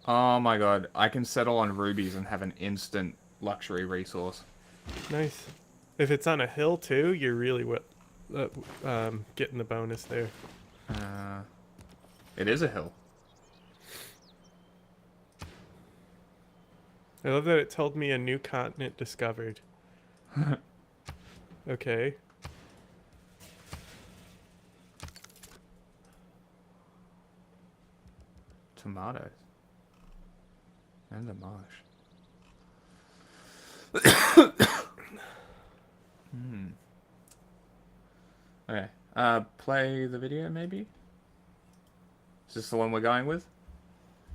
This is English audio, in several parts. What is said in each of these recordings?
Oh my god, I can settle on rubies and have an instant luxury resource. Nice. If it's on a hill too, you're really getting the bonus there. It is a hill. I love that it told me a new continent discovered. Okay. Tomatoes. And a marsh. Okay. Play the video, maybe? Is this the one we're going with?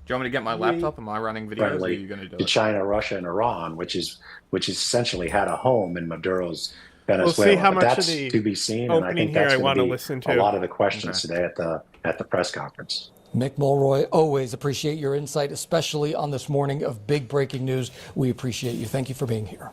Do you want me to get my laptop? Am I running videos, or are Friendly you going to do to it? China, Russia, and Iran, which essentially had a home in Maduro's We'll see Venezuela. how But much of that's the to be seen, and I opening think here that's I going want to to be listen a to. lot of the questions Okay. today at the press conference. Mick Mulroy, always appreciate your insight, especially on this morning of big breaking news. We appreciate you. Thank you for being here.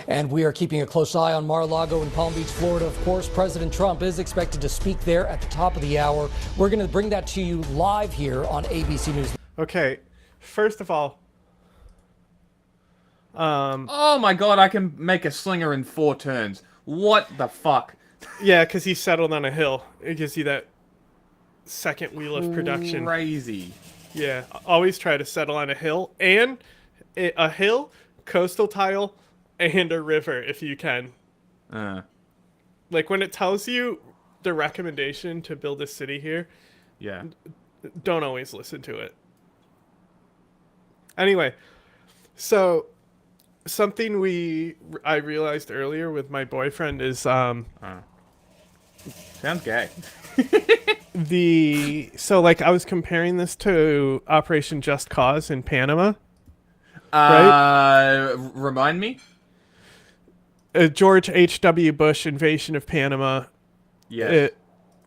And we are keeping a close eye on Mar-a-Lago in Palm Beach, Florida. Of course, President Trump is expected to speak there at the top of the hour. We're going to bring that to you live here on ABC News. Okay. First of all, Oh my god, I can make a slinger in 4 turns. What the fuck? yeah, because he settled on a hill. It gives you that second wheel of production. Crazy. Yeah, always try to settle on a hill and a hill, coastal tile, and a river if you can. Like when it tells you the recommendation to build a city here, Yeah. don't always listen to it. Anyway, so something I realized earlier with my boyfriend is Sounds gay. like I was comparing this to Operation Just Cause in Panama. Right? Remind me? George H.W. Bush invasion of Panama. Yes. It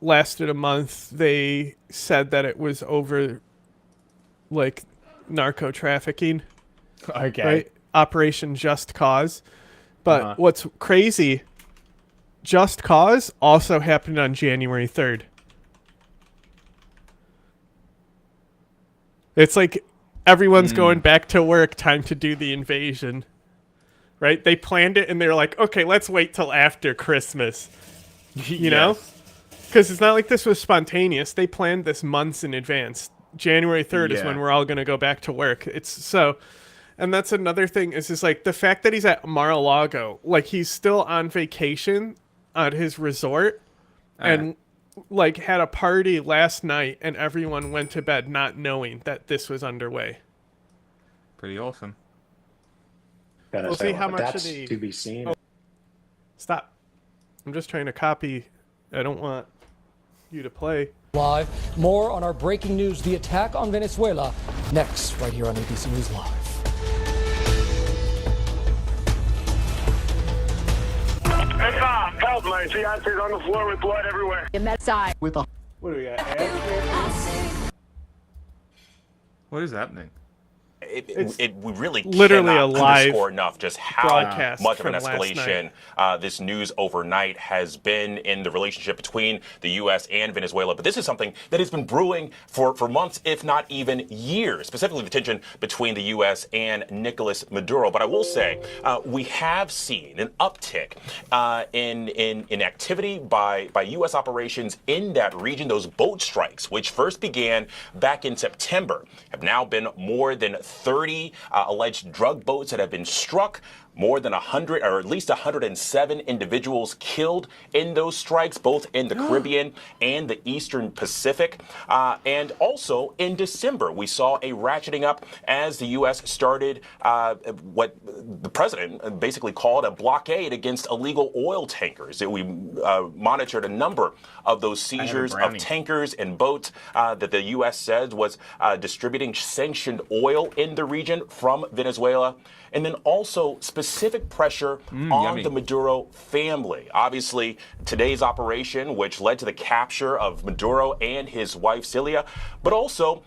lasted a month. They said that it was over like narco trafficking. Okay. Right? Operation Just Cause. But what's crazy, Just Cause also happened on January 3rd. It's like everyone's going back to work, time to do the invasion. Right? They planned it and they were like, okay, let's wait till after Christmas. You know? Because it's not like this was spontaneous. They planned this months in advance. January 3rd is when we're all going to go back to work. It's so... And that's another thing is just like the fact that he's at Mar-a-Lago, like he's still on vacation at his resort and like had a party last night and everyone went to bed not knowing that this was underway. Pretty awesome. Venezuela. We'll see how much that's of the... to be seen. Oh. Stop. I'm just trying to copy. I don't want you to play. Live. More on our breaking news, the attack on Venezuela, next, right here on ABC News Live. Help, my fiance's on the floor with blood everywhere. What do we got? What is happening? We really literally cannot a live underscore enough just how broadcast much of an from last escalation this news overnight has been in the relationship between the U.S. and Venezuela. But this is something that has been brewing for months, if not even years, specifically the tension between the U.S. and Nicolas Maduro. But I will say we have seen an uptick in activity by U.S. operations in that region. Those boat strikes, which first began back in September, have now been more than 30 alleged drug boats that have been struck. More than 100, or at least 107 individuals killed in those strikes, both in the Caribbean and the Eastern Pacific. And also in December, we saw a ratcheting up as the U.S. started what the president basically called a blockade against illegal oil tankers. We monitored a number of those seizures of tankers and boats that the U.S. said was distributing sanctioned oil in the region from Venezuela. And then also specifically specific pressure on yummy. the Maduro family. Obviously, today's operation, which led to the capture of Maduro and his wife, Celia, but also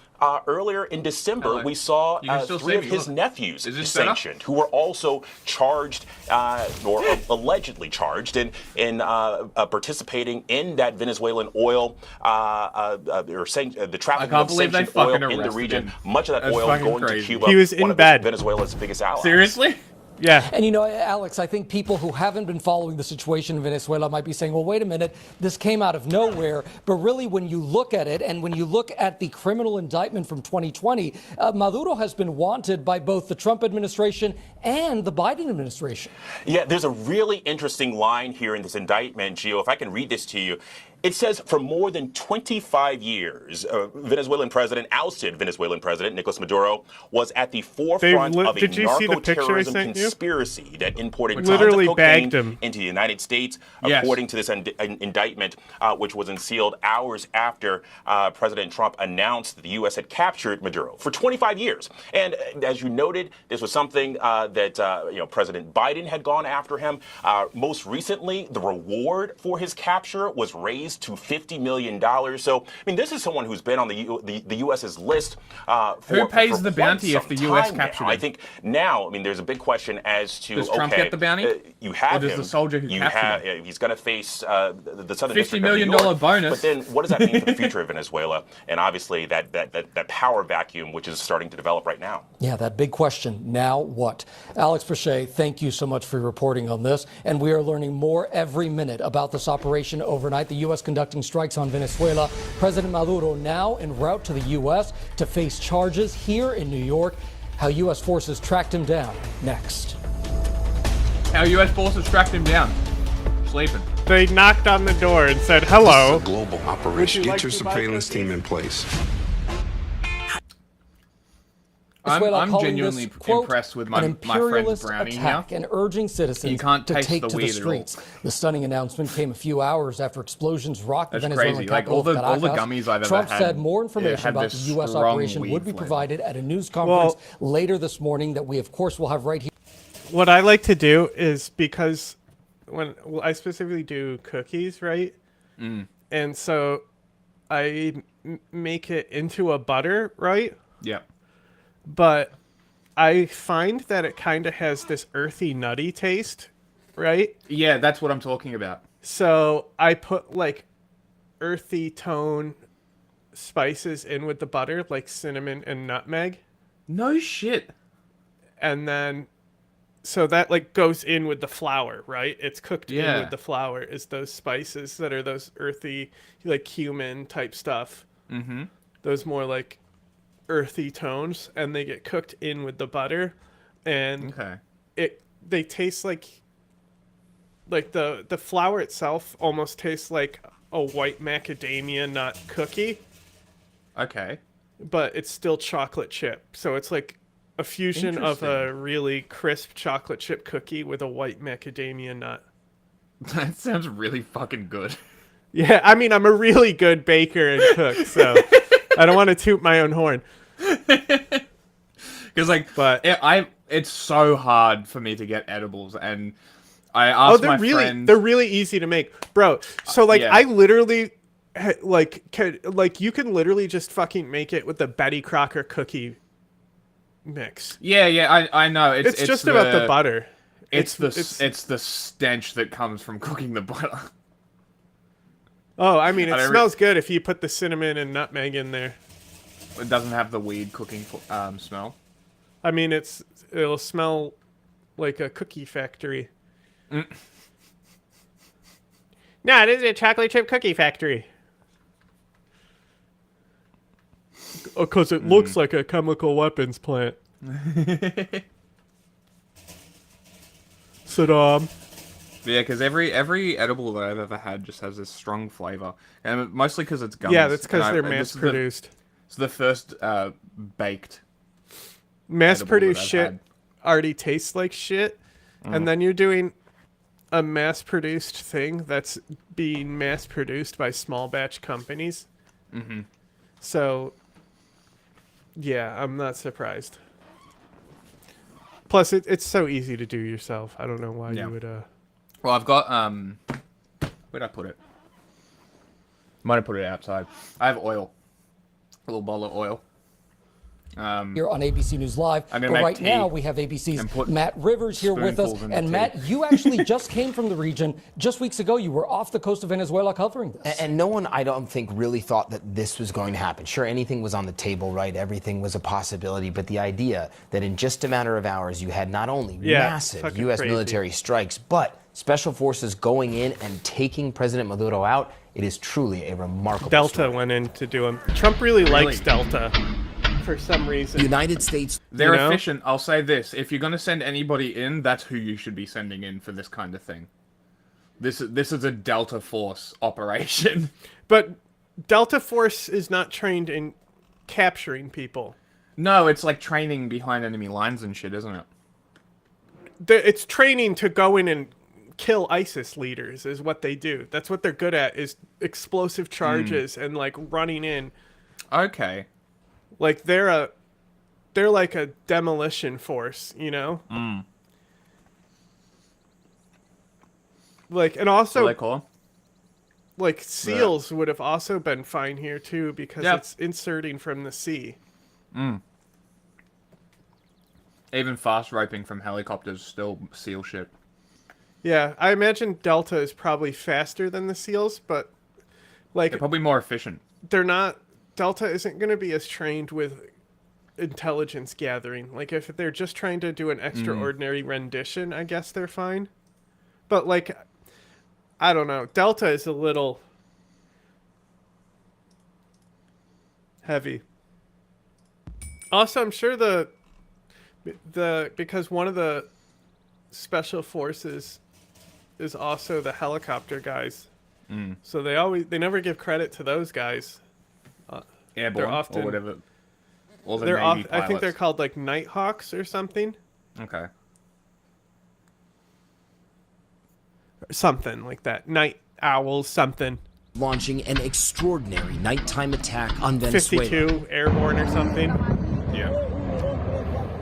earlier in December, Hello. we saw You can still 3 see of me, his look. nephews Is this better? sanctioned, who were also charged or allegedly charged in participating in that Venezuelan oil the trafficking can't of believe they sanctioned oil fucking in the arrested region. him. Much of that That's oil fucking going crazy. to Cuba, He was one in of bed. Venezuela's biggest allies. Seriously? Yeah. And you know, Alex, I think people who haven't been following the situation in Venezuela might be saying, well, wait a minute, this came out of nowhere. But really, when you look at it and when you look at the criminal indictment from 2020, Maduro has been wanted by both the Trump administration and the Biden administration. Yeah, there's a really interesting line here in this indictment, Gio. If I can read this to you. It says for more than 25 years, ousted Venezuelan President Nicolas Maduro was at the forefront of a did you see the picture I narco-terrorism sent you? conspiracy that imported Literally tons of bagged cocaine him. into the United States, Yes. according to this indictment, which was unsealed hours after President Trump announced that the U.S. had captured Maduro for 25 years. And as you noted, this was something that President Biden had gone after him. Most recently, the reward for his capture was raised to $50 million. So, I mean, this is someone who's been on the U.S.'s list Who pays for the quite bounty if some the U.S. time captured now. him? I think now, I mean, there's a big question as to, Does Trump okay, get the bounty? You have Or does him. the soldier who you captured have, him? He's going to face the Southern $50 District of New million York. bonus. But then what does that mean for the future of Venezuela? And obviously that power vacuum, which is starting to develop right now. Yeah, that big question. Now what? Alex Brachet, thank you so much for your reporting on this. And we are learning more every minute about this operation overnight. The U.S. conducting strikes on Venezuela. President Maduro now en route to the U.S. to face charges here in New York. How U.S. forces tracked him down. Next. How U.S. forces tracked him down. Sleeping. They knocked on the door and said, This hello. is a global operation. like Get your to buy surveillance cookies? team in place. Venezuela I'm calling genuinely this, quote, impressed with an my friend's imperialist brownie attack here. and urging citizens You can't to taste take the to the weed at all. streets. The stunning announcement came a few hours after explosions rocked the That's Venezuelan crazy. Like, capital all the of Caracas. gummies I've ever Trump had, said more yeah, information had about the this U.S. strong operation weed would be flavor. provided at a news conference later this morning that we, of course, will have right here. What I like to do is because I specifically do cookies, right? And so I make it into a butter, right? Yeah. But I find that it kind of has this earthy, nutty taste, right? Yeah, that's what I'm talking about. So I put like earthy tone spices in with the butter, like cinnamon and nutmeg. No shit. And then so that like goes in with the flour, right? It's cooked in Yeah. with the flour is those spices that are those earthy, like cumin type stuff. Mm-hmm. Those more like earthy tones, and they get cooked in with the butter, and Okay. they taste like the flour itself almost tastes like a white macadamia nut cookie, Okay. but it's still chocolate chip. So it's like a fusion of a really crisp chocolate chip cookie with a white macadamia nut. That sounds really fucking good. Yeah, I mean, I'm a really good baker and cook, so I don't want to toot my own horn. Because But it's so hard for me to get edibles, and I asked my friend. they're really easy to make, bro. So like, yeah. I literally you can literally just fucking make it with the Betty Crocker cookie mix. Yeah, I know. It's just about the butter. It's the stench that comes from cooking the butter. Oh, I mean, it don't smells good if you put the cinnamon and nutmeg in there. It doesn't have the weed cooking smell. I mean, it'll smell like a cookie factory. No, this is a chocolate chip cookie factory. Oh, because it looks like a chemical weapons plant. Saddam. Yeah, because every edible that I've ever had just has this strong flavor, and mostly because it's gummies. Yeah, that's because And they're this is mass-produced. It's the first baked. Mass-produced I've shit had. already tastes like shit, and then you're doing a mass-produced thing that's being mass-produced by small batch companies. Mm-hmm. So, yeah, I'm not surprised. Plus, it's so easy to do yourself. I don't know why Yeah. you would. Well, I've got where'd I put it? Might have put it outside. I have oil, a little bottle of oil. Here on ABC News Live. I'm But gonna make right tea now we have and ABC's put Matt Rivers here with us. spoonfuls in the And tea. Matt, you actually just came from the region just weeks ago. You were off the coast of Venezuela covering this. And no one, I don't think, really thought that this was going to happen. Sure, anything was on the table, right? Everything was a possibility. But the idea that in just a matter of hours, you had not only massive fucking U.S. crazy. military strikes, but special forces going in and taking President Maduro out, it is truly a remarkable Delta story. went in to do him. Trump really likes Delta for some reason. United States. They're You know? efficient. I'll say this: if you're gonna send anybody in, that's who you should be sending in for this kind of thing. This is a Delta Force operation. But Delta Force is not trained in capturing people. No, it's like training behind enemy lines and shit, isn't it? It's training to go in and kill ISIS leaders is what they do. That's what they're good at, is explosive charges and like running in. Okay. Like they're like a demolition force, you know? Like, and What also do they call 'em? like SEALs would have also been fine here too, because Yep. it's inserting from the sea. Even fast roping from helicopters still seal shit. Yeah, I imagine Delta is probably faster than the SEALs, but like They're probably more efficient. they're not. Delta isn't going to be as trained with intelligence gathering. Like if they're just trying to do an extraordinary rendition, I guess they're fine. But like, I don't know. Delta is a little heavy. Also, I'm sure the because one of the special forces is also the helicopter guys. So they never give credit to those guys. Airborne often- or whatever. Or the They're Navy I think they're pilots. called like Nighthawks or something. Okay. Something like that. Night owls, something. Launching an extraordinary nighttime attack on Venezuela. 52 airborne or something. Yeah.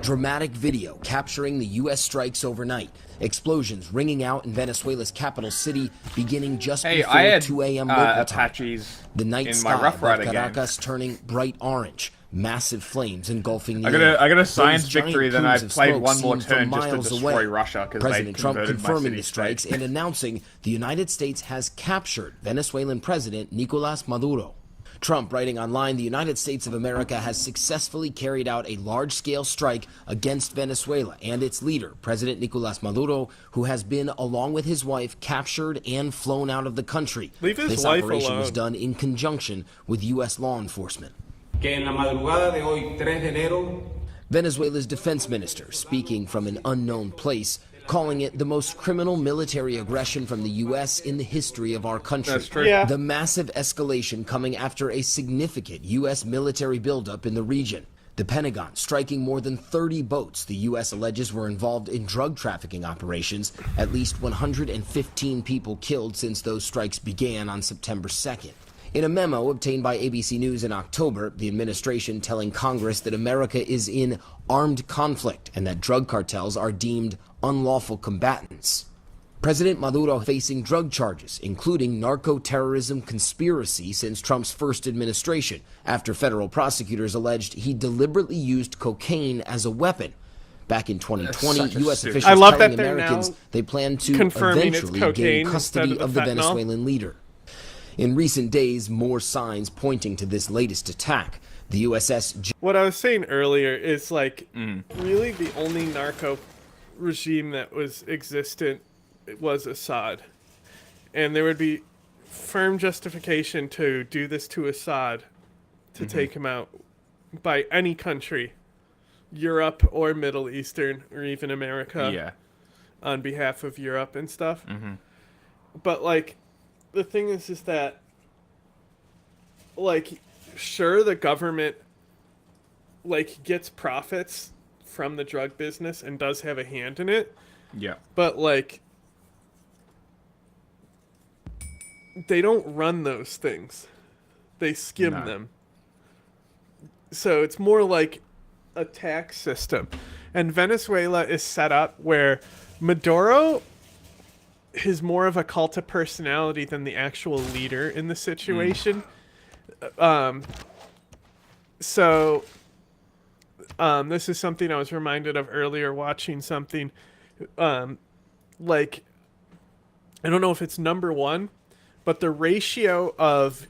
Dramatic video capturing the U.S. strikes overnight. Explosions ringing out in Venezuela's capital city, beginning just Hey, before I had 2 a.m. local time. Apaches The night in sky my Rough above Rider game. Caracas turning bright orange. Massive flames engulfing the I got a air. science Those giant victory, then plumes I of played smoke one more seen from turn just to miles destroy away. Russia because they President Trump converted my confirming the city strikes state. and announcing the United States has captured Venezuelan President Nicolas Maduro. Trump writing online, the United States of America has successfully carried out a large-scale strike against Venezuela and its leader, President Nicolas Maduro, who has been, along with his wife, captured and flown out of the country. Leave his This wife operation was alone. done in conjunction with U.S. law enforcement. Que en la madrugada de hoy, 3 de enero, Venezuela's defense minister, speaking from an unknown place, calling it the most criminal military aggression from the U.S. in the history of our country. That's true. Yeah. The massive escalation coming after a significant U.S. military buildup in the region. The Pentagon striking more than 30 boats the U.S. alleges were involved in drug trafficking operations. At least 115 people killed since those strikes began on September 2nd. In a memo obtained by ABC News in October, the administration telling Congress that America is in armed conflict and that drug cartels are deemed unlawful combatants. President Maduro facing drug charges, including narco-terrorism conspiracy since Trump's first administration, after federal prosecutors alleged he deliberately used cocaine as a weapon. Back in 2020, such a U.S. suit. officials I love telling that they're Americans now they plan to confirming it's eventually cocaine gain custody instead of of the the fentanyl. Venezuelan leader. In recent days, more signs pointing to this latest attack. The USS What I was saying earlier is like really the only narco regime that was existent was Assad. And there would be firm justification to do this to Assad to take him out by any country, Europe or Middle Eastern or even America. Yeah. On behalf of Europe and stuff. But like the thing is that like sure the government like gets profits from the drug business and does have a hand in it, Yeah. but like they don't run those things. They skim No. them. So it's more like a tax system. And Venezuela is set up where Maduro is more of a cult of personality than the actual leader in the situation. So this is something I was reminded of earlier watching something. Like, I don't know if it's number one, but the ratio of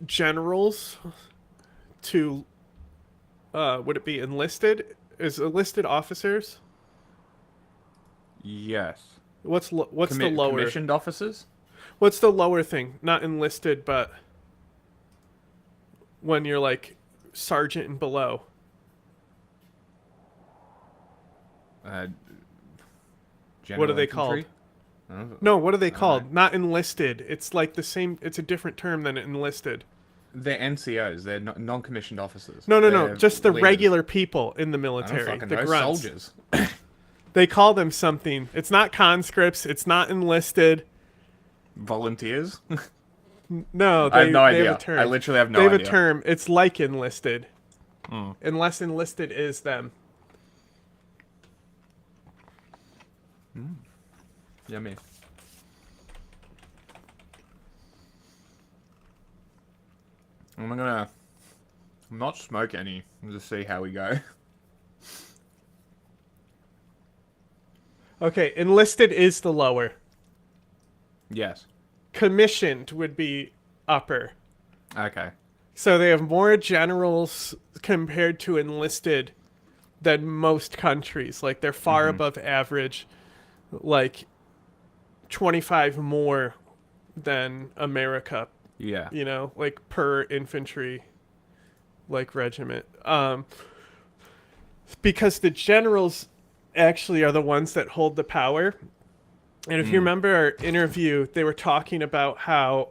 generals to would it be enlisted? Is enlisted officers? Yes. What's the lower? Commissioned officers? What's the lower thing? Not enlisted, but when you're like sergeant and below. What are they called? No, what are they called? Not enlisted. It's like the same. It's a different term than enlisted. They're NCOs. They're non-commissioned officers. No. They're Just the leaders. regular people in the I military. don't fucking The know. grunts. Soldiers. They call them something. It's not conscripts. It's not enlisted. Volunteers? No, I have no they idea. have a term. I literally have no They idea. have a term. It's like enlisted. Unless enlisted is them. Yummy. I'm not smoke any. Just see how we go. Okay, enlisted is the lower. Yes. Commissioned would be upper. Okay. So they have more generals compared to enlisted than most countries. Like, they're far above average. Like 25 more than America. Yeah. You know, like per infantry like regiment. Because the generals actually are the ones that hold the power. And if you remember our interview, they were talking about how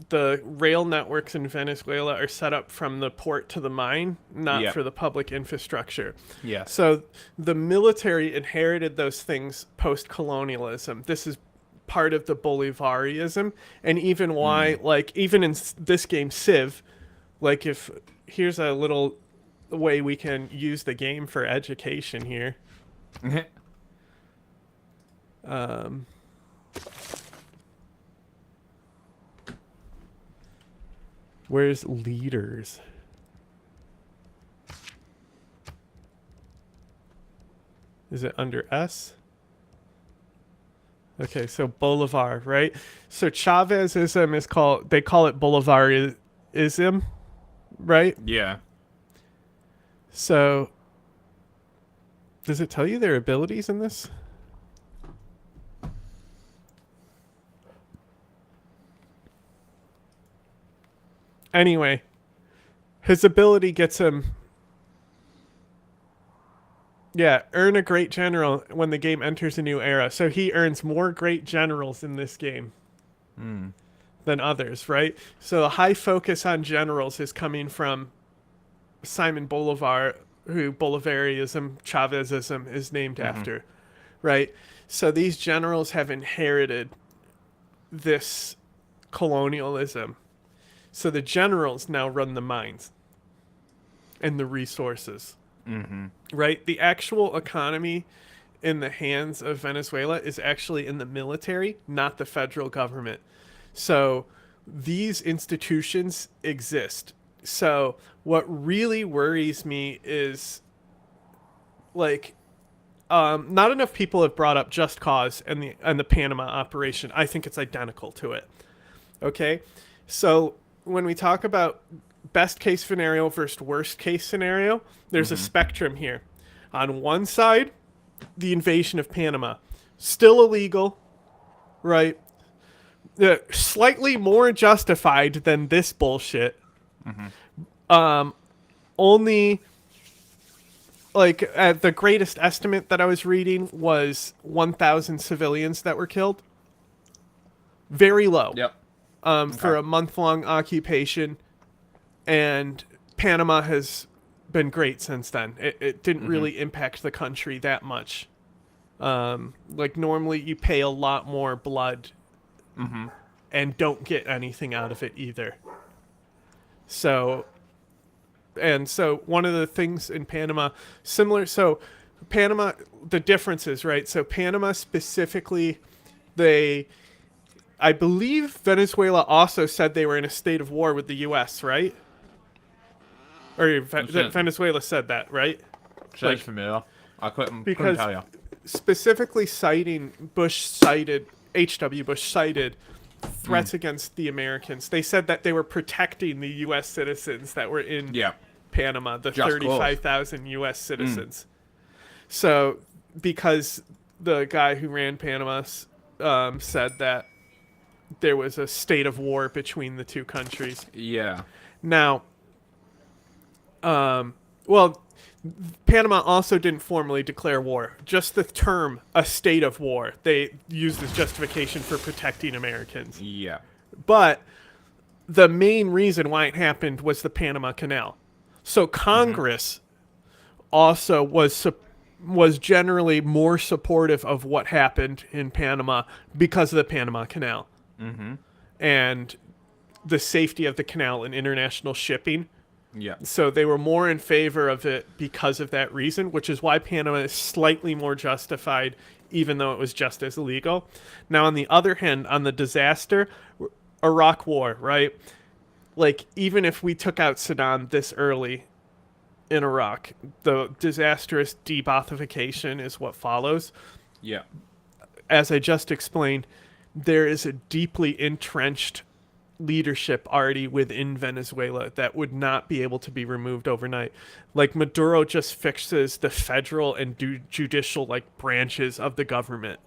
the rail networks in Venezuela are set up from the port to the mine, not for the public infrastructure. Yeah. So the military inherited those things post-colonialism. This is part of the Bolivarianism, and even why, like, even in this game, Civ, like, if here's a little way we can use the game for education here. Where's leaders? Is it under S? Okay, so Bolivar, right? So Chavezism is called, they call it Bolivarism, right? Yeah. So, does it tell you their abilities in this? Anyway, his ability gets him... Yeah, earn a great general when the game enters a new era. So he earns more great generals in this game than others, right? So the high focus on generals is coming from Simon Bolivar, who Bolivarianism, Chavezism is named after, right? So these generals have inherited this colonialism. So the generals now run the mines and the resources. Right? The actual economy in the hands of Venezuela is actually in the military, not the federal government. So these institutions exist. So what really worries me is, like, not enough people have brought up Just Cause and the Panama operation. I think it's identical to it. Okay? So when we talk about best case scenario versus worst case scenario, there's a spectrum here. On one side, the invasion of Panama, still illegal, right? Slightly more justified than this bullshit. Only, like, at the greatest estimate that I was reading was 1,000 civilians that were killed. Very low. Yep. For a month-long occupation. And Panama has been great since then. It didn't really impact the country that much. Like, normally you pay a lot more blood and don't get anything out of it either. So one of the things in Panama, similar, so Panama, the differences, right? So Panama specifically, I believe Venezuela also said they were in a state of war with the U.S., right? Or Venezuela said that, right? Sounds familiar. I couldn't Because tell you. specifically citing H.W. Bush cited threats against the Americans. They said that they were protecting the U.S. citizens that were in Panama, the Just 35,000 U.S. citizens. So, because the guy who ran Panama said that there was a state of war between the two countries. Yeah. Now, Panama also didn't formally declare war. Just the term "a state of war" they used as justification for protecting Americans. Yeah. But the main reason why it happened was the Panama Canal. So Congress also was generally more supportive of what happened in Panama because of the Panama Canal. And the safety of the canal and international shipping. Yeah. So they were more in favor of it because of that reason, which is why Panama is slightly more justified, even though it was just as illegal. Now, on the other hand, on the disaster, Iraq War, right? Like, even if we took out Saddam this early in Iraq, the disastrous de-Baathification is what follows. Yeah. As I just explained, there is a deeply entrenched leadership already within Venezuela that would not be able to be removed overnight. Like, Maduro just fixes the federal and judicial branches of the government.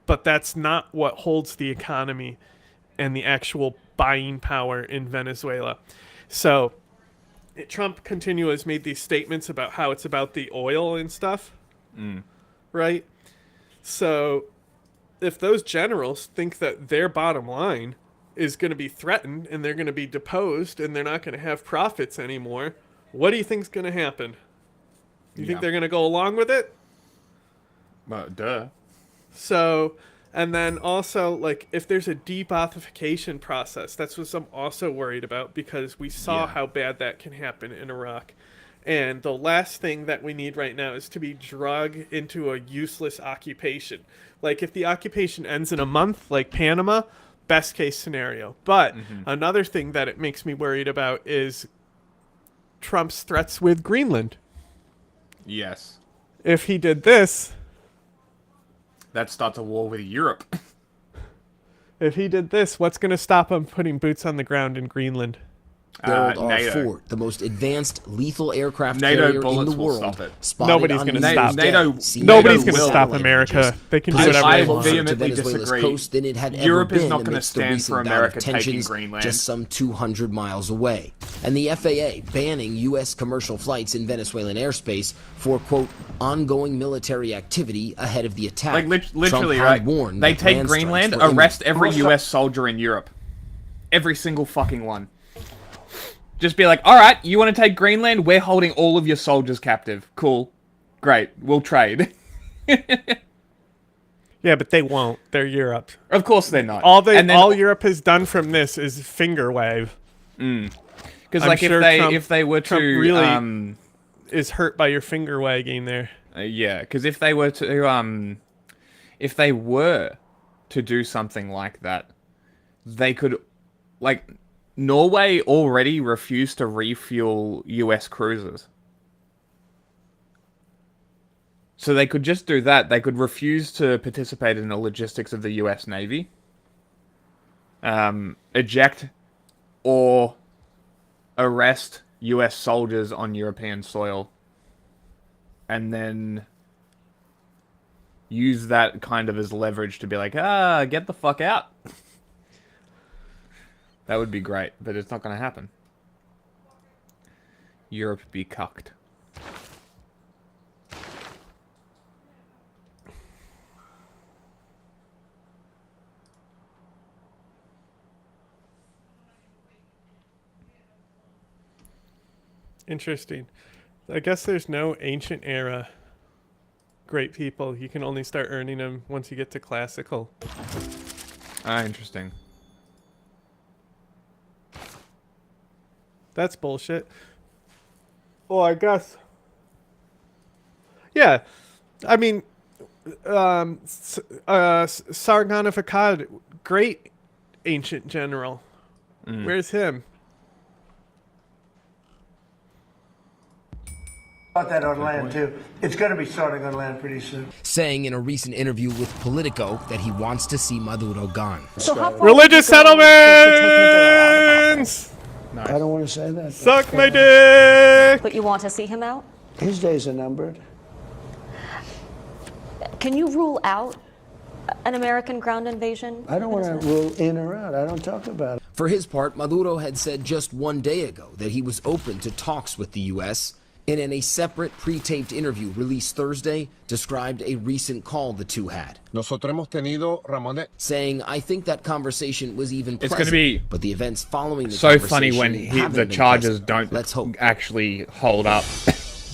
But that's not what holds the economy and the actual buying power in Venezuela. So Trump continually has made these statements about how it's about the oil and stuff. Right? So if those generals think that their bottom line is going to be threatened and they're going to be deposed and they're not going to have profits anymore, what do you think's going to happen? You think they're going to go along with it? Duh. So, and then also, if there's a de-Baathification process, that's what I'm also worried about, because we saw how bad that can happen in Iraq. And the last thing that we need right now is to be drug into a useless occupation. Like, if the occupation ends in a month, like Panama, best case scenario. But another thing that it makes me worried about is Trump's threats with Greenland. Yes. If he did this... that starts a war with Europe. If he did this, what's going to stop him putting boots on the ground in Greenland? Build NATO. R4, the most advanced lethal aircraft NATO carrier in bullets the will world. stop it. Spotted Nobody's on gonna New stop Year's it. Day, NATO- seen Nobody's by going to satellite stop images. America. They can do I whatever they will want. vehemently Closer to Venezuela's disagree. coast than it had Europe ever is been not gonna amidst the stand recent for bout of America taking tensions Greenland. just some 200 miles away. And the FAA banning U.S. commercial flights in Venezuelan airspace for, quote, ongoing military activity ahead of the attack. Literally, Trump had right? warned They that take land Greenland, strikes were arrest imminent. every US soldier in Europe. Every single fucking one. Just be like, alright, you want to take Greenland? We're holding all of your soldiers captive. Cool. Great. We'll trade. Yeah, but they won't. They're Europe. Of course they're not. All Europe has done from this is finger wave. Because I'm sure if they were Trump to really is hurt by your finger wagging there. yeah, because if they were to do something like that, they could, Norway already refused to refuel US cruisers. So they could just do that. They could refuse to participate in the logistics of the US Navy, eject or arrest US soldiers on European soil, and then use that kind of as leverage to be like, get the fuck out. That would be great, but it's not going to happen. Europe be cucked. Interesting. I guess there's no ancient era great people. You can only start earning them once you get to classical. Interesting. That's bullshit. Well, I guess. Yeah. I mean, Sargon of Akkad, great ancient general. Where's him? About that on land too. It's going to be starting on land pretty soon. Saying in a recent interview with Politico that he wants to see Maduro gone. Religious settlements! I don't want to say that. Suck my dick! But you want to see him out? His days are numbered. Can you rule out an American ground invasion? I don't want to rule in or out. I don't talk about it. For his part, Maduro had said just one day ago that he was open to talks with the U.S., and in a separate pre-taped interview released Thursday, described a recent call the two had. Nosotros hemos tenido, Ramón, saying, I think that conversation was even It's present, going to be but the events following the so funny when haven't the been charges present. don't Let's hope. actually hold up.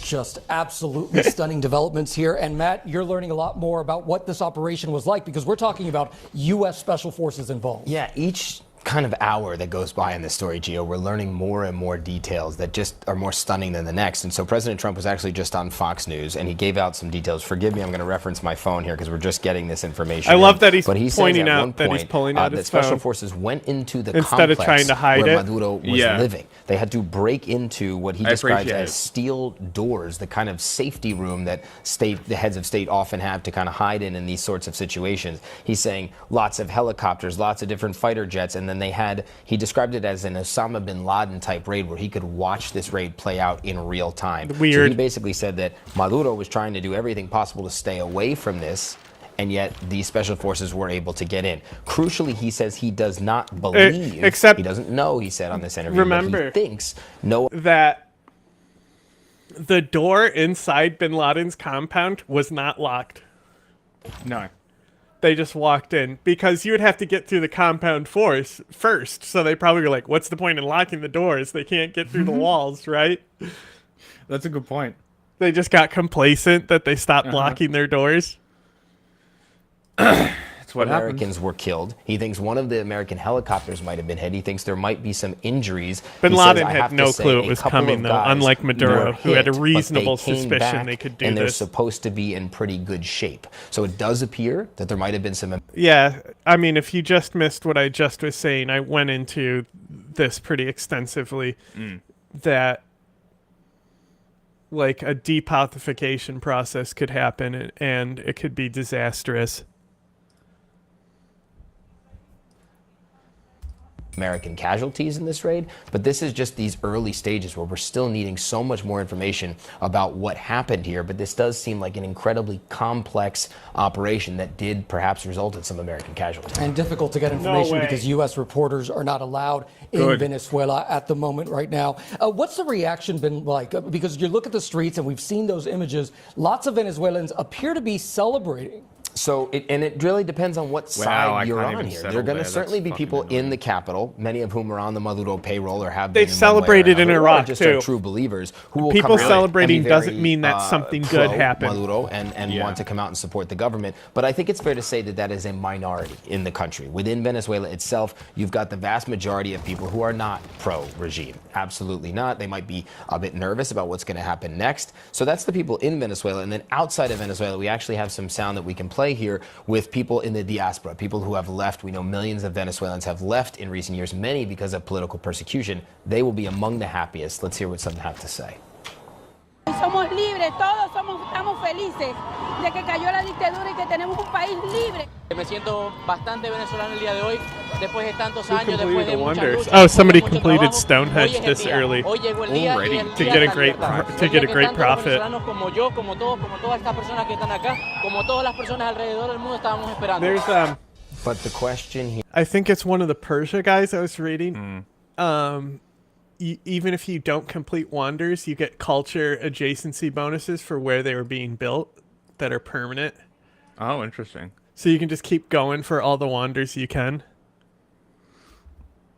Just absolutely stunning developments here. And Matt, you're learning a lot more about what this operation was like, because we're talking about U.S. Special Forces involved. Yeah, each kind of hour that goes by in this story, Gio, we're learning more and more details that just are more stunning than the next. And so President Trump was actually just on Fox News, and he gave out some details. Forgive me, I'm going to reference my phone here because we're just getting this information. I love that he's but he pointing says at out one that point, he's pulling out that his Special phone. Forces went into the Instead of complex trying to hide where it. Maduro was living. They had to break into what he describes appreciate as it. steel doors, the kind of safety room that the heads of state often have to kind of hide in these sorts of situations. He's saying lots of helicopters, lots of different fighter jets, and then he described it as an Osama bin Laden type raid where he could watch this raid play out in real time. Weird. So he basically said that Maduro was trying to do everything possible to stay away from this, and yet the special forces were able to get in. Crucially, he says he does not believe, except he doesn't know, he said on this interview, remember but he thinks no. That the door inside bin Laden's compound was not locked. No. They just walked in because you would have to get through the compound first. So they probably were like, what's the point in locking the doors? They can't get through the walls, right? That's a good point. They just got complacent that they stopped locking their doors. That's what Americans happens. were killed. He thinks one of the American helicopters might have been hit. He thinks there might be some injuries. Bin He Laden says, "I had have to no say, clue it a was couple coming, of though, guys unlike Maduro, were who had a hit, but reasonable they came suspicion back, they could do and they're this. supposed to be in pretty good shape. So it does appear that there might have been some. Yeah, I mean, if you just missed what I just was saying, I went into this pretty extensively. That, like, a depothification process could happen, and it could be disastrous. American casualties in this raid, but this is just these early stages where we're still needing so much more information about what happened here. But this does seem like an incredibly complex operation that did perhaps result in some American casualties. And difficult to get information way. because U.S. reporters are not allowed in Venezuela at the moment right now. What's the reaction been like? Because you look at the streets and we've seen those images. Lots of Venezuelans appear to be celebrating. So, it really depends on what I side you're can't on even here. settle There are going to there. certainly That's be people fucking in the capital, many of whom are on the Maduro payroll or have They've been in one way or celebrated in another, or Iraq, just too. are true believers who will People come out celebrating and be doesn't very, mean that something good pro happened. Maduro and want to come out and support the government. But I think it's fair to say that that is a minority in the country. Within Venezuela itself, you've got the vast majority of people who are not pro-regime. Absolutely not. They might be a bit nervous about what's going to happen next. So that's the people in Venezuela. And then outside of Venezuela, we actually have some sound that we can play here with people in the diaspora, people who have left. We know millions of Venezuelans have left in recent years, many because of political persecution. They will be among the happiest. Let's hear what some have to say. Somos libres, todos estamos felices de que cayó la dictadura y que tenemos un país libre. Me siento bastante venezolano el día de hoy, después de tantos Who años, después completed de the muchas wonders? luchas, Oh, somebody de mucho completed trabajo. Stonehenge Hoy es el this día. early. Hoy llegó el día Already. y el To día get a de la great libertad. to El get día a que great tantos profit. venezolanos como yo, como todos, como todas estas personas que están acá, como todas las personas alrededor del mundo estábamos esperando. There's But the question here, I think it's one of the Persia guys I was reading. Even if you don't complete wonders, you get culture adjacency bonuses for where they were being built that are permanent. Oh, interesting. So you can just keep going for all the wonders you can.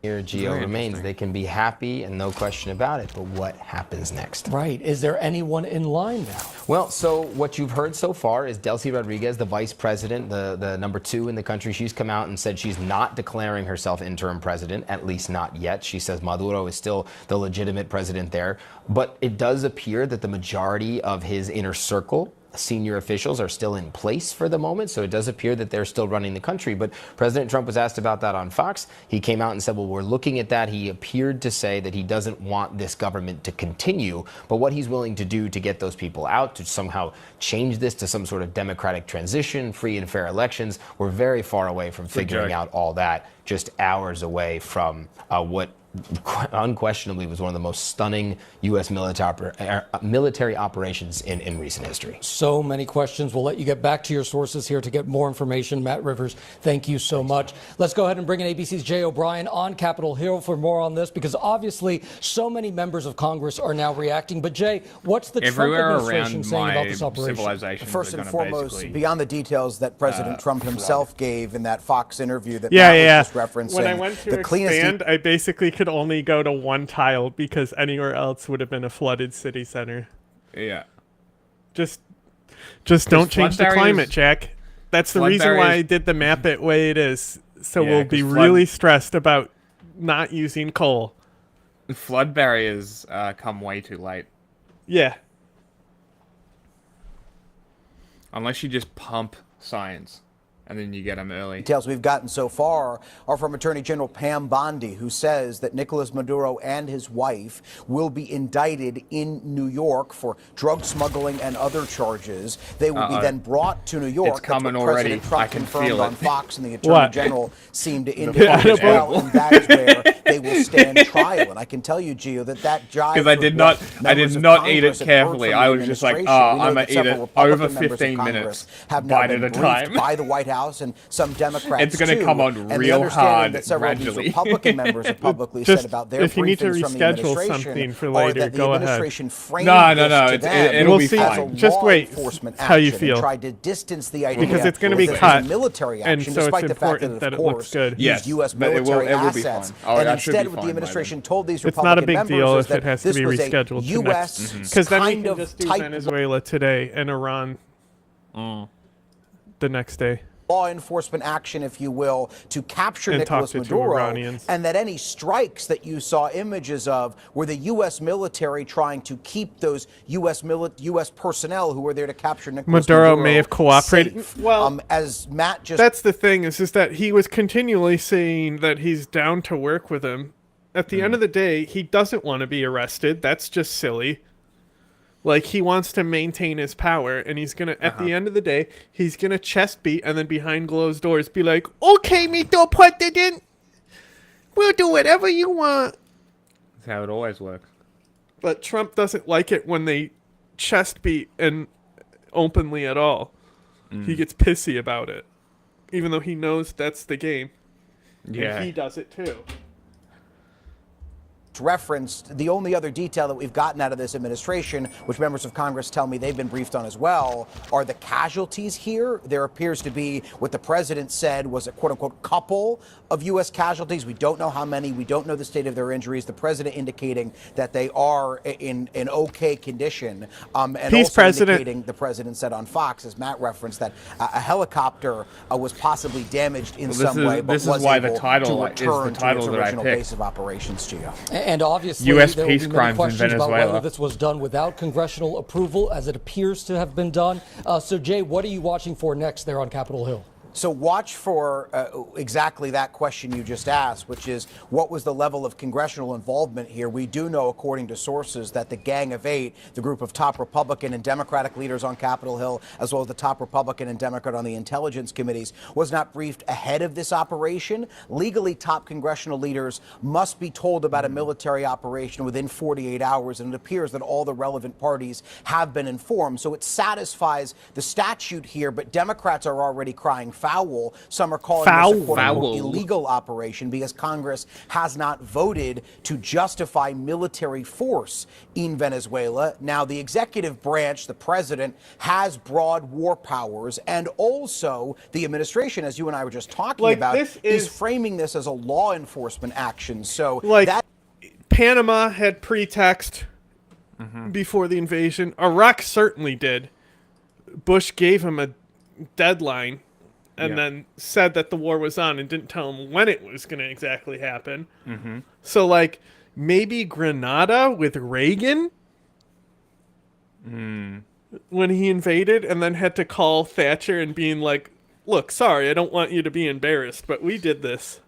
here Gio remains. They can be happy and no question about it, but what happens next? Right. Is there anyone in line now? Well, so what you've heard so far is Delcy Rodriguez, the vice president, the number 2 in the country. She's come out and said she's not declaring herself interim president, at least not yet. She says Maduro is still the legitimate president there. But it does appear that the majority of his inner circle senior officials are still in place for the moment, so it does appear that they're still running the country. But President Trump was asked about that on Fox. He came out and said, well, we're looking at that. He appeared to say that he doesn't want this government to continue, but what he's willing to do to get those people out, to somehow change this to some sort of democratic transition, free and fair elections. We're very far away from figuring out all that, just hours away from what unquestionably was one of the most stunning U.S. military operations in recent history. So many questions. We'll let you get back to your sources here to get more information. Matt Rivers, thank you so much. Let's go ahead and bring in ABC's Jay O'Brien on Capitol Hill for more on this, because obviously so many members of Congress are now reacting. But Jay, what's the Trump administration saying about this operation? First and foremost, beyond the details that President Trump himself gave in that Fox interview that yeah, Matt was just referencing, when I went to expand, I basically could only go to one tile because anywhere else would have been a flooded city center. Yeah. Just don't change the climate, Jack. That's the reason why I did the map it way it is. So we'll be really stressed about not using coal. Flood barriers come way too late. Yeah. Unless you just pump science. And then you get them early. Details we've gotten so far are from Attorney General Pam Bondi, who says that Nicolas Maduro and his wife will be indicted in New York for drug smuggling and other charges. They will be then brought to New York. It's coming That's what already. President Trump I can confirmed feel it. on Fox, and the Attorney General seemed to indicate as well. And that is where they will stand trial. And I can tell you, Gio, that jives because I did not eat it carefully. I was just like, oh, I'm gonna eat it over 15 minutes, bite at a time. By the White House and some Democrats it's going to come on and real hard that several gradually. of these Republican members have publicly said about their if you need to briefings from the reschedule administration something for later, that the go administration ahead. framed No, this to them it'll be as a fine. Just law wait. enforcement How you action feel. and tried to distance the idea because it's going to be that cut, it's a military and action, so despite it's the fact important that that of it looks course good. used U.S. but it military will be assets. fine. Oh, and that should be instead, what fine the by administration told these it's not a Republican big deal members is if that it has to this be was a rescheduled to U.S. because then we kind can of just do type Venezuela today and Iran the next day. Law enforcement action, if you will, to capture And Nicolas talk to Maduro, Iranians. and that any strikes that you saw images of were the U.S. military trying to keep those U.S. personnel who were there to capture Nicolas Maduro may have cooperated. safe. Well, as Matt just... That's the thing, is that he was continually saying that he's down to work with him. At the end of the day, he doesn't want to be arrested. That's just silly. Like, he wants to maintain his power, and he's gonna, at the end of the day, he's gonna chest beat and then behind closed doors be like, okay, Mr. President, we'll do whatever you want. That's how it always works. But Trump doesn't like it when they chest beat and openly at all. He gets pissy about it, even though he knows that's the game. Yeah. And he does it too. Referenced, the only other detail that we've gotten out of this administration, which members of Congress tell me they've been briefed on as well, are the casualties here. There appears to be what the president said was a quote-unquote couple of U.S. casualties. We don't know how many. We don't know the state of their injuries. The president indicating that they are in okay condition. And He's also president. indicating, the president said on Fox, as Matt referenced, that a helicopter was possibly damaged in some way, but was able to return to its original base of operations, Gio. And obviously, US there will peace be many crimes in questions about Venezuela. whether this was done without congressional approval, as it appears to have been done. So, Jay, what are you watching for next there on Capitol Hill? So watch for exactly that question you just asked, which is what was the level of congressional involvement here? We do know, according to sources, that the Gang of Eight, the group of top Republican and Democratic leaders on Capitol Hill, as well as the top Republican and Democrat on the intelligence committees, was not briefed ahead of this operation. Legally, top congressional leaders must be told about a military operation within 48 hours, and it appears that all the relevant parties have been informed. So it satisfies the statute here, but Democrats are already crying foul. Some are calling this a quote-unquote illegal operation because Congress has not voted to justify military force in Venezuela. Now, the executive branch, the president, has broad war powers, and also the administration, as you and I were just talking about, is framing this as a law enforcement action. So that Panama had pretext before the invasion. Iraq certainly did. Bush gave him a deadline and then said that the war was on and didn't tell him when it was going to exactly happen. So, like, maybe Grenada with Reagan? when he invaded, and then had to call Thatcher and being like, look, sorry, I don't want you to be embarrassed, but we did this.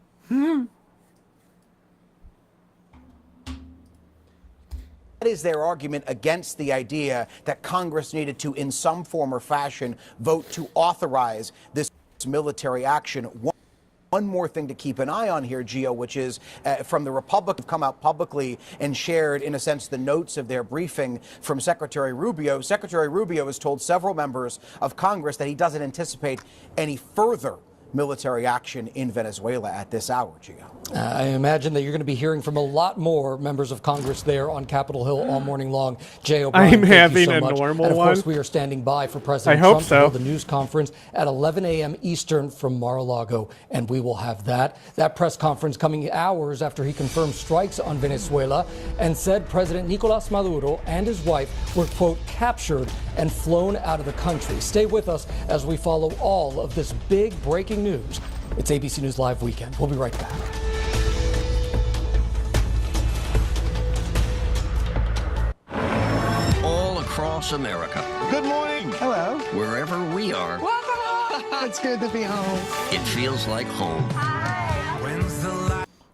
That is their argument against the idea that Congress needed to, in some form or fashion, vote to authorize this military action. One more thing to keep an eye on here, Gio, which is from the Republicans have come out publicly and shared, in a sense, the notes of their briefing from Secretary Rubio. Secretary Rubio has told several members of Congress that he doesn't anticipate any further military action in Venezuela at this hour, Gio. I imagine that you're going to be hearing from a lot more members of Congress there on Capitol Hill all morning long. Jay O'Brien, I'm thank having you so a much. normal and of course, one. we are standing by for President I hope Trump to so. hold the news conference at 11 a.m. Eastern from Mar-a-Lago, and we will have that. That press conference coming hours after he confirmed strikes on Venezuela and said President Nicolas Maduro and his wife were, quote, captured and flown out of the country. Stay with us as we follow all of this big breaking news. It's ABC News Live Weekend. We'll be right back. All across America. Good morning. Hello. Wherever we are, It's good to be home. it feels like home.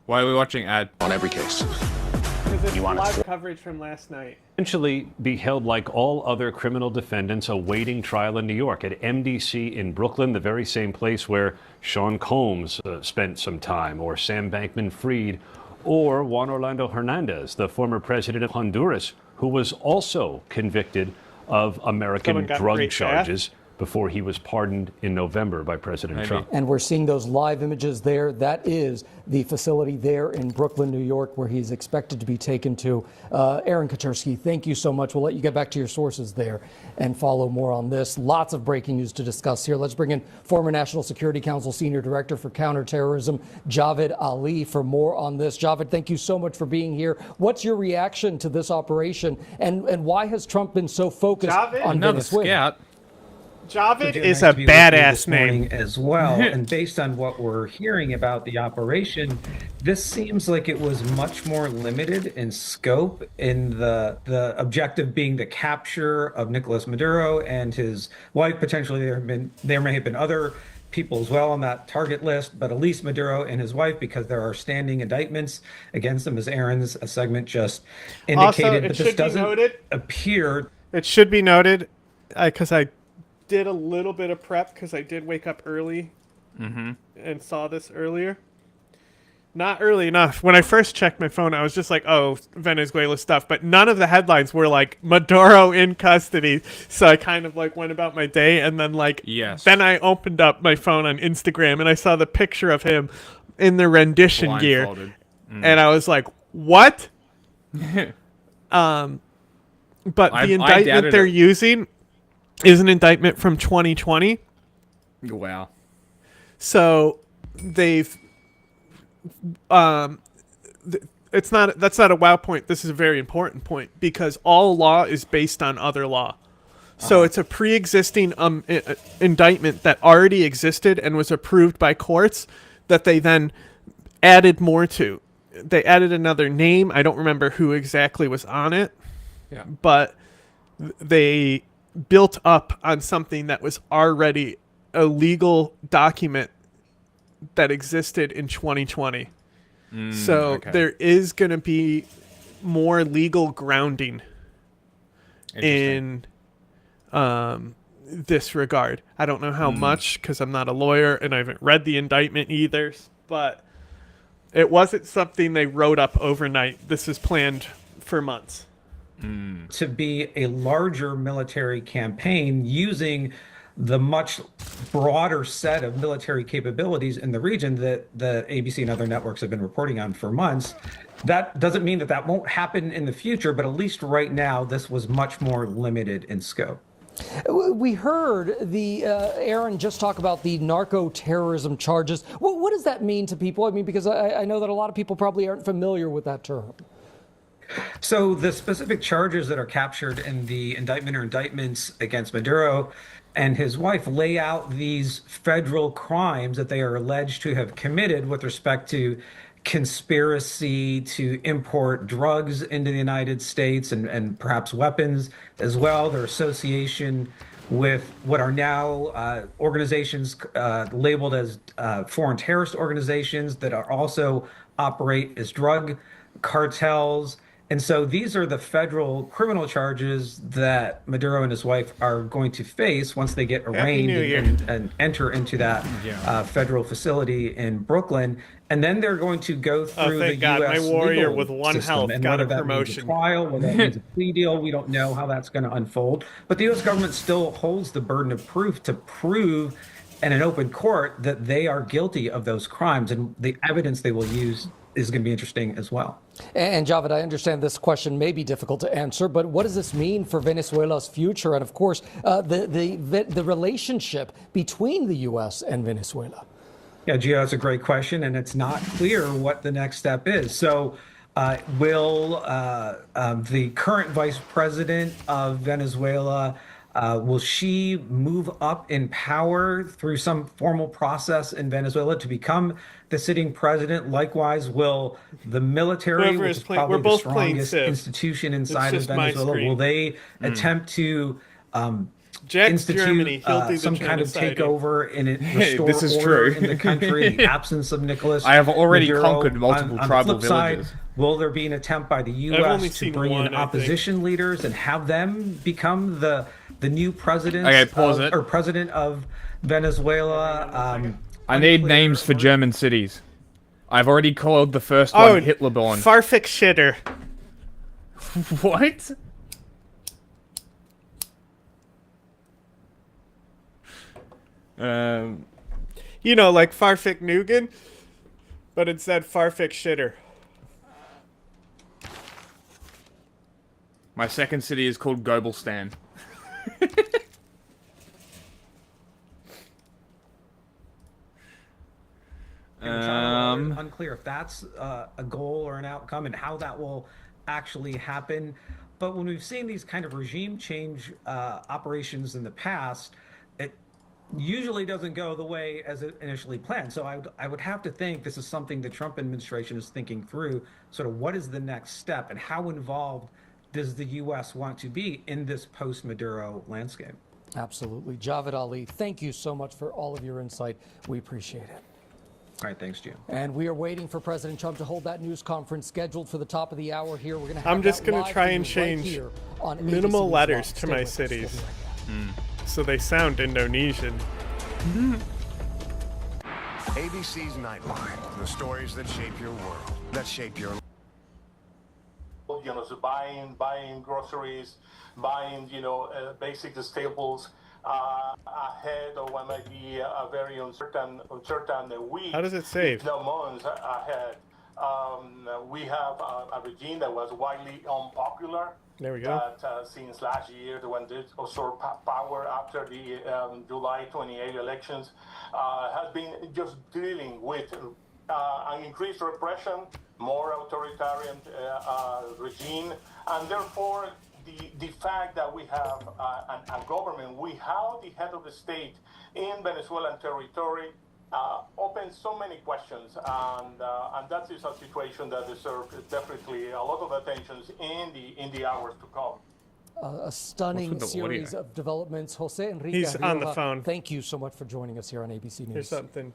Why are we watching ad? On every case. Because it's live coverage from last night. Essentially be held like all other criminal defendants awaiting trial in New York at MDC in Brooklyn, the very same place where Sean Combs spent some time, or Sam Bankman-Fried, or Juan Orlando Hernandez, the former president of Honduras, who was also convicted of American drug charges before he was pardoned in November by President Trump. And we're seeing those live images there. That is the facility there in Brooklyn, New York, where he's expected to be taken to. Aaron Katersky, thank you so much. We'll let you get back to your sources there and follow more on this. Lots of breaking news to discuss here. Let's bring in former National Security Council Senior Director for Counterterrorism, Javed Ali, for more on this. Javed, thank you so much for being here. What's your reaction to this operation, and why has Trump been so focused on Venezuela? Scout. Javed is a badass name as well. And based on what we're hearing about the operation, this seems like it was much more limited in scope, in the objective being the capture of Nicolas Maduro and his wife. Potentially there may have been other people as well on that target list, but at least Maduro and his wife, because there are standing indictments against them, as Aaron's segment just indicated. Also, but this doesn't appear. It should be noted, because I did a little bit of prep, because I did wake up early and saw this earlier. Not early enough. When I first checked my phone, I was just like, oh, Venezuela stuff. But none of the headlines were like, Maduro in custody. So I kind of like went about my day. And then then I opened up my phone on Instagram and I saw the picture of him in the rendition gear. And I was like, what? But the indictment they're using is an indictment from 2020. Wow. So they've that's not a wow point. This is a very important point, because all law is based on other law. So it's a pre-existing indictment that already existed and was approved by courts that they then added more to. They added another name. I don't remember who exactly was on it. Yeah. But they built up on something that was already a legal document that existed in 2020. So there is going to be more legal grounding in this regard. I don't know how much, because I'm not a lawyer and I haven't read the indictment either, but it wasn't something they wrote up overnight. This is planned for months. To be a larger military campaign using the much broader set of military capabilities in the region that the ABC and other networks have been reporting on for months. That doesn't mean that that won't happen in the future, but at least right now, this was much more limited in scope. We heard Aaron just talk about the narco-terrorism charges. What does that mean to people? I mean, because I know that a lot of people probably aren't familiar with that term. So the specific charges that are captured in the indictment or indictments against Maduro and his wife lay out these federal crimes that they are alleged to have committed with respect to conspiracy to import drugs into the United States and perhaps weapons as well. Their association with what are now organizations labeled as foreign terrorist organizations that are also operate as drug cartels. And so these are the federal criminal charges that Maduro and his wife are going to face once they get arraigned and enter into that federal facility in Brooklyn. And then they're going to go through the God, U.S. my warrior legal with one system. health And got whether a that means a promotion. trial, whether that means a plea deal, we don't know how that's going to unfold. But the U.S. government still holds the burden of proof to prove in an open court that they are guilty of those crimes. And the evidence they will use is going to be interesting as well. And Javed, I understand this question may be difficult to answer, but what does this mean for Venezuela's future and, of course, the relationship between the U.S. and Venezuela? Yeah, Gio, that's a great question, and it's not clear what the next step is. So will the current vice president of Venezuela, will she move up in power through some formal process in Venezuela to become the sitting president? Likewise, will the military, which is probably the strongest institution inside of Venezuela, will they attempt to institute some kind of takeover and restore This is order true. in the country in the absence of Nicolas I have already Maduro? conquered multiple On tribal the flip side, villages. will there be an attempt by the only U.S. to seen bring one, in I opposition leaders and have them become the new president? Okay, pause it. Or president of Venezuela. I need names for German cities. I've already called the first one Hitlerborn. Farfik shitter. What? You know, like Farfik Nugan, but instead Farfik shitter. My second city is called Gobelstan. Unclear if that's a goal or an outcome and how that will actually happen. But when we've seen these kind of regime change operations in the past, it usually doesn't go the way as it initially planned. So I would have to think this is something the Trump administration is thinking through, sort of what is the next step and how involved does the U.S. want to be in this post-Maduro landscape? Absolutely. Javed Ali, thank you so much for all of your insight. We appreciate it. All right, thanks, Jim. And we are waiting for President Trump to hold that news conference scheduled for the top of the hour here. We're going to have I'm just going to try and change minimal letters to my cities so they sound Indonesian. ABC's Nightline, the stories that shape your world, that shape your life. You know, so buying groceries, buying, basic staples ahead of what might be a very uncertain week. How does it save? No months ahead. We have a regime that was widely unpopular. There we go. That since last year, when they usurped power after the July 28 elections, has been just dealing with an increased repression, more authoritarian regime, and therefore the fact that we have a government without the head of the state in Venezuelan territory opens so many questions, and that is a situation that deserves definitely a lot of attention in the hours to come. A stunning series of developments. Jose Enrique He's on the phone. Thank you so much for joining us here on ABC News. Here's something.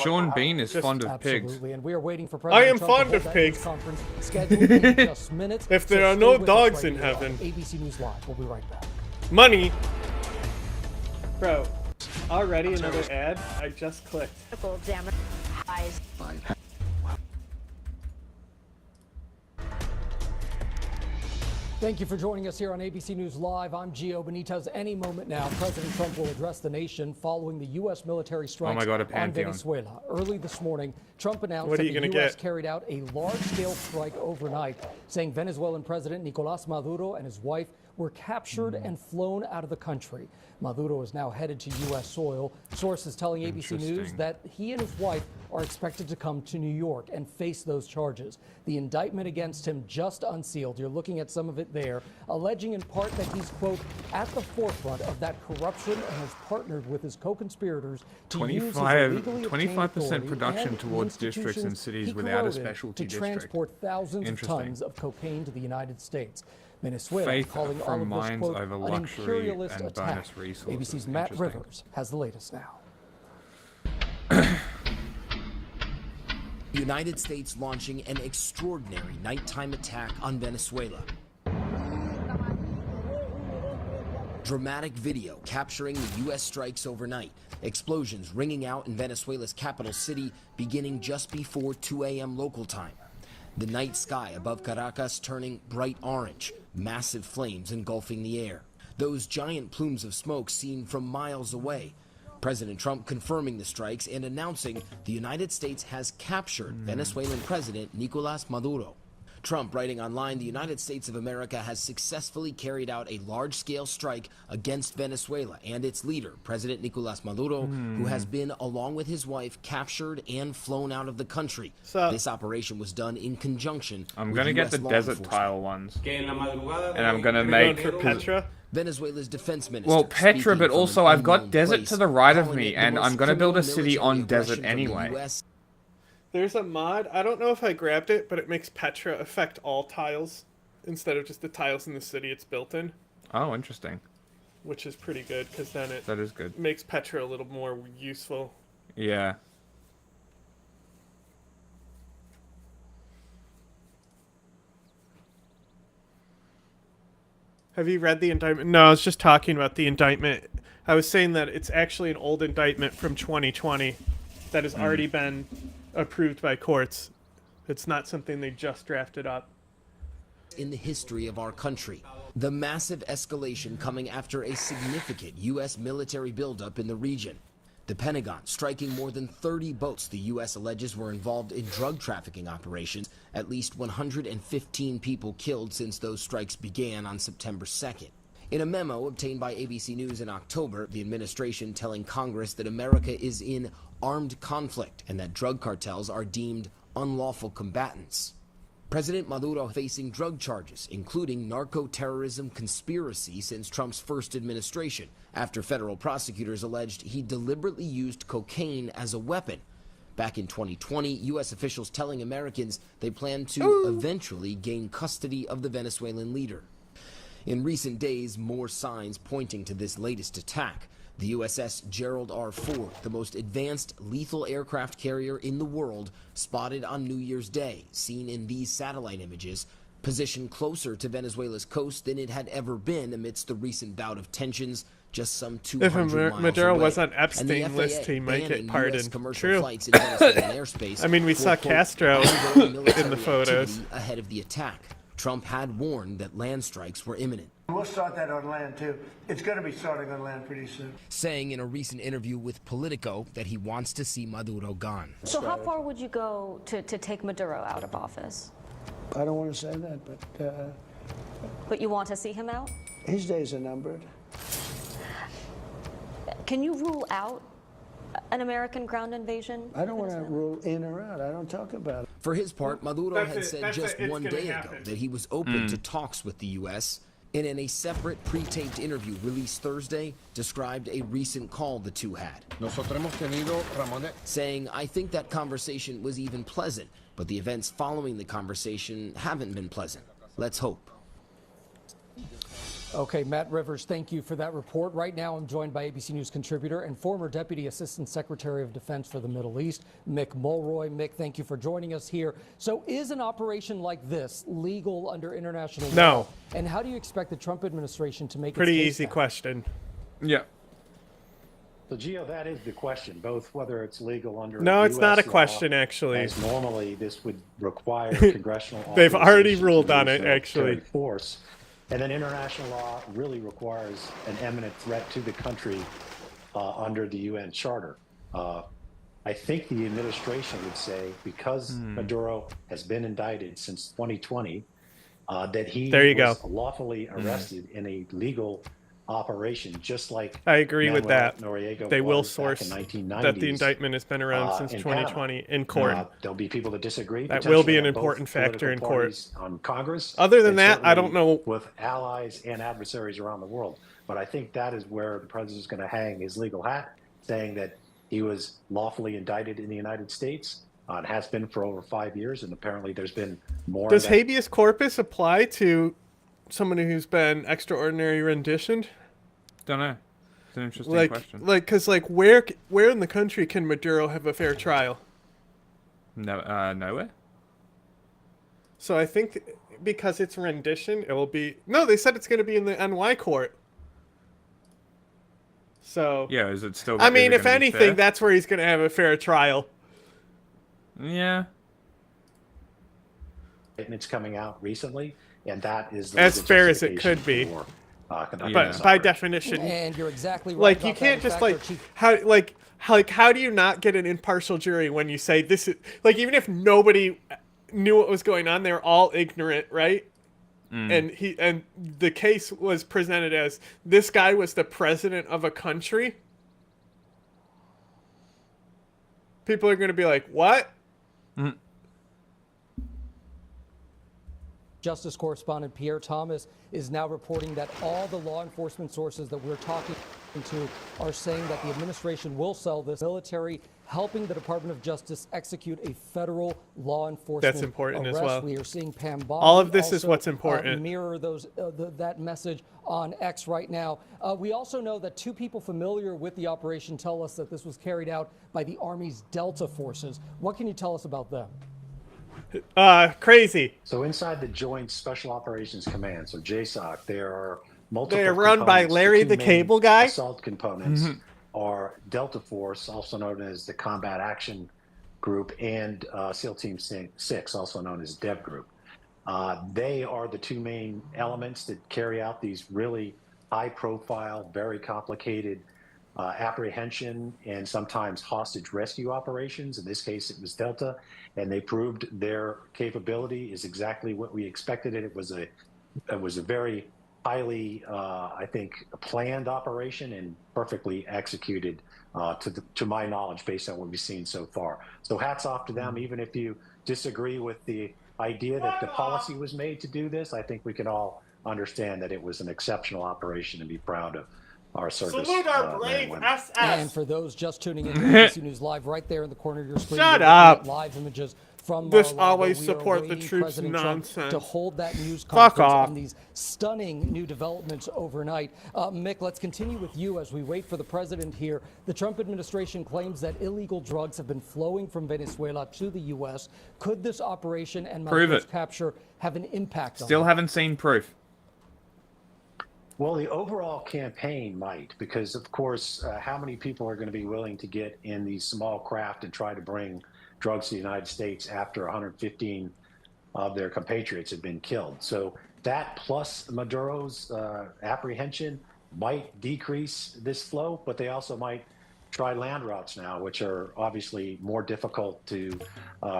Sean Bean is fond of pigs. Absolutely, and we are waiting for I President am Trump fond to of hold that pigs. news conference scheduled in just minutes. If there are stay no with us dogs right in here on heaven. ABC News Live. We'll be right back. Money. Bro, already another ad? I just clicked. Thank you for joining us here on ABC News Live. I'm Gio Benitez. Any moment now, President Trump will address the nation following the U.S. military strikes on Venezuela. Early this morning, Trump announced that the U.S. carried out a large-scale strike overnight, saying Venezuelan President Nicolas Maduro and his wife were captured and flown out of the country. Maduro is now headed to U.S. soil. Sources telling ABC News that he and his wife are expected to come to New York and face those charges. The indictment against him just unsealed. You're looking at some of it there, alleging in part that he's, quote, at the forefront of that corruption and has partnered with his co-conspirators to use his illegally obtained 25% production and towards districts and cities he without a corroded specialty to district. transport thousands of tons of cocaine to the United States. Venezuela Faith calling all from of this, mines quote, over an luxury imperialist and attack. bonus resources. ABC's Matt Rivers has the latest now. The United States launching an extraordinary nighttime attack on Venezuela. Dramatic video capturing the U.S. strikes overnight. Explosions ringing out in Venezuela's capital city beginning just before 2 a.m. local time. The night sky above Caracas turning bright orange, massive flames engulfing the air. Those giant plumes of smoke seen from miles away. President Trump confirming the strikes and announcing the United States has captured Venezuelan President Nicolás Maduro. Trump writing online, the United States of America has successfully carried out a large-scale strike against Venezuela and its leader, President Nicolás Maduro, who has been, along with his wife, captured and flown out of the country. This operation was done in conjunction I'm with gonna get US the law desert enforcement. tile ones, and I'm gonna make Petra. Venezuela's defense minister. Well, Petra, speaking but from also an I've got unknown desert place, to the right of calling me, it the and most I'm gonna build a criminal city on military desert aggression from the anyway. US. There's a mod. I don't know if I grabbed it, but it makes Petra affect all tiles instead of just the tiles in the city it's built in. Oh, interesting. Which is pretty good because then it That is good. makes Petra a little more useful. Yeah. Have you read the indictment? No, I was just talking about the indictment. I was saying that it's actually an old indictment from 2020 that has already been approved by courts. It's not something they just drafted up. In the history of our country, the massive escalation coming after a significant U.S. military buildup in the region. The Pentagon striking more than 30 boats the U.S. alleges were involved in drug trafficking operations, at least 115 people killed since those strikes began on September 2nd. In a memo obtained by ABC News in October, the administration telling Congress that America is in armed conflict and that drug cartels are deemed unlawful combatants. President Maduro facing drug charges, including narco-terrorism conspiracy since Trump's first administration, after federal prosecutors alleged he deliberately used cocaine as a weapon. Back in 2020, U.S. officials telling Americans they plan to eventually gain custody of the Venezuelan leader. In recent days, more signs pointing to this latest attack. The USS Gerald R. Ford, the most advanced lethal aircraft carrier in the world, spotted on New Year's Day, seen in these satellite images, positioned closer to Venezuela's coast than it had ever been amidst the recent bout of tensions just some 200 miles Maduro away. was on And the Epstein FAA list, he might banning get pardoned. US commercial True. flights in Venezuelan airspace I mean, we for, saw quote, Castro ongoing in military the photos. activity ahead of the attack. Trump had warned that land strikes were imminent. We'll start that on land, too. It's going to be starting on land pretty soon. Saying in a recent interview with Politico that he wants to see Maduro gone. So how far would you go to take Maduro out of office? I don't want to say that, But you want to see him out? his days are numbered. Can you rule out an American ground invasion? I don't want to rule in or out. I don't talk about it. For his part, Maduro That's had it. said That's just it. It's one gonna day happen. ago that he was open to talks with the U.S. and in a separate pre-taped interview released Thursday, described a recent call the two had. Saying, I think that conversation was even pleasant, but the events following the conversation haven't been pleasant. Let's hope. Okay, Matt Rivers, thank you for that report. Right now, I'm joined by ABC News contributor and former Deputy Assistant Secretary of Defense for the Middle East, Mick Mulroy. Mick, thank you for joining us here. So is an operation like this legal under international law? No. And how do you expect the Trump administration to make Pretty its case easy now? question. Yeah. So, Gio, that is the question, both whether it's legal under No, it's not a US law, question, actually. as normally this would require congressional They've already authorization ruled to on use it, military actually. force. And then international law really requires an imminent threat to the country under the UN Charter. I think the administration would say, because Maduro has been indicted since 2020, that he There you was go. lawfully arrested in a legal operation, just like I agree with Manuel that. Noriega They will was back source in 1990s, that the indictment has been around since in 2020 Panama. in court. There'll be people that disagree. That will be potentially an on both important factor political in court. parties on Congress. Other than and that, I don't certainly know. with allies and adversaries around the world. But I think that is where the president's going to hang his legal hat, saying that he was lawfully indicted in the United States and has been for over 5 years, and apparently there's been more. Does habeas corpus apply to someone who's been extraordinary renditioned? Don't know. It's an interesting question. Because where in the country can Maduro have a fair trial? No, nowhere. So I think because it's rendition, it will be. No, they said it's going to be in the NY court. So yeah, is it still? I mean, if anything, that's where he's going to have a fair trial. Yeah. And it's coming out recently, and that is as fair as it could be. But by definition, and you're exactly right. Like you can't just how do you not get an impartial jury when you say this is even if nobody knew what was going on, they're all ignorant, right? And the case was presented as this guy was the president of a country. People are going to be like, what? Justice correspondent Pierre Thomas is now reporting that all the law enforcement sources that we're talking to are saying that the administration will sell this military, helping the Department of Justice execute a federal law enforcement That's important arrest. as well. We are seeing Pam Bondi all of this also, is what's important. Mirror that message on X right now. We also know that two people familiar with the operation tell us that this was carried out by the Army's Delta forces. What can you tell us about them? Crazy. So inside the Joint Special Operations Command, so JSOC, there are multiple. They are run by Larry the Cable Guy. Assault components are Delta Force, also known as the Combat Action Group, and SEAL Team 6, also known as Dev Group. They are the two main elements that carry out these really high-profile, very complicated apprehension and sometimes hostage rescue operations. In this case, it was Delta, and they proved their capability is exactly what we expected. It was a very highly, I think, planned operation and perfectly executed, to my knowledge, based on what we've seen so far. So hats off to them. Even if you disagree with the idea that the policy was made to do this, I think we can all understand that it was an exceptional operation and be proud of our service. Salute our brave SS. And for those just tuning in to NBC News Live, right there in the corner of your screen, shut up. Live images from this Mar-a-Lago. always We support the troops President nonsense to hold that news Fuck conference off. on these stunning new developments overnight. Mick, let's continue with you as we wait for the president here. The Trump administration claims that illegal drugs have been flowing from Venezuela to the U.S. Could this operation and Maduro's capture have an impact on Still haven't seen proof. Well, the overall campaign might, because of course, how many people are going to be willing to get in these small craft and try to bring drugs to the United States after 115 of their compatriots have been killed? So that plus Maduro's apprehension might decrease this flow, but they also might try land routes now, which are obviously more difficult to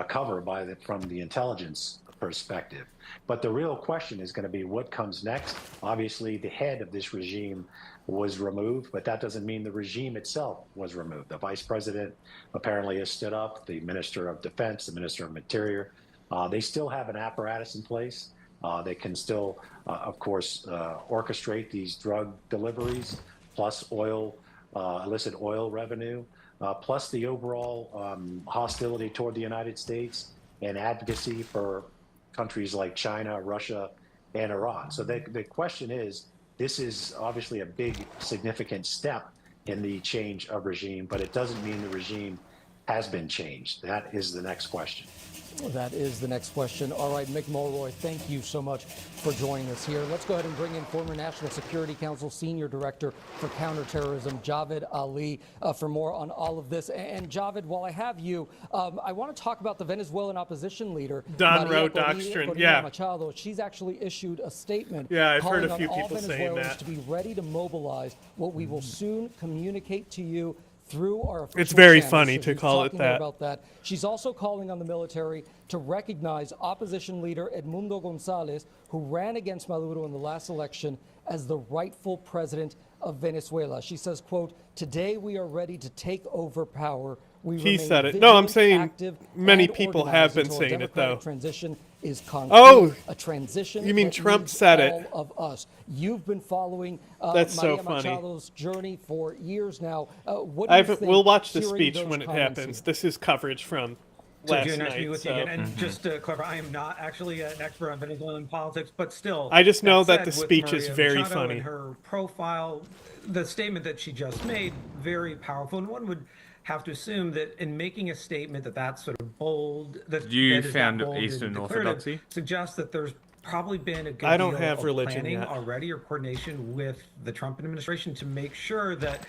cover from the intelligence perspective. But the real question is going to be what comes next. Obviously, the head of this regime was removed, but that doesn't mean the regime itself was removed. The vice president apparently has stood up, the minister of defense, the minister of interior. They still have an apparatus in place. They can still, of course, orchestrate these drug deliveries, plus illicit oil revenue, plus the overall hostility toward the United States and advocacy for countries like China, Russia, and Iran. So the question is, this is obviously a big, significant step in the change of regime, but it doesn't mean the regime has been changed. That is the next question. That is the next question. All right, Mick Mulroy, thank you so much for joining us here. Let's go ahead and bring in former National Security Council Senior Director for Counterterrorism, Javed Ali, for more on all of this. And Javed, while I have you, I want to talk about the Venezuelan opposition leader, Don Road Doctrine. Yeah. Machado. She's actually issued a statement I've calling heard a few on all people saying Venezuelans that. to be ready to mobilize what we will soon communicate to you through our official It's very channels. funny So to she's call it talking there that. about that. She's also calling on the military to recognize opposition leader Edmundo Gonzalez, who ran against Maduro in the last election, as the rightful president of Venezuela. She says, quote, "Today we are ready to take over power. We He remain said it. No, I'm vigilant, saying active, many and people have organized been until a saying it, democratic though. transition is concrete. Oh, a transition you mean that Trump needs said it. all of us." You've been following That's so Maria funny. Machado's journey for years now. What do you think, We'll watch the hearing speech those when it comments happens. here? This is coverage from So, last Joe, nice to night. be with you so- again. And just to clarify, I am not actually an expert on Venezuelan politics, but still. I just know that said, the with speech is Maria very Machado funny. And her profile, the statement that she just made, very powerful. And one would have to assume that in making a statement that's sort of bold, that You that is found that bold and Eastern declarative, Orthodoxy? suggests that there's probably been a good I don't deal have of religion planning yet. already or coordination with the Trump administration to make sure that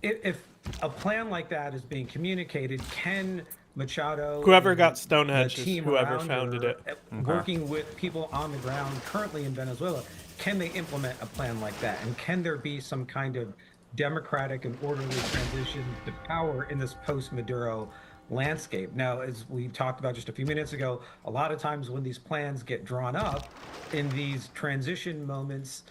if a plan like that is being communicated, can Machado, Whoever and got Stonehenge the is team whoever around founded her, it. working with people on the ground currently in Venezuela, can they implement a plan like that? And can there be some kind of democratic and orderly transition to power in this post-Maduro landscape? Now, as we talked about just a few minutes ago, a lot of times when these plans get drawn up in these transition moments,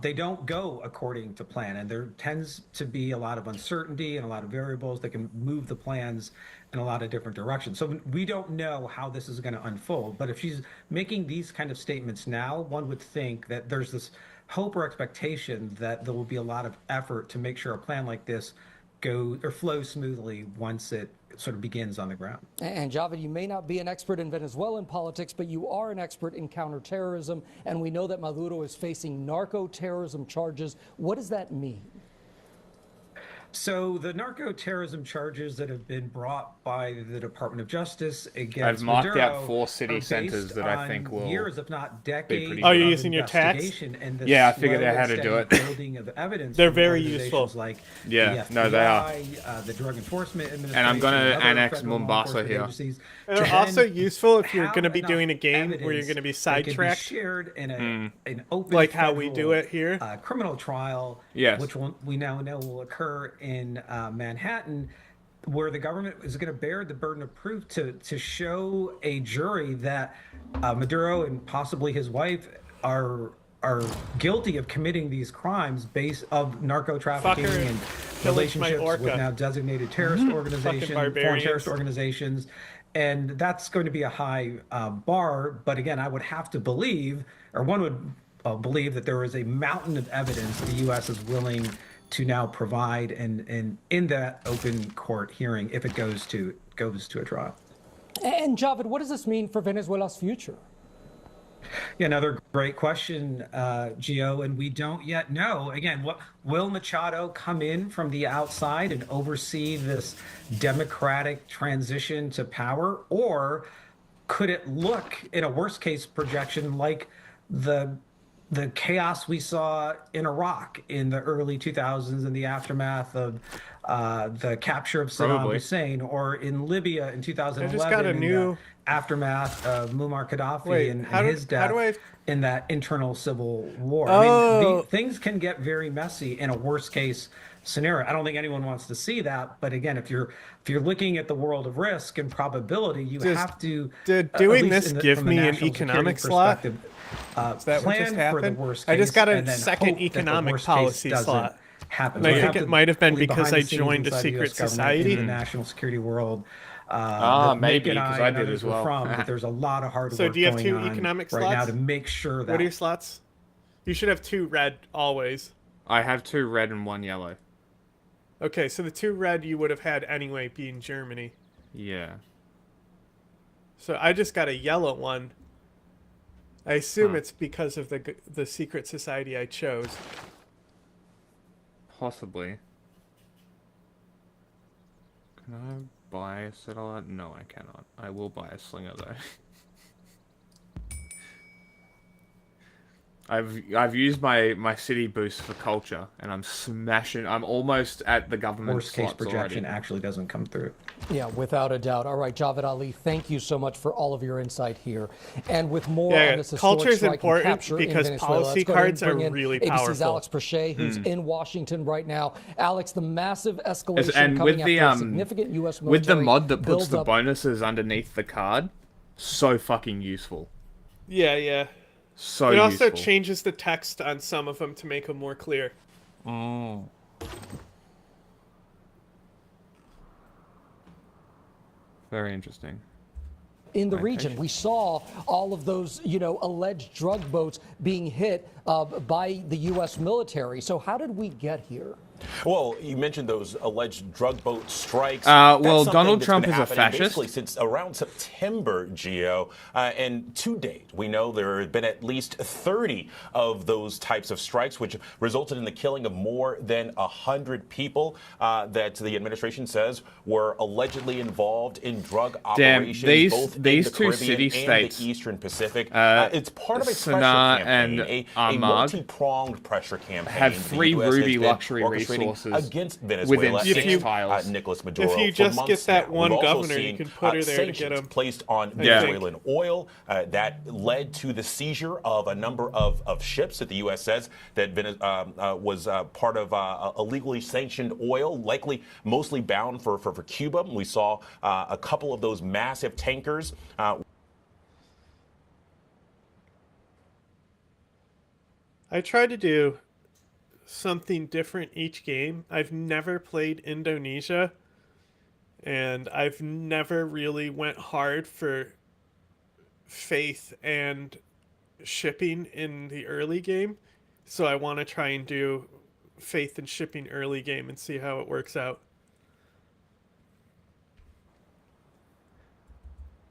they don't go according to plan, and there tends to be a lot of uncertainty and a lot of variables that can move the plans in a lot of different directions. So we don't know how this is going to unfold, but if she's making these kind of statements now, one would think that there's this hope or expectation that there will be a lot of effort to make sure a plan like this goes or flows smoothly once it sort of begins on the ground. And Javed, you may not be an expert in Venezuelan politics, but you are an expert in counterterrorism, and we know that Maduro is facing narco-terrorism charges. What does that mean? So the narco-terrorism charges that have been brought by the Department of Justice against I've marked Maduro out 4 city are centers based that I on think will years, if not be decades. pretty Oh, you're good. using your tax? investigation and the Yeah, I figured slow out how and to do steady it. Building of evidence. They're from very organizations useful. Like Yeah, the no, they are. FBI, the Drug Enforcement Administration, And I'm gonna and other annex federal law Mombasa enforcement here. agencies And to they're also then useful if you're have going to be enough doing a game where you're evidence going to be that could sidetracked. shared in an open, Like how we do federal, it here. criminal trial, Yes. which we now know will occur in Manhattan, where the government is going to bear the burden of proof to show a jury that Maduro and possibly his wife are guilty of committing these crimes based of narco trafficking Fucker and pillaged my relationships with orca. now designated terrorist organizations, foreign barbarians. terrorist organizations. And that's going to be a high bar. But again, I would have to believe, or one would believe, that there is a mountain of evidence the U.S. is willing to now provide and in that open court hearing if it goes to a trial. And Javed, what does this mean for Venezuela's future? Yeah, another great question, Gio, and we don't yet know. Again, what will Machado come in from the outside and oversee this democratic transition to power, or could it look, in a worst case projection, like the chaos we saw in Iraq in the early 2000s in the aftermath of the capture of Saddam Probably. Hussein, or in Libya in 2011 I just got a in new- the aftermath of Muammar Gaddafi Wait, and how do- his death how do I- in that internal civil war. Oh. I mean, things can get very messy in a worst case scenario. I don't think anyone wants to see that, but again, if you're looking at the world of risk and probability, you Just- have to Did at doing least this in the- give from a me an national security economic slot? perspective, Is that what just plan for the happened? worst I just case got a and then second hope that the economic worst case policy doesn't slot. happen. And I We think have it to might have been believe because behind I the scenes joined a inside the secret US government society. and the national security world. maybe, Nick and 'cause I and did others as were well. From, but there's a lot of hard So work do you have going 2 on economic right slots? now to make sure that. What are your slots? You should have 2 red always. I have 2 red and 1 yellow. Okay, so the 2 red you would have had anyway being Germany. Yeah. So I just got a yellow one. I assume Huh. it's because of the secret society I chose. Possibly. Can I buy a settler? No, I cannot. I will buy a slinger though. I've used my city boost for culture, and I'm smashing. I'm almost at the government. Worst case projection already. actually doesn't come through. Yeah, without a doubt. All right, Javed Ali, thank you so much for all of your insight here. And with more on this historic culture is strike and important capture in because Venezuela, policy let's go ahead and cards are bring in really ABC's powerful. Alex Prochet, who's in Washington right now. Alex, the massive escalation And coming with the after a significant U.S. military with the mod that puts the buildup. bonuses underneath the card, so fucking useful. Yeah. So it also useful. changes the text on some of them to make them more clear. Oh. Very interesting. In the region, we saw all of those, alleged drug boats being hit by the U.S. military. So how did we get here? Well, you mentioned those alleged drug boat strikes. Well, That's something Donald that's Trump been is a happening fascist. Basically, since around September, Gio, and to date, we know there have been at least 30 of those types of strikes, which resulted in the killing of more than 100 people that the administration says were allegedly involved in drug operations, both these in the two Caribbean city-states, and the Eastern Pacific. It's part of a pressure campaign, a multi-pronged pressure campaign. Have three the US has ruby been luxury orchestrating resources against Venezuela within 6 and tiles. Nicolas Maduro. If you for just months get that now. one We've also governor, you seen, can put her there to get sanctions him. placed on Venezuelan oil that led to the seizure of a number of ships that the U.S. says that was part of illegally sanctioned oil, likely mostly bound for Cuba. We saw a couple of those massive tankers. I try to do something different each game. I've never played Indonesia, and I've never really went hard for faith and shipping in the early game. So I want to try and do faith and shipping early game and see how it works out.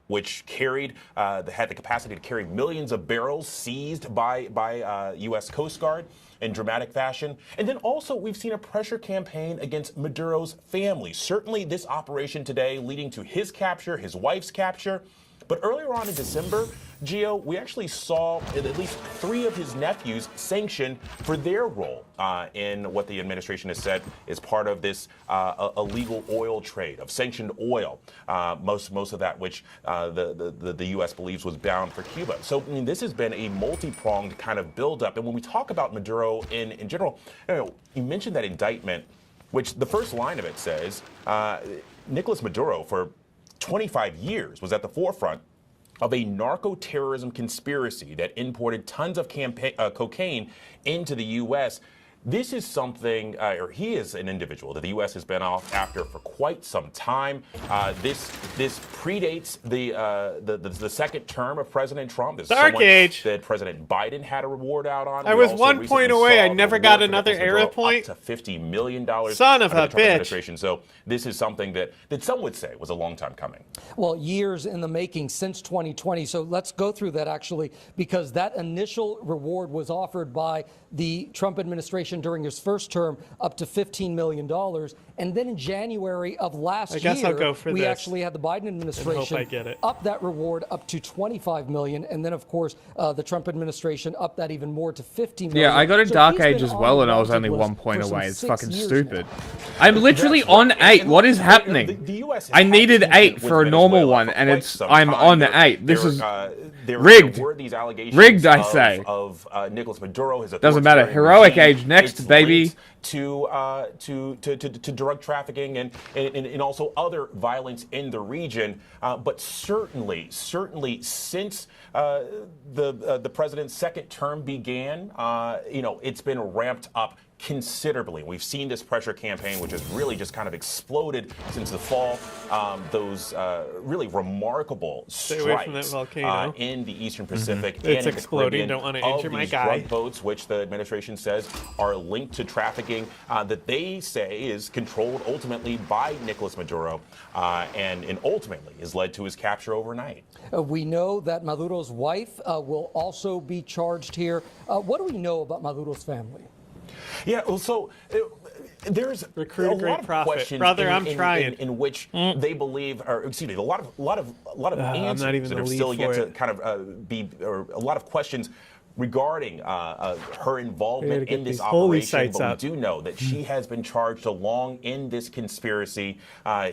Which had the capacity to carry millions of barrels seized by U.S. Coast Guard in dramatic fashion. And then also we've seen a pressure campaign against Maduro's family. Certainly this operation today leading to his capture, his wife's capture. But earlier on in December, Gio, we actually saw at least 3 of his nephews sanctioned for their role in what the administration has said is part of this illegal oil trade of sanctioned oil. Most of that, which the U.S. believes was bound for Cuba. So I mean, this has been a multi-pronged kind of buildup. And when we talk about Maduro in general, you mentioned that indictment, which the first line of it says Nicolas Maduro for 25 years was at the forefront of a narco-terrorism conspiracy that imported tons of cocaine into the U.S. This is something, or he is an individual that the U.S. has been after for quite some time. This predates the second term of President Trump. This is Dark age that President Biden had a reward out on. I was 1 point away. I never got another era point. Up to $50 million. Son of a under the Trump bitch. administration. So this is something that some would say was a long time coming. Well, years in the making since 2020. So let's go through that actually, because that initial reward was offered by the Trump administration during his first term up to $15 million. And then in January of last year, we actually had the Biden administration up that reward up to $25 million. And then, of course, the Trump administration upped that even more to $50 million. Yeah, I got a Dark Age as well, and I was only 1 point away. It's fucking stupid. I'm literally on 8. What is happening? I needed 8 for a normal one, and I'm on 8. This is rigged. Rigged, I say. Of Nicolas Maduro, his doesn't matter. Heroic Age next, baby. To drug trafficking and also other violence in the region, but certainly since the president's second term began, it's been ramped up considerably. We've seen this pressure campaign, which has really just kind of exploded since the fall. Those really remarkable strikes in the Eastern Pacific and it's in the exploding. Caribbean Don't want to injure my guy. drug boats, which the administration says are linked to trafficking, that they say is controlled ultimately by Nicolas Maduro, and ultimately has led to his capture overnight. We know that Maduro's wife will also be charged here. What do we know about Maduro's family? Yeah, well, so there's a lot of questions in which they believe, or excuse me, a lot of answers that are still yet to kind of be, or a lot of questions regarding her involvement in this holy operation, sights but up. we do know that she has been charged along in this conspiracy.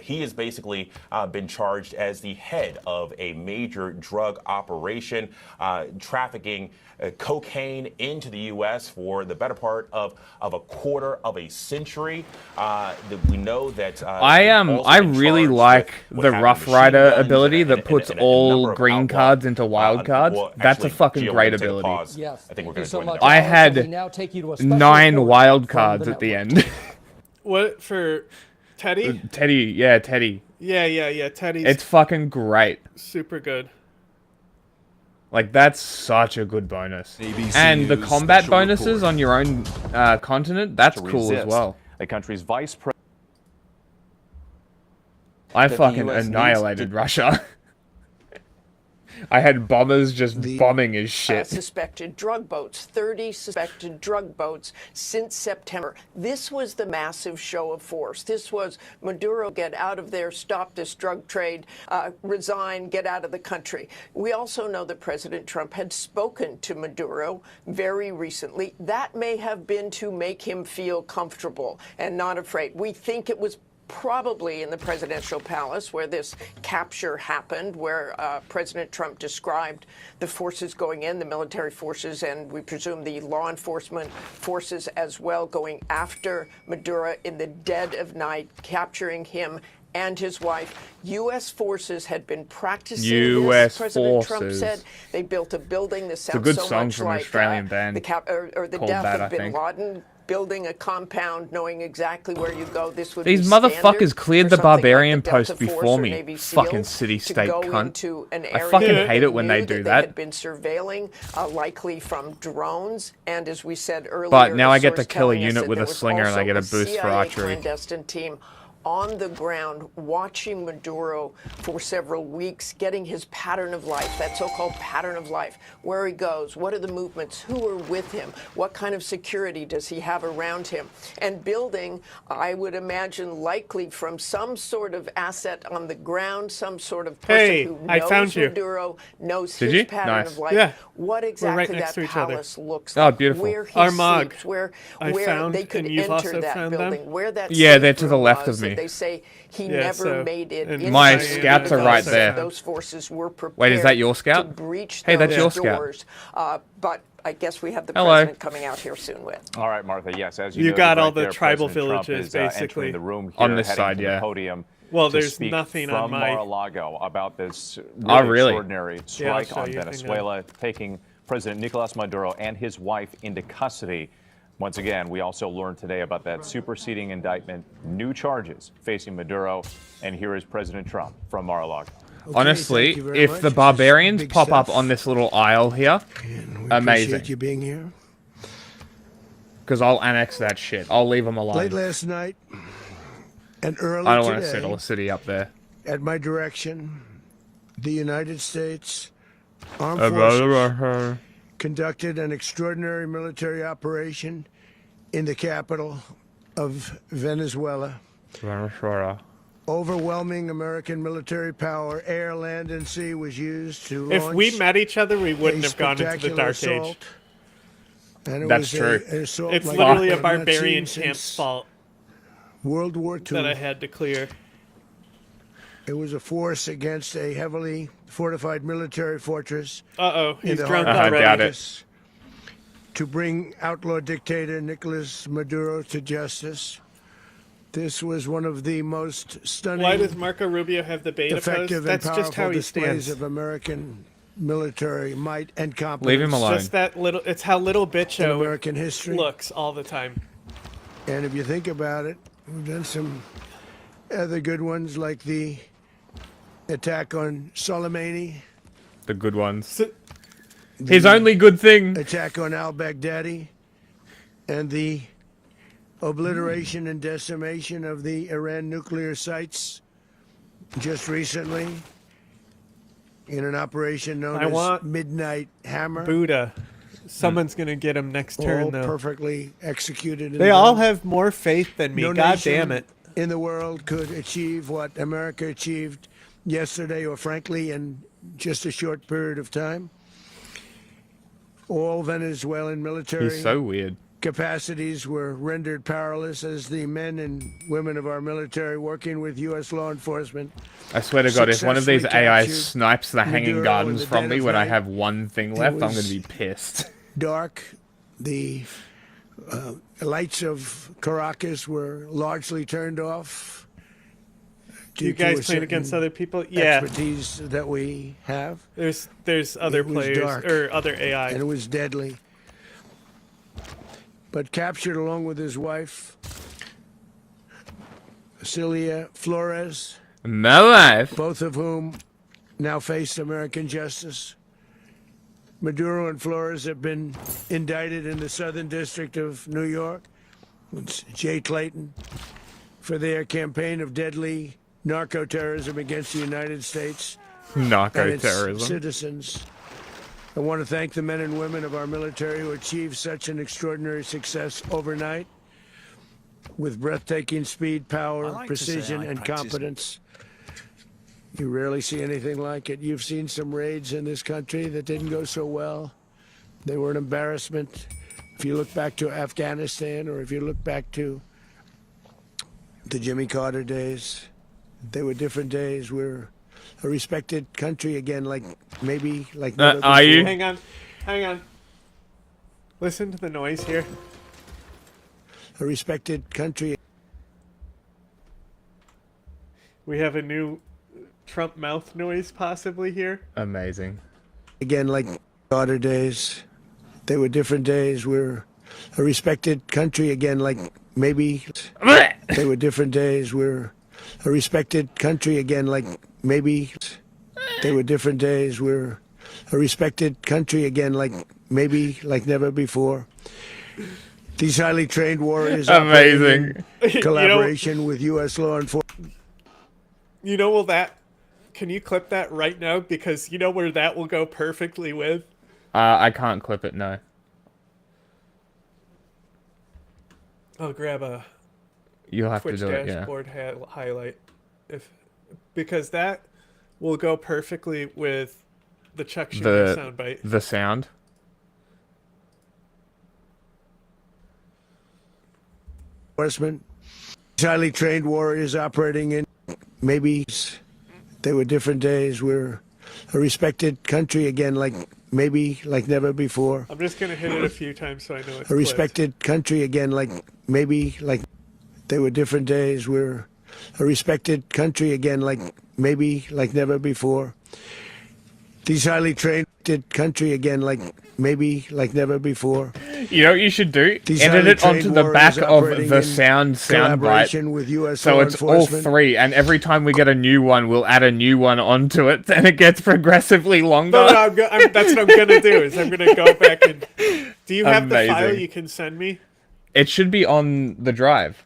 He has basically been charged as the head of a major drug operation, trafficking cocaine into the U.S. for the better part of a quarter of a century. We know that I really like the Rough Rider ability that puts all green cards into wild cards. That's a fucking great ability. Yes. I think we're Thank you going to so join much. the I We had now take you to a special 9 report wild from cards the at the network. end. What for Teddy? Teddy. Yeah. Teddy's It's fucking great. super good. Like, that's such a good bonus. And the combat bonuses on your own continent, that's cool as well. The country's vice president. I fucking annihilated Russia. I had bombers just bombing his shit. Suspected drug boats, 30 suspected drug boats since September. This was the massive show of force. This was Maduro, get out of there, stop this drug trade, resign, get out of the country. We also know that President Trump had spoken to Maduro very recently. That may have been to make him feel comfortable and not afraid. We think it was probably in the presidential palace where this capture happened, where President Trump described the forces going in, the military forces, and we presume the law enforcement forces as well, going after Maduro in the dead of night, capturing him and his wife. U.S. forces had been practicing this, President Trump said. They built a building. This sounds good so song much from an like Australian band the called death that, of I bin think. Laden. Building a compound, knowing exactly where you go. This would These be motherfuckers standard cleared for the something like Barbarian the Delta post before Force or me. Navy Fucking SEALs city-state to go cunt. into an I area fucking that hate it when knew they do They that. had been surveilling, likely from drones, and as we said earlier, But now I get to source kill a telling us unit that with there a was slinger and I also get a a boost for CIA archery. clandestine team on the ground watching Maduro for several weeks, getting his pattern of life, that so-called pattern of life, where he goes, what are the movements, who are with him, what kind of security does he have around him, and building, I would imagine, likely from some sort of asset on the ground, some sort of person who I knows found you. Maduro, knows Did his you? pattern Nice. of life, Yeah. what We're exactly right next that to each other. palace looks Oh, like, beautiful. where he Armagh, sleeps, where I found, they could and you've enter also that found building, them? where that Yeah, safe they're to the room left was of that me. They say he Yeah, never so- made it and into My the scouts are building. right So there. Those forces were prepared Wait, is that your scout? to breach Hey, that's those your scout. doors. But I guess we have the Hello. president coming out here soon with. All right, Martha. Yes, as you You noted got right all the there, tribal President Trump villages, is, basically. entering the room here, On this heading side, to yeah. the podium. Well, to there's speak nothing from on my- Mar-a-Lago about this Oh, really really? extraordinary Yeah, I'll strike show on you. Hang on. Venezuela, taking President Nicolas Maduro and his wife into custody. Once again, we also learned today about that superseding indictment, new charges facing Maduro, and here is President Trump from Mar-a-Lago. Honestly, thank you very if much. the This is barbarians big pop up stuff. on this little isle here, amazing. Appreciate you being here. Because I'll annex that shit. I'll leave them alone. Late last night and early I don't want to today, settle a city up there. at my direction, the United States Armed Forces conducted an extraordinary military operation in the capital of Venezuela. Overwhelming American military power, air, land, and sea, was used to launch If we met each other, we wouldn't a have gone into the spectacular Dark Age. assault. And it That's was true. an assault It's like literally I a have not barbarian seen camp's since fault World War II. that I had to clear. It was a force against a heavily fortified military fortress. Uh-oh, in he's the drunk heart of already. doubt it. Caracas to bring outlaw dictator Nicolas Maduro to justice. This was one of the most stunning, Why does Marco Rubio have the beta pose? effective, and That's powerful just how he displays stands. of American military might and competence. Leave him It's alone. just that little. It's how little in Bicho American history. looks all the time. And if you think about it, we've done some other good ones like the attack on Soleimani, The good ones. So, His only good thing. attack on al-Baghdadi, and the obliteration and decimation of the Iran nuclear sites just recently in an operation known I as want Midnight Hammer. Buddha. Someone's gonna get him next turn, All though. perfectly executed. They all have more faith than me. No God nation damn it. in the world could achieve what America achieved yesterday, or frankly, in just a short period of time. All Venezuelan military He's so weird. capacities were rendered powerless as the men and women of our military working with U.S. law enforcement. I swear to God, if one of these AI successfully snipes the hanging Maduro gardens in the from Den me of when I Hate. have one thing It left, I'm going was to be pissed. Dark. The lights of Caracas were largely turned off. Do you due to a guys playing against certain other people? Yeah. expertise that we have. There's other It was players dark, or other AI. and it was deadly. But captured along with his wife, Celia Flores, My wife. both of whom now face American justice. Maduro and Flores have been indicted in the Southern District of New York, it's Jay Clayton, for their campaign of deadly narco-terrorism against the United States and its Narco-terrorism. citizens. I want to thank the men and women of our military who achieved such an extraordinary success overnight with breathtaking speed, power, like to precision, say I and practice- competence. You rarely see anything like it. You've seen some raids in this country that didn't go so well. They were an embarrassment. If you look back to Afghanistan, or if you look back to the Jimmy Carter days, they were different days. We're a respected country again, like maybe like never are you? before. Hang on. Listen to the noise here. A respected country. We have a new Trump mouth noise possibly here. Amazing. Again, like Carter days, they were different days. We're a respected country again, like maybe they were different days. We're a respected country again, like maybe they were different days. We're a respected country again, like maybe like never before. These highly trained warriors Amazing. operating in collaboration with U.S. law enforcement. You know, can you clip that right now? Because you know where that will go perfectly with? I can't clip it, no. I'll grab a You'll have Twitch to do it, yeah. dashboard highlight, because that will go perfectly with the Chuck Schumer soundbite. The sound. Enforcement. Highly trained warriors operating in maybe they were different days. We're a respected country again, like maybe like never before. I'm just gonna hit it a few times so I know it's A respected country again, like maybe like they were different days. We're a respected country again, like maybe like never before. These highly trained country again, like maybe like never before. You know what you should do? These Edit highly it onto trained the back warriors of operating the in soundbite. collaboration with U.S. So law it's all enforcement. three, and every time we get a new one, we'll add a new one onto it, and it gets progressively longer. No, that's what I'm gonna do. Is I'm gonna go back and. Do you have the file Amazing. you can send me? It should be on the drive.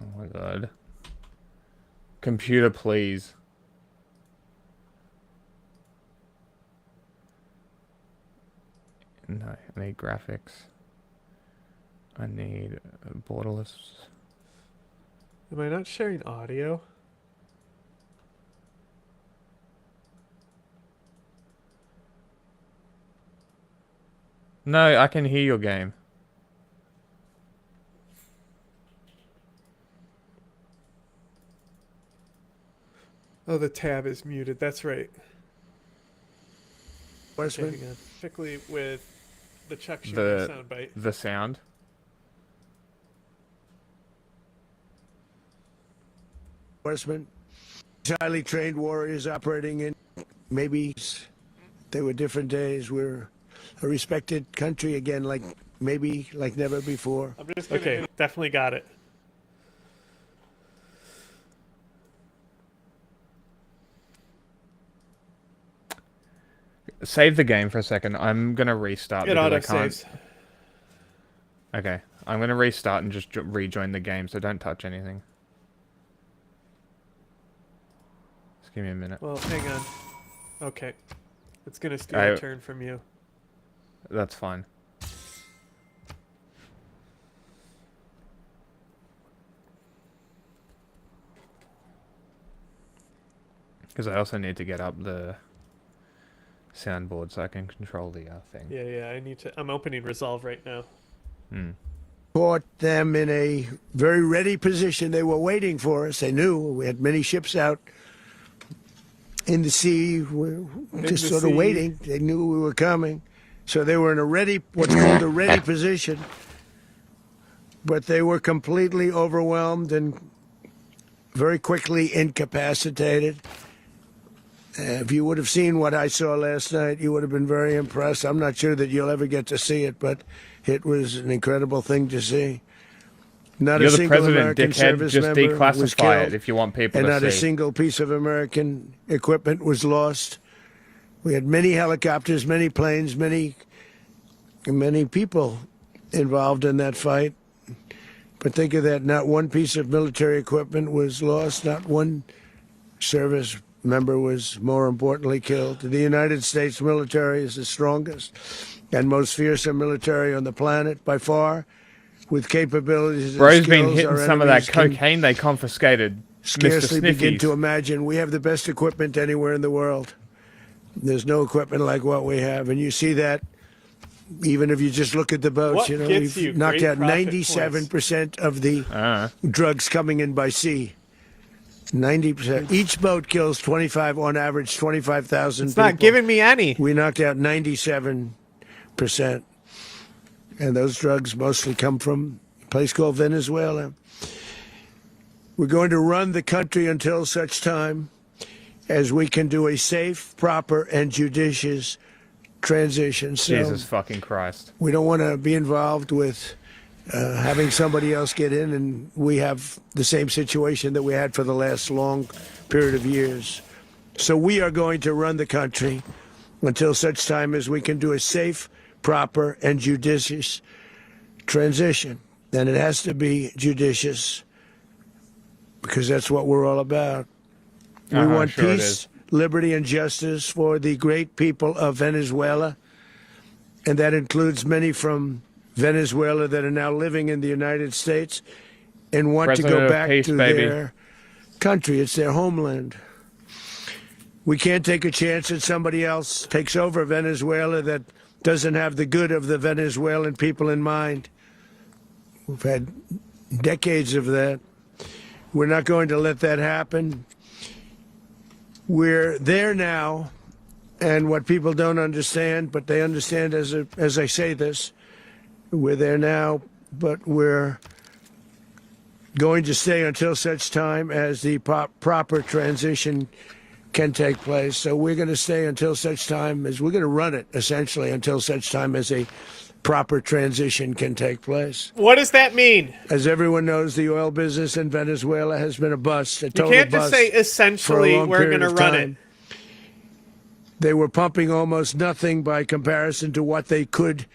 Oh my god. Computer, please. No, I need graphics. I need borderless. Am I not sharing audio? No, I can hear your game. Oh, the tab is muted. That's right. Enforcement. Okay, hang on. Particularly with the Chuck Schumer soundbite. The sound. Enforcement. Highly trained warriors operating in maybe they were different days. We're a respected country again, like maybe like never before. I'm just gonna definitely got it. Save the game for a second. I'm gonna restart It because auto I can't. saves. Okay, I'm gonna restart and just rejoin the game, so don't touch anything. Just give me a minute. Well, hang on. Okay. It's gonna steal a turn from you. That's fine. Because I also need to get up the soundboard so I can control the thing. Yeah, I need to. I'm opening Resolve right now. Put them in a very ready position. They were waiting for us. They knew we had many ships out in the sea, just sort of waiting. They knew we were coming, so they were in a ready, what's called a ready position. But they were completely overwhelmed and very quickly incapacitated. If you would have seen what I saw last night, you would have been very impressed. I'm not sure that you'll ever get to see it, but it was an incredible thing to see. Not You're a the single president, American dickhead. service Just member was declassify killed, it if you want people and to not see. a single piece of American equipment was lost. We had many helicopters, many planes, many people involved in that fight. But think of that, not one piece of military equipment was lost, not one service member was, more importantly, killed. The United States military is the strongest and most fearsome military on the planet by far, with capabilities and Bro's skills been hitting our some of that enemies can cocaine they confiscated. scarcely Mr. begin Sniffies. to imagine. We have the best equipment anywhere in the world. There's no equipment like what we have, and you see that even if you just look at the boats. What You know, gets we've you knocked great out profit 97% of the drugs coming in by sea. 90%. Each boat kills 25, on average, 25,000 It's people. not giving me any. We knocked out 97%. And those drugs mostly come from a place called Venezuela. We're going to run the country until such time as we can do a safe, proper, and judicious transition. So Jesus fucking Christ. we don't want to be involved with having somebody else get in, and we have the same situation that we had for the last long period of years. So we are going to run the country until such time as we can do a safe, proper, and judicious transition. And it has to be judicious because that's what we're all about. We want sure it peace, is. liberty, and justice for the great people of Venezuela, and that includes many from Venezuela that are now living in the United States and want to President go of back peace, to baby. their country. It's their homeland. We can't take a chance that somebody else takes over Venezuela that doesn't have the good of the Venezuelan people in mind. We've had decades of that. We're not going to let that happen. We're there now, and what people don't understand, but they understand as I say this, we're there now, but we're going to stay until such time as the proper transition can take place. So we're going to stay until such time as we're going to run it, essentially, until such time as a proper transition can take place. What does that mean? As everyone knows, the oil business in Venezuela has been a bust, a You total can't bust just say for a essentially long we're period going to of run time. it. They were pumping almost nothing by comparison to what they could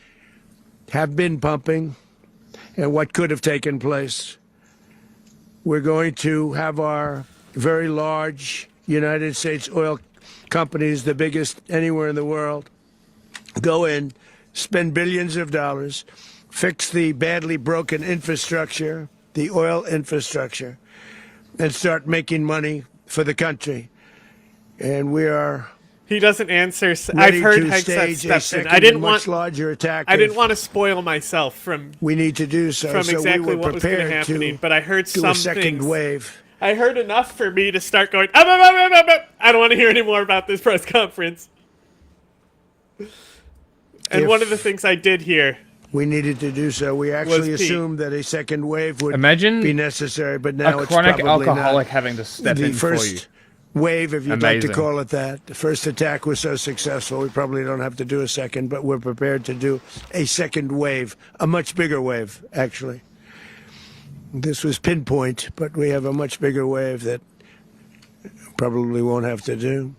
have been pumping and what could have taken place. We're going to have our very large United States oil companies, the biggest anywhere in the world, go in, spend billions of dollars, fix the badly broken infrastructure, the oil infrastructure, and start making money for the country. And we are He doesn't answer. I've ready heard to Hegseth stage a steps in. second I didn't and want much larger attack. I didn't if want to spoil myself from we need to do so. from So exactly we were what was going to prepared happen. But I heard do some a second things. wave. I heard enough for me to start going. I don't want to hear any more about this press conference. And If one of the things I did hear. We needed to do so. We actually Was Pete. assumed that a second wave would Imagine be necessary, but now a it's chronic probably alcoholic not. having to step the in for first you. wave, if you'd like to Amazing. call it that. The first attack was so successful, we probably don't have to do a second, but we're prepared to do a second wave, a much bigger wave, actually. This was pinpoint, but we have a much bigger wave that probably won't have to do.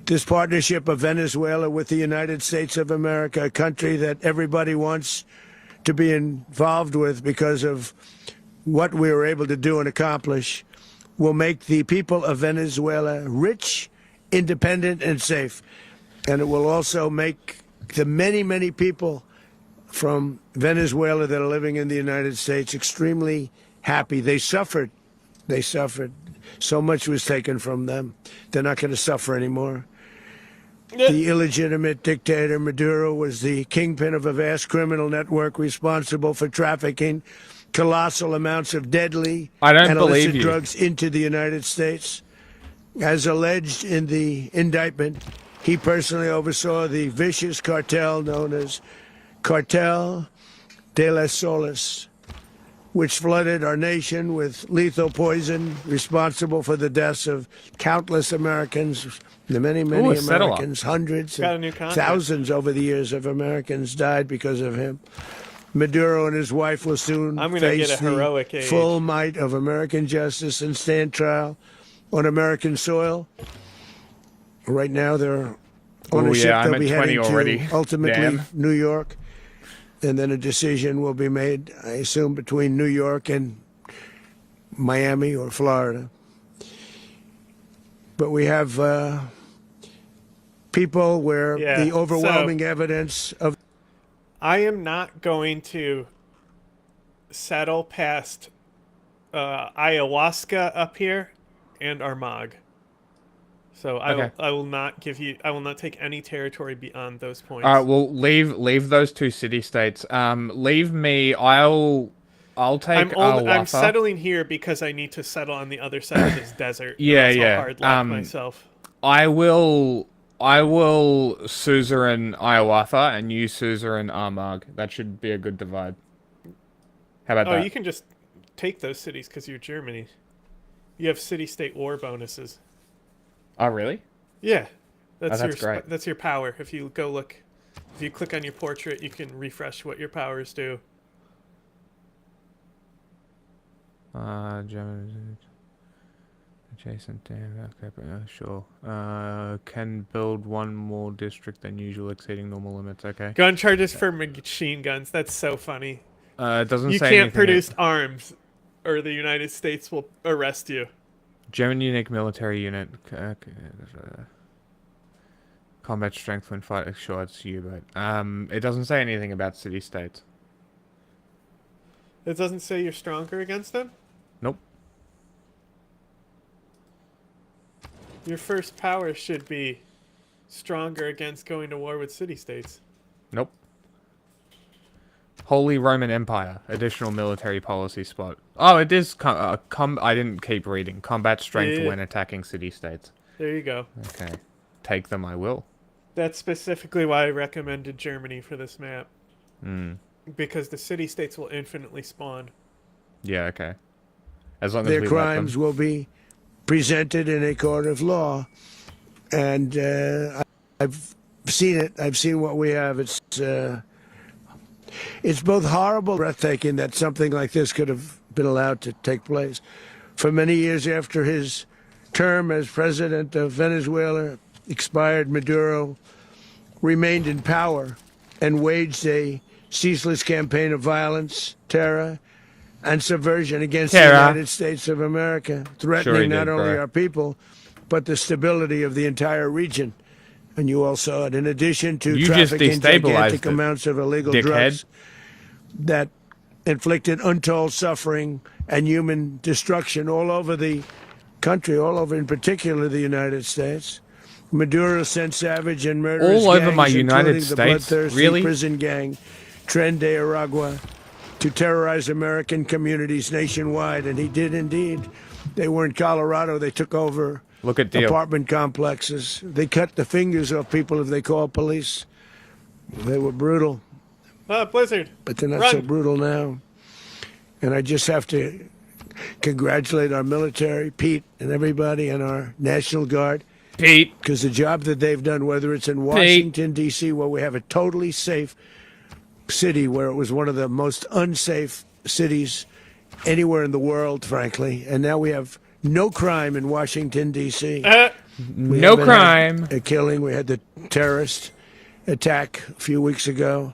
This partnership of Venezuela with the United States of America, a country that everybody wants to be involved with because of what we were able to do and accomplish, will make the people of Venezuela rich, independent, and safe. And it will also make the many, many people from Venezuela that are living in the United States extremely happy. They suffered. They suffered. So much was taken from them. They're not going to suffer anymore. The illegitimate dictator Maduro was the kingpin of a vast criminal network responsible for trafficking colossal amounts of deadly and illicit drugs into the United States. As alleged in the indictment, he personally oversaw the vicious cartel known as Cartel de las Solas, which flooded our nation with lethal poison, responsible for the deaths of countless Americans, many Americans, hundreds and thousands over the years of Americans died because of him. Maduro and his wife will soon face the full might of American justice and stand trial on American soil. Right now, they're on a ship they'll be heading to, ultimately New York. And then a decision will be made, I assume, between New York and Miami or Florida. But we have people where the overwhelming evidence of... I am not going to settle past ayahuasca up here and Armagh. So I will not give you. I will not take any territory beyond those points. All right, well, leave those two city-states. Leave me. I'll take ayahuasca. I'm settling here because I need to settle on the other side of this desert. Yeah. Hard lock myself. I will suzerain Hiawatha and you suzerain Armagh. That should be a good divide. How about that? Oh, you can just take those cities because you're Germany. You have city-state war bonuses. Oh, really? Yeah. That's great. That's your power. If you go look, if you click on your portrait, you can refresh what your powers do. German adjacent dam. Okay, sure. Can build one more district than usual, exceeding normal limits. Okay. Gun charges for machine guns. That's so funny. It doesn't say you anything. can't produce arms, or the United States will arrest you. German unique military unit. Combat strength when fighting. Sure, it's you, but it doesn't say anything about city-states. It doesn't say you're stronger against them? Nope. Your first power should be stronger against going to war with city-states. Nope. Holy Roman Empire. Additional military policy spot. Oh, it is... I didn't keep reading. Combat strength when attacking city-states. There you go. Okay. Take them, I will. That's specifically why I recommended Germany for this map. Hmm. Because the city-states will infinitely spawn. Yeah, okay. As long as their we crimes will be presented in a court of law. And I've seen it. I've seen what we have. It's both horrible and breathtaking that something like this could have been allowed to take place. For many years after his term as president of Venezuela expired, Maduro remained in power and waged a ceaseless campaign of violence, terror, and subversion against the United States of America, threatening not only our people, but the stability of the entire region. And you all saw it. In addition to trafficking gigantic amounts of illegal drugs that inflicted untold suffering and human destruction all over the country, all over, in particular, the United States. Maduro sent savage and murderous all over gangs, my United including the States, bloodthirsty really? prison gang Tren de Aragua, to terrorize American communities nationwide, and he did indeed. They were in Colorado. They took over apartment complexes. They cut the fingers off people if they called police. They were brutal. Blizzard. But they're not so brutal now. And I just have to congratulate our military, Pete, and everybody, and our National Guard. Pete. Because the job that they've done, whether it's in Washington, D.C., where we have a totally safe city, where it was one of the most unsafe cities anywhere in the world, frankly, and now we have no crime in Washington, D.C. No crime. A killing. We had the terrorist attack a few weeks ago.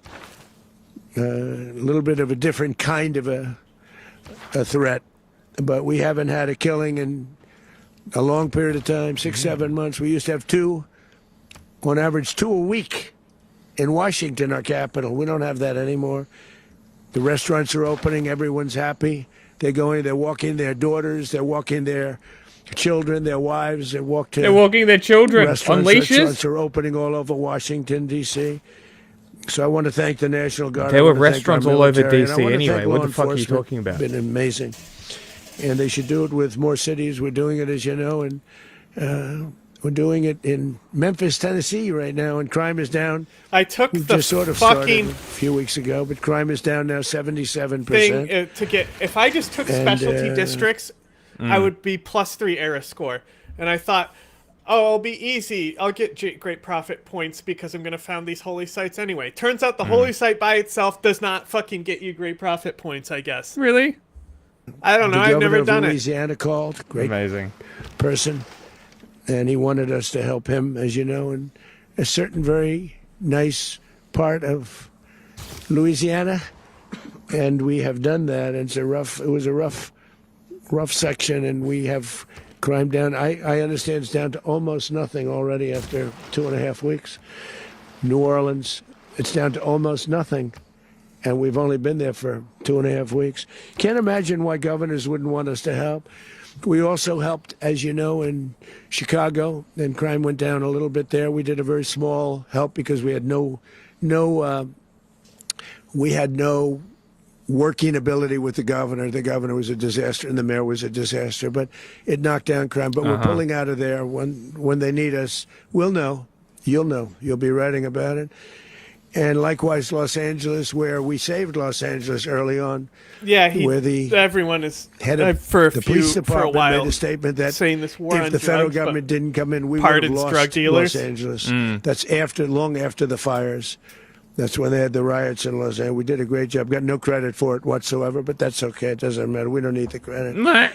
A little bit of a different kind of a threat, but we haven't had a killing in a long period of time, 6-7 months. We used to have two, on average, 2 a week in Washington, our capital. We don't have that anymore. The restaurants are opening. Everyone's happy. They're going, they're walking their daughters. They're walking their children, their wives. They walk to They're walking their children on leashes. Restaurants are opening all over Washington, D.C. So I want to thank the National Guard. There I were want to thank our restaurants all over military, and I DC want to anyway. thank What law the fuck are you enforcement. talking about? Been amazing. And they should do it with more cities. We're doing it, as you know, and we're doing it in Memphis, Tennessee right now, and crime is down. I took We've the just sort of started fucking a few weeks ago, but crime is down now 77%. thing to get. If I just took And, specialty districts, I would be +3 ERA score. And I thought, oh, it'll be easy. I'll get great profit points because I'm going to found these holy sites anyway. Turns out the holy site by itself does not fucking get you great profit points, I guess. Really? I don't know. The I've never governor of done it. Louisiana called. Great Amazing person. And he wanted us to help him, as you know, in a certain very nice part of Louisiana. And we have done that. And it was a rough section, and we have crime down. I understand it's down to almost nothing already after 2.5 weeks. New Orleans, it's down to almost nothing. And we've only been there for 2.5 weeks. Can't imagine why governors wouldn't want us to help. We also helped, as you know, in Chicago, and crime went down a little bit there. We did a very small help because we had no working ability with the governor. The governor was a disaster, and the mayor was a disaster. But it knocked down crime. But we're pulling out of there when they need us. We'll know. You'll know. You'll be writing about it. And likewise, Los Angeles, where we saved Los Angeles early on. Yeah, everyone is head of for the police for a department while made a statement that saying this war if on the federal drugs, government but didn't come in, we would have pardons lost drug dealers. Los Angeles. That's long after the fires. That's when they had the riots in Los Angeles. We did a great job. Got no credit for it whatsoever, but that's okay. It doesn't matter. We don't need the credit. Meh.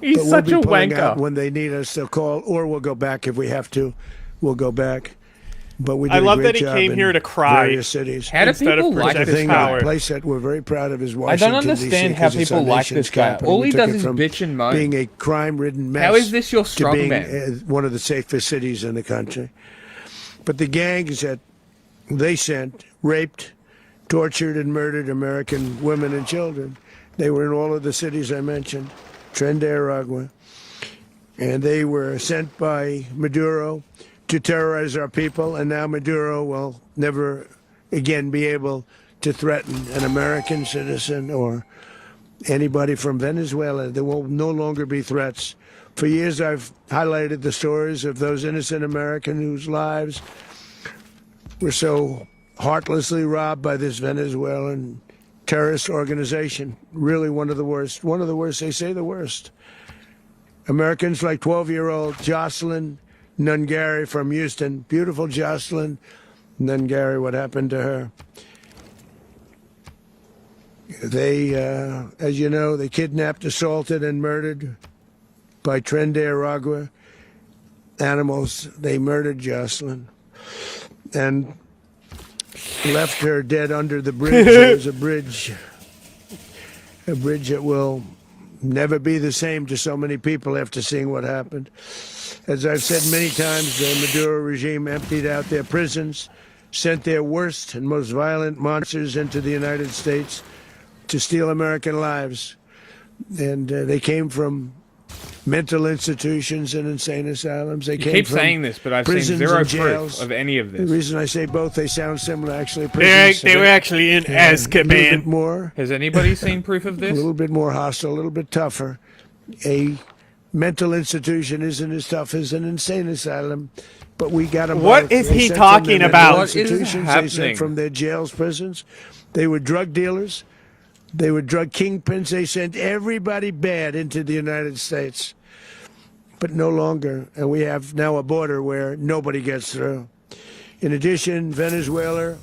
He's But we'll such be a pulling wanker. out when they need us. They'll call, or we'll go back if we have to. We'll go back. But we did I love a great that he job came in here to cry various cities. How do instead people of like The project this thing guy? about place that we're very proud of is I Washington, don't understand DC, how 'cause it's people our like nation's this guy. capital. All We he took does it is from bitch and moan. being a crime-ridden mess. How is this your to being strongman? one of the safest cities in the country? But the gangs that they sent raped, tortured, and murdered American women and children. They were in all of the cities I mentioned, Trinidad, Aragua, and they were sent by Maduro to terrorize our people, and now Maduro will never again be able to threaten an American citizen or anybody from Venezuela. There will no longer be threats. For years, I've highlighted the stories of those innocent Americans whose lives were so heartlessly robbed by this Venezuelan terrorist organization. Really one of the worst. One of the worst, they say the worst. Americans like 12-year-old Jocelyn Nungary from Houston. Beautiful Jocelyn Nungary, what happened to her? They, as you know, they kidnapped, assaulted, and murdered by Trinidad, Aragua animals. They murdered Jocelyn and left her dead under the bridge. There was a bridge that will never be the same to so many people after seeing what happened. As I've said many times, the Maduro regime emptied out their prisons, sent their worst and most violent monsters into the United States to steal American lives. And they came from mental institutions and insane asylums. They You came keep from saying this, but I've seen prisons zero and proof jails. of any of The this. reason I say both, they sound similar. Actually, prisons. They were actually in A little bit Azkaban. more. Has anybody seen proof of A this? little bit more hostile, a little bit tougher. A mental institution isn't as tough as an insane asylum, but we got them. What both. is They he sent them talking in about? mental What is institutions. They happening? sent from their jails, prisons. They were drug dealers. They were drug kingpins. They sent everybody bad into the United States, but no longer. And we have now a border where nobody gets through. In addition, Venezuela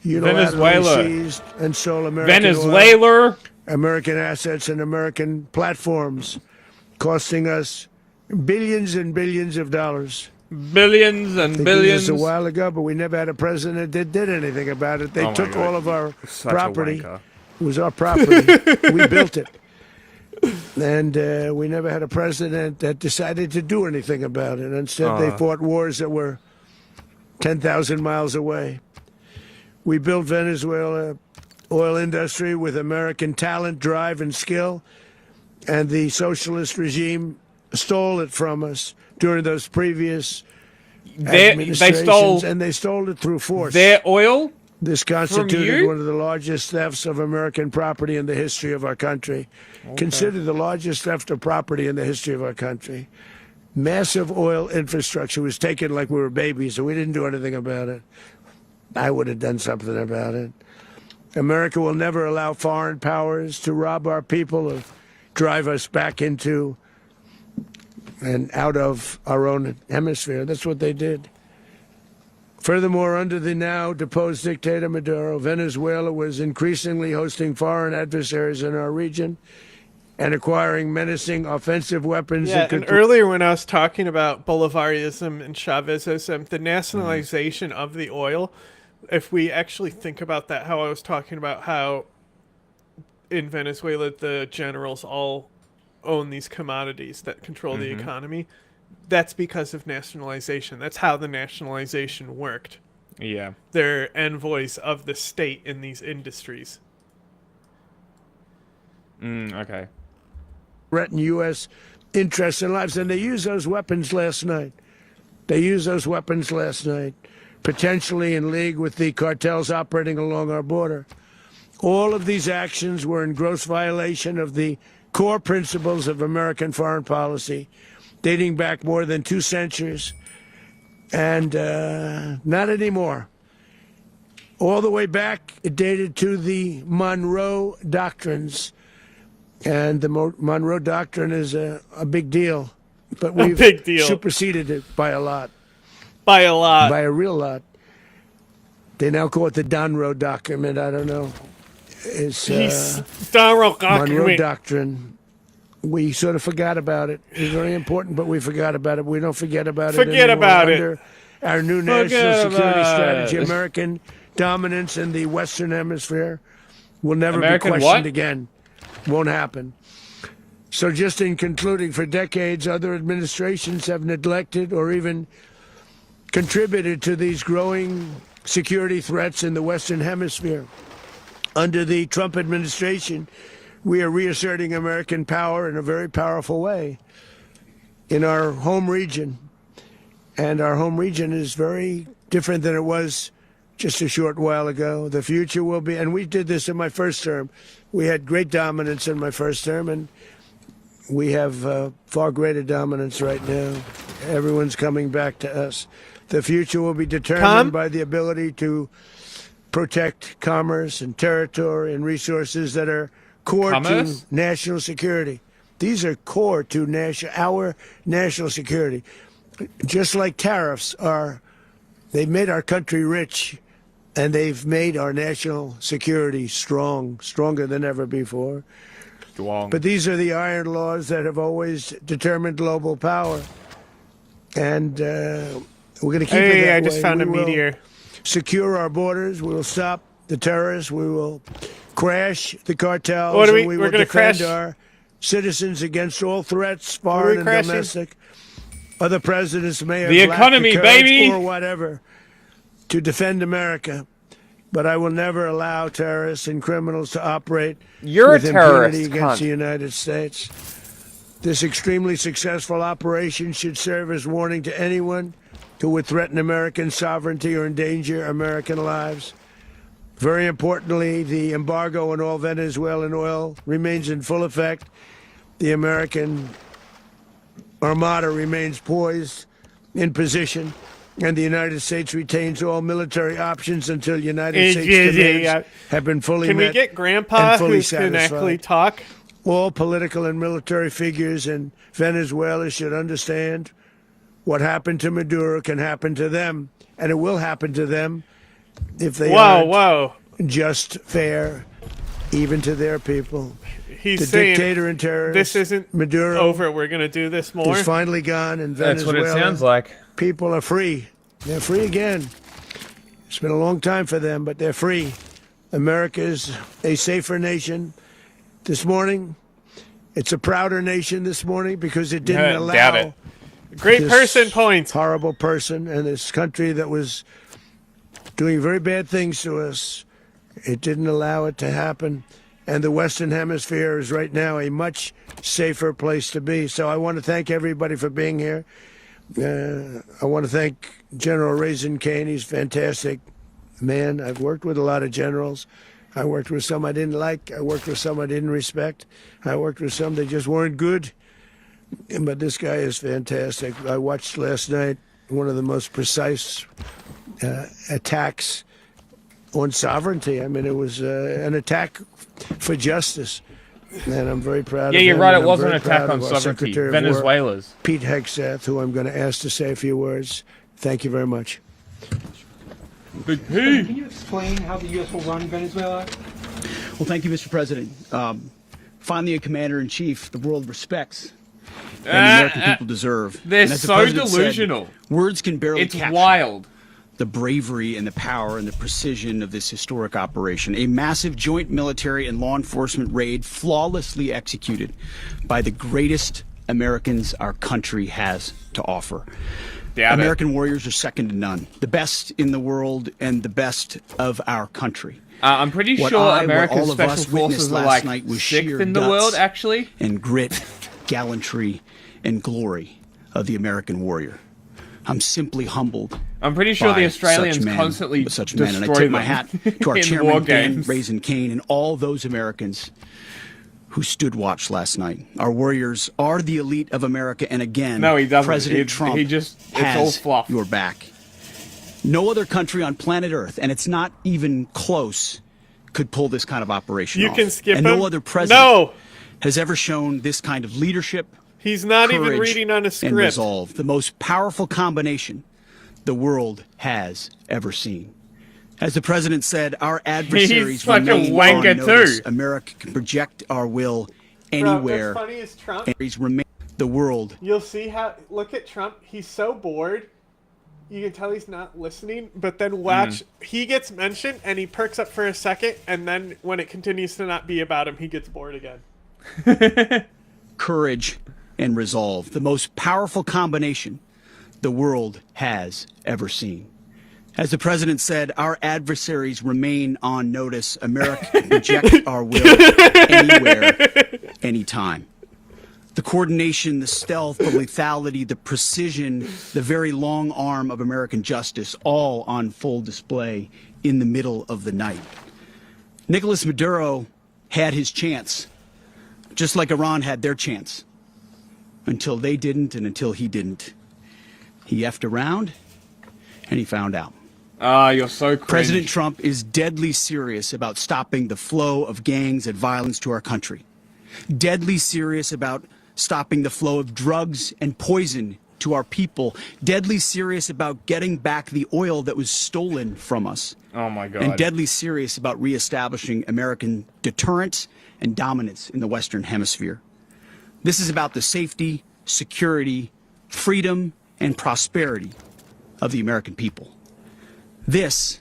unilaterally seized and sold American oil, Venezuela. American assets and American platforms, costing us billions and billions of dollars. Billions and They billions. did this a while ago, but we never had a president that did anything about it. They Oh my took God. all of our Such a property. wanker. It was our property. We built it. And we never had a president that decided to do anything about it. Instead, they fought wars that were 10,000 miles away. We built Venezuela oil industry with American talent, drive, and skill. And the socialist regime stole it from us during those previous They administrations, and they stole it through force. their oil. This from constituted you? one of the largest thefts of American property in the history of our country. Considered the largest theft of property in the history of our country. Massive oil infrastructure was taken like we were babies, and we didn't do anything about it. I would have done something about it. America will never allow foreign powers to rob our people or drive us back into and out of our own hemisphere. That's what they did. Furthermore, under the now deposed dictator Maduro, Venezuela was increasingly hosting foreign adversaries in our region and acquiring menacing offensive weapons. Yeah, and earlier when I was talking about Bolivarianism and Chavezism, the nationalization of the oil, if we actually think about that, how I was talking about how in Venezuela the generals all own these commodities that control the economy, that's because of nationalization. That's how the nationalization worked. Yeah. They're envoys of the state in these industries. Okay. Threaten U.S. interests and lives, and they used those weapons last night. Potentially in league with the cartels operating along our border. All of these actions were in gross violation of the core principles of American foreign policy, dating back more than 2 centuries, and not anymore. All the way back, it dated to the Monroe Doctrines, and the Monroe Doctrine is a big deal, but we've superseded it by a lot. By a real lot. They now call it the Monroe Document. I don't know. It's Monroe Doctrine. We sort of forgot about it. It's very important, but we forgot about it. We don't forget about it anymore. Under our new national security strategy, American dominance in the Western Hemisphere will never be questioned again. Won't happen. So just in concluding, for decades, other administrations have neglected or even contributed to these growing security threats in the Western Hemisphere. Under the Trump administration, we are reasserting American power in a very powerful way in our home region. And our home region is very different than it was just a short while ago. The future will be, and we did this in my first term. We had great dominance in my first term, and we have far greater dominance right now. Everyone's coming back to us. The future will be determined by the ability to protect commerce and territory and resources that are core to national security. These are core to our national security. Just like tariffs are, they've made our country rich, and they've made our national security stronger than ever before. But these are the iron laws that have always determined global power. And we're going to keep it that way. I just found a meteor. Secure our borders. We will stop the terrorists. We will crash the cartels. And we will defend our citizens against all threats, foreign and domestic. Other presidents may have lacked the courage or whatever to defend America. But I will never allow terrorists and criminals to operate with impunity against the United States. This extremely successful operation should serve as warning to anyone who would threaten American sovereignty or endanger American lives. Very importantly, the embargo on all Venezuelan oil remains in full effect. The American Armada remains poised in position, and the United States retains all military options until United States demands have been fully met. Can we get Grandpa who can actually talk? All political and military figures in Venezuela should understand what happened to Maduro can happen to them, and it will happen to them if they aren't just, fair, even to their people. He's the saying dictator and terrorist, this isn't Maduro, over. We're going to do this more. is finally gone, and Venezuela, that's what it sounds like. People are free. They're free again. It's been a long time for them, but they're free. America is a safer nation this morning. It's a prouder nation this morning because it didn't allow great person points. Horrible person and this country that was doing very bad things to us. It didn't allow it to happen. and the Western Hemisphere is right now a much safer place to be. So I want to thank everybody for being here. I want to thank General Raisin Kane. He's a fantastic man. I've worked with a lot of generals. I worked with some I didn't like. I worked with some I didn't respect. I worked with some that just weren't good. But this guy is fantastic. I watched last night one of the most precise attacks on sovereignty. I mean, it was an attack for justice. And I'm very proud of him. Yeah, you're right. And It I'm wasn't very an attack proud on of our sovereignty. Secretary of War, Venezuela's. Pete Hegseth, who I'm going to ask to say a few words. Thank you very much. Can you explain how the U.S. will run Venezuela? Well, thank you, Mr. President. Finally, a commander-in-chief the world respects and the American people deserve. They're And as the so president said, delusional. words can barely It's capture wild. the bravery and the power and the precision of this historic operation. A massive joint military and law enforcement raid flawlessly executed by the greatest Americans our country has to offer. American warriors are second to none. The best in the world and the best of our country. I'm pretty What sure all America's of us special witnessed forces are last like night was sixth sheer in the guts world, actually. And grit, gallantry, and glory of the American warrior. I'm simply humbled. I'm pretty sure by the Australians such men, constantly such men, and I destroy tip my them hat to our in chairman, war Dan games. Raisin Kane, and all those Americans who stood watch last night. Our warriors are the elite of America, and again, No, he doesn't. President Trump it's all has fluff. your back. No other country on planet Earth, and it's not even close, could pull this kind of operation You off. can skip and him. no other president No. has ever shown this kind of leadership. He's not even courage, reading on a and script. resolve. The most powerful combination the world has ever seen. As the president said, our adversaries such a remain wanker on notice. too. America can project our will Bro, anywhere. what's funny is Trump. The world. You'll see how. Look at Trump. He's so bored. You can tell he's not listening. But then watch. He gets mentioned and he perks up for a second, and then when it continues to not be about him, he gets bored again. Courage and resolve. The most powerful combination the world has ever seen. As the president said, our adversaries remain on notice. America can project our will anywhere, anytime. The coordination, the stealth, the lethality, the precision, the very long arm of American justice, all on full display in the middle of the night. Nicolas Maduro had his chance, just like Iran had their chance, until they didn't and until he didn't. He effed around, and he found out. Ah, you're so cringe. President Trump is deadly serious about stopping the flow of gangs and violence to our country. Deadly serious about stopping the flow of drugs and poison to our people. Deadly serious about getting back the oil that was stolen from us. Oh my God. And deadly serious about reestablishing American deterrence and dominance in the Western Hemisphere. This is about the safety, security, freedom, and prosperity of the American people. This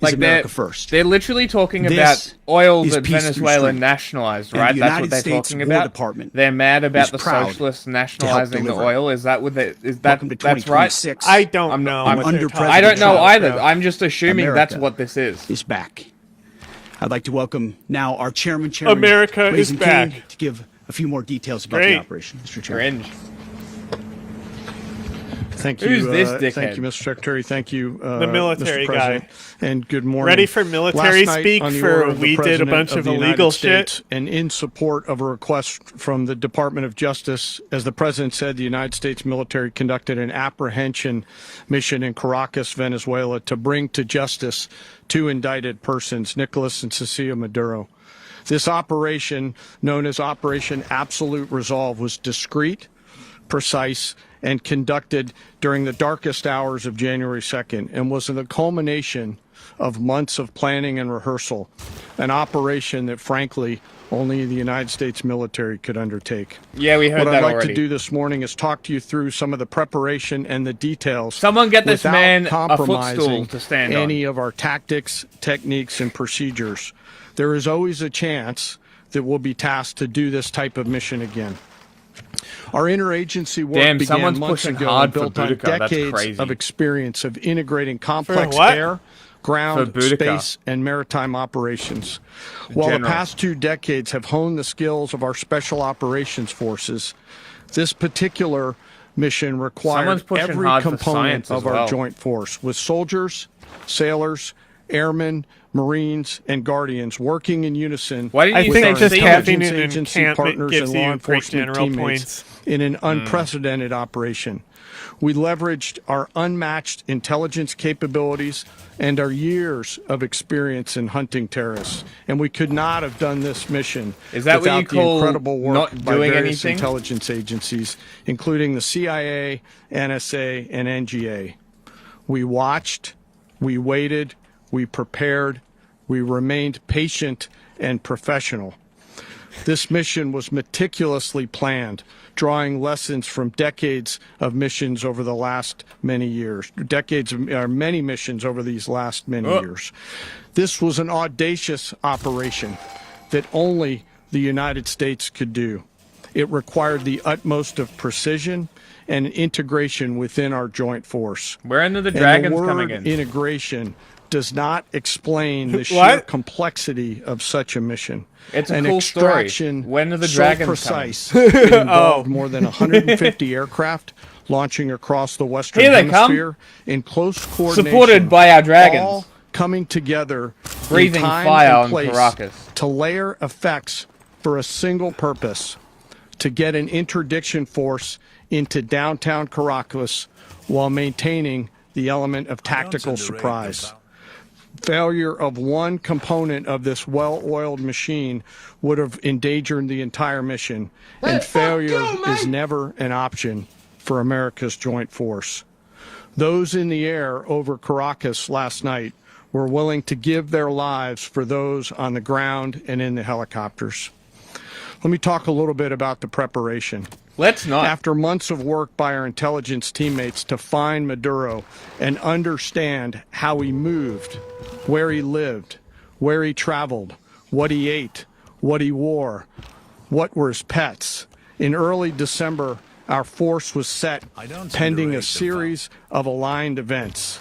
is America first. They're literally talking This about oil is that peace through Venezuela strength. nationalized, And right? the That's United what they're States talking War about. Department They're mad about is the proud socialists to help nationalizing the deliver. oil. Is that what they? Is that Welcome to that's right? 2026. I don't know. I'm what under they're talking I don't know about, either. bro. I'm just assuming that's America what this is. Is back. I'd like to welcome now our chairman, America is Raisin King, back. to give a few more details about Great. the operation. Mr. Chairman. Cringe. Thank you. Who's this dickhead? Thank you, Mr. Secretary. Thank you, The military Mr. President. guy. And good morning. Ready for military Last night, speak on the for order of the we did a President bunch of the illegal United shit? States, and in support of a request from the Department of Justice, as the President said, the United States military conducted an apprehension mission in Caracas, Venezuela, to bring to justice two indicted persons, Nicolas and Cecilia Maduro. This operation, known as Operation Absolute Resolve, was discreet, precise, and conducted during the darkest hours of January 2nd and was the culmination of months of planning and rehearsal, an operation that, frankly, only the United States military could undertake. Yeah, we heard what that I'd like already. to do this morning is talk to you through some of the preparation and the details. Someone get this without man a compromising footstool to stand on. any of our tactics, techniques, and procedures. There is always a chance that we'll be tasked to do this type of mission again. Our interagency work Damn, began someone's months pushing ago hard and for built on Boudica. That's decades crazy. of experience of integrating complex what? air, ground, Boudica. space, and maritime operations. While the General. past 2 decades have honed the skills of our special operations forces, this particular mission Someone's required pushing every hard for component science as of our well. joint force, with soldiers, sailors, airmen, Marines, and Guardians working in unison. Why didn't I you with think our just having intelligence an agency encampment partners gives and law you great enforcement general teammates points. in an unprecedented operation. We leveraged our unmatched intelligence capabilities and our years of experience in hunting terrorists, and we could not have done this mission Is that what without you the call incredible work not by doing various anything? intelligence agencies, including the CIA, NSA, and NGA. We watched, we waited, we prepared, we remained patient and professional. This mission was meticulously planned, drawing lessons from decades of missions over the last many years, many missions over these last many years. This was an audacious operation that only the United States could do. It required the utmost of precision and integration within our joint force. Where are the And dragons the coming word in? integration does not explain the sheer What? complexity of such a mission. It's a An cool story. extraction When are the so dragons precise, coming? it involved Oh. more than 150 aircraft launching across the Western Here they come. Hemisphere in close coordination. Supported by our dragons. All coming together Breathing in time fire and on place Caracas. to layer effects for a single purpose: to get an interdiction force into downtown Caracas while maintaining the element of tactical surprise. Failure of one component of this well-oiled machine would have endangered the entire mission, and failure is never an option for America's joint force. Those in the air over Caracas last night were willing to give their lives for those on the ground and in the helicopters. Let me talk a little bit about the preparation. Let's not. After months of work by our intelligence teammates to find Maduro and understand how he moved, where he lived, where he traveled, what he ate, what he wore, what were his pets, in early December, our force was set pending a series of aligned events.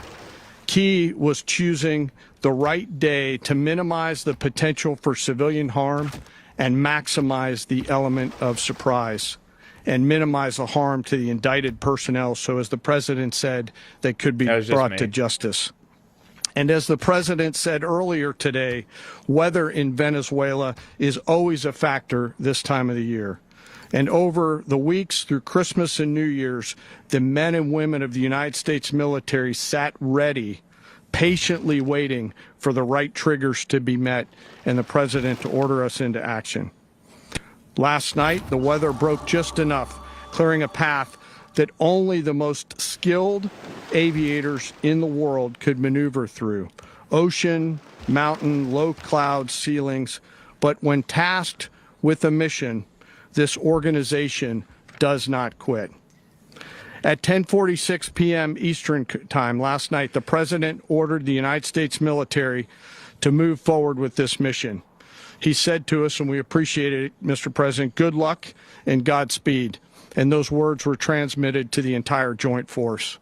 Key was choosing the right day to minimize the potential for civilian harm and maximize the element of surprise, and minimize the harm to the indicted personnel, so as the president said, they could be brought to justice. And as the president said earlier today, weather in Venezuela is always a factor this time of the year. And over the weeks through Christmas and New Year's, the men and women of the United States military sat ready, patiently waiting for the right triggers to be met and the president to order us into action. Last night, the weather broke just enough, clearing a path that only the most skilled aviators in the world could maneuver through. Ocean, mountain, low cloud ceilings. But when tasked with a mission, this organization does not quit. At 10:46 p.m. Eastern Time last night, the president ordered the United States military to move forward with this mission. He said to us, and we appreciate it, Mr. President, good luck and Godspeed. And those words were transmitted to the entire joint force.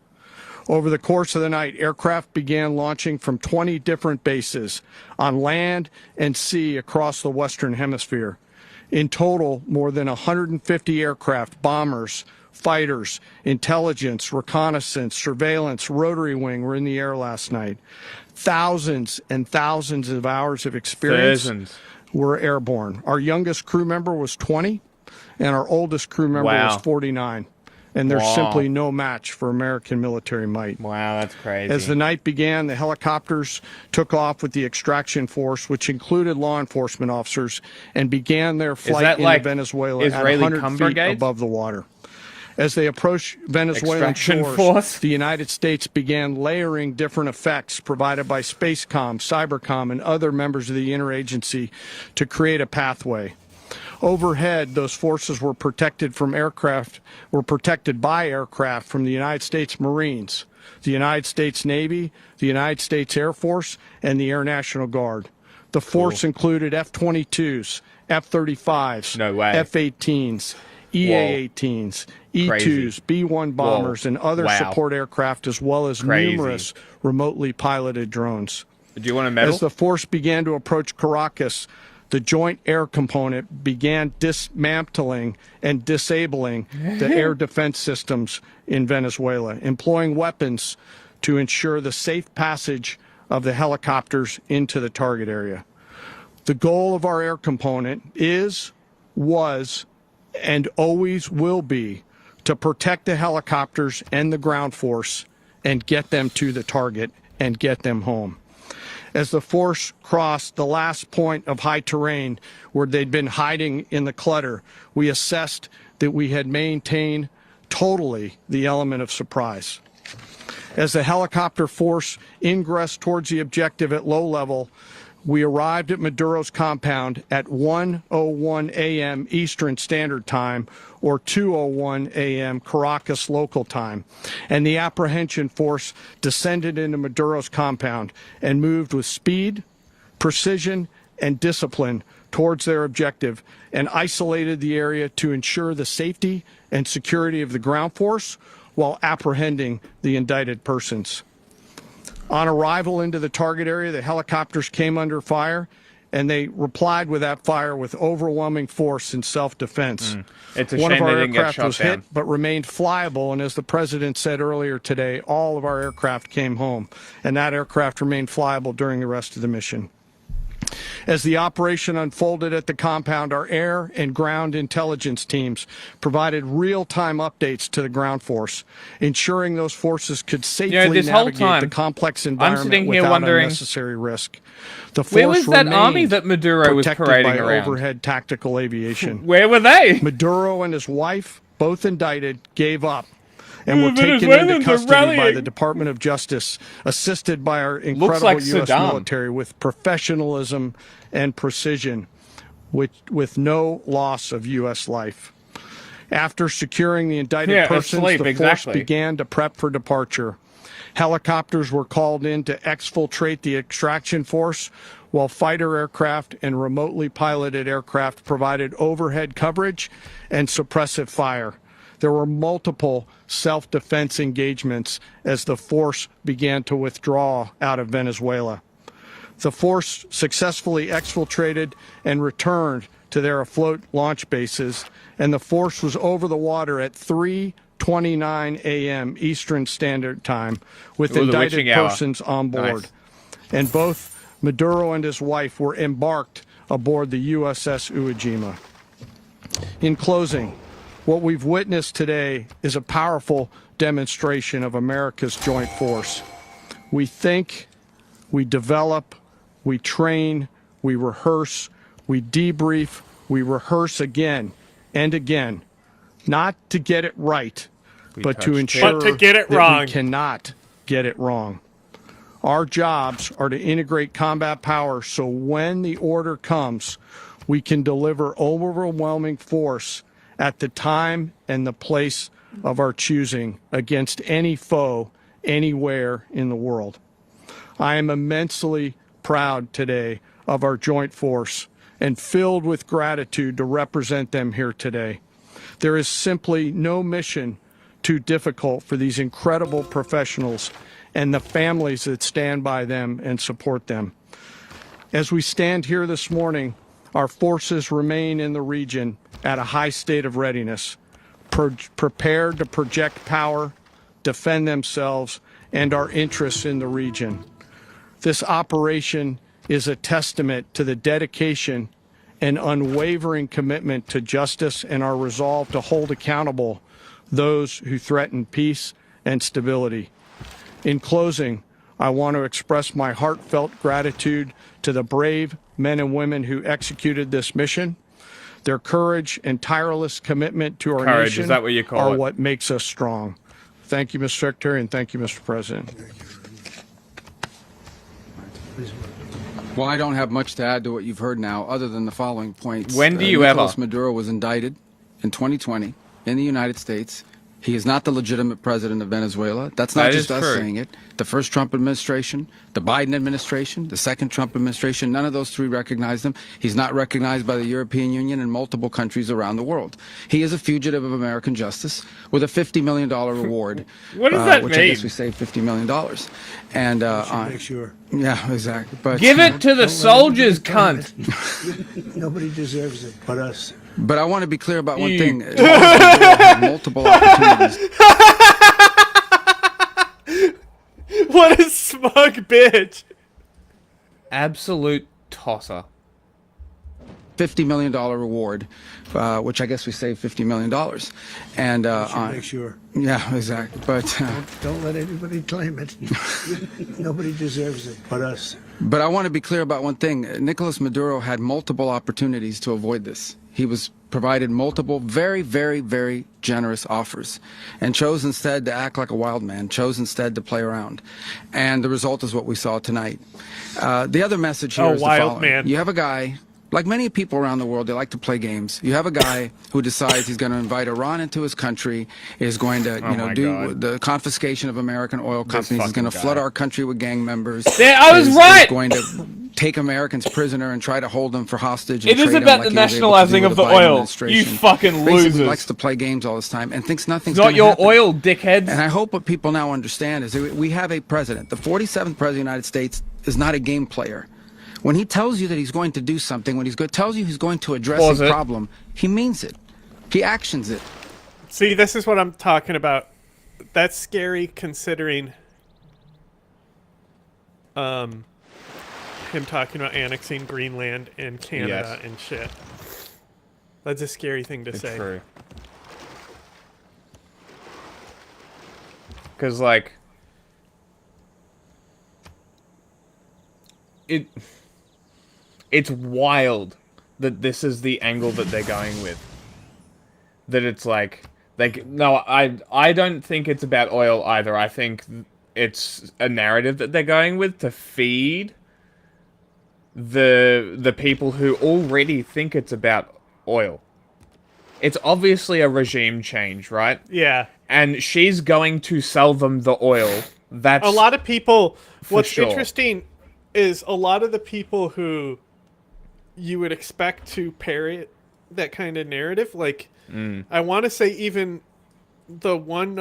Over the course of the night, aircraft began launching from 20 different bases on land and sea across the Western Hemisphere. In total, more than 150 aircraft, bombers, fighters, intelligence, reconnaissance, surveillance, rotary wing were in the air last night. Thousands and thousands of hours of experience were airborne. Our youngest crew member was 20, and our oldest crew member was 49. And there's simply no match for American military might. Wow, that's crazy. As the night began, the helicopters took off with the extraction force, which included law enforcement officers, and began their flight into Venezuela Israeli at 100 feet brigades? above the water. As they approached Venezuelan Extraction shores, force? the United States began layering different effects provided by Spacecom, Cybercom, and other members of the interagency to create a pathway. Overhead, those forces were protected by aircraft from the United States Marines, the United States Navy, the United States Air Force, and the Air National Guard. The force included F-22s, F-35s, F-18s, EA-18s, E-2s, B-1 bombers, and other support aircraft, as well as numerous remotely piloted drones. Do you want a medal? As the force began to approach Caracas, the Joint Air Component began dismantling and disabling the air defense systems in Venezuela, employing weapons to ensure the safe passage of the helicopters into the target area. The goal of our air component is, was, and always will be to protect the helicopters and the ground force and get them to the target and get them home. As the force crossed the last point of high terrain where they'd been hiding in the clutter, we assessed that we had maintained totally the element of surprise. As the helicopter force ingressed towards the objective at low level, we arrived at Maduro's compound at 1:01 a.m. Eastern Standard Time, or 2:01 a.m. Caracas local time, and the apprehension force descended into Maduro's compound and moved with speed, precision, and discipline towards their objective and isolated the area to ensure the safety and security of the ground force while apprehending the indicted persons. On arrival into the target area, the helicopters came under fire, and they replied with that fire with overwhelming force in self-defense. It's a One shame of our they didn't get aircraft shot was down. hit, but remained flyable, and as the president said earlier today, all of our aircraft came home, and that aircraft remained flyable during the rest of the mission. As the operation unfolded at the compound, our air and ground intelligence teams provided real-time updates to the ground force, ensuring those forces could safely this whole navigate time, the complex I'm environment sitting here without wondering, unnecessary risk. The force where was that remained army that Maduro was protected parading by around? overhead tactical aviation. Where were they? Maduro and his wife, both indicted, gave up and were taken Venezuelans into are custody by rallying. the Department of Justice, assisted by our Looks incredible like U.S. Saddam. military with professionalism and precision, with no loss of U.S. life. After securing the indicted persons, asleep, the exactly. force began to prep for departure. Helicopters were called in to exfiltrate the extraction force, while fighter aircraft and remotely piloted aircraft provided overhead coverage and suppressive fire. There were multiple self-defense engagements as the force began to withdraw out of Venezuela. The force successfully exfiltrated and returned to their afloat launch bases, and the force was over the water at 3:29 a.m. Eastern Standard Time with Ooh, the indicted witching hour. persons on board. Nice. And both Maduro and his wife were embarked aboard the USS Iwo Jima. In closing, what we've witnessed today is a powerful demonstration of America's joint force. We think, we develop, we train, we rehearse, we debrief, we rehearse again and again, not to get it right, but to ensure But to get it that wrong. we cannot get it wrong. Our jobs are to integrate combat power so when the order comes, we can deliver overwhelming force at the time and the place of our choosing against any foe anywhere in the world. I am immensely proud today of our joint force and filled with gratitude to represent them here today. There is simply no mission too difficult for these incredible professionals and the families that stand by them and support them. As we stand here this morning, our forces remain in the region at a high state of readiness, prepared to project power, defend themselves, and our interests in the region. This operation is a testament to the dedication and unwavering commitment to justice and our resolve to hold accountable those who threaten peace and stability. In closing, I want to express my heartfelt gratitude to the brave men and women who executed this mission. Their courage and tireless commitment to our Courage, nation is that what you call are it? what makes us strong. Thank you, Mr. Secretary, and thank you, Mr. President. Well, I don't have much to add to what you've heard now, other than the following points. When do you Nicolas ever? Maduro was indicted in 2020 in the United States. He is not the legitimate president of Venezuela. That's not That just is us true. saying it. The first Trump administration, the Biden administration, the second Trump administration, none of those three recognized him. He's not recognized by the European Union and multiple countries around the world. He is a fugitive of American justice with a $50 million reward. What does that which I guess mean? we saved $50 million. And Make sure. Yeah, exactly. But Give it to the soldiers, cunt. Nobody deserves it but us. But I want to be clear about one thing. Had multiple opportunities. What a smug bitch. Absolute tosser. $50 million reward, which I guess we saved $50 million. And Make sure. yeah, exactly. But Don't let anybody claim it. Nobody deserves it but us. But I want to be clear about one thing. Nicolas Maduro had multiple opportunities to avoid this. He was provided multiple very, very, very generous offers and chose instead to act like a wild man, chose instead to play around. And the result is what we saw tonight. The other message here is the wild following. man. You have a guy, like many people around the world, they like to play games. You have a guy who decides he's going to invite Iran into his country, is going to, do the confiscation of American oil companies, is going to flood our country with gang members. I was right! Is going to take Americans prisoner and try to hold them for hostage. And It is trade about them the like he was able to do nationalizing with of the Biden oil. administration. You fucking Basically losers. likes to play games all this time and thinks nothing's It's not gonna your happen. oil, dickheads. And I hope what people now understand is that we have a president. The 47th president of the United States is not a game player. When he tells you that he's going to do something, when tells you he's going to address a problem, he means it. He actions it. See, this is what I'm talking about. That's scary considering him talking about annexing Greenland and Canada and shit. That's a scary thing to say. True. Because, like, it's wild that this is the angle that they're going with. That it's like, no, I don't think it's about oil either. I think it's a narrative that they're going with to feed the people who already think it's about oil. It's obviously a regime change, right? Yeah. And she's going to sell them the oil. That's a lot of people. What's sure. interesting is a lot of the people who you would expect to parrot that kind of narrative. Like, I want to say even the one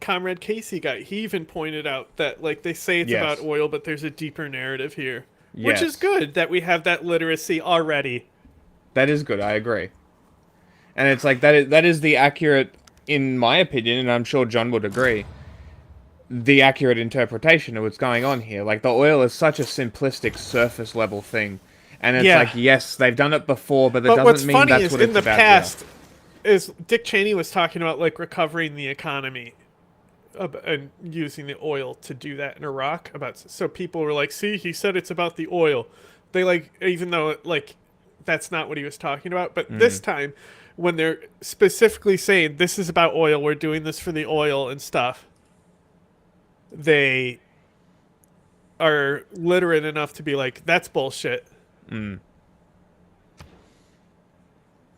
Comrade Casey guy, he even pointed out that, like, they say it's about oil, but there's a deeper narrative here. Which is good that we have that literacy already. That is good, I agree. And it's like, that is the accurate, in my opinion, and I'm sure John would agree, the accurate interpretation of what's going on here. Like, the oil is such a simplistic, surface-level thing. And it's like, yes, they've done it before, but that doesn't mean that's what it's about. But what's funny is, in the past, is Dick Cheney was talking about, like, recovering the economy and using the oil to do that in Iraq. So people were like, see, he said it's about the oil. They, like, even though, like, that's not what he was talking about. But this time, when they're specifically saying, this is about oil, we're doing this for the oil and stuff, they are literate enough to be like, that's bullshit.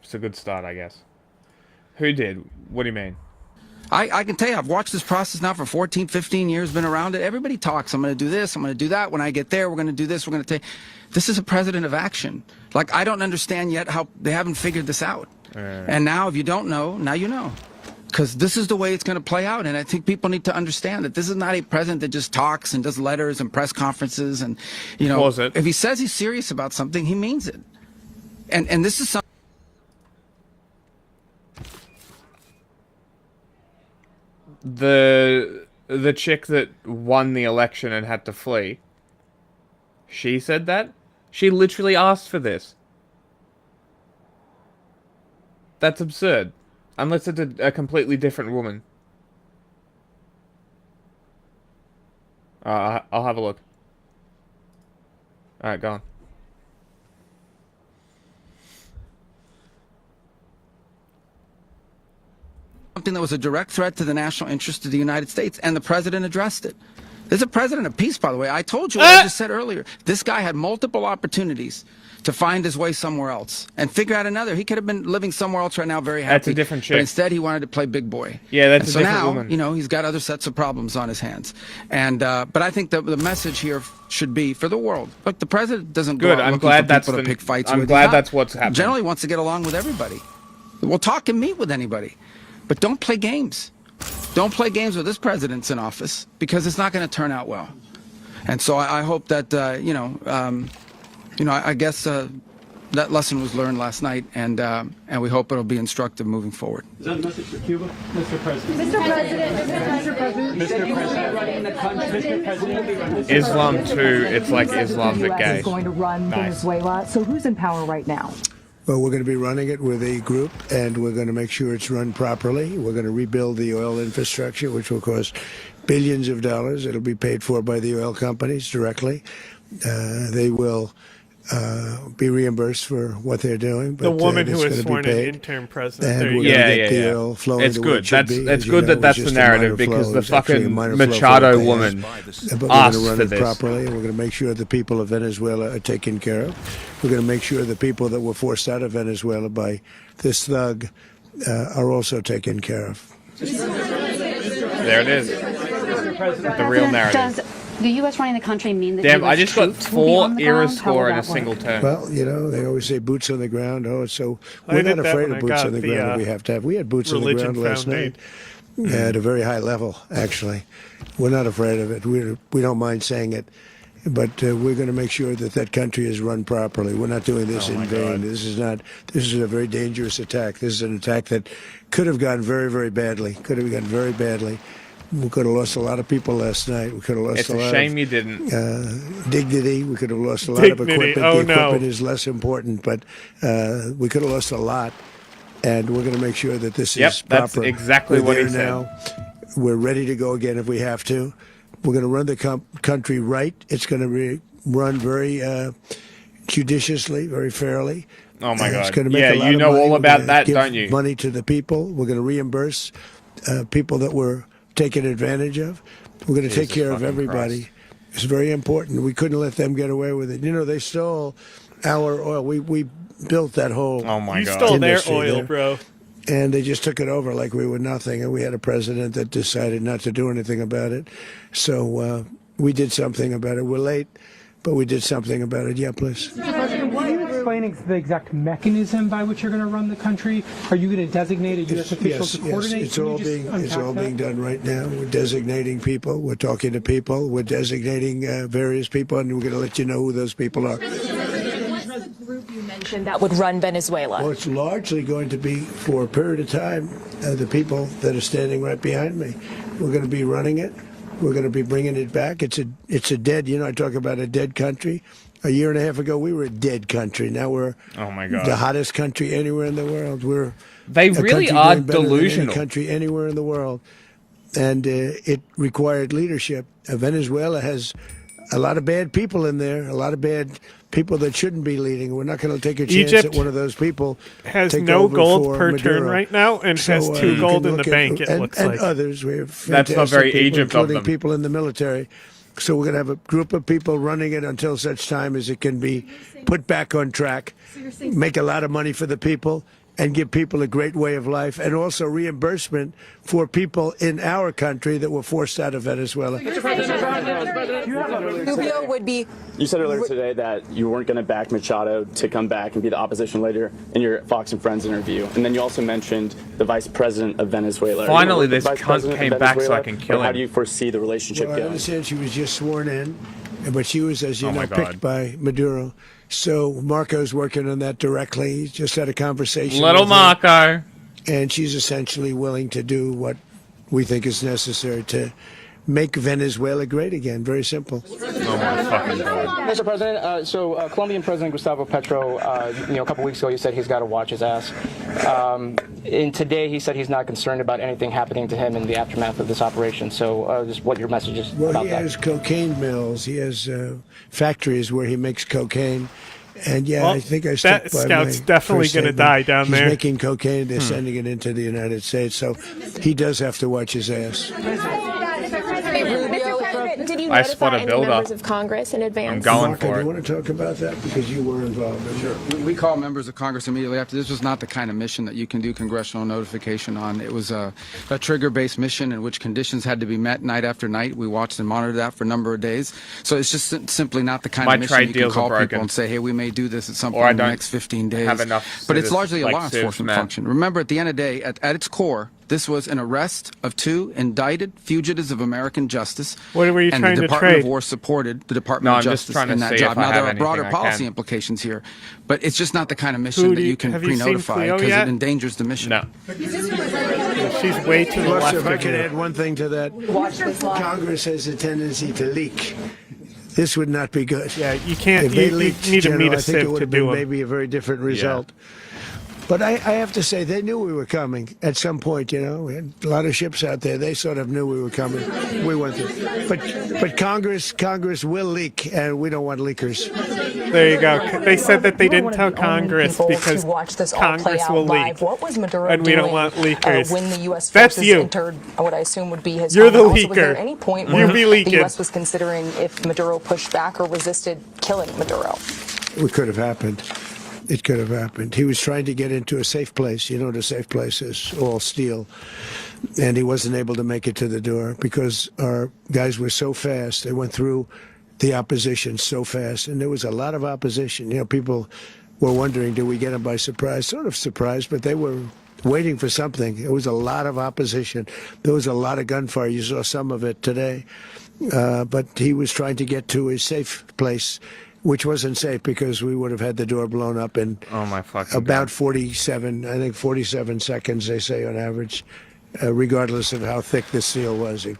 It's a good start, I guess. Who did? What do you mean? I can tell you, I've watched this process now for 14, 15 years, been around it. Everybody talks. I'm going to do this. I'm going to do that. When I get there, we're going to do this. We're going to take... This is a president of action. Like, I don't understand yet how they haven't figured this out. And now, if you don't know, now you know. Because this is the way it's going to play out. And I think people need to understand that this is not a president that just talks and does letters and press conferences. And, you know, if he says he's serious about something, he means it. And this is something... The chick that won the election and had to flee, she said that? She literally asked for this. That's absurd. Unless it's a completely different woman. I'll have a look. Alright, go on. Something that was a direct threat to the national interest of the United States, and the president addressed it. There's a president of peace, by the way. I told you what I just said earlier. This guy had multiple opportunities to find his way somewhere else and figure out another. He could have been living somewhere else right now, very happy. That's a different chick. But instead, he wanted to play big boy. Yeah, that's and a so different now, woman. you know, he's got other sets of problems on his hands. And but I think the message here should be for the world. Look, the president doesn't go out looking for people to pick fights with. I'm glad that's what's happening. Generally wants to get along with everybody. We'll talk and meet with anybody, but don't play games. Don't play games with this president's in office, because it's not going to turn out well. And so I hope that, I guess that lesson was learned last night, and we hope it'll be instructive moving forward. Is that a message for Cuba? Mr. President. Mr. President. Mr. President. Mr. President. Islam too, it's like Islam but gay. Is going to run Venezuela. So who's in power right now? Well, we're going to be running it with a group, and we're going to make sure it's run properly. We're going to rebuild the oil infrastructure, which will cost billions of dollars. It'll be paid for by the oil companies directly. They will be reimbursed for what they're doing. But, the woman who was gonna sworn be in paid. interim president. And we're Yeah, gonna get the yeah. oil flowing It's the way good. it should That's be. it's As good you that know, that's it's the just a minor narrative because flow. the It's actually a fucking minor flow for Machado the past. woman But we're asked going to run for it this. properly, and we're going to make sure the people of Venezuela are taken care of. We're going to make sure the people that were forced out of Venezuela by this thug are also taken care of. There it is. The real narrative. Does the U.S. running the country mean that Damn, US I just got troops will be 4 on the era ground? How will score in a that work? single turn. Well, you know, they always say boots on the ground. Oh, so I we're did not that afraid when of I boots got on the the, ground that we have to have. We had boots on the religion ground last found night at a very high level, actually. We're not afraid of it. We don't mind saying it. But we're going to make sure that that country is run properly. We're not doing this in vain. This is a very dangerous attack. This is an attack that could have gone very, very badly. Could have gone very badly. We could have lost a lot of people last night. We could have lost It's a lot a shame of you didn't. Dignity. We could have lost a lot of Dignity. equipment. Oh, The equipment no. is less important, but we could have lost a lot. And we're going to make sure that this Yep, is that's proper. exactly We're what he there said. now. We're ready to go again if we have to. We're going to run the country right. It's going to be run very judiciously, very fairly. Oh my It's God. going to make Yeah, a lot you of know money. all We're about gonna that, give don't you? Money to the people. We're going to reimburse people that were taken advantage of. We're going to take Jesus care of fucking everybody. Christ. It's very important. We couldn't let them get away with it. You know, they stole our oil. We built that whole. Oh my You God. stole their industry oil, there. bro. And they just took it over like we were nothing. And we had a president that decided not to do anything about it. So we did something about it. We're late, but we did something about it. Yeah, please. Mr. President, will you explain the exact mechanism by which you're going to run the country? Are you going to designate a U.S. official Yes, to yes. coordinate? It's Can you all just being unpack that? done right now. We're designating people. We're talking to people. We're designating various people, and we're going to let you know who those people are. What's the group you mentioned that would run Venezuela? Well, it's largely going to be for a period of time the people that are standing right behind me. We're going to be running it. We're going to be bringing it back. It's a dead. You know, I talk about a dead country. A year and a half ago, we were a dead country. Now we're Oh my God. the hottest country anywhere in the world. We're They a really country are doing better than any delusional. country anywhere in the world, and it required leadership. Venezuela has a lot of bad people in there, a lot of bad people that shouldn't be leading. We're not going to take a chance Egypt that one of those people has take no over gold for per Maduro. turn right now and has you 2 can gold in the look at- bank, it and, looks and like. others. We have That's not very fantastic people, Egypt of including them. people in the military. So we're going to have a group of people running it until such time as it can be put back on track, make a lot of money for the people, and give people a great way of life, and also reimbursement for people in our country that were forced out of Venezuela. Rubio would be. You said earlier today that you weren't going to back Machado to come back and be the opposition leader in your Fox and Friends interview. And then you also mentioned the vice president of Venezuela. Finally, the this vice cunt president of came back so Venezuela, I can kill or How him. do you foresee the relationship Well, I going? understand she was just sworn in, but she was, as you Oh, know, my picked God. by Maduro. So Marco's working on that directly. He just had a conversation. Little with her, Marco. and she's essentially willing to do what we think is necessary to make Venezuela great again. Very simple. Oh my fucking God. Mr. President, Colombian President Gustavo Petro, a couple weeks ago, you said he's got to watch his ass. And today, he said he's not concerned about anything happening to him in the aftermath of this operation. So, just what your message is Well, about he that. has cocaine mills. He has factories where he makes cocaine. And yeah, Well, I think I stuck that by scout's my definitely first gonna statement. die down He's there. making cocaine. They're sending it into the United States. So he does have to watch his ass. Did you I notify spot a any buildup. members of Congress in advance? I'm going Marco, for do it. you want to talk about that? Because you were involved. Sure. We called members of Congress immediately after. This was not the kind of mission that you can do congressional notification on. It was a trigger-based mission in which conditions had to be met night after night. We watched and monitored that for a number of days. So it's just simply not the kind My of mission trade you can deals are call broken. people and say, hey, we may do this at some Or I point in the don't next 15 days. have enough But it's citizens, largely a like law Civ6 enforcement men. function. Remember, at the end of the day, at its core, This was an arrest of 2 indicted fugitives of American justice. What were you and trying the to Department trade? of War supported the No, Department I'm of just Justice trying to in that see job. if I Now, there have are broader anything I policy can. implications here, but it's just not the kind of mission Who that do you can have you seen pre-notify Cleo because yet? it endangers the mission. No. She's way to the Plus, left if I of could you. add one thing to that, Watch this live. Congress has a tendency to leak. This would not be good. Yeah, you can't. If they You leaked, need to General, meet a I think it Civ would to have do been them. maybe a very different result. But I have to say, they knew we were coming at some point. You know, we had a lot of ships out there. They sort of knew we were coming. We went through. But Congress will leak, and we don't want leakers. There you go. They said that they didn't tell Congress because to watch this all Congress play out will live. leak. What was Maduro And we don't doing, want leakers. when the U.S. That's forces you. entered what I assume would be his You're home? the And also, was there leaker. any point You where be the leaking. U.S. was considering if Maduro pushed back or resisted killing Maduro? It could have happened. It could have happened. He was trying to get into a safe place. You know what a safe place is, all steel. And he wasn't able to make it to the door because our guys were so fast. They went through the opposition so fast. And there was a lot of opposition. You know, people were wondering, do we get them by surprise? Sort of surprised, but they were waiting for something. There was a lot of opposition. There was a lot of gunfire. You saw some of it today. But he was trying to get to a safe place, which wasn't safe because we would have had the door blown up in about 47 seconds, they say on average, regardless of how thick the seal was. It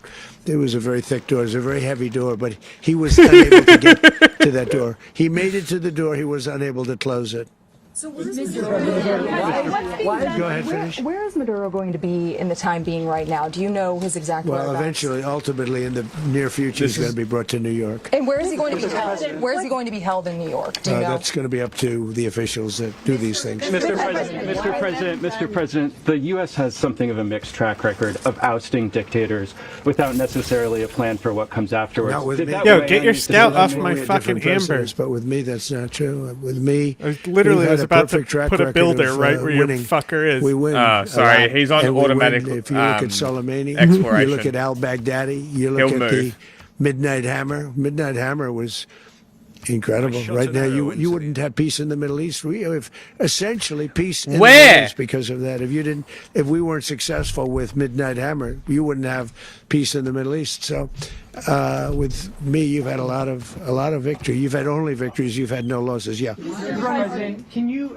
was a very thick door. It was a very heavy door, but he was unable to get to that door. He made it to the door. He was unable to close it. So Go ahead, finish. Where is Maduro going to be in the time being right now? Do you know his exact Well, whereabouts? eventually, ultimately, in the near future, he's going to be brought to New York. And where is he going to be held? Where is he going to be held in New York? Do you know? That's going to be up to the officials that do these things. Mr. President, the U.S. has something of a mixed track record of ousting dictators without necessarily a plan for what comes afterwards. Not with me. Yo, get your scout off my Only at fucking different Amber. presidents, but with me, that's not true. With me, I literally we've had was a about to perfect track put a record builder of, right where your winning. fucker is. We win. Oh, sorry, a lot, he's on and we automatic, win. If you look at Soleimani, you exploration. look at al-Baghdadi, you look He'll at move. the Midnight Hammer. Midnight Hammer was incredible. Right now, you wouldn't have peace in the Middle East. We have essentially peace in the Middle East because of that. If we weren't successful with Midnight Hammer, you wouldn't have peace in the Middle East. So, with me, you've had a lot of victory. You've had only victories. You've had no losses. Yeah. President, can you?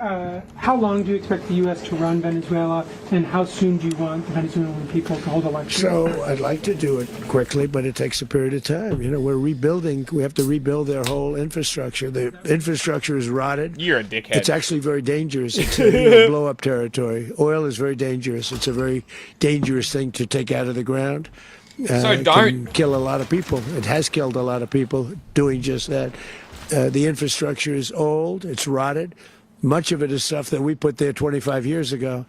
How long do you expect the U.S. to run Venezuela, and how soon do you want the Venezuelan people to hold elections? So I'd like to do it quickly, but it takes a period of time. You know, we're rebuilding. We have to rebuild their whole infrastructure. The infrastructure is rotted. You're a dickhead. It's actually very dangerous. It's a blow-up territory. Oil is very dangerous. It's a very dangerous thing to take out of the ground. It can kill a lot of people. It has killed a lot of people doing just that. The infrastructure is old. It's rotted. Much of it is stuff that we put there 25 years ago,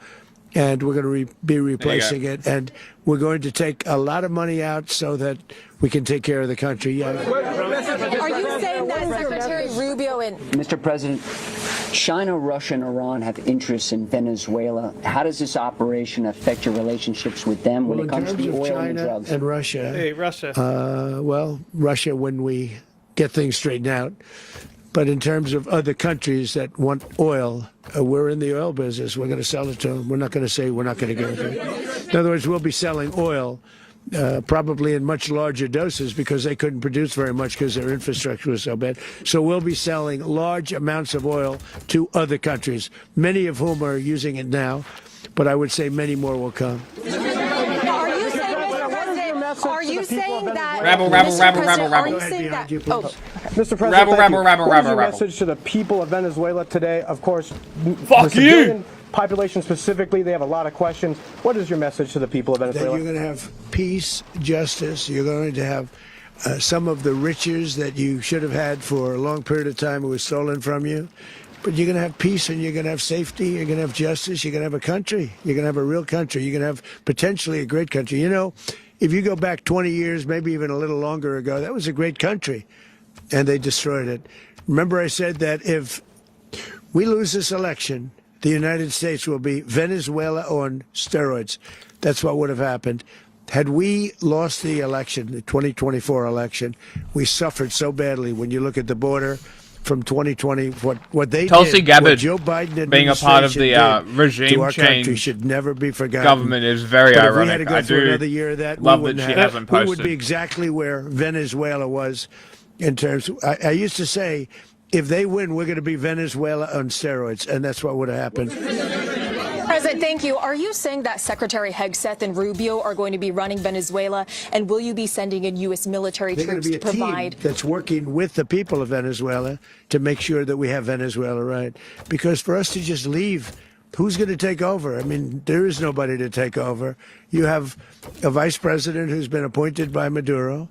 and we're going to be replacing it. And we're going to take a lot of money out so that we can take care of the country. Yeah. Are you saying that Secretary Rubio and Mr. President, China, Russia, and Iran have interests in Venezuela. How does this operation affect your relationships with them when it comes to the oil and the drugs? And Russia. Hey, Russia. Russia when we get things straightened out. But in terms of other countries that want oil, we're in the oil business. We're going to sell it to them. We're not going to say we're not going to give it to them. In other words, we'll be selling oil probably in much larger doses because they couldn't produce very much because their infrastructure was so bad. So we'll be selling large amounts of oil to other countries, many of whom are using it now, but I would say many more will come. Are you saying that? Rabble. Are you saying that? Mr. President, Rabble. What is your message to the people of Venezuela today? Of course, fuck the civilian population specifically, they have a lot of questions. What is your message to the people of Venezuela? That you're going to have peace, justice. You're going to have some of the riches that you should have had for a long period of time. It was stolen from you. But you're going to have peace and you're going to have safety. You're going to have justice. You're going to have a country. You're going to have a real country. You're going to have potentially a great country. You know, if you go back 20 years, maybe even a little longer ago, that was a great country. And they destroyed it. Remember I said that if we lose this election, the United States will be Venezuela on steroids. That's what would have happened. Had we lost the election, the 2024 election, we suffered so badly when you look at the border. from 2020. What they Tulsi did, Gabbard what Joe Biden being a part of the administration did regime to our country change should never be forgotten. government is very But if ironic. we had to go I through do another year of that, love we that wouldn't she have. hasn't We would posted. be exactly where Venezuela was in terms. I used to say, if they win, we're going to be Venezuela on steroids, and that's what would have happened. President, thank you. Are you saying that Secretary Hegseth and Rubio are going to be running Venezuela, and will you be sending in U.S. military They're going troops to be to a provide? team that's working with the people of Venezuela to make sure that we have Venezuela right. Because for us to just leave, who's going to take over? I mean, there is nobody to take over. You have a vice president who's been appointed by Maduro.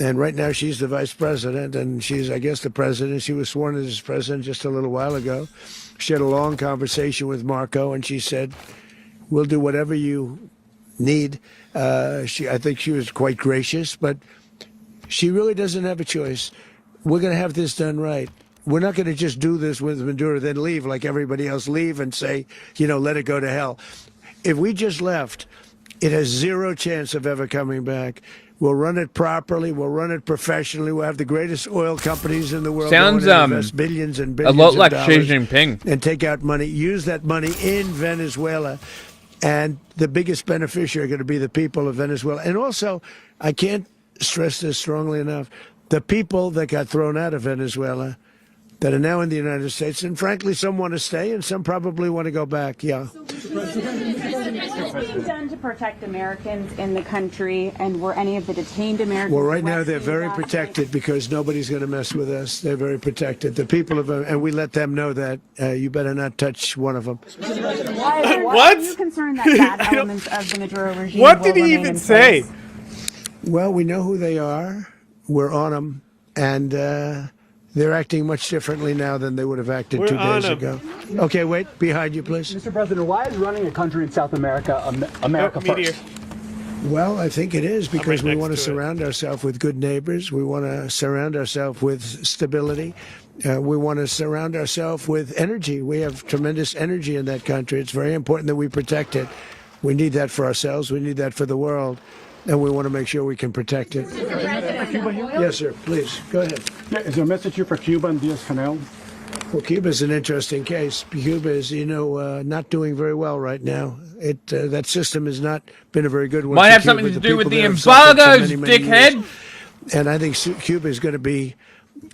And right now she's the vice president, and she's, I guess, the president. She was sworn in as president just a little while ago. She had a long conversation with Marco, and she said, we'll do whatever you need. I think she was quite gracious, but she really doesn't have a choice. We're going to have this done right. We're not going to just do this with Maduro, then leave like everybody else, leave and say, let it go to hell. If we just left, it has zero chance of ever coming back. We'll run it properly. We'll run it professionally. We'll have the greatest oil companies in the world. Sounds invest billions and billions a lot like of Xi dollars Jinping. and take out money. Use that money in Venezuela, and the biggest beneficiary are going to be the people of Venezuela. And also, I can't stress this strongly enough: the people that got thrown out of Venezuela, that are now in the United States, and frankly, some want to stay, and some probably want to go back. Yeah. What's being done to protect Americans in the country, and were any of the detained Americans? Well, right now they're very protected because nobody's going to mess with us. They're very protected. The people of, and we let them know that you better not touch one of them. Why are you concerned that bad elements of the Maduro regime? What did he even say? Well, we know who they are. We're on them, and they're acting much differently now than they would have acted 2 days ago. Okay, wait, behind you, please. Mr. President, why is running a country in South America America first? Well, I think it is because we want to surround ourselves with good neighbors. We want to surround ourselves with stability. We want to surround ourselves with energy. We have tremendous energy in that country. It's very important that we protect it. We need that for ourselves. We need that for the world. And we want to make sure we can protect it. Yes, sir. Please, go ahead. Yeah, is there a message here for Cuba and Diaz-Canel? Well, Cuba is an interesting case. Cuba is, not doing very well right now. That system has not been a very good one. Might have something to do with the embargoes, dickhead. And I think Cuba is going to be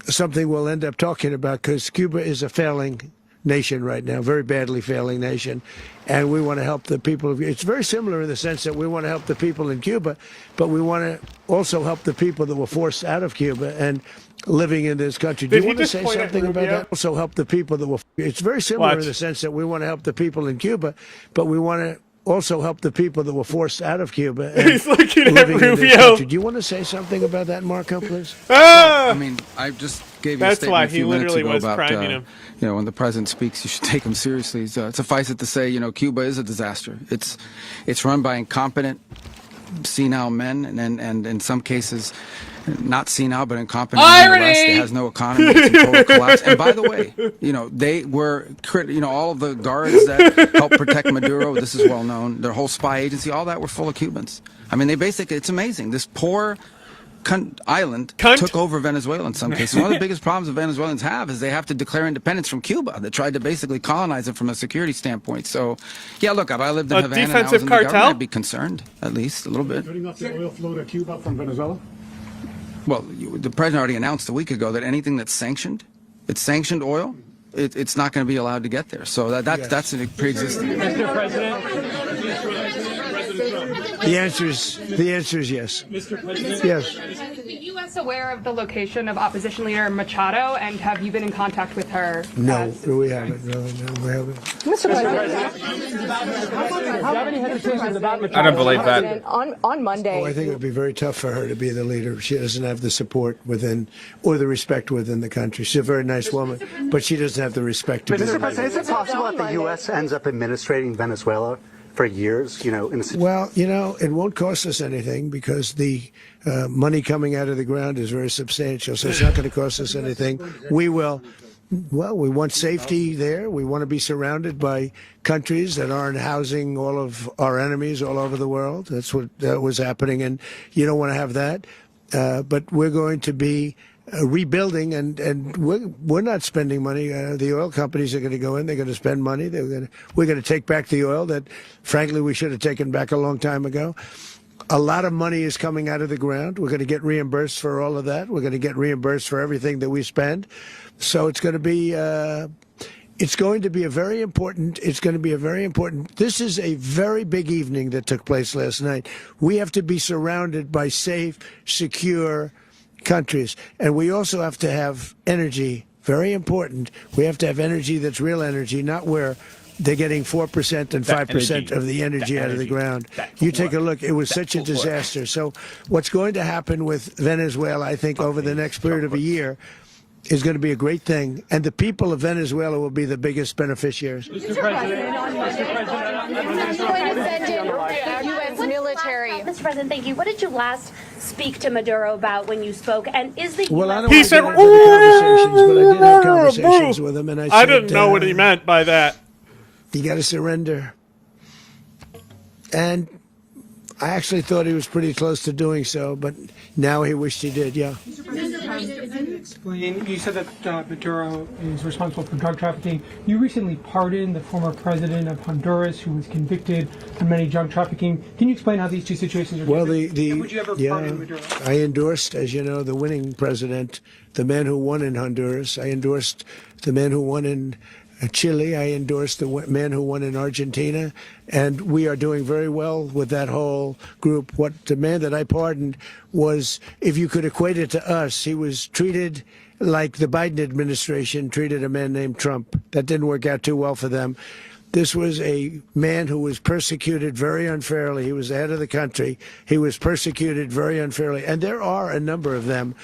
something we'll end up talking about because Cuba is a failing nation right now, very badly failing nation. And we want to help the people. It's very similar in the sense that we want to help the people in Cuba, but we want to also help the people that were forced out of Cuba and living in this country. Do you want to say something about that? Also help the people that were. It's very similar in the sense that we want to help the people in Cuba, but we want to also help the people that were forced out of Cuba and He's looking at living in this Rubio. country. Do you want to say something about that, Marco, please? Well, I mean, I just gave you a That's statement why a he few minutes literally ago was about, priming him. when the president speaks, you should take him seriously. Suffice it to say, Cuba is a disaster. It's run by incompetent, senile men, and in some cases, not senile, but incompetent. Nonetheless, it has no economy. It's in total collapse. And by the way, they were, all of the guards that helped protect Maduro, this is well known, their whole spy agency, all that were full of Cubans. I mean, it's amazing. This poor island took over Venezuela in some cases. One of the biggest problems the Venezuelans have is they have to declare independence from Cuba. They tried to basically colonize it from a security standpoint. So, yeah, look, if I lived in Havana and I was in the government, I'd be concerned, at least a little bit. Cutting off the oil flow to Cuba from Venezuela? Well, the president already announced a week ago that anything that's sanctioned, it's sanctioned oil, it's not going to be allowed to get there. So that's a pre-existing. Mr. President. The answer is yes. Mr. President. Yes. Is the U.S. aware of the location of opposition leader Machado, and have you been in contact with her? No, we haven't. No, we haven't. Mr. President, do you have any hesitations about Machado? I don't believe that. On Monday. I think it would be very tough for her to be the leader. She doesn't have the support within or the respect within the country. She's a very nice woman, but she doesn't have the respect to be the Mr. President, is it possible that the U.S. ends up administrating Venezuela for years, Well, it won't cost us anything because the money coming out of the ground is very substantial, so it's not going to cost us anything. We want safety there. We want to be surrounded by countries that aren't housing all of our enemies all over the world. That's what was happening, and you don't want to have that. But we're going to be rebuilding, and we're not spending money. The oil companies are going to go in. They're going to spend money. We're going to take back the oil that, frankly, we should have taken back a long time ago. A lot of money is coming out of the ground. We're going to get reimbursed for all of that. We're going to get reimbursed for everything that we spend. So it's going to be a very important. This is a very big evening that took place last night. We have to be surrounded by safe, secure countries, and we also have to have energy. Very important. We have to have energy that's real energy, not where they're getting 4% and 5% of the energy out of the ground. You take a look. It was such a disaster. So what's going to happen with Venezuela, I think, over the next period of a year is going to be a great thing. And the people of Venezuela will be the biggest beneficiaries. Mr. President, I'm going to send in the U.S. military. Mr. President, thank you. What did you last speak to Maduro about when you spoke? And is the Well, I don't He want to said, get into the conversations, but I did have conversations with him, and I said, didn't know what he meant by that. You got to surrender. And I actually thought he was pretty close to doing so, but now he wished he did, yeah. Mr. President, explain, you said that Maduro is responsible for drug trafficking. You recently pardoned the former president of Honduras who was convicted on many drug trafficking. Can you explain how these two situations are different? And would you ever pardon Maduro? I endorsed, as you know, the winning president, the man who won in Honduras. I endorsed the man who won in Chile. I endorsed the man who won in Argentina, and we are doing very well with that whole group. What the man that I pardoned was, if you could equate it to us, he was treated like the Biden administration treated a man named Trump. That didn't work out too well for them. This was a man who was persecuted very unfairly. He was the head of the country. He was persecuted very unfairly, and there are a number of them.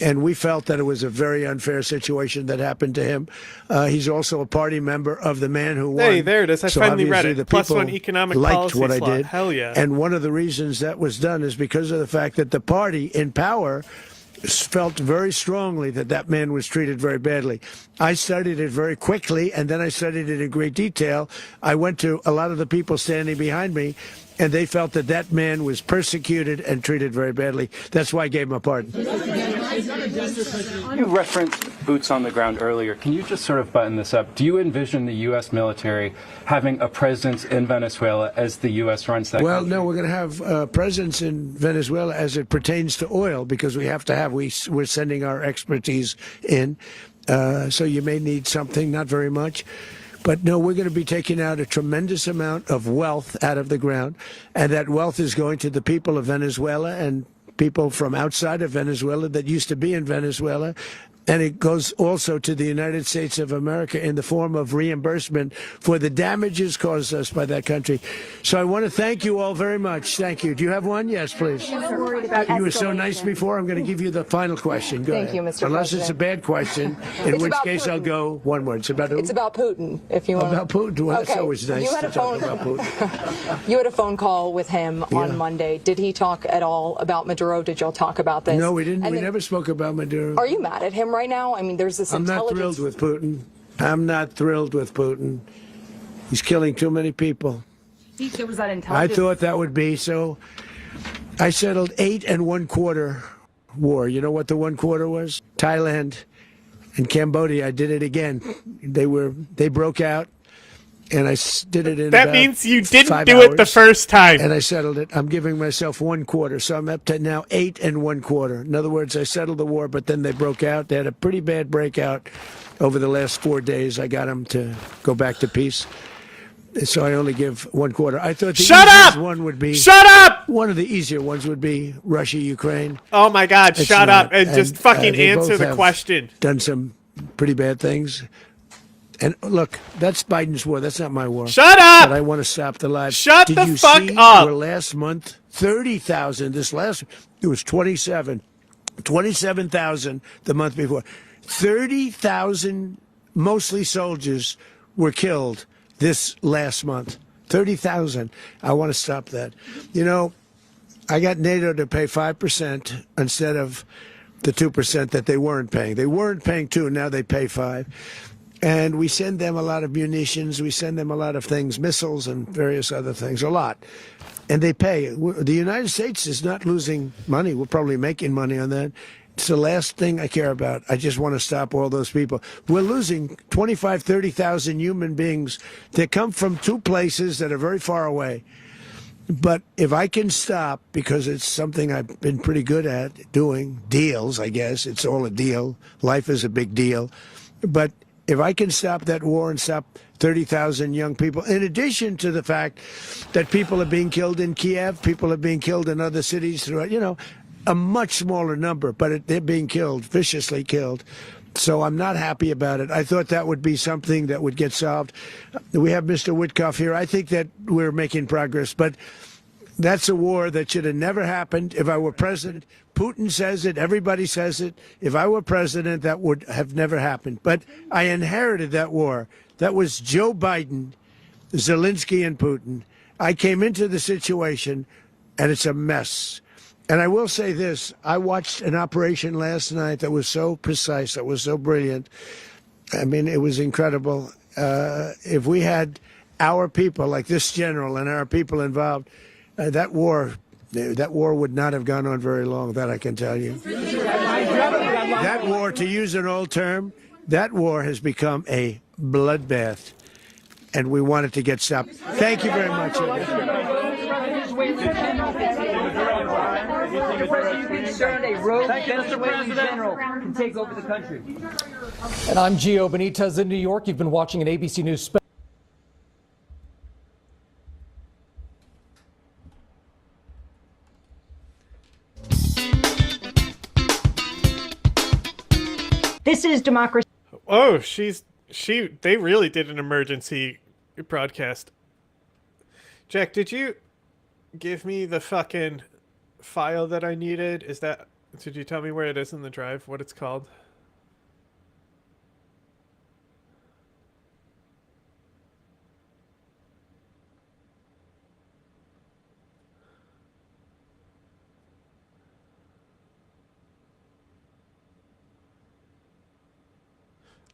And we felt that it was a very unfair situation that happened to him. He's also a party member of the man who won. Hey, there it is. I finally read it. The +1 people economic liked policy what I slot. did. Hell yeah. And one of the reasons that was done is because of the fact that the party in power felt very strongly that that man was treated very badly. I studied it very quickly, and then I studied it in great detail. I went to a lot of the people standing behind me, and they felt that that man was persecuted and treated very badly. That's why I gave him a pardon. You referenced boots on the ground earlier. Can you just sort of button this up? Do you envision the U.S. military having a presence in Venezuela as the U.S. runs that country? No, we're going to have a presence in Venezuela as it pertains to oil, because we have to have, we're sending our expertise in. So you may need something, not very much. But no, we're going to be taking out a tremendous amount of wealth out of the ground, and that wealth is going to the people of Venezuela and people from outside of Venezuela that used to be in Venezuela. And it goes also to the United States of America in the form of reimbursement for the damages caused us by that country. So I want to thank you all very much. Thank you. Do you have one? Yes, please. You were so nice before. I'm going to give you the final question. Go ahead. Thank you, Mr. Unless President. it's a bad question, in which case I'll go one word. It's about who? It's about Putin, if you want. About Putin? Well, that's always nice to talk about Putin. You had a phone call with him on Monday. Did he talk at all about Maduro? Did y'all talk about this? No, we didn't. We never spoke about Maduro. Are you mad at him right now? I mean, there's this I'm not thrilled with Putin. I'm not thrilled with Putin. He's killing too many people. There was that I intelligence. thought that would be so. I settled 8 1/4 war. You know what the 1/4 was? Thailand and Cambodia. I did it again. They broke out, and I did it in That about means you didn't 5 do it the hours, first time. and I settled it. I'm giving myself 1/4, so I'm up to now 8 1/4. In other words, I settled the war, but then they broke out. They had a pretty bad breakout over the last 4 days. I got them to go back to peace. So I only give 1/4. I thought the easiest one would be. Shut up! One of the easier ones would be Russia, Ukraine. Oh my God! It's Shut not. up and just fucking they answer both the have question. Done some pretty bad things. And look, that's Biden's war. That's not my war. Shut up! But I want to stop the lives. Shut Did the you fuck see up! Where last month, 30,000. It was 27. 27,000 the month before. 30,000, mostly soldiers, were killed this last month. 30,000. I want to stop that. You know, I got NATO to pay 5% instead of the 2% that they weren't paying. They weren't paying 2, now they pay 5. And we send them a lot of munitions. We send them a lot of things, missiles and various other things, a lot. And they pay. The United States is not losing money. We're probably making money on that. It's the last thing I care about. I just want to stop all those people. We're losing 25, 30,000 human beings that come from two places that are very far away. But if I can stop, because it's something I've been pretty good at doing, deals, I guess. It's all a deal. Life is a big deal. But if I can stop that war and stop 30,000 young people, in addition to the fact that people are being killed in Kiev, people are being killed in other cities throughout, a much smaller number, but they're being killed, viciously killed. So I'm not happy about it. I thought that would be something that would get solved. We have Mr. Witkoff here. I think that we're making progress, but that's a war that should have never happened. If I were president, Putin says it, everybody says it. If I were president, that would have never happened. But I inherited that war. That was Joe Biden, Zelensky, and Putin. I came into the situation, and it's a mess. And I will say this, I watched an operation last night that was so precise, that was so brilliant. I mean, it was incredible. If we had our people, like this general and our people involved, that war would not have gone on very long, that I can tell you. That war, to use an old term, that war has become a bloodbath, and we want it to get stopped. Thank you very much. A rogue Venezuelan general can take over the country. And I'm Gio Benitez in New York. You've been watching an ABC News special. This is democracy. Oh, they really did an emergency broadcast. Jack, did you give me the fucking file that I needed? Did you tell me where it is in the drive, what it's called?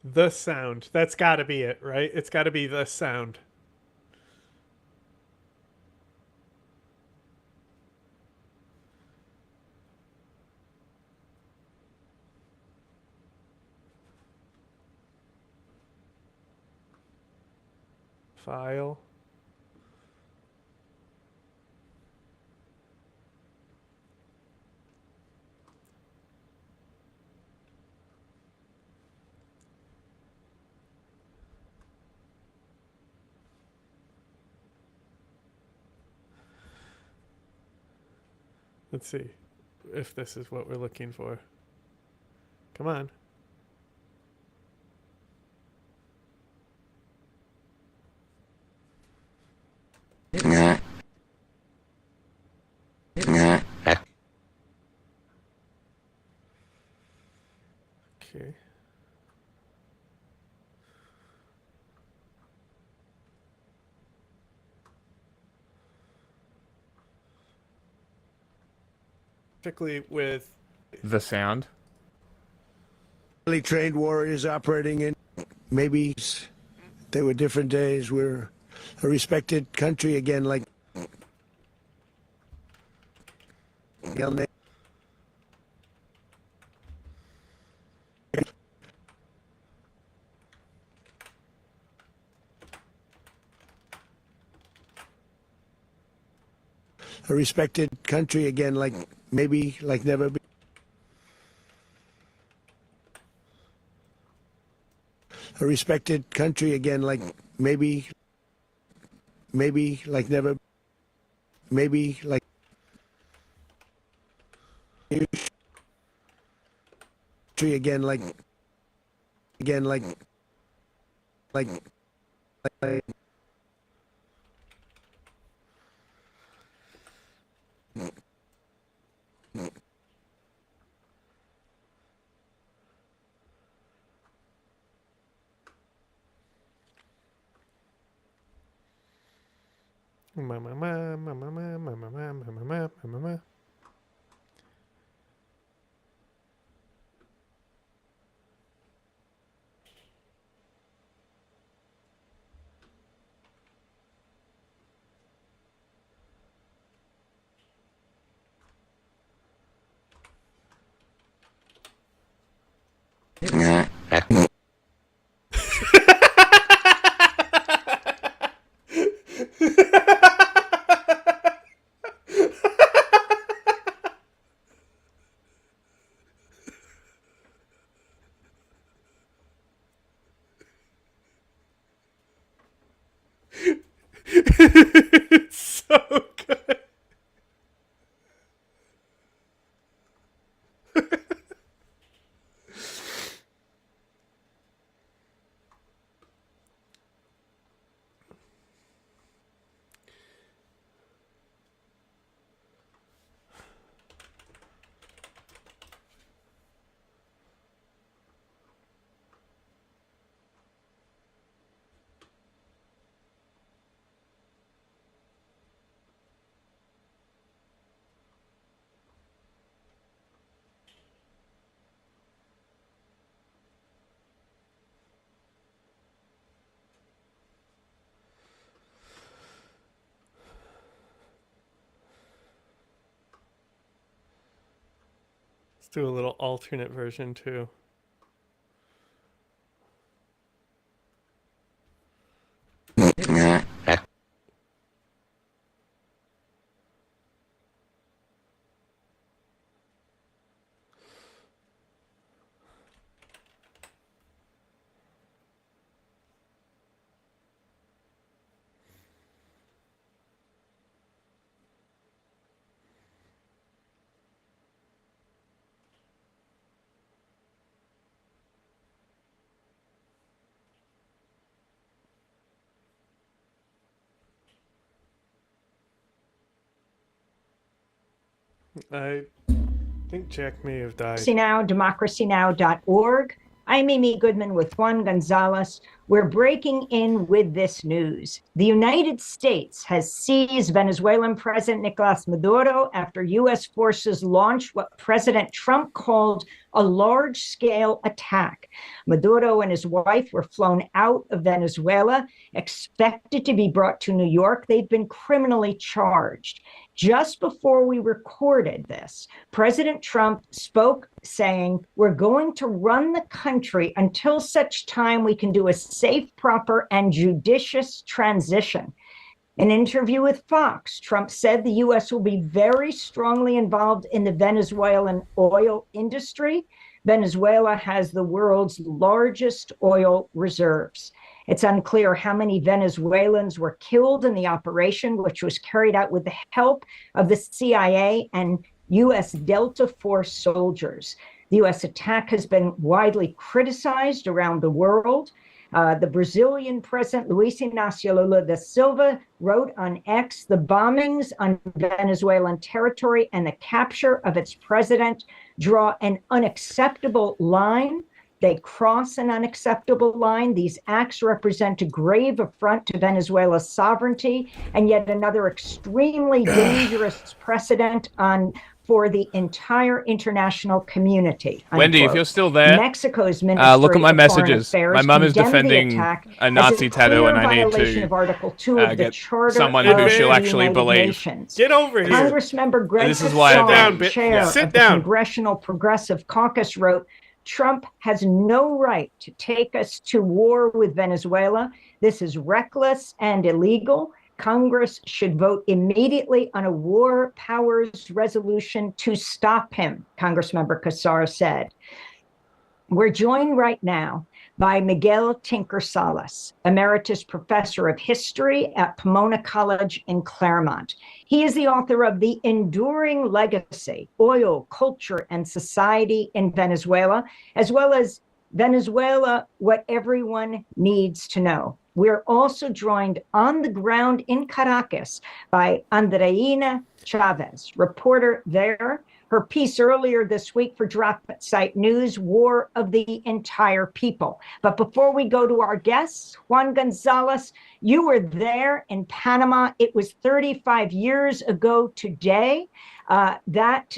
The sound. That's gotta be it, right? It's gotta be the sound. File. Let's see if this is what we're looking for. Come on. Okay. Particularly with the sound. Highly trained warriors operating in, maybe they were different days. We're a respected country again, like a respected country again, like maybe like never before. A respected country again, like maybe like never, maybe like country again, like It's so good. Let's do a little alternate version too. I think Jack may have died. Now, democracynow.org. I'm Amy Goodman with Juan Gonzalez. We're breaking in with this news. The United States has seized Venezuelan President Nicolas Maduro after U.S. forces launched what President Trump called a large-scale attack. Maduro and his wife were flown out of Venezuela, expected to be brought to New York. They've been criminally charged. Just before we recorded this, President Trump spoke saying, we're going to run the country until such time we can do a safe, proper, and judicious transition. In an interview with Fox, Trump said the U.S. will be very strongly involved in the Venezuelan oil industry. Venezuela has the world's largest oil reserves. It's unclear how many Venezuelans were killed in the operation, which was carried out with the help of the CIA and U.S. Delta Force soldiers. The U.S. attack has been widely criticized around the world. The Brazilian president, Luiz Inácio Lula da Silva, wrote on X, the bombings on Venezuelan territory and the capture of its president draw an unacceptable line. They cross an unacceptable line. These acts represent a grave affront to Venezuela's sovereignty and yet another extremely dangerous precedent for the entire international community. Wendy, unquote. if you're still there, Mexico's Ministry look at my of Foreign messages. Affairs My mum is condemned the defending attack a as Nazi tattoo, clear and I need violation to of Article 2 of the get Charter someone of who she'll the actually United believe. Nations. Get over here. Congressmember Greg This is why Casson, I chair Sit of the down. Congressional Progressive Caucus, wrote, Trump has no right to take us to war with Venezuela. This is reckless and illegal. Congress should vote immediately on a war powers resolution to stop him, Congressmember Casar said. We're joined right now by Miguel Tinker Salas, Emeritus Professor of History at Pomona College in Claremont. He is the author of The Enduring Legacy, Oil, Culture, and Society in Venezuela, as well as Venezuela, What Everyone Needs to Know. We're also joined on the ground in Caracas by Andreina Chavez, reporter there. Her piece earlier this week for Drop Site News, War of the Entire People. But before we go to our guests, Juan Gonzalez, you were there in Panama. It was 35 years ago today that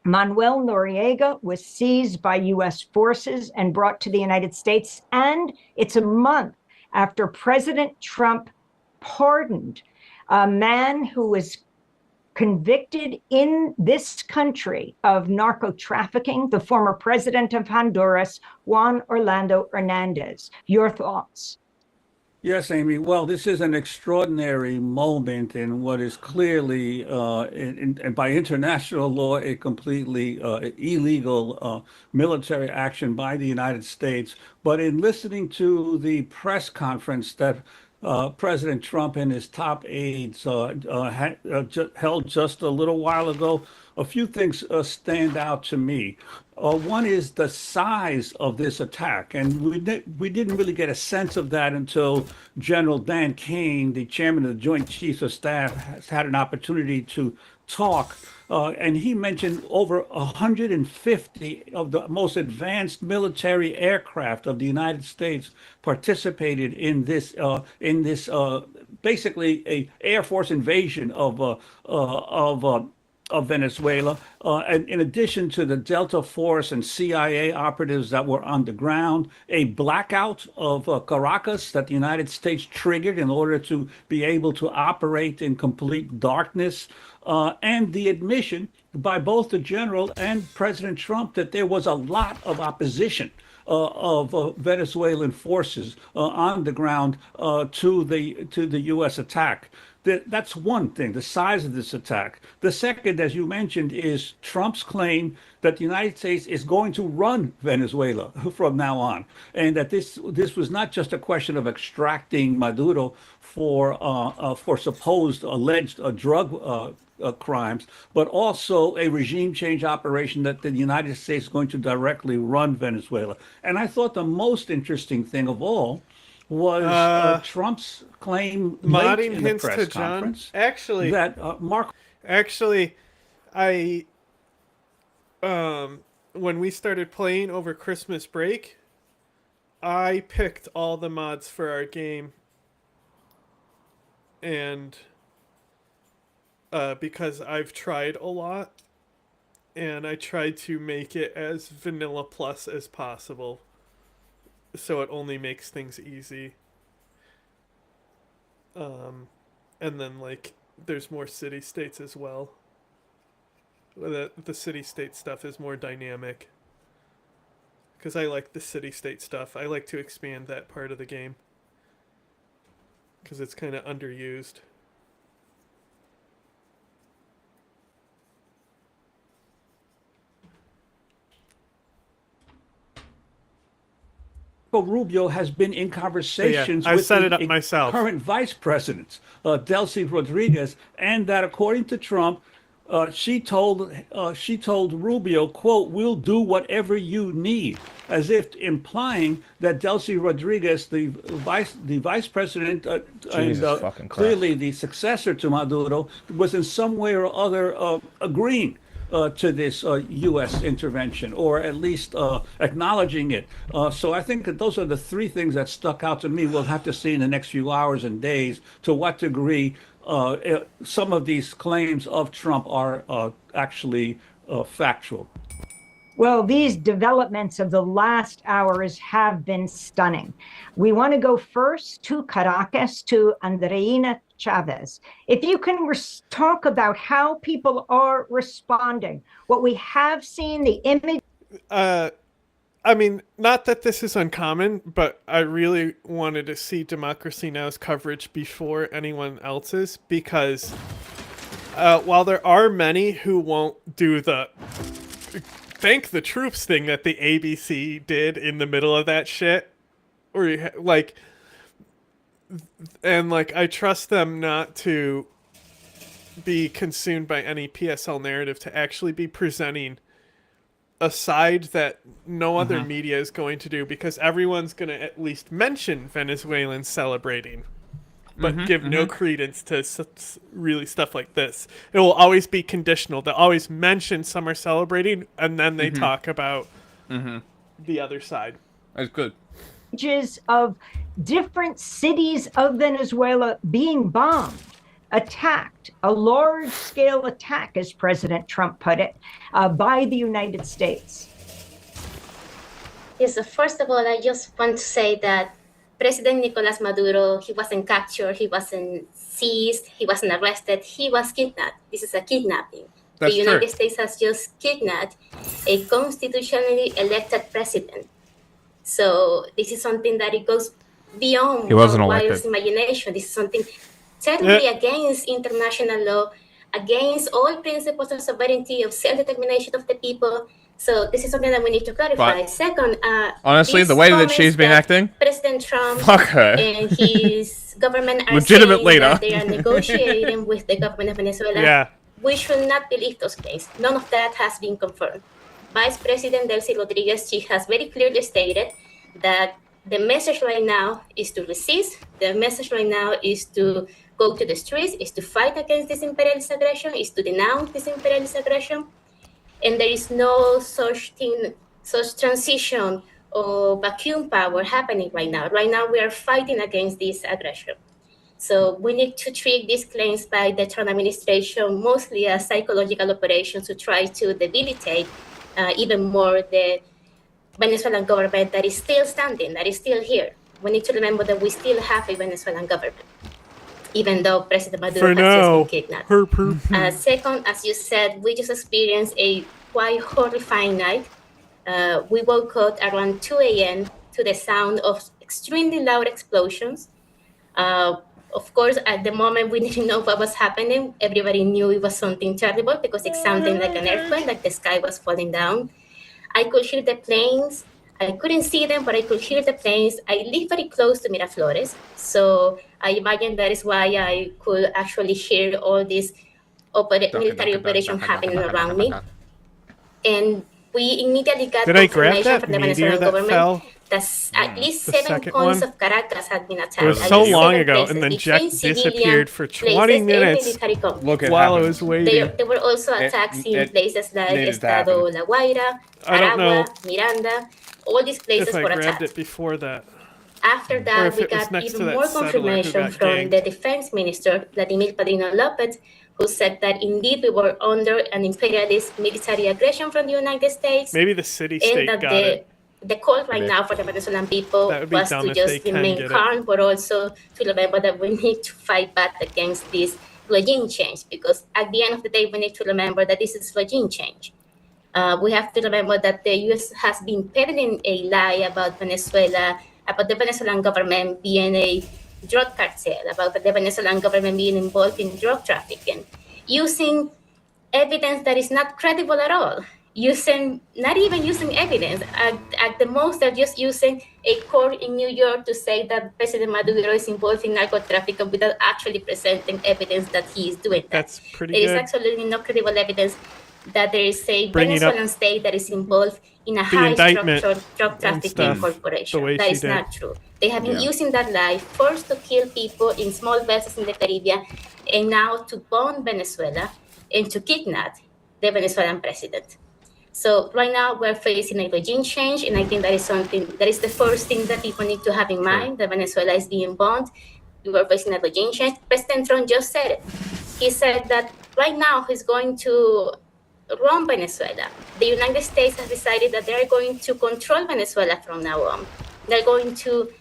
Manuel Noriega was seized by U.S. forces and brought to the United States. And it's a month after President Trump pardoned a man who was convicted in this country of narco trafficking, the former president of Honduras, Juan Orlando Hernandez. Your thoughts? Yes, Amy. Well, this is an extraordinary moment in what is clearly, and by international law, a completely illegal military action by the United States. But in listening to the press conference that President Trump and his top aides held just a little while ago, a few things stand out to me. One is the size of this attack, and we didn't really get a sense of that until General Dan Kane, the chairman of the Joint Chiefs of Staff, has had an opportunity to talk, and he mentioned over 150 of the most advanced military aircraft of the United States participated in this basically a Air Force invasion of Venezuela, and in addition to the Delta Force and CIA operatives that were on the ground, a blackout of Caracas that the United States triggered in order to be able to operate in complete darkness, and the admission by both the general and President Trump that there was a lot of opposition of Venezuelan forces on the ground to the U.S. attack. That's one thing, the size of this attack. The second, as you mentioned, is Trump's claim that the United States is going to run Venezuela from now on, and that this was not just a question of extracting Maduro for supposed alleged drug crimes, but also a regime change operation that the United States is going to directly run Venezuela. And I thought the most interesting thing of all was Trump's claim late in the press conference. Actually, that Mark. Actually, I when we started playing over Christmas break, I picked all the mods for our game, and because I've tried a lot, and I tried to make it as vanilla plus as possible, so it only makes things easy. And then like there's more city states as well. The city state stuff is more dynamic, because I like the city state stuff. I like to expand that part of the game because it's kind of underused. Rubio has been in conversations I with set it up myself. Current vice president, Delcy Rodriguez, and that according to Trump, she told Rubio, quote, "We'll do whatever you need," as if implying that Delcy Rodriguez, the vice president, and clearly the successor to Maduro, was in some way or other agreeing to this U.S. intervention, or at least acknowledging it. So I think that those are the three things that stuck out to me. We'll have to see in the next few hours and days to what degree some of these claims of Trump are actually factual. Well, these developments of the last hours have been stunning. We want to go first to Caracas, to Andreina Chavez. If you can talk about how people are responding, what we have seen, the image. I mean, not that this is uncommon, but I really wanted to see Democracy Now's coverage before anyone else's, because while there are many who won't do the thank the troops thing that the ABC did in the middle of that shit, or I trust them not to be consumed by any PSL narrative, to actually be presenting a side that no other media is going to do, because everyone's going to at least mention Venezuelans celebrating, but give no credence to really stuff like this. It will always be conditional. They'll always mention some are celebrating, and then they talk about the other side. That's good. Images of different cities of Venezuela being bombed, attacked, a large-scale attack, as President Trump put it, by the United States. Yes, first of all, I just want to say that President Nicolas Maduro, he wasn't captured, he wasn't seized, he wasn't arrested, he was kidnapped. This is a kidnapping. That's the United true. States has just kidnapped a constitutionally elected president. So this is something that it goes beyond He wasn't our elected. wildest imagination. This is something terribly against international law, against all principles of sovereignty, of self-determination of the people. So this is something that we need to clarify. But second, honestly, the way that she's been acting, President Trump fuck her. and his government are Legitimate saying leader. that they are negotiating with the government of Venezuela. Yeah. We should not believe those claims. None of that has been confirmed. Vice President Delcy Rodriguez, she has very clearly stated that the message right now is to resist. The message right now is to go to the streets, is to fight against this imperialist aggression, is to denounce this imperialist aggression. And there is no such thing, such transition or vacuum power happening right now. Right now, we are fighting against this aggression. So we need to treat these claims by the Trump administration mostly as psychological operations to try to debilitate even more the Venezuelan government that is still standing, that is still here. We need to remember that we still have a Venezuelan government, even though President Maduro has just been kidnapped. Second, as you said, we just experienced a quite horrifying night. We woke up around 2 a.m. to the sound of extremely loud explosions. Of course, at the moment, we didn't know what was happening. Everybody knew it was something terrible because it sounded like an earthquake, like the sky was falling down. I could hear the planes. I couldn't see them, but I could hear the planes. I live very close to Miraflores, so I imagine that is why I could actually hear all this military operation happening around me. And we immediately got confirmation from the Venezuelan government that at least 7 points of Caracas had been attacked. It was so long ago, and then Jack disappeared for 20 minutes while I was waiting. There were also attacks in places like Estado La Guaira, Aragua, Miranda. All these places if I were grabbed attacked. it before that. After that, we got even more confirmation from the defense minister, Vladimir Padrino Lopez, who said that indeed we were under an imperialist military aggression from the United States. Maybe the city-state got it. The call right now for the Venezuelan people was to just remain calm, but also to remember that we need to fight back against this regime change, because at the end of the day, we need to remember that this is regime change. We have to remember that the U.S. has been peddling a lie about Venezuela, about the Venezuelan government being a drug cartel, about the Venezuelan government being involved in drug trafficking, using evidence that is not credible at all. Not even using evidence. At the most, they're just using a court in New York to say that President Maduro is involved in narco trafficking without actually presenting evidence that he is doing that. That's pretty good. There is absolutely no credible evidence that there is a Venezuelan state that is involved in a high-structured drug trafficking corporation. That is not true. They have been using that lie first to kill people in small vessels in the Caribbean, and now to bomb Venezuela and to kidnap the Venezuelan president. So right now we're facing a regime change, and I think that is the first thing that people need to have in mind, that Venezuela is being bombed. We are facing a regime change. President Trump just said it. He said that right now he's going to run Venezuela. The United States has decided that they're going to control Venezuela from now on. They're going to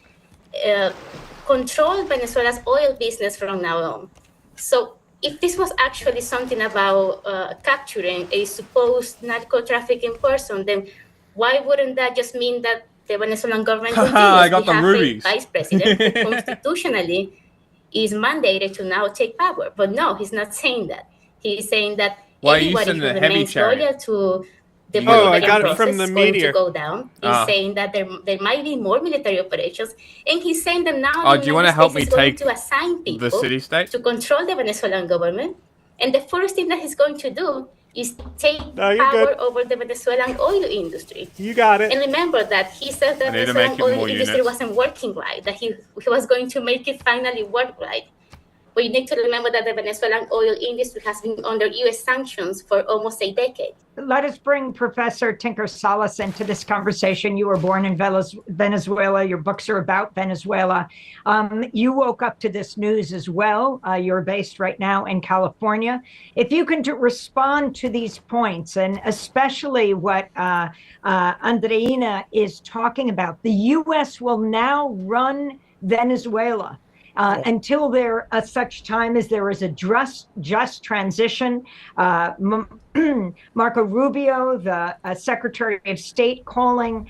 control Venezuela's oil business from now on. So if this was actually something about capturing a supposed narco-trafficking person, then why wouldn't that just mean that the Venezuelan government I got the have rubies. a vice president who constitutionally is mandated to now take power? But no, he's not saying that. He's saying that anybody who remains loyal to the got it process from the is going meteor. to go down. He's saying that there might be more military operations, and he's saying that now the do you want United to help States me is going take to assign people the city-state? to control the Venezuelan government, and the first thing that he's going to do is take you're power good. over the Venezuelan oil industry. You got it. And remember that he said that the Venezuelan oil industry wasn't working right, that he was going to make it finally work right. We need to remember that the Venezuelan oil industry has been under U.S. sanctions for almost a decade. Let us bring Professor Tinker Salas into this conversation. You were born in Venezuela. Your books are about Venezuela. You woke up to this news as well. You're based right now in California. If you can respond to these points, and especially what Andreina is talking about, the U.S. will now run Venezuela. Until there, such time as there is a just transition. Marco Rubio, the Secretary of State, calling,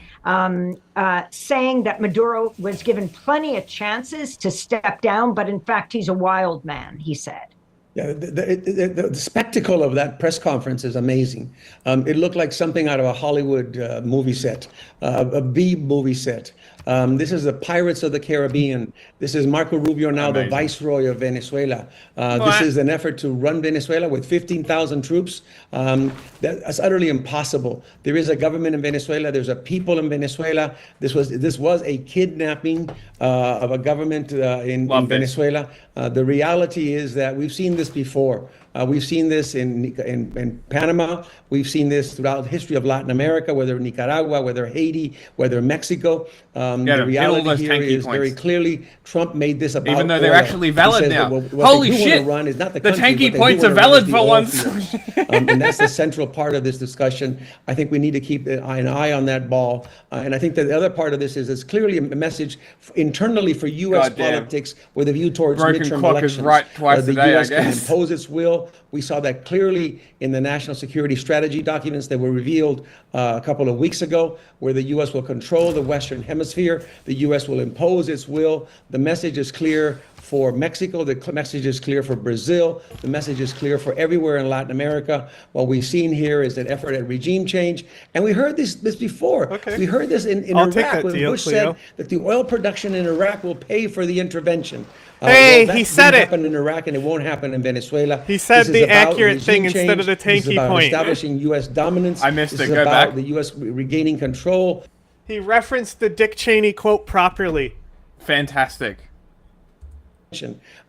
saying that Maduro was given plenty of chances to step down, but in fact, he's a wild man, he said. Yeah, the spectacle of that press conference is amazing. It looked like something out of a Hollywood movie set, a B movie set. This is the Pirates of the Caribbean. This is Marco Rubio, now the Viceroy of Venezuela. This is an effort to run Venezuela with 15,000 troops. That's utterly impossible. There is a government in Venezuela. There's a people in Venezuela. This was a kidnapping of a government in Venezuela. The reality is that we've seen this before. We've seen this in Panama. We've seen this throughout the history of Latin America, whether Nicaragua, whether Haiti, whether Mexico. The reality here is very clearly Trump made this about even though they're oil. actually valid now. What Holy they do shit! Want to run is not the tanky country, points are valid for once. And that's the central part of this discussion. I think we need to keep an eye on that ball. And I think that the other part of this is it's clearly a message internally for U.S. politics with a view towards midterm elections. Right twice the a day, U.S. I can guess. impose its will. We saw that clearly in the national security strategy documents that were revealed a couple of weeks ago, where the U.S. will control the Western Hemisphere. The U.S. will impose its will. The message is clear for Mexico. The message is clear for Brazil. The message is clear for everywhere in Latin America. What we've seen here is an effort at regime change. And we heard this before. Okay. We heard this in Iraq when Bush said that the oil production in Iraq will pay for the intervention. Hey, he said it. Happen in Iraq, and it won't happen in Venezuela. He said the accurate thing instead of the tanky point. Establishing U.S. dominance. I missed it. Go about back. The U.S. regaining control. He referenced the Dick Cheney quote properly. Fantastic.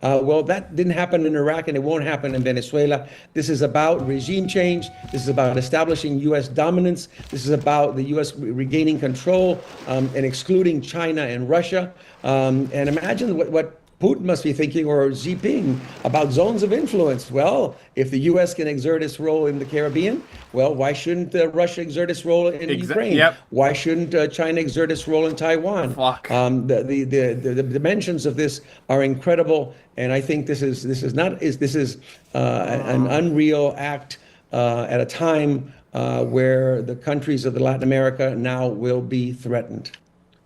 Well, that didn't happen in Iraq, and it won't happen in Venezuela. This is about regime change. This is about establishing U.S. dominance. This is about the U.S. regaining control and excluding China and Russia. And imagine what Putin must be thinking, or Xi Jinping, about zones of influence. Well, if the U.S. can exert its role in the Caribbean, well, why shouldn't Russia exert its role in Ukraine? Yep. Why shouldn't China exert its role in Taiwan? Fuck. The dimensions of this are incredible, and I think this is an unreal act at a time where the countries of Latin America now will be threatened.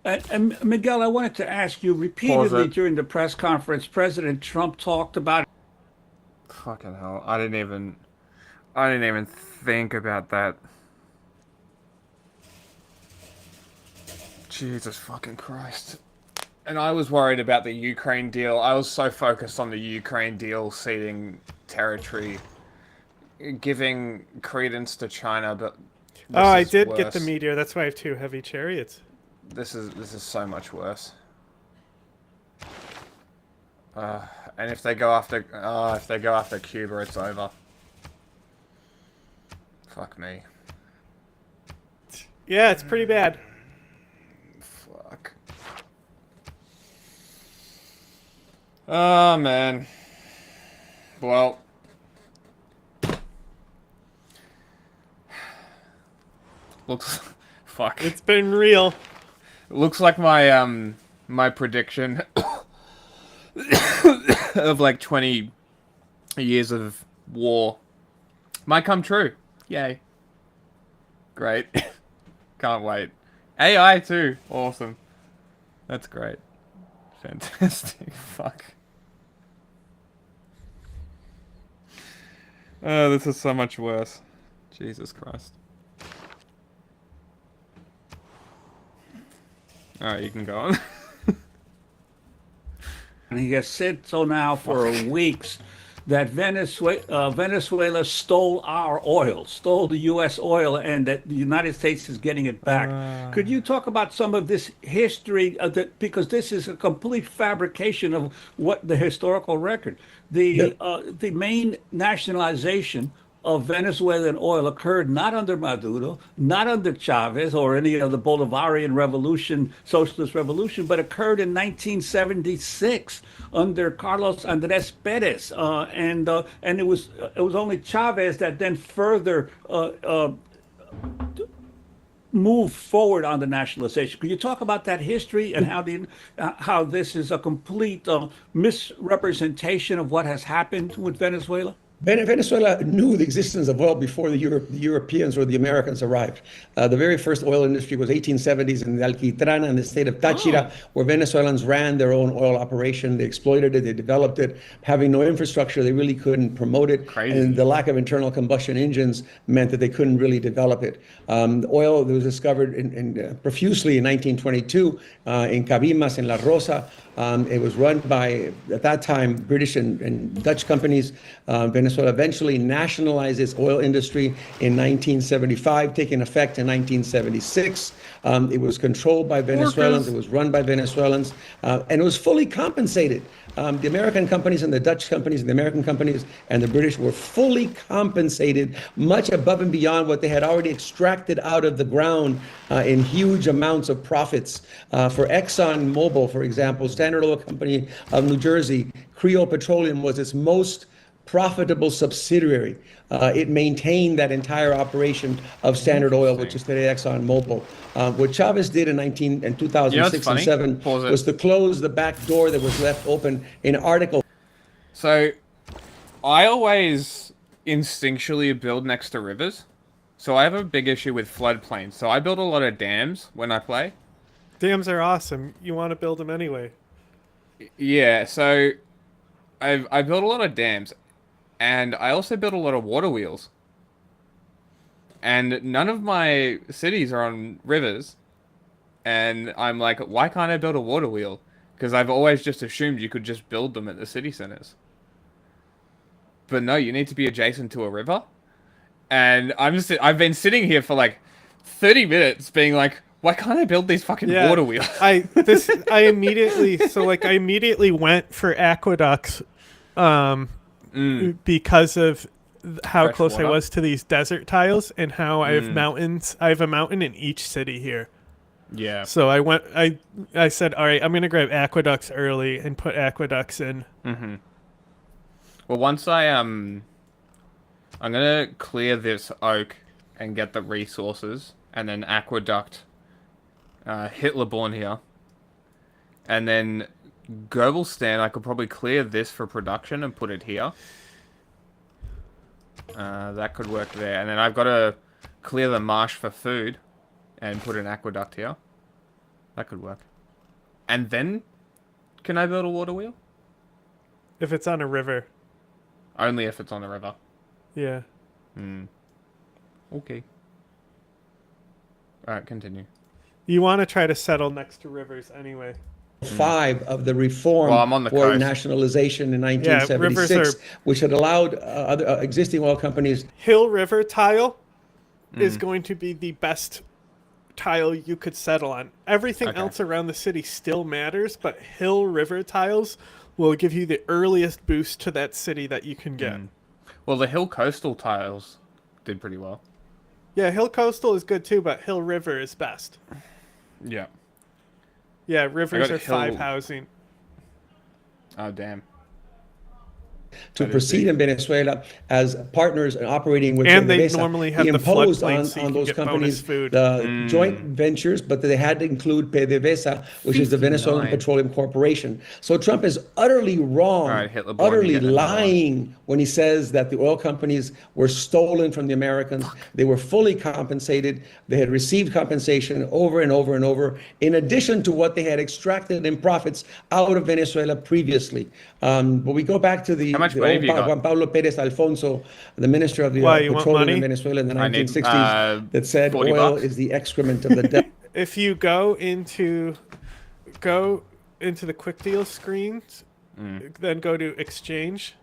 And Miguel, I wanted to ask you repeatedly during the press conference, President Trump talked about. Fucking hell! I didn't even think about that. Jesus fucking Christ! And I was worried about the Ukraine deal. I was so focused on the Ukraine deal ceding territory, giving credence to China, but oh, I did get the meteor. That's why I have 2 heavy chariots. This is so much worse. And if they go after Cuba, it's over. Fuck me. Yeah, it's pretty bad. Fuck. Oh man. Well. Looks. Fuck. It's been real. Looks like my my prediction of like 20 years of war might come true. Yay. Great. Can't wait. AI too. Awesome. That's great. Fantastic. Fuck. Oh, this is so much worse. Jesus Christ. Alright, you can go on. And he has said so now for weeks that Venezuela stole our oil, stole the U.S. oil, and that the United States is getting it back. Could you talk about some of this history of because this is a complete fabrication of what the historical record. The main nationalization of Venezuelan oil occurred not under Maduro, not under Chavez or any of the Bolivarian revolution, socialist revolution, but occurred in 1976 under Carlos Andrés Pérez, and it was only Chavez that then further move forward on the nationalization. Could you talk about that history and how this is a complete misrepresentation of what has happened with Venezuela? Venezuela knew the existence of oil before the Europeans or the Americans arrived. The very first oil industry was 1870s in the Alquitrana in the state of Táchira, where Venezuelans ran their own oil operation. They exploited it, they developed it. Having no infrastructure, they really couldn't promote it. Crazy. And the lack of internal combustion engines meant that they couldn't really develop it. Oil was discovered profusely in 1922 in Cabimas, in La Rosa. It was run by, at that time, British and Dutch companies. Venezuela eventually nationalized its oil industry in 1975, taking effect in 1976. It was controlled by Venezuelans. It was run by Venezuelans, and it was fully compensated. The American companies and the Dutch companies and the American companies and the British were fully compensated, much above and beyond what they had already extracted out of the ground in huge amounts of profits. For Exxon Mobil, for example, Standard Oil Company of New Jersey, Creole Petroleum was its most profitable subsidiary. It maintained that entire operation of Standard Oil, which is today Exxon Mobil. What Chavez did in 2006 and 7 was to close the back door that was left open in Article. So, I always instinctually build next to rivers. So I have a big issue with floodplains. So I build a lot of dams when I play. Dams are awesome. You want to build them anyway. Yeah, so I built a lot of dams. And I also built a lot of water wheels. And none of my cities are on rivers. And I'm like, why can't I build a water wheel? Because I've always just assumed you could just build them at the city centers. But no, you need to be adjacent to a river. And I've been sitting here for like 30 minutes being like, why can't I build these fucking water wheels? I immediately went for aqueducts. Because of how Fresh close water. I was to these desert tiles and how I have mountains. I have a mountain in each city here. Yeah. So I said, all right, I'm going to grab aqueducts early and put aqueducts in. Mm-hmm. Well, once I'm going to clear this oak and get the resources and then aqueduct Hitlerborn here. And then Goebelstein, I could probably clear this for production and put it here. That could work there. And then I've got to clear the marsh for food and put an aqueduct here. That could work. And then, can I build a water wheel? If it's on a river. Only if it's on a river. Yeah. Okay. Alright, continue. You want to try to settle next to rivers anyway. 5 of the reform for nationalization in 1976, which had allowed other existing oil companies. Hill River tile is going to be the best tile you could settle on. Everything else around the city still matters, but Hill River tiles will give you the earliest boost to that city that you can get. Well, the Hill Coastal tiles did pretty well. Yeah, Hill Coastal is good too, but Hill River is best. Yeah. Yeah, rivers are Hill... 5 housing. Oh, damn. To proceed in Venezuela as partners and operating with and PDVSA. they normally have he the imposed floodplain so on those companies food. the joint ventures, but they had to include PDVSA, which is the Venezuelan Petroleum Corporation. So Trump is utterly wrong, utterly lying when he says that the oil companies were stolen from the Americans. They were fully compensated. They had received compensation over and over and over, in addition to what they had extracted in profits out of Venezuela previously. But we go back to the Juan Pablo Pérez Alfonso, the minister of the petroleum in Venezuela in the 1960s, that said oil is the excrement of the devil. If you go into the quick deal screens, then go to exchange,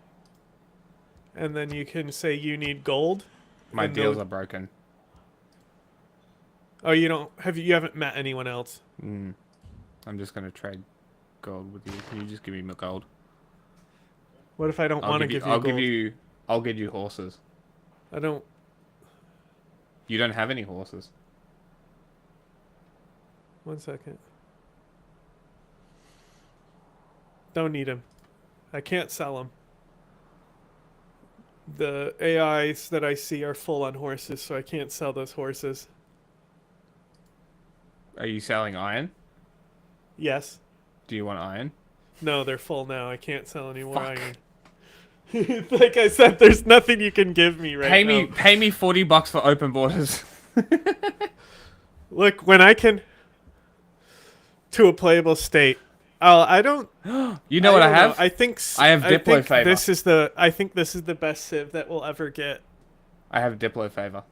and then you can say you need gold. My deals are broken. Oh, you haven't met anyone else. I'm just gonna trade gold with you. Can you just give me my gold? What if I don't want to give you gold? I'll give you horses. I don't. You don't have any horses. 1 second. Don't need them. I can't sell them. The AIs that I see are full on horses, so I can't sell those horses. Are you selling iron? Yes. Do you want iron? No, they're full now. I can't sell any more Fuck. iron. Like I said, there's nothing you can give me right now. Pay me $40 for open borders. Look, when I can to a playable state. I don't. You know what I have? I think I have Diplo favor. This is the. I think this is the best Civ that we'll ever get. I have Diplo favor.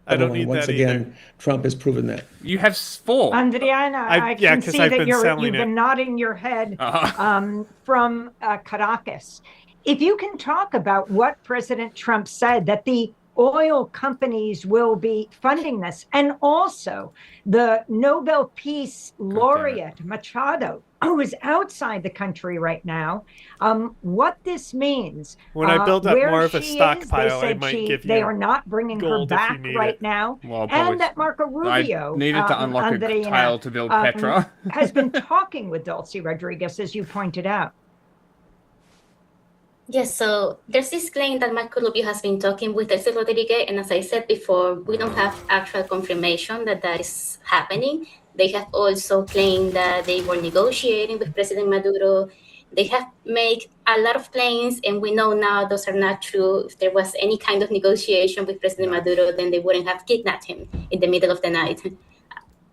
I don't need Once that again, either. Trump has proven that. You have 4. Adriana, I yeah, can 'cause see I've that been you've selling it. been nodding your head Uh-huh. from Caracas. If you can talk about what President Trump said, that the oil companies will be funding this, and also the Nobel Peace Laureate Machado, who is outside the country right now, what this means. When I build up where more of a she stockpile, is, they I said might give they you are not bringing her gold if back you need right it. now, Well, probably- and that Marco Rubio I needed to unlock a Andreina, tile to build Petra. has been talking with Dulce Rodriguez, as you pointed out. Yes, so there's this claim that Marco Rubio has been talking with Delcy Rodriguez, and as I said before, we don't have actual confirmation that that is happening. They have also claimed that they were negotiating with President Maduro. They have made a lot of claims, and we know now those are not true. If there was any kind of negotiation with President Maduro, then they wouldn't have kidnapped him in the middle of the night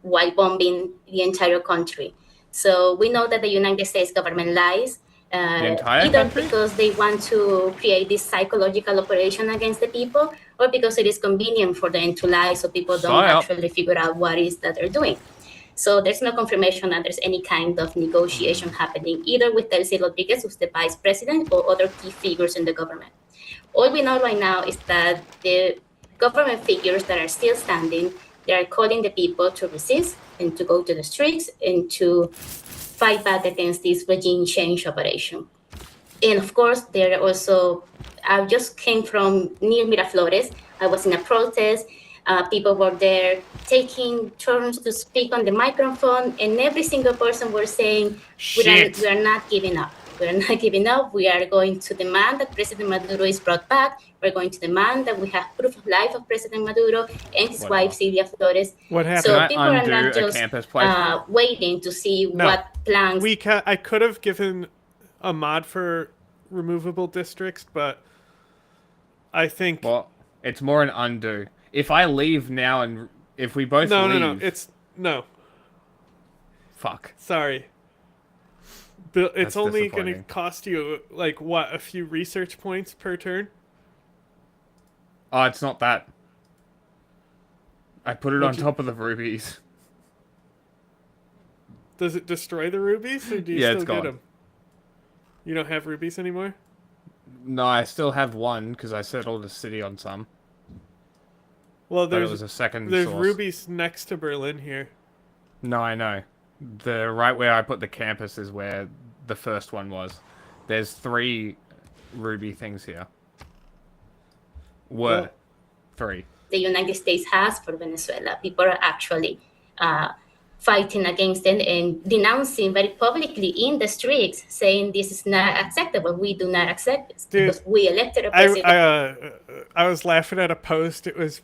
while bombing the entire country. So we know that the United States government lies. entire Either country? because they want to create this psychological operation against the people, or because it is convenient for them to lie so people don't Psyop. actually figure out what it is that they're doing. So there's no confirmation that there's any kind of negotiation happening, either with Delcy Rodriguez, who's the vice president, or other key figures in the government. All we know right now is that the government figures that are still standing, they are calling the people to resist and to go to the streets and to fight back against this regime change operation. And of course, there are also, I just came from near Miraflores. I was in a protest. People were there taking turns to speak on the microphone, and every single person was saying, we are not giving up. We are not giving up. We are going to demand that President Maduro is brought back. We're going to demand that we have proof of life of President Maduro and his wife, Silvia Flores. What happened? So Can I people are undo not a just campus place? waiting to see No. what plans. I could have given a mod for removable districts, but I think Well, it's more an undo. If I leave now and if we both no, leave... no. It's no. Fuck. Sorry. But it's That's only going to disappointing. cost you like what, a few research points per turn. Oh, it's not that. I put it on What'd you- top of the rubies. Does it destroy the rubies, or do you Yeah, still it's get gone. them? You don't have rubies anymore? No, I still have one because I settled a city on some. Well, But it there's was a second there's source. rubies next to Berlin here. No, I know. The right where I put the campus is where the first one was. There's 3 ruby things here. Were 3. The United States has for Venezuela. People are actually fighting against it and denouncing very publicly in the streets, saying this is not acceptable. We do not accept this because we elected a president. I was laughing at a post. It was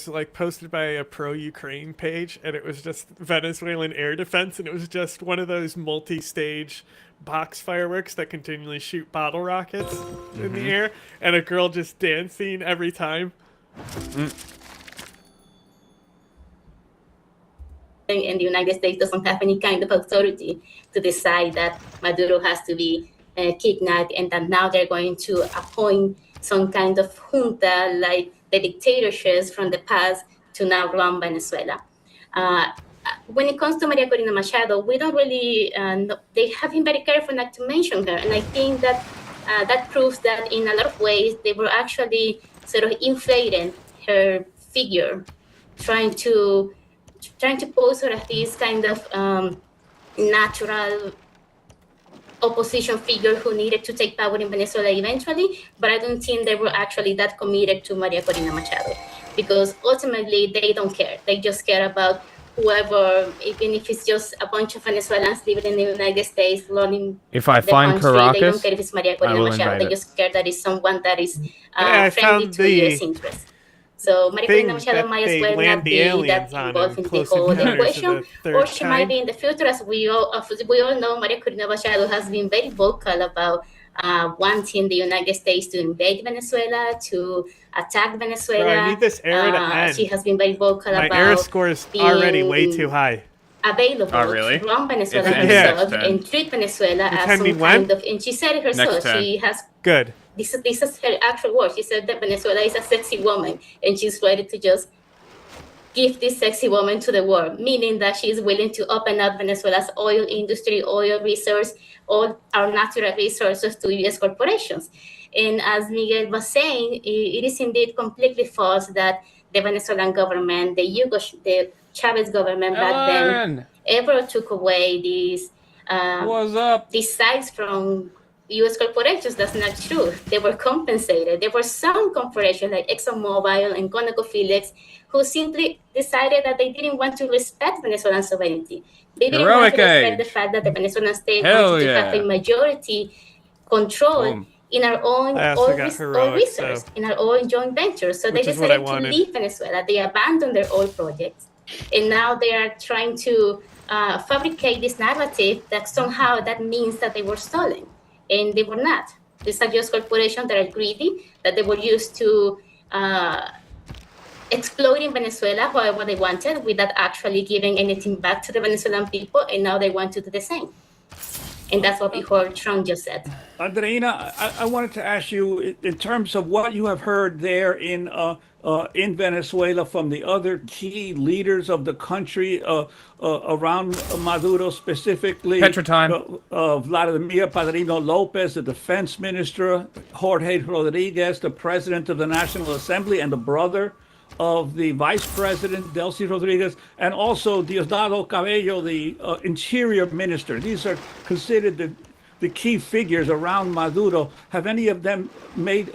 like posted by a pro-Ukraine page, and it was just Venezuelan air defense, and it was just one of those multi-stage box fireworks that continually shoot bottle rockets in the air, and a girl just dancing every time. And the United States doesn't have any kind of authority to decide that Maduro has to be kidnapped, and that now they're going to appoint some kind of junta like the dictatorships from the past to now run Venezuela. When it comes to Maria Corina Machado, we don't really know, they have been very careful not to mention her, and I think that that proves that in a lot of ways they were actually sort of inflating her figure, trying to pose her as this kind of natural opposition figure who needed to take power in Venezuela eventually, but I don't think they were actually that committed to Maria Corina Machado, because ultimately they don't care. They just care about whoever, even if it's just a bunch of Venezuelans living in the United States learning If I the find country. They don't Caracas, care if it's Maria I Corina will Machado. invade They it. just care that it's someone that is I friendly found to the- U.S. interests. So Maria thing Corina Machado that might as they well land not the be that aliens on involved in in the Close whole Encounters of equation, the Third or she might Kind. be in the future, as we all know. Maria Corina Machado has been very vocal about wanting the United States to invade Venezuela, to attack Venezuela. Bro, I need this era to end. She has been very vocal My about era score is already way too high. available Oh, really? to run Venezuela It's ending next herself turn. and treat Venezuela It's as ending some when? kind of, and she said it herself, Next turn. she has, Good. this is her actual words, she said that Venezuela is a sexy woman and she's ready to just give this sexy woman to the world, meaning that she is willing to open up Venezuela's oil industry, oil resource, all our natural resources to U.S. corporations. And as Miguel was saying, it is indeed completely false that the Venezuelan government, the Chavez government back then, ever took away these sites from U.S. corporations. That's not true. They were compensated. There were some corporations like ExxonMobil and ConocoPhillips who simply decided that they didn't want to respect Venezuelan sovereignty. They didn't want to respect the fact that the Venezuelan state wanted to have a majority control in our own oil resource, in our own joint ventures. So they decided to leave Venezuela. They abandoned their oil projects. And now they are trying to fabricate this narrative that somehow that means that they were stolen. And they were not. These are just corporations that are greedy, that they were used to exploiting Venezuela however they wanted without actually giving anything back to the Venezuelan people. And now they want to do the same. And that's what we heard Trump just said. Andreina, I wanted to ask you, in terms of what you have heard there in Venezuela from the other key leaders of the country around Maduro, specifically Vladimir Padrino Lopez, the defense minister, Jorge Rodriguez, the president of the National Assembly and the brother of the vice president, Delcy Rodriguez, and also Diosdado Cabello, the interior minister. These are considered the key figures around Maduro. Have any of them made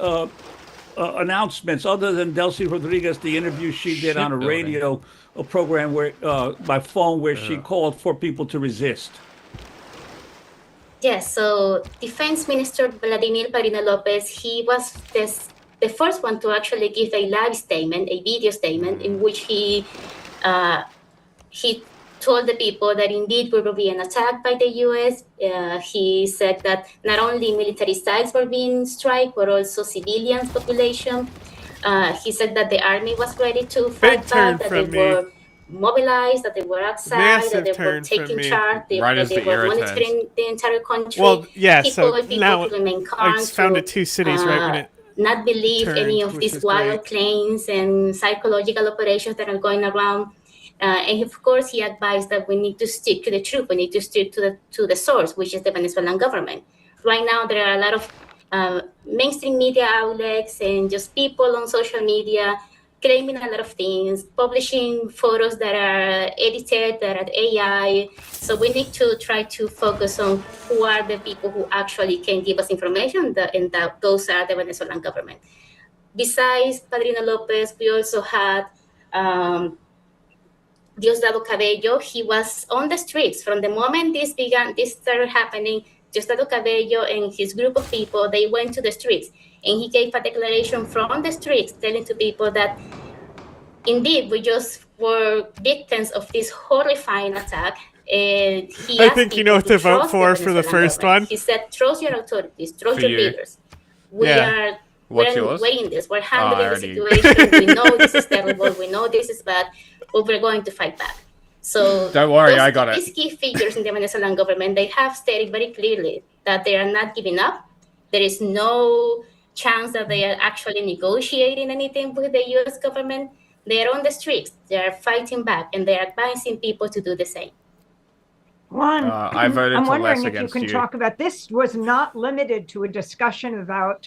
announcements other than Delcy Rodriguez, the interview she did on a radio program where by phone where she called for people to resist? Yes, so Defense Minister Vladimir Padrino Lopez, he was the first one to actually give a live statement, a video statement, in which he told the people that indeed we were being attacked by the U.S. He said that not only military sites were being struck, but also civilian population. He said that the army was ready to fight back, that they were mobilized, that they were outside, that they were taking charge, that they were monitoring the entire country. Well, yeah, people so now to remain calm, I founded two cities right when it not believe turned, any of these wild claims and psychological operations that are going around. And of course, he advised that we need to stick to the truth. We need to stick to the source, which is the Venezuelan government. Right now, there are a lot of mainstream media outlets and just people on social media claiming a lot of things, publishing photos that are edited, that are AI. So we need to try to focus on who are the people who actually can give us information, and that those are the Venezuelan government. Besides Padrino Lopez, we also had Diosdado Cabello. He was on the streets from the moment this started happening. Diosdado Cabello and his group of people, they went to the streets, and he gave a declaration from the streets telling to people that indeed we just were victims of this horrifying attack. And I think you know what to vote for the first one. He said, trust your authorities, trust your leaders. We're waiting this. We're handling the situation. We know this is terrible. We know this is bad, but we're going to fight back. So don't worry, I got it. These key figures in the Venezuelan government, they have stated very clearly that they are not giving up. There is no chance that they are actually negotiating anything with the U.S. government. They are on the streets. They are fighting back, and they are advising people to do the same. Juan, I voted I'm to less wondering if you against can you. talk about this. Was not limited to a discussion about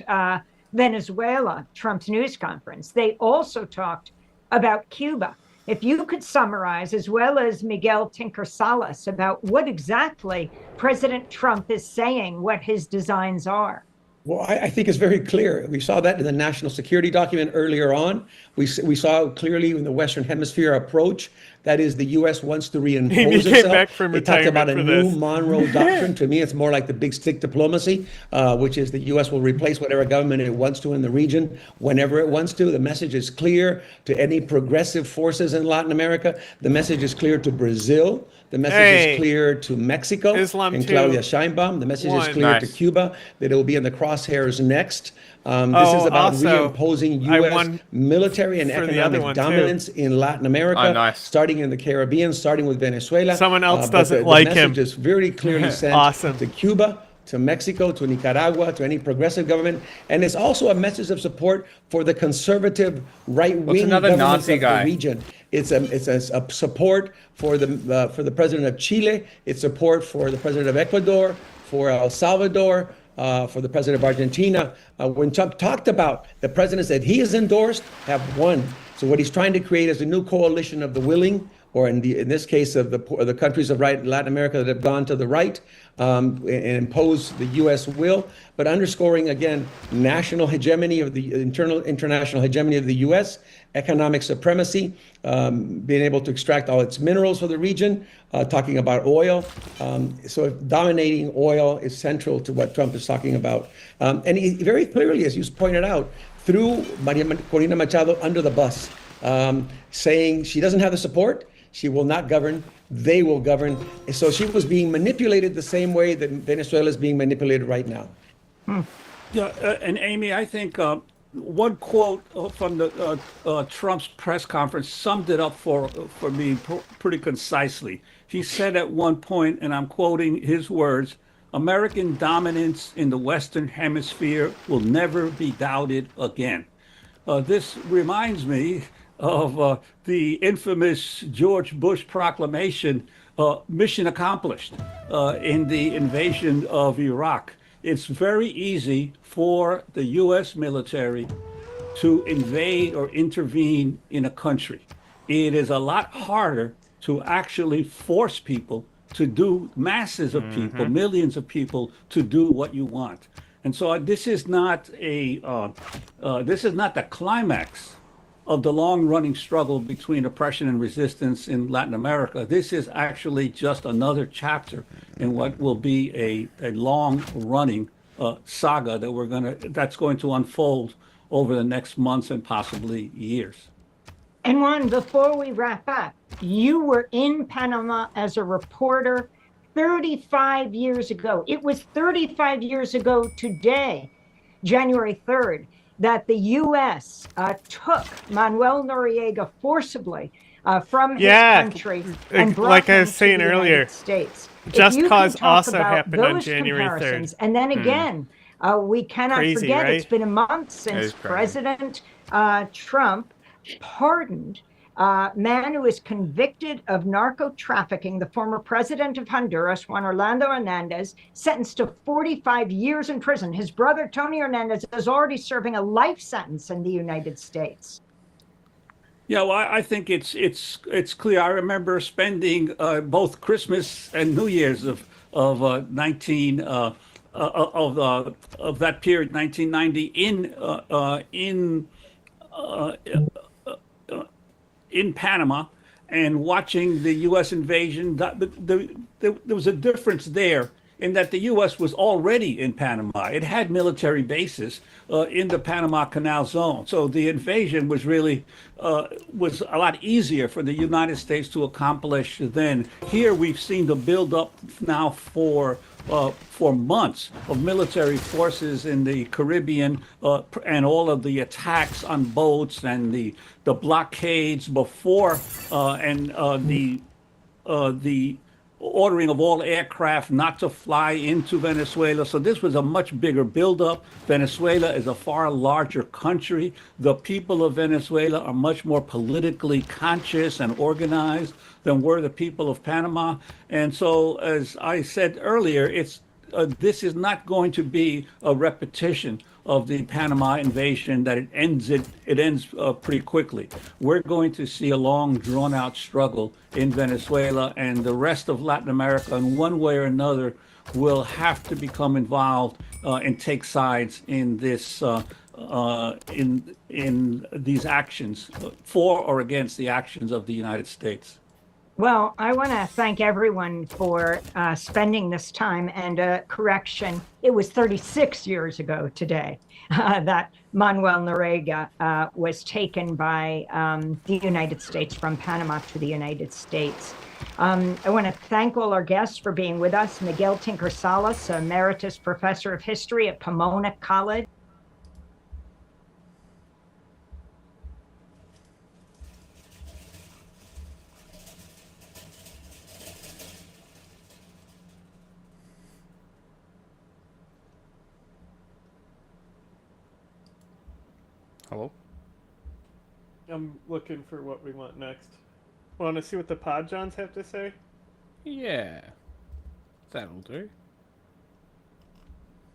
Venezuela, Trump's news conference. They also talked about Cuba. If you could summarize, as well as Miguel Tinker Salas, about what exactly President Trump is saying, what his designs are. Well, I think it's very clear. We saw that in the national security document earlier on. We saw clearly in the Western Hemisphere approach That is, the U.S. wants to He reimpose came itself. back from It talks about retirement a for new this. Monroe Doctrine. To me, it's more like the big stick diplomacy, which is the U.S. will replace whatever government it wants to in the region whenever it wants to. The message is clear to any progressive forces in Latin America. The message is clear to Brazil. The message is clear to Mexico Islam and too. Claudia Sheinbaum. The message is clear to Cuba that it will be in the crosshairs next. This is about also, reimposing I U.S. won military and for the other economic one, too. dominance in Latin America, starting in the Caribbean, starting with Venezuela. Someone else But doesn't the like message him. is very clearly sent to Cuba, to Mexico, to Nicaragua, to any progressive government. And it's also a message of support for the conservative right-wing another governments Nazi of guy? the region. It's a support for the president of Chile. It's support for the president of Ecuador, for El Salvador, for the president of Argentina. When Trump talked about the presidents that he has endorsed have won. So what he's trying to create is a new coalition of the willing, or in this case of the countries of Latin America that have gone to the right and impose the U.S. will, but underscoring again national hegemony of the international hegemony of the U.S., economic supremacy, being able to extract all its minerals for the region, talking about oil. So dominating oil is central to what Trump is talking about. And he very clearly, as you pointed out, threw Maria Corina Machado under the bus, saying she doesn't have the support, she will not govern, they will govern. So she was being manipulated the same way that Venezuela is being manipulated right now. Yeah, and Amy, I think one quote from the Trump's press conference summed it up for me pretty concisely. He said at one point, and I'm quoting his words, "American dominance in the Western Hemisphere will never be doubted again." This reminds me of the infamous George Bush proclamation, mission accomplished, in the invasion of Iraq. It's very easy for the U.S. military to invade or intervene in a country. It is a lot harder to actually force people to do, masses of people, millions of people, to do what you want. And so this is not the climax of the long-running struggle between oppression and resistance in Latin America. This is actually just another chapter in what will be a long-running saga that's going to unfold over the next months and possibly years. And Juan, before we wrap up, you were in Panama as a reporter 35 years ago. It was 35 years ago today, January 3rd, that the U.S. Took Manuel Noriega forcibly from his country and brought like I him was saying to the earlier, United States. Just Cause also about happened on those January 3rd. comparisons, and then again, we cannot Crazy, forget right? it's been a month since President Trump pardoned a man who is convicted of narco trafficking, the former president of Honduras, Juan Orlando Hernandez, sentenced to 45 years in prison. His brother, Tony Hernandez, is already serving a life sentence in the United States. Yeah, well, I think it's clear. I remember spending both Christmas and New Year's of that period, 1990, in Panama, and watching the U.S. invasion. There was a difference there in that the U.S. was already in Panama. It had military bases in the Panama Canal Zone. So the invasion was really was a lot easier for the United States to accomplish then. Here we've seen the buildup now for months of military forces in the Caribbean and all of the attacks on boats and the blockades before and the ordering of all aircraft not to fly into Venezuela. So this was a much bigger buildup. Venezuela is a far larger country. The people of Venezuela are much more politically conscious and organized than were the people of Panama. And so, as I said earlier, this is not going to be a repetition of the Panama invasion, that it ends pretty quickly. We're going to see a long, drawn-out struggle in Venezuela, and the rest of Latin America, in one way or another, will have to become involved and take sides in this in these actions, for or against the actions of the United States. Well, I want to thank everyone for spending this time, and correction, it was 36 years ago today that Manuel Noriega was taken by the United States from Panama to the United States. I want to thank all our guests for being with us. Miguel Tinker Salas, Emeritus Professor of History at Pomona College. Hello? I'm looking for what we want next. Want to see what the Pod Johns have to say? Yeah. That'll do.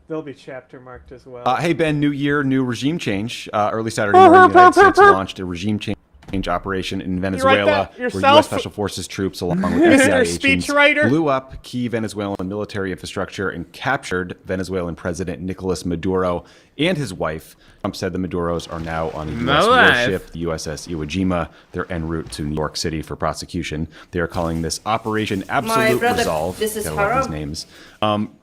They'll be chapter marked as well. Hey, Ben, new year, new regime change. Early Saturday morning, the United States launched a regime change operation in Venezuela, where U.S. Special Forces troops, along with FBI agents, blew up key Venezuelan military infrastructure and captured Venezuelan President Nicolas Maduro and his wife. Trump said the Maduros are now on a U.S. warship, the USS Iwo Jima. They're en route to New York City for prosecution. They are calling this Operation Absolute Resolve. This is Gotta love these names.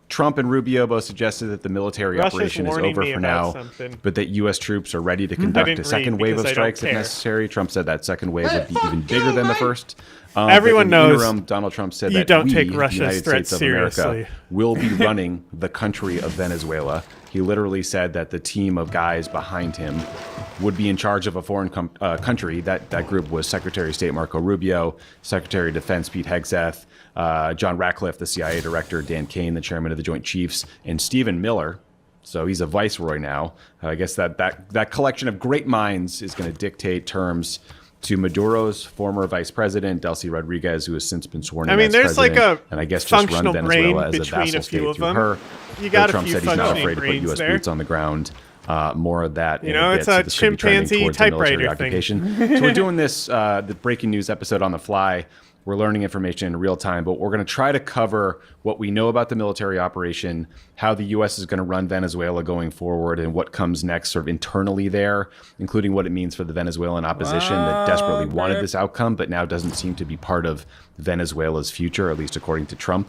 Trump and Rubio both suggested that the military operation is over for now, but that U.S. troops are ready to conduct a second wave of strikes if necessary. Trump said that second wave would be even bigger than the first. Everyone knows interim, Donald Trump said you that don't we, take the Russia's United threats States of America, seriously. will be running the country of Venezuela. He literally said that the team of guys behind him would be in charge of a foreign country. That group was Secretary of State Marco Rubio, Secretary of Defense Pete Hegseth, John Ratcliffe, the CIA director, Dan Kane, the chairman of the Joint Chiefs, and Stephen Miller. So he's a viceroy now. I guess that collection of great minds is going to dictate terms to Maduro's former vice president, Delcy Rodriguez, who has since been sworn in as there's president, like a and I guess just run Venezuela as a between vassal a few state of through them. her. You got Trump a few said he's not functioning afraid to put brains U.S. there. boots on the ground. More of that. You know, it's a chimpanzee typewriter thing. So we're doing this, the breaking news episode on the fly. We're learning information in real time, but we're going to try to cover what we know about the military operation, how the U.S. is going to run Venezuela going forward, and what comes next sort of internally there, including what it means for the Venezuelan opposition that desperately wanted this outcome, but now doesn't seem to be part of Venezuela's future, at least according to Trump.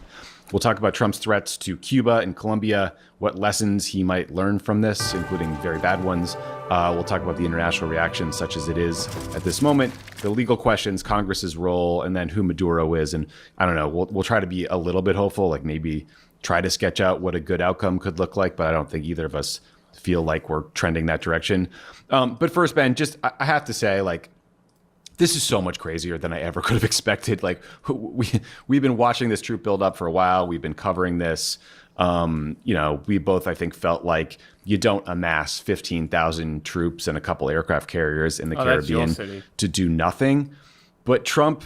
We'll talk about Trump's threats to Cuba and Colombia, what lessons he might learn from this, including very bad ones. We'll talk about the international reaction, such as it is at this moment, the legal questions, Congress's role, and then who Maduro is. And I don't know, we'll try to be a little bit hopeful, like maybe try to sketch out what a good outcome could look like, but I don't think either of us feel like we're trending that direction. But first, Ben, I have to say, like, this is so much crazier than I ever could have expected. Like, we've been watching this troop build up for a while. We've been covering this. We both, I think, felt like you don't amass 15,000 troops and a couple aircraft carriers in the Caribbean to do nothing. But Trump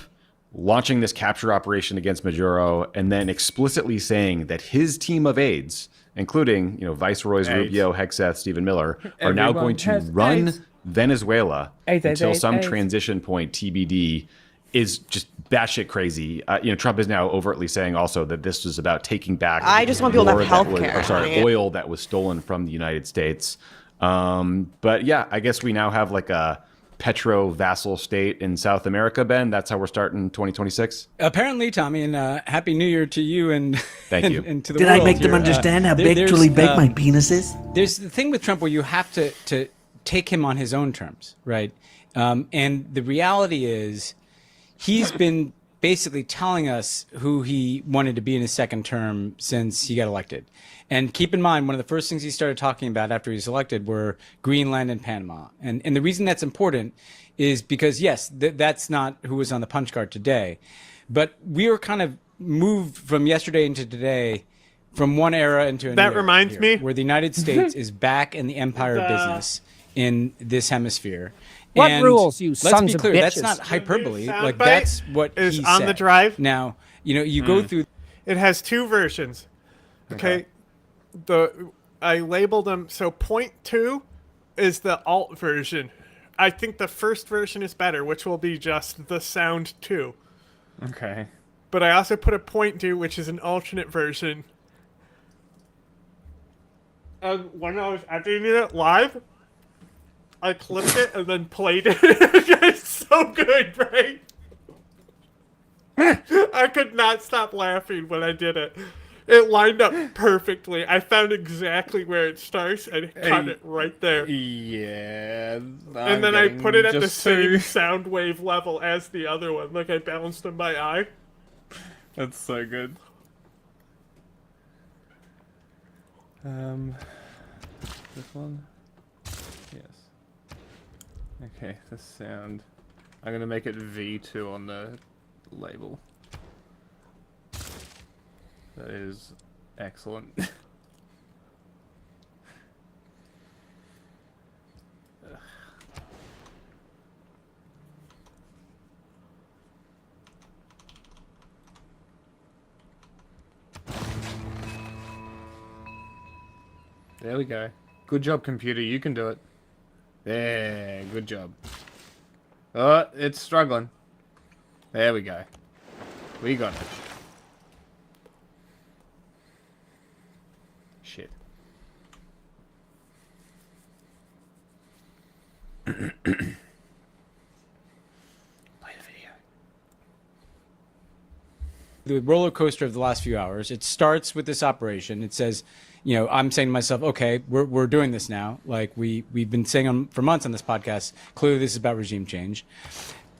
launching this capture operation against Maduro and then explicitly saying that his team of aides, including, Viceroys Rubio, Hegseth, Stephen Miller, are now going to run Venezuela until some transition point, TBD, is just batshit crazy. Trump is now overtly saying also that this was about taking back I just want people to have healthcare. Oil that was stolen from the United States. But yeah, I guess we now have like a petro vassal state in South America, Ben. That's how we're starting 2026. Apparently, Tommy, and Happy New Year to you and thank you. And to the Did world I make them here. understand how big, truly big my penis is? There's the thing with Trump where you have to take him on his own terms, right? And the reality is he's been basically telling us who he wanted to be in his second term since he got elected. And keep in mind, one of the first things he started talking about after he was elected were Greenland and Panama. And the reason that's important is because, yes, that's not who was on the punch card today. But we were kind of moved from yesterday into today from one era into another. That reminds me. Where the United States is back in the empire business in this hemisphere. What And rules, you let's sons be of clear, that's bitches? not hyperbole. Soundbite Like, that's what is he on said. the drive. Now, you go through. It has two versions. Okay. I labeled them. So point 2 is the alt version. I think the first version is better, which will be just the sound 2. Okay. But I also put a point 2, which is an alternate version. When I was editing it live, I clipped it and then played it. It's so good, right? I could not stop laughing when I did it. It lined up perfectly. I found exactly where it starts and cut it right there. Yeah. And then I put it at the same sound wave level as the other one. Like I balanced in my eye. That's so good. This one? Yes. Okay, the sound. I'm gonna make it V2 on the label. That is excellent. There we go. Good job, computer. You can do it. There. Good job. Oh, it's struggling. There we go. We got it. Shit. Play the video. The roller coaster of the last few hours. It starts with this operation. It says, you know, I'm saying to myself, okay, we're doing this now. Like we've been saying for months on this podcast. Clearly, this is about regime change.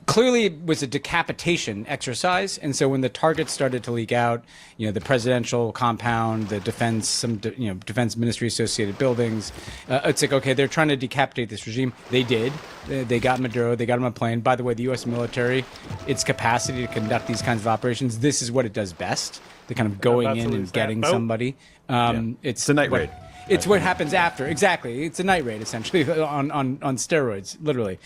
Clearly, it was a decapitation exercise, and so when the targets started to leak out, you know, the presidential compound, the defense, some defense ministry associated buildings, it's like, okay, they're trying to decapitate this regime. They did. They got Maduro. They got him a plane. By the way, the U.S. military, its capacity to conduct these kinds of operations, this is what it does best. The kind of going in and getting somebody. It's a night raid. It's what happens after. Exactly. It's a night raid, essentially, on steroids, literally.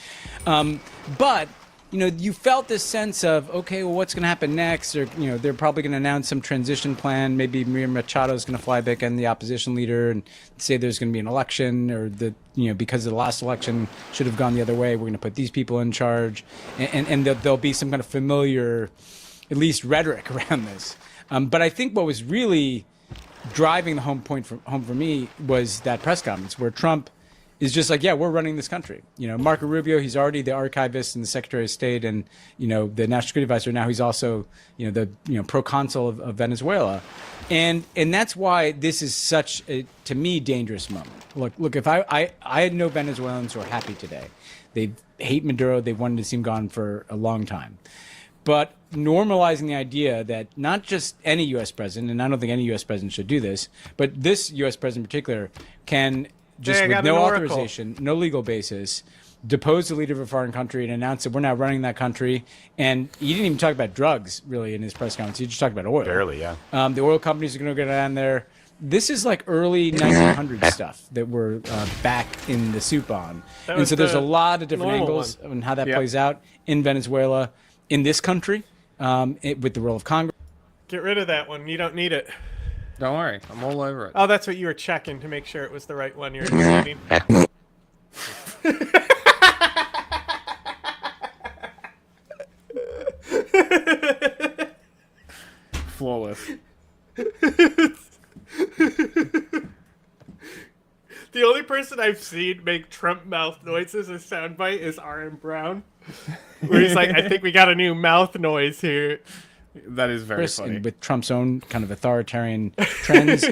But you know, you felt this sense of, okay, well, what's going to happen next? Or, you know, they're probably going to announce some transition plan. Maybe Miriam Machado is going to fly back in, the opposition leader, and say there's going to be an election, or that, you know, because the last election should have gone the other way, we're going to put these people in charge. And there'll be some kind of familiar, at least rhetoric around this. But I think what was really driving the home for me was that press conference where Trump is just like, yeah, we're running this country. You know, Marco Rubio, he's already the archivist and the Secretary of State and, you know, the National Security Advisor. Now he's also, you know, the, you know, proconsul of Venezuela. And that's why this is such a, to me, dangerous moment. Look, if I know Venezuelans who are happy today. They hate Maduro. They wanted to see him gone for a long time. But normalizing the idea that not just any U.S. president, and I don't think any U.S. president should do this, but this U.S. president in particular can just with no authorization, no legal basis, depose the leader of a foreign country and announce that we're now running that country. And he didn't even talk about drugs, really, in his press conference. He just talked about oil. Barely, yeah. The oil companies are going to go down there. This is like early 1900s stuff that we're back in the soup on. And so there's a lot of different angles on how that plays out in Venezuela, in this country, with the role of Congress. Get rid of that one. You don't need it. Don't worry, I'm all over it. Oh, that's what you were checking to make sure it was the right one you were deleting. Flawless. The only person I've seen make Trump mouth noises as soundbite is R.M. Brown. Where he's like, I think we got a new mouth noise here. That is very funny. And with Trump's own kind of authoritarian trends,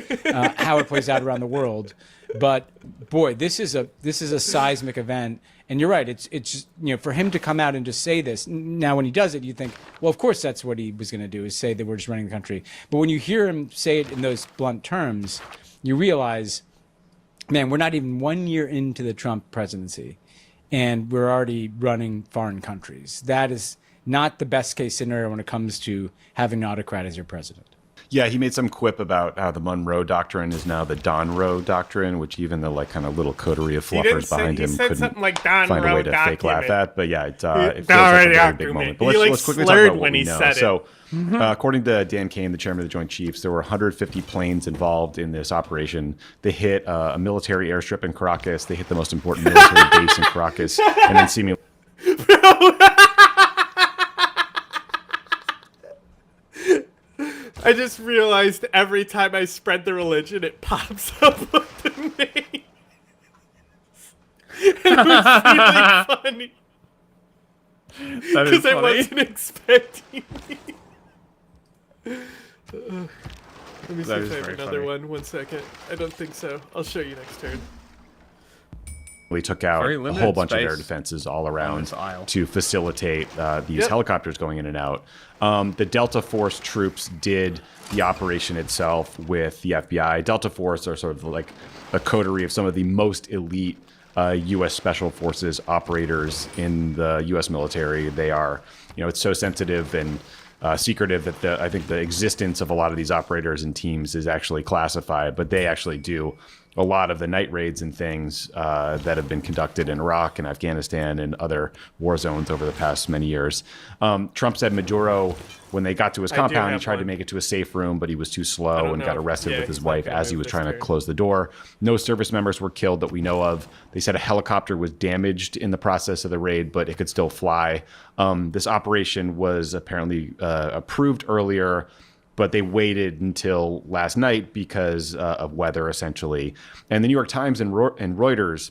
how it plays out around the world. But boy, this is a seismic event. And you're right. It's just, you know, for him to come out and just say this. Now, when he does it, you think, well, of course that's what he was going to do, is say that we're just running the country. But when you hear him say it in those blunt terms, you realize, man, we're not even 1 year into the Trump presidency, and we're already running foreign countries. That is not the best case scenario when it comes to having an autocrat as your president. Yeah, he made some quip about how the Monroe Doctrine is now the Don Roe Doctrine, which even the like kind of little coterie of fluffers behind him couldn't like Don find a way Roe to document. fake laugh at. But yeah, it feels like a very big moment. But let's quickly talk about what we know. So, according to Dan Kane, the chairman of the Joint Chiefs, there were 150 planes involved in this operation. They hit a military airstrip in Caracas. They hit the most important military base in Caracas, and then seemingly. I just realized every time I spread the religion, it pops up with the name. And it was really funny. That is funny. Because I wasn't expecting it. Let me see if I have another one. 1 second. I don't think so. I'll show you next turn. We took out a whole bunch of air defenses all around to facilitate these helicopters going in and out. The Delta Force troops did the operation itself with the FBI. Delta Force are sort of like a coterie of some of the most elite U.S. Special Forces operators in the U.S. military. They are, it's so sensitive and secretive that I think the existence of a lot of these operators and teams is actually classified, but they actually do a lot of the night raids and things that have been conducted in Iraq and Afghanistan and other war zones over the past many years. Trump said Maduro, when they got to his compound, he tried to make it to a safe room, but he was too slow and got arrested with his wife as he was trying to close the door. No service members were killed that we know of. They said a helicopter was damaged in the process of the raid, but it could still fly. This operation was apparently approved earlier, but they waited until last night because of weather, essentially. And the New York Times and Reuters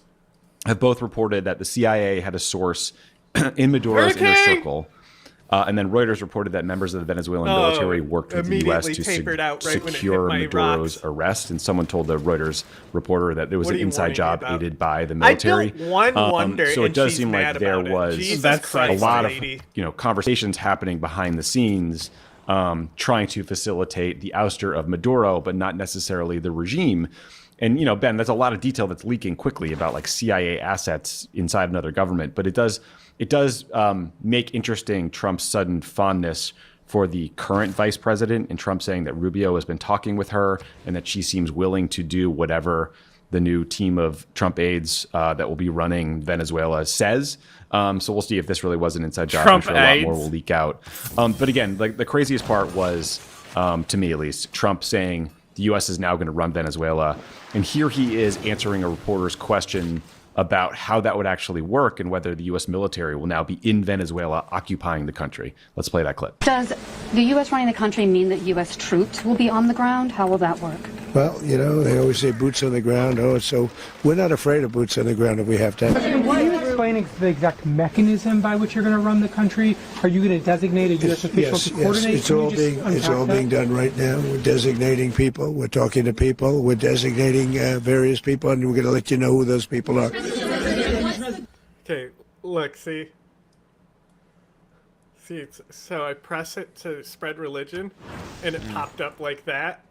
have both reported that the CIA had a source in Maduro's inner circle. And then Reuters reported that members of the Venezuelan military worked with the U.S. to secure Maduro's arrest. And someone told the Reuters reporter that there was an inside job aided by the military. I don't wonder. So it does seem like there was a lot lady. of conversations happening behind the scenes, trying to facilitate the ouster of Maduro, but not necessarily the regime. And, Ben, there's a lot of detail that's leaking quickly about like CIA assets inside another government, but it does make interesting Trump's sudden fondness for the current vice president, and Trump saying that Rubio has been talking with her and that she seems willing to do whatever the new team of Trump aides that will be running Venezuela says. So we'll see if this really was an inside job. I'm sure a lot more will leak out. But again, like the craziest part was, to me at least, Trump saying the U.S. is now going to run Venezuela. And here he is answering a reporter's question about how that would actually work and whether the U.S. military will now be in Venezuela occupying the country. Let's play that clip. Does the U.S. running the country mean that U.S. troops will be on the ground? How will that work? Well, they always say boots on the ground. So we're not afraid of boots on the ground if we have to. Can you explain the exact mechanism by which you're going to run the country? Are you going to designate a U.S. official to coordinate? Yes, it's all being done right now. We're designating people. We're talking to people. We're designating various people, and we're going to let you know who those people are. Okay, look, see, so I press it to spread religion, and it popped up like that,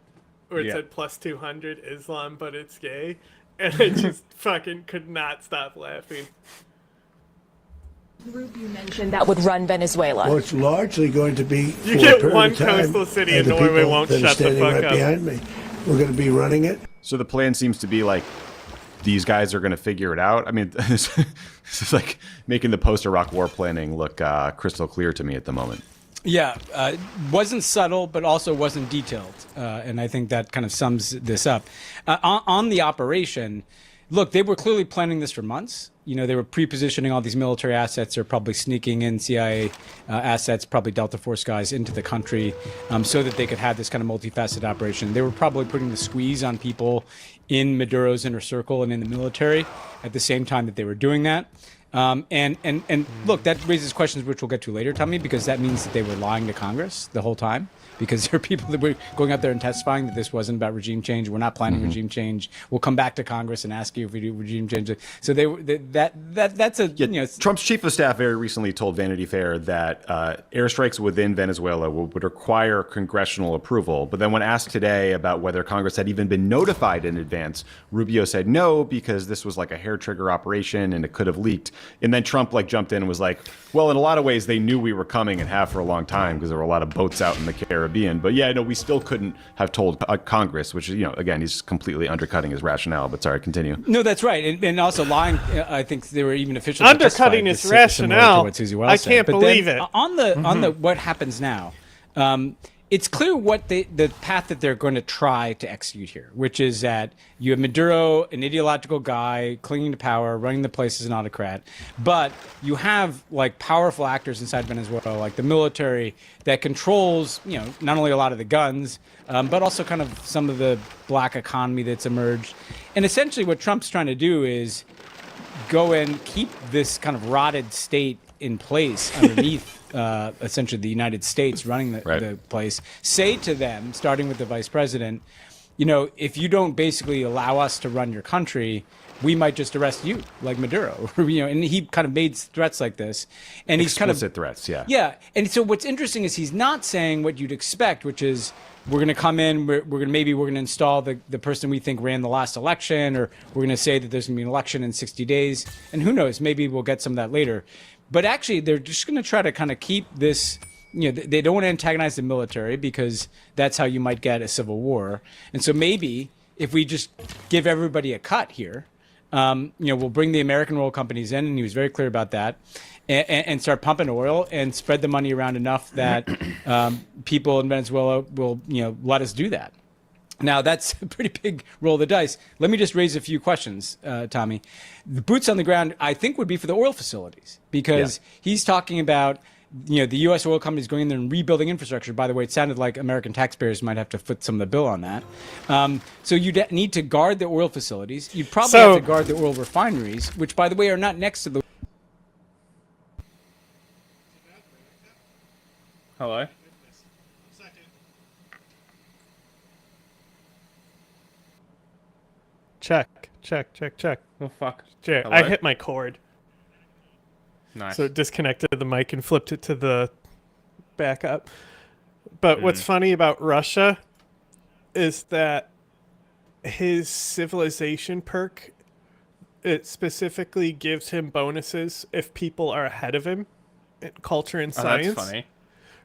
where it said plus 200 Islam, but it's gay, and I just fucking could not stop laughing. Group you mentioned that would run Venezuela. Well, it's largely going to be you get one coastal city in Norway won't shut the fuck up. Behind me. We're going to be running it. So the plan seems to be like, these guys are going to figure it out. I mean, this is like making the post-Iraq war planning look crystal clear to me at the moment. Yeah, wasn't subtle, but also wasn't detailed. And I think that kind of sums this up. On the operation, look, they were clearly planning this for months. They were pre-positioning all these military assets. They're probably sneaking in CIA assets, probably Delta Force guys into the country so that they could have this kind of multifaceted operation. They were probably putting the squeeze on people in Maduro's inner circle and in the military at the same time that they were doing that. And look, that raises questions which we'll get to later, Tommy, because that means that they were lying to Congress the whole time. Because there are people that were going out there and testifying that this wasn't about regime change. We're not planning regime change. We'll come back to Congress and ask you if we do regime change. So that's a Trump's chief of staff very recently told Vanity Fair that airstrikes within Venezuela would require congressional approval. But then when asked today about whether Congress had even been notified in advance, Rubio said no, because this was like a hair trigger operation and it could have leaked. And then Trump jumped in and was like, well, in a lot of ways they knew we were coming and have for a long time because there were a lot of boats out in the Caribbean. But yeah, no, we still couldn't have told Congress, which is, again, he's completely undercutting his rationale. But sorry, continue. No, that's right. And also lying, I think there were even officials undercutting his rationale. I can't believe it. On the what happens now, it's clear what the path that they're going to try to execute here, which is that you have Maduro, an ideological guy clinging to power, running the place as an autocrat, but you have powerful actors inside Venezuela, like the military, that controls not only a lot of the guns, but also kind of some of the black economy that's emerged. And essentially, what Trump's trying to do is go and keep this kind of rotted state in place underneath essentially the United States running the place, say to them, starting with the vice president, if you don't basically allow us to run your country, we might just arrest you, like Maduro. And he kind of made threats like this, and he's kind of explicit threats. Yeah. And so what's interesting is he's not saying what you'd expect, which is we're going to come in, we're going to install the person we think ran the last election, or we're going to say that there's going to be an election in 60 days, and who knows, maybe we'll get some of that later. But actually, they're just going to try to kind of keep this. They don't want to antagonize the military because that's how you might get a civil war. And so maybe if we just give everybody a cut here. We'll bring the American oil companies in, and he was very clear about that, and start pumping oil and spread the money around enough that people in Venezuela will, let us do that. Now, that's a pretty big roll of the dice. Let me just raise a few questions, Tommy. The boots on the ground, I think, would be for the oil facilities, because he's talking about the U.S. oil companies going in there and rebuilding infrastructure. By the way, it sounded like American taxpayers might have to foot some of the bill on that. So you need to guard the oil facilities. You'd probably have to guard the oil refineries, which, by the way, are not next to the... Hello? Check. Oh, fuck. I hit my cord. Nice. So it disconnected the mic and flipped it to the backup. But what's funny about Russia is that his civilization perk, it specifically gives him bonuses if people are ahead of him in culture and science. That's funny.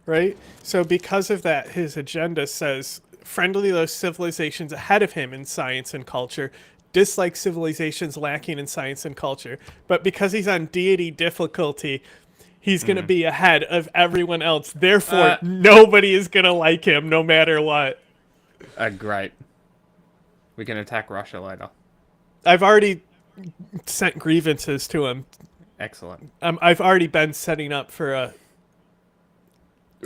Right? So because of that, his agenda says friendly those civilizations ahead of him in science and culture, dislike civilizations lacking in science and culture. But because he's on deity difficulty, he's going to be ahead of everyone else. Therefore, nobody is going to like him no matter what. Great. We can attack Russia later. I've already sent grievances to him. Excellent. I've already been setting up for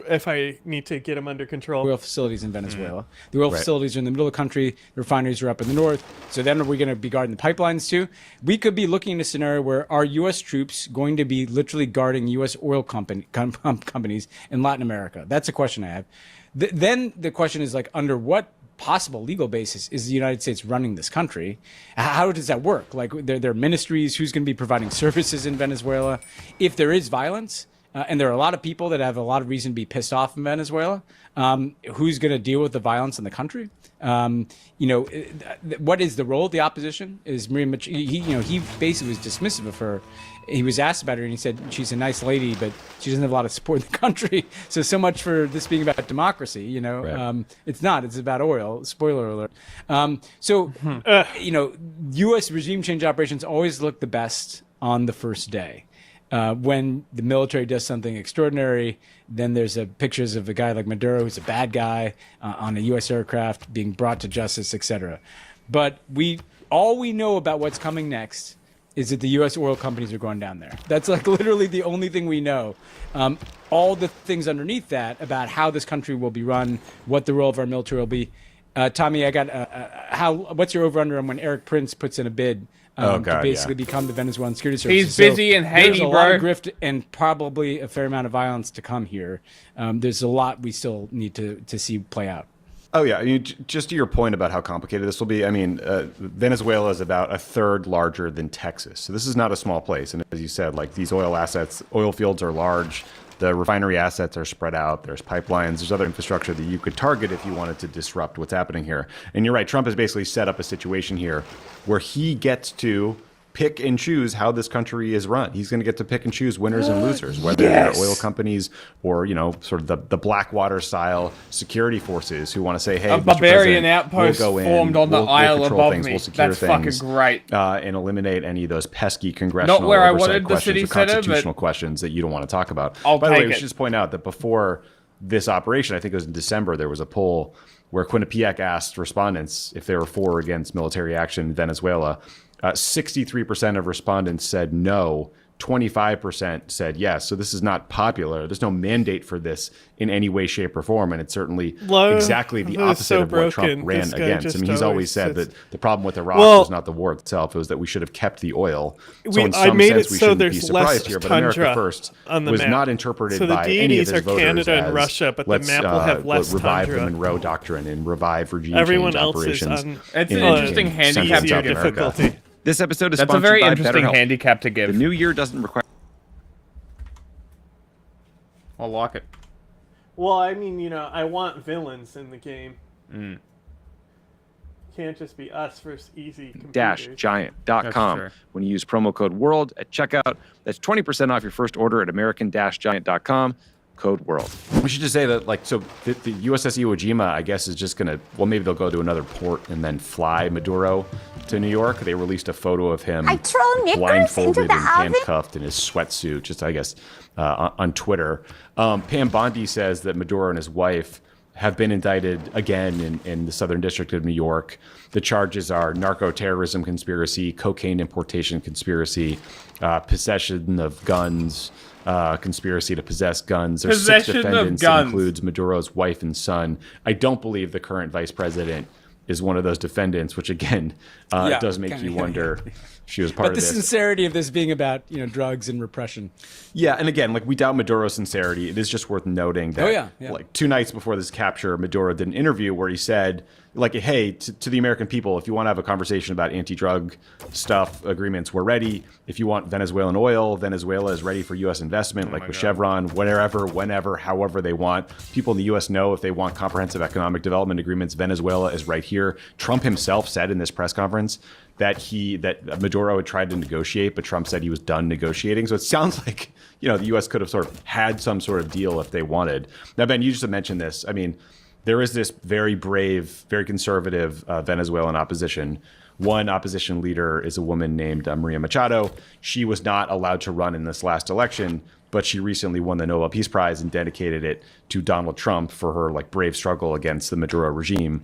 if I need to get him under control. Oil facilities in Venezuela. The oil facilities are in the middle of the country. The refineries are up in the north. So then are we going to be guarding the pipelines too? We could be looking at a scenario where are U.S. troops going to be literally guarding U.S. oil companies in Latin America? That's a question I have. Then the question is, like, under what possible legal basis is the United States running this country? How does that work? Like, there are ministries. Who's going to be providing services in Venezuela? If there is violence, and there are a lot of people that have a lot of reason to be pissed off in Venezuela, who's going to deal with the violence in the country? What is the role of the opposition? Is Maria he basically was dismissive of her. He was asked about her, and he said she's a nice lady, but she doesn't have a lot of support in the country. So much for this being about democracy. It's not. It's about oil. Spoiler alert. U.S. regime change operations always look the best on the first day. When the military does something extraordinary, then there's pictures of a guy like Maduro, who's a bad guy, on a U.S. aircraft being brought to justice, etc. But all we know about what's coming next is that the U.S. oil companies are going down there. That's like literally the only thing we know. All the things underneath that about how this country will be run, what the role of our military will be. Tommy, I got what's your over-under on when Eric Prince puts in a bid to basically become the Venezuelan security service? He's busy in Haiti, bro. There's a lot of grift and probably a fair amount of violence to come here. There's a lot we still need to see play out. Oh, yeah. I mean, just to your point about how complicated this will be, I mean, Venezuela is about a third larger than Texas. So this is not a small place. And as you said, like, these oil fields are large. The refinery assets are spread out. There's pipelines. There's other infrastructure that you could target if you wanted to disrupt what's happening here. And you're right. Trump has basically set up a situation here where he gets to pick and choose how this country is run. He's going to get to pick and choose winners and losers, whether they're oil companies or, sort of the Blackwater style security forces who want to say, hey, a Mr. barbarian President, outpost we'll go in, formed on the isle above things, me. we'll secure That's things, fucking great. And eliminate any of those pesky congressional Not where I oversight wanted the questions city or center, constitutional questions that you don't want to talk about. I'll By the way, take we it. should just point out that before this operation, I think it was in December, there was a poll where Quinnipiac asked respondents if they were for or against military action in Venezuela. 63% of respondents said no 25% said yes. So this is not popular. There's no mandate for this in any way, shape, or form, and it's certainly exactly the opposite of what Trump ran against. I mean, he's always said that the problem with Iraq was not the war itself; it was that we should have kept the oil. So in some sense, we shouldn't be surprised here. But America First was not interpreted by any of his voters Canada as, and Russia, but the map will have less revive tundra. the Monroe Doctrine and revive regime Everyone change else is operations. It's an interesting handicap to give. difficulty. This episode is That's a sponsored very by interesting BetterHelp. handicap to give. The new year doesn't require. I like it. Well, I mean, you know, I want villains in the game. Can't just be us versus easy computers. Giant.com. When you use promo code WORLD at checkout, that's 20% off your first order at American-Giant.com. Code WORLD. We should just say that, like, so the USS Iwo Jima, I guess, is just going to, well, maybe they'll go to another port and then fly Maduro to New York. They released a photo of him blindfolded and handcuffed in his sweatsuit, just, I guess, on Twitter. Pam Bondi says that Maduro and his wife have been indicted again in the Southern District of New York. The charges are narco-terrorism conspiracy, cocaine importation conspiracy, possession of guns, conspiracy to possess guns. There's 6 defendants. It includes Maduro's wife and son. I don't believe the current vice president is one of those defendants, which again does make you wonder if she was part of this. But the sincerity of this being about, you know, drugs and repression. Yeah, and again, like, we doubt Maduro's sincerity. It is just worth noting that like 2 nights before this capture, Maduro did an interview where he said, like, hey, to the American people, if you want to have a conversation about anti-drug stuff, agreements, we're ready. If you want Venezuelan oil, Venezuela is ready for U.S. investment, like with Chevron, wherever, whenever, however they want. People in the U.S. know if they want comprehensive economic development agreements, Venezuela is right here. Trump himself said in this press conference that Maduro had tried to negotiate, but Trump said he was done negotiating. So it sounds like, you know, the U.S. could have sort of had some sort of deal if they wanted. Now, Ben, you just mentioned this. I mean, there is this very brave, very conservative Venezuelan opposition. One opposition leader is a woman named Maria Machado. She was not allowed to run in this last election, but she recently won the Nobel Peace Prize and dedicated it to Donald Trump for her, like, brave struggle against the Maduro regime.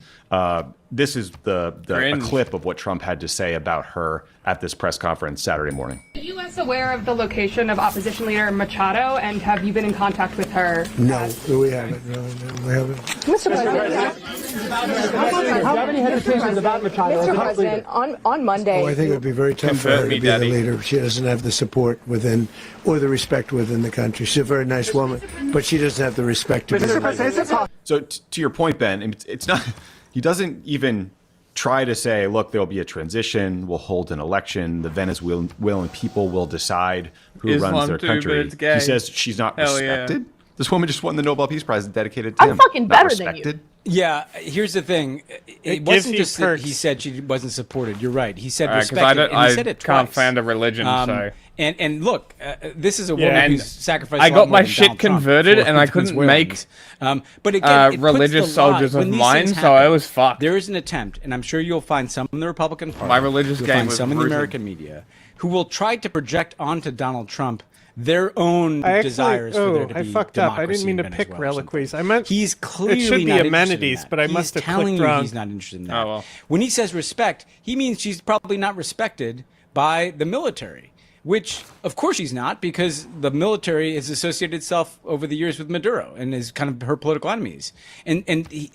This is a clip of what Trump had to say about her at this press conference Saturday morning. Are you U.S. aware of the location of opposition leader Machado, and have you been in contact with her? No, we haven't. No, we haven't. Mr. President, how many hesitations about Machado? Mr. President, on Monday. Oh, I think it would be very tough for her to be the leader. She doesn't have the support within or the respect within the country. She's a very nice woman, but she doesn't have the respect to be the leader. So to your point, Ben, it's not. He doesn't even try to say, look, there'll be a transition, we'll hold an election, the Venezuelan people will decide who runs their country. He says she's not respected. Yeah. This woman just won the Nobel Peace Prize and dedicated to him. I'm fucking better not than respected. you. Yeah, here's the thing. It wasn't just that he said she wasn't supported. You're right. He said respected, and he said it twice. I can't find a religion, so... And look, this is a woman who's sacrificed. I got my shit converted, and I couldn't make but again, religious soldiers of mine, so I was fucked. There is an attempt, and I'm sure you'll find some in the Republican Party. My religious game was some in the American media who will try to project onto Donald Trump their own desires for there to be I fucked up. I didn't mean to pick reliquaries. I meant he's clearly it should be not amenities, but I must have clicked wrong. He's not interested in that. Oh, well. When he says respect, he means she's probably not respected by the military, which of course she's not, because the military has associated itself over the years with Maduro and is kind of her political enemies.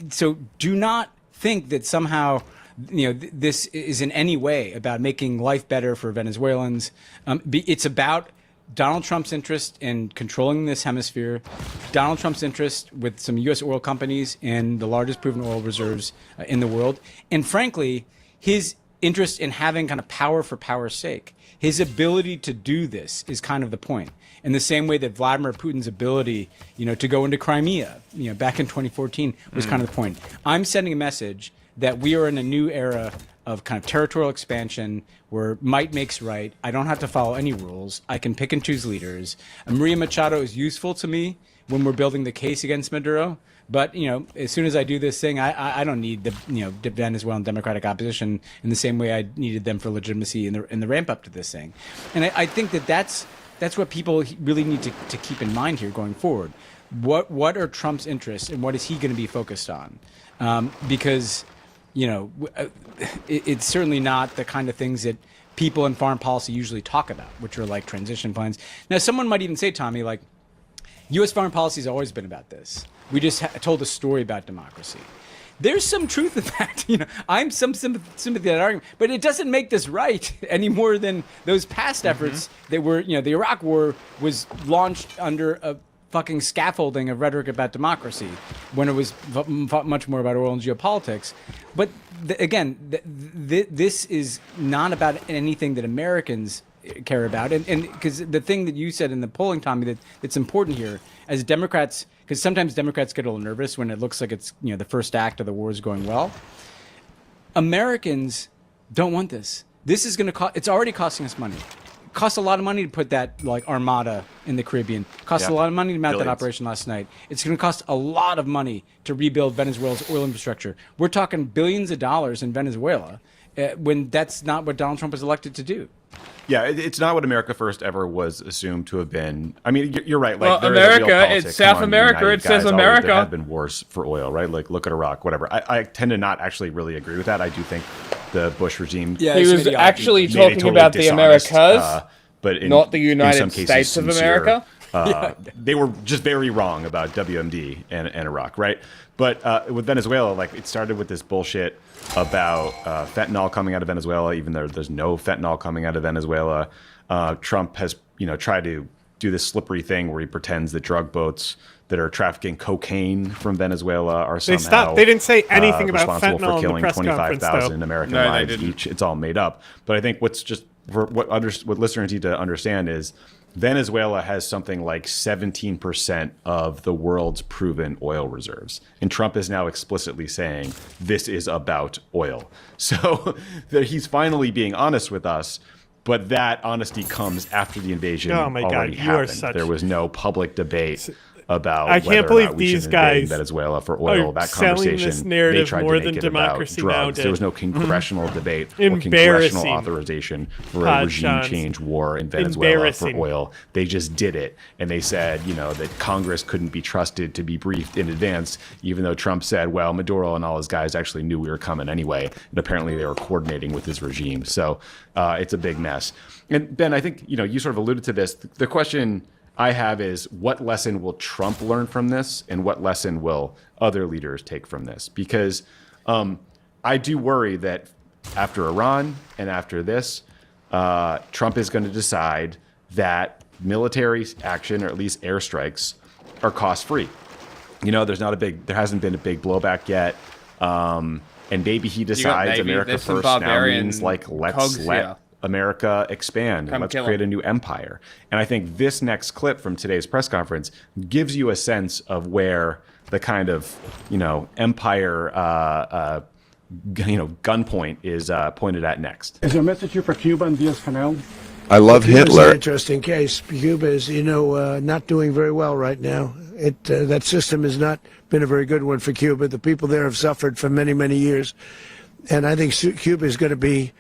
So do not think that somehow, you know, this is in any way about making life better for Venezuelans. It's about Donald Trump's interest in controlling this hemisphere, Donald Trump's interest with some U.S. oil companies and the largest proven oil reserves in the world, and frankly, his interest in having kind of power for power's sake. His ability to do this is kind of the point. In the same way that Vladimir Putin's ability, you know, to go into Crimea, you know, back in 2014 was kind of the point. I'm sending a message that we are in a new era of kind of territorial expansion where might makes right. I don't have to follow any rules. I can pick and choose leaders. Maria Machado is useful to me when we're building the case against Maduro. But, you know, as soon as I do this thing, I don't need the Venezuelan Democratic opposition in the same way I needed them for legitimacy in the ramp up to this thing. And I think that's what people really need to keep in mind here going forward. What are Trump's interests and what is he going to be focused on? Because it's certainly not the kind of things that people in foreign policy usually talk about, which are like transition plans. Now, someone might even say, Tommy, like, U.S. foreign policy has always been about this. We just told a story about democracy. There's some truth in that. I'm some sympathy to that argument, but it doesn't make this right any more than those past efforts that were, the Iraq War was launched under a fucking scaffolding of rhetoric about democracy when it was much more about oil and geopolitics. But this is not about anything that Americans care about. And because the thing that you said in the polling, Tommy, that's important here, as Democrats, because sometimes Democrats get a little nervous when it looks like it's, the first act of the war is going well. Americans don't want this. This is going to cost, it's already costing us money. It costs a lot of money to put that armada in the Caribbean. It costs a lot of money to mount that operation last night. It's going to cost a lot of money to rebuild Venezuela's oil infrastructure. We're talking billions of dollars in Venezuela when that's not what Donald Trump was elected to do. Yeah, it's not what America First ever was assumed to have been. I mean, you're right. Well, America, it's South America. It says America. There have been wars for oil, right? Like, look at Iraq, whatever. I tend to not actually really agree with that. I do think the Bush regime. Yeah, he was actually talking about the Americas, but not the United States of America. They were just very wrong about WMD and Iraq, right? But with Venezuela, like, it started with this bullshit about fentanyl coming out of Venezuela, even though there's no fentanyl coming out of Venezuela. Trump has, tried to do this slippery thing where he pretends that drug boats that are trafficking cocaine from Venezuela are somehow They didn't say anything about responsible fentanyl for killing in the press conference, 25,000 though. American lives each. It's all made up. But I think what listeners need to understand is Venezuela has something like 17% of the world's proven oil reserves. And Trump is now explicitly saying this is about oil. So that he's finally being honest with us, but that honesty comes after the invasion already happened. There was no public debate about I can't believe these guys Venezuela for oil. That conversation, this narrative they tried more to make than it democracy about now drugs. did. There was no congressional debate or congressional authorization for a regime change war in Venezuela for oil. They just did it, and they said, that Congress couldn't be trusted to be briefed in advance, even though Trump said, well, Maduro and all his guys actually knew we were coming anyway, and apparently they were coordinating with his regime. So it's a big mess. And Ben, I think you sort of alluded to this. The question I have is, what lesson will Trump learn from this, and what lesson will other leaders take from this? Because I do worry that after Iran and after this, Trump is going to decide that military action, or at least airstrikes, are cost-free. There hasn't been a big blowback yet, and maybe he decides America First now means like let's let America expand and let's create a new empire. And I think this next clip from today's press conference gives you a sense of where the kind of empire gunpoint is pointed at next. Is there a message here for Cuba and Diaz-Canel? I love Hitler. It's an interesting case. Cuba is, not doing very well right now. That system has not been a very good one for Cuba. The people there have suffered for many, many years. And I think Cuba is going to be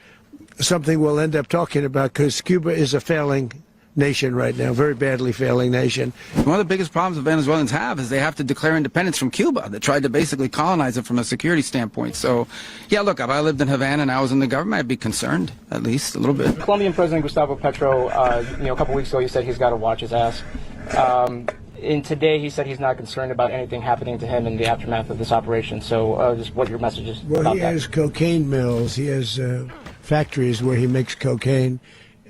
something we'll end up talking about, because Cuba is a failing nation right now, very badly failing nation. One of the biggest problems the Venezuelans have is they have to declare independence from Cuba. They tried to basically colonize it from a security standpoint. So, yeah, look, if I lived in Havana and I was in the government, I'd be concerned, at least a little bit. Colombian President Gustavo Petro, a couple weeks ago, he said he's got to watch his ass. And today he said he's not concerned about anything happening to him in the aftermath of this operation. So just what your message is about that. Well, he has cocaine mills. He has factories where he makes cocaine.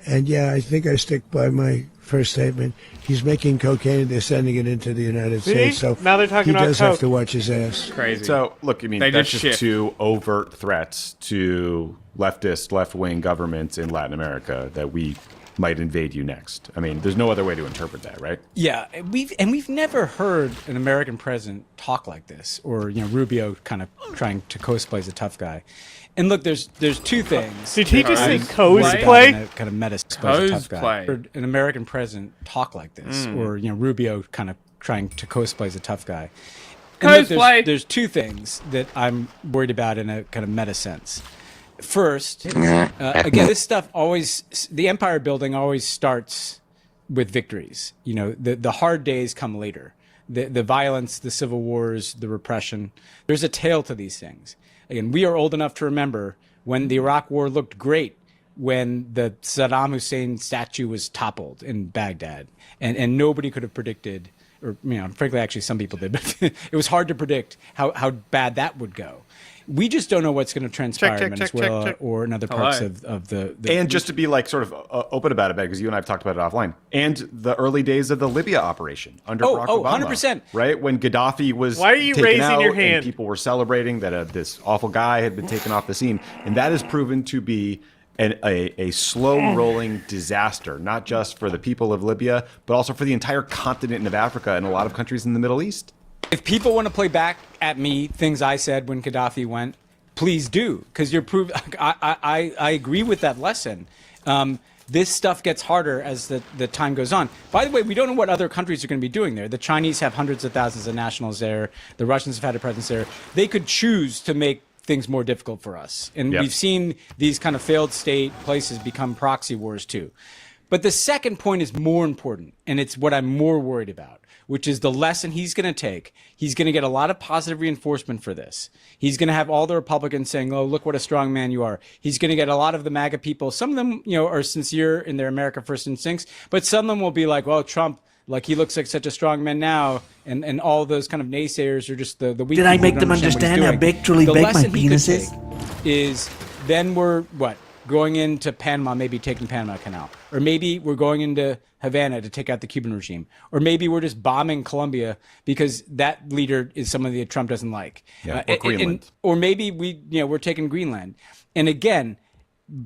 And yeah, I think I stick by my first statement. He's making cocaine. They're sending it into the United States. So now they're talking he about does coke. Have to watch his ass. Crazy. So look, that's just two overt threats to left-wing governments in Latin America that we might invade you next. I mean, there's no other way to interpret that, right? Yeah, we've never heard an American president talk like this, or Rubio kind of trying to cosplay as a tough guy. And look, there's two things. Did he just say cosplay? Kind of meta cosplay. Tough guy. Heard an American president talk like this, or Rubio kind of trying to cosplay as a tough guy. And look, there's two things that I'm worried about in a kind of meta sense. First, again, this stuff the empire building always starts with victories. The hard days come later. The violence, the civil wars, the repression. There's a tail to these things. Again, we are old enough to remember when the Iraq War looked great, when the Saddam Hussein statue was toppled in Baghdad, and nobody could have predicted, or frankly, actually some people did, but it was hard to predict how bad that would go. We just don't know what's going to transpire in Venezuela or in other parts of the. And just to be like sort of open about it, because you and I have talked about it offline, and the early days of the Libya operation under Barack Obama, 100%. Right when Gaddafi was Why are you taken raising out your hand? And people were celebrating that this awful guy had been taken off the scene, and that has proven to be a slow-rolling disaster, not just for the people of Libya, but also for the entire continent of Africa and a lot of countries in the Middle East. If people want to play back at me things I said when Gaddafi went, please do, because you're I agree with that lesson. This stuff gets harder as the time goes on. By the way, we don't know what other countries are going to be doing there. The Chinese have hundreds of thousands of nationals there. The Russians have had a presence there. They could choose to make things more difficult for us. And we've seen these kind of failed state places become proxy wars too. But the second point is more important, and it's what I'm more worried about, which is the lesson he's going to take. He's going to get a lot of positive reinforcement for this. He's going to have all the Republicans saying, oh, look what a strong man you are. He's going to get a lot of the MAGA people. Some of them, are sincere in their America First instincts, but some of them will be like, well, Trump, like he looks like such a strong man now, and all those kind of naysayers are just the weak. Did I make them understand how big truly big my penis is? Is then we're going into Panama, maybe taking Panama Canal, or maybe we're going into Havana to take out the Cuban regime, or maybe we're just bombing Colombia because that leader is somebody that Trump doesn't like, or Greenland, or maybe we're taking Greenland. And again,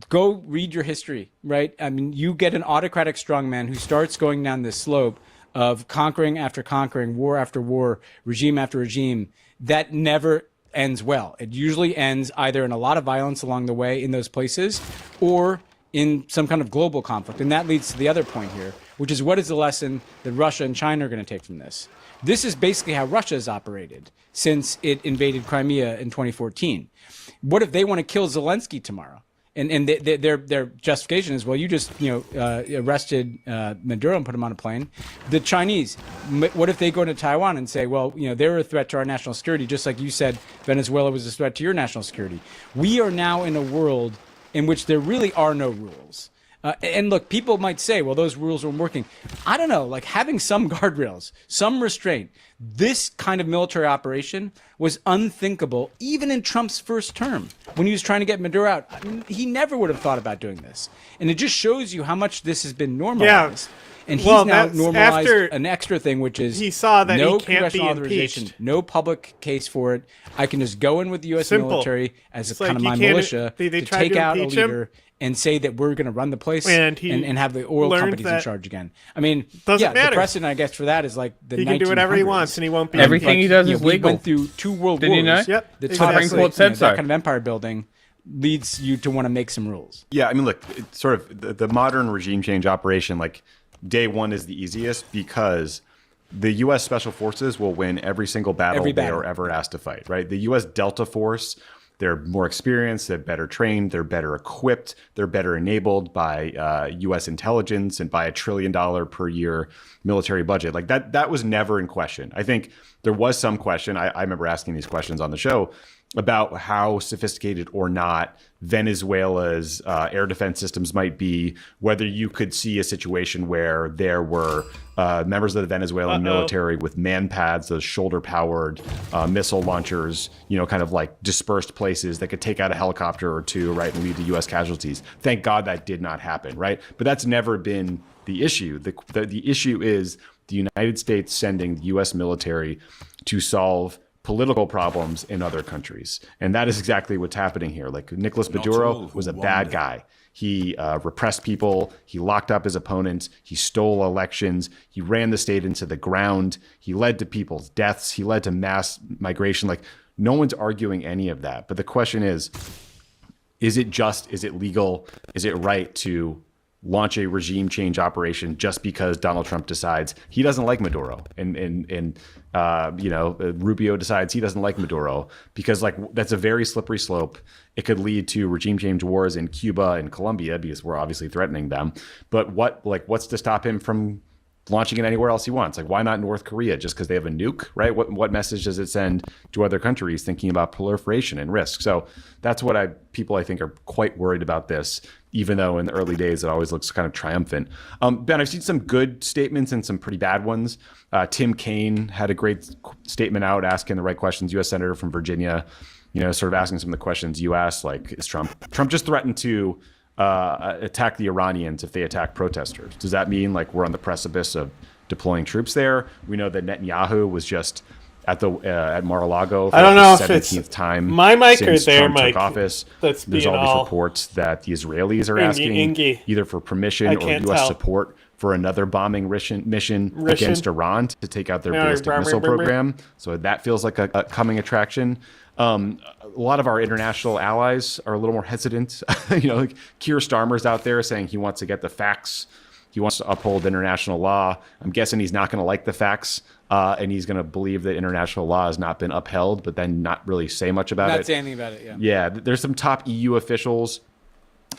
go read your history, right? I mean, you get an autocratic strongman who starts going down this slope of conquering after conquering, war after war, regime after regime, that never ends well. It usually ends either in a lot of violence along the way in those places or in some kind of global conflict. And that leads to the other point here, which is what is the lesson that Russia and China are going to take from this? This is basically how Russia has operated since it invaded Crimea in 2014. What if they want to kill Zelensky tomorrow? And their justification is, well, you just arrested Maduro and put him on a plane. The Chinese, what if they go into Taiwan and say, well, they're a threat to our national security, just like you said Venezuela was a threat to your national security. We are now in a world in which there really are no rules. And look, people might say, well, those rules weren't working. I don't know, like having some guardrails, some restraint. This kind of military operation was unthinkable even in Trump's first term when he was trying to get Maduro out. I mean, he never would have thought about doing this. And it just shows you how much this has been normalized. Yeah. And he's now normalized an extra thing, which is he saw that no he can't congressional be authorization, impeached. No public case for it. I can just go in with the U.S. military as it's a kind of my militia to take out a leader and say that we're going to run the place and have the oil companies in charge again. I mean, matter. The precedent, I guess, for that is like the 1900s. He can do whatever he wants, and he won't be everything impeached. he does is legal. We went through 2 world wars. Did you know? Yep. The Supreme Court said so. That kind of empire building leads you to want to make some rules. Yeah, I mean, look, it's sort of the modern regime change operation, like day one is the easiest because the U.S. Special Forces will win every single battle they are ever asked to fight, right? The U.S. Delta Force, they're more experienced, they're better trained, they're better equipped, they're better enabled by U.S. intelligence and by $1 trillion per year military budget. Like that was never in question. I think there was some question. I remember asking these questions on the show about how sophisticated or not Venezuela's air defense systems might be, whether you could see a situation where there were members of the Venezuelan military with man pads, those shoulder-powered missile launchers, kind of like dispersed places that could take out a helicopter or two, right, and lead to U.S. casualties. Thank God that did not happen, right? But that's never been the issue. The issue is the United States sending the U.S. military to solve political problems in other countries. And that is exactly what's happening here. Like Nicolas Maduro was a bad guy. He repressed people. He locked up his opponents. He stole elections. He ran the state into the ground. He led to people's deaths. He led to mass migration. Like no one's arguing any of that. But the question is it legal? Is it right to launch a regime change operation just because Donald Trump decides he doesn't like Maduro and Rubio decides he doesn't like Maduro, because like that's a very slippery slope. It could lead to regime change wars in Cuba and Colombia because we're obviously threatening them. But what's to stop him from launching it anywhere else he wants. Like, why not North Korea just because they have a nuke, right? What message does it send to other countries thinking about proliferation and risk? So that's what people I think are quite worried about this, even though in the early days it always looks kind of triumphant. Ben, I've seen some good statements and some pretty bad ones. Tim Kaine had a great statement out asking the right questions, U.S. Senator from Virginia, sort of asking some of the questions you asked, like, is Trump just threatened to attack the Iranians if they attack protesters? Does that mean like we're on the precipice of deploying troops there? We know that Netanyahu was just at Mar-a-Lago for I don't know the 17th time my mic since there, Trump Mike. took office. That's There's being all these all reports that the Israelis are asking either for permission I or can't U.S. tell. support for another bombing mission against Iran to take out their ballistic missile program. So that feels like a coming attraction. A lot of our international allies are a little more hesitant. Like Keir Starmer's out there saying he wants to get the facts. He wants to uphold international law. I'm guessing he's not going to like the facts, and he's going to believe that international law has not been upheld, but then not really say much about it. Not say anything about it, yeah. Yeah, there's some top EU officials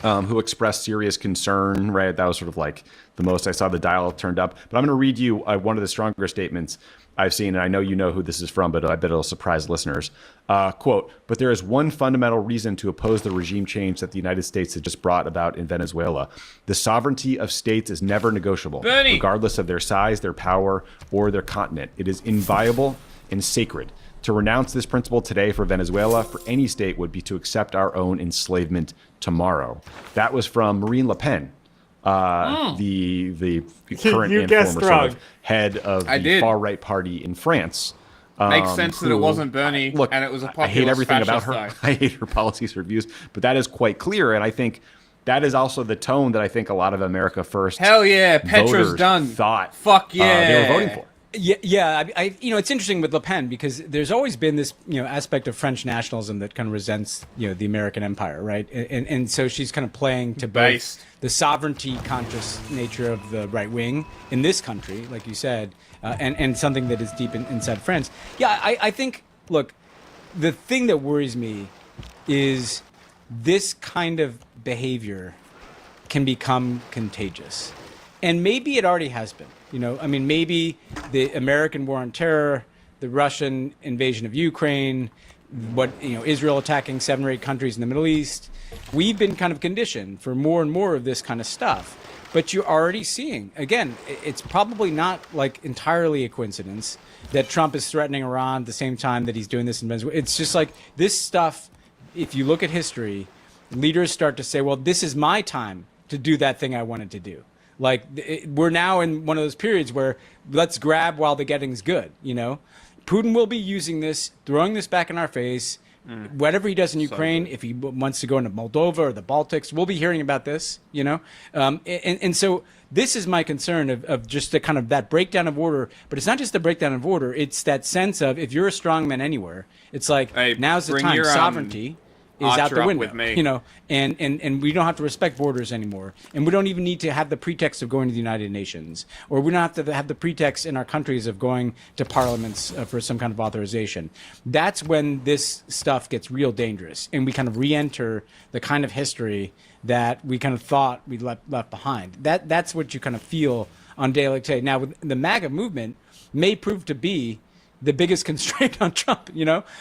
who expressed serious concern, right? That was sort of like the most I saw the dial turned up. But I'm going to read you one of the stronger statements I've seen, and I know you know who this is from, but I bet it'll surprise listeners. Quote, but there is one fundamental reason to oppose the regime change that the United States has just brought about in Venezuela. The sovereignty of states is never negotiable, regardless of their size, their power, or their continent. It is inviolable and sacred. To renounce this principle today for Venezuela, for any state, would be to accept our own enslavement tomorrow. That was from Marine Le Pen, the current and former sort of head of the far-right party in France. Makes sense that it wasn't Bernie, and it was a populist I hate everything about fascist her. I hate her policies, her views, but that is quite clear, and I think that is also the tone that I think a lot of America First Hell yeah, Petra's voters done. thought Fuck yeah. they were voting for. Yeah. It's interesting with Le Pen because there's always been this, aspect of French nationalism that kind of resents, the American empire, right? And so she's kind of playing to both the sovereignty conscious nature of the right wing in this country, like you said, and something that is deep inside France. Yeah, I think, look, the thing that worries me is this kind of behavior can become contagious. And maybe it already has been. Maybe the American war on terror, the Russian invasion of Ukraine, Israel attacking 7 or 8 countries in the Middle East. We've been kind of conditioned for more and more of this kind of stuff. But you're already seeing, again, it's probably not like entirely a coincidence that Trump is threatening Iran at the same time that he's doing this in Venezuela. It's just like this stuff, if you look at history, leaders start to say, well, this is my time to do that thing I wanted to do. Like, we're now in one of those periods where let's grab while the getting's good, Putin will be using this, throwing this back in our face. Whatever he does in Ukraine, if he wants to go into Moldova or the Baltics, we'll be hearing about this, And so this is my concern of just the kind of that breakdown of order. But it's not just the breakdown of order. It's that sense of if you're a strong man anywhere, it's like now's the time. Sovereignty is out the window, and we don't have to respect borders anymore, and we don't even need to have the pretext of going to the United Nations, or we don't have to have the pretext in our countries of going to parliaments for some kind of authorization. That's when this stuff gets real dangerous, and we kind of re-enter the kind of history that we kind of thought we left behind. That's what you kind of feel on a day like today. Now, with the MAGA movement may prove to be the biggest constraint on Trump,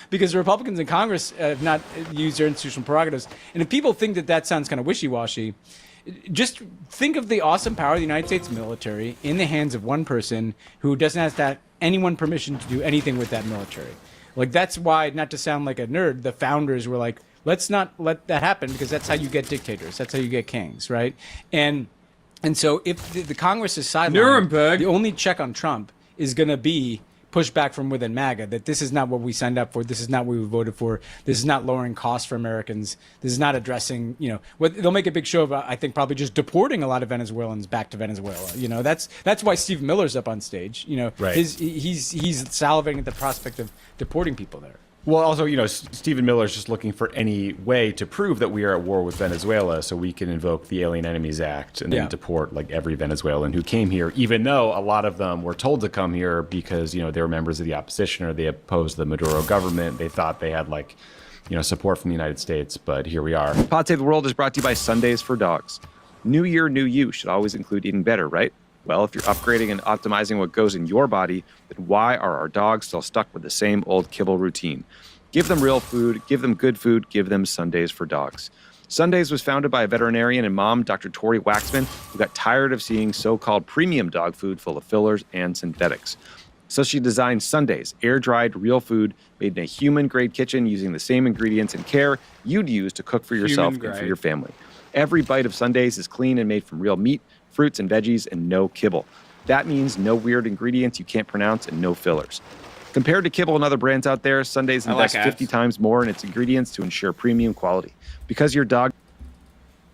because the Republicans in Congress have not used their institutional prerogatives. And if people think that sounds kind of wishy-washy, just think of the awesome power of the United States military in the hands of one person who doesn't have anyone permission to do anything with that military. Like, that's why, not to sound like a nerd, the founders were like, let's not let that happen because that's how you get dictators. That's how you get kings, right? And so if the Congress is sidelined, Nuremberg, the only check on Trump is going to be pushback from within MAGA, that this is not what we signed up for, this is not what we voted for, this is not lowering costs for Americans, this is not addressing, they'll make a big show of, I think, probably just deporting a lot of Venezuelans back to Venezuela. That's why Steve Miller's up on stage. Right. He's salivating at the prospect of deporting people there. Well, also, Stephen Miller is just looking for any way to prove that we are at war with Venezuela so we can invoke the Alien Enemies Act and then deport like every Venezuelan who came here, even though a lot of them were told to come here because, they were members of the opposition or they opposed the Maduro government. They thought they had support from the United States, but here we are. Pod Save the World is brought to you by Sundays for Dogs. New year, new you should always include eating better, right? Well, if you're upgrading and optimizing what goes in your body, then why are our dogs still stuck with the same old kibble routine? Give them real food, give them good food, give them Sundays for dogs. Sundays was founded by a veterinarian and mom, Dr. Tori Waxman, who got tired of seeing so-called premium dog food full of fillers and synthetics. So she designed Sundays, air-dried real food made in a human-grade kitchen using the same ingredients and care you'd use to cook for yourself and for your family. Every bite of Sundays is clean and made from real meat, fruits and veggies, and no kibble. That means no weird ingredients you can't pronounce and no fillers. Compared to kibble and other brands out there, Sundays invest 50 times more in its ingredients to ensure premium quality. Because your dog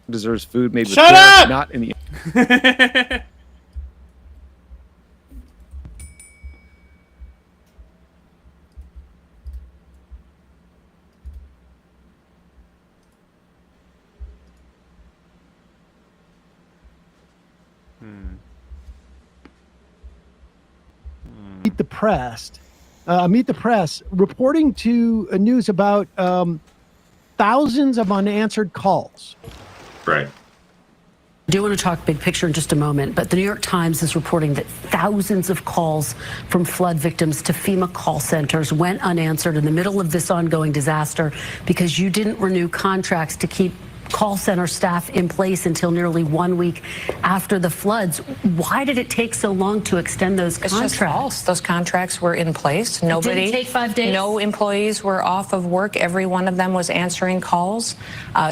deserves food made with care, not in the... Meet the Press reporting to news about thousands of unanswered calls. Right. I do want to talk big picture in just a moment, but the New York Times is reporting that thousands of calls from flood victims to FEMA call centers went unanswered in the middle of this ongoing disaster because you didn't renew contracts to keep call center staff in place until nearly 1 week after the floods. Why did it take so long to extend those contracts? It's just false. Those contracts were in place. Nobody, it didn't take 5 days? No employees were off of work. Every one of them was answering calls.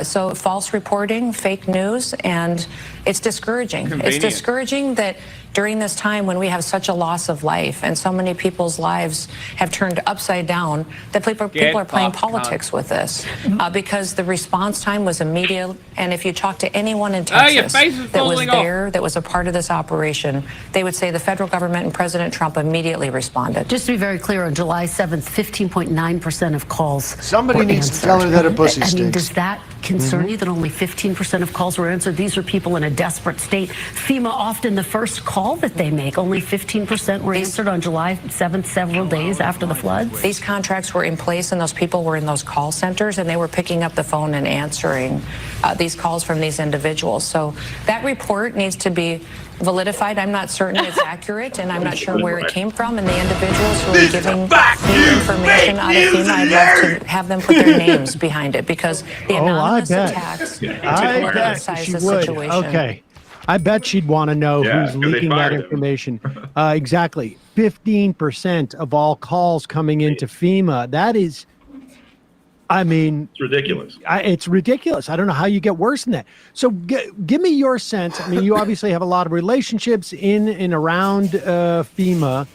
So false reporting, fake news, and it's discouraging. It's discouraging that during this time when we have such a loss of life and so many people's lives have turned upside down, that people are playing politics with this because the response time was immediate. And if you talk to anyone in Texas that was there, that was a part of this operation, they would say the federal government and President Trump immediately responded. Just to be very clear, on July 7th, 15.9% of calls Somebody needs to tell her that her pussy stinks. I mean, does that concern you that only 15% of calls were answered? These are people in a desperate state. FEMA often the first call that they make, only 15% were answered on July 7th, several days after the floods. These contracts were in place and those people were in those call centers and they were picking up the phone and answering these calls from these individuals. So that report needs to be validified. I'm not certain it's accurate, and I'm not sure where it came from. And the individuals who are giving me information out of FEMA, I'd love to have them put their names behind it because the anonymous attacks politicize the situation. Okay. I bet she'd want to know who's leaking that information. Exactly. 15% of all calls coming into FEMA. That is, I mean, it's ridiculous. It's ridiculous. I don't know how you get worse than that. So give me your sense. I mean, you obviously have a lot of relationships in and around FEMA.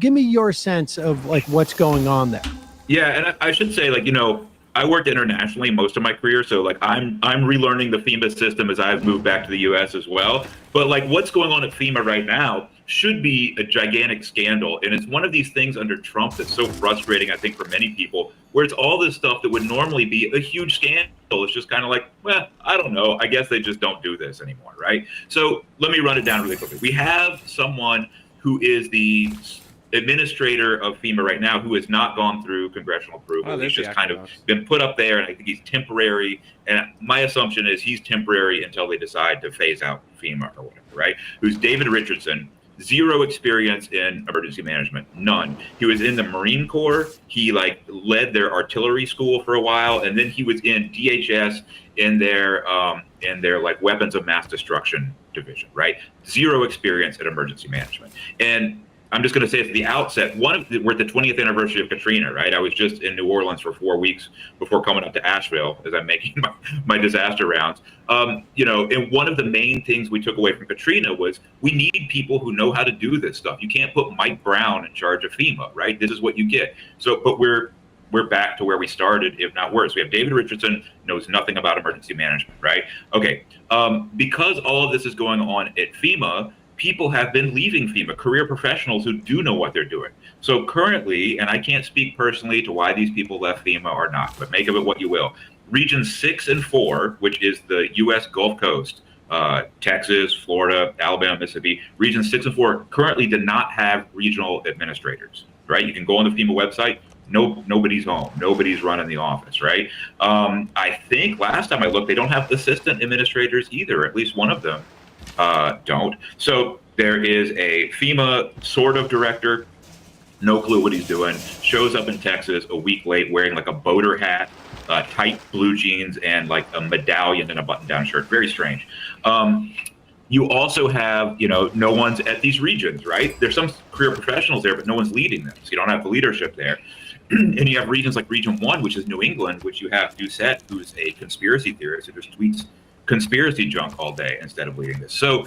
Give me your sense of like what's going on there. Yeah, and I should say, like, you know, I worked internationally most of my career, so like I'm relearning the FEMA system as I've moved back to the U.S. as well. But like what's going on at FEMA right now should be a gigantic scandal, and it's one of these things under Trump that's so frustrating, I think, for many people, where it's all this stuff that would normally be a huge scandal. It's just kind of like, well, I don't know. I guess they just don't do this anymore, right? So let me run it down really quickly. We have someone who is the administrator of FEMA right now who has not gone through congressional approval. He's just kind of been put up there, and I think he's temporary. And my assumption is he's temporary until they decide to phase out FEMA or whatever, right? Who's David Richardson. Zero experience in emergency management, none. He was in the Marine Corps. He like led their artillery school for a while, and then he was in DHS in their like weapons of mass destruction division, right? Zero experience in emergency management. And I'm just going to say at the outset, we're at the 20th anniversary of Katrina, right? I was just in New Orleans for 4 weeks before coming up to Asheville as I'm making my disaster rounds. You know, and one of the main things we took away from Katrina was we need people who know how to do this stuff. You can't put Mike Brown in charge of FEMA, right? This is what you get. So, but we're back to where we started, if not worse. We have David Richardson, knows nothing about emergency management, right? Okay, because all of this is going on at FEMA, people have been leaving FEMA, career professionals who do know what they're doing. So currently, and I can't speak personally to why these people left FEMA or not, but make of it what you will. Regions 6 and 4, which is the U.S. Gulf Coast, Texas, Florida, Alabama, Mississippi, regions 6 and 4 currently do not have regional administrators, right? You can go on the FEMA website. Nobody's home. Nobody's running the office, right? I think last time I looked, they don't have assistant administrators either, at least one of them. don't. So there is a FEMA sort of director, no clue what he's doing, shows up in Texas a week late wearing like a boater hat, tight blue jeans, and like a medallion and a button-down shirt. Very strange. You also have, no one's at these regions, right? There's some career professionals there, but no one's leading them. So you don't have the leadership there. And you have regions like Region 1, which is New England, which you have Doucette, who's a conspiracy theorist who just tweets conspiracy junk all day instead of leading this. So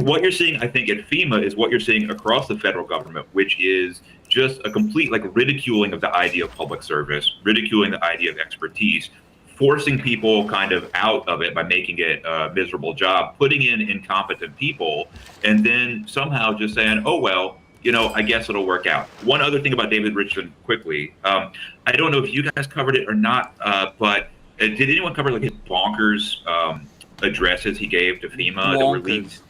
what you're seeing, I think, at FEMA is what you're seeing across the federal government, which is just a complete ridiculing of the idea of public service, ridiculing the idea of expertise, forcing people kind of out of it by making it a miserable job, putting in incompetent people, and then somehow just saying, oh, well, I guess it'll work out. One other thing about David Richardson quickly, I don't know if you guys covered it or not, but did anyone cover his bonkers addresses he gave to FEMA that were leaked?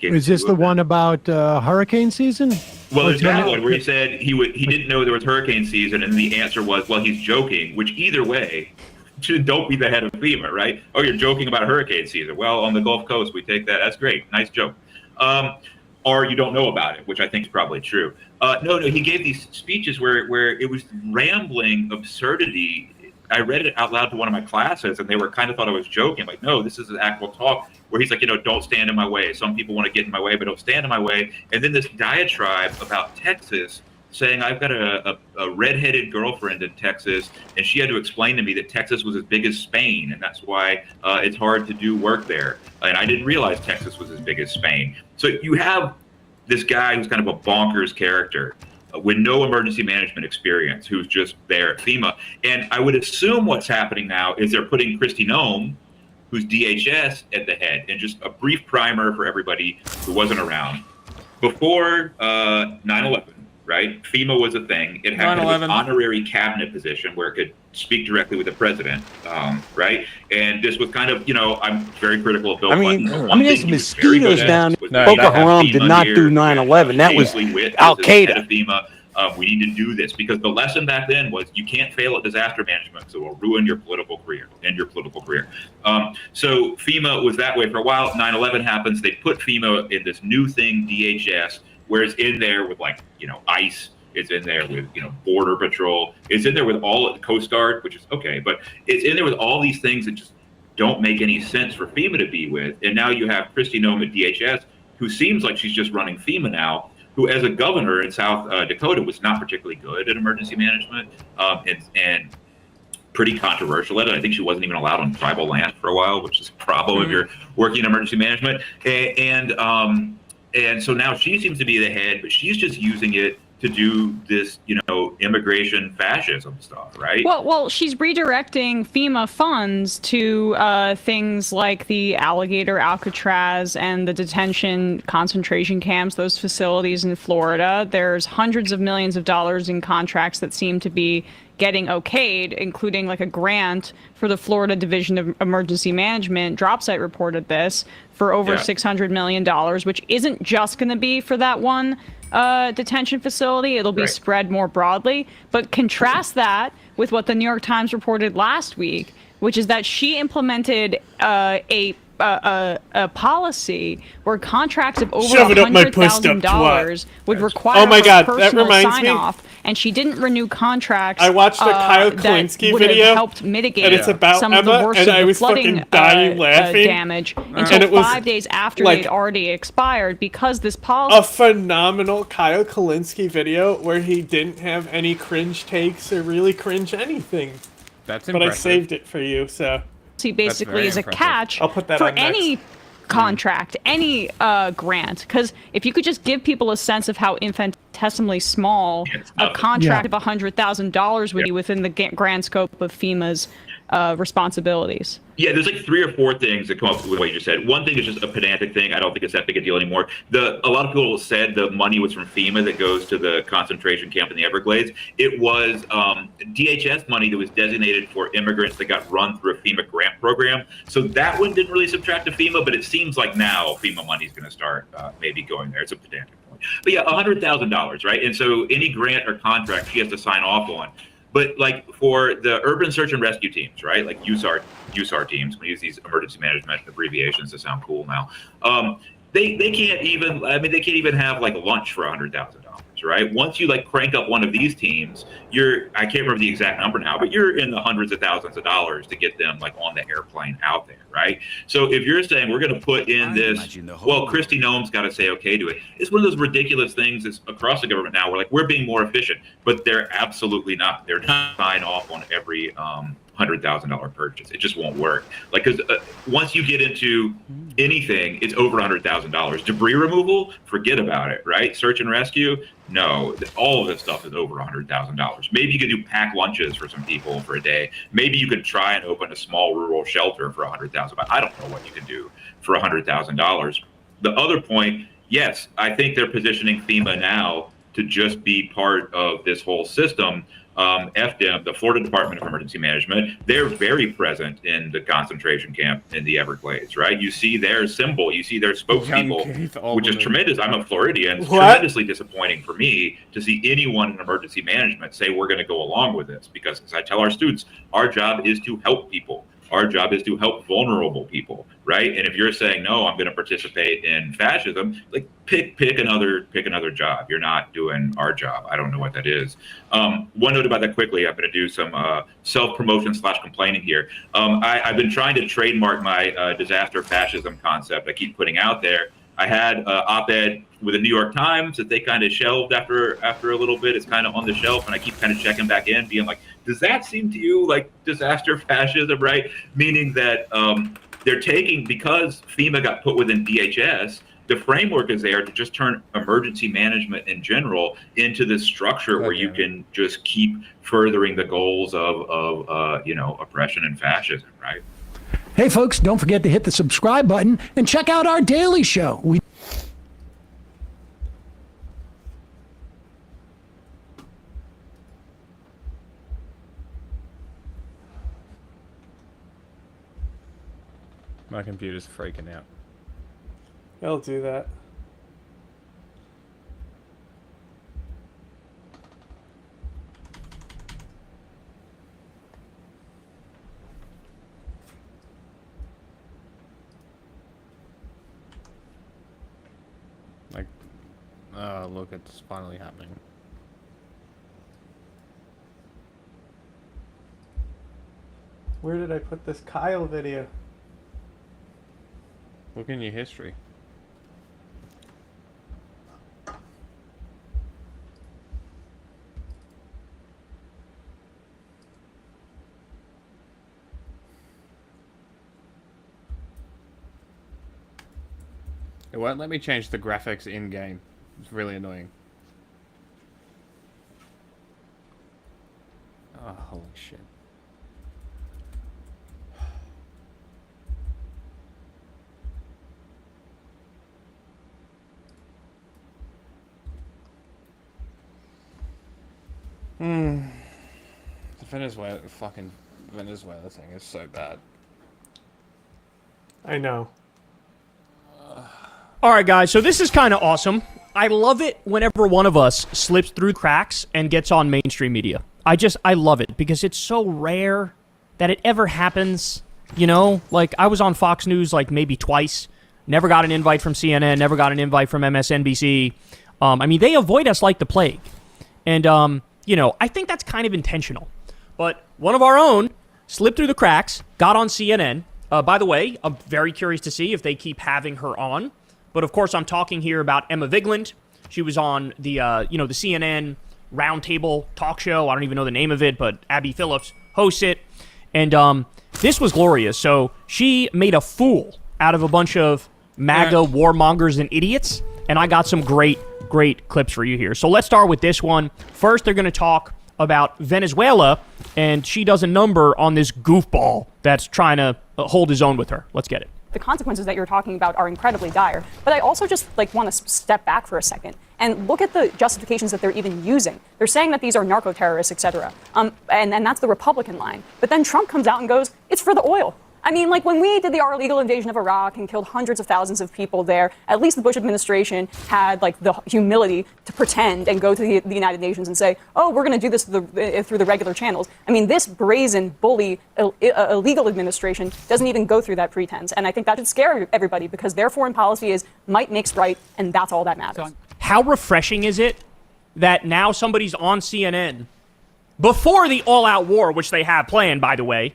Is this the one about hurricane season? Well, there's that one where he said he didn't know there was hurricane season, and the answer was, well, he's joking, which either way, don't be the head of FEMA, right? Oh, you're joking about hurricane season. Well, on the Gulf Coast, we take that. That's great. Nice joke. Or you don't know about it, which I think is probably true. No, he gave these speeches where it was rambling absurdity. I read it out loud to one of my classes, and they were kind of thought I was joking. Like, no, this is an actual talk where he's like, don't stand in my way. Some people want to get in my way, but don't stand in my way. And then this diatribe about Texas, saying I've got a redheaded girlfriend in Texas, and she had to explain to me that Texas was as big as Spain, and that's why it's hard to do work there. And I didn't realize Texas was as big as Spain. So you have this guy who's kind of a bonkers character with no emergency management experience, who's just there at FEMA. And I would assume what's happening now is they're putting Kristi Noem, who's DHS, at the head. And just a brief primer for everybody who wasn't around. Before 9/11, right? FEMA was a thing. It had an honorary cabinet position where it could speak directly with the president, right? And this was kind of, I'm very critical of Bill Clinton. There's mosquitoes down. Boko Haram did not do 9/11. That was Al Qaeda. We need to do this because the lesson back then was you can't fail at disaster management, so it will ruin your political career, end your political career. So FEMA was that way for a while. 9/11 happens. They put FEMA in this new thing, DHS, where it's in there with ICE. It's in there with, Border Patrol. It's in there with all of the Coast Guard, which is okay, but it's in there with all these things that just don't make any sense for FEMA to be with. And now you have Kristi Noem at DHS, who seems like she's just running FEMA now, who as a governor in South Dakota was not particularly good at emergency management and pretty controversial at it. I think she wasn't even allowed on tribal land for a while, which is a problem if you're working in emergency management. And so now she seems to be the head, but she's just using it to do this, immigration fascism stuff, right? Well, she's redirecting FEMA funds to things like the Alligator Alcatraz and the detention concentration camps, those facilities in Florida. There's hundreds of millions of dollars in contracts that seem to be getting okayed, including a grant for the Florida Division of Emergency Management. Dropsite reported this for over $600 million, which isn't just going to be for that one detention facility. It'll be spread more broadly. But contrast that with what the New York Times reported last week, which is that she implemented a policy where contracts of over $100,000 would require personal sign-off, and she didn't renew contracts. I watched the Kyle Kalinske video, helped mitigate and it's about some Emma, of the worst and of I the was flooding fucking dying laughing. Damage until 5 days after they'd already expired because this policy. A phenomenal Kyle Kalinske video where he didn't have any cringe takes or really cringe anything. That's impressive. But I saved it for you, so. Basically is a catch I'll put that for on next. any contract, any grant, because if you could just give people a sense of how infinitesimally small a contract of $100,000 would be within the grand scope of FEMA's responsibilities. Yeah, there's 3 or 4 things that come up with what you just said. One thing is just a pedantic thing. I don't think it's that big a deal anymore. A lot of people said the money was from FEMA that goes to the concentration camp in the Everglades. It was DHS money that was designated for immigrants that got run through a FEMA grant program. So that one didn't really subtract to FEMA, but it seems like now FEMA money is going to start maybe going there. It's a pedantic point. But yeah, $100,000, right? And so any grant or contract she has to sign off on. But for the urban search and rescue teams, right? Like USAR teams, we use these emergency management abbreviations to sound cool now. they can't even. I mean, they can't even have like lunch for $100,000. Right? Once you like crank up one of these teams, I can't remember the exact number now, but you're in the hundreds of thousands of dollars to get them like on the airplane out there, right? So if you're saying we're going to put in this, well, Kristi Noem's got to say okay to it. It's one of those ridiculous things that's across the government now. We're being more efficient, but they're absolutely not. They're not sign off on every $100,000 purchase. It just won't work. Like, because once you get into anything, it's over $100,000. Debris removal, forget about it, right? Search and rescue, no. All of this stuff is over $100,000. Maybe you could do pack lunches for some people for a day. Maybe you could try and open a small rural shelter for $100,000. But I don't know what you can do for $100,000. The other point, yes, I think they're positioning FEMA now to just be part of this whole system. FDM, the Florida Department of Emergency Management, they're very present in the concentration camp in the Everglades, right? You see their symbol, you see their spokespeople, which is tremendous. I'm a Floridian. It's tremendously disappointing for me to see anyone in emergency management say we're going to go along with this, because as I tell our students, our job is to help people. Our job is to help vulnerable people, right? And if you're saying, no, I'm going to participate in fascism, like pick another job. You're not doing our job. I don't know what that is. One note about that quickly. I'm going to do some self-promotion / complaining here. I've been trying to trademark my disaster fascism concept I keep putting out there. I had an op-ed with the New York Times that they kind of shelved after a little bit. It's kind of on the shelf, and I keep kind of checking back in, being like, does that seem to you like disaster fascism, right? Meaning that they're taking, because FEMA got put within DHS, the framework is there to just turn emergency management in general into this structure where you can just keep furthering the goals of oppression and fascism, right? Hey, folks, don't forget to hit the subscribe button and check out our daily show. My computer's freaking out. I'll do that. Look, it's finally happening. Where did I put this Kyle video? Look in your history. It won't let me change the graphics in-game. It's really annoying. Oh, holy shit. The fucking Venezuela thing is so bad. I know. All right, guys, so this is kind of awesome. I love it whenever one of us slips through cracks and gets on mainstream media. I love it because it's so rare that it ever happens, you know? Like, I was on Fox News, like, maybe twice. Never got an invite from CNN, never got an invite from MSNBC. I mean, they avoid us like the plague. And, I think that's kind of intentional. But one of our own slipped through the cracks, got on CNN. By the way, I'm very curious to see if they keep having her on. But of course, I'm talking here about Emma Vigeland. She was on the the CNN Roundtable talk show. I don't even know the name of it, but Abby Phillips hosts it. And this was glorious. So she made a fool out of a bunch of MAGA warmongers and idiots. And I got some great clips for you here. So let's start with this one. First, they're going to talk about Venezuela, and she does a number on this goofball that's trying to hold his own with her. Let's get it. The consequences that you're talking about are incredibly dire. But I also just want to step back for a second and look at the justifications that they're even using. They're saying that these are narco-terrorists, et cetera. And that's the Republican line. But then Trump comes out and goes, it's for the oil. I mean, like when we did the illegal invasion of Iraq and killed hundreds of thousands of people there, at least the Bush administration had like the humility to pretend and go to the United Nations and say, oh, we're going to do this through the regular channels. I mean, this brazen, bully, illegal administration doesn't even go through that pretense. And I think that should scare everybody because their foreign policy is might makes right, and that's all that matters. How refreshing is it that now somebody's on CNN before the all-out war, which they have planned, by the way,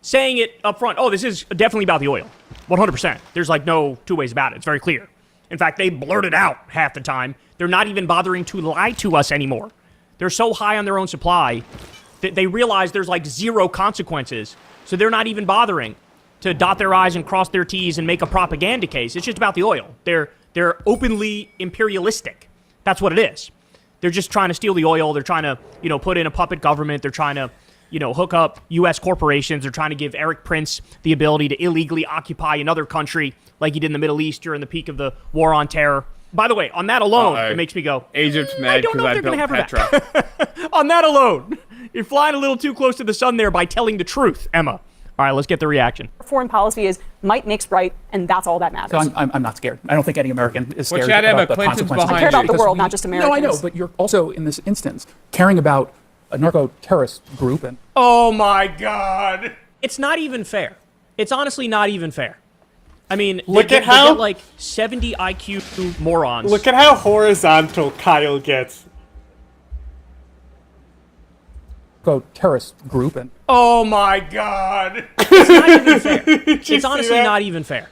saying it up front, oh, this is definitely about the oil. 100%. There's like no two ways about it. It's very clear. In fact, they blurt it out half the time. They're not even bothering to lie to us anymore. They're so high on their own supply that they realize there's like zero consequences. So they're not even bothering to dot their I's and cross their T's and make a propaganda case. It's just about the oil. They're openly imperialistic. That's what it is. They're just trying to steal the oil. They're trying to, put in a puppet government. They're trying to, hook up U.S. corporations. They're trying to give Eric Prince the ability to illegally occupy another country like he did in the Middle East during the peak of the war on terror. By the way, on that alone, it makes me go, Egypt's mad because I built Petra. On that alone, you're flying a little too close to the sun there by telling the truth, Emma. All right, let's get the reaction. Foreign policy is might makes right, and that's all that matters. So I'm not scared. I don't think any American is scared Watch out, Emma. about the Clinton's consequences. behind I care about you. the world, not just Americans. No, I know, but you're also, in this instance, caring about a narco-terrorist group. And oh, my God. It's not even fair. It's honestly not even fair. I mean, they get like 70 IQ morons. Look at how horizontal Kyle gets. Terrorist group and oh my God. It's not even fair. It's honestly not even fair.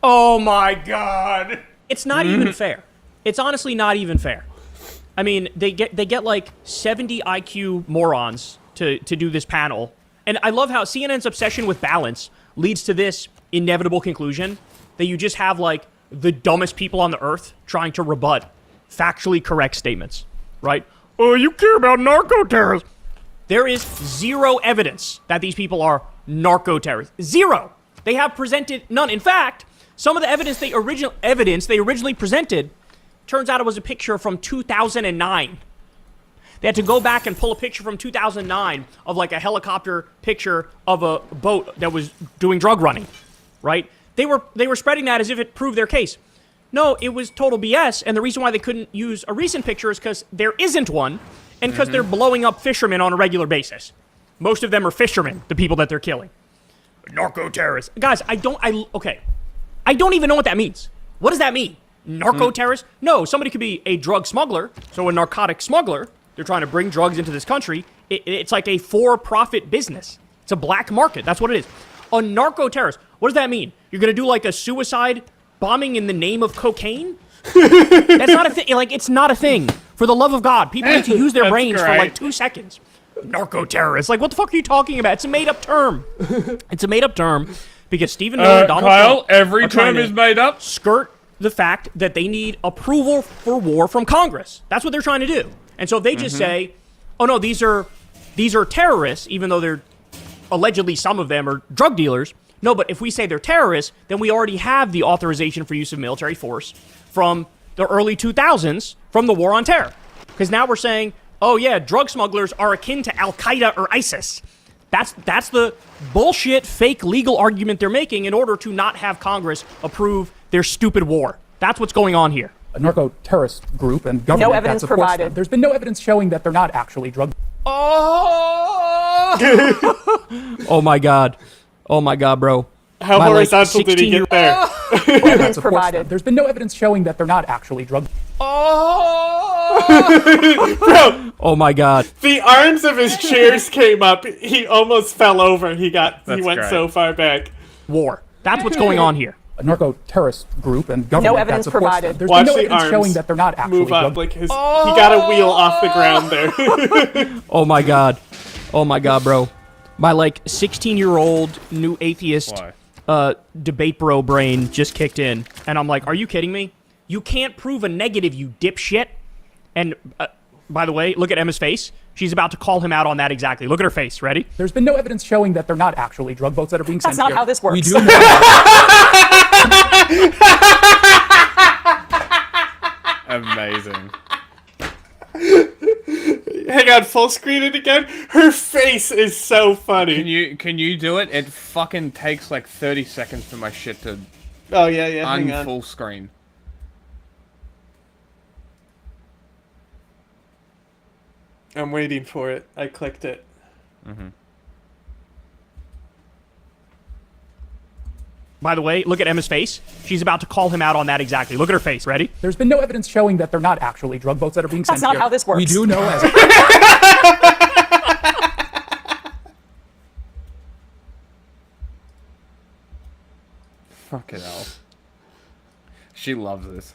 Oh my God. It's not even fair. It's honestly not even fair. I mean, they get like 70 IQ morons to do this panel. And I love how CNN's obsession with balance leads to this inevitable conclusion that you just have like the dumbest people on the earth trying to rebut factually correct statements, right? Oh, you care about narco-terrorists. There is zero evidence that these people are narco-terrorists. Zero. They have presented none. In fact, some of the evidence they originally presented turns out it was a picture from 2009. They had to go back and pull a picture from 2009 of like a helicopter picture of a boat that was doing drug running, right? They were spreading that as if it proved their case. No, it was total BS, and the reason why they couldn't use a recent picture is because there isn't one, and because they're blowing up fishermen on a regular basis. Most of them are fishermen, the people that they're killing. Narco-terrorists. Guys, I don't even know what that means. What does that mean? Narco-terrorists? No, somebody could be a drug smuggler, so a narcotic smuggler. They're trying to bring drugs into this country. It's like a for-profit business. It's a black market. That's what it is. A narco-terrorist. What does that mean? You're going to do like a suicide bombing in the name of cocaine? That's not a thing. Like, it's not a thing. For the love of God, people need to use their brains for like 2 seconds. Narco-terrorists. Like, what the fuck are you talking about? It's a made-up term. It's a made-up term because Stephen Miller and Donald Kyle, Trump every term is made up. Skirt the fact that they need approval for war from Congress. That's what they're trying to do. And so if they just say, oh no, these are terrorists, even though they're allegedly some of them are drug dealers. No, but if we say they're terrorists, then we already have the authorization for use of military force from the early 2000s from the war on terror. Because now we're saying, oh yeah, drug smugglers are akin to Al-Qaeda or ISIS. That's the bullshit, fake legal argument they're making in order to not have Congress approve their stupid war. That's what's going on here. a narco-terrorist group and government no evidence that supports provided. them. There's been no evidence showing that they're not actually drug. Oh my god. Oh my god, bro. How My, horizontal did he get there? That supports them. There's been no evidence showing that they're not actually drug. Bro, Oh my god. the arms of his chairs came up. He almost fell over. He went great. so far back. War. That's what's going on here. A narco-terrorist group and government No evidence that supports provided. them. There's Watch been no the evidence arms showing that they're not actually move up drug. like his. He got a wheel off the ground there. Oh my god. Oh my god, bro. My 16-year-old new atheist debate bro brain just kicked in. And I'm like, are you kidding me? You can't prove a negative, you dipshit. And by the way, look at Emma's face. She's about to call him out on that exactly. Look at her face. Ready? There's been no evidence showing that they're not actually drug boats that are being sent That's not here. how this works. We do know Amazing. Hang on, full screen it again. Her face is so funny. Can you do it? It fucking takes like 30 seconds for my shit to. Oh yeah, hang on. Full screen. I'm waiting for it. I clicked it. By the way, look at Emma's face. She's about to call him out on that exactly. Look at her face. Ready? There's been no evidence showing that they're not actually drug boats that are being sent That's not here. how this works. We do know as Fucking hell. She loves this.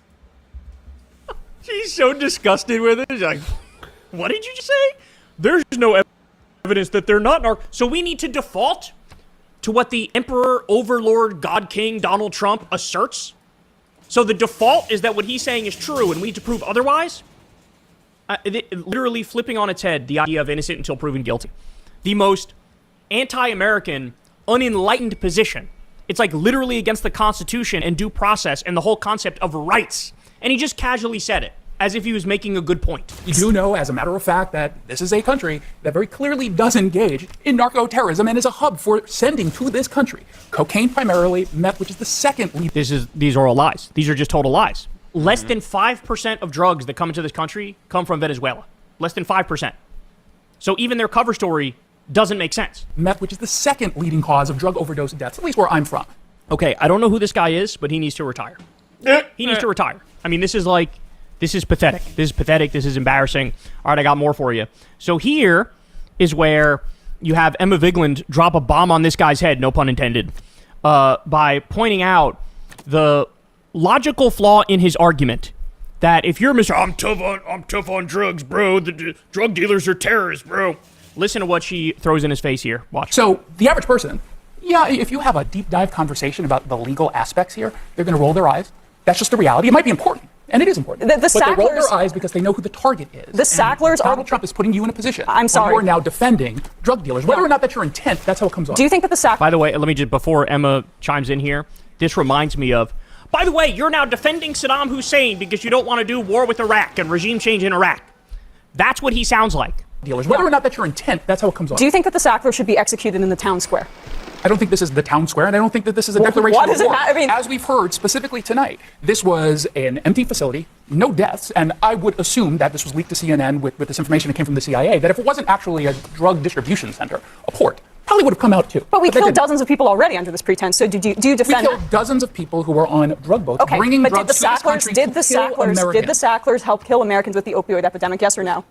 She's so disgusted with it. She's like, what did you just say? There's no evidence that they're not So we need to default to what the Emperor, Overlord, God King, Donald Trump asserts? So the default is that what he's saying is true and we need to prove otherwise? Literally flipping on its head the idea of innocent until proven guilty. The most anti-American, unenlightened position. It's like literally against the Constitution and due process and the whole concept of rights. And he just casually said it, as if he was making a good point. We do know, as a matter of fact, that this is a country that very clearly does engage in narco-terrorism and is a hub for sending to this country cocaine primarily, meth, which is the second lead. These are all lies. These are just total lies. Less than 5% of drugs that come into this country come from Venezuela. Less than 5%. So even their cover story doesn't make sense. Meth, which is the second leading cause of drug overdose deaths, at least where I'm from. Okay, I don't know who this guy is, but he needs to retire. He needs to retire. I mean, this is pathetic. This is pathetic. This is embarrassing. All right, I got more for you. So here is where you have Emma Vigeland drop a bomb on this guy's head, no pun intended, by pointing out the logical flaw in his argument that if you're Mr. I'm tough on drugs, bro. The drug dealers are terrorists, bro. Listen to what she throws in his face here. Watch. So the average person, yeah, if you have a deep dive conversation about the legal aspects here, they're going to roll their eyes. That's just the reality. It might be important. And it is important. The but they roll Sacklers- their eyes because they know who the target is. The Sacklers are... Donald Trump is putting you in a position I'm sorry. where you are now defending drug dealers. Whether or not that's your intent, that's how it comes off. Do you think that the Sacklers... By the way, let me just, before Emma chimes in here, this reminds me of, by the way, you're now defending Saddam Hussein because you don't want to do war with Iraq and regime change in Iraq. That's what he sounds like. Dealers. Whether or not that's your intent, that's how it comes off. Do you think that the Sacklers should be executed in the town square? I don't think this is the town square, and I don't think that this is a declaration what of does it war. matter? I mean, as we've heard specifically tonight, this was an empty facility, no deaths, and I would assume that this was leaked to CNN with this information that came from the CIA, that if it wasn't actually a drug distribution center, a port, probably would have come out too. But we killed dozens of people already under this pretense, so do you defend We killed dozens of people who were on drug boats, okay, bringing but drugs to this country did the Sacklers help kill Americans with the opioid epidemic, yes or no?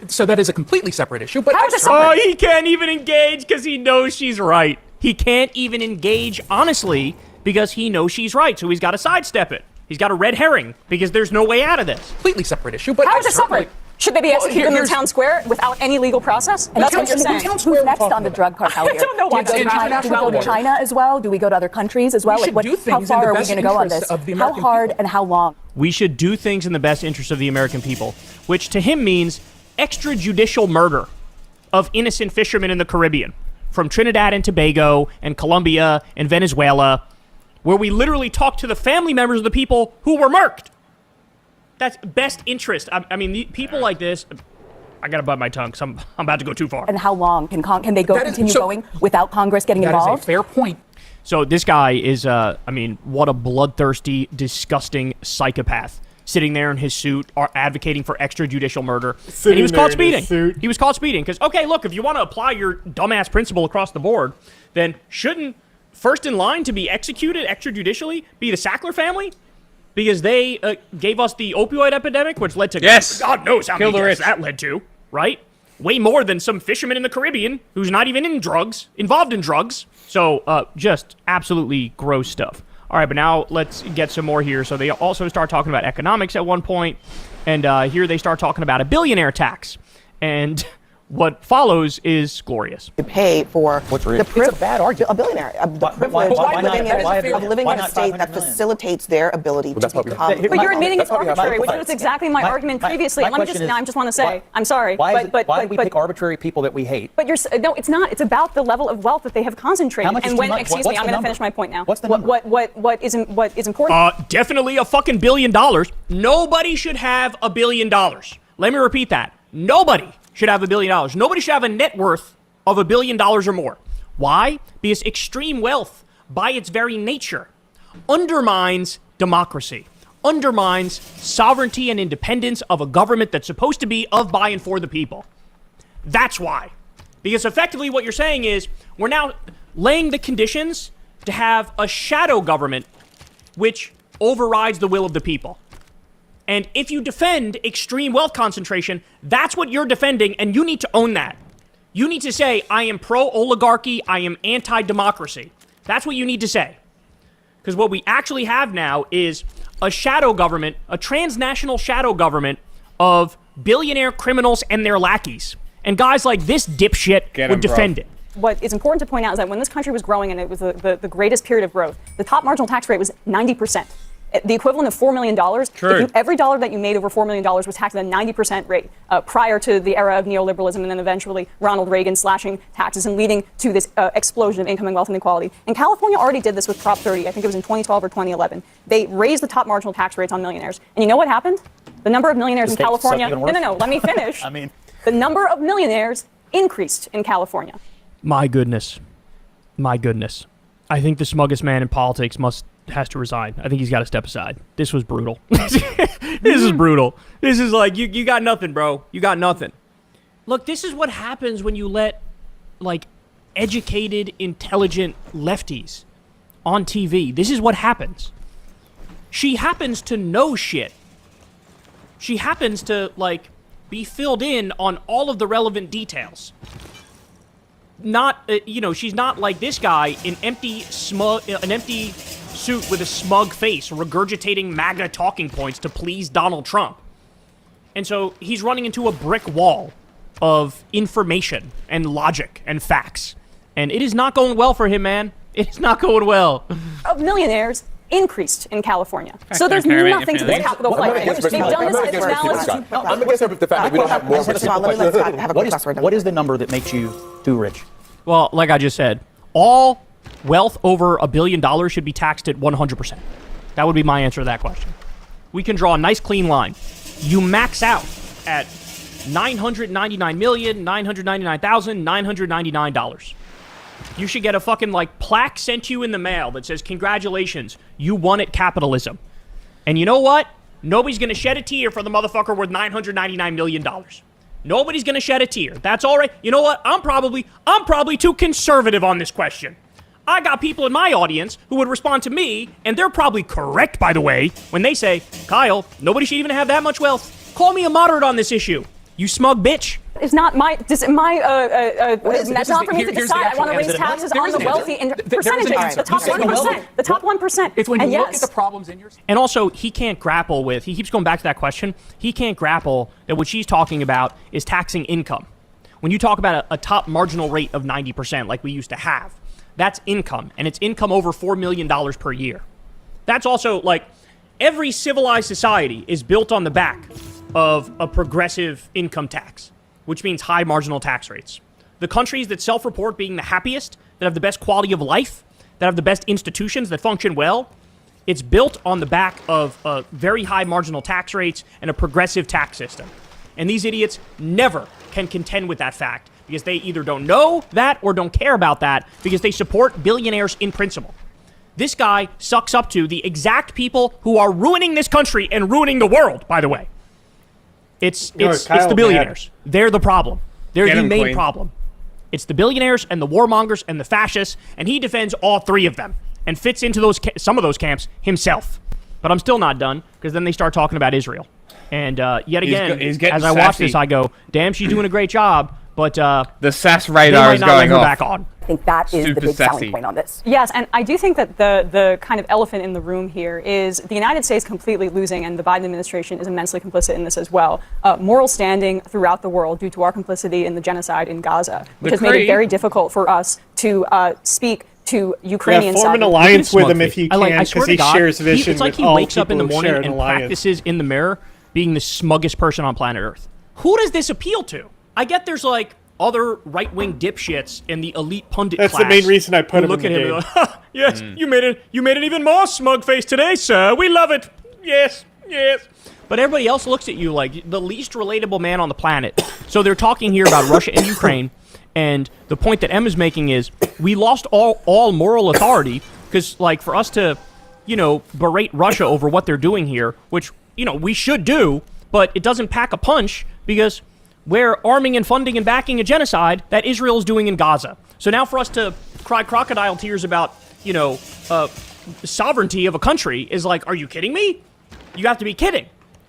So that is a completely separate issue. But how is it separate? Oh, he can't even engage because he knows she's right. He can't even engage honestly because he knows she's right, so he's got to sidestep it. He's got a red herring because there's no way out of this. Completely separate issue. But how is it separate? Should they be executed in the town square without any legal process? And that's what you're saying. Who's next on the drug cartel here? I don't know why. Do we go to China as well? Do we go to other countries as well? How far are we going to go on this? How hard and how long? We should do things in the best interest of the American people, which to him means extrajudicial murder of innocent fishermen in the Caribbean, from Trinidad and Tobago and Colombia and Venezuela, where we literally talk to the family members of the people who were murked. That's best interest. I mean, people like this, I gotta bite my tongue because I'm about to go too far. And how long can they continue going without Congress getting involved? That is a fair point. So this guy is, I mean, what a bloodthirsty, disgusting psychopath. Sitting there in his suit, advocating for extrajudicial murder. And he was caught speeding. He was caught speeding because, okay, look, if you want to apply your dumbass principle across the board, then shouldn't first in line to be executed extrajudicially be the Sackler family? Because they gave us the opioid epidemic, which led to God knows how many deaths that led to, right? Way more than some fisherman in the Caribbean who's not even involved in drugs. So just absolutely gross stuff. All right, but now let's get some more here. So they also start talking about economics at one point, and here they start talking about a billionaire tax. And what follows is glorious. To pay for the privilege. It's a bad argument. A billionaire. The privilege of living in a state that facilitates their ability to become. But you're admitting it's arbitrary, which was exactly my argument previously. Let me just, I just want to say, I'm sorry. Why do we pick arbitrary people that we hate? But no, it's not. It's about the level of wealth that they have concentrated. How much and is too much? Excuse me, I'm going to finish my point now. What's the number? What is important? Definitely a fucking $1 billion. Nobody should have $1 billion. Let me repeat that. Nobody should have $1 billion. Nobody should have a net worth of $1 billion or more. Why? Because extreme wealth, by its very nature, undermines democracy, undermines sovereignty and independence of a government that's supposed to be of, by, and for the people. That's why. Because effectively what you're saying is we're now laying the conditions to have a shadow government which overrides the will of the people. And if you defend extreme wealth concentration, that's what you're defending, and you need to own that. You need to say, I am pro-oligarchy, I am anti-democracy. That's what you need to say. Because what we actually have now is a shadow government, a transnational shadow government of billionaire criminals and their lackeys. And guys like this dipshit would defend it. What is important to point out is that when this country was growing and it was the greatest period of growth, the top marginal tax rate was 90%. The equivalent of $4 million. Every dollar that you made over $4 million was taxed at a 90% rate prior to the era of neoliberalism and then eventually Ronald Reagan slashing taxes and leading to this explosion of income and wealth inequality. And California already did this with Prop 30. I think it was in 2012 or 2011. They raised the top marginal tax rates on millionaires. And you know what happened? The number of millionaires in California. No, let me finish. The number of millionaires increased in California. My goodness. My goodness. I think the smuggest man in politics has to resign. I think he's got to step aside. This was brutal. This is brutal. This is like, you got nothing, bro. You got nothing. Look, this is what happens when you let, like, educated, intelligent lefties on TV. This is what happens. She happens to know shit. She happens to, like, be filled in on all of the relevant details. Not, she's not like this guy, an empty suit with a smug face, regurgitating MAGA talking points to please Donald Trump. And so he's running into a brick wall of information and logic and facts. And it is not going well for him, man. It's not going well. Of millionaires increased in California. So there's nothing to this capital flight. They've done this balance. I'm against the fact that we don't have more rich. What is the number that makes you too rich? Well, like I just said, all wealth over $1 billion should be taxed at 100%. That would be my answer to that question. We can draw a nice clean line. You max out at $999,999,999. You should get a fucking, like, plaque sent to you in the mail that says, congratulations, you won at capitalism. And you know what? Nobody's going to shed a tear for the motherfucker worth $999 million. Nobody's going to shed a tear. That's all right. You know what? I'm probably too conservative on this question. I got people in my audience who would respond to me, and they're probably correct, by the way, when they say, Kyle, nobody should even have that much wealth. Call me a moderate on this issue. You smug bitch. It's not my. That's not for me to decide. I want to raise taxes on the wealthy and percentages. The top 1%. The top 1%. It's when you look at the problems in your. And also, he can't grapple with. He keeps going back to that question. He can't grapple that what she's talking about is taxing income. When you talk about a top marginal rate of 90%, like we used to have, that's income, and it's income over $4 million per year. That's also like every civilized society is built on the back of a progressive income tax, which means high marginal tax rates. The countries that self-report being the happiest, that have the best quality of life, that have the best institutions that function well, it's built on the back of very high marginal tax rates and a progressive tax system. And these idiots never can contend with that fact because they either don't know that or don't care about that because they support billionaires in principle. This guy sucks up to the exact people who are ruining this country and ruining the world, by the way. It's the billionaires. They're the problem. They're the main problem. It's the billionaires and the warmongers and the fascists, and he defends all three of them and fits into some of those camps himself. But I'm still not done because then they start talking about Israel. And yet again, as I watch this, I go, damn, she's doing a great job. But the sass radar is going off. Back on. I think that is the big selling point on this. Yes, and I do think that the kind of elephant in the room here is the United States completely losing, and the Biden administration is immensely complicit in this as well. Moral standing throughout the world due to our complicity in the genocide in Gaza, which has made it very difficult for us to speak to Ukrainians. Form an alliance with him if you can, because he shares vision. It's like he wakes up in the morning and practices in the mirror being the smuggest person on planet Earth. Who does this appeal to? I get there's like other right-wing dipshits in the elite pundit class. That's the main reason I put him in the game. Look at him and like, yes, you made an even more smug face today, sir. We love it. Yes, yes. But everybody else looks at you like the least relatable man on the planet. So they're talking here about Russia and Ukraine, and the point that Emma's making is we lost all moral authority because, like, for us to, berate Russia over what they're doing here, which, we should do, but it doesn't pack a punch because we're arming and funding and backing a genocide that Israel is doing in Gaza. So now for us to cry crocodile tears about, sovereignty of a country is like, are you kidding me? You have to be kidding.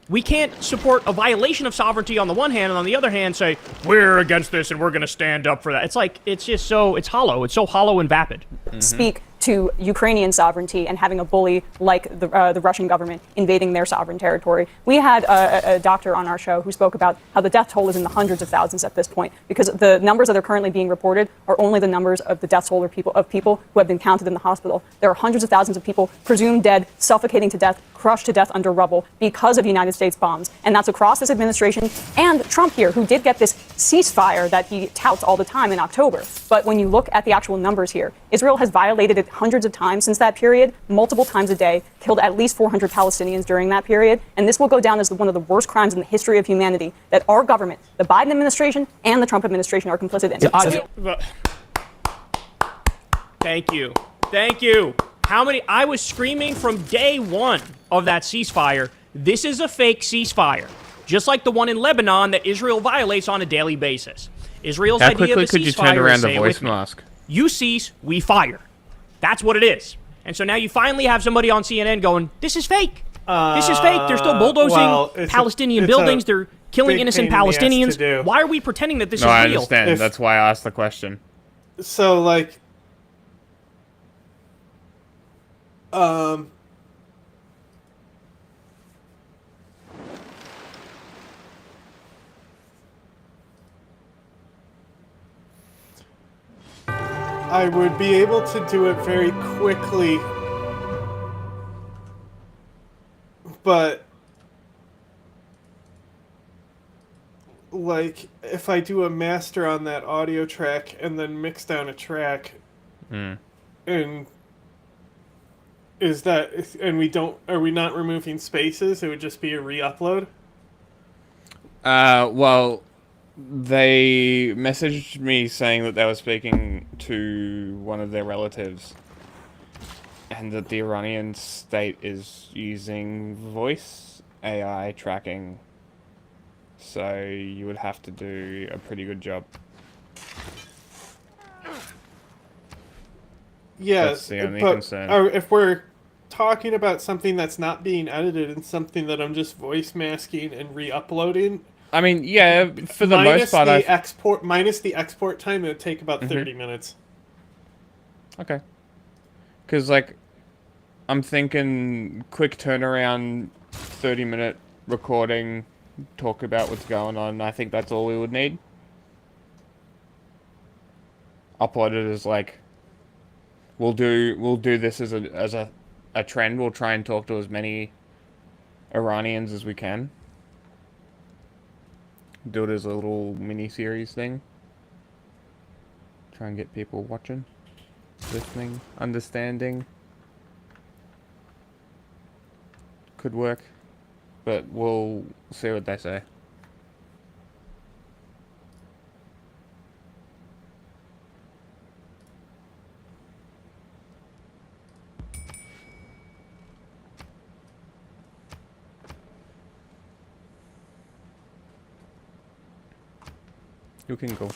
We can't support a violation of sovereignty on the one hand, and on the other hand say, we're against this and we're going to stand up for that. It's like, it's just so, it's hollow. It's so hollow and vapid. Speak to Ukrainian sovereignty and having a bully like the Russian government invading their sovereign territory. We had a doctor on our show who spoke about how the death toll is in the hundreds of thousands at this point because the numbers that are currently being reported are only the numbers of the death toll of people who have been counted in the hospital. There are hundreds of thousands of people presumed dead, suffocating to death, crushed to death under rubble because of United States bombs. And that's across this administration and Trump here, who did get this ceasefire that he touts all the time in October. But when you look at the actual numbers here, Israel has violated it hundreds of times since that period, multiple times a day, killed at least 400 Palestinians during that period. And this will go down as one of the worst crimes in the history of humanity that our government, the Biden administration and the Trump administration, are complicit in. Thank you. Thank you. I was screaming from day one of that ceasefire, this is a fake ceasefire. Just like the one in Lebanon that Israel violates on a daily basis. Israel's How idea of a quickly could you ceasefire turn around is, the say it voice with me, mask? you cease, we fire. That's what it is. And so now you finally have somebody on CNN going, this is fake. This is fake. They're still bulldozing Palestinian buildings. They're killing innocent Palestinians. Why are we pretending that this is real? I understand. That's why I asked the question. So, like, I would be able to do it very quickly, but like if I do a master on that audio track and then mix down a track, and are we not removing spaces? It would just be a re-upload? Well, they messaged me saying that they were speaking to one of their relatives and that the Iranian state is using voice AI tracking. So you would have to do a pretty good job. Yes, that's the only but concern. If we're talking about something that's not being edited and something that I'm just voice masking and re-uploading, I mean, yeah, for the most part, minus the export time, it would take about 30 minutes. Okay. Because, like, I'm thinking quick turnaround, 30-minute recording, talk about what's going on. I think that's all we would need. Upload it as, like, we'll do this as a trend. We'll try and talk to as many Iranians as we can. Do it as a little mini-series thing. Try and get people watching, listening, understanding. Could work, but we'll see what they say. You can go.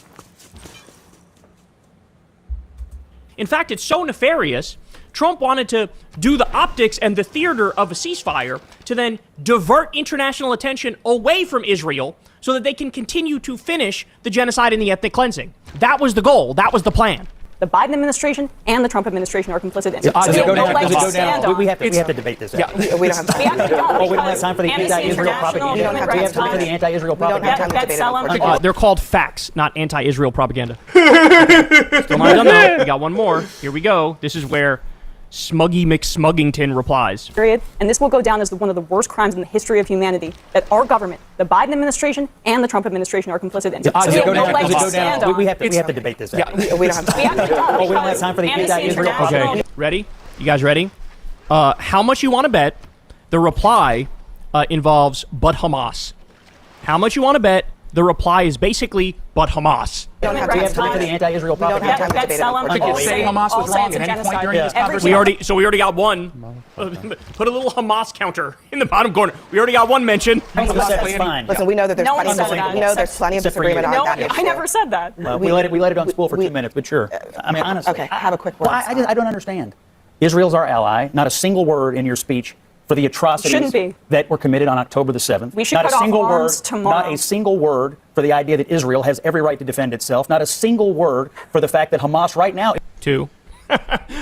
In fact, it's so nefarious, Trump wanted to do the optics and the theater of a ceasefire to then divert international attention away from Israel so that they can continue to finish the genocide and the ethnic cleansing. That was the goal. That was the plan. The Biden administration and the Trump administration are complicit in. Does it go down? We have to debate this. Yeah, we don't have time. We don't have time for the anti-Israel propaganda. We have time for the anti-Israel propaganda. They're called facts, not anti-Israel propaganda. Still not done though. We got one more. Here we go. This is where Smuggy McSmuggington replies. Period. And this will go down as one of the worst crimes in the history of humanity that our government, the Biden administration and the Trump administration, are complicit in. Does it go down? We have to debate this. Yeah, we don't have time. We don't have time for the anti-Israel propaganda. Okay. Ready? You guys ready? How much you want to bet the reply involves but Hamas. How much you want to bet? The reply is basically but Hamas. We don't have time for the anti-Israel propaganda. Say Hamas was wrong at any point during this conversation. We already got one. Put a little Hamas counter in the bottom corner. We already got one mention. Listen, we know that there's plenty of disagreement on that issue. I never said that. We let it on spool for 2 minutes, but sure. I mean, honestly. Okay, have a quick word. I don't understand. Israel's our ally. Not a single word in your speech for the atrocities that were committed on October the 7th. We should not cut a single off arms word, tomorrow. Not a single word for the idea that Israel has every right to defend itself. Not a single word for the fact that Hamas right now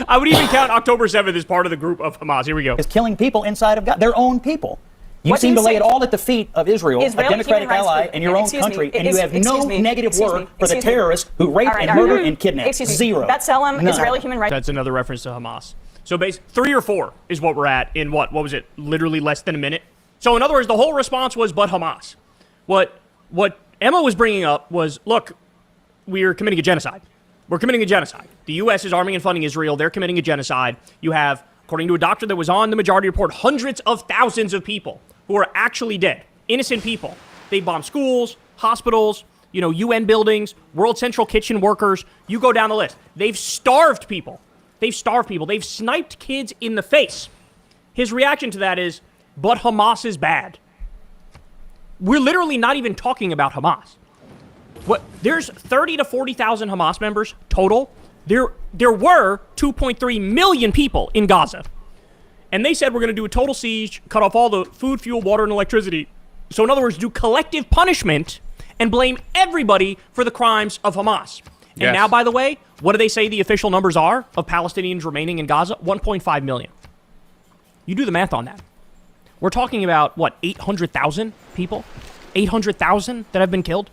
I would even count October 7th as part of the group of Hamas. Here we go. Is killing people inside of God, their own people. You seem to lay it all at the feet of Israel, a democratic ally in your own country, and you have no negative word for the terrorists who rape and murder and kidnap. Zero. That's Israeli human rights. That's another reference to Hamas. So 3 or 4 is what we're at in what was it? Literally less than a minute. So in other words, the whole response was but Hamas. What Emma was bringing up was, look, we're committing a genocide. We're committing a genocide. The U.S. is arming and funding Israel. They're committing a genocide. You have, according to a doctor that was on the Majority Report, hundreds of thousands of people who are actually dead. Innocent people. They bomb schools, hospitals, UN buildings, World Central Kitchen workers. You go down the list. They've starved people. They've sniped kids in the face. His reaction to that is, but Hamas is bad. We're literally not even talking about Hamas. There's 30 to 40,000 Hamas members total. There were 2.3 million people in Gaza. And they said we're going to do a total siege, cut off all the food, fuel, water, and electricity. So in other words, do collective punishment and blame everybody for the crimes of Hamas. And now, by the way, what do they say the official numbers are of Palestinians remaining in Gaza? 1.5 million. You do the math on that. We're talking about, 800,000 people? 800,000 that have been killed?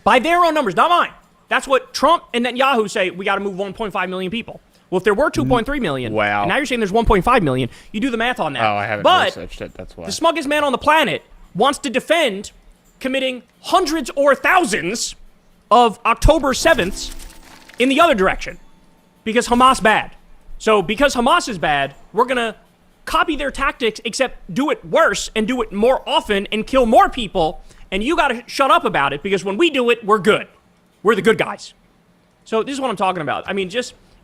By their own numbers, not mine. That's what Trump and Netanyahu say, we got to move 1.5 million people. Well, if there were 2.3 million, and now you're saying there's 1.5 million, you do the math on that. Oh, I haven't researched it, that's why. The smuggest man on the planet wants to defend committing hundreds or thousands of October 7ths in the other direction because Hamas bad. So because Hamas is bad, we're going to copy their tactics except do it worse and do it more often and kill more people, and you got to shut up about it because when we do it, we're good. We're the good guys. So this is what I'm talking about. I mean,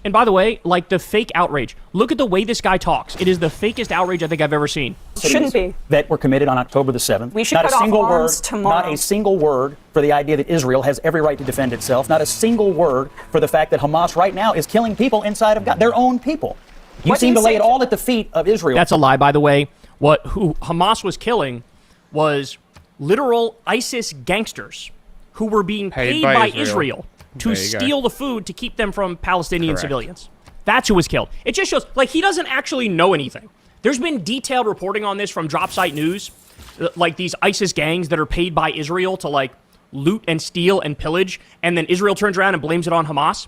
and by the way, like the fake outrage. Look at the way this guy talks. It is the fakest outrage I think I've ever seen. Shouldn't be. That were committed on October the 7th. We should cut off arms tomorrow. Not a single word for the idea that Israel has every right to defend itself. Not a single word for the fact that Hamas right now is killing people inside of God, their own people. You seem to lay it all at the feet of Israel. That's a lie, by the way. Who Hamas was killing was literal ISIS gangsters who were being paid by Israel to steal the food to keep them from Palestinian civilians. That's who was killed. It just shows, he doesn't actually know anything. There's been detailed reporting on this from Drop Site News, like these ISIS gangs that are paid by Israel to, loot and steal and pillage, and then Israel turns around and blames it on Hamas.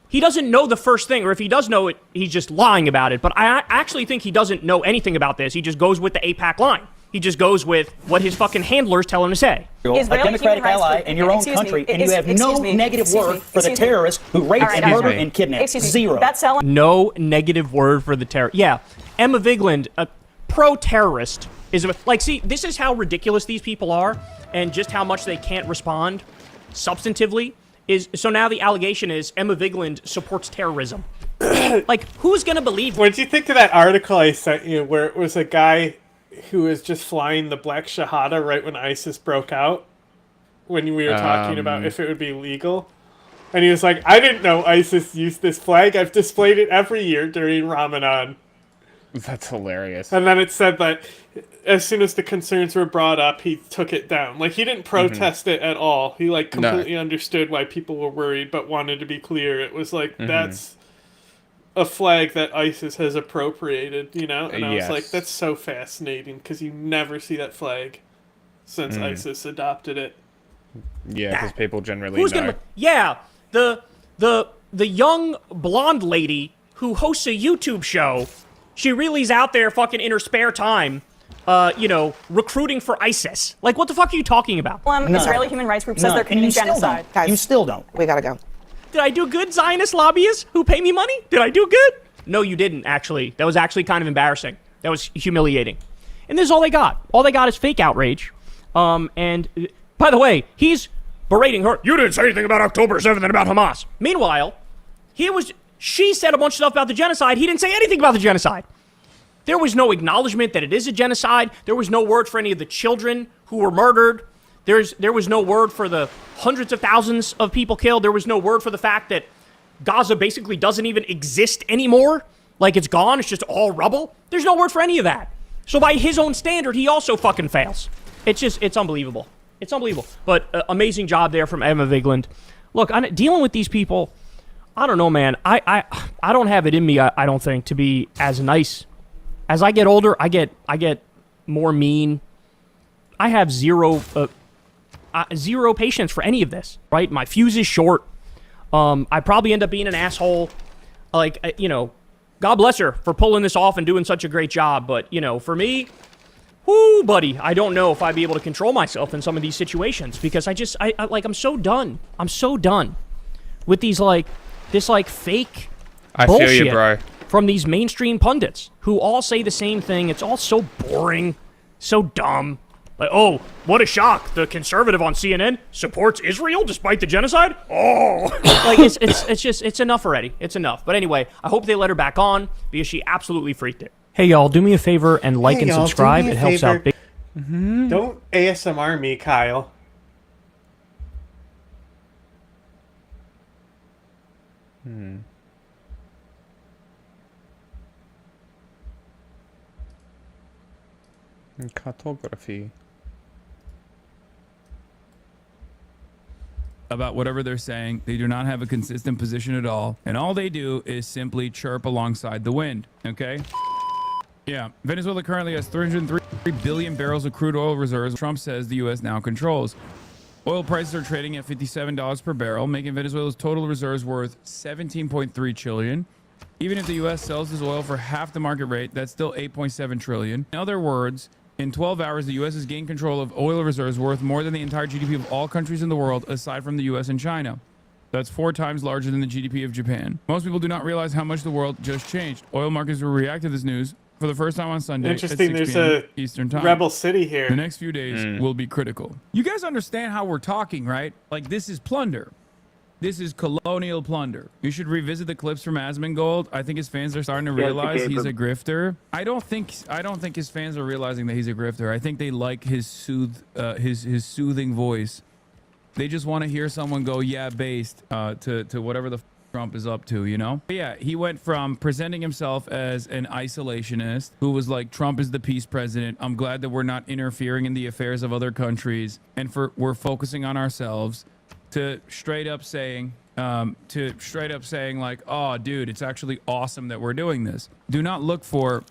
He doesn't know the first thing, or if he does know it, he's just lying about it. But I actually think he doesn't know anything about this. He just goes with the AIPAC line. He just goes with what his fucking handlers tell him to say. A democratic ally in your own country, and you have no negative word for the terrorists who rape and murder and kidnap. Zero. No negative word for the terror. Yeah, Emma Vigeland, a pro-terrorist, is see, this is how ridiculous these people are, and just how much they can't respond substantively. So now the allegation is Emma Vigeland supports terrorism. Who's gonna believe? What did you think of that article I sent you, where it was a guy who was just flying the Black Shahada right when ISIS broke out, when we were talking about if it would be legal? And he was like, I didn't know ISIS used this flag. I've displayed it every year during Ramadan. That's hilarious. And then it said that as soon as the concerns were brought up, he took it down. He didn't protest it at all. He completely understood why people were worried, but wanted to be clear. It was that's a flag that ISIS has appropriated, And I was like, that's so fascinating, because you never see that flag since ISIS adopted it. Yeah, because people generally know. The young blonde lady who hosts a YouTube show, she really's out there fucking in her spare time, recruiting for ISIS. What the fuck are you talking about? Israeli human rights group says they're committing genocide. Guys, you still don't. We gotta go. Did I do good, Zionist lobbyists who pay me money? Did I do good? No, you didn't, actually. That was actually kind of embarrassing. That was humiliating. And this is all they got. All they got is fake outrage. And by the way, he's berating her. You didn't say anything about October 7th and about Hamas. Meanwhile, she said a bunch of stuff about the genocide. He didn't say anything about the genocide. There was no acknowledgement that it is a genocide. There was no word for any of the children who were murdered. There was no word for the hundreds of thousands of people killed. There was no word for the fact that Gaza basically doesn't even exist anymore. Like, it's gone. It's just all rubble. There's no word for any of that. So by his own standard, he also fucking fails. It's unbelievable. It's unbelievable. But amazing job there from Emma Vigeland. Look, dealing with these people, I don't know, man. I don't have it in me, I don't think, to be as nice. As I get older, I get more mean. I have zero patience for any of this, right? My fuse is short. I probably end up being an asshole. Like, God bless her for pulling this off and doing such a great job. But, for me, whoo, buddy, I don't know if I'd be able to control myself in some of these situations because I'm so done. I'm so done with these, this fake bullshit. I feel you, bro. From these mainstream pundits who all say the same thing. It's all so boring, so dumb. Like, oh, what a shock. The conservative on CNN supports Israel despite the genocide? Oh. It's enough already. It's enough. But anyway, I hope they let her back on because she absolutely freaked it. Hey, y'all, do me a favor and like and subscribe. It helps out big. Don't ASMR me, Kyle. Cartography. About whatever they're saying. They do not have a consistent position at all. And all they do is simply chirp alongside the wind. Okay? Yeah. Venezuela currently has 303 billion barrels of crude oil reserves. Trump says the U.S. now controls. Oil prices are trading at $57 per barrel, making Venezuela's total reserves worth $17.3 trillion. Even if the U.S. sells this oil for half the market rate, that's still $8.7 trillion. In other words, in 12 hours, the U.S. has gained control of oil reserves worth more than the entire GDP of all countries in the world, aside from the U.S. and China. That's 4 times larger than the GDP of Japan. Most people do not realize how much the world just changed. Oil markets will react to this news for the first time on Sunday. Interesting, at 6 there's p.m. Eastern Time. Rebel City here. The next few days will be critical. You guys understand how we're talking, right? Like, this is plunder. This is colonial plunder. You should revisit the clips from Asmongold. I think his fans are starting to realize he's a grifter. I don't think his fans are realizing that he's a grifter. I think they like his soothing voice. They just want to hear someone go, yeah, based to whatever the Trump is up to, But yeah, he went from presenting himself as an isolationist who was like, Trump is the peace president. I'm glad that we're not interfering in the affairs of other countries and we're focusing on ourselves, to straight up saying like, oh, dude, it's actually awesome that we're doing this. Do not look for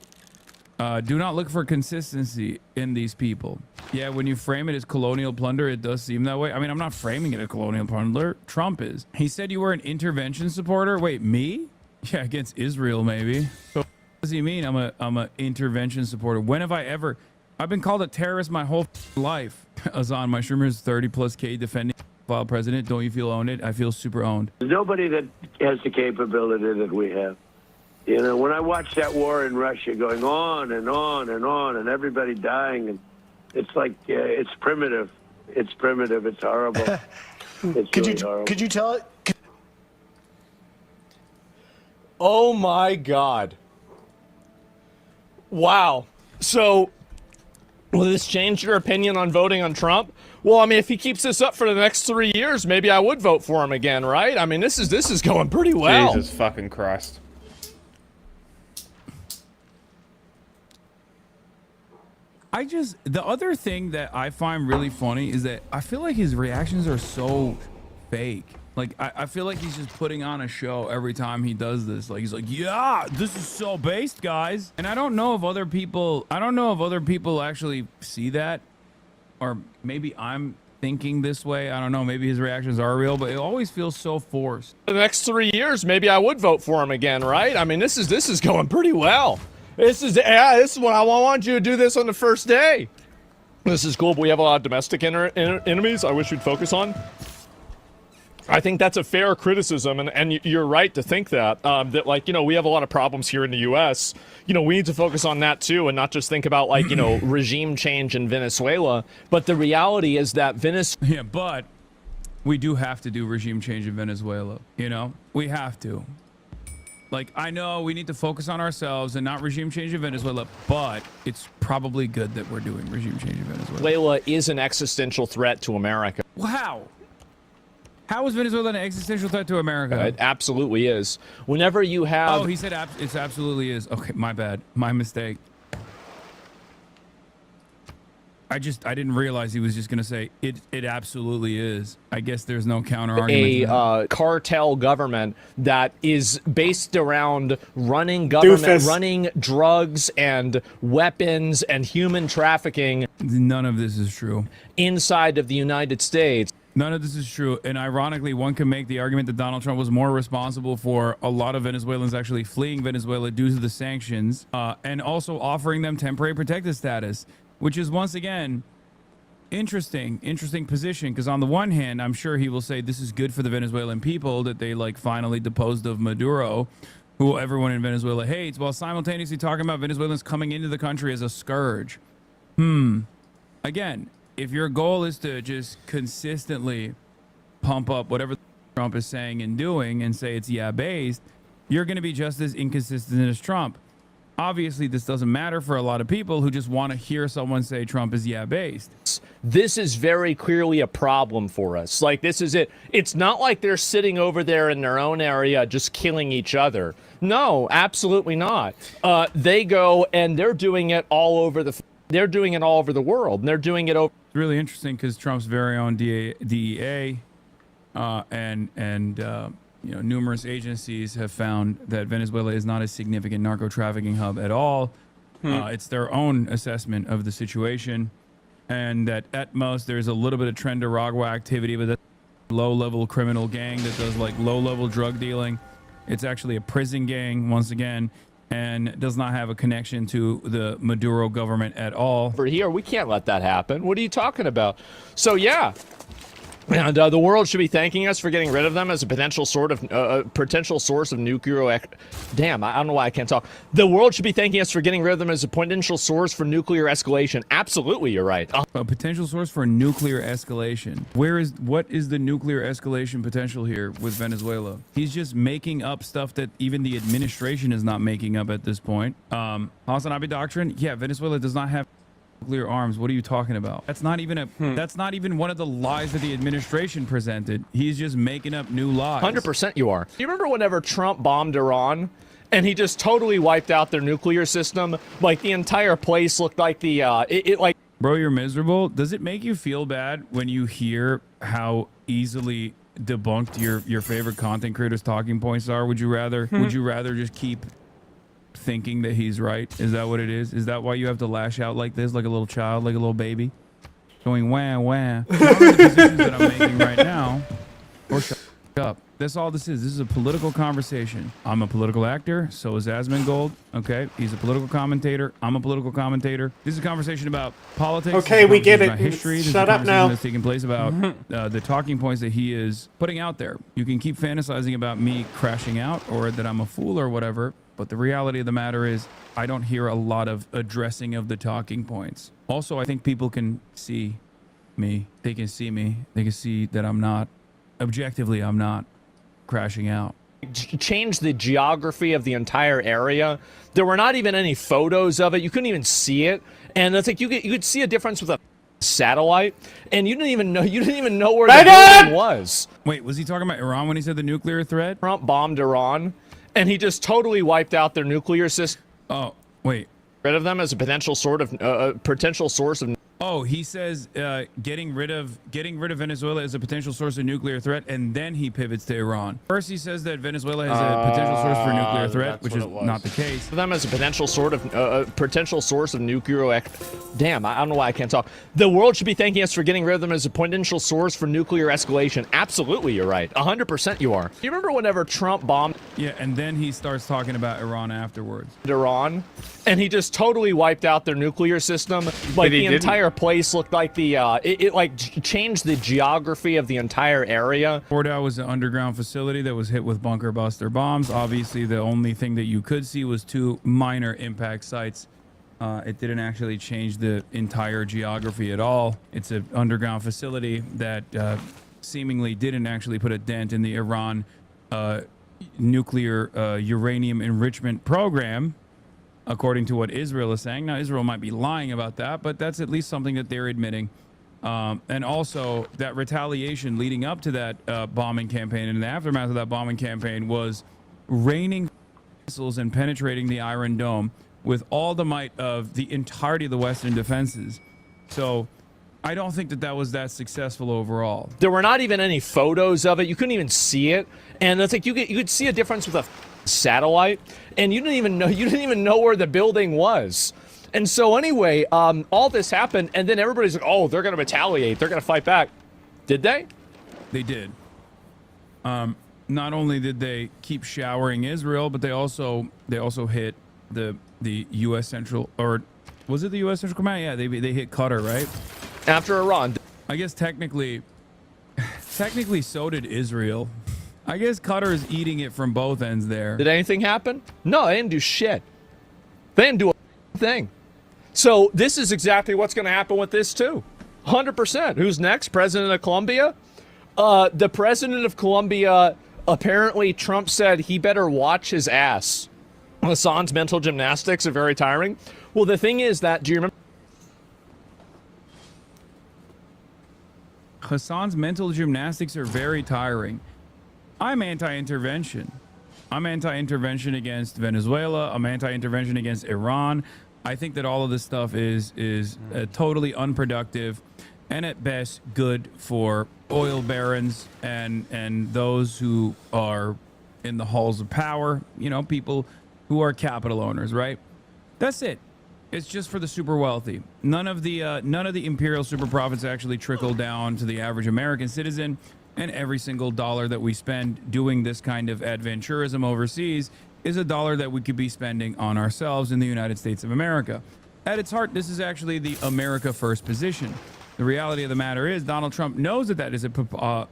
consistency in these people. Yeah, when you frame it as colonial plunder, it does seem that way. I mean, I'm not framing it as colonial plunder. Trump is. He said you were an intervention supporter. Wait, me? Yeah, against Israel, maybe. So what does he mean? I'm a intervention supporter. When have I ever? I've been called a terrorist my whole life. Azan, my streamer is 30+K defending file president. Don't you feel owned? I feel super owned. There's nobody that has the capability that we have. When I watch that war in Russia going on and on and on and everybody dying, and it's like, it's primitive. It's primitive. It's horrible. It's horrible. Could you tell it? Oh my God. Wow. So, will this change your opinion on voting on Trump? Well, I mean, if he keeps this up for the next 3 years, maybe I would vote for him again, right? I mean, this is going pretty well. Jesus fucking Christ. The other thing that I find really funny is that I feel like his reactions are so fake. Like, I feel like he's just putting on a show every time he does this. Like, he's like, yeah, this is so based, guys. And I don't know if other people actually see that. Or maybe I'm thinking this way. I don't know. Maybe his reactions are real, but it always feels so forced. The next 3 years, maybe I would vote for him again, right? I mean, this is going pretty well. This is what I want you to do this on the first day. This is cool, but we have a lot of domestic enemies I wish we'd focus on. I think that's a fair criticism, and you're right to think that, that, like, you know, we have a lot of problems here in the U.S. You know, we need to focus on that, too, and not just think about, like, you know, regime change in Venezuela. But the reality is that Venezuela... Yeah, but we do have to do regime change in Venezuela, you know? We have to. Like, I know we need to focus on ourselves and not regime change in Venezuela, but it's probably good that we're doing regime change in Venezuela. Venezuela is an existential threat to America. Wow. How is Venezuela an existential threat to America? It absolutely is. Whenever you have... Oh, he said it absolutely is. Okay, my bad. My mistake. I didn't realize he was just going to say, it absolutely is. I guess there's no counter argument. A cartel government that is based around running government, running drugs and weapons and human trafficking. None of this is true. Inside of the United States. None of this is true. And ironically, one can make the argument that Donald Trump was more responsible for a lot of Venezuelans actually fleeing Venezuela due to the sanctions, and also offering them temporary protected status, which is, once again, interesting position. Because on the one hand, I'm sure he will say this is good for the Venezuelan people that they, like, finally deposed of Maduro, who everyone in Venezuela hates, while simultaneously talking about Venezuelans coming into the country as a scourge. Again, if your goal is to just consistently pump up whatever Trump is saying and doing and say it's based, you're going to be just as inconsistent as Trump. Obviously, this doesn't matter for a lot of people who just want to hear someone say Trump is based. This is very clearly a problem for us. Like, this is it. It's not like they're sitting over there in their own area just killing each other. No, absolutely not. They go and they're doing it all over the... They're doing it all over the world. And they're doing it over... It's really interesting because Trump's very own DEA and you know, numerous agencies have found that Venezuela is not a significant narco trafficking hub at all. It's their own assessment of the situation, and that at most there's a little bit of Trend-Aragua activity, but that's a low-level criminal gang that does like low-level drug dealing. It's actually a prison gang once again, and does not have a connection to the Maduro government at all. For here, we can't let that happen. What are you talking about? So yeah, and the world should be thanking us for getting rid of them as a potential source of nuclear. Damn, I don't know why I can't talk. The world should be thanking us for getting rid of them as a potential source for nuclear escalation. Absolutely, you're right. A potential source for nuclear escalation. What is the nuclear escalation potential here with Venezuela? He's just making up stuff that even the administration is not making up at this point. Hassan Abi doctrine. Yeah, Venezuela does not have nuclear arms. What are you talking about? That's not even that's not even one of the lies that the administration presented. He's just making up new lies. 100% you are. You remember whenever Trump bombed Iran and he just totally wiped out their nuclear system? Like, the entire place looked like the like... Bro, you're miserable. Does it make you feel bad when you hear how easily debunked your favorite content creators' talking points are? Would you rather just keep thinking that he's right? Is that what it is? Is that why you have to lash out like this, like a little child, like a little baby, going wah wah? Not the decisions that I'm making right now, or shut up. That's all this is. This is a political conversation. I'm a political actor. So is Asmongold. Okay, he's a political commentator. I'm a political commentator. This is a conversation about politics. Okay, we get it. History. This Shut is a up now. That's taking place about the talking points that he is putting out there. You can keep fantasizing about me crashing out or that I'm a fool or whatever. But the reality of the matter is I don't hear a lot of addressing of the talking points. Also, I think people can see me. They can see me. They can see that I'm not, objectively, I'm not crashing out. Change the geography of the entire area. There were not even any photos of it. You couldn't even see it. And it's like you could see a difference with a satellite, and you didn't even know where the building was. Wait, was he talking about Iran when he said the nuclear threat? Trump bombed Iran, and he just totally wiped out their nuclear system. Oh, wait. Rid of them as a potential source of. Oh, he says getting rid of Venezuela is a potential source of nuclear threat, and then he pivots to Iran. First, he says that Venezuela has a potential source for nuclear threat, which is not the case. Them as a potential source of nuclear. Damn, I don't know why I can't talk. The world should be thanking us for getting rid of them as a potential source for nuclear escalation. Absolutely, you're right. 100% you are. You remember whenever Trump bombed? Yeah, and then he starts talking about Iran afterwards. Iran, and he just totally wiped out their nuclear system. Like the entire place looked like the it like changed the geography of the entire area. Fordow was an underground facility that was hit with bunker buster bombs. Obviously, the only thing that you could see was 2 minor impact sites. It didn't actually change the entire geography at all. It's an underground facility that seemingly didn't actually put a dent in the Iran nuclear uranium enrichment program, according to what Israel is saying. Now, Israel might be lying about that, but that's at least something that they're admitting. And also, that retaliation leading up to that bombing campaign and in the aftermath of that bombing campaign was raining missiles and penetrating the Iron Dome with all the might of the entirety of the Western defenses. So I don't think that that was that successful overall. There were not even any photos of it. You couldn't even see it. And it's like you could see a difference with a satellite, and you didn't even know where the building was. And so anyway, all this happened, and then everybody's like, oh, they're going to retaliate. They're going to fight back. Did they? They did. Not only did they keep showering Israel, but they also hit the U.S. Central, or was it the U.S. Central Command? Yeah, they hit Qatar, right? After Iran. I guess technically so did Israel. I guess Qatar is eating it from both ends there. Did anything happen? No, they didn't do shit. They didn't do a thing. So this is exactly what's going to happen with this too. 100%. Who's next? President of Colombia? The president of Colombia, apparently Trump said he better watch his ass. Hassan's mental gymnastics are very tiring. Well, the thing is that, do you remember? Hassan's mental gymnastics are very tiring. I'm anti-intervention. I'm anti-intervention against Venezuela. I'm anti-intervention against Iran. I think that all of this stuff is totally unproductive and at best good for oil barons and those who are in the halls of power, you know, people who are capital owners, right? That's it. It's just for the super wealthy. None of the imperial super profits actually trickle down to the average American citizen, and every single dollar that we spend doing this kind of adventurism overseas is a dollar that we could be spending on ourselves in the United States of America. At its heart, this is actually the America First position. The reality of the matter is Donald Trump knows that that is a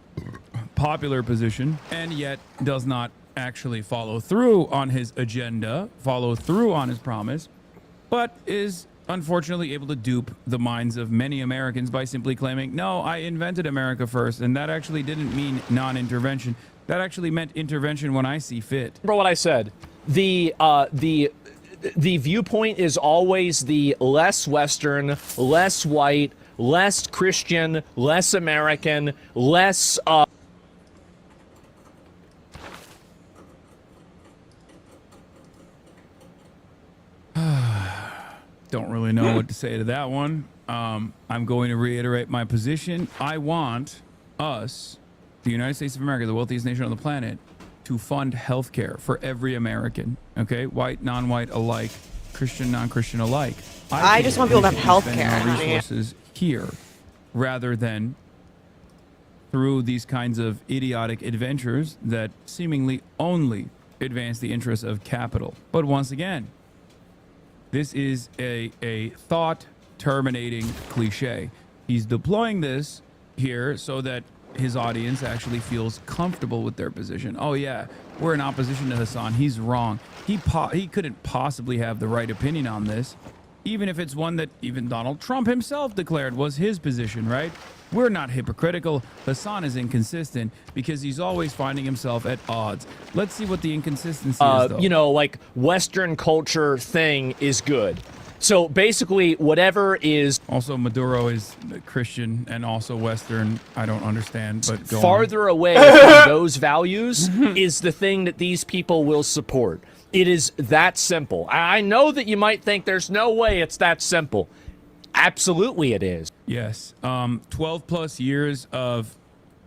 popular position, and yet does not actually follow through on his agenda, follow through on his promise, but is unfortunately able to dupe the minds of many Americans by simply claiming, no, I invented America first, and that actually didn't mean non-intervention. That actually meant intervention when I see fit. Remember what I said. The viewpoint is always the less Western, less white, less Christian, less American, less Don't really know what to say to that one. I'm going to reiterate my position. I want us, the United States of America, the wealthiest nation on the planet, to fund healthcare for every American. Okay, white, non-white alike, Christian, non-Christian alike. I just want people to have healthcare. Resources here, rather than through these kinds of idiotic adventures that seemingly only advance the interests of capital. But once again, this is a thought-terminating cliche. He's deploying this here so that his audience actually feels comfortable with their position. Oh yeah, we're in opposition to Hassan. He's wrong. He couldn't possibly have the right opinion on this, even if it's one that even Donald Trump himself declared was his position, right? We're not hypocritical. Hassan is inconsistent because he's always finding himself at odds. Let's see what the inconsistency is, though. You know, like Western culture thing is good. So basically, whatever is... Also, Maduro is Christian and also Western. I don't understand, but go farther away from those values is the thing that these people will support. It is that simple. I know that you might think there's no way it's that simple. Absolutely it is. Yes. 12 plus years of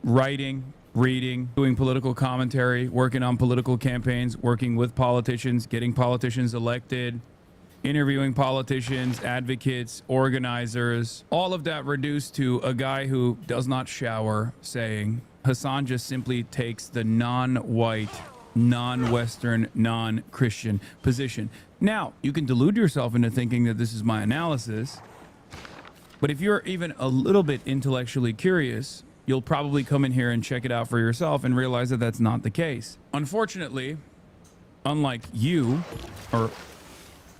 writing, reading, doing political commentary, working on political campaigns, working with politicians, getting politicians elected, interviewing politicians, advocates, organizers, all of that reduced to a guy who does not shower, saying Hassan just simply takes the non-white, non-Western, non-Christian position. Now, you can delude yourself into thinking that this is my analysis, But if you're even a little bit intellectually curious, you'll probably come in here and check it out for yourself and realize that that's not the case. Unfortunately, unlike you, or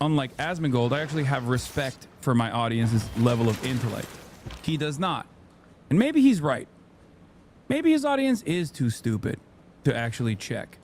unlike Asmongold, I actually have respect for my audience's level of intellect. He does not. And maybe he's right. Maybe his audience is too stupid to actually check.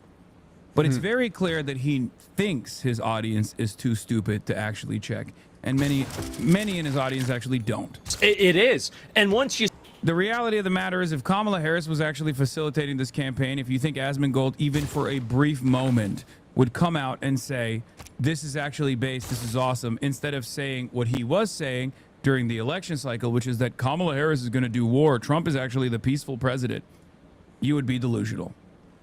But it's very clear that he thinks his audience is too stupid to actually check. And many in his audience actually don't. It is. And once you... The reality of the matter is, if Kamala Harris was actually facilitating this campaign, if you think Asmongold, even for a brief moment, would come out and say, this is actually based, this is awesome, instead of saying what he was saying during the election cycle, which is that Kamala Harris is going to do war, Trump is actually the peaceful president, you would be delusional.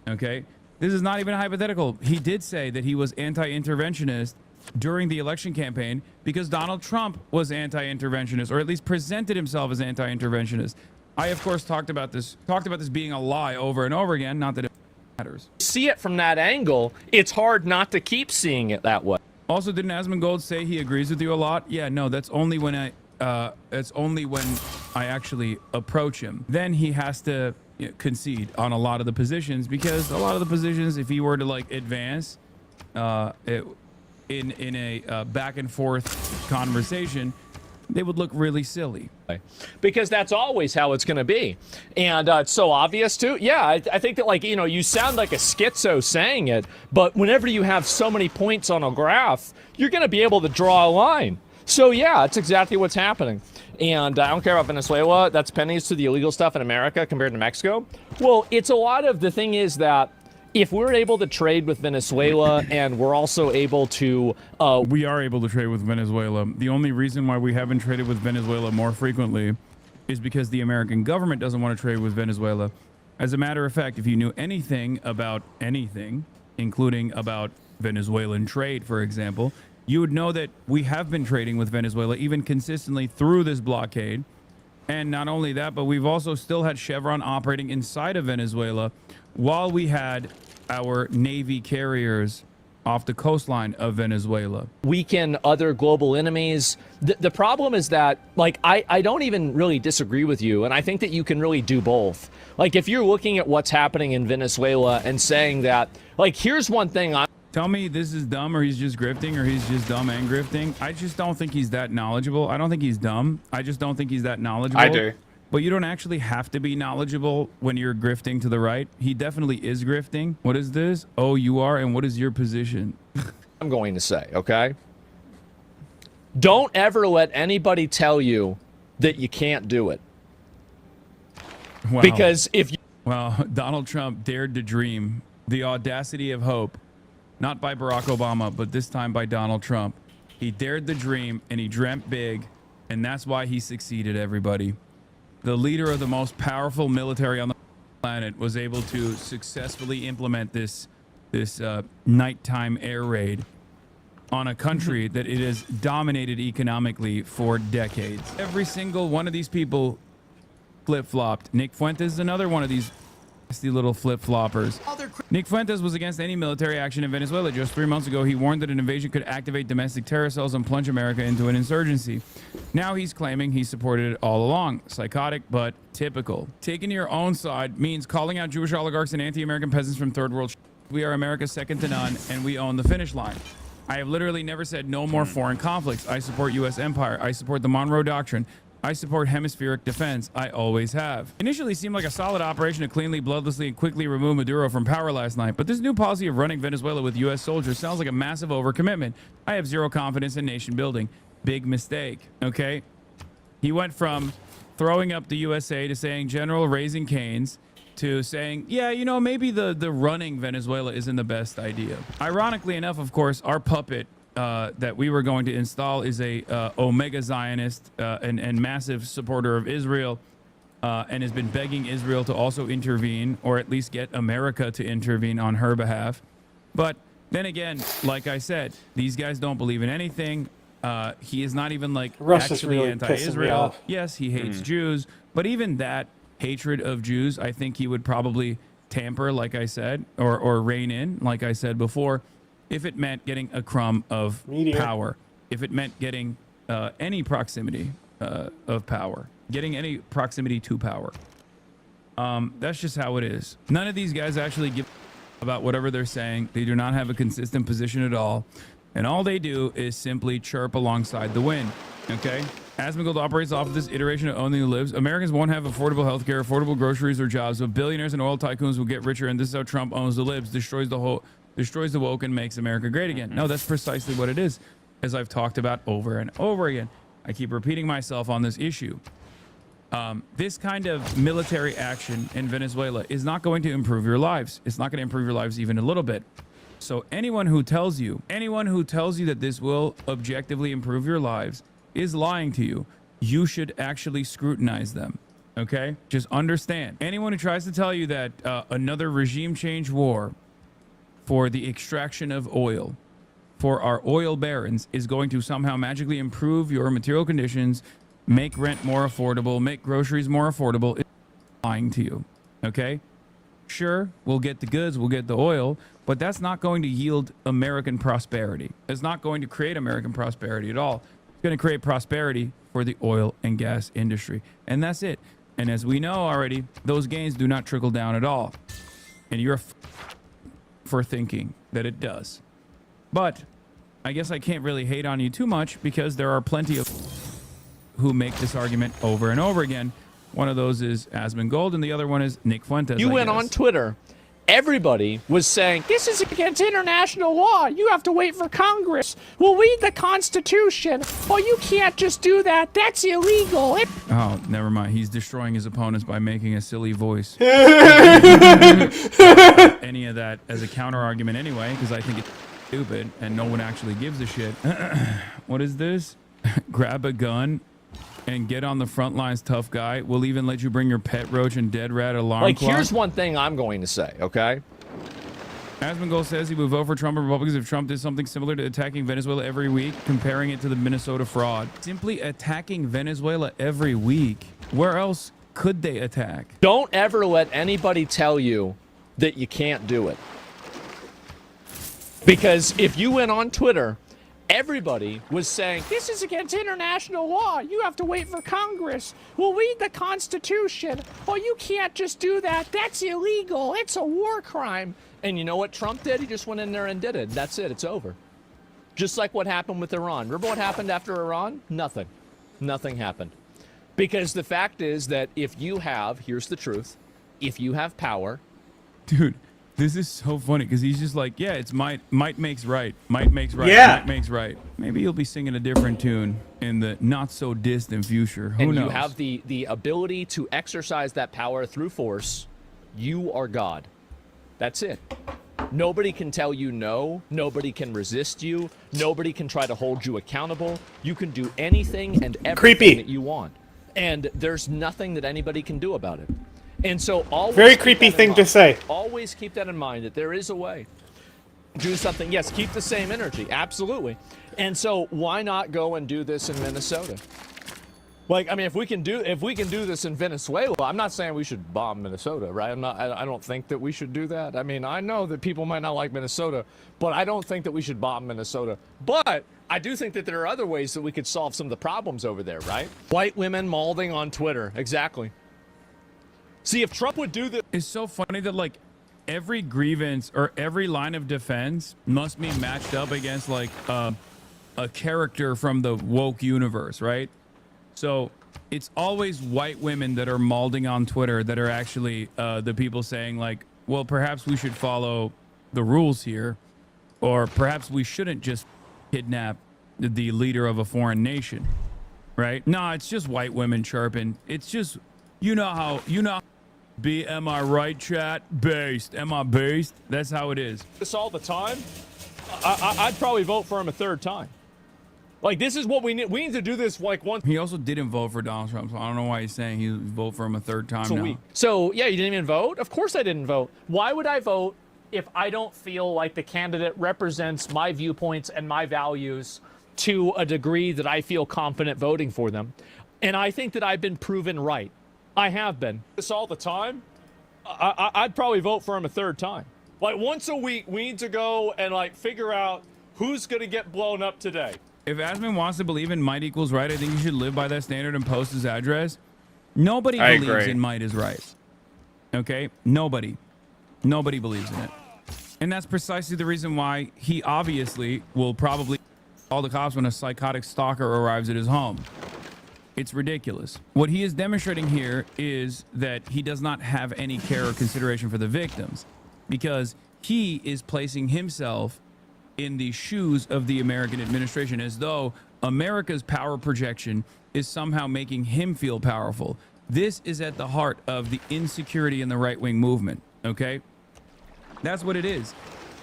Okay? This is not even a hypothetical. He did say that he was anti-interventionist during the election campaign because Donald Trump was anti-interventionist, or at least presented himself as anti-interventionist. I, of course, talked about this being a lie over and over again, not that it matters. See it from that angle, it's hard not to keep seeing it that way. Also, didn't Asmongold say he agrees with you a lot? Yeah, no, that's only when I actually approach him. Then he has to concede on a lot of the positions, because a lot of the positions, if he were to like advance in a back and forth conversation, they would look really silly. Because that's always how it's going to be. And it's so obvious too. Yeah, I think that, like, you know, you sound like a schizo saying it, but whenever you have so many points on a graph, you're going to be able to draw a line. So yeah, it's exactly what's happening. And I don't care about Venezuela. That's pennies to the illegal stuff in America compared to Mexico. Well, it's a lot of, the thing is that if we're able to trade with Venezuela, and we're also able to... we are able to trade with Venezuela. The only reason why we haven't traded with Venezuela more frequently is because the American government doesn't want to trade with Venezuela. As a matter of fact, if you knew anything about anything, including about Venezuelan trade, for example, you would know that we have been trading with Venezuela even consistently through this blockade. And not only that, but we've also still had Chevron operating inside of Venezuela while we had our Navy carriers off the coastline of Venezuela. Weaken other global enemies. The problem is that, like, I don't even really disagree with you, and I think that you can really do both. Like, if you're looking at what's happening in Venezuela and saying that, like, here's one thing Tell me this is dumb, or he's just grifting, or he's just dumb and grifting. I just don't think he's that knowledgeable. I don't think he's dumb. I just don't think he's that knowledgeable. I do. But you don't actually have to be knowledgeable when you're grifting to the right. He definitely is grifting. What is this? Oh, you are? And what is your position? I'm going to say, okay? Don't ever let anybody tell you that you can't do it. Wow. Because if you... Well, Donald Trump dared to dream. The audacity of hope. Not by Barack Obama, but this time by Donald Trump. He dared the dream, and he dreamt big, and that's why he succeeded, everybody. The leader of the most powerful military on the planet was able to successfully implement this nighttime air raid on a country that it has dominated economically for decades. Every single one of these people flip-flopped. Nick Fuentes is another one of these little flip-floppers. Nick Fuentes was against any military action in Venezuela. Just 3 months ago, he warned that an invasion could activate domestic terror cells and plunge America into an insurgency. Now he's claiming he supported it all along. Psychotic, but typical. Taking your own side means calling out Jewish oligarchs and anti-American peasants from third world. We are America's second to none, and we own the finish line. I have literally never said no more foreign conflicts. I support U.S. empire. I support the Monroe Doctrine. I support hemispheric defense. I always have. Initially seemed like a solid operation to cleanly, bloodlessly, and quickly remove Maduro from power last night, but this new policy of running Venezuela with U.S. soldiers sounds like a massive overcommitment. I have zero confidence in nation building. Big mistake, okay? He went from throwing up the USA to saying General Raising Cane's to saying, yeah, you know, maybe the running Venezuela isn't the best idea. Ironically enough, of course, our puppet that we were going to install is a Omega Zionist and massive supporter of Israel, and has been begging Israel to also intervene, or at least get America to intervene on her behalf. But then again, like I said, these guys don't believe in anything. He is not even like actually really anti-Israel. Yes, he hates Jews, but even that hatred of Jews, I think he would probably tamper, like I said, or rein in, like I said before, if it meant getting a crumb of power, if it meant getting any proximity of power, getting any proximity to power. That's just how it is. None of these guys actually give about whatever they're saying. They do not have a consistent position at all. And all they do is simply chirp alongside the wind. Okay? Asmongold operates off of this iteration of owning the libs. Americans won't have affordable healthcare, affordable groceries, or jobs, but billionaires and oil tycoons will get richer, and this is how Trump owns the libs, destroys the woke, and makes America great again. No, that's precisely what it is, as I've talked about over and over again. I keep repeating myself on this issue. This kind of military action in Venezuela is not going to improve your lives. It's not going to improve your lives even a little bit. So anyone who tells you that this will objectively improve your lives is lying to you. You should actually scrutinize them. Okay? Just understand. Anyone who tries to tell you that another regime change war for the extraction of oil for our oil barons is going to somehow magically improve your material conditions, make rent more affordable, make groceries more affordable, is lying to you. Okay? Sure, we'll get the goods, we'll get the oil, but that's not going to yield American prosperity. It's not going to create American prosperity at all. It's going to create prosperity for the oil and gas industry. And that's it. And as we know already, those gains do not trickle down at all. And you're for thinking that it does. But I guess I can't really hate on you too much, because there are plenty of who make this argument over and over again. One of those is Asmongold, and the other one is Nick Fuentes. You went on Twitter. Everybody was saying, this is against international law. You have to wait for Congress. We'll read the Constitution. Oh, you can't just do that. That's illegal. Oh, never mind. He's destroying his opponents by making a silly voice. Any of that as a counter argument anyway, because I think it's stupid and no one actually gives a shit. What is this? Grab a gun and get on the front lines, tough guy. We'll even let you bring your pet roach and dead rat alarm clock. Here's one thing I'm going to say, okay? Asmongold says he would vote for Trump and Republicans if Trump did something similar to attacking Venezuela every week, comparing it to the Minnesota fraud. Simply attacking Venezuela every week. Where else could they attack? Don't ever let anybody tell you that you can't do it. Because if you went on Twitter, everybody was saying, this is against international law. You have to wait for Congress. We'll read the Constitution. Oh, you can't just do that. That's illegal. It's a war crime. And you know what Trump did? He just went in there and did it. That's it. It's over. Just like what happened with Iran. Remember what happened after Iran? Nothing. Nothing happened. Because the fact is that if you have, here's the truth, if you have power. Dude. This is so funny, because he's just like, yeah, it's might makes right. Might makes right. Yeah. Might makes right. Maybe he'll be singing a different tune in the not so distant future. Who knows? You have the ability to exercise that power through force. You are God. That's it. Nobody can tell you no. Nobody can resist you. Nobody can try to hold you accountable. You can do anything and everything that you want. And there's nothing that anybody can do about it. And so always very creepy thing to say. Always keep that in mind, that there is a way. Do something. Yes, keep the same energy. Absolutely. And so why not go and do this in Minnesota? Like, I mean, if we can do this in Venezuela, I'm not saying we should bomb Minnesota, right? I don't think that we should do that. I mean, I know that people might not like Minnesota, but I don't think that we should bomb Minnesota. But I do think that there are other ways that we could solve some of the problems over there, right? White women mauling on Twitter. Exactly. See, if Trump would do this... It's so funny that, like, every grievance or every line of defense must be matched up against, like, a character from the woke universe, right? So it's always white women that are mauling on Twitter that are actually the people saying, like, well, perhaps we should follow the rules here, or perhaps we shouldn't just kidnap the leader of a foreign nation, right? No, it's just white women chirping. It's just, you know how am I right, chat? Based. Am I based? That's how it is. This all the time? I'd probably vote for him a third time. Like, this is what we need. We need to do this like once. He also didn't vote for Donald Trump, so I don't know why he's saying he'll vote for him a third time now. So, yeah, you didn't even vote? Of course I didn't vote. Why would I vote if I don't feel like the candidate represents my viewpoints and my values to a degree that I feel confident voting for them? And I think that I've been proven right. I have been. This all the time? I'd probably vote for him a third time. Like, once a week, we need to go and, like, figure out who's going to get blown up today. If Asman wants to believe in might equals right, I think he should live by that standard and post his address. Nobody believes in might is right. Okay? Nobody believes in it. And that's precisely the reason why he obviously will probably call the cops when a psychotic stalker arrives at his home. It's ridiculous. What he is demonstrating here is that he does not have any care or consideration for the victims, because he is placing himself in the shoes of the American administration, as though America's power projection is somehow making him feel powerful. This is at the heart of the insecurity in the right-wing movement, okay? That's what it is.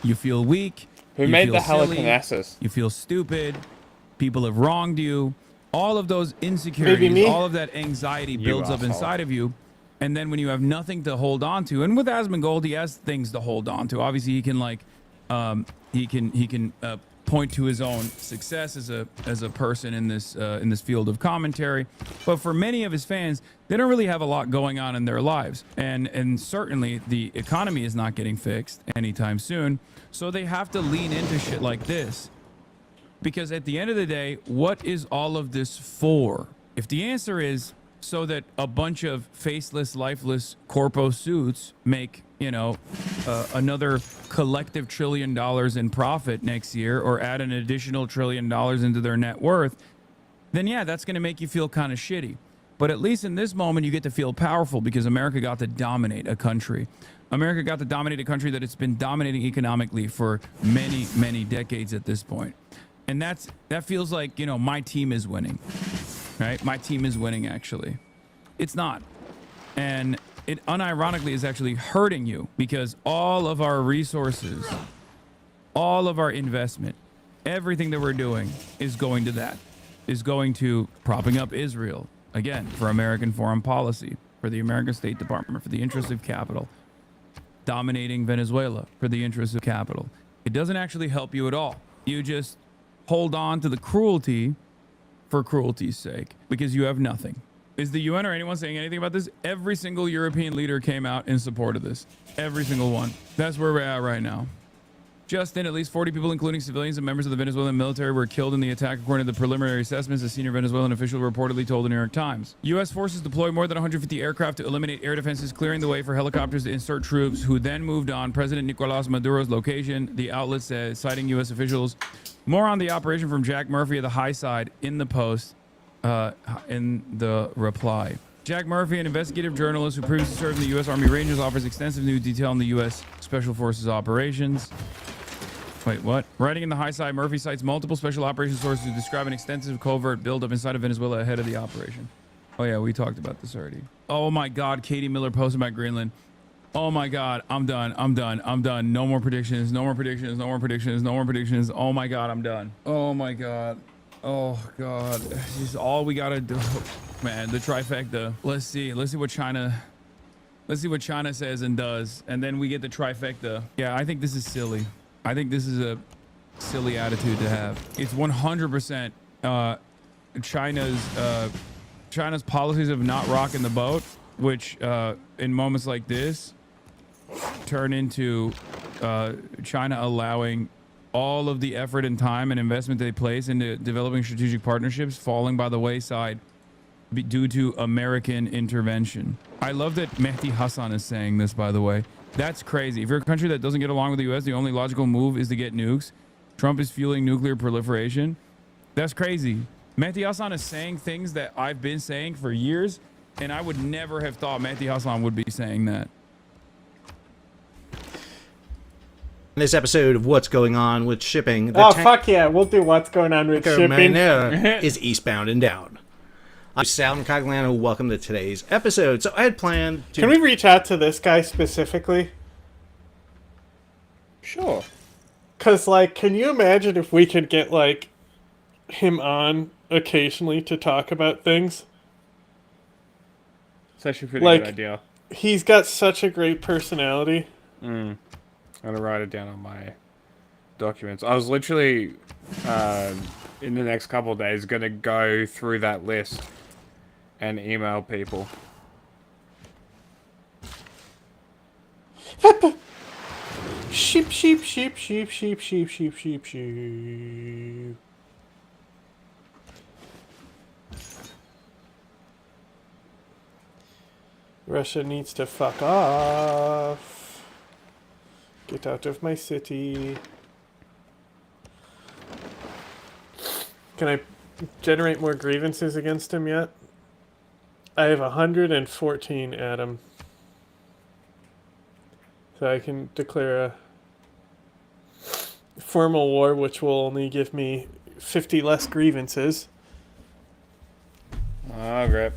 You feel weak. Who you made feel the silly, telekinesis? You feel stupid. People have wronged you. All of those insecurities, all of that anxiety builds up inside of you. And then when you have nothing to hold on to, and with Asmongold, he has things to hold on to. Obviously, he can he can point to his own success as a person in this field of commentary. But for many of his fans, they don't really have a lot going on in their lives, and certainly the economy is not getting fixed anytime soon. So they have to lean into shit like this, because at the end of the day, what is all of this for? If the answer is so that a bunch of faceless, lifeless corpo suits make, you know, another collective $1 trillion in profit next year, or add an additional $1 trillion into their net worth, then yeah, that's going to make you feel kind of shitty. But at least in this moment, you get to feel powerful, because America got to dominate a country. America got to dominate a country that it's been dominating economically for many, many decades at this point. And that feels like, you know, my team is winning, right? My team is winning, actually. It's not. And it unironically is actually hurting you, because all of our resources, all of our investment, everything that we're doing is going to that, is going to propping up Israel, again, for American foreign policy, for the American State Department, for the interests of capital, dominating Venezuela for the interests of capital. It doesn't actually help you at all. You just hold on to the cruelty for cruelty's sake, because you have nothing. Is the UN or anyone saying anything about this? Every single European leader came out in support of this. Every single one. That's where we're at right now. Just in, at least 40 people, including civilians and members of the Venezuelan military, were killed in the attack, according to the preliminary assessments a senior Venezuelan official reportedly told the New York Times. U.S. forces deployed more than 150 aircraft to eliminate air defenses, clearing the way for helicopters to insert troops, who then moved on President Nicolas Maduro's location, the outlet said, citing U.S. officials. More on the operation from Jack Murphy of the High Side in the Post, in the reply. Jack Murphy, an investigative journalist who previously served in the U.S. Army Rangers, offers extensive new detail on the U.S. Special Forces operations. Wait, what? Writing in the High Side, Murphy cites multiple special operations sources to describe an extensive covert buildup inside of Venezuela ahead of the operation. Oh yeah, we talked about this already. Oh my God, Katie Miller posted about Greenland. Oh my God, I'm done. No more predictions. No more predictions. Oh my God, I'm done. Oh my God. Oh God. This is all we gotta do. Man, the trifecta. Let's see what China says and does, and then we get the trifecta. Yeah, I think this is silly. I think this is a silly attitude to have. It's 100% China's policies of not rocking the boat, which in moments like this turn into China allowing all of the effort and time and investment they place into developing strategic partnerships falling by the wayside due to American intervention. I love that Mehdi Hassan is saying this, by the way. That's crazy. If you're a country that doesn't get along with the U.S., the only logical move is to get nukes. Trump is fueling nuclear proliferation. That's crazy. Mehdi Hassan is saying things that I've been saying for years, and I would never have thought Mehdi Hassan would be saying that. This episode of What's Going On with Shipping. Fuck yeah, we'll do What's Going On with Shipping. Is eastbound and down. I'm Sal Cogliano. Welcome to today's episode. So I had planned to... Can we reach out to this guy specifically? Sure. Because, like, can you imagine if we could get, like, him on occasionally to talk about things? It's actually a pretty good idea. He's got such a great personality. I'm going to write it down on my documents. I was literally, in the next couple of days, going to go through that list and email people. Sheep. Russia needs to fuck off. Get out of my city. Can I generate more grievances against him yet? I have 114, Adam. So I can declare a formal war, which will only give me 50 less grievances. Oh, great.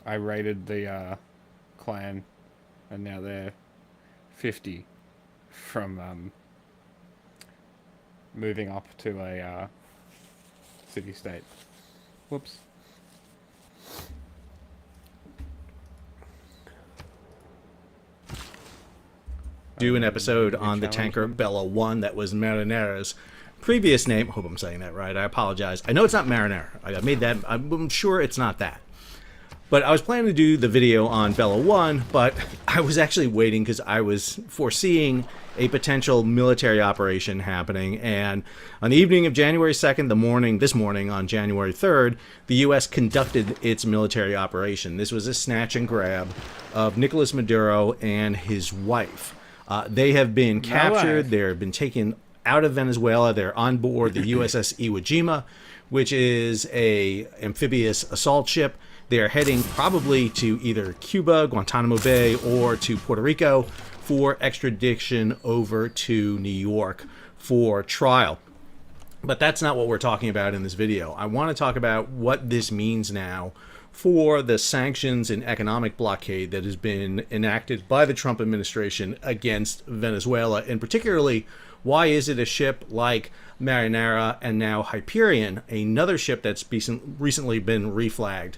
I raided the clan, and now they're 50 from moving up to a city-state. Whoops. Do an episode on the tanker Bella 1 that was Marinera's previous name. I hope I'm saying that right. I apologize. I know it's not Marinera. I made that. I'm sure it's not that. But I was planning to do the video on Bella 1, but I was actually waiting because I was foreseeing a potential military operation happening. And on the evening of January 2nd, this morning on January 3rd, the U.S. conducted its military operation. This was a snatch and grab of Nicolas Maduro and his wife. They have been captured. They've been taken out of Venezuela. They're on board the USS Iwo Jima, which is a amphibious assault ship. They are heading probably to either Cuba, Guantanamo Bay, or to Puerto Rico for extradition over to New York for trial. But that's not what we're talking about in this video. I want to talk about what this means now for the sanctions and economic blockade that has been enacted by the Trump administration against Venezuela, and particularly why is it a ship like Marinera and now Hyperion, another ship that's recently been reflagged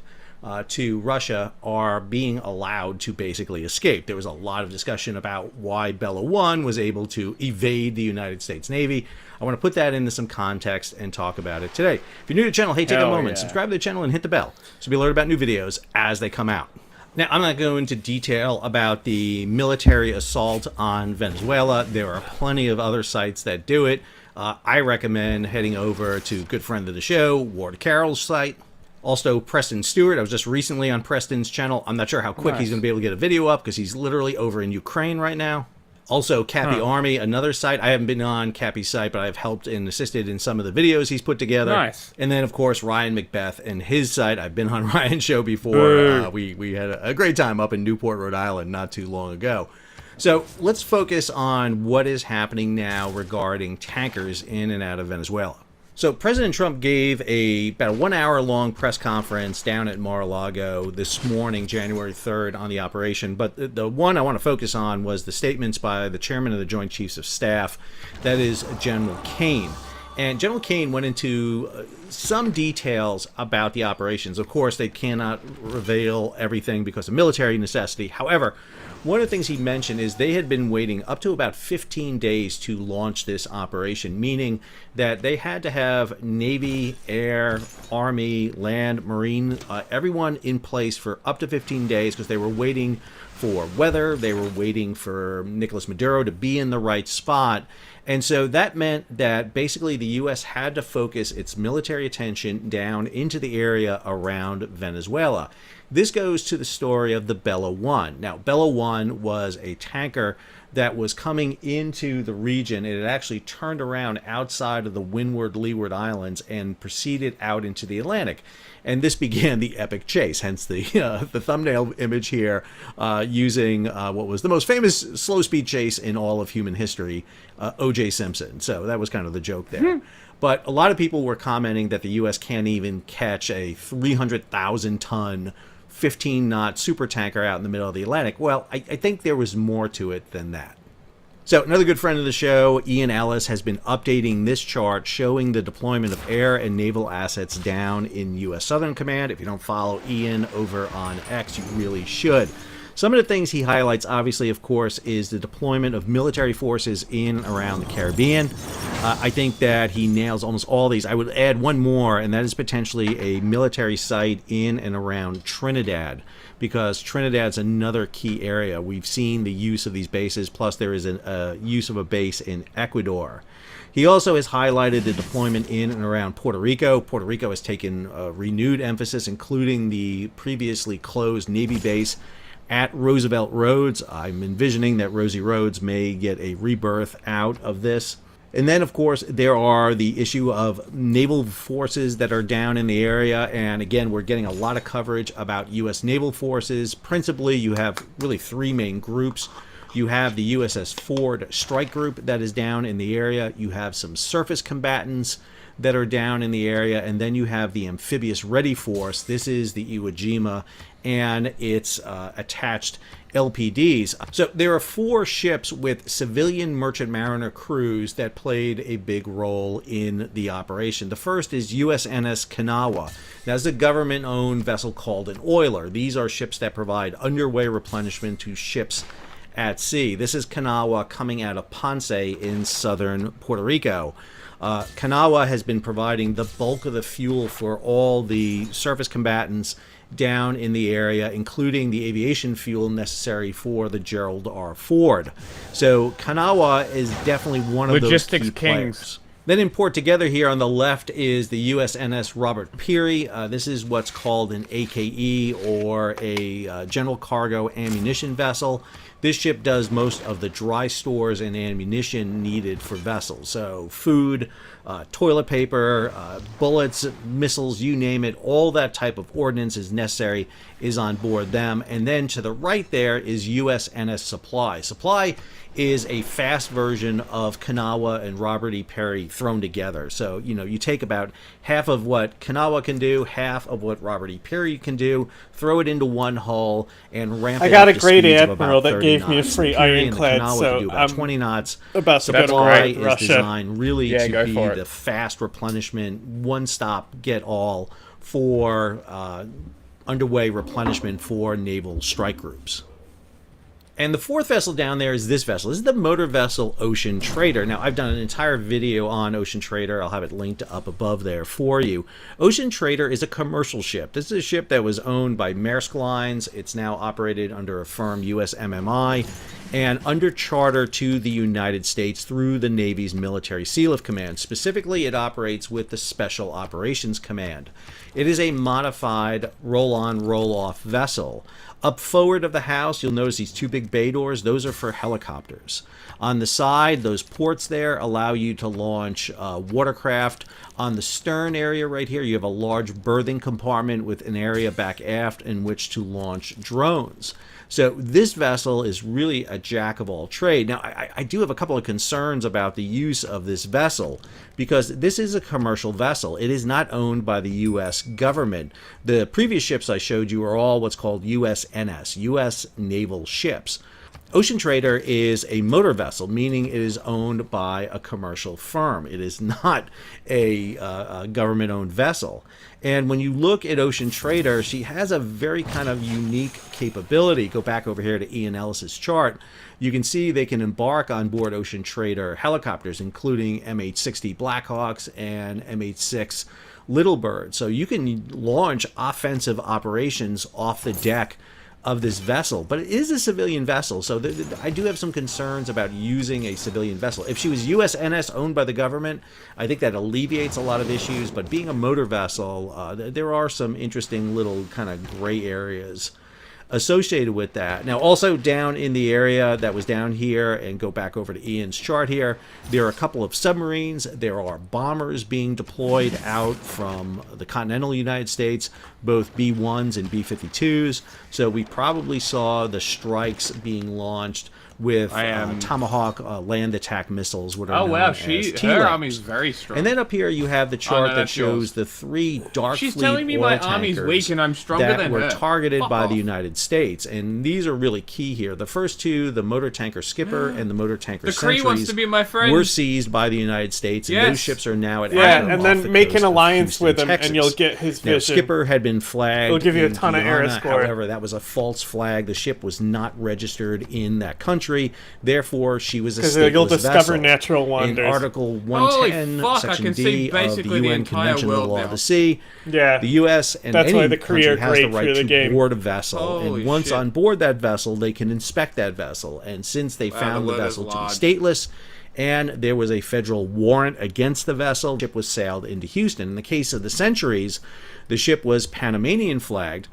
to Russia, are being allowed to basically escape. There was a lot of discussion about why Bella 1 was able to evade the United States Navy. I want to put that into some context and talk about it today. If you're new to the channel, hey, take a moment, subscribe to the channel and hit the bell so be alerted about new videos as they come out. Now, I'm not going into detail about the military assault on Venezuela. There are plenty of other sites that do it. I recommend heading over to good friend of the show, Ward Carroll's site. Also, Preston Stewart. I was just recently on Preston's channel. I'm not sure how quick he's going to be able to get a video up because he's literally over in Ukraine right now. Also, Cappy Army, another site. I haven't been on Cappy's site, but I've helped and assisted in some of the videos he's put together. Nice. And then, of course, Ryan Macbeth and his site. I've been on Ryan's show before. We had a great time up in Newport, Rhode Island not too long ago. So let's focus on what is happening now regarding tankers in and out of Venezuela. So President Trump gave about a 1 hour long press conference down at Mar-a-Lago this morning, January 3rd, on the operation. But the one I want to focus on was the statements by the chairman of the Joint Chiefs of Staff, that is General Kane. And General Kane went into some details about the operations. Of course, they cannot reveal everything because of military necessity. However, one of the things he mentioned is they had been waiting up to about 15 days to launch this operation, meaning that they had to have Navy, Air, Army, Land, Marine, everyone in place for up to 15 days because they were waiting for weather. They were waiting for Nicolas Maduro to be in the right spot. And so that meant that basically the U.S. had to focus its military attention down into the area around Venezuela. This goes to the story of the Bella 1. Now, Bella 1 was a tanker that was coming into the region. It had actually turned around outside of the Windward Leeward Islands and proceeded out into the Atlantic. And this began the epic chase, hence the thumbnail image here, using what was the most famous slow-speed chase in all of human history, O.J. Simpson. So that was kind of the joke there. But a lot of people were commenting that the U.S. can't even catch a 300,000-ton 15-knot supertanker out in the middle of the Atlantic. Well, I think there was more to it than that. So another good friend of the show, Ian Ellis, has been updating this chart showing the deployment of air and naval assets down in U.S. Southern Command. If you don't follow Ian over on X, you really should. Some of the things he highlights, obviously, of course, is the deployment of military forces in and around the Caribbean. I think that he nails almost all these. I would add one more, and that is potentially a military site in and around Trinidad, because Trinidad's another key area. We've seen the use of these bases, plus there is a use of a base in Ecuador. He also has highlighted the deployment in and around Puerto Rico. Puerto Rico has taken a renewed emphasis, including the previously closed Navy base at Roosevelt Roads. I'm envisioning that Rosie Roads may get a rebirth out of this. And then, of course, there are the issue of naval forces that are down in the area. And again, we're getting a lot of coverage about U.S. naval forces. Principally, you have really three main groups. You have the USS Ford strike group that is down in the area. You have some surface combatants that are down in the area. And then you have the amphibious ready force. This is the Iwo Jima and its attached LPDs. So there are 4 ships with civilian merchant mariner crews that played a big role in the operation. The first is USNS Kanawha. That's a government-owned vessel called an oiler. These are ships that provide underway replenishment to ships at sea. This is Kanawha coming out of Ponce in southern Puerto Rico. Kanawha has been providing the bulk of the fuel for all the surface combatants down in the area, including the aviation fuel necessary for the Gerald R. Ford. So Kanawha is definitely one of Logistics those key kings. players. Then in port together here on the left is the USNS Robert Peary. This is what's called an AKE, or a general cargo ammunition vessel. This ship does most of the dry stores and ammunition needed for vessels. So food, toilet paper, bullets, missiles, you name it, all that type of ordnance is necessary is on board them. And then to the right there is USNS Supply. Supply is a fast version of Kanawha and Robert E. Peary thrown together. So, you know, you take about half of what Kanawha can do, half of what Robert E. Peary can do, throw it into one hull, and ramp it up. I got a to great speeds of admiral about that 30 gave me a knots. free Peary and the ironclad, Kanawha so can do about I'm 20 knots. about to go to Supply war with is Russia. designed really Yeah, to go be for it. the fast replenishment, one-stop, get-all for underway replenishment for naval strike groups. And the fourth vessel down there is this vessel. This is the motor vessel Ocean Trader. Now, I've done an entire video on Ocean Trader. I'll have it linked up above there for you. Ocean Trader is a commercial ship. This is a ship that was owned by Maersk Lines. It's now operated under a firm, USMMI, and under charter to the United States through the Navy's Military Sealift Command. Specifically, it operates with the Special Operations Command. It is a modified roll-on, roll-off vessel. Up forward of the house, you'll notice these 2 big bay doors. Those are for helicopters. On the side, those ports there allow you to launch watercraft. On the stern area right here, you have a large berthing compartment with an area back aft in which to launch drones. So this vessel is really a jack of all trade. Now, I do have a couple of concerns about the use of this vessel, because this is a commercial vessel. It is not owned by the U.S. government. The previous ships I showed you are all what's called USNS, U.S. naval ships. Ocean Trader is a motor vessel, meaning it is owned by a commercial firm. It is not a government-owned vessel. And when you look at Ocean Trader, she has a very kind of unique capability. Go back over here to Ian Ellis's chart. You can see they can embark on board Ocean Trader helicopters, including MH-60 Blackhawks and MH-6 Little Bird. So you can launch offensive operations off the deck of this vessel, but it is a civilian vessel, so I do have some concerns about using a civilian vessel. If she was USNS owned by the government, I think that alleviates a lot of issues, but being a motor vessel, there are some interesting little kind of gray areas associated with that. Now, also down in the area that was down here, and go back over to Ian's chart here, there are a couple of submarines. There are bombers being deployed out from the continental United States, both B-1s and B-52s. So we probably saw the strikes being launched with Tomahawk land attack missiles. What are Oh known wow, as her T-LAMs. army's very strong. And then up here you have the chart no, that that's yours. shows the 3 Dark She's Fleet telling me oil my army's tankers weak and I'm stronger that than were her. targeted Fuck by off. the United States. And these are really key here. The first two, the motor tanker Skipper and the motor tanker The Kree Sentries, wants to be my friend. were seized by the United States, and those ships are now at anchor and off then the make coast an of alliance Houston, with him, Texas. and you'll get his Now, vision. Skipper had been flagged. It'll give you a in ton of era Guyana. score. However, that was a false flag. The ship was not registered in that country. Therefore, she was a stateless you'll discover vessel. natural wonders. In Article Holy 110, fuck, I Section can see D of the basically the UN entire Convention on the world Law now. of the Sea, Yeah. the U.S. and That's any why the Kree country are has the great right for the to game. board a vessel. Holy And once shit. on board that vessel, they can inspect that vessel. And since they found the the word is vessel to be lodged. stateless, and there was a federal warrant against the vessel, the ship was sailed into Houston. In the case of the Centuries, the ship was Panamanian flagged,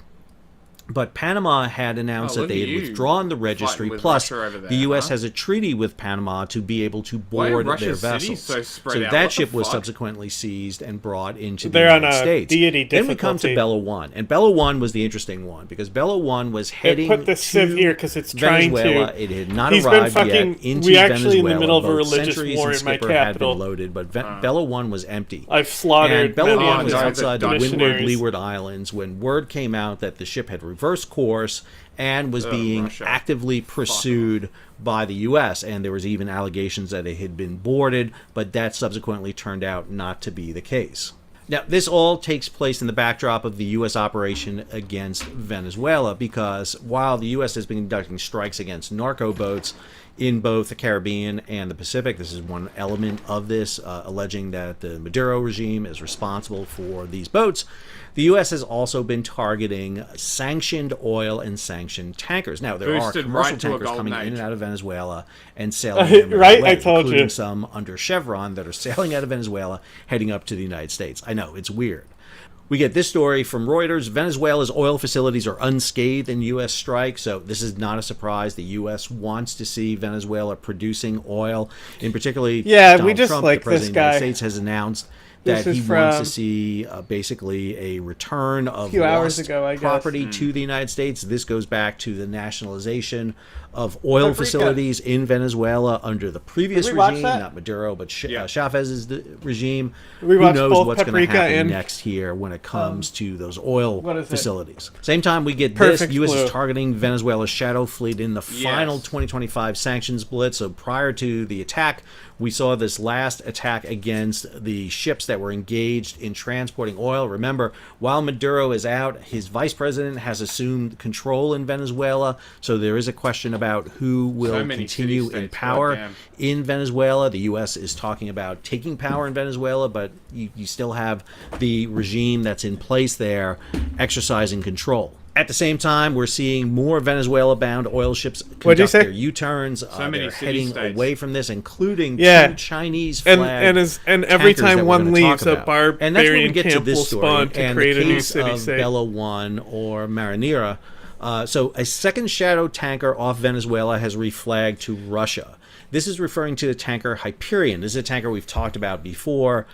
but Panama had announced that look they at had you withdrawn the registry. fighting with Plus, Russia over there, the U.S. huh? has a treaty with Panama to be able to Why are board their Russia's cities vessels. so spread out? that What the ship was fuck? subsequently seized and brought into They're the on United a States. deity Then we come to difficulty. Bella 1. And Bella 1 was the interesting one, because Bella 1 was heading put the Civ to here 'cause it's trying to- Venezuela. It had not He's been arrived fucking- yet into we actually Venezuela. in the middle of a Both religious Sentries war and in my Skipper had capital. been loaded, but Bella 1 was empty. I've slaughtered And Bella 1 was millions of outside the Windward missionaries. Leeward Islands when word came out that the ship had reversed course and was being Russia. actively pursued by the U.S. And there was even allegations that it had been boarded, but that subsequently turned out not to be the case. Now, this all takes place in the backdrop of the U.S. operation against Venezuela, because while the U.S. has been conducting strikes against narco boats in both the Caribbean and the Pacific, this is one element of this, alleging that the Maduro regime is responsible for these boats. The U.S. has also been targeting sanctioned oil and sanctioned tankers. Now, there Boosted are commercial right to a tankers golden coming in age. and out of Venezuela and sailing their merry Right? way, I told including you. some under Chevron that are sailing out of Venezuela, heading up to the United States. I know, it's weird. We get this story from Reuters. Venezuela's oil facilities are unscathed in U.S. strike, so this is not a surprise. The U.S. wants to see Venezuela producing oil. In particularly, Yeah, we Donald just Trump, like the president this of the United guy. States, has announced This that he is wants from to see basically a return of few hours lost ago, I guess. property to the United States. This goes back to the nationalization of oil Paprika. facilities in Venezuela under the previous Did we watch regime, that? not Maduro, but Chavez's regime. We Who watched knows both what's going to Paprika happen and, next here when it comes to those oil what is it? facilities. Same time we get Perfect this, U.S. Blue. is targeting Venezuela's shadow fleet in the final Yes. 2025 sanctions blitz. So prior to the attack, we saw this last attack against the ships that were engaged in transporting oil. Remember, while Maduro is out, his vice president has assumed control in Venezuela. So there is a question about who will many continue in city-states, power goddamn. in Venezuela. The U.S. is talking about taking power in Venezuela, but you still have the regime that's in place there exercising control. At the same time, we're seeing more Venezuela-bound oil ships What'd you conduct say? their U-turns. many They're heading city-states. away from this, including Yeah. two Chinese And- flagged and every tankers time that we're one gonna leaves, talk a about. And that's where we barbarian get to camp this will story. spawn to and create the a new case of city-state. Bella 1 or Marinera. So a second shadow tanker off Venezuela has reflagged to Russia. This is referring to the tanker Hyperion. This is a tanker we've talked about before.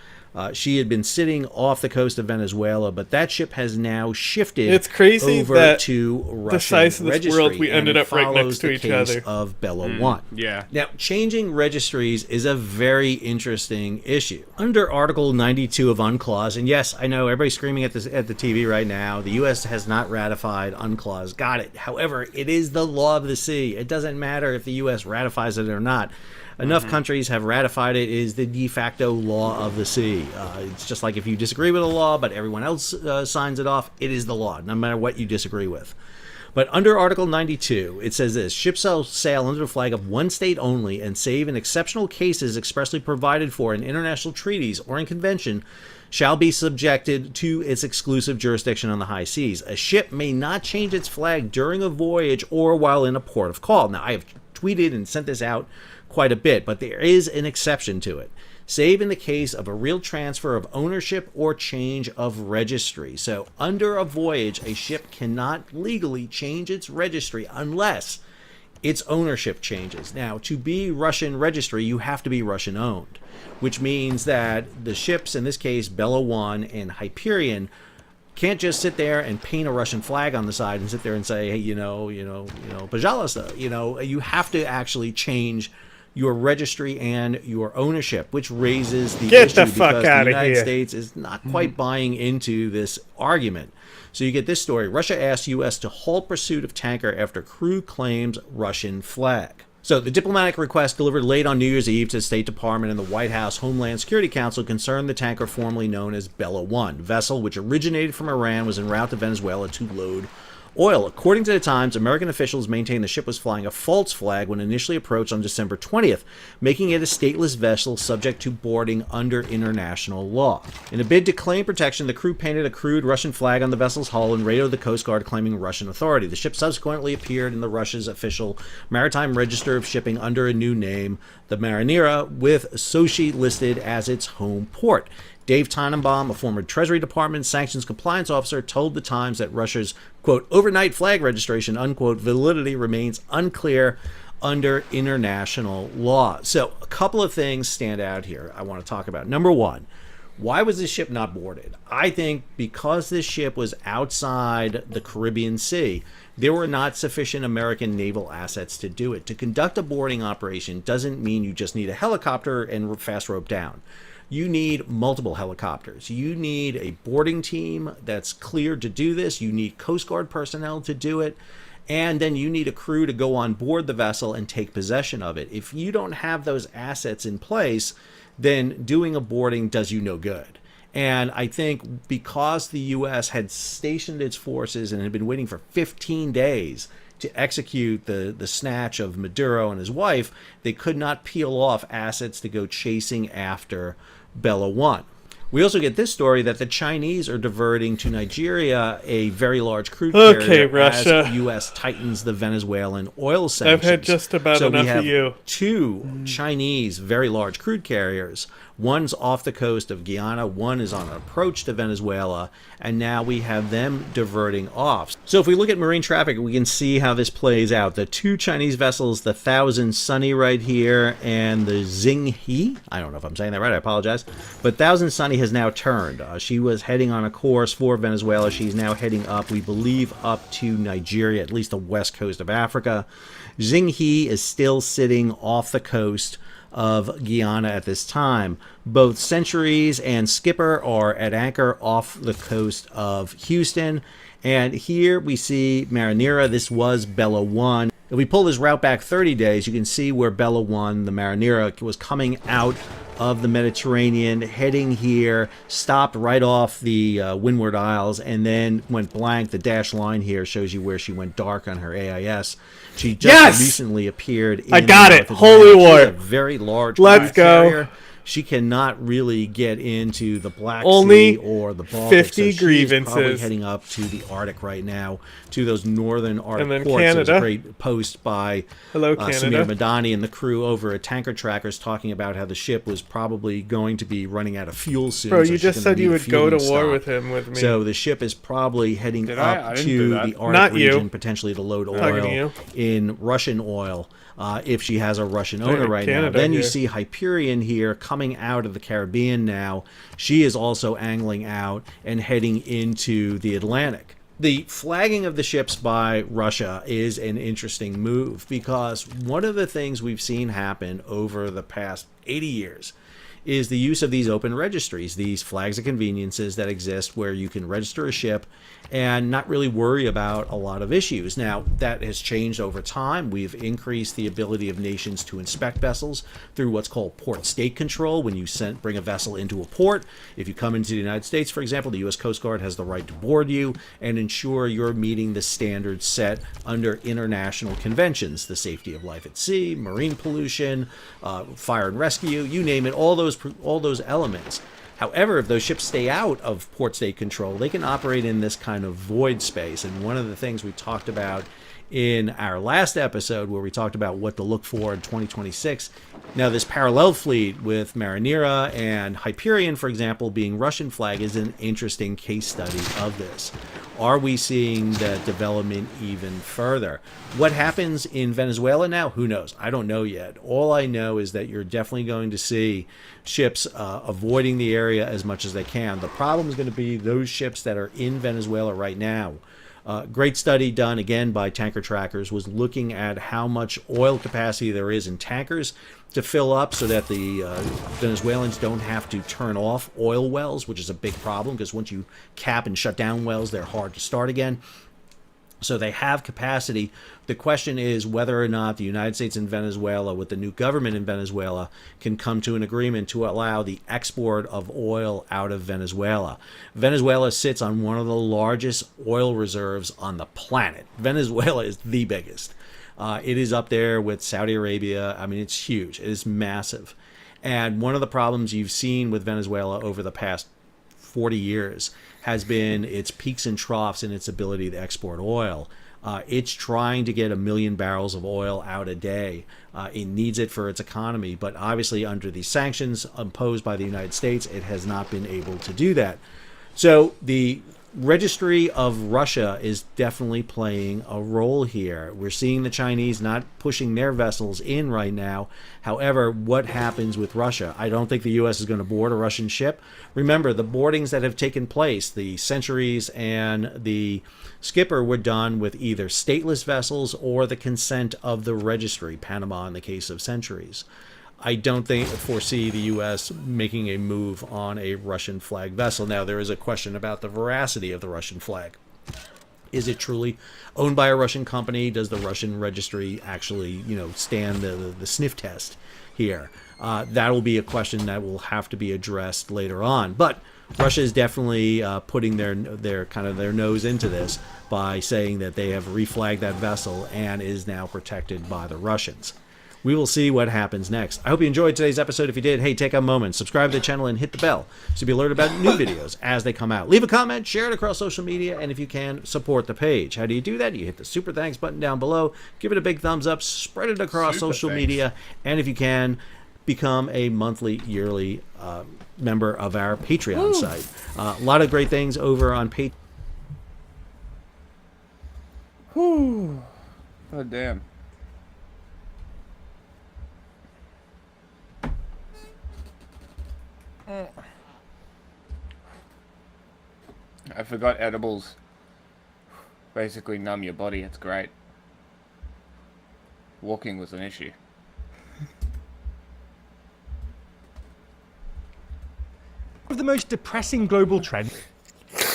She had been sitting off the coast of Venezuela, but that ship has now shifted It's crazy over that to Russian the size of this registry, world, we and ended it up right follows next to the each case other. of Bella 1. Yeah. Now, changing registries is a very interesting issue. Under Article 92 of UNCLOS, and yes, I know everybody's screaming at the TV right now, the U.S. has not ratified UNCLOS. Got it. However, it is the law of the sea. It doesn't matter if the U.S. ratifies it or not. Enough countries have ratified it. It is the de facto law of the sea. It's just like if you disagree with a law, but everyone else signs it off, it is the law, no matter what you disagree with. But under Article 92, it says this: ships shall sail under the flag of one state only, and save in exceptional cases expressly provided for in international treaties or in convention, shall be subjected to its exclusive jurisdiction on the high seas. A ship may not change its flag during a voyage or while in a port of call. Now, I have tweeted and sent this out quite a bit, but there is an exception to it. Save in the case of a real transfer of ownership or change of registry. So under a voyage, a ship cannot legally change its registry unless its ownership changes. Now, to be Russian registry, you have to be Russian owned, which means that the ships, in this case, Bella 1 and Hyperion, can't just sit there and paint a Russian flag on the side and sit there and say, hey, pожалуйsta. You have to actually change your registry and your ownership, which raises the Get issue the fuck because outta the United here. States is not quite buying into this argument. So you get this story. Russia asks U.S. to halt pursuit of tanker after crew claims Russian flag. So the diplomatic request delivered late on New Year's Eve to the State Department and the White House Homeland Security Council concerned the tanker formerly known as Bella 1. Vessel, which originated from Iran, was en route to Venezuela to load oil. According to the Times, American officials maintain the ship was flying a false flag when initially approached on December 20th, making it a stateless vessel subject to boarding under international law. In a bid to claim protection, the crew painted a crude Russian flag on the vessel's hull and radioed the Coast Guard claiming Russian authority. The ship subsequently appeared in the Russia's official maritime register of shipping under a new name, the Marinera, with Sochi listed as its home port. Dave Tannenbaum, a former Treasury Department sanctions compliance officer, told the Times that Russia's, quote, overnight flag registration, unquote, validity remains unclear under international law. So a couple of things stand out here I want to talk about. Number one, why was this ship not boarded? I think because this ship was outside the Caribbean Sea, there were not sufficient American naval assets to do it. To conduct a boarding operation doesn't mean you just need a helicopter and fast rope down. You need multiple helicopters. You need a boarding team that's cleared to do this. You need Coast Guard personnel to do it. And then you need a crew to go on board the vessel and take possession of it. If you don't have those assets in place, then doing a boarding does you no good. And I think because the U.S. had stationed its forces and had been waiting for 15 days to execute the snatch of Maduro and his wife, they could not peel off assets to go chasing after Bella 1. We also get this story that the Chinese are diverting to Nigeria a very large crude carrier Russia. as U.S. tightens the Venezuelan oil sanctions. I've had just about so enough we have of you. Two Chinese very large crude carriers. One's off the coast of Guyana, one is on an approach to Venezuela, and now we have them diverting off. So if we look at marine traffic, we can see how this plays out. The two Chinese vessels, the Thousand Sunny right here, and the Xinghe, I don't know if I'm saying that right, I apologize, but Thousand Sunny has now turned. She was heading on a course for Venezuela. She's now heading up, we believe, up to Nigeria, at least the west coast of Africa. Xinghe is still sitting off the coast of Guyana at this time. Both Centuries and Skipper are at anchor off the coast of Houston. And here we see Marinera. This was Bella 1. If we pull this route back 30 days, you can see where Bella 1, the Marinera, was coming out of the Mediterranean, heading here, stopped right off the Windward Isles, and then went blank. The dashed line here shows you where she went dark on her AIS. She just recently appeared in I got the it. Holy war. She's a very large Let's go. carrier. She cannot really get into the Black Only Sea or the Baltic. 50 so grievances. Probably heading up to the Arctic right now, to those northern Arctic And then ports. There's Canada. a great post by Hello, Samir Canada. Madani and the crew over at Tanker Trackers talking about how the ship was probably going to be running out of fuel soon. Bro, so you she's just gonna said you need would go to fueling war stock. with him with me. So the ship is probably heading Did I? I up didn't do to that. the Arctic Not you. region, potentially to load Talking to oil you. in Russian oil. If she has a Russian owner right now. Canada Then you here. see Hyperion here coming out of the Caribbean now. She is also angling out and heading into the Atlantic. The flagging of the ships by Russia is an interesting move because one of the things we've seen happen over the past 80 years is the use of these open registries, these flags of conveniences that exist where you can register a ship and not really worry about a lot of issues. Now, that has changed over time. We've increased the ability of nations to inspect vessels through what's called port state control. When you bring a vessel into a port, if you come into the United States, for example, the U.S. Coast Guard has the right to board you and ensure you're meeting the standards set under international conventions, the safety of life at sea, marine pollution, fire and rescue, you name it, all those elements. However, if those ships stay out of port state control, they can operate in this kind of void space. And one of the things we talked about in our last episode, where we talked about what to look for in 2026, now this parallel fleet with Marinera and Hyperion, for example, being Russian flag, is an interesting case study of this. Are we seeing that development even further? What happens in Venezuela now? Who knows? I don't know yet. All I know is that you're definitely going to see ships avoiding the area as much as they can. The problem is going to be those ships that are in Venezuela right now Great study done again by Tanker Trackers was looking at how much oil capacity there is in tankers to fill up so that the Venezuelans don't have to turn off oil wells, which is a big problem because once you cap and shut down wells, they're hard to start again. So they have capacity. The question is whether or not the United States and Venezuela, with the new government in Venezuela, can come to an agreement to allow the export of oil out of Venezuela. Venezuela sits on one of the largest oil reserves on the planet. Venezuela is the biggest. It is up there with Saudi Arabia. I mean, it's huge. It is massive. And one of the problems you've seen with Venezuela over the past 40 years has been its peaks and troughs in its ability to export oil. It's trying to get 1 million barrels of oil out a day. It needs it for its economy, but obviously under the sanctions imposed by the United States, it has not been able to do that. So the registry of Russia is definitely playing a role here. We're seeing the Chinese not pushing their vessels in right now. However, what happens with Russia? I don't think the U.S. is going to board a Russian ship. Remember, the boardings that have taken place, the Centuries and the Skipper, were done with either stateless vessels or the consent of the registry, Panama in the case of Centuries. I don't foresee the U.S. making a move on a Russian flag vessel. Now, there is a question about the veracity of the Russian flag. Is it truly owned by a Russian company? Does the Russian registry actually, stand the sniff test here? That will be a question that will have to be addressed later on. But Russia is definitely putting their nose into this by saying that they have reflagged that vessel and is now protected by the Russians. We will see what happens next. I hope you enjoyed today's episode. If you did, hey, take a moment, subscribe to the channel, and hit the bell to be alerted about new videos as they come out. Leave a comment, share it across social media, and if you can, support the page. How do you do that? You hit the super thanks button down below, give it a big thumbs up, spread it across social media, and if you can, become a monthly, yearly member of our Patreon site. A lot of great things over on Patreon. Whew. God damn. I forgot edibles basically numb your body. It's great. Walking was an issue. One of the most depressing global trends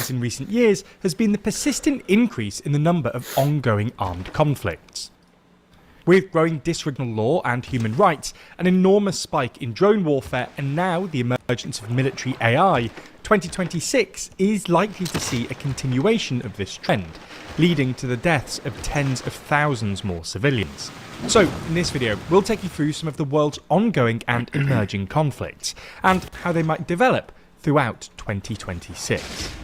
in recent years has been the persistent increase in the number of ongoing armed conflicts. With growing disregard for law and human rights, an enormous spike in drone warfare, and now the emergence of military AI, 2026 is likely to see a continuation of this trend, leading to the deaths of tens of thousands more civilians. So, in this video, we'll take you through some of the world's ongoing and emerging conflicts, and how they might develop throughout 2026.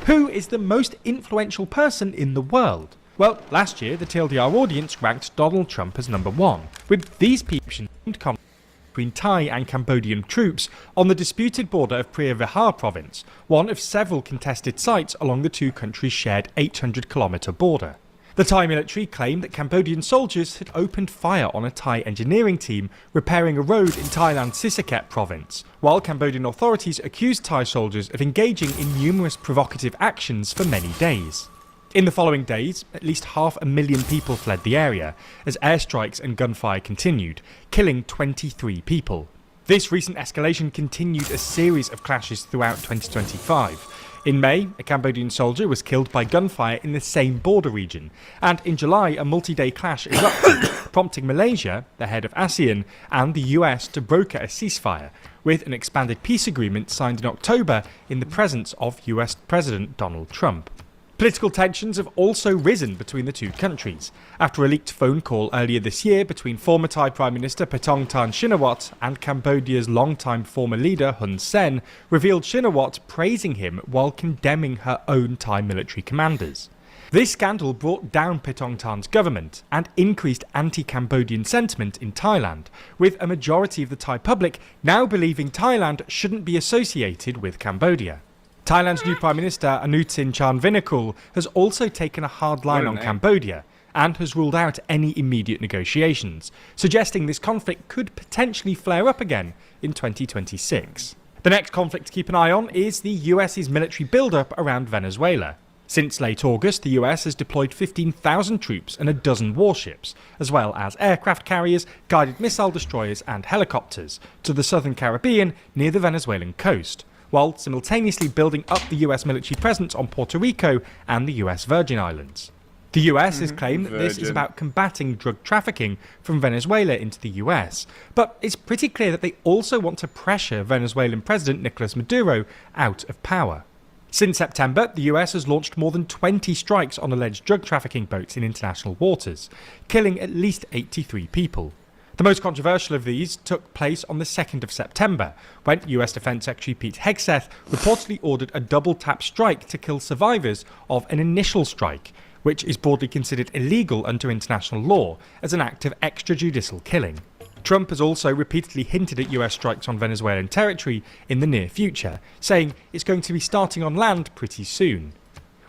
Who is the most influential person in the world? Well, last year, the TLDR audience ranked Donald Trump as #1, with these people in conflict between Thai and Cambodian troops on the disputed border of Preah Vihear province, one of several contested sites along the two countries' shared 800-kilometre border. The Thai military claimed that Cambodian soldiers had opened fire on a Thai engineering team repairing a road in Thailand's Sisaket province, while Cambodian authorities accused Thai soldiers of engaging in numerous provocative actions for many days. In the following days, at least 500,000 people fled the area, as airstrikes and gunfire continued, killing 23 people. This recent escalation continued a series of clashes throughout 2025. In May, a Cambodian soldier was killed by gunfire in the same border region, and in July a multi-day clash erupted, prompting Malaysia, the head of ASEAN, and the US to broker a ceasefire, with an expanded peace agreement signed in October in the presence of US President Donald Trump. Political tensions have also risen between the two countries, after a leaked phone call earlier this year between former Thai Prime Minister Paetongtarn Shinawatra and Cambodia's longtime former leader Hun Sen revealed Shinawatra praising him while condemning her own Thai military commanders. This scandal brought down Paetongtarn's government and increased anti-Cambodian sentiment in Thailand, with a majority of the Thai public now believing Thailand shouldn't be associated with Cambodia. Thailand's new Prime Minister Anutin Charnvirakul has also taken a hard line on Cambodia, and has ruled out any immediate negotiations, suggesting this conflict could potentially flare up again in 2026. The next conflict to keep an eye on is the US's military build-up around Venezuela. Since late August, the US has deployed 15,000 troops and a dozen warships, as well as aircraft carriers, guided missile destroyers and helicopters, to the southern Caribbean near the Venezuelan coast, while simultaneously building up the US military presence on Puerto Rico and the US Virgin Islands. The US has claimed that this is about combating drug trafficking from Venezuela into the US, but it's pretty clear that they also want to pressure Venezuelan President Nicolas Maduro out of power. Since September, the US has launched more than 20 strikes on alleged drug trafficking boats in international waters, killing at least 83 people. The most controversial of these took place on the 2nd of September, when US Defense Secretary Pete Hegseth reportedly ordered a double-tap strike to kill survivors of an initial strike, which is broadly considered illegal under international law as an act of extrajudicial killing. Trump has also repeatedly hinted at US strikes on Venezuelan territory in the near future, saying it's going to be starting on land pretty soon.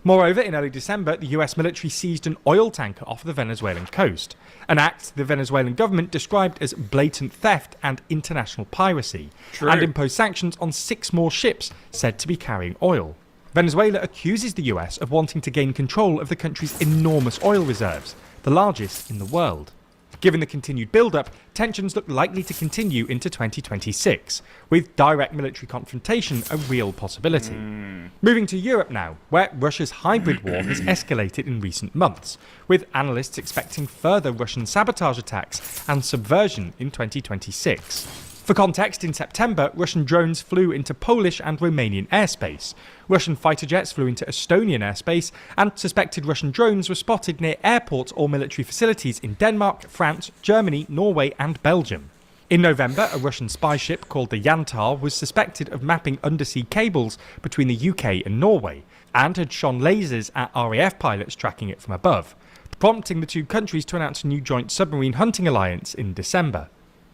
Moreover, in early December, the US military seized an oil tanker off the Venezuelan coast, an act the Venezuelan government described as blatant theft and international piracy, and imposed sanctions on 6 more ships said to be carrying oil. Venezuela accuses the US of wanting to gain control of the country's enormous oil reserves, the largest in the world. Given the continued build-up, tensions look likely to continue into 2026, with direct military confrontation a real possibility. Moving to Europe now, where Russia's hybrid war has escalated in recent months, with analysts expecting further Russian sabotage attacks and subversion in 2026. For context, in September, Russian drones flew into Polish and Romanian airspace. Russian fighter jets flew into Estonian airspace, and suspected Russian drones were spotted near airports or military facilities in Denmark, France, Germany, Norway, and Belgium. In November, a Russian spy ship called the Yantar was suspected of mapping undersea cables between the UK and Norway, and had shone lasers at RAF pilots tracking it from above, prompting the two countries to announce a new joint submarine hunting alliance in December.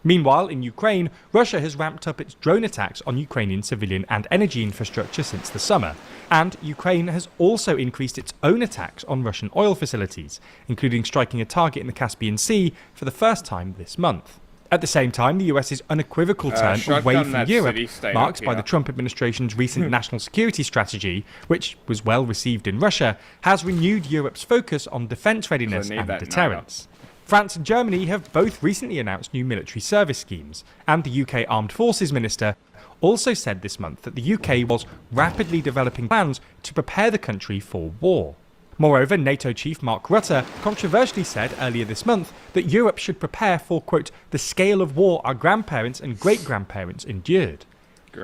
Meanwhile, in Ukraine, Russia has ramped up its drone attacks on Ukrainian civilian and energy infrastructure since the summer, and Ukraine has also increased its own attacks on Russian oil facilities, including striking a target in the Caspian Sea for the first time this month. At the same time, the US's unequivocal turn away from Europe, marked by the Trump administration's recent national security strategy, which was well received in Russia, has renewed Europe's focus on defence readiness and deterrence. France and Germany have both recently announced new military service schemes, and the UK Armed Forces Minister also said this month that the UK was rapidly developing plans to prepare the country for war. Moreover, NATO chief Mark Rutte controversially said earlier this month that Europe should prepare for, quote, the scale of war our grandparents and great-grandparents endured.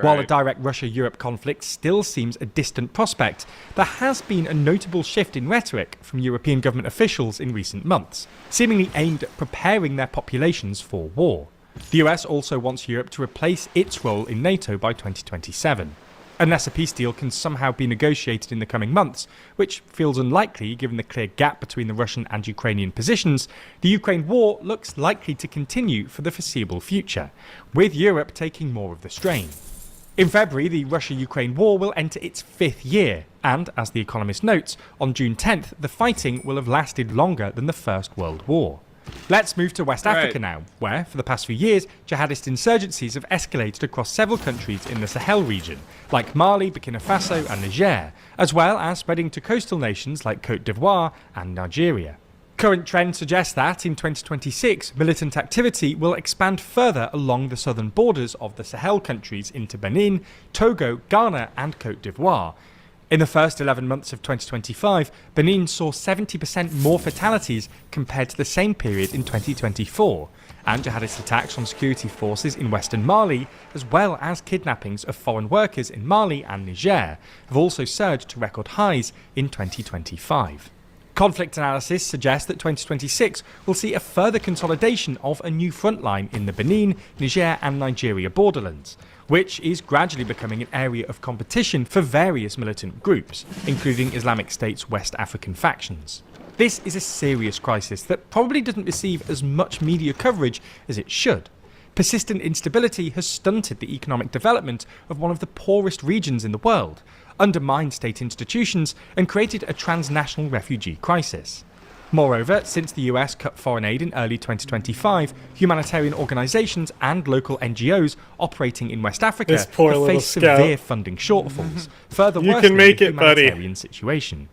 While a direct Russia-Europe conflict still seems a distant prospect, there has been a notable shift in rhetoric from European government officials in recent months, seemingly aimed at preparing their populations for war. The US also wants Europe to replace its role in NATO by 2027. Unless a peace deal can somehow be negotiated in the coming months, which feels unlikely given the clear gap between the Russian and Ukrainian positions, the Ukraine war looks likely to continue for the foreseeable future, with Europe taking more of the strain. In February, the Russia-Ukraine war will enter its 5th year, and, as The Economist notes, on June 10th, the fighting will have lasted longer than the First World War. Let's move to West Africa now, where, for the past few years, jihadist insurgencies have escalated across several countries in the Sahel region, like Mali, Burkina Faso and Niger, as well as spreading to coastal nations like Côte d'Ivoire and Nigeria. Current trends suggest that, in 2026, militant activity will expand further along the southern borders of the Sahel countries into Benin, Togo, Ghana and Côte d'Ivoire. In the first 11 months of 2025, Benin saw 70% more fatalities compared to the same period in 2024, and jihadist attacks on security forces in western Mali, as well as kidnappings of foreign workers in Mali and Niger, have also surged to record highs in 2025. Conflict analysis suggests that 2026 will see a further consolidation of a new front line in the Benin, Niger and Nigeria borderlands, which is gradually becoming an area of competition for various militant groups, including Islamic State's West African factions. This is a serious crisis that probably doesn't receive as much media coverage as it should. Persistent instability has stunted the economic development of one of the poorest regions in the world, undermined state institutions, and created a transnational refugee crisis. Moreover, since the US cut foreign aid in early 2025, humanitarian organisations and local NGOs operating in West Africa This poor have little faced scout. severe funding shortfalls, further You worsening can make the it, buddy. humanitarian situation.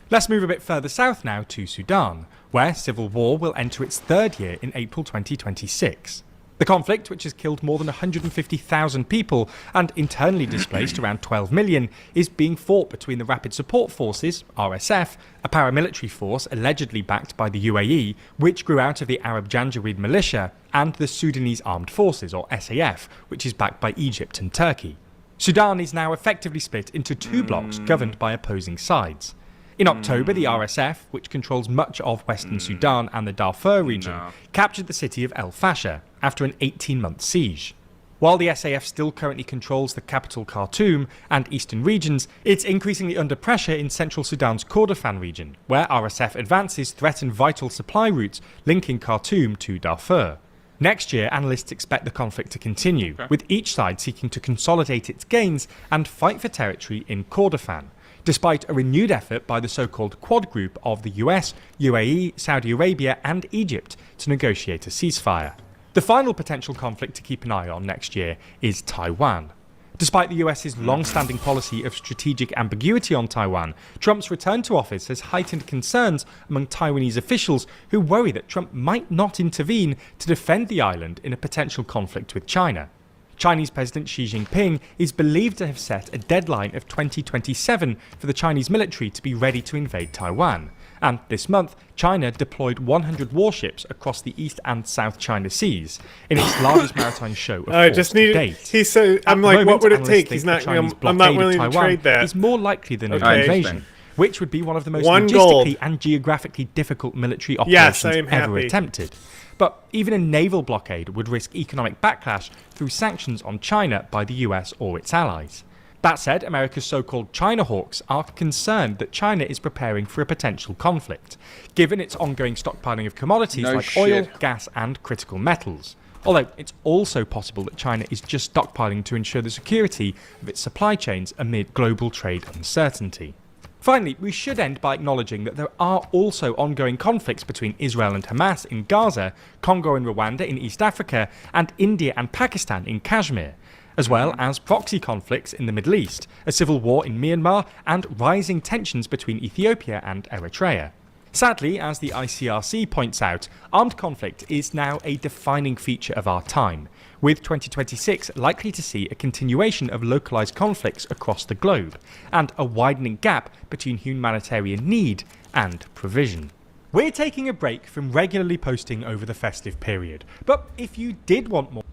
Let's move a bit further south now to Sudan, where civil war will enter its third year in April 2026. The conflict, which has killed more than 150,000 people and internally displaced around 12 million, is being fought between the Rapid Support Forces, RSF, a paramilitary force allegedly backed by the UAE, which grew out of the Arab Janjaweed militia, and the Sudanese Armed Forces, or SAF, which is backed by Egypt and Turkey. Sudan is now effectively split into two blocks governed by opposing sides. In October, the RSF, which controls much of western Sudan and the Darfur region, captured the city of El Fasher after an 18-month siege. While the SAF still currently controls the capital Khartoum and eastern regions, it's increasingly under pressure in central Sudan's Kordofan region, where RSF advances threaten vital supply routes linking Khartoum to Darfur. Next year, analysts expect the conflict to continue, with each side seeking to consolidate its gains and fight for territory in Kordofan, despite a renewed effort by the so-called Quad Group of the US, UAE, Saudi Arabia and Egypt to negotiate a ceasefire. The final potential conflict to keep an eye on next year is Taiwan. Despite the US's long-standing policy of strategic ambiguity on Taiwan, Trump's return to office has heightened concerns among Taiwanese officials who worry that Trump might not intervene to defend the island in a potential conflict with China. Chinese President Xi Jinping is believed to have set a deadline of 2027 for the Chinese military to be ready to invade Taiwan. And this month, China deployed 100 warships across the East and South China Seas in its largest maritime show of force to date. He said, I'm like, what would it take? He's not. I'm not willing to trade that. Is more likely than an invasion, which would be one of the most logistically and geographically difficult military operations ever attempted. But even a naval blockade would risk economic backlash through sanctions on China by the US or its allies. That said, America's so-called China hawks are concerned that China is preparing for a potential conflict, given its ongoing stockpiling of commodities like oil, gas and critical metals. Although it's also possible that China is just stockpiling to ensure the security of its supply chains amid global trade uncertainty. Finally, we should end by acknowledging that there are also ongoing conflicts between Israel and Hamas in Gaza, Congo and Rwanda in East Africa, and India and Pakistan in Kashmir, as well as proxy conflicts in the Middle East, a civil war in Myanmar, and rising tensions between Ethiopia and Eritrea. Sadly, as the ICRC points out, armed conflict is now a defining feature of our time, with 2026 likely to see a continuation of localised conflicts across the globe, and a widening gap between humanitarian need and provision. We're taking a break from regularly posting over the festive period, but if you did want more...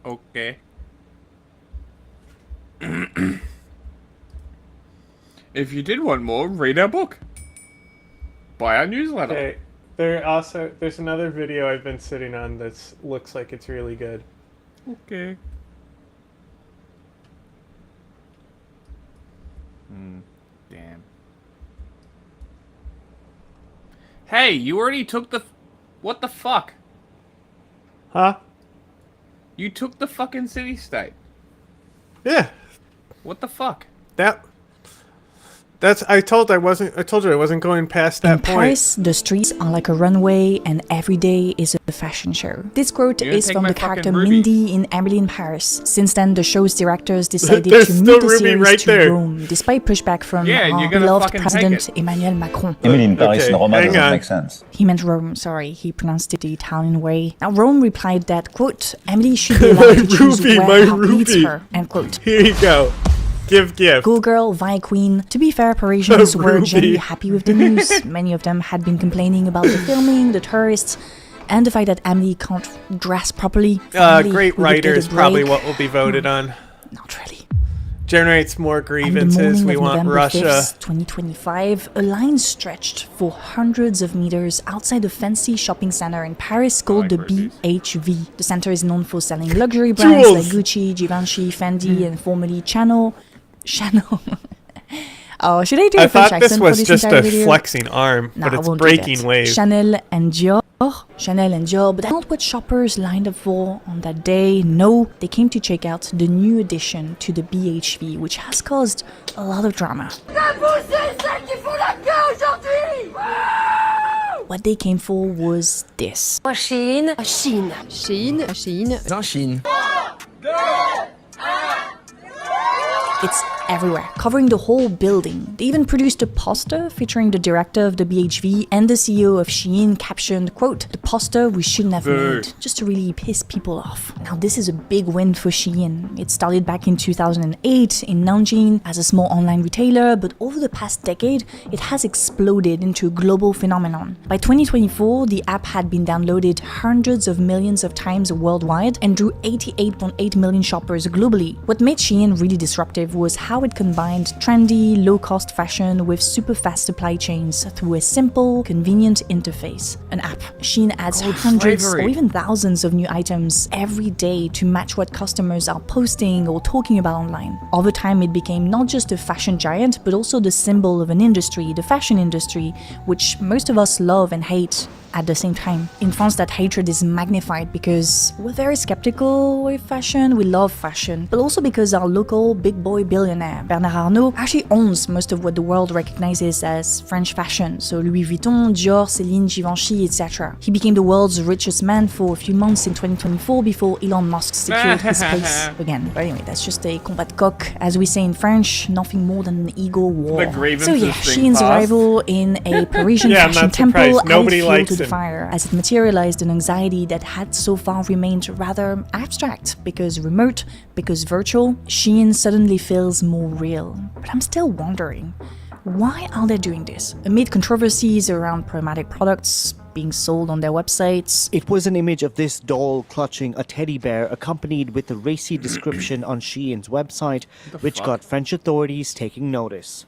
Okay. If you did want more, read our book. Buy our newsletter. Okay. There's another video I've been sitting on that looks like it's really good. Okay. Damn. Hey, you already took the... What the fuck? Huh? You took the fucking city-state. Yeah. What the fuck? I told you I wasn't going past that point. In Paris, the streets are like a runway and every day is a fashion show. This quote is from the character Mindy in Emily in Paris. Since then, the show's directors decided to move the series to Rome, despite pushback from our beloved President Emmanuel Macron. Emily in Paris in Rome doesn't make sense. He meant Rome, sorry, he pronounced it the Italian way. Now, Rome replied that, quote, Emily should be allowed to choose where her heart leads her, end quote. Here you go. Give. Go girl, Vi queen. To be fair, Parisians were generally happy with the news. Many of them had been complaining about the filming, the tourists, and the fact that Emily can't dress properly. Great writer is probably what will be voted on. Not really. Generates more grievances. We want November Russia. 5th, 2025, a line stretched for hundreds of meters outside a fancy shopping center in Paris called the BHV. The center is known for selling luxury brands like Gucci, Givenchy, Fendi, and formerly Chanel. Oh, should I do a French accent for this entire video? I thought this was just a flexing arm, but it's breaking waves. Chanel and Dior Chanel and Dior, but that's not what shoppers lined up for on that day. No, they came to check out the new addition to the BHV, which has caused a lot of drama. What they came for was this. Chine. Chine. Chine. Chine. Chine. It's everywhere, covering the whole building. They even produced a poster featuring the director of the BHV and the CEO of Shein, captioned, quote, "The poster we shouldn't have made," just to really piss people off. Now this is a big win for Shein. It started back in 2008 in Nanjing as a small online retailer, but over the past decade, it has exploded into a global phenomenon. By 2024, the app had been downloaded hundreds of millions of times worldwide and drew 88.8 million shoppers globally. What made Shein really disruptive was how it combined trendy, low-cost fashion with super fast supply chains through a simple, convenient interface. An app. Shein adds hundreds or even thousands of new items every day to match what customers are posting or talking about online. Over time, it became not just a fashion giant, but also the symbol of an industry, the fashion industry, which most of us love and hate at the same time. In France, that hatred is magnified because we're very skeptical with fashion, we love fashion, but also because our local big boy billionaire, Bernard Arnault, actually owns most of what the world recognizes as French fashion, so Louis Vuitton, Dior, Celine, Givenchy, etc. He became the world's richest man for a few months in 2024 before Elon Musk secured his place again. But anyway, that's just a combat de coq, as we say in French, nothing more than an ego war. So yeah, Shein's arrival in a Parisian fashion temple added fuel to the fire, as it materialized an anxiety that had so far remained rather abstract, because remote, because virtual. Shein suddenly feels more real. But I'm still wondering, why are they doing this? Amid controversies around problematic products being sold on their websites. It was an image of this doll clutching a teddy bear accompanied with a racy description on Shein's website, which got French authorities taking notice.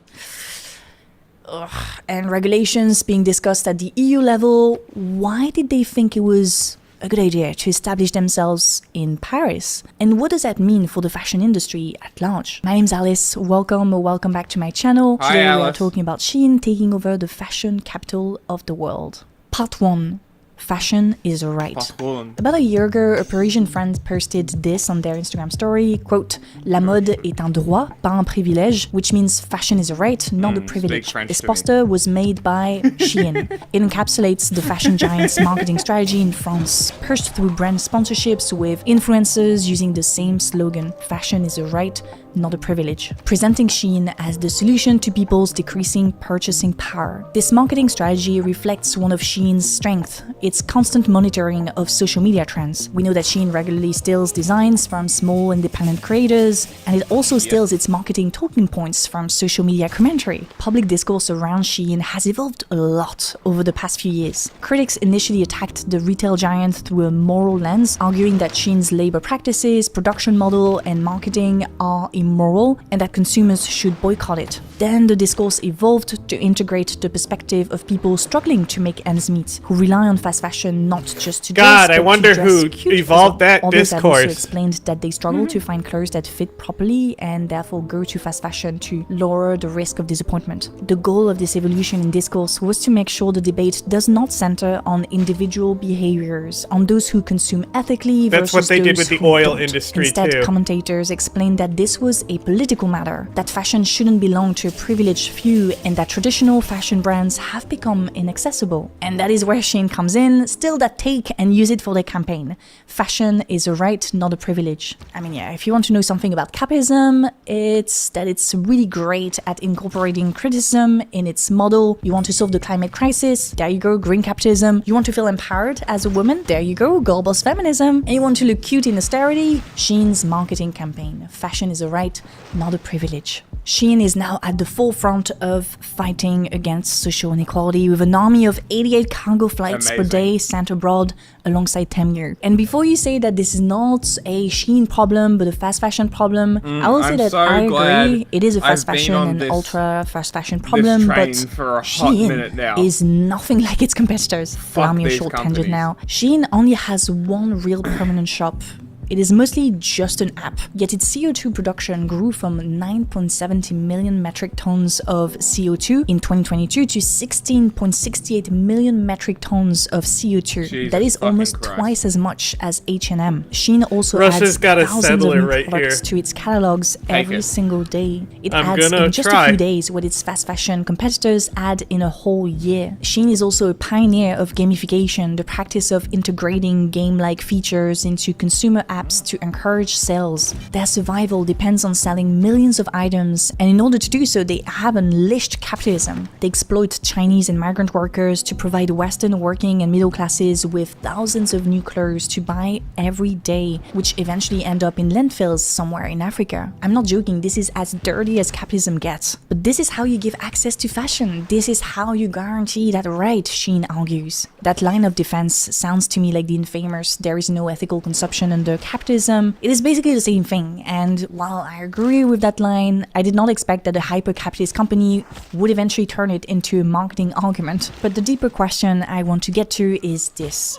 And regulations being discussed at the EU level. Why did they think it was a good idea to establish themselves in Paris? And what does that mean for the fashion industry at large? My name's Alice. Welcome back to my channel. Hi, Today Alice. we are talking about Shein taking over the fashion capital of the world. Part 1. Fashion is a right. About a year ago, a Parisian friend posted this on their Instagram story, quote, "La mode est un droit, pas un privilège," which means fashion is a right, not a privilege. This poster was made by Shein. It encapsulates the fashion giant's marketing strategy in France, pushed through brand sponsorships with influencers using the same slogan, "Fashion is a right, not a privilege," presenting Shein as the solution to people's decreasing purchasing power. This marketing strategy reflects one of Shein's strengths, its constant monitoring of social media trends. We know that Shein regularly steals designs from small independent creators, and it also steals its marketing talking points from social media commentary. Public discourse around Shein has evolved a lot over the past few years. Critics initially attacked the retail giant through a moral lens, arguing that Shein's labor practices, production model, and marketing are immoral and that consumers should boycott it. Then the discourse evolved to integrate the perspective of people struggling to make ends meet, who rely on fast fashion not just to dress, I but wonder to dress who cute evolved as well. that Others have discourse. also explained that they struggle to find clothes that fit properly and therefore go to fast fashion to lower the risk of disappointment. The goal of this evolution in discourse was to make sure the debate does not center on individual behaviors, on those who consume ethically That's versus what they did those with the who oil don't. industry, Instead, too. commentators explained that this was a political matter, that fashion shouldn't belong to a privileged few, and that traditional fashion brands have become inaccessible. And that is where Shein comes in, still that take and use it for their campaign. Fashion is a right, not a privilege. I mean, yeah, if you want to know something about capitalism, it's that it's really great at incorporating criticism in its model. You want to solve the climate crisis? There you go, green capitalism. You want to feel empowered as a woman? There you go, girl boss feminism. And you want to look cute in austerity? Shein's marketing campaign. Fashion is a right, not a privilege. Shein is now at the forefront of fighting against social inequality with an army of 88 cargo flights per day sent abroad alongside Temu. And before you say that this is not a Shein problem but a fast fashion problem, I will say I'm that so I glad agree, it is a fast I've been fashion on and this- ultra fast fashion problem, but train for a hot minute now. Shein is nothing like its competitors. Allow me a these short companies. tangent now. Shein only has one real permanent shop It is mostly just an app, yet its CO2 production grew from 9.70 million metric tons of CO2 in 2022 to 16.68 million metric tons of CO2. Jesus that is almost Christ. twice as much as H&M. Shein also Russia's adds got a thousands of settler new right products here. to its catalogs every it. single day. It I'm adds gonna in just a try. few days what its fast fashion competitors add in a whole year. Shein is also a pioneer of gamification, the practice of integrating game-like features into consumer apps to encourage sales. Their survival depends on selling millions of items, and in order to do so, they have unleashed capitalism. They exploit Chinese and migrant workers to provide Western working and middle classes with thousands of new clothes to buy every day, which eventually end up in landfills somewhere in Africa. I'm not joking, this is as dirty as capitalism gets. But this is how you give access to fashion. This is how you guarantee that right, Shein argues. That line of defense sounds to me like the infamous "there is no ethical consumption under capitalism." It is basically the same thing, and while I agree with that line, I did not expect that a hyper-capitalist company would eventually turn it into a marketing argument. But the deeper question I want to get to is this.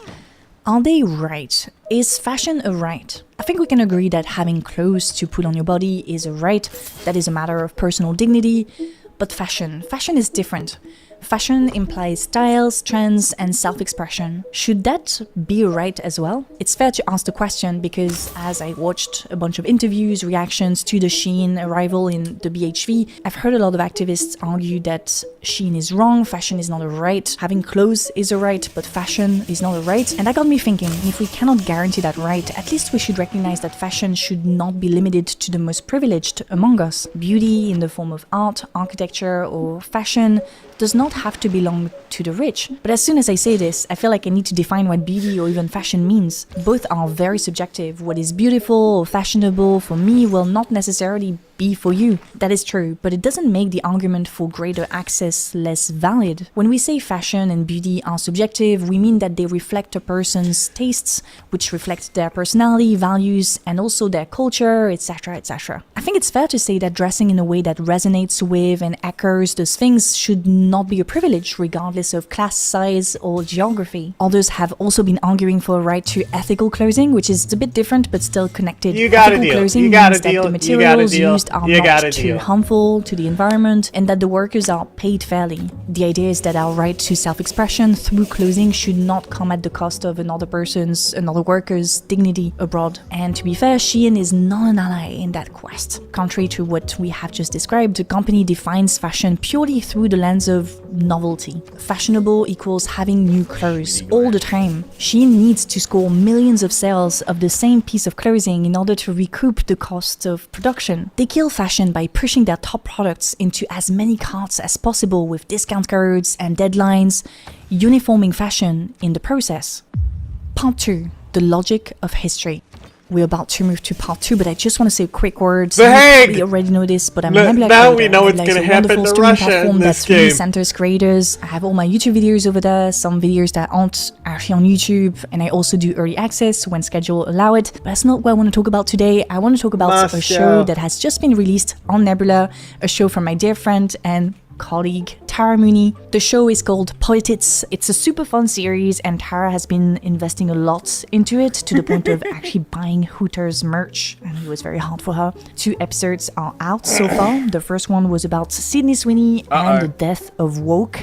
Are they right? Is fashion a right? I think we can agree that having clothes to put on your body is a right, that is a matter of personal dignity, but fashion is different. Fashion implies styles, trends, and self-expression. Should that be a right as well? It's fair to ask the question because as I watched a bunch of interviews, reactions to the Shein arrival in the BHV, I've heard a lot of activists argue that Shein is wrong, fashion is not a right, having clothes is a right, but fashion is not a right. And that got me thinking, if we cannot guarantee that right, at least we should recognize that fashion should not be limited to the most privileged among us. Beauty in the form of art, architecture, or fashion does not have to belong to the rich. But as soon as I say this, I feel like I need to define what beauty or even fashion means. Both are very subjective. What is beautiful or fashionable for me will not necessarily be for you. That is true, but it doesn't make the argument for greater access less valid. When we say fashion and beauty are subjective, we mean that they reflect a person's tastes, which reflect their personality, values, and also their culture, etc., etc. I think it's fair to say that dressing in a way that resonates with and echoes those things should not be a privilege, regardless of class, size, or geography. Others have also been arguing for a right to ethical clothing, which is a bit different but still connected. You got a Ethical deal. clothing You got means a that deal. the You materials got a deal. used are You got not a too deal. harmful to the environment, and that the workers are paid fairly. The idea is that our right to self-expression through clothing should not come at the cost of another worker's dignity abroad. And to be fair, Shein is not an ally in that quest. Contrary to what we have just described, the company defines fashion purely through the lens of novelty. Fashionable equals having new clothes all the time. Shein needs to score millions of sales of the same piece of clothing in order to recoup the cost of production. They kill fashion by pushing their top products into as many carts as possible with discount codes and deadlines, uniforming fashion in the process. Part 2. The logic of history. We're about to move to part 2, but I just want to say a quick word. The You Hague! probably already know this, but I'm Now- a Nebula now creator. we know what's Nebula is gonna a happen wonderful to streaming Russia in platform this that really game. centers creators. I have all my YouTube videos over there, some videos that aren't actually on YouTube, and I also do early access when schedule allow it. But that's not what I want to talk about today. I want to talk about Moscow. a show that has just been released on Nebula, a show from my dear friend and colleague Tara Mooney. The show is called Politics. It's a super fun series and Tara has been investing a lot into it to the point of actually buying Hooters merch, and it was very hard for her. 2 episodes are out so far. The first one was about Sydney Sweeney and the death of woke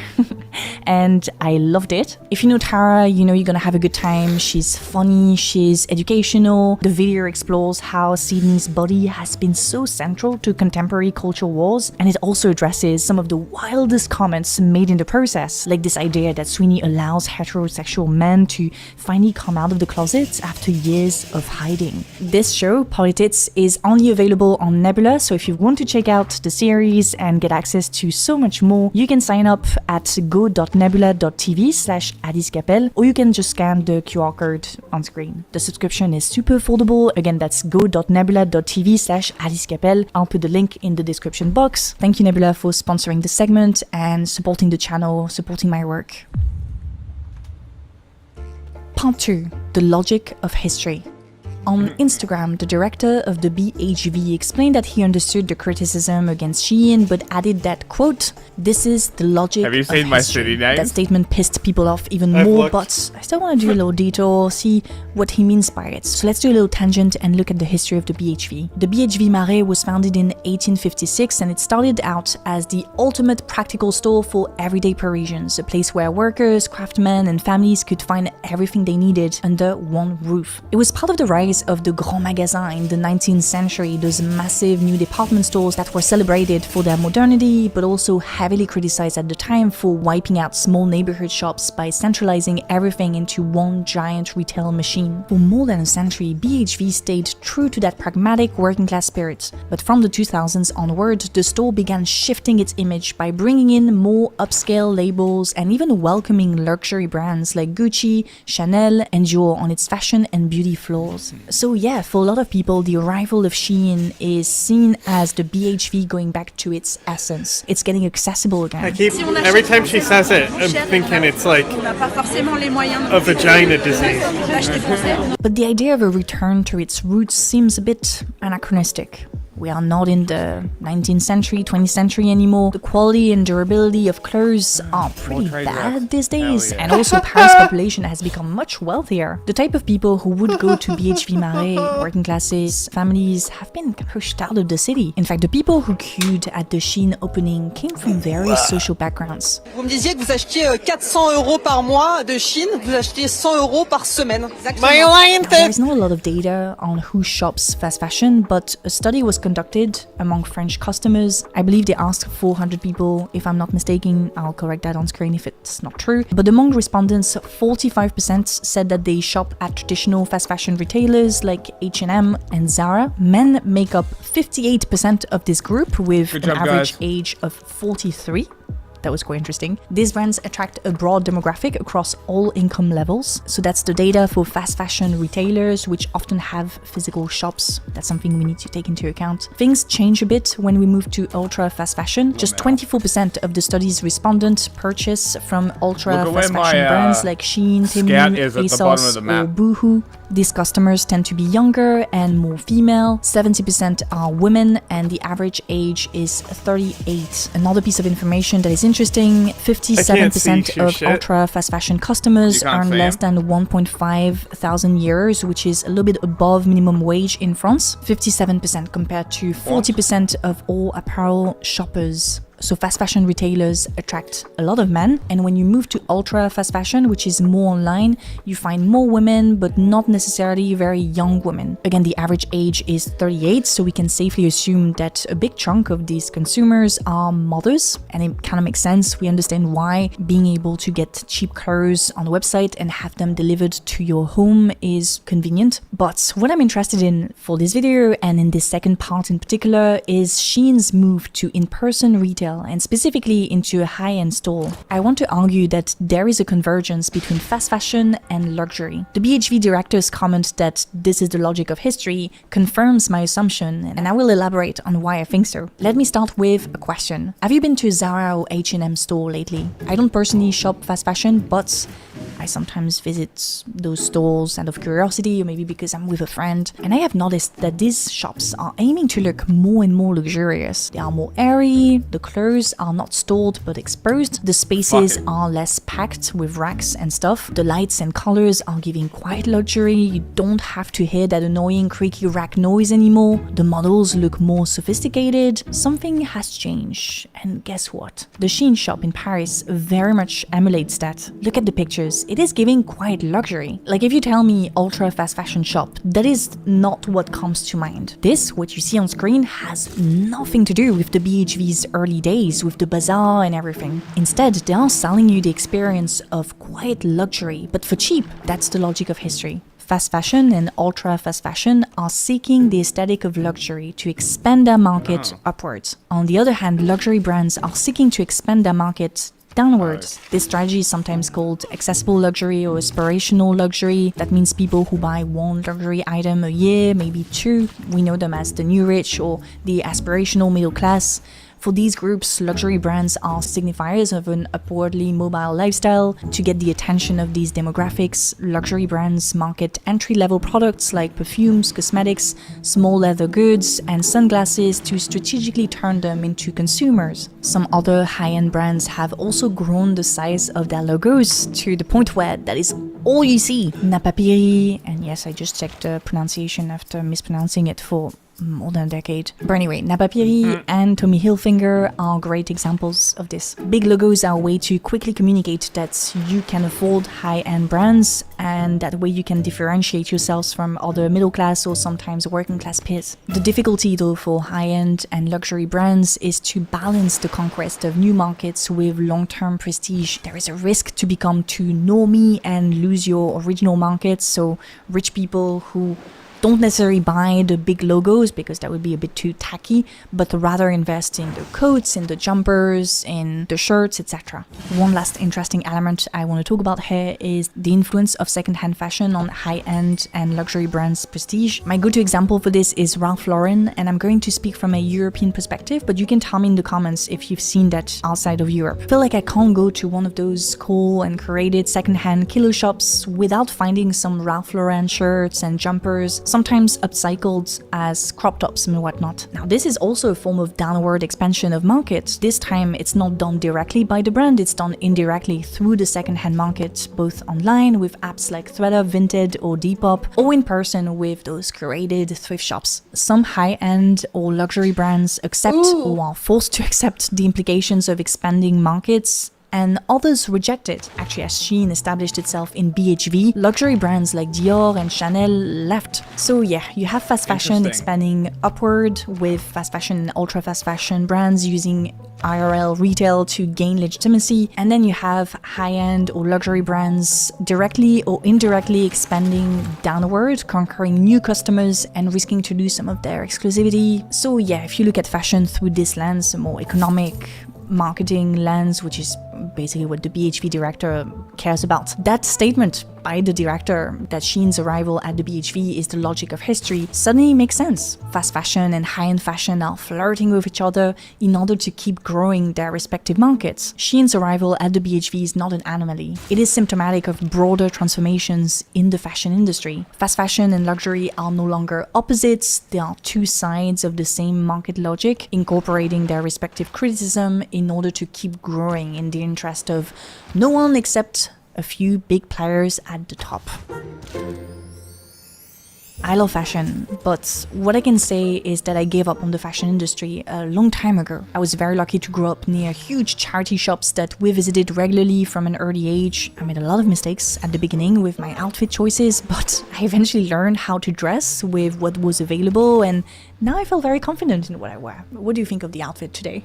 and I loved it. If you know Tara, you know you're gonna have a good time. She's funny, she's educational. The video explores how Sydney's body has been so central to contemporary cultural wars, and it also addresses some of the wildest comments made in the process, like this idea that Sweeney allows heterosexual men to finally come out of the closet after years of hiding. This show, Politics, is only available on Nebula, so if you want to check out the series and get access to so much more, you can sign up at go.nebula.tv/AddisCapelle, or you can just scan the QR code on screen. The subscription is super affordable. Again, that's go.nebula.tv/AddisCapelle. I'll put the link in the description box. Thank you, Nebula, for sponsoring the segment and supporting the channel, supporting my work. Part 2. The logic of history. On Instagram, the director of the BHV explained that he understood the criticism against Shein, but added that, quote, "This is the logic Have you of seen my history." city name? That statement pissed people off even I've more, looked. but I still want to do a little detour, see what he means by it. So let's do a little tangent and look at the history of the BHV. The BHV Marais was founded in 1856, and it started out as the ultimate practical store for everyday Parisians, a place where workers, craftsmen, and families could find everything they needed under one roof. It was part of the rise of the Grand Magasin in the 19th century, those massive new department stores that were celebrated for their modernity, but also heavily criticized at the time for wiping out small neighborhood shops by centralizing everything into one giant retail machine. For more than a century, BHV stayed true to that pragmatic working class spirit. But from the 2000s onward, the store began shifting its image by bringing in more upscale labels and even welcoming luxury brands like Gucci, Chanel, and Dior on its fashion and beauty floors. So yeah, for a lot of people, the arrival of Shein is seen as the BHV going back to its essence. It's getting accessible again. Every time she says it, I'm thinking it's like a vagina disease. But the idea of a return to its roots seems a bit anachronistic. We are not in the 19th century, 20th century anymore. The quality and durability of clothes are pretty bad these days. And also Paris' population has become much wealthier. The type of people who would go to BHV Marais, working classes, families, have been pushed out of the city. In fact, the people who queued at the Shein opening came from various social backgrounds. Vous me disiez que vous achetiez 400 € par mois de Chine, vous achetiez 100 € par semaine. There is not a lot of data on who shops fast fashion, but a study was conducted among French customers. I believe they asked 400 people, if I'm not mistaken. I'll correct that on screen if it's not true. But among respondents, 45% said that they shop at traditional fast fashion retailers like H&M and Zara. Men make up 58% of this group with an average age of 43. That was quite interesting. These brands attract a broad demographic across all income levels. So that's the data for fast fashion retailers, which often have physical shops. That's something we need to take into account. Things change a bit when we move to ultra fast fashion. Just 24% of the study's respondents purchase from ultra fast fashion brands like Shein, Temu, ASOS, or Boohoo. These customers tend to be younger and more female. 70% are women, and the average age is 38. Another piece of information that is interesting, 57% of ultra fast fashion customers earn less than 1.5 thousand euros, which is a little bit above minimum wage in France. 57% compared to 40% of all apparel shoppers. So fast fashion retailers attract a lot of men, and when you move to ultra fast fashion, which is more online, you find more women, but not necessarily very young women. Again, the average age is 38, so we can safely assume that a big chunk of these consumers are mothers, and it kind of makes sense. We understand why being able to get cheap clothes on the website and have them delivered to your home is convenient. But what I'm interested in for this video, and in this second part in particular, is Shein's move to in-person retail, and specifically into a high-end store. I want to argue that there is a convergence between fast fashion and luxury. The BHV director's comment that this is the logic of history confirms my assumption, and I will elaborate on why I think so. Let me start with a question. Have you been to a Zara or H&M store lately? I don't personally shop fast fashion, but I sometimes visit those stores out of curiosity, or maybe because I'm with a friend, and I have noticed that these shops are aiming to look more and more luxurious. They are more airy, the clothes are not stored but exposed, the spaces are less packed with racks and stuff, the lights and colors are giving quiet luxury, you don't have to hear that annoying creaky rack noise anymore, the models look more sophisticated. Something has changed, and guess what? The Shein shop in Paris very much emulates that. Look at the pictures, it is giving quiet luxury. Like if you tell me ultra fast fashion shop, that is not what comes to mind. This, what you see on screen, has nothing to do with the BHV's early days, with the bazaar and everything. Instead, they are selling you the experience of quiet luxury, but for cheap. That's the logic of history. Fast fashion and ultra fast fashion are seeking the aesthetic of luxury to expand their market upwards. On the other hand, luxury brands are seeking to expand their market downwards. This strategy is sometimes called accessible luxury or aspirational luxury. That means people who buy one luxury item a year, maybe two. We know them as the new rich or the aspirational middle class. For these groups, luxury brands are signifiers of an upwardly mobile lifestyle. To get the attention of these demographics, luxury brands market entry-level products like perfumes, cosmetics, small leather goods, and sunglasses to strategically turn them into consumers. Some other high-end brands have also grown the size of their logos to the point where that is all you see. Napapiri, and yes, I just checked the pronunciation after mispronouncing it for more than a decade. But anyway, Napapiri and Tommy Hilfiger are great examples of this. Big logos are a way to quickly communicate that you can afford high-end brands, and that way you can differentiate yourselves from other middle-class or sometimes working-class peers. The difficulty though for high-end and luxury brands is to balance the conquest of new markets with long-term prestige. There is a risk to become too normie and lose your original markets, so rich people who don't necessarily buy the big logos because that would be a bit too tacky, but rather invest in the coats, in the jumpers, in the shirts, etc. One last interesting element I want to talk about here is the influence of secondhand fashion on high-end and luxury brands' prestige. My go-to example for this is Ralph Lauren, and I'm going to speak from a European perspective, but you can tell me in the comments if you've seen that outside of Europe. I feel like I can't go to one of those cool and curated secondhand kilo shops without finding some Ralph Lauren shirts and jumpers, sometimes upcycled as crop tops and whatnot. Now, this is also a form of downward expansion of markets. This time, it's not done directly by the brand, it's done indirectly through the secondhand market, both online with apps like ThredUp, Vinted, or Depop, or in person with those curated thrift shops. Some high-end or luxury brands accept or are forced to accept the implications of expanding markets, and others reject it. Actually, as Shein established itself in BHV, luxury brands like Dior and Chanel left. So yeah, you have fast fashion expanding upward with fast fashion and ultra fast fashion brands using IRL retail to gain legitimacy, and then you have high-end or luxury brands directly or indirectly expanding downward, conquering new customers and risking to lose some of their exclusivity. So yeah, if you look at fashion through this lens, a more economic marketing lens, which is basically what the BHV director cares about. That statement by the director that Shein's arrival at the BHV is the logic of history suddenly makes sense. Fast fashion and high-end fashion are flirting with each other in order to keep growing their respective markets. Shein's arrival at the BHV is not an anomaly. It is symptomatic of broader transformations in the fashion industry. Fast fashion and luxury are no longer opposites, they are two sides of the same market logic, incorporating their respective criticism in order to keep growing in the interest of no one except a few big players at the top. I love fashion, but what I can say is that I gave up on the fashion industry a long time ago. I was very lucky to grow up near huge charity shops that we visited regularly from an early age. I made a lot of mistakes at the beginning with my outfit choices, but I eventually learned how to dress with what was available, and now I feel very confident in what I wear. What do you think of the outfit today?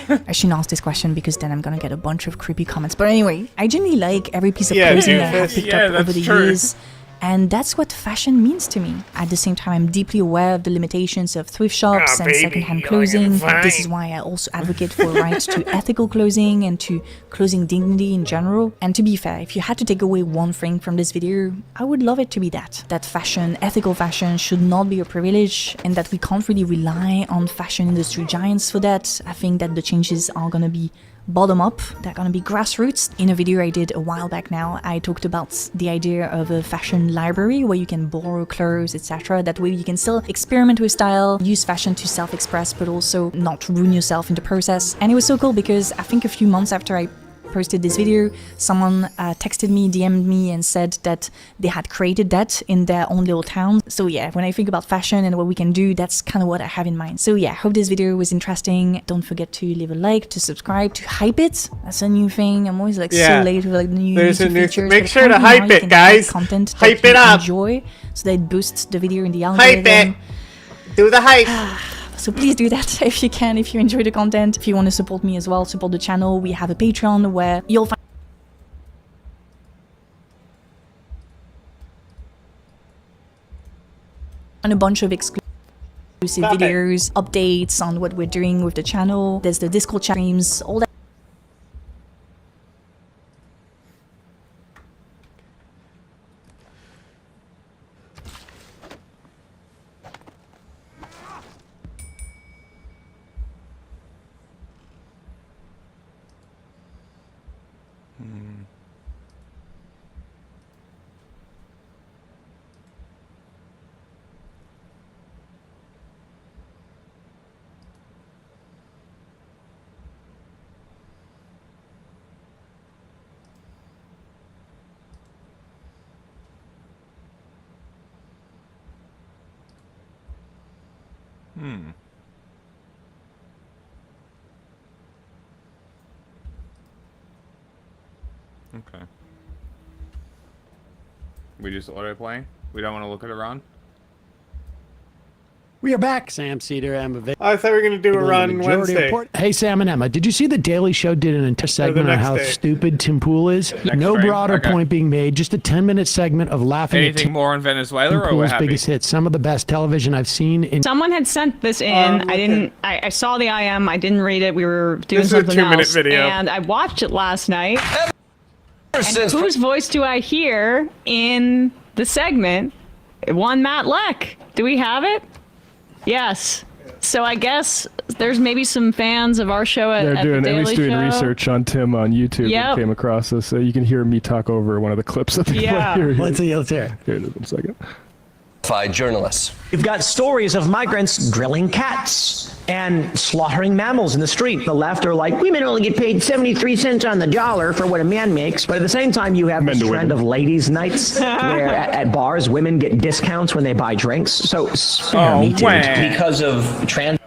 I shouldn't ask this question because then I'm gonna get a bunch of creepy comments. But anyway, I genuinely like every piece of clothing I have picked up over the years. And that's what fashion means to me. At the same time, I'm deeply aware of the limitations of thrift shops and secondhand clothing. This is why I also advocate for rights to ethical clothing and to clothing dignity in general. And to be fair, if you had to take away one thing from this video, I would love it to be that. That fashion, ethical fashion, should not be a privilege, and that we can't really rely on fashion industry giants for that. I think that the changes are gonna be bottom up, they're gonna be grassroots. In a video I did a while back now, I talked about the idea of a fashion library where you can borrow clothes, etc. That way you can still experiment with style, use fashion to self-express, but also not ruin yourself in the process. And it was so cool because I think a few months after I posted this video, someone texted me, DM'd me, and said that they had created that in their own little town. So yeah, when I think about fashion and what we can do, that's kind of what I have in mind. So yeah, hope this video was interesting. Don't forget to leave a like, to subscribe, to hype it. That's a new thing. I'm always like so late with like the new YouTube features. Make sure to hype it, guys. Content hype it up. Enjoy, so that it boosts the video in the algorithm. Hype it. Do the hype. So please do that if you can, if you enjoy the content. If you want to support me as well, support the channel, we have a Patreon where you'll find a bunch of exclusive videos, updates on what we're doing with the channel. There's the Discord chat streams, all that. Okay. We just auto playing? We don't want to look at Iran? We are back. Sam Cedar, Emma Vick. I thought we were going to do Iran Wednesday. Hey, Sam and Emma, did you see the Daily Show did an entire segment on how stupid Tim Pool is? No stream? broader Okay. point being made, just a 10-minute segment of laughing at Anything Tim more on Venezuela, or we're Pool's happy? biggest hits. Some of the best television I've seen in... Someone had sent this in. I saw the IM. I didn't read it. We were doing This is a something 2-minute else. video. And I watched it last night. And whose voice do I hear in the segment? One Matt Leck. Do we have it? Yes. So I guess there's maybe some fans of our show at, They're at doing the at Daily least doing Show. research on Tim on YouTube Yep. and came across this. So you can hear me talk over one of the clips that they Yeah. play here. Let's hear it. Here it is, 1 second. Journalists. You've got stories of migrants grilling cats and slaughtering mammals in the street. The left are like, women only get paid 73 cents on the dollar for what a man makes. But at the same time, you have this trend of ladies' nights where at bars, women get discounts when they buy drinks. So spare me, Tim. Because of trans...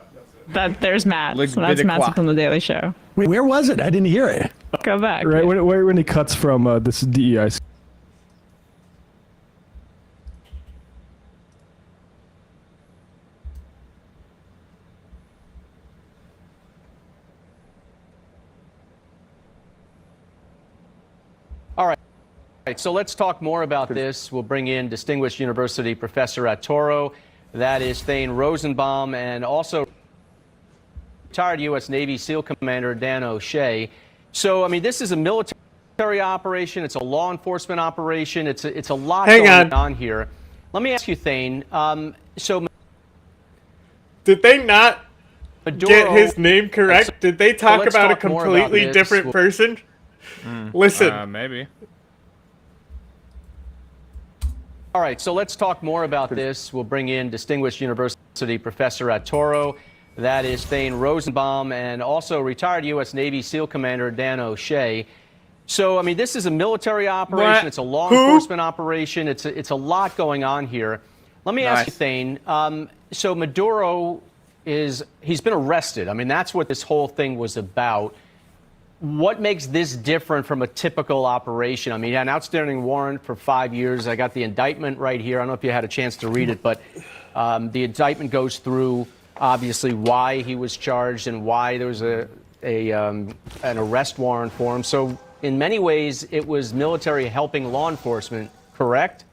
There's Matt. So that's Matt from the Daily Show. Wait, where was it? I didn't hear it. Go back. Right when he cuts from this DEI. All right. So let's talk more about this. We'll bring in distinguished university professor at Toro. That is Thane Rosenbaum, and also retired U.S. Navy SEAL Commander Dan O'Shea. So, I mean, this is a military operation. It's a law enforcement operation. It's a lot going on here. Let me ask you, Thane. So, did they not Maduro, get his name correct? Did they talk let's about a talk more about completely this. different person? Listen. Maybe. All right, so let's talk more about this. We'll bring in distinguished university professor at Toro. That is Thane Rosenbaum, and also retired U.S. Navy SEAL Commander Dan O'Shea. So, I mean, this is a military operation. What? It's a law Who? enforcement operation. It's a lot going on here. Let me ask you, Thane. So Maduro he's been arrested. I mean, that's what this whole thing was about. What makes this different from a typical operation? I mean, he had an outstanding warrant for 5 years. I got the indictment right here. I don't know if you had a chance to read it, but the indictment goes through, obviously, why he was charged and why there was an arrest warrant for him. So in many ways, it was military helping law enforcement, correct?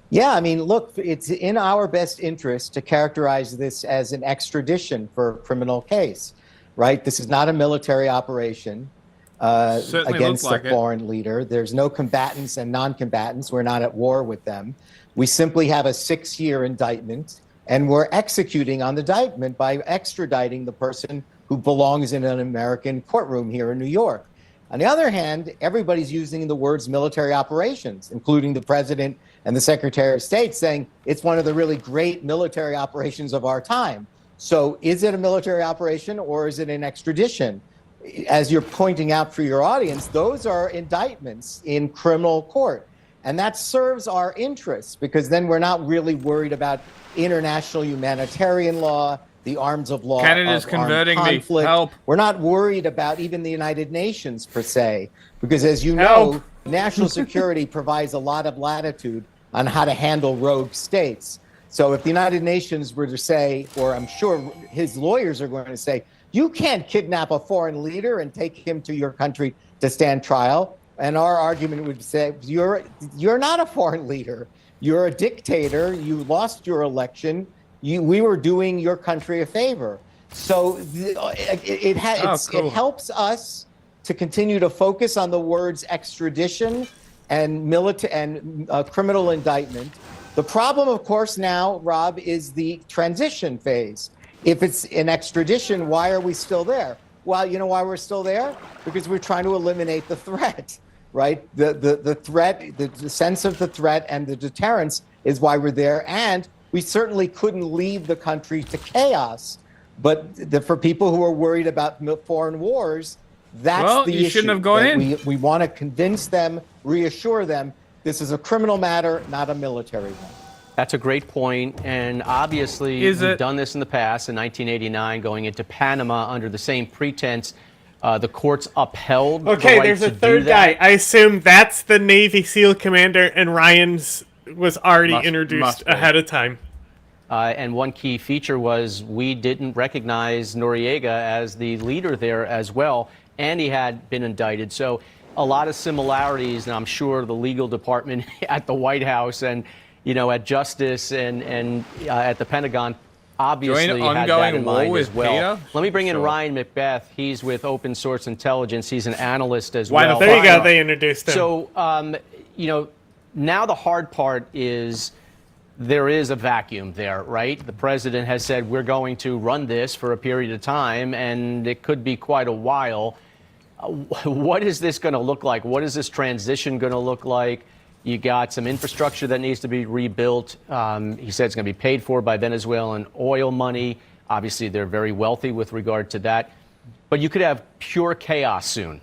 Yeah, I mean, look, it's in our best interest to characterize this as an extradition for a criminal case. Right? This is not a military operation against a foreign leader. There's no combatants and non-combatants. We're not at war with them. We simply have a 6-year indictment, and we're executing on the indictment by extraditing the person who belongs in an American courtroom here in New York. On the other hand, everybody's using the words military operations, including the president and the Secretary of State, saying it's one of the really great military operations of our time. So is it a military operation or is it an extradition? As you're pointing out for your audience, those are indictments in criminal court. And that serves our interests because then we're not really worried about international humanitarian law, the arms of law. Canada's of converting armed me. conflict. Help. We're not worried about even the United Nations per se, because as you know, national security provides a lot of latitude on how to handle rogue states. So if the United Nations were to say, or I'm sure his lawyers are going to say, you can't kidnap a foreign leader and take him to your country to stand trial. And our argument would say, you're not a foreign leader. You're a dictator. You lost your election. We were doing your country a favor. So it helps us to continue to focus on the words extradition and criminal indictment. The problem, of course, now, Rob, is the transition phase. If it's an extradition, why are we still there? Well, you know why we're still there? Because we're trying to eliminate the threat, right? The threat, the sense of the threat and the deterrence is why we're there. And we certainly couldn't leave the country to chaos. But for people who are worried about foreign wars, that's the issue. You shouldn't have gone in. We want to convince them, reassure them, this is a criminal matter, not a military one. That's a great point, and obviously we've done this in the past. In 1989, going into Panama under the same pretense, the courts upheld. Okay, the right there's a to do third that. guy. I assume that's the Navy SEAL commander, and Ryan's was already introduced ahead of time. And one key feature was we didn't recognize Noriega as the leader there as well, and he had been indicted. So a lot of similarities, and I'm sure the legal department at the White House and at Justice and at the Pentagon obviously had that in mind as well. Let me bring in Ryan Macbeth. He's with Open Source Intelligence. He's an analyst as well. There you go. They introduced him. So, now the hard part is there is a vacuum there, right? The president has said we're going to run this for a period of time, and it could be quite a while. What is this going to look like? What is this transition going to look like? You got some infrastructure that needs to be rebuilt. He said it's going to be paid for by Venezuelan oil money. Obviously, they're very wealthy with regard to that. But you could have pure chaos soon.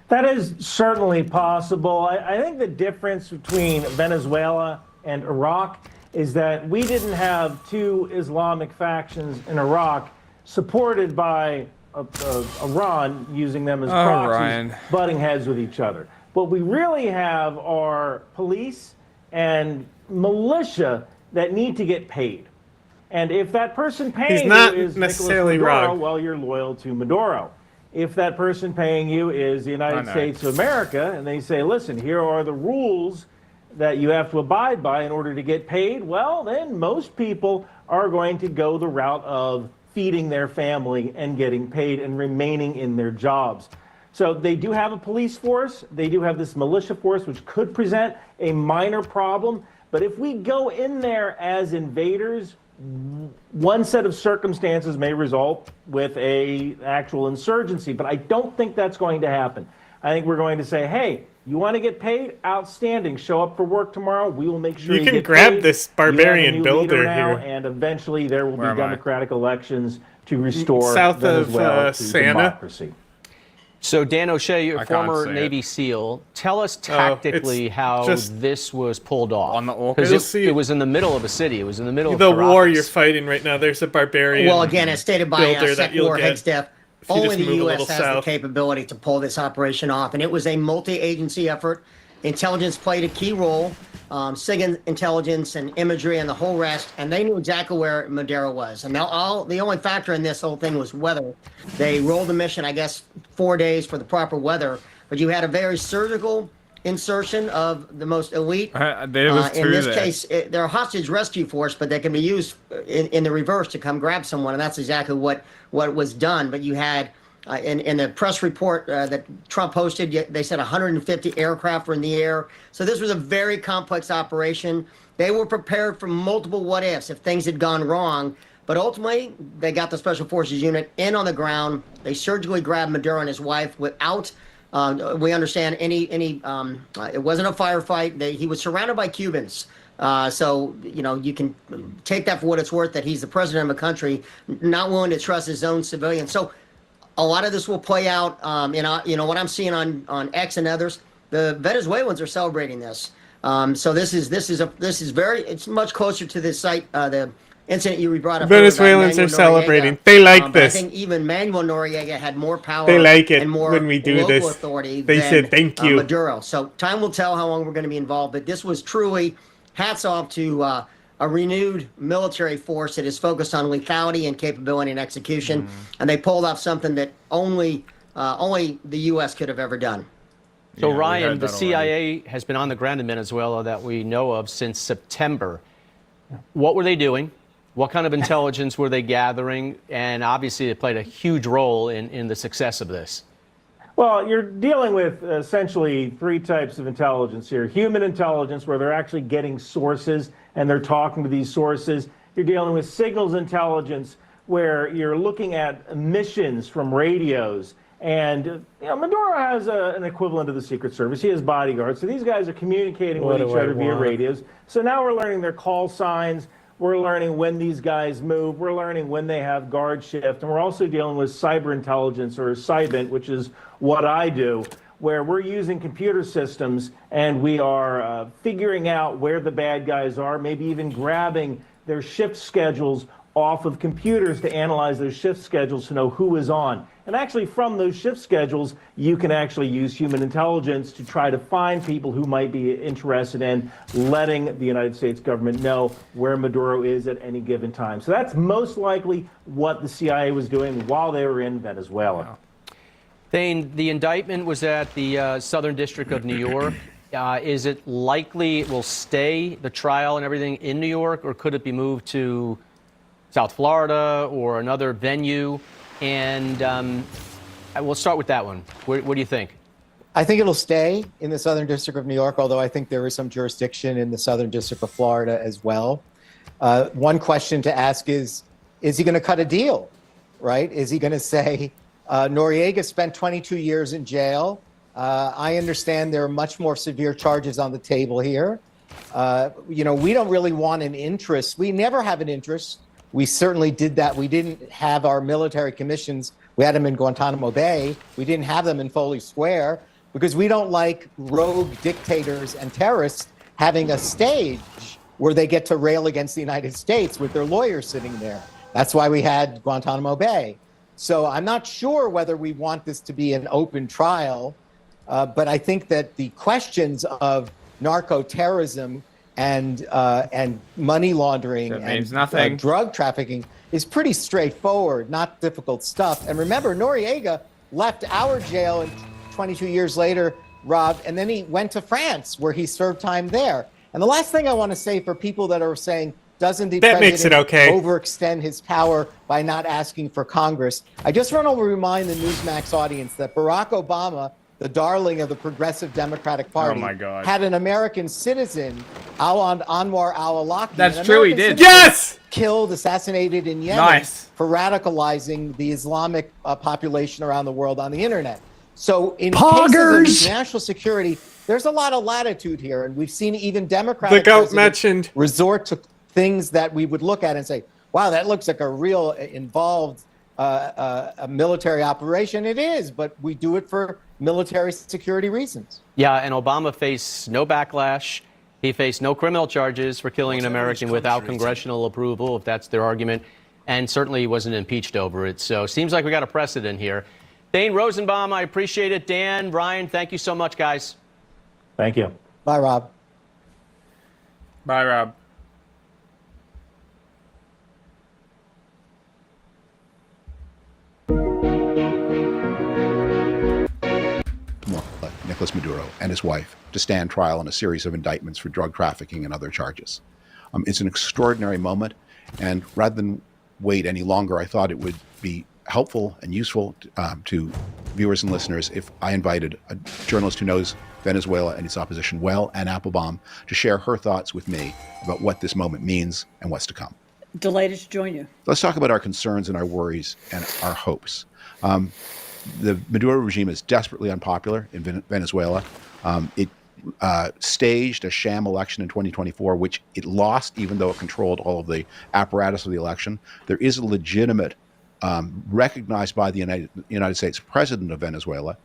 That is certainly possible. I think the difference between Venezuela and Iraq is that we didn't have two Islamic factions in Iraq supported by Iran using them as proxies, butting heads with each other. What we really have are police and militia that need to get paid. And if that person paying you is necessarily Nicolas Maduro, wrong. well, you're loyal to Maduro. If that person paying you is the United States of America, and they say, listen, here are the rules that you have to abide by in order to get paid, well, then most people are going to go the route of feeding their family and getting paid and remaining in their jobs. So they do have a police force. They do have this militia force, which could present a minor problem. But if we go in there as invaders, one set of circumstances may result with an actual insurgency. But I don't think that's going to happen. I think we're going to say, hey, you want to get paid? Outstanding. Show up for work tomorrow. We will make sure you can get grab paid. this You have a barbarian new builder leader now, here. and eventually there will Where be am I? democratic elections to restore South of, Venezuela to Santa. democracy. So Dan O'Shea, you're a I can't former see Navy SEAL. Tell us tactically how just this was pulled off. On the Because it was in the middle of a city. It was in the middle of The war Caracas. you're fighting right now, there's a barbarian Well, again, as stated by builder that you'll War get Head Staff, if you only just the move a U.S. little has south. the capability to pull this operation off, and it was a multi-agency effort. Intelligence played a key role, SIG intelligence and imagery and the whole rest, and they knew exactly where Madero was. And the only factor in this whole thing was weather. They rolled the mission, I guess, 4 days for the proper weather, but you had a very surgical insertion of the most elite. There was two in this there. case, they're a hostage rescue force, but they can be used in the reverse to come grab someone, and that's exactly what was done. But you had, in the press report that Trump posted, they said 150 aircraft were in the air. So this was a very complex operation. They were prepared for multiple what-ifs if things had gone wrong. But ultimately, they got the Special Forces unit in on the ground. They surgically grabbed Maduro and his wife without, we understand, it wasn't a firefight. He was surrounded by Cubans. So, you can take that for what it's worth, that he's the president of a country, not willing to trust his own civilians. So a lot of this will play out. What I'm seeing on X and others, the Venezuelans are celebrating this. So it's much closer to the site, the incident you brought up. Venezuelans are celebrating. They like this. I think even Manuel Noriega had more power. They like it and more when we do local this. authority They than, said thank you. Maduro. So time will tell how long we're going to be involved. But this was truly hats off to a renewed military force that is focused on lethality and capability and execution, and they pulled off something that only the U.S. could have ever done. So Ryan, the CIA has been on the ground in Venezuela that we know of since September. What were they doing? What kind of intelligence were they gathering? And obviously, it played a huge role in the success of this. Well, you're dealing with essentially three types of intelligence here. Human intelligence, where they're actually getting sources and they're talking to these sources. You're dealing with signals intelligence, where you're looking at emissions from radios. And Maduro has an equivalent to the Secret Service. He has bodyguards. So these guys are communicating with each other via radios. So now we're learning their call signs. We're learning when these guys move. We're learning when they have guard shift. And we're also dealing with cyber intelligence, or cybint, which is what I do, where we're using computer systems and we are figuring out where the bad guys are, maybe even grabbing their shift schedules off of computers to analyze those shift schedules to know who is on. And actually from those shift schedules, you can actually use human intelligence to try to find people who might be interested in letting the United States government know where Maduro is at any given time. So that's most likely what the CIA was doing while they were in Venezuela. Thane, the indictment was at the Southern District of New York. Is it likely it will stay, the trial and everything, in New York, or could it be moved to South Florida or another venue? And we'll start with that one. What do you think? I think it'll stay in the Southern District of New York, although I think there is some jurisdiction in the Southern District of Florida as well. One question to ask is he going to cut a deal, right? Is he going to say, Noriega spent 22 years in jail. I understand there are much more severe charges on the table here. We don't really want an interest. We never have an interest. We certainly did that. We didn't have our military commissions. We had them in Guantanamo Bay. We didn't have them in Foley Square because we don't like rogue dictators and terrorists having a stage where they get to rail against the United States with their lawyers sitting there. That's why we had Guantanamo Bay. So I'm not sure whether we want this to be an open trial, but I think that the questions of narco-terrorism and money laundering and drug trafficking is pretty straightforward, not difficult stuff. And remember, Noriega left our jail 22 years later, Rob, and then he went to France where he served time there. And the last thing I want to say for people that are saying, doesn't the president overextend his power by not asking for Congress? I just want to remind the Newsmax audience that Barack Obama, the darling of the Progressive Democratic Party, had an American citizen, Anwar al-Awlaki. That's true, he did. Yes! Killed, assassinated in Yemen for radicalizing the Islamic population around the world on the internet. So in cases of national security, there's a lot of latitude here. And we've seen even Democratic presidents resort to things that we would look at and say, wow, that looks like a real involved a military operation. It is, but we do it for military security reasons. Yeah, and Obama faced no backlash. He faced no criminal charges for killing an American without congressional approval, if that's their argument, and certainly wasn't impeached over it. So seems like we got a precedent here. Thane Rosenbaum, I appreciate it. Dan, Ryan, thank you so much, guys. Thank you. Bye, Rob. Bye, Rob. Nicolas Maduro and his wife to stand trial in a series of indictments for drug trafficking and other charges. It's an extraordinary moment, and rather than wait any longer, I thought it would be helpful and useful to viewers and listeners if I invited a journalist who knows Venezuela and its opposition well, Ann Applebaum, to share her thoughts with me about what this moment means and what's to come. Delighted to join you. Let's talk about our concerns and our worries and our hopes. The Maduro regime is desperately unpopular in Venezuela. It staged a sham election in 2024, which it lost even though it controlled all of the apparatus of the election. There is a legitimate, recognized by the United States president of Venezuela.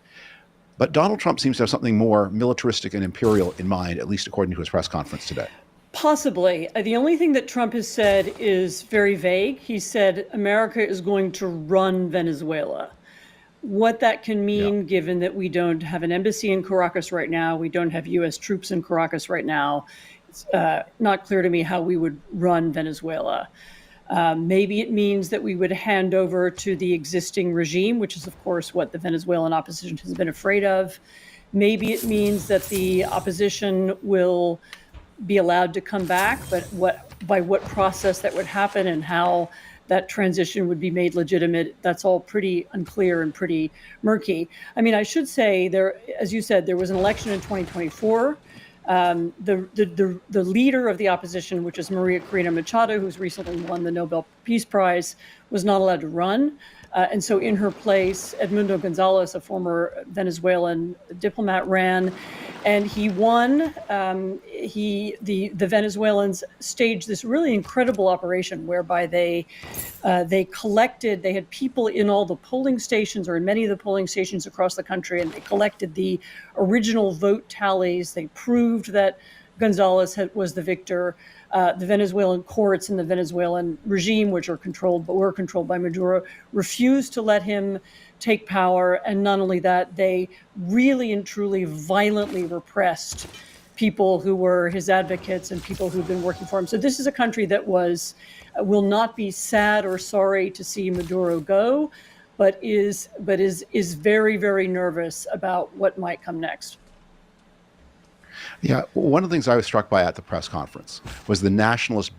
But Donald Trump seems to have something more militaristic and imperial in mind, at least according to his press conference today. Possibly. The only thing that Trump has said is very vague. He said America is going to run Venezuela. What that can mean, given that we don't have an embassy in Caracas right now, we don't have U.S. troops in Caracas right now, it's not clear to me how we would run Venezuela. Maybe it means that we would hand over to the existing regime, which is, of course, what the Venezuelan opposition has been afraid of. Maybe it means that the opposition will be allowed to come back, but by what process that would happen and how that transition would be made legitimate, that's all pretty unclear and pretty murky. I mean, I should say there, as you said, there was an election in 2024. The leader of the opposition, which is Maria Corina Machado, who's recently won the Nobel Peace Prize, was not allowed to run. And so in her place, Edmundo Gonzalez, a former Venezuelan diplomat, ran, and he won. The Venezuelans staged this really incredible operation whereby they had people in all the polling stations, or in many of the polling stations across the country, and they collected the original vote tallies. They proved that Gonzalez was the victor. The Venezuelan courts and the Venezuelan regime, which were controlled by Maduro, refused to let him take power. And not only that, they really and truly violently repressed people who were his advocates and people who've been working for him. So this is a country that will not be sad or sorry to see Maduro go, but is very, very nervous about what might come next. Yeah, one of the things I was struck by at the press conference was the nationalist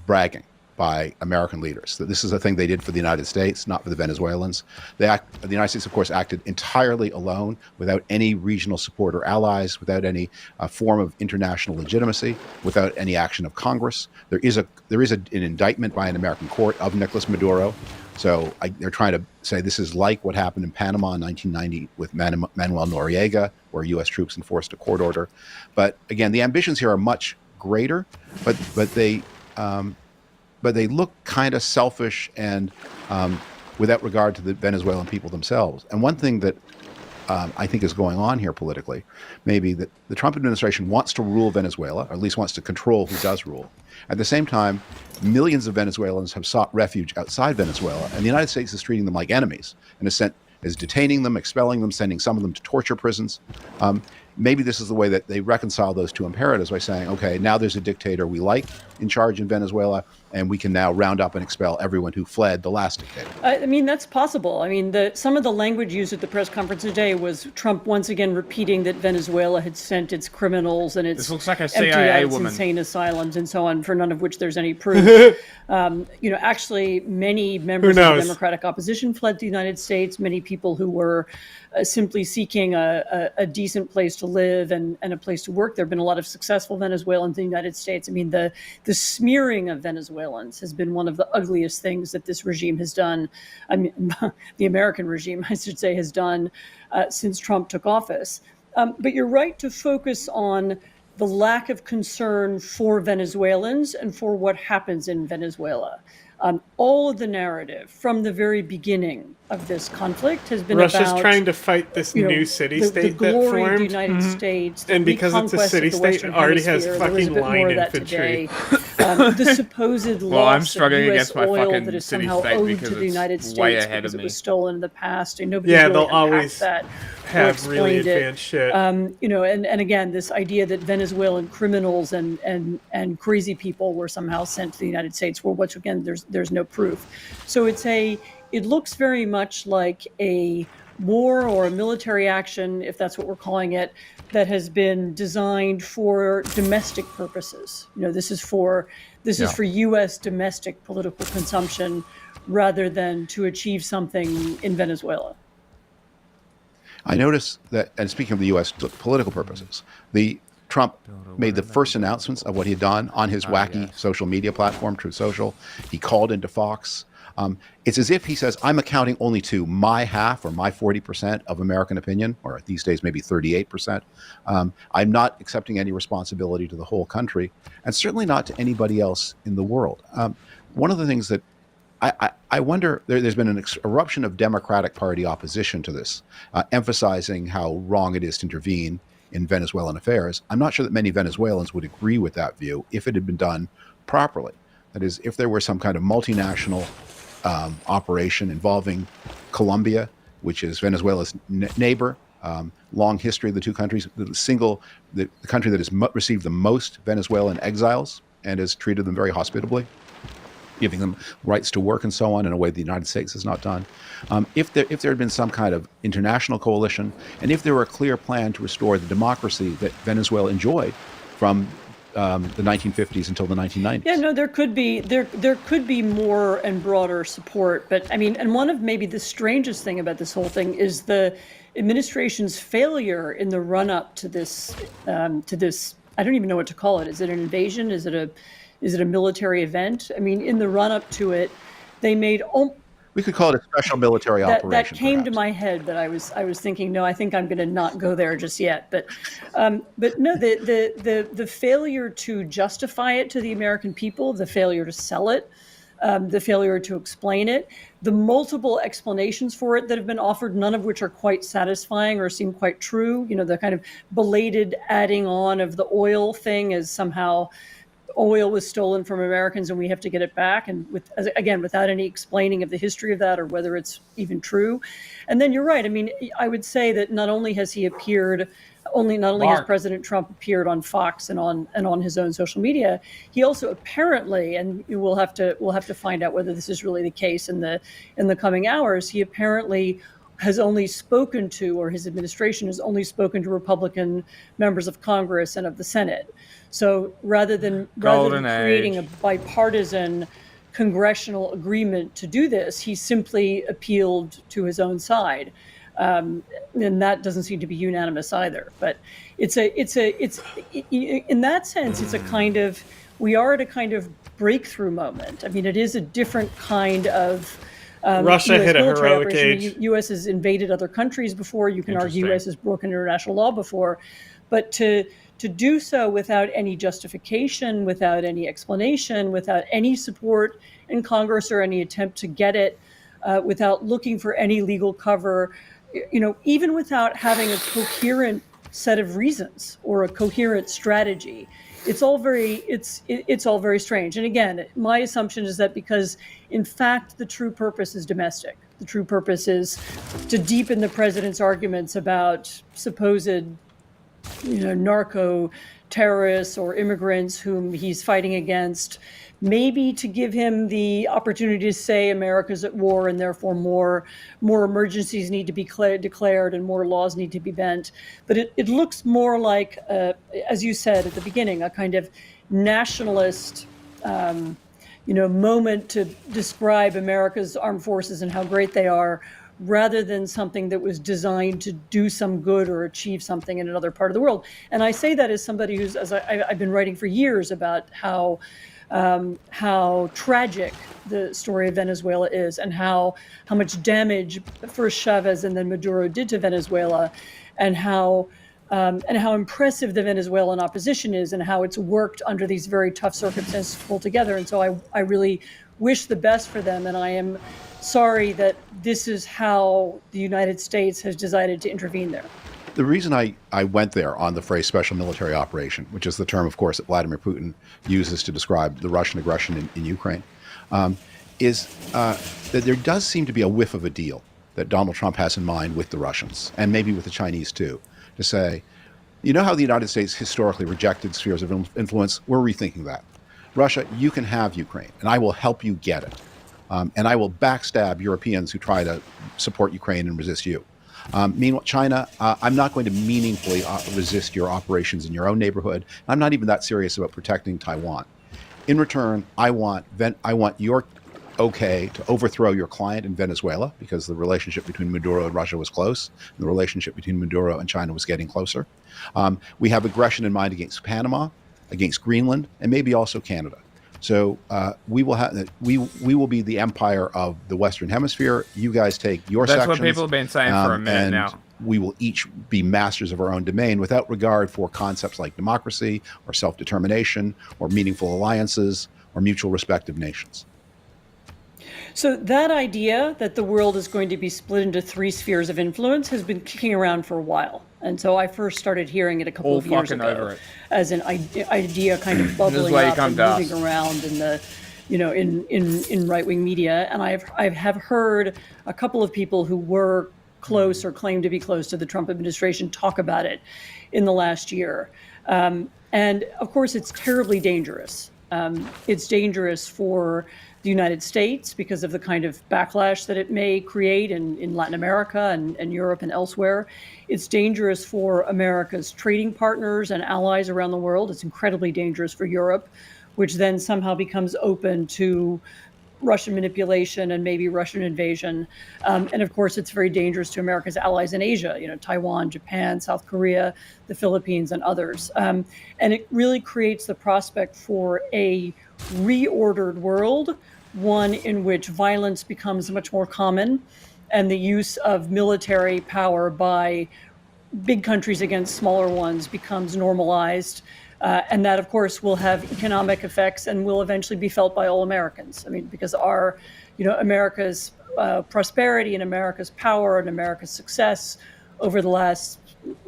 bragging by American leaders that this is a thing they did for the United States, not for the Venezuelans. The United States, of course, acted entirely alone, without any regional support or allies, without any form of international legitimacy, without any action of Congress. There is an indictment by an American court of Nicolas Maduro. So they're trying to say this is like what happened in Panama in 1990 with Manuel Noriega, where U.S. troops enforced a court order. But again, the ambitions here are much greater, but they look kind of selfish and without regard to the Venezuelan people themselves. And one thing that I think is going on here politically, maybe that the Trump administration wants to rule Venezuela, or at least wants to control who does rule. At the same time, millions of Venezuelans have sought refuge outside Venezuela, and the United States is treating them like enemies, in a sense, is detaining them, expelling them, sending some of them to torture prisons. Maybe this is the way that they reconcile those two imperatives by saying, okay, now there's a dictator we like in charge in Venezuela, and we can now round up and expel everyone who fled the last dictator. I mean, that's possible. I mean, some of the language used at the press conference today was Trump once again repeating that Venezuela had sent its criminals and its This looks like a emptied CIA out its woman. insane asylums and so on, for none of which there's any proof. Actually, many members of the Democratic opposition fled to the United States. Many people who were simply seeking a decent place to live and a place to work. There have been a lot of successful Venezuelans in the United States. I mean, the smearing of Venezuelans has been one of the ugliest things that this regime has done. I mean, the American regime, I should say, has done since Trump took office. But you're right to focus on the lack of concern for Venezuelans and for what happens in Venezuela. All of the narrative from the very beginning of this conflict has been Russia's about trying to fight this new city-state the glory that of the formed. United States, And because it's a city-state, it already has fucking line infantry. The supposed loss I'm struggling of U.S. against my oil fucking that is somehow city-state owed because to the it's United way States ahead because of it me. was stolen in the past, and nobody Yeah, really they'll unpacked always that or have really explained it. advanced shit. And again, this idea that Venezuelan criminals and crazy people were somehow sent to the United States, for which again there's no proof. So it looks very much like a war or a military action, if that's what we're calling it, that has been designed for domestic purposes. This is for U.S. domestic political consumption rather than to achieve something in Venezuela. I noticed that, and speaking of the U.S. political purposes, Trump made the first announcements of what he had done on his wacky social media platform, Truth Social. He called into Fox. It's as if he says, I'm accounting only to my half or my 40% of American opinion, or these days maybe 38%. I'm not accepting any responsibility to the whole country, and certainly not to anybody else in the world. One of the things that I wonder, there's been an eruption of Democratic Party opposition to this, emphasizing how wrong it is to intervene in Venezuelan affairs. I'm not sure that many Venezuelans would agree with that view if it had been done properly. That is, if there were some kind of multinational operation involving Colombia, which is Venezuela's neighbor, long history of the two countries, the country that has received the most Venezuelan exiles and has treated them very hospitably, giving them rights to work and so on in a way the United States has not done. If there had been some kind of international coalition, and if there were a clear plan to restore the democracy that Venezuela enjoyed from the 1950s until the 1990s. Yeah, no, there could be more and broader support, but I mean, and one of maybe the strangest thing about this whole thing is the administration's failure in the run-up to this I don't even know what to call it. Is it an invasion? Is it a military event? I mean, in the run up to it, they made. We could call it a special military operation. That came to my head, but I was thinking, no, I think I'm going to not go there just yet. But no, the failure to justify it to the American people, the failure to sell it, the failure to explain it, the multiple explanations for it that have been offered, none of which are quite satisfying or seem quite true. You know, the kind of belated adding on of the oil thing as somehow oil was stolen from Americans and we have to get it back, and without any explaining of the history of that or whether it's even true. And then you're right. I mean, I would say that not only has President Trump appeared on Fox and on his own social media, he also apparently, and we'll have to find out whether this is really the case in the coming hours, he apparently has only spoken to, or his administration has only spoken to, Republican members of Congress and of the Senate. So rather than creating a bipartisan congressional agreement to do this, he simply appealed to his own side. And that doesn't seem to be unanimous either. But it's in that sense, it's a kind of, we are at a kind of breakthrough moment. I mean, it is a different kind of Russia US hit a military heroic operation. age. The U.S. has invaded other countries before. You can argue U.S. has broken international law before. But to do so without any justification, without any explanation, without any support in Congress or any attempt to get it, without looking for any legal cover, you know, even without having a coherent set of reasons or a coherent strategy, it's all very strange. And again, my assumption is that because, in fact, the true purpose is domestic. The true purpose is to deepen the president's arguments about supposed, narco terrorists or immigrants whom he's fighting against, maybe to give him the opportunity to say America's at war and therefore more emergencies need to be declared and more laws need to be bent. But it looks more like, as you said at the beginning, a kind of nationalist moment to describe America's armed forces and how great they are, rather than something that was designed to do some good or achieve something in another part of the world. And I say that as somebody who's, I've been writing for years about how tragic the story of Venezuela is, and how much damage first Chavez and then Maduro did to Venezuela, and how impressive the Venezuelan opposition is, and how it's worked under these very tough circumstances to pull together. And so I really wish the best for them, and I am sorry that this is how the United States has decided to intervene there. The reason I went there on the phrase special military operation, which is the term, of course, that Vladimir Putin uses to describe the Russian aggression in Ukraine, is that there does seem to be a whiff of a deal that Donald Trump has in mind with the Russians, and maybe with the Chinese too, to say, you know how the United States historically rejected spheres of influence? We're rethinking that. Russia, you can have Ukraine, and I will help you get it. And I will backstab Europeans who try to support Ukraine and resist you. Meanwhile, China, I'm not going to meaningfully resist your operations in your own neighborhood. I'm not even that serious about protecting Taiwan. In return, I want your okay to overthrow your client in Venezuela, because the relationship between Maduro and Russia was close, and the relationship between Maduro and China was getting closer. We have aggression in mind against Panama, against Greenland, and maybe also Canada. So we will be the empire of the Western Hemisphere. You guys take your sections. That's what people have been saying for a minute now. We will each be masters of our own domain without regard for concepts like democracy or self-determination or meaningful alliances or mutual respect of nations. So that idea that the world is going to be split into three spheres of influence has been kicking around for a while. And so I first started hearing it a couple of years ago as an idea kind of bubbling up and moving around in the, in right-wing media. And I have heard a couple of people who were close or claimed to be close to the Trump administration talk about it in the last year. And of course, it's terribly dangerous. It's dangerous for the United States because of the kind of backlash that it may create in Latin America and Europe and elsewhere. It's dangerous for America's trading partners and allies around the world. It's incredibly dangerous for Europe, which then somehow becomes open to Russian manipulation and maybe Russian invasion. And of course, it's very dangerous to America's allies in Asia, Taiwan, Japan, South Korea, the Philippines, and others. And it really creates the prospect for a reordered world, one in which violence becomes much more common and the use of military power by big countries against smaller ones becomes normalized. And that, of course, will have economic effects and will eventually be felt by all Americans. I mean, because America's prosperity and America's power and America's success over the last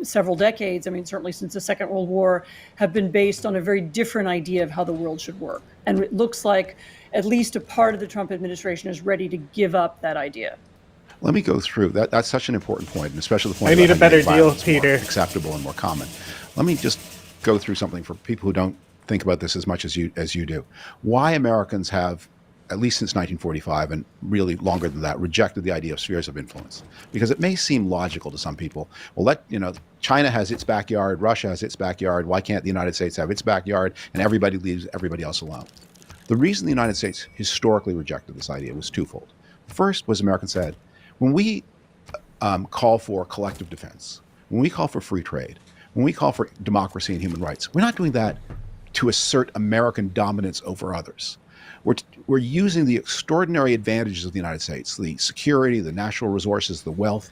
several decades, I mean, certainly since the Second World War, have been based on a very different idea of how the world should work. And it looks like at least a part of the Trump administration is ready to give up that idea. Let me go through that. That's such an important point, and especially the point I need about a better how deal, violence is more Peter. acceptable and more common. Let me just go through something for people who don't think about this as much as you do. Why Americans have, at least since 1945 and really longer than that, rejected the idea of spheres of influence, because it may seem logical to some people. Well, China has its backyard, Russia has its backyard. Why can't the United States have its backyard, and everybody leaves everybody else alone? The reason the United States historically rejected this idea was twofold. First was Americans said, when we call for collective defense, when we call for free trade, when we call for democracy and human rights, we're not doing that to assert American dominance over others. We're using the extraordinary advantages of the United States, the security, the natural resources, the wealth,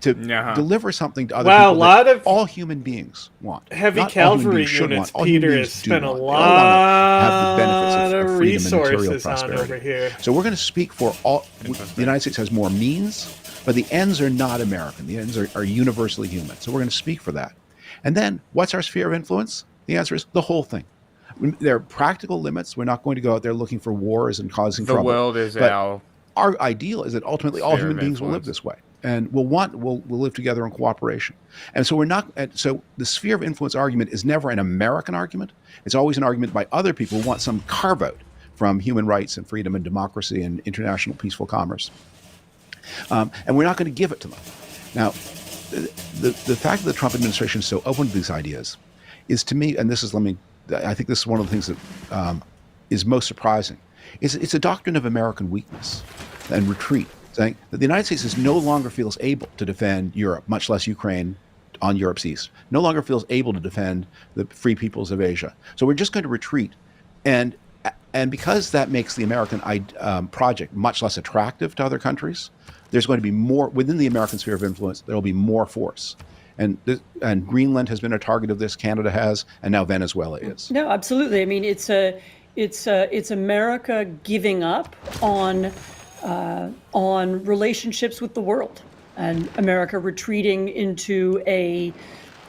to deliver something to other people that all human beings want. Heavy Not all human cavalry beings should units, want, all human Peter, beings has do spent a want. They all want to have the benefits lot of of freedom and material resources on prosperity. over here. So we're going to speak for all. The United States has more means, but the ends are not American. The ends are universally human. So we're going to speak for that. And then, what's our sphere of influence? The answer is the whole thing. There are practical limits. We're not going to go out there looking for wars and causing trouble. The world is but our ideal is that ultimately all human beings will live this way, and we'll live together in cooperation. And so so the sphere of influence argument is never an American argument. It's always an argument by other people who want some carve out from human rights and freedom and democracy and international peaceful commerce. And we're not going to give it to them. Now, the fact that the Trump administration is so open to these ideas is, to me, and I think this is one of the things that is most surprising, it's a doctrine of American weakness and retreat, saying that the United States no longer feels able to defend Europe, much less Ukraine on Europe's east, no longer feels able to defend the free peoples of Asia. So we're just going to retreat. And because that makes the American project much less attractive to other countries, there's going to be more, within the American sphere of influence, there will be more force. And Greenland has been a target of this, Canada has, and now Venezuela is. No, absolutely. I mean, it's America giving up on relationships with the world, and America retreating into a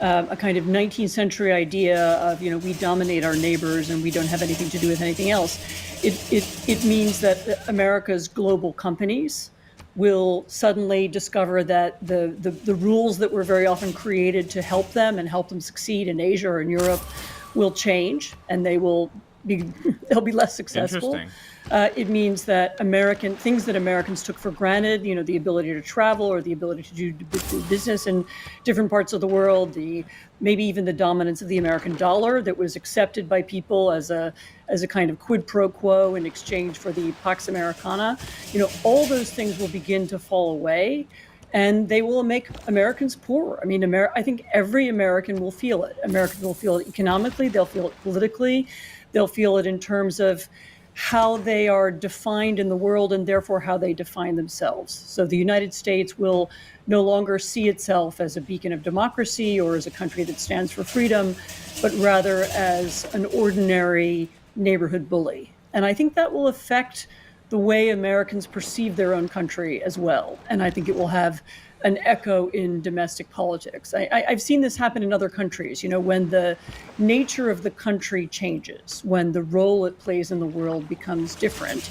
kind of 19th century idea of, we dominate our neighbors and we don't have anything to do with anything else. It means that America's global companies will suddenly discover that the rules that were very often created to help them and help them succeed in Asia or in Europe will change, and they'll be less successful. Interesting. It means that things that Americans took for granted, the ability to travel or the ability to do business in different parts of the world, maybe even the dominance of the American dollar that was accepted by people as a kind of quid pro quo in exchange for the Pax Americana, all those things will begin to fall away, and they will make Americans poorer. I mean, I think every American will feel it. Americans will feel it economically, they'll feel it politically, they'll feel it in terms of how they are defined in the world and therefore how they define themselves. So the United States will no longer see itself as a beacon of democracy or as a country that stands for freedom, but rather as an ordinary neighborhood bully. And I think that will affect the way Americans perceive their own country as well. And I think it will have an echo in domestic politics. I've seen this happen in other countries, when the nature of the country changes, when the role it plays in the world becomes different,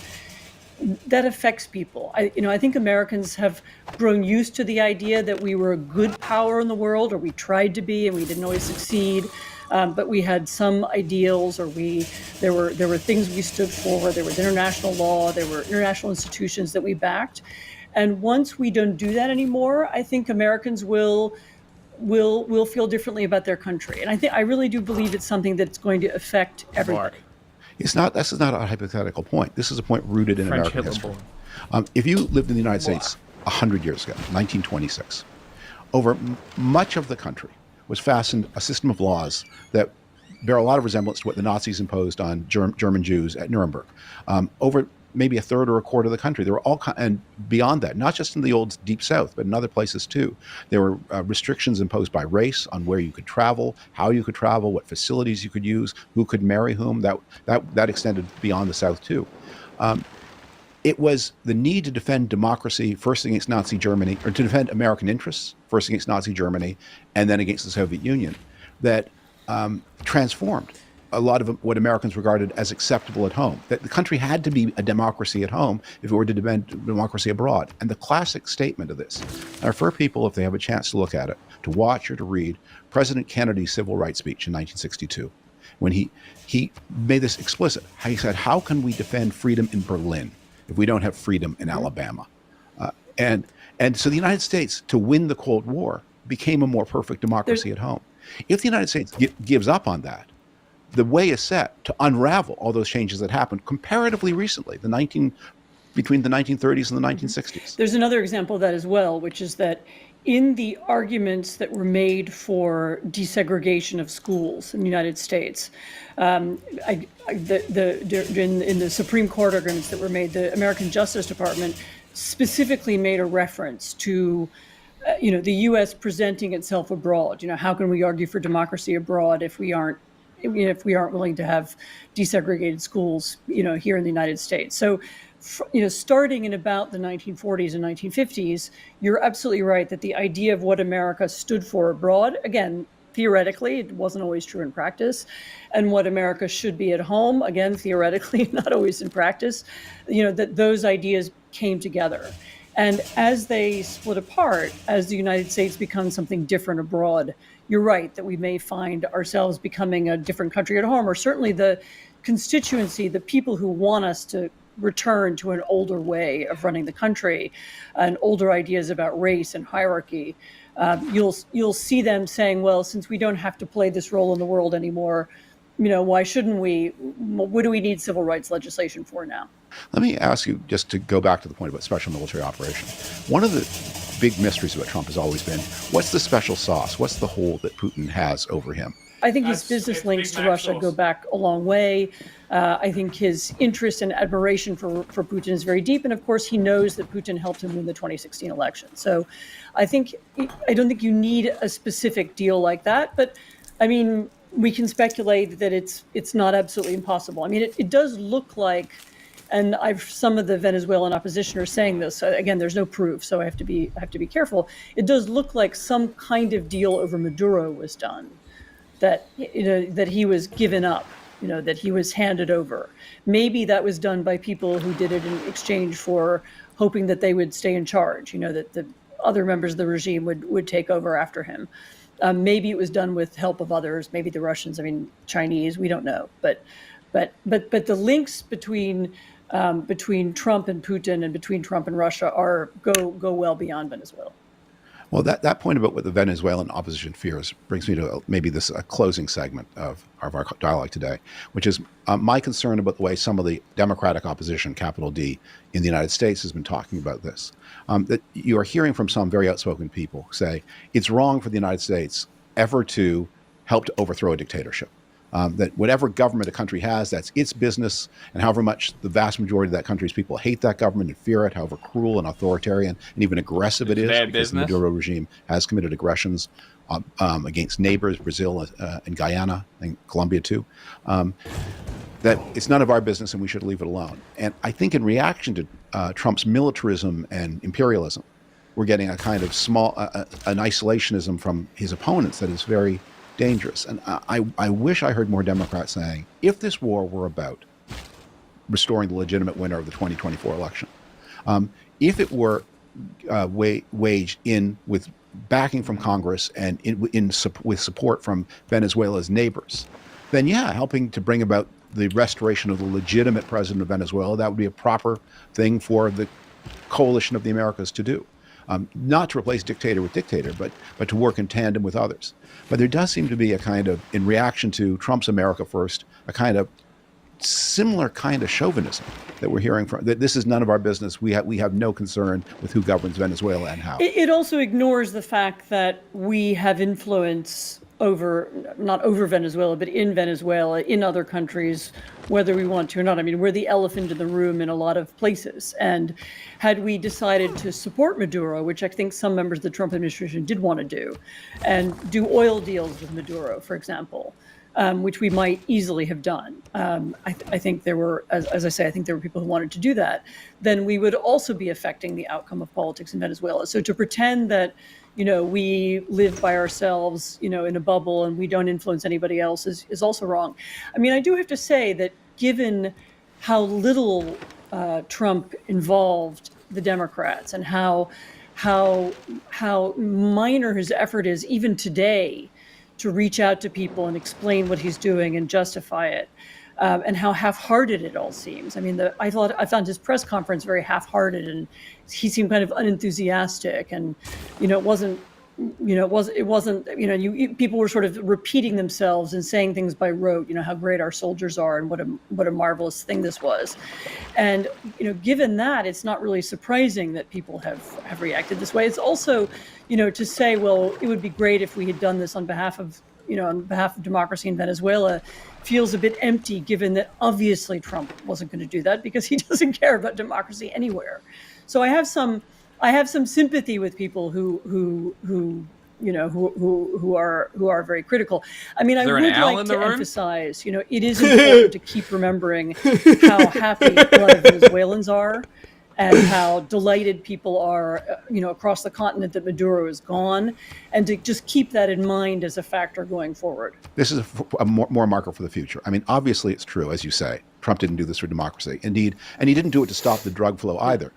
that affects people. I think Americans have grown used to the idea that we were a good power in the world, or we tried to be, and we didn't always succeed. But we had some ideals, or there were things we stood for. There was international law. There were international institutions that we backed. And once we don't do that anymore, I think Americans will feel differently about their country. And I really do believe it's something that's going to affect everybody. It's not. This is not a hypothetical point. This is a point rooted in French American Hitler history. If you lived in the United States 100 years ago, 1926, over much of the country was fastened a system of laws that bear a lot of resemblance to what the Nazis imposed on German Jews at Nuremberg. Over maybe a third or a quarter of the country, there were all and beyond that, not just in the old Deep South, but in other places too. There were restrictions imposed by race on where you could travel, how you could travel, what facilities you could use, who could marry whom. That extended beyond the South too. It was the need to defend democracy first against Nazi Germany, or to defend American interests first against Nazi Germany, and then against the Soviet Union, that transformed a lot of what Americans regarded as acceptable at home. That the country had to be a democracy at home if it were to defend democracy abroad. And the classic statement of this, I refer people, if they have a chance to look at it, to watch or to read President Kennedy's civil rights speech in 1962, when he made this explicit. He said, "How can we defend freedom in Berlin if we don't have freedom in Alabama?" And so the United States, to win the Cold War, became a more perfect democracy at home. If the United States gives up on that, the way is set to unravel all those changes that happened comparatively recently, between the 1930s and the 1960s. There's another example of that as well, which is that in the arguments that were made for desegregation of schools in the United States, in the Supreme Court arguments that were made, the American Justice Department specifically made a reference to the U.S. presenting itself abroad. How can we argue for democracy abroad if we aren't willing to have desegregated schools, here in the United States? So, starting in about the 1940s and 1950s, you're absolutely right that the idea of what America stood for abroad, again, theoretically, it wasn't always true in practice, and what America should be at home, again, theoretically, not always in practice, that those ideas came together. And as they split apart, as the United States becomes something different abroad, you're right that we may find ourselves becoming a different country at home, or certainly the constituency, the people who want us to return to an older way of running the country and older ideas about race and hierarchy. You'll see them saying, well, since we don't have to play this role in the world anymore, why shouldn't we? What do we need civil rights legislation for now? Let me ask you, just to go back to the point about special military operation. One of the big mysteries about Trump has always been, what's the special sauce? What's the hold that Putin has over him? I think his business links to Russia go back a long way. I think his interest and admiration for Putin is very deep. And of course, he knows that Putin helped him win the 2016 election. So I don't think you need a specific deal like that. But I mean, we can speculate that it's not absolutely impossible. I mean, it does look like, and some of the Venezuelan opposition are saying this. Again, there's no proof, so I have to be careful. It does look like some kind of deal over Maduro was done, that that he was given up, that he was handed over. Maybe that was done by people who did it in exchange for hoping that they would stay in charge. That the other members of the regime would take over after him. Maybe it was done with help of others. Maybe the Russians. I mean, Chinese. We don't know. But the links between Trump and Putin and between Trump and Russia go well beyond Venezuela. Well, that point about what the Venezuelan opposition fears brings me to maybe this closing segment of our dialogue today, which is my concern about the way some of the Democratic opposition, capital D, in the United States has been talking about this. That you are hearing from some very outspoken people say it's wrong for the United States ever to help to overthrow a dictatorship. That whatever government a country has, that's its business, and however much the vast majority of that country's people hate that government and fear it, however cruel and authoritarian and even aggressive it is, because the Maduro regime has committed aggressions against neighbors, Brazil and Guyana and Colombia too, that it's none of our business and we should leave it alone. And I think in reaction to Trump's militarism and imperialism, we're getting a kind of an isolationism from his opponents that is very dangerous. And I wish I heard more Democrats saying, if this war were about restoring the legitimate winner of the 2024 election, if it were waged with backing from Congress and with support from Venezuela's neighbors, then helping to bring about the restoration of the legitimate president of Venezuela, that would be a proper thing for the coalition of the Americas to do. Not to replace dictator with dictator, but to work in tandem with others. But there does seem to be a kind of, in reaction to Trump's America First, a kind of similar kind of chauvinism that we're hearing from. That this is none of our business. We have no concern with who governs Venezuela and how. It also ignores the fact that we have influence over, not over Venezuela, but in Venezuela, in other countries, whether we want to or not. I mean, we're the elephant in the room in a lot of places. And had we decided to support Maduro, which I think some members of the Trump administration did want to do, and do oil deals with Maduro, for example, which we might easily have done. I think there were, as I say, I think there were people who wanted to do that. Then we would also be affecting the outcome of politics in Venezuela. So to pretend that, we live by ourselves, in a bubble and we don't influence anybody else is also wrong. I mean, I do have to say that given how little Trump involved the Democrats and how minor his effort is even today to reach out to people and explain what he's doing and justify it, and how half-hearted it all seems. I mean, I found his press conference very half-hearted, and he seemed kind of unenthusiastic, and it wasn't. People were sort of repeating themselves and saying things by rote. How great our soldiers are, and what a marvelous thing this was. And given that, it's not really surprising that people have reacted this way. It's also, to say, well, it would be great if we had done this on behalf of democracy in Venezuela, feels a bit empty, given that obviously Trump wasn't going to do that because he doesn't care about democracy anywhere. So I have some sympathy with people who are very critical. I mean, I would like to emphasize, it is important to keep remembering how happy a lot of Venezuelans are, and how delighted people are, across the continent that Maduro is gone, and to just keep that in mind as a factor going forward. This is a more marker for the future. I mean, obviously it's true, as you say, Trump didn't do this for democracy. Indeed, and he didn't do it to stop the drug flow either.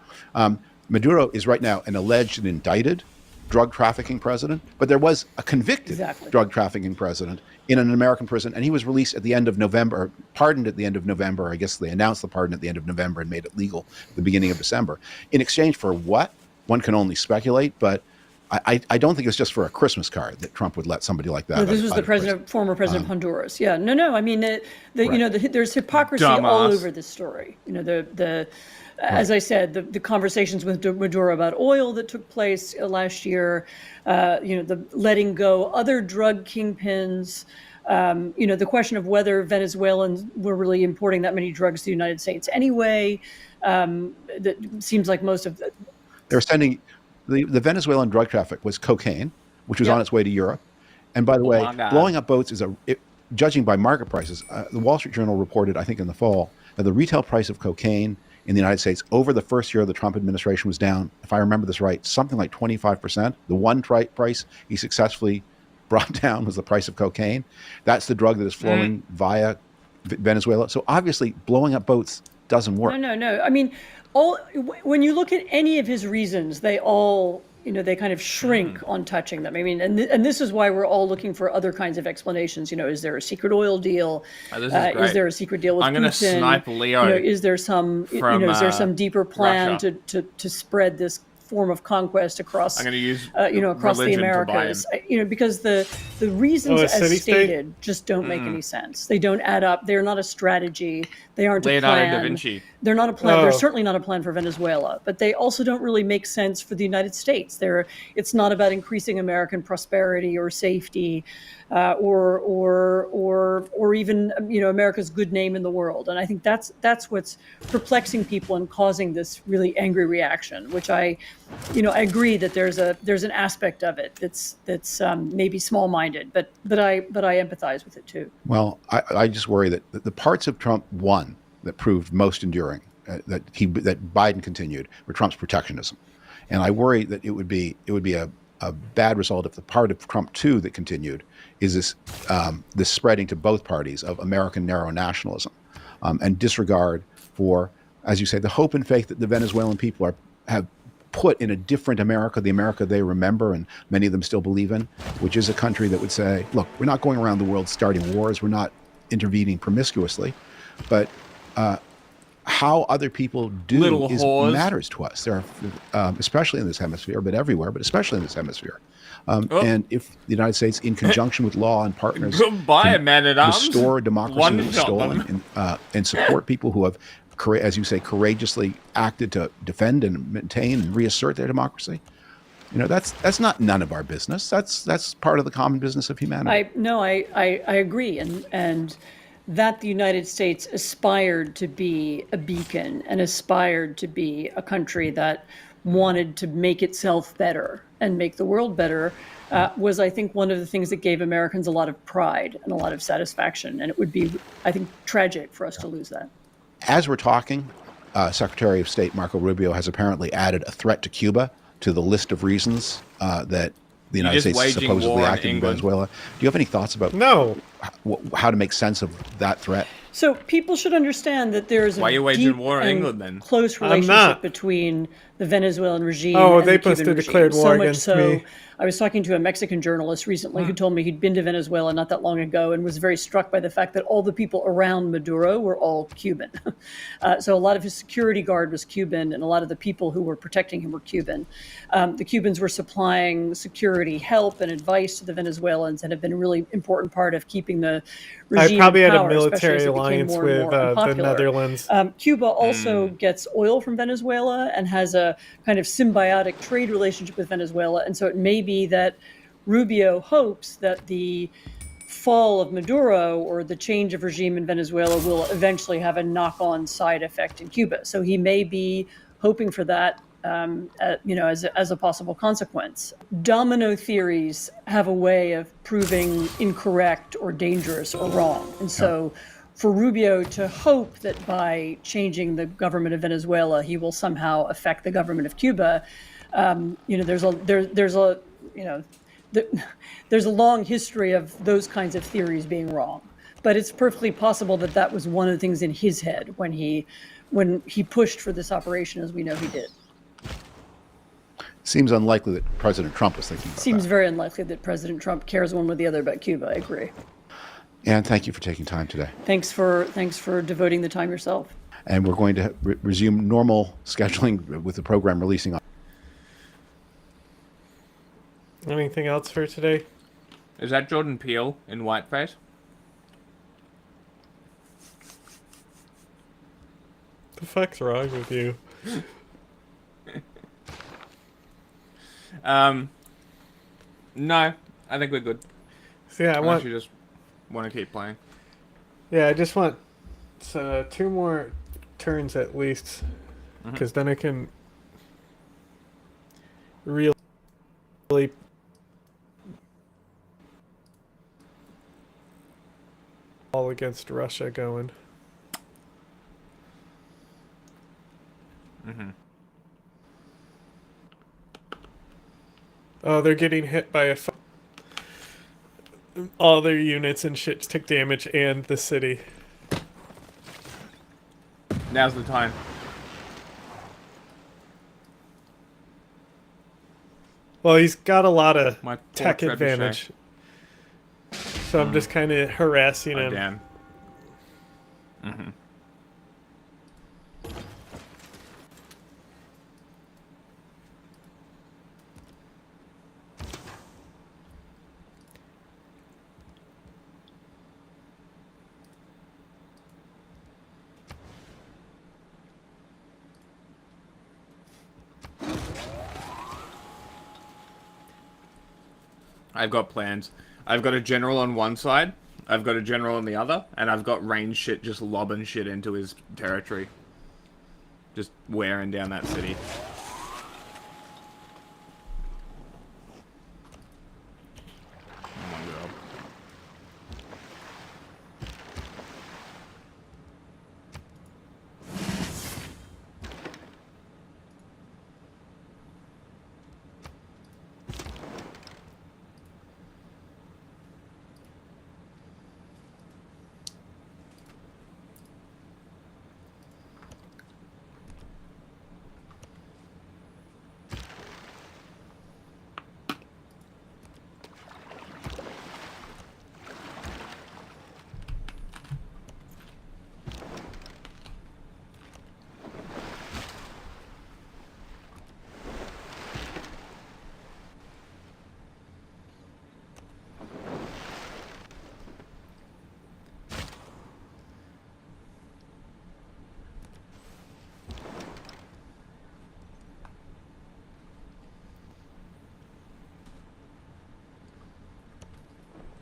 Maduro is right now an alleged and indicted drug trafficking president, but there was a convicted drug trafficking president in an American prison, and he was released at the end of November, pardoned at the end of November. I guess they announced the pardon at the end of November and made it legal at the beginning of December. In exchange for what? One can only speculate, but I don't think it's just for a Christmas card that Trump would let somebody like that. No, this was the former president of Honduras. Yeah, no. I mean, there's hypocrisy all over this story. As I said, the conversations with Maduro about oil that took place last year, the letting go other drug kingpins, the question of whether Venezuelans were really importing that many drugs to the United States anyway. That seems like most of the... They're sending... The Venezuelan drug traffic was cocaine, which was on its way to Europe. And by the way, blowing up boats is judging by market prices. The Wall Street Journal reported, I think in the fall, that the retail price of cocaine in the United States over the first year of the Trump administration was down, if I remember this right, something like 25%. The one price he successfully brought down was the price of cocaine. That's the drug that is flowing via Venezuela. So obviously blowing up boats doesn't work. No. I mean, when you look at any of his reasons, they all... they kind of shrink on touching them. I mean, and this is why we're all looking for other kinds of explanations. Is there a secret oil deal? Is there a secret deal with Putin? I'm going to snipe Leo. Is there some, is there some deeper plan to spread this form of conquest across? I'm going to use across the Americas. Because the reasons as stated just don't make any sense. They don't add up. They're not a strategy. They aren't a plan. Da Vinci. They're not a plan. They're certainly not a plan for Venezuela, but they also don't really make sense for the United States. It's not about increasing American prosperity or safety, or even America's good name in the world. And I think that's what's perplexing people and causing this really angry reaction. Which I agree that there's an aspect of it that's maybe small-minded, but I empathize with it too. Well, I just worry that the parts of Trump won that proved most enduring, that Biden continued, were Trump's protectionism, and I worry that it would be a bad result if the part of Trump 2 that continued is this spreading to both parties of American narrow nationalism, and disregard for, as you say, the hope and faith that the Venezuelan people have put in a different America, the America they remember and many of them still believe in, which is a country that would say, look, we're not going around the world starting wars, we're not intervening promiscuously, but how other people do Little whores. matters to us. There are, especially in this hemisphere, but everywhere, but especially in this hemisphere. And if the United States, in conjunction with law and partners, Goodbye, can man-at-arms. restore democracy that was One-shot stolen and support people who have, as you say, courageously acted to defend and maintain and reassert their democracy, that's not none of our business. That's part of the common business of humanity. I agree, and that the United States aspired to be a beacon and aspired to be a country that wanted to make itself better and make the world better was, I think, one of the things that gave Americans a lot of pride and a lot of satisfaction. And it would be, I think, tragic for us to lose that. As we're talking, Secretary of State Marco Rubio has apparently added a threat to Cuba to the list of reasons that the United States is supposedly acting in Venezuela. Do you have any thoughts about how to make sense of that threat? So people should understand that there is a Why are you waging deep war in and England, then? close relationship between the Venezuelan regime Oh, and they the Cuban must have regime. declared war so much against so, me. I was talking to a Mexican journalist recently who told me he'd been to Venezuela not that long ago and was very struck by the fact that all the people around Maduro were all Cuban. So a lot of his security guard was Cuban, and a lot of the people who were protecting him were Cuban. The Cubans were supplying security help and advice to the Venezuelans and have been a really important part of keeping the regime I probably in had power, a military especially as it became alliance more and with more the unpopular. Netherlands. Cuba also gets oil from Venezuela and has a kind of symbiotic trade relationship with Venezuela. And so it may be that Rubio hopes that the fall of Maduro or the change of regime in Venezuela will eventually have a knock-on side effect in Cuba. So he may be hoping for that, as a possible consequence. Domino theories have a way of proving incorrect or dangerous or wrong. And so for Rubio to hope that by changing the government of Venezuela, he will somehow affect the government of Cuba, there's a long history of those kinds of theories being wrong. But it's perfectly possible that that was one of the things in his head when he pushed for this operation, as we know he did. Seems unlikely that President Trump was thinking about Seems that. very unlikely that President Trump cares one way or the other about Cuba. I agree. And thank you for taking time today. Thanks for devoting the time yourself. And we're going to resume normal scheduling with the program releasing on. Anything else for today? Is that Jordan Peele in whiteface? The fuck's wrong with you? No, I think we're good. So yeah, Unless you just want to keep playing. Yeah, I just want 2 more turns at least, because then I can really all against Russia going. Oh, they're getting hit by all their units and shit took damage, and the city. Now's the time. Well, he's got a lot of tech trebuchet. advantage. So I'm just kind of harassing him. Damn. I've got plans. I've got a general on one side, I've got a general on the other, and I've got range shit just lobbing shit into his territory. Just wearing down that city. Oh my god.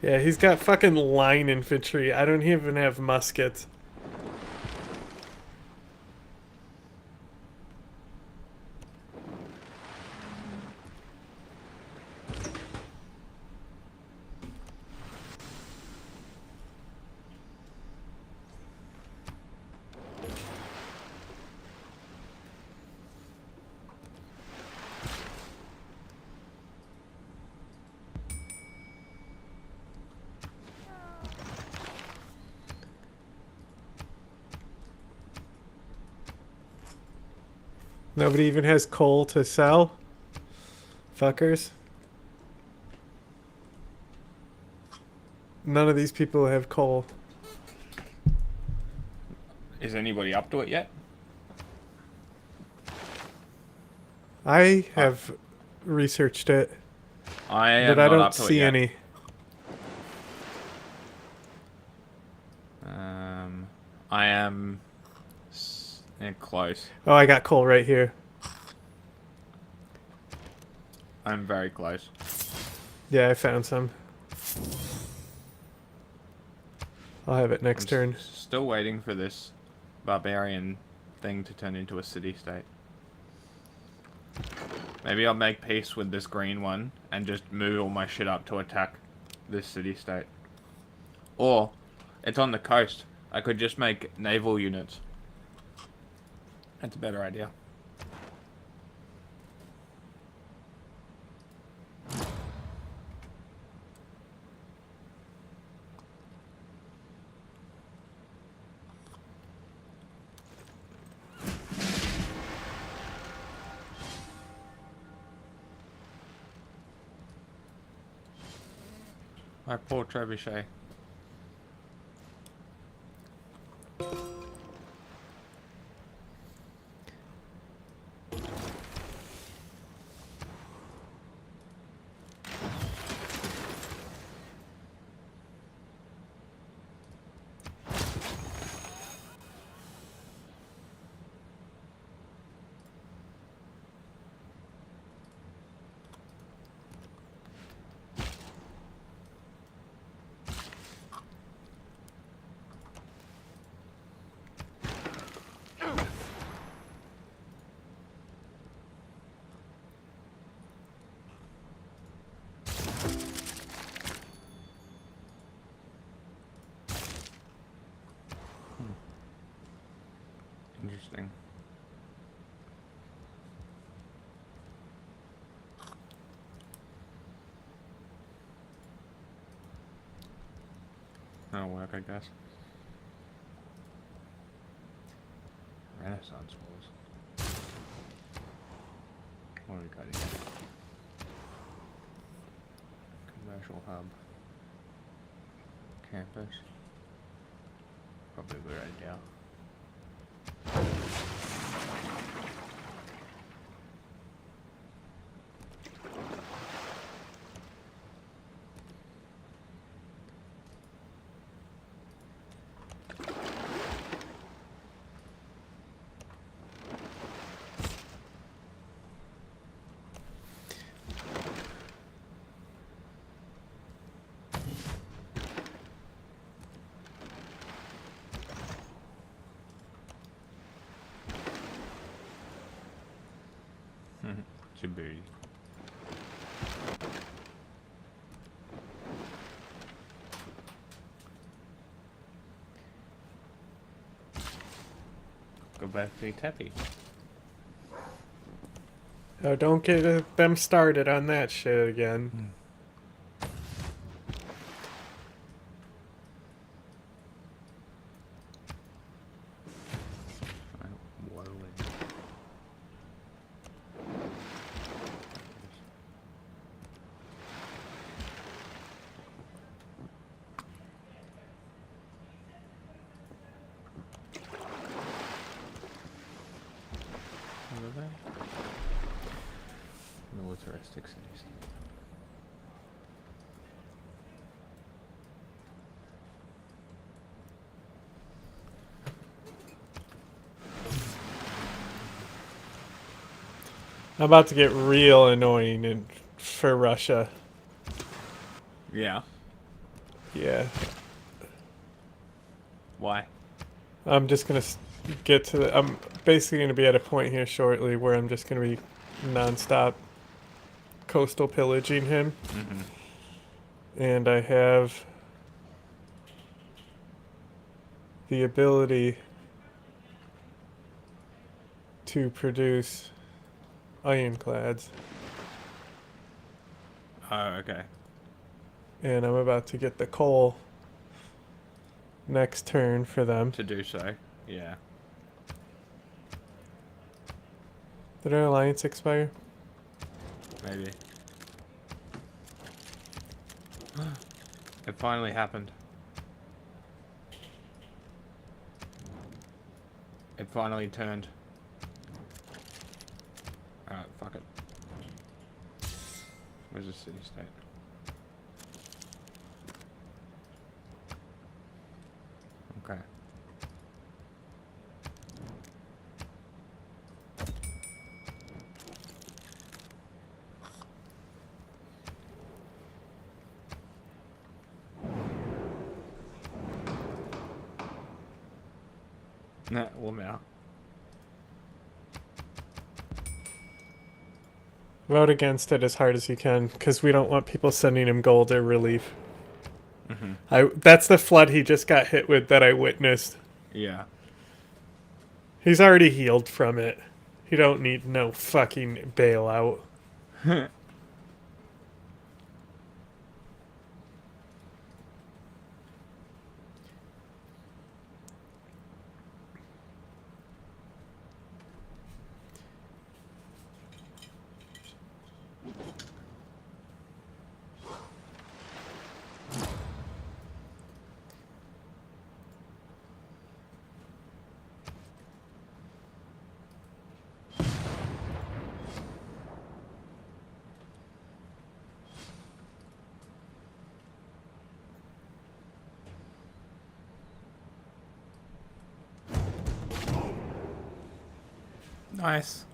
Yeah, he's got fucking line infantry. I don't even have muskets. Nobody even has coal to sell? Fuckers. None of these people have coal. Is anybody up to it yet? I have researched it. I am but I not don't up to it see yet. any. I am close. Oh, I got coal right here. I'm very close. Yeah, I found some. I'll have it next turn. Still waiting for this barbarian thing to turn into a city-state. Maybe I'll make peace with this green one and just move all my shit up to attack this city-state. Or, it's on the coast. I could just make naval units. That's a better idea. My poor trebuchet. Interesting. That'll work, I guess. Renaissance walls. What do we got here? Commercial hub. Campus. Probably a good idea. Djibouti. Go back to Tepe. Oh, don't get them started on that shit again. Militaristic cities. I'm about to get real annoying for Russia. Yeah. Yeah. Why? I'm just going to get to the... I'm basically going to be at a point here shortly where I'm just going to be nonstop coastal pillaging him. Mm-hmm. And I have the ability to produce ironclads. Oh, okay. And I'm about to get the coal next turn for them. To do so, yeah. Did our alliance expire? Maybe. It finally happened. It finally turned. Alright, fuck it. Where's the city state? Okay. Nah, warm out. Vote against it as hard as you can, because we don't want people sending him gold or relief. Mm-hmm. That's the flood he just got hit with that I witnessed. Yeah. He's already healed from it. He don't need no fucking bailout. Nice.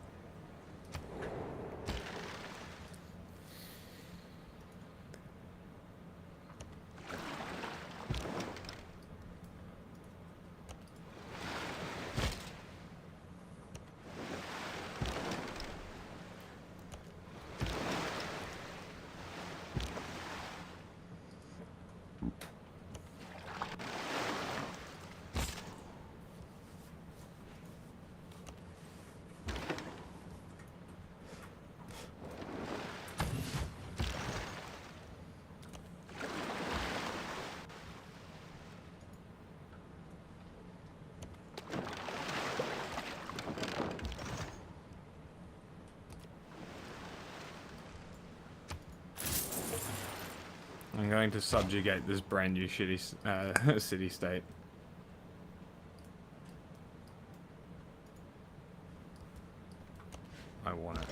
I'm going to subjugate this brand new shitty city-state. I want it.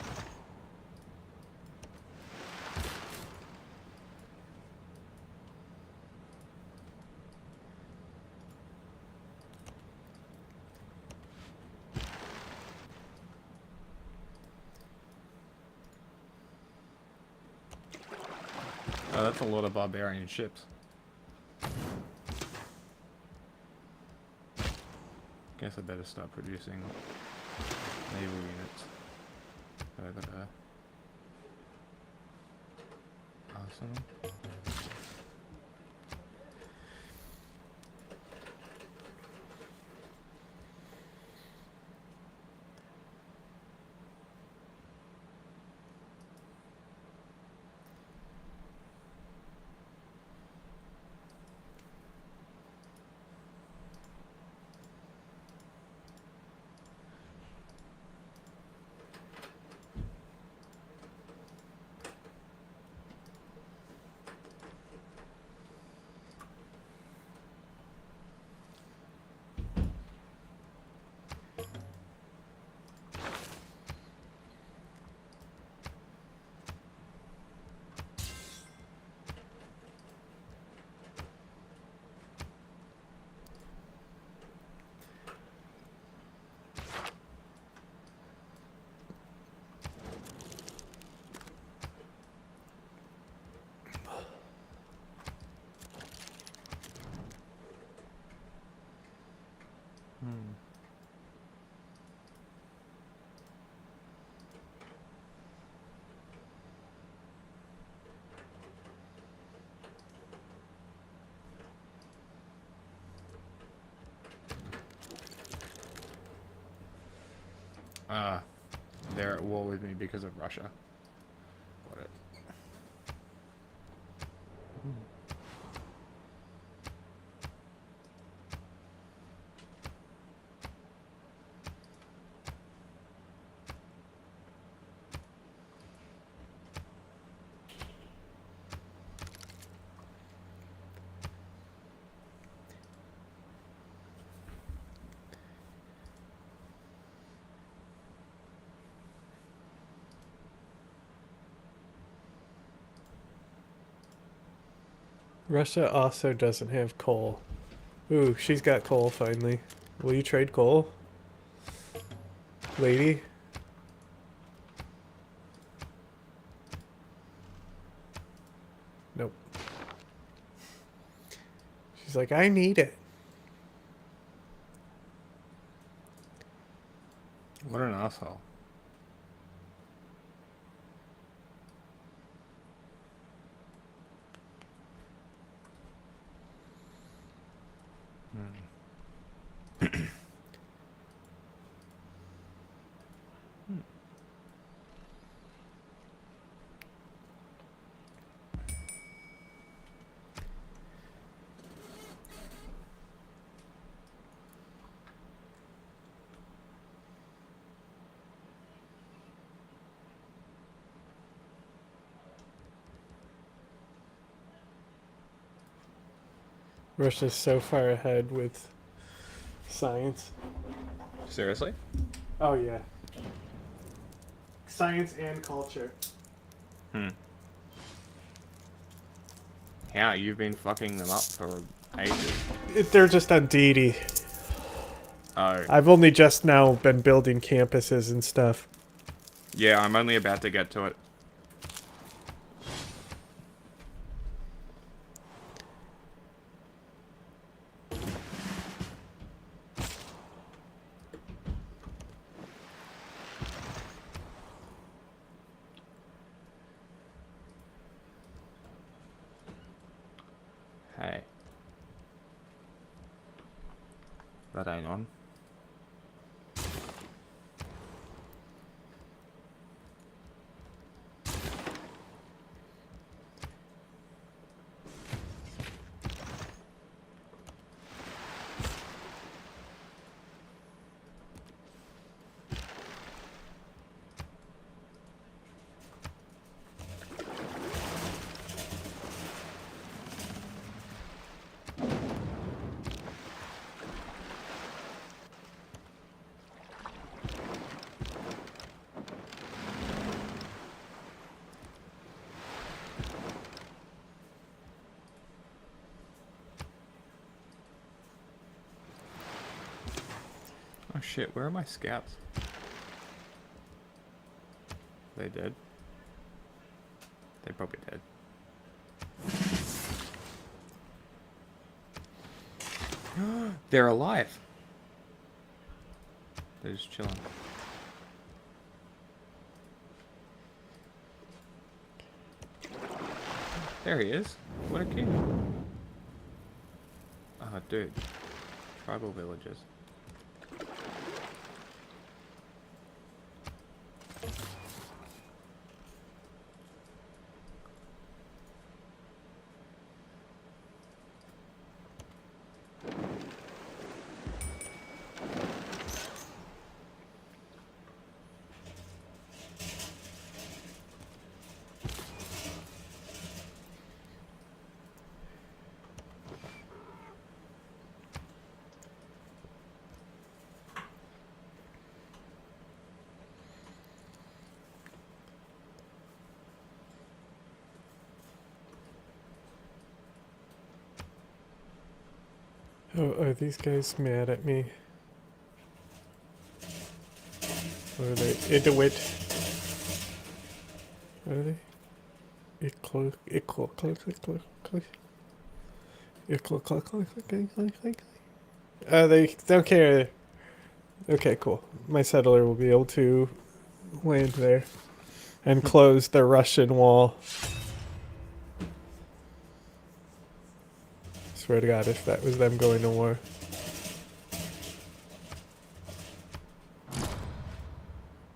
Oh, that's a lot of barbarian ships. Guess I better start producing naval units. I got a arsenal. They're at war with me because of Russia. Got it. Russia also doesn't have coal. Ooh, she's got coal finally. Will you trade coal? Lady? Nope. She's like, I need it. What an asshole. Russia's so far ahead with science. Seriously? Oh yeah. Science and culture. Yeah, you've been fucking them up for ages. They're just on deity. Oh. I've only just now been building campuses and stuff. Yeah, I'm only about to get to it. Hey. That ain't on. Oh shit, where are my scouts? They dead? They probably dead. They're alive. They're just chilling. There he is. What a king. Oh, dude. Tribal villages. Oh, are these guys mad at me? What are they? Inuit. What are they? They don't care. Okay, cool. My settler will be able to land there and close the Russian wall. Swear to God, if that was them going to war.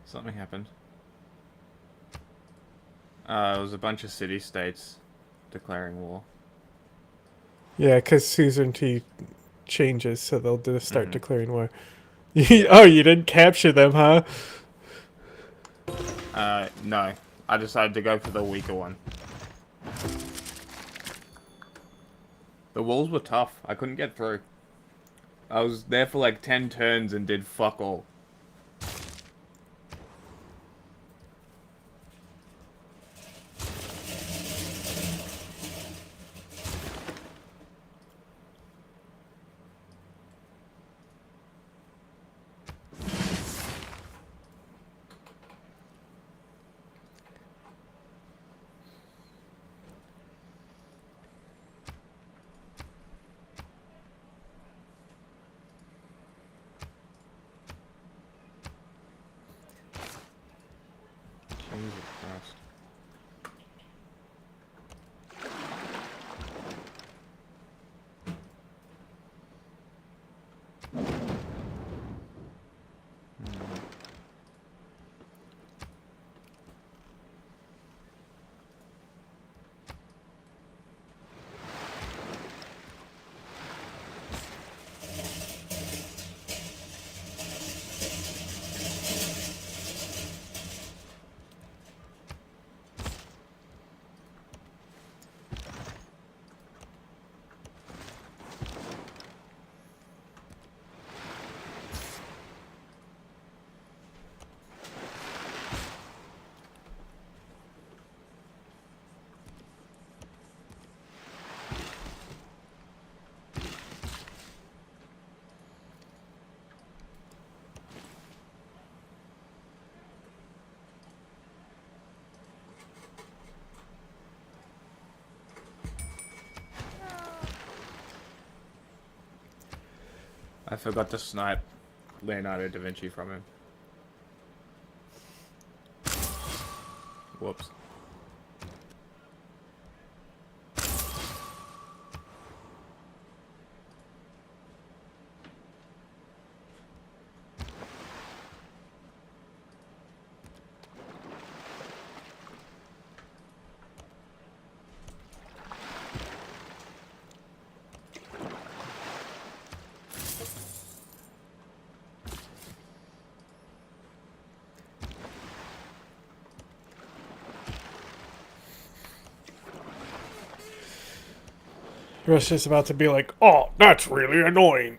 Something happened. It was a bunch of city-states declaring war. Yeah, because suzerainty changes, so they'll just start declaring war. Oh, you didn't capture them, huh? No. I decided to go for the weaker one. The walls were tough. I couldn't get through. I was there for like 10 turns and did fuck all. Jesus Christ. I forgot to snipe Leonardo da Vinci from him. Whoops. Russia's about to be like, oh, that's really annoying.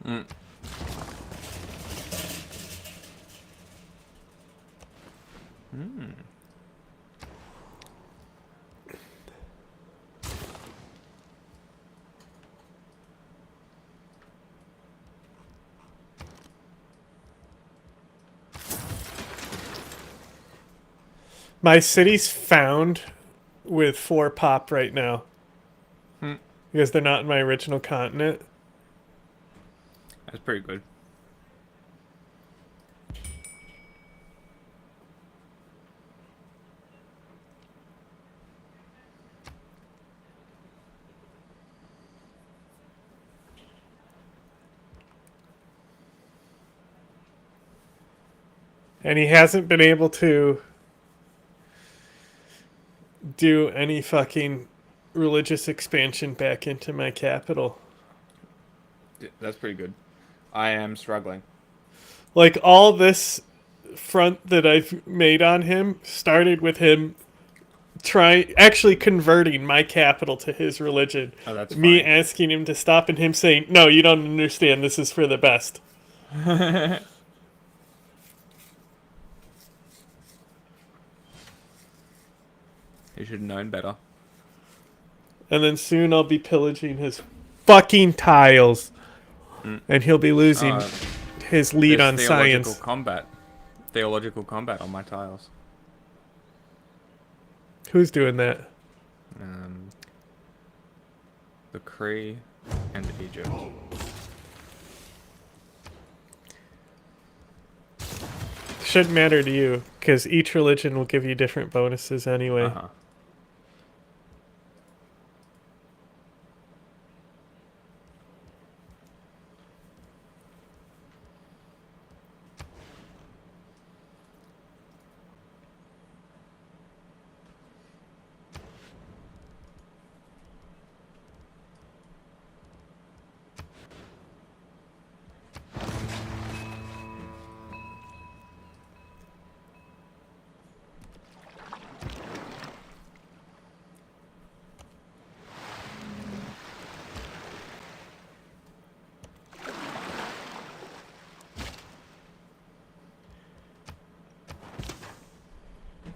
Mm. Mm. My city's found with 4 pop right now. Because they're not in my original continent. That's pretty good. And he hasn't been able to do any fucking religious expansion back into my capital. That's pretty good. I am struggling. Like, all this front that I've made on him started with him actually converting my capital to his religion. Oh, that's me fine. asking him to stop and him saying, no, you don't understand, this is for the best. You should have known better. And then soon I'll be pillaging his fucking tiles. And he'll be losing his lead on science. Theological combat on my tiles. Who's doing that? The Cree and Egypt. shouldn't matter to you, because each religion will give you different bonuses anyway. Uh-huh.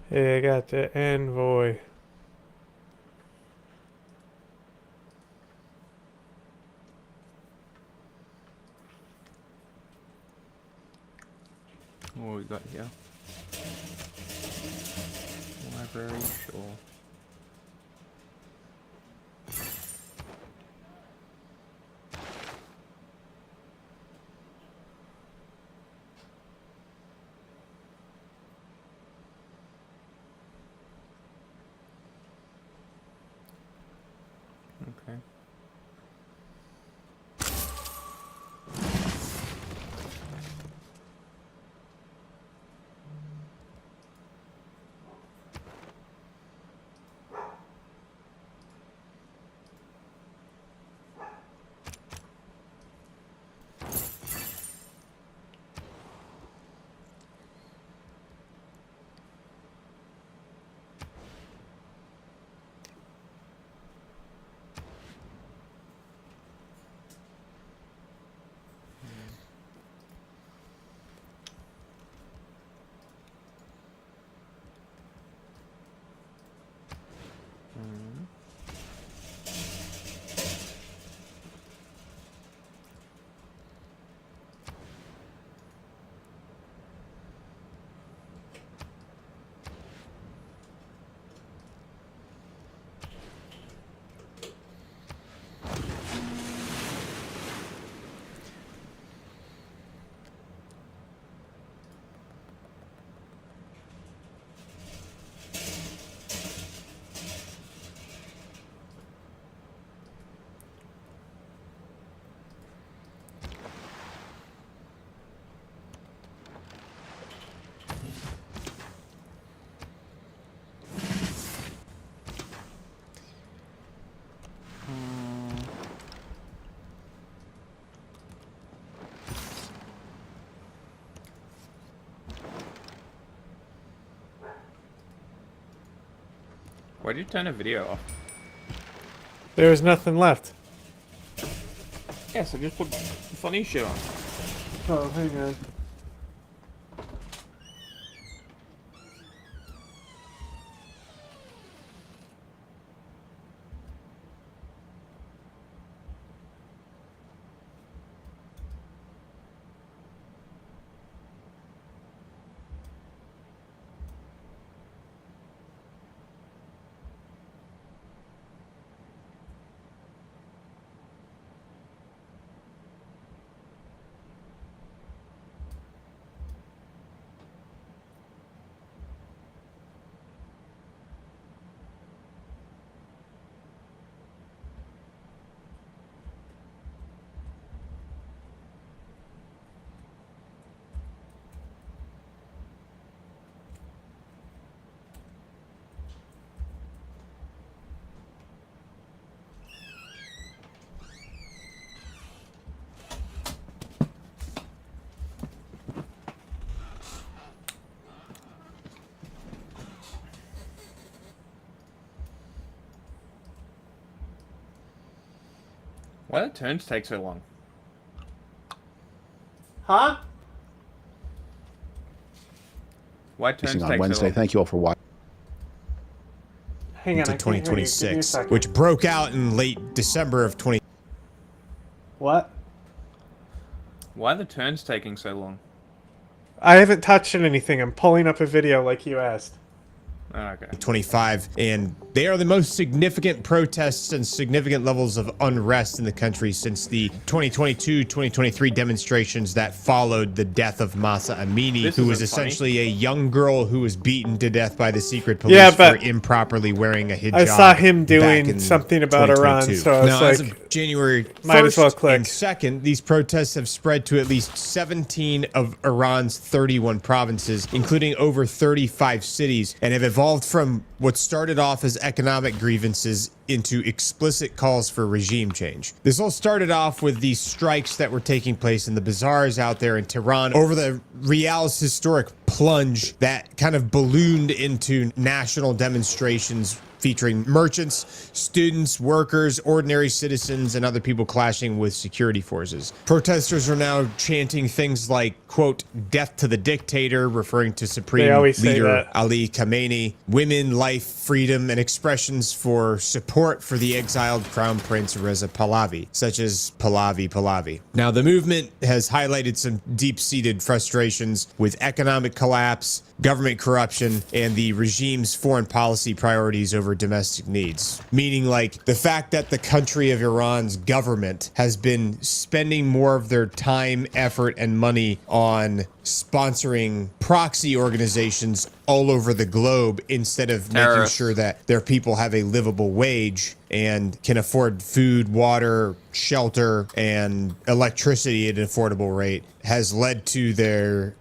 Hey, I got the envoy. What we got here? Library, sure. Okay. Why'd you turn a video off? There was nothing left. Yeah, so just put funny shit on. Oh, hang on. Why do turns take so long? Huh? Why turns take on Wednesday. so long? Thank you all for watching. Hang on, to I can't hear you. Give me a 2026, second. which broke out in late December of 20. What? Why are the turns taking so long? I haven't touched anything. I'm pulling up a video like you asked. 25, and they are the most significant protests and significant levels of unrest in the country since the 2022-2023 demonstrations that followed the death of Masa Amini, who was essentially a young girl who was beaten to death by the secret police for improperly wearing a hijab. I saw him doing something about Iran, so I was now, like, as of January 1st might as well click. and 2nd, these protests have spread to at least 17 of Iran's 31 provinces, including over 35 cities, and have evolved from what started off as economic grievances into explicit calls for regime change. This all started off with these strikes that were taking place in the bazaars out there in Tehran over the rial's historic plunge that kind of ballooned into national demonstrations featuring merchants, students, workers, ordinary citizens, and other people clashing with security forces. Protesters are now chanting things like, quote, "death to the dictator," referring to Supreme Leader Ali Khamenei, women, life, freedom, and expressions for support for the exiled Crown Prince Reza Pahlavi, such as Pahlavi Pahlavi. Now, the movement has highlighted some deep-seated frustrations with economic collapse, government corruption, and the regime's foreign policy priorities over domestic needs. Meaning, like, the fact that the country of Iran's government has been spending more of their time, effort, and money on sponsoring proxy organizations all over the globe instead of making sure that their people have a livable wage and can afford food, water, shelter, and electricity at an affordable rate, has led to their,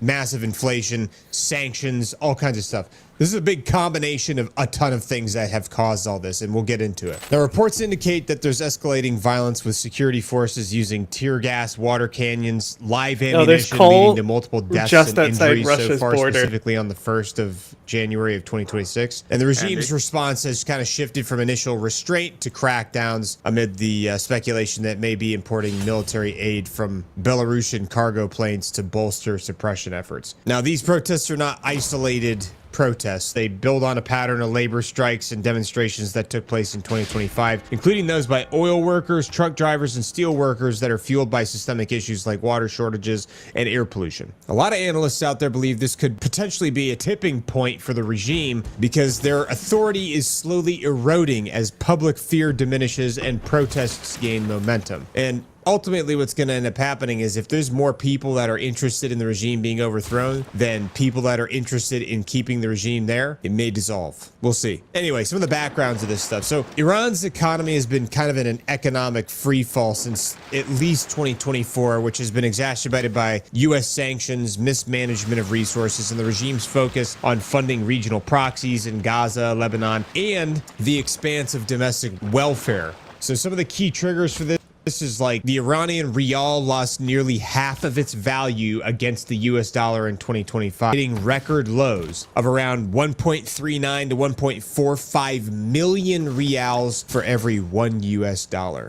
massive inflation, sanctions, all kinds of stuff. This is a big combination of a ton of things that have caused all this, and we'll get into it. Now, reports indicate that there's escalating violence with security forces using tear gas, water canyons, live ammunition, leading to multiple deaths and injuries so far, specifically on the 1st of January of 2026. And the regime's response has kind of shifted from initial restraint to crackdowns amid the speculation that may be importing military aid from Belarusian cargo planes to bolster suppression efforts. Now, these protests are not isolated protests. They build on a pattern of labor strikes and demonstrations that took place in 2025, including those by oil workers, truck drivers, and steel workers that are fueled by systemic issues like water shortages and air pollution. A lot of analysts out there believe this could potentially be a tipping point for the regime because their authority is slowly eroding as public fear diminishes and protests gain momentum. And ultimately, what's going to end up happening is if there's more people that are interested in the regime being overthrown than people that are interested in keeping the regime there, it may dissolve. We'll see. Anyway, some of the backgrounds of this stuff. So Iran's economy has been kind of in an economic free fall since at least 2024, which has been exacerbated by U.S. sanctions, mismanagement of resources, and the regime's focus on funding regional proxies in Gaza, Lebanon, and the expanse of domestic welfare. So some of the key triggers for this is like the Iranian rial lost nearly half of its value against the US dollar in 2025, hitting record lows of around 1.39 to 1.45 million rials for every $1 US.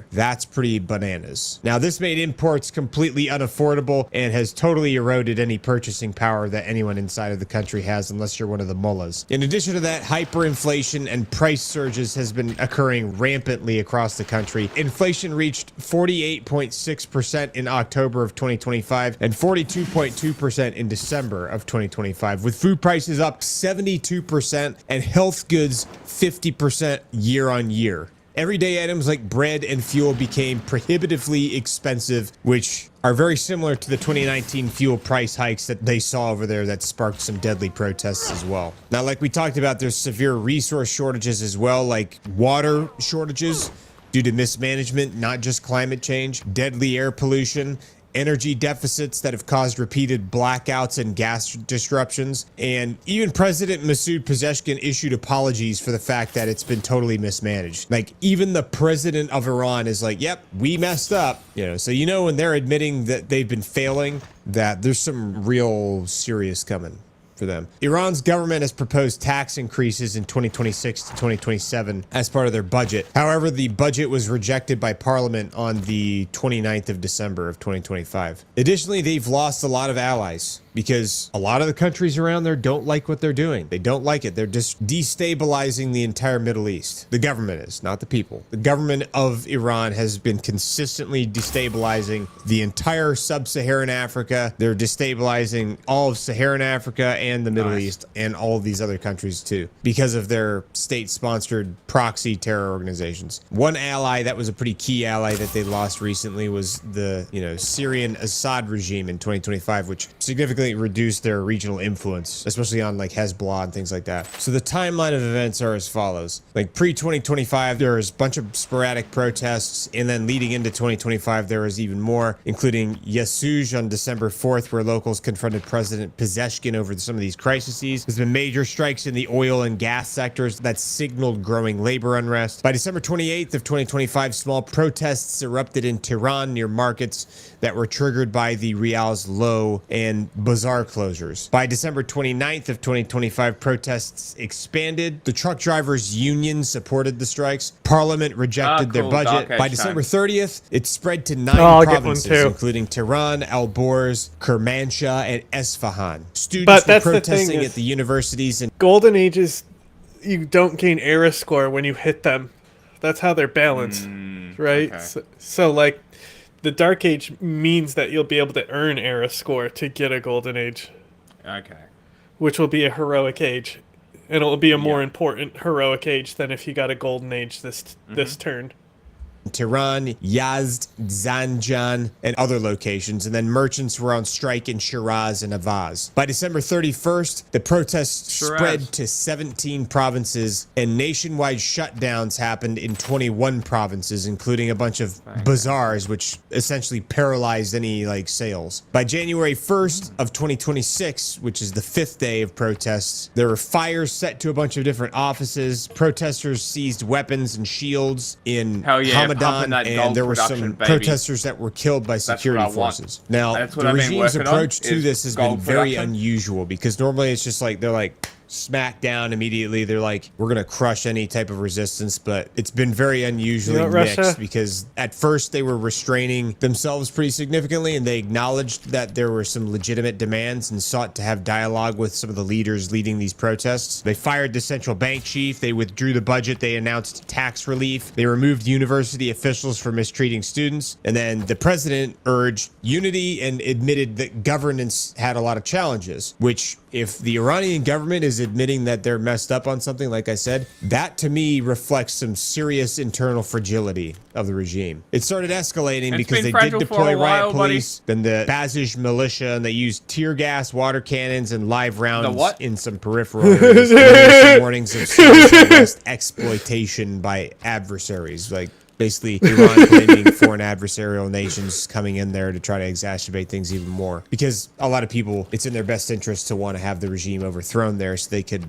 That's pretty bananas. Now, this made imports completely unaffordable and has totally eroded any purchasing power that anyone inside of the country has, unless you're one of the mullahs. In addition to that, hyperinflation and price surges has been occurring rampantly across the country. Inflation reached 48.6% in October of 2025 and 42.2% in December of 2025, with food prices up 72% and health goods 50% year on year. Everyday items like bread and fuel became prohibitively expensive, which are very similar to the 2019 fuel price hikes that they saw over there that sparked some deadly protests as well. Now, like we talked about, there's severe resource shortages as well, like water shortages due to mismanagement, not just climate change, deadly air pollution, energy deficits that have caused repeated blackouts and gas disruptions. And even President Masoud Pezeshkian issued apologies for the fact that it's been totally mismanaged. Like, even the president of Iran is like, yep, we messed up. So when they're admitting that they've been failing, that there's some real serious coming for them. Iran's government has proposed tax increases in 2026 to 2027 as part of their budget. However, the budget was rejected by parliament on the 29th of December of 2025. Additionally, they've lost a lot of allies. because a lot of the countries around there don't like what they're doing. They don't like it. They're just destabilizing the entire Middle East. The government is, not the people. The government of Iran has been consistently destabilizing the entire sub-Saharan Africa. They're destabilizing all of Saharan Africa and the Middle East and all of these other countries too, because of their state-sponsored proxy terror organizations. One ally that was a pretty key ally that they lost recently was the, Syrian Assad regime in 2025, which significantly reduced their regional influence, especially on like Hezbollah and things like that. So the timeline of events are as follows. Like pre-2025, there was a bunch of sporadic protests, and then leading into 2025, there was even more, including Yasuj on December 4th, where locals confronted President Pezeshkian over some of these crises. There's been major strikes in the oil and gas sectors that signaled growing labor unrest. By December 28th of 2025, small protests erupted in Tehran near markets that were triggered by the rial's low and bazaar closures. By December 29th of 2025, protests expanded. The truck drivers' union supported the strikes. Parliament rejected their budget. By December 30th, it spread to 9 provinces, including Tehran, Alborz, Kermanshah, and Esfahan. Students were protesting at the universities and Golden Ages, you don't gain era score when you hit them. That's how they're balanced, right? Okay. So like, the Dark Age means that you'll be able to earn era score to get a Golden Age. Okay. Which will be a heroic age. And it'll be a more important heroic age than if you got a Golden Age this turn. Tehran, Yazd, Zanjan, and other locations, and then merchants were on strike in Shiraz and Avaz. By December 31st, the protests spread to 17 provinces, and nationwide shutdowns happened in 21 provinces, including a bunch of bazaars, which essentially paralyzed any sales. By January 1st of 2026, which is the 5th day of protests, there were fires set to a bunch of different offices. Protesters seized weapons and shields in Hamadan, and there were some protesters that were killed by security forces. Now, the regime's approach to this has been very unusual, because normally it's just like, they're like, smack down immediately. They're like, we're gonna crush any type of resistance, but it's been very unusually mixed, because at first they were restraining themselves pretty significantly, and they acknowledged that there were some legitimate demands and sought to have dialogue with some of the leaders leading these protests. They fired the central bank chief, they withdrew the budget, they announced tax relief, they removed university officials for mistreating students, and then the president urged unity and admitted that governance had a lot of challenges, which, if the Iranian government is admitting that they're messed up on something, like I said, that to me reflects some serious internal fragility of the regime. It started escalating because they did deploy riot police, then the Basij militia, and they used tear gas, water cannons, and live rounds in some peripheral areas. There were some warnings of serious exploitation by adversaries, like basically Iran claiming foreign adversarial nations coming in there to try to exacerbate things even more. Because a lot of people, it's in their best interest to want to have the regime overthrown there so they could,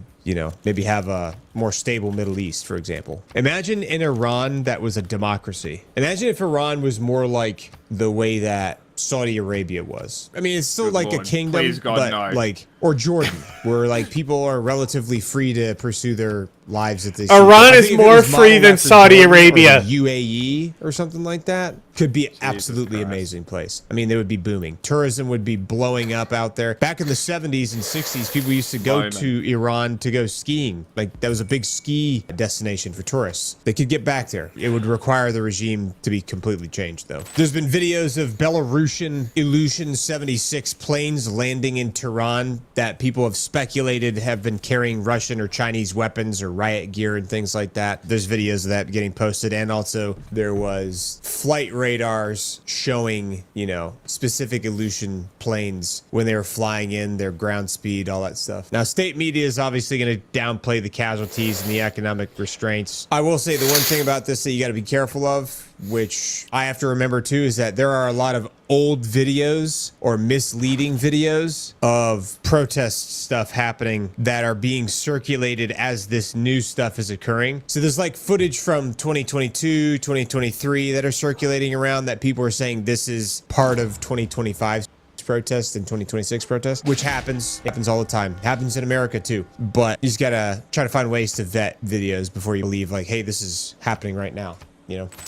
maybe have a more stable Middle East, for example. Imagine an Iran that was a democracy. Imagine if Iran was more like the way that Saudi Arabia was. I mean, it's still like a kingdom, but or Jordan, where people are relatively free to pursue their lives that they see. Iran is more free than Saudi Arabia. UAE or something like that could be absolutely amazing place. I mean, they would be booming. Tourism would be blowing up out there. Back in the 70s and 60s, people used to go to Iran to go skiing. Like, that was a big ski destination for tourists. They could get back there. It would require the regime to be completely changed, though. There's been videos of Belarusian Ilyushin 76 planes landing in Tehran that people have speculated have been carrying Russian or Chinese weapons or riot gear and things like that. There's videos of that getting posted, and also there was flight radars showing, specific Ilyushin planes when they were flying in, their ground speed, all that stuff. Now, state media is obviously going to downplay the casualties and the economic restraints. I will say the one thing about this that you got to be careful of, which I have to remember too, is that there are a lot of old videos or misleading videos of protest stuff happening that are being circulated as this new stuff is occurring. So there's footage from 2022, 2023 that are circulating around that people are saying this is part of 2025 protest and 2026 protest, which happens all the time. Happens in America too. But you just gotta try to find ways to vet videos before you believe hey, this is happening right now.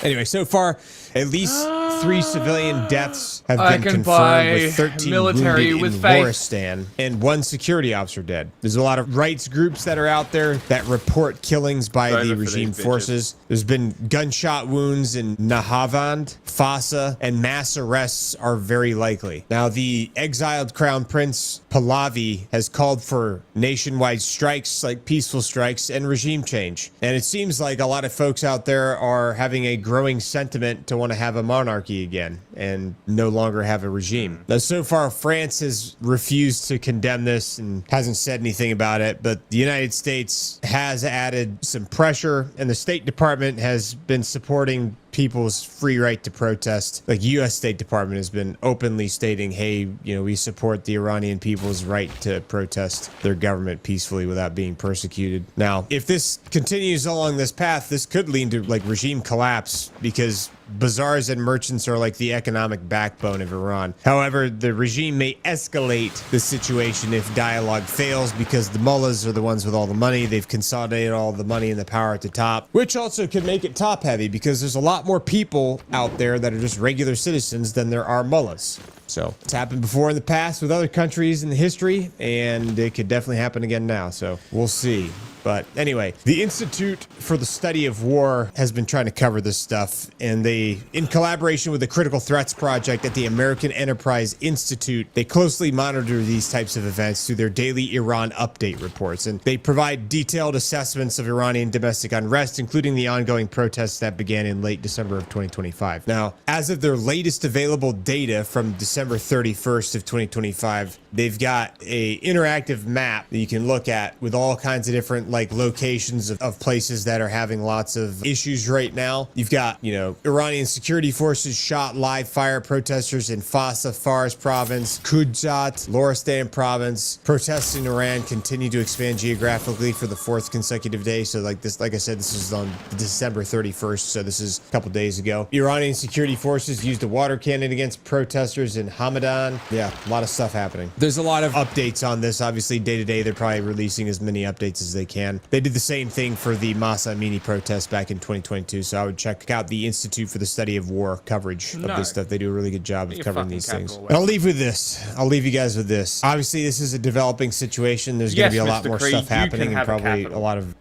Anyway, so far, at least 3 civilian deaths have I been can confirmed, buy with 13 military wounded with in faith. Waristan, and 1 security officer dead. There's a lot of rights groups that are out there that report killings by Voted the for regime these bitches. forces. There's been gunshot wounds in Nahavand, Fasa, and mass arrests are very likely. Now, the exiled Crown Prince Pahlavi has called for nationwide strikes, like peaceful strikes, and regime change. And it seems like a lot of folks out there are having a growing sentiment to want to have a monarchy again and no longer have a regime. Now, so far, France has refused to condemn this and hasn't said anything about it, but the United States has added some pressure, and the State Department has been supporting people's free right to protest. Like, U.S. State Department has been openly stating, hey, we support the Iranian people's right to protest their government peacefully without being persecuted. Now, if this continues along this path, this could lead to like regime collapse, because bazaars and merchants are like the economic backbone of Iran. However, the regime may escalate the situation if dialogue fails, because the mullahs are the ones with all the money. They've consolidated all the money and the power at the top, which also could make it top heavy, because there's a lot more people out there that are just regular citizens than there are mullahs. So it's happened before in the past with other countries in the history, and it could definitely happen again now. So we'll see. But anyway, the Institute for the Study of War has been trying to cover this stuff, and they, in collaboration with the Critical Threats Project at the American Enterprise Institute, they closely monitor these types of events through their daily Iran update reports, and they provide detailed assessments of Iranian domestic unrest, including the ongoing protests that began in late December of 2025. Now, as of their latest available data from December 31st of 2025, they've got a interactive map that you can look at with all kinds of different like locations of places that are having lots of issues right now. You've got, Iranian security forces shot live fire protesters in Fasa, Fars province, Kujat, Loristan province. Protests in Iran continue to expand geographically for the 4th consecutive day. So like I said, this is on December 31st. So this is a couple days ago. Iranian security forces used a water cannon against protesters in Hamadan. Yeah, a lot of stuff happening. There's a lot of updates on this. Obviously, day to day, they're probably releasing as many updates as they can. They did the same thing for the Masa Amini protest back in 2022, so I would check out the Institute for the Study of War coverage of this stuff. They do a really good job of covering these things. And I'll leave with this. I'll leave you guys with this. Obviously, this is a developing situation. There's going to be a lot more stuff happening, and probably a lot of...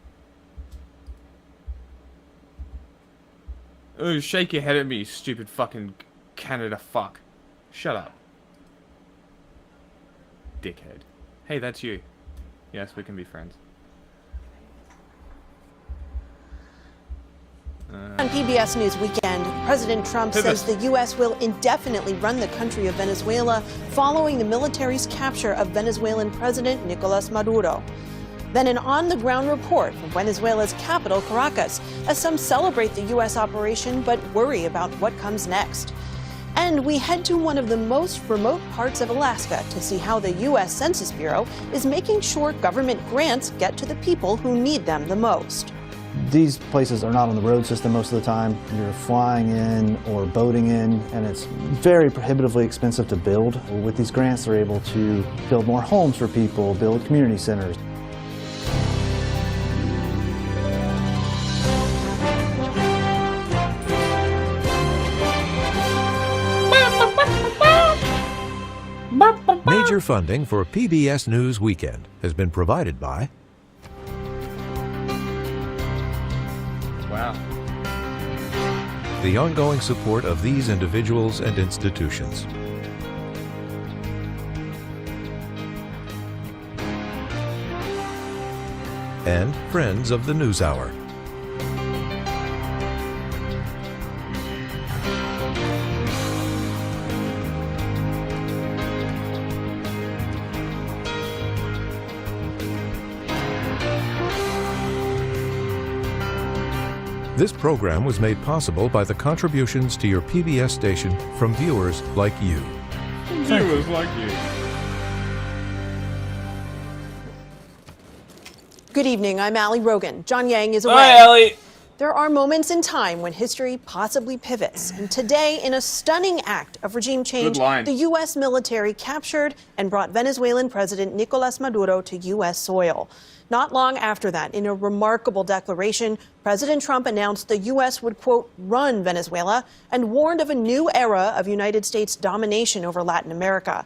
Oh, shake your head at me, you stupid fucking Canada fuck. Shut up. Dickhead. Hey, that's you. Yes, we can be friends. On PBS News Weekend, President Trump says the U.S. will indefinitely run the country of Venezuela following the military's capture of Venezuelan President Nicolas Maduro. Then an on-the-ground report from Venezuela's capital, Caracas, as some celebrate the U.S. operation but worry about what comes next. And we head to one of the most remote parts of Alaska to see how the U.S. Census Bureau is making sure government grants get to the people who need them the most. These places are not on the road system most of the time. You're flying in or boating in, and it's very prohibitively expensive to build. With these grants, they're able to build more homes for people, build community centers. Major funding for PBS News Weekend has been provided by... Wow. The ongoing support of these individuals and institutions. And friends of the News Hour. This program was made possible by the contributions to your PBS station from viewers like you. Viewers like you. Good evening, I'm Allie Rogan. John Yang is away. Hi, Allie. There are moments in time when history possibly pivots. And today, in a stunning act of regime change, the U.S. military captured and brought Venezuelan President Nicolas Maduro to U.S. soil. Not long after that, in a remarkable declaration, President Trump announced the U.S. would, quote, run Venezuela and warned of a new era of United States domination over Latin America.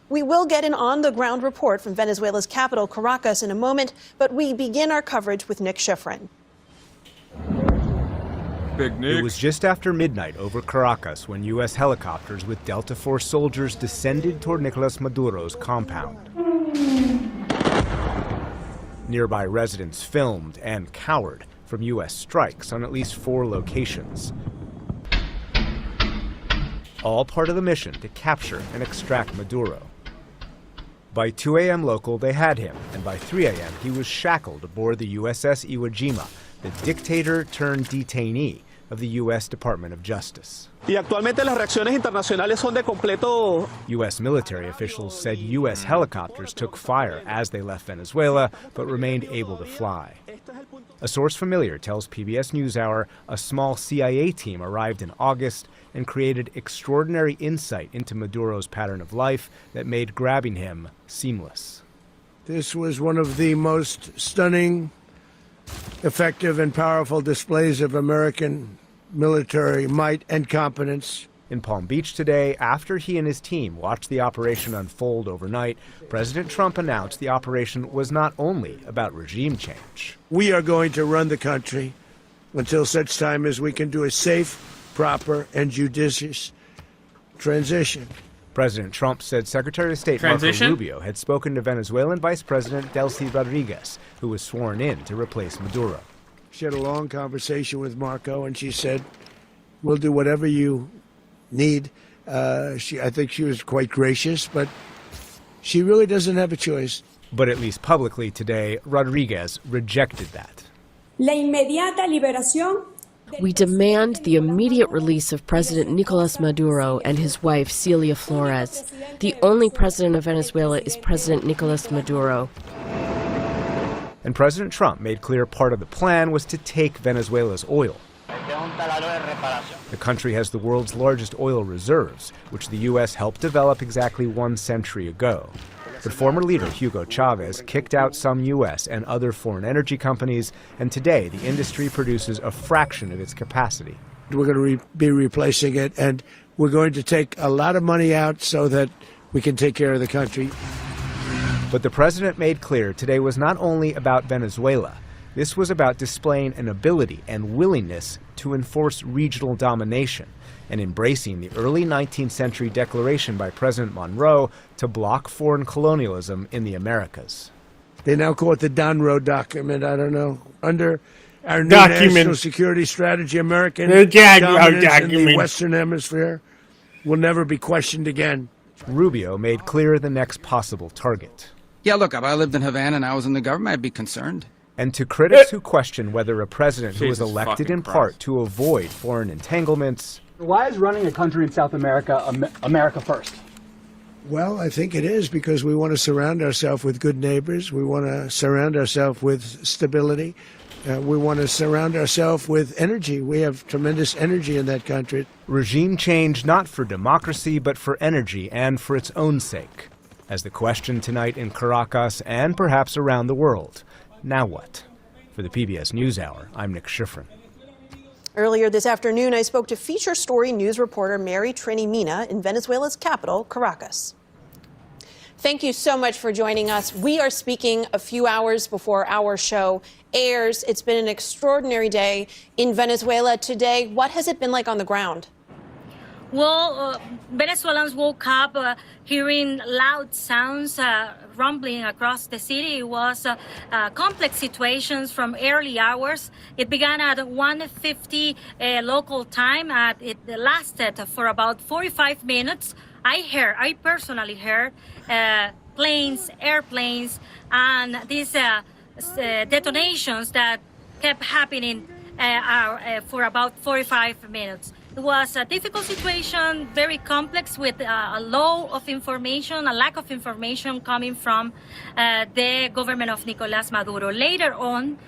We will get an on-the-ground report from Venezuela's capital, Caracas, in a moment, but we begin our coverage with Nick Schifrin. It was just after midnight over Caracas when U.S. helicopters with Delta Force soldiers descended toward Nicolas Maduro's compound. Nearby residents filmed and cowered from U.S. strikes on at least 4 locations. All part of the mission to capture and extract Maduro. By 2 a.m. local, they had him, and by 3 a.m. he was shackled aboard the USS Iwo Jima, the dictator-turned-detainee of the U.S. Department of Justice. U.S. military officials said U.S. helicopters took fire as they left Venezuela, but remained able to fly. A source familiar tells PBS NewsHour a small CIA team arrived in August and created extraordinary insight into Maduro's pattern of life that made grabbing him seamless. This was one of the most stunning, effective and powerful displays of American military might and competence. In Palm Beach today, after he and his team watched the operation unfold overnight, President Trump announced the operation was not only about regime change. We are going to run the country until such time as we can do a safe, proper, and judicious transition. President Trump said Secretary of State Marco Rubio had spoken to Venezuelan Vice President Delcy Rodriguez, who was sworn in to replace Maduro. She had a long conversation with Marco, and she said, we'll do whatever you need. I think she was quite gracious, but she really doesn't have a choice. But at least publicly today, Rodriguez rejected that. La inmediata liberación. We demand the immediate release of President Nicolas Maduro and his wife, Celia Flores. The only president of Venezuela is President Nicolas Maduro. And President Trump made clear part of the plan was to take Venezuela's oil. The country has the world's largest oil reserves, which the U.S. helped develop exactly 1 century ago. But former leader Hugo Chavez kicked out some U.S. and other foreign energy companies, and today the industry produces a fraction of its capacity. We're going to be replacing it, and we're going to take a lot of money out so that we can take care of the country. But the president made clear today was not only about Venezuela. This was about displaying an ability and willingness to enforce regional domination and embracing the early 19th century declaration by President Monroe to block foreign colonialism in the Americas. They now call it the Donroe Document. I don't know. Under our new national security strategy, American dominance in the Western Hemisphere will never be questioned again. Rubio made clear the next possible target. Yeah, look, if I lived in Havana and I was in the government, I'd be concerned. And to critics who question whether a president who was elected in part to avoid foreign entanglements... Why is running a country in South America America first? Well, I think it is because we want to surround ourselves with good neighbors. We want to surround ourselves with stability. We want to surround ourselves with energy. We have tremendous energy in that country. Regime change not for democracy, but for energy and for its own sake. As the question tonight in Caracas and perhaps around the world. Now what? For the PBS NewsHour, I'm Nick Schifrin. Earlier this afternoon, I spoke to feature story news reporter Mary Trini Mina in Venezuela's capital, Caracas. Thank you so much for joining us. We are speaking a few hours before our show airs. It's been an extraordinary day in Venezuela today. What has it been like on the ground? Well, Venezuelans woke up hearing loud sounds rumbling across the city. It was complex situations from early hours. It began at 1:50 local time. It lasted for about 45 minutes. I personally heard planes, airplanes, and these detonations that kept happening for about 45 minutes. It was a difficult situation, very complex, with a lack of information coming from the government of Nicolás Maduro. Later on,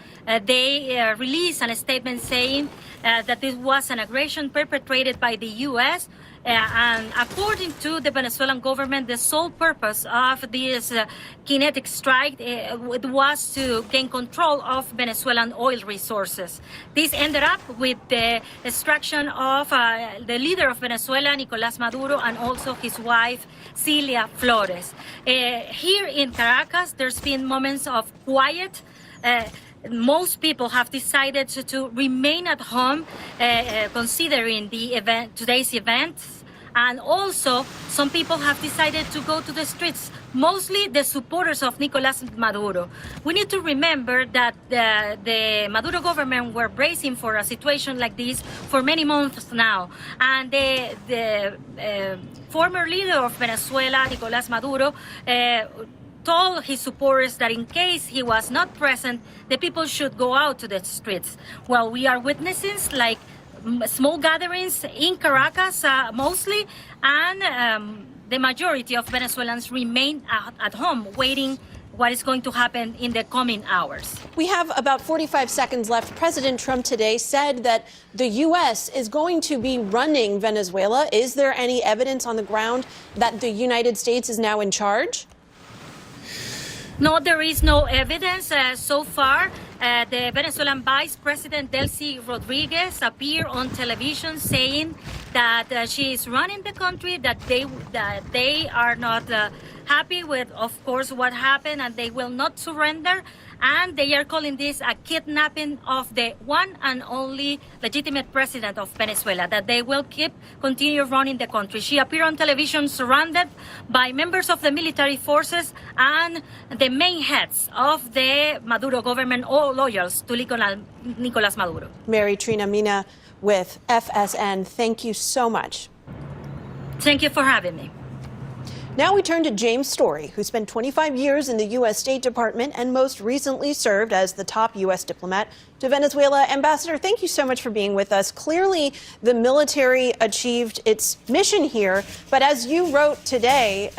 they released a statement saying that this was an aggression perpetrated by the U.S., and according to the Venezuelan government, the sole purpose of this kinetic strike was to gain control of Venezuelan oil resources. This ended up with the extraction of the leader of Venezuela, Nicolás Maduro, and also his wife, Cilia Flores. Here in Caracas, there's been moments of quiet. Most people have decided to remain at home, considering today's events. And also, some people have decided to go to the streets, mostly the supporters of Nicolás Maduro. We need to remember that the Maduro government were bracing for a situation like this for many months now. And the former leader of Venezuela, Nicolás Maduro, told his supporters that in case he was not present, the people should go out to the streets. Well, we are witnessing like small gatherings in Caracas mostly, and the majority of Venezuelans remain at home waiting what is going to happen in the coming hours. We have about 45 seconds left. President Trump today said that the U.S. is going to be running Venezuela. Is there any evidence on the ground that the United States is now in charge? No, there is no evidence so far. The Venezuelan Vice President Delcy Rodriguez appeared on television saying that she is running the country, that they are not happy with, of course, what happened, and they will not surrender. And they are calling this a kidnapping of the one and only legitimate president of Venezuela, that they will continue running the country. She appeared on television surrounded by members of the military forces and the main heads of the Maduro government, all loyals to Nicolás Maduro. Mary Trina Mina with FSN, thank you so much. Thank you for having me. Now we turn to James Story, who spent 25 years in the U.S. State Department and most recently served as the top U.S. diplomat to Venezuela. Ambassador, thank you so much for being with us. Clearly, the military achieved its mission here, but as you wrote today,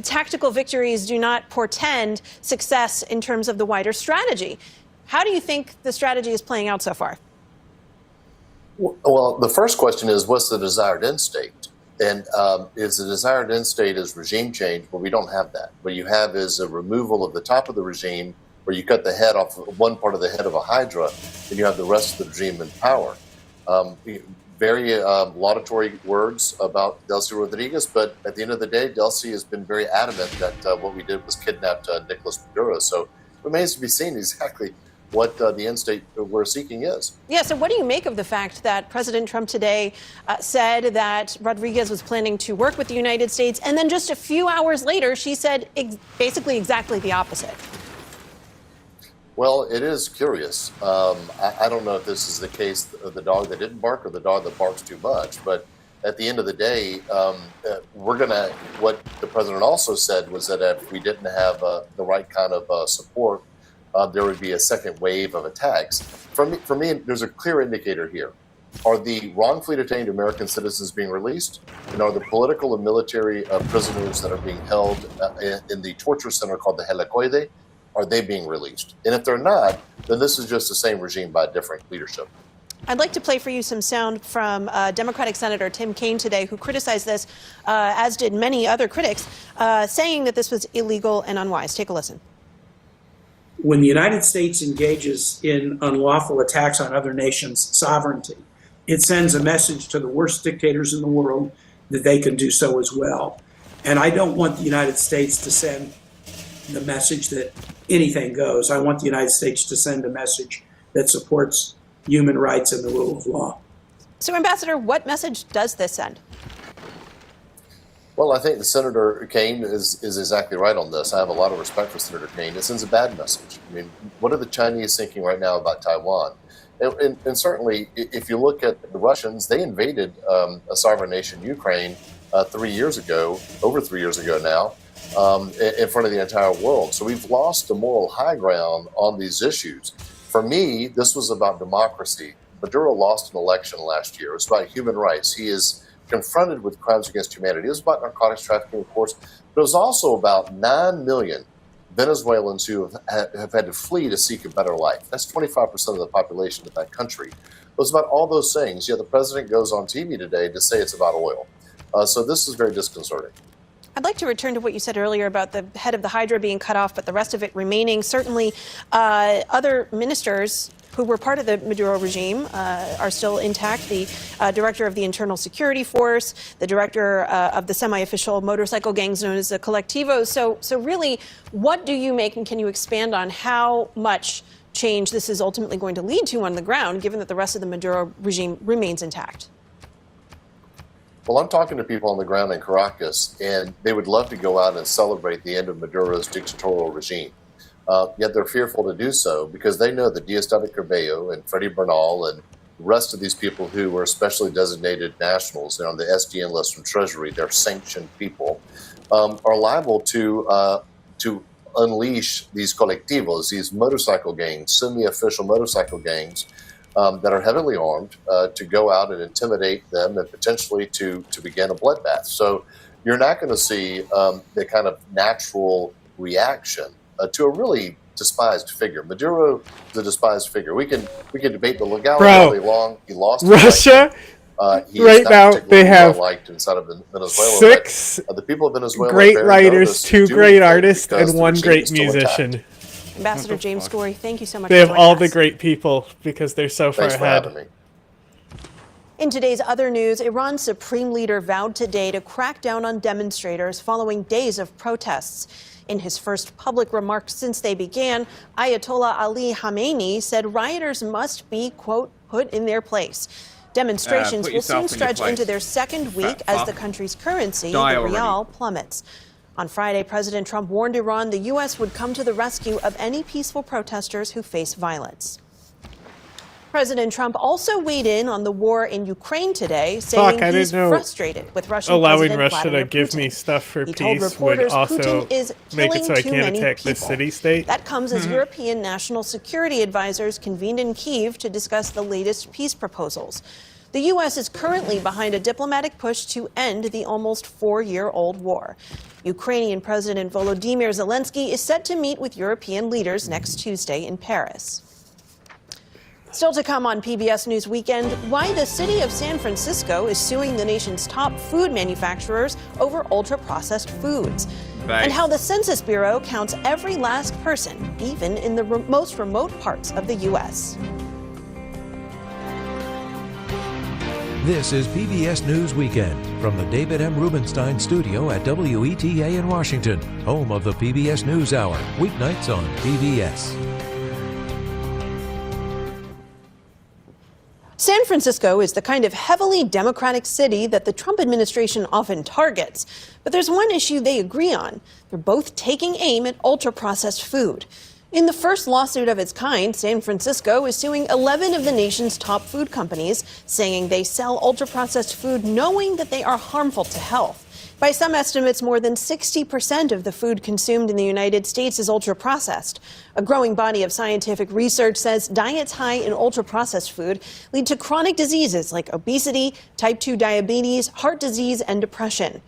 tactical victories do not portend success in terms of the wider strategy. How do you think the strategy is playing out so far? Well, the first question is, what's the desired end state? And is the desired end state is regime change? Well, we don't have that. What you have is a removal of the top of the regime, where you cut the head off one part of the head of a hydra, and you have the rest of the regime in power. Very laudatory words about Delcy Rodriguez, but at the end of the day, Delcy has been very adamant that what we did was kidnap Nicolás Maduro. So it remains to be seen exactly what the end state we're seeking is. Yeah, so what do you make of the fact that President Trump today said that Rodriguez was planning to work with the United States, and then just a few hours later, she said basically exactly the opposite? Well, it is curious. I don't know if this is the case of the dog that didn't bark or the dog that barks too much, but at the end of the day, what the president also said was that if we didn't have the right kind of support, there would be a second wave of attacks. For me, there's a clear indicator here. Are the wrongfully detained American citizens being released? And are the political and military prisoners that are being held in the torture center called the Helicoide, are they being released? And if they're not, then this is just the same regime by different leadership. I'd like to play for you some sound from Democratic Senator Tim Kaine today, who criticized this, as did many other critics, saying that this was illegal and unwise. Take a listen. When the United States engages in unlawful attacks on other nations' sovereignty, it sends a message to the worst dictators in the world that they can do so as well. And I don't want the United States to send the message that anything goes. I want the United States to send a message that supports human rights and the rule of law. So, Ambassador, what message does this send? Well, I think the Senator Kaine is exactly right on this. I have a lot of respect for Senator Kaine. It sends a bad message. I mean, what are the Chinese thinking right now about Taiwan? And certainly, if you look at the Russians, they invaded a sovereign nation, Ukraine, 3 years ago, over 3 years ago now, in front of the entire world. So we've lost the moral high ground on these issues. For me, this was about democracy. Maduro lost an election last year. It was about human rights. He is confronted with crimes against humanity. It was about narcotics trafficking, of course, but it was also about 9 million Venezuelans who have had to flee to seek a better life. That's 25% of the population of that country. It was about all those things. Yet the president goes on TV today to say it's about oil. So this is very disconcerting. I'd like to return to what you said earlier about the head of the Hydra being cut off, but the rest of it remaining. Certainly, other ministers who were part of the Maduro regime are still intact. The director of the Internal Security Force, the director of the semi-official motorcycle gangs known as the Colectivos. So really, what do you make, and can you expand on how much change this is ultimately going to lead to on the ground, given that the rest of the Maduro regime remains intact? Well, I'm talking to people on the ground in Caracas, and they would love to go out and celebrate the end of Maduro's dictatorial regime. Yet they're fearful to do so because they know that Diosdado Cabello and Freddie Bernal and the rest of these people who were specially designated nationals, on the SDN list from Treasury, they're sanctioned people, are liable to unleash these colectivos, these motorcycle gangs, semi-official motorcycle gangs, that are heavily armed to go out and intimidate them and potentially to begin a bloodbath. So you're not going to see the kind of natural reaction to a really despised figure. Maduro is a despised figure. We can debate the legality all day long. He lost Russia. Right now they have liked inside of Venezuela. 6 the people of Venezuela great writers, 2 great artists, and 1 great musician. Ambassador James Gorey, thank you so much They for have all joining the us. great people because they're so far Thanks for ahead. having me. In today's other news, Iran's supreme leader vowed today to crack down on demonstrators following days of protests. In his first public remarks since they began, Ayatollah Ali Khamenei said rioters must be, quote, put in their place. Demonstrations will soon stretch into their second week as the country's currency, the rial, plummets. On Friday, President Trump warned Iran the U.S. would come to the rescue of any peaceful protesters who face violence. President Trump also weighed in on the war in Ukraine today, saying he's frustrated with Russian allowing President Russia Vladimir to give Putin. me stuff for He told peace would reporters also Putin is make killing it so I too can't many attack people. this city-state. That comes as European national security advisors convened in Kyiv to discuss the latest peace proposals. The U.S. is currently behind a diplomatic push to end the almost 4-year-old war. Ukrainian President Volodymyr Zelensky is set to meet with European leaders next Tuesday in Paris. Still to come on PBS News Weekend, why the city of San Francisco is suing the nation's top food manufacturers over ultra-processed foods. Right. And how the Census Bureau counts every last person, even in the most remote parts of the U.S. This is PBS News Weekend from the David M. Rubenstein studio at WETA in Washington, home of the PBS News Hour, weeknights on PBS. San Francisco is the kind of heavily Democratic city that the Trump administration often targets. But there's one issue they agree on. They're both taking aim at ultra-processed food. In the first lawsuit of its kind, San Francisco is suing 11 of the nation's top food companies, saying they sell ultra-processed food knowing that they are harmful to health. By some estimates, more than 60% of the food consumed in the United States is ultra-processed. A growing body of scientific research says diets high in ultra-processed food lead to chronic diseases like obesity, type 2 diabetes, heart disease, and depression.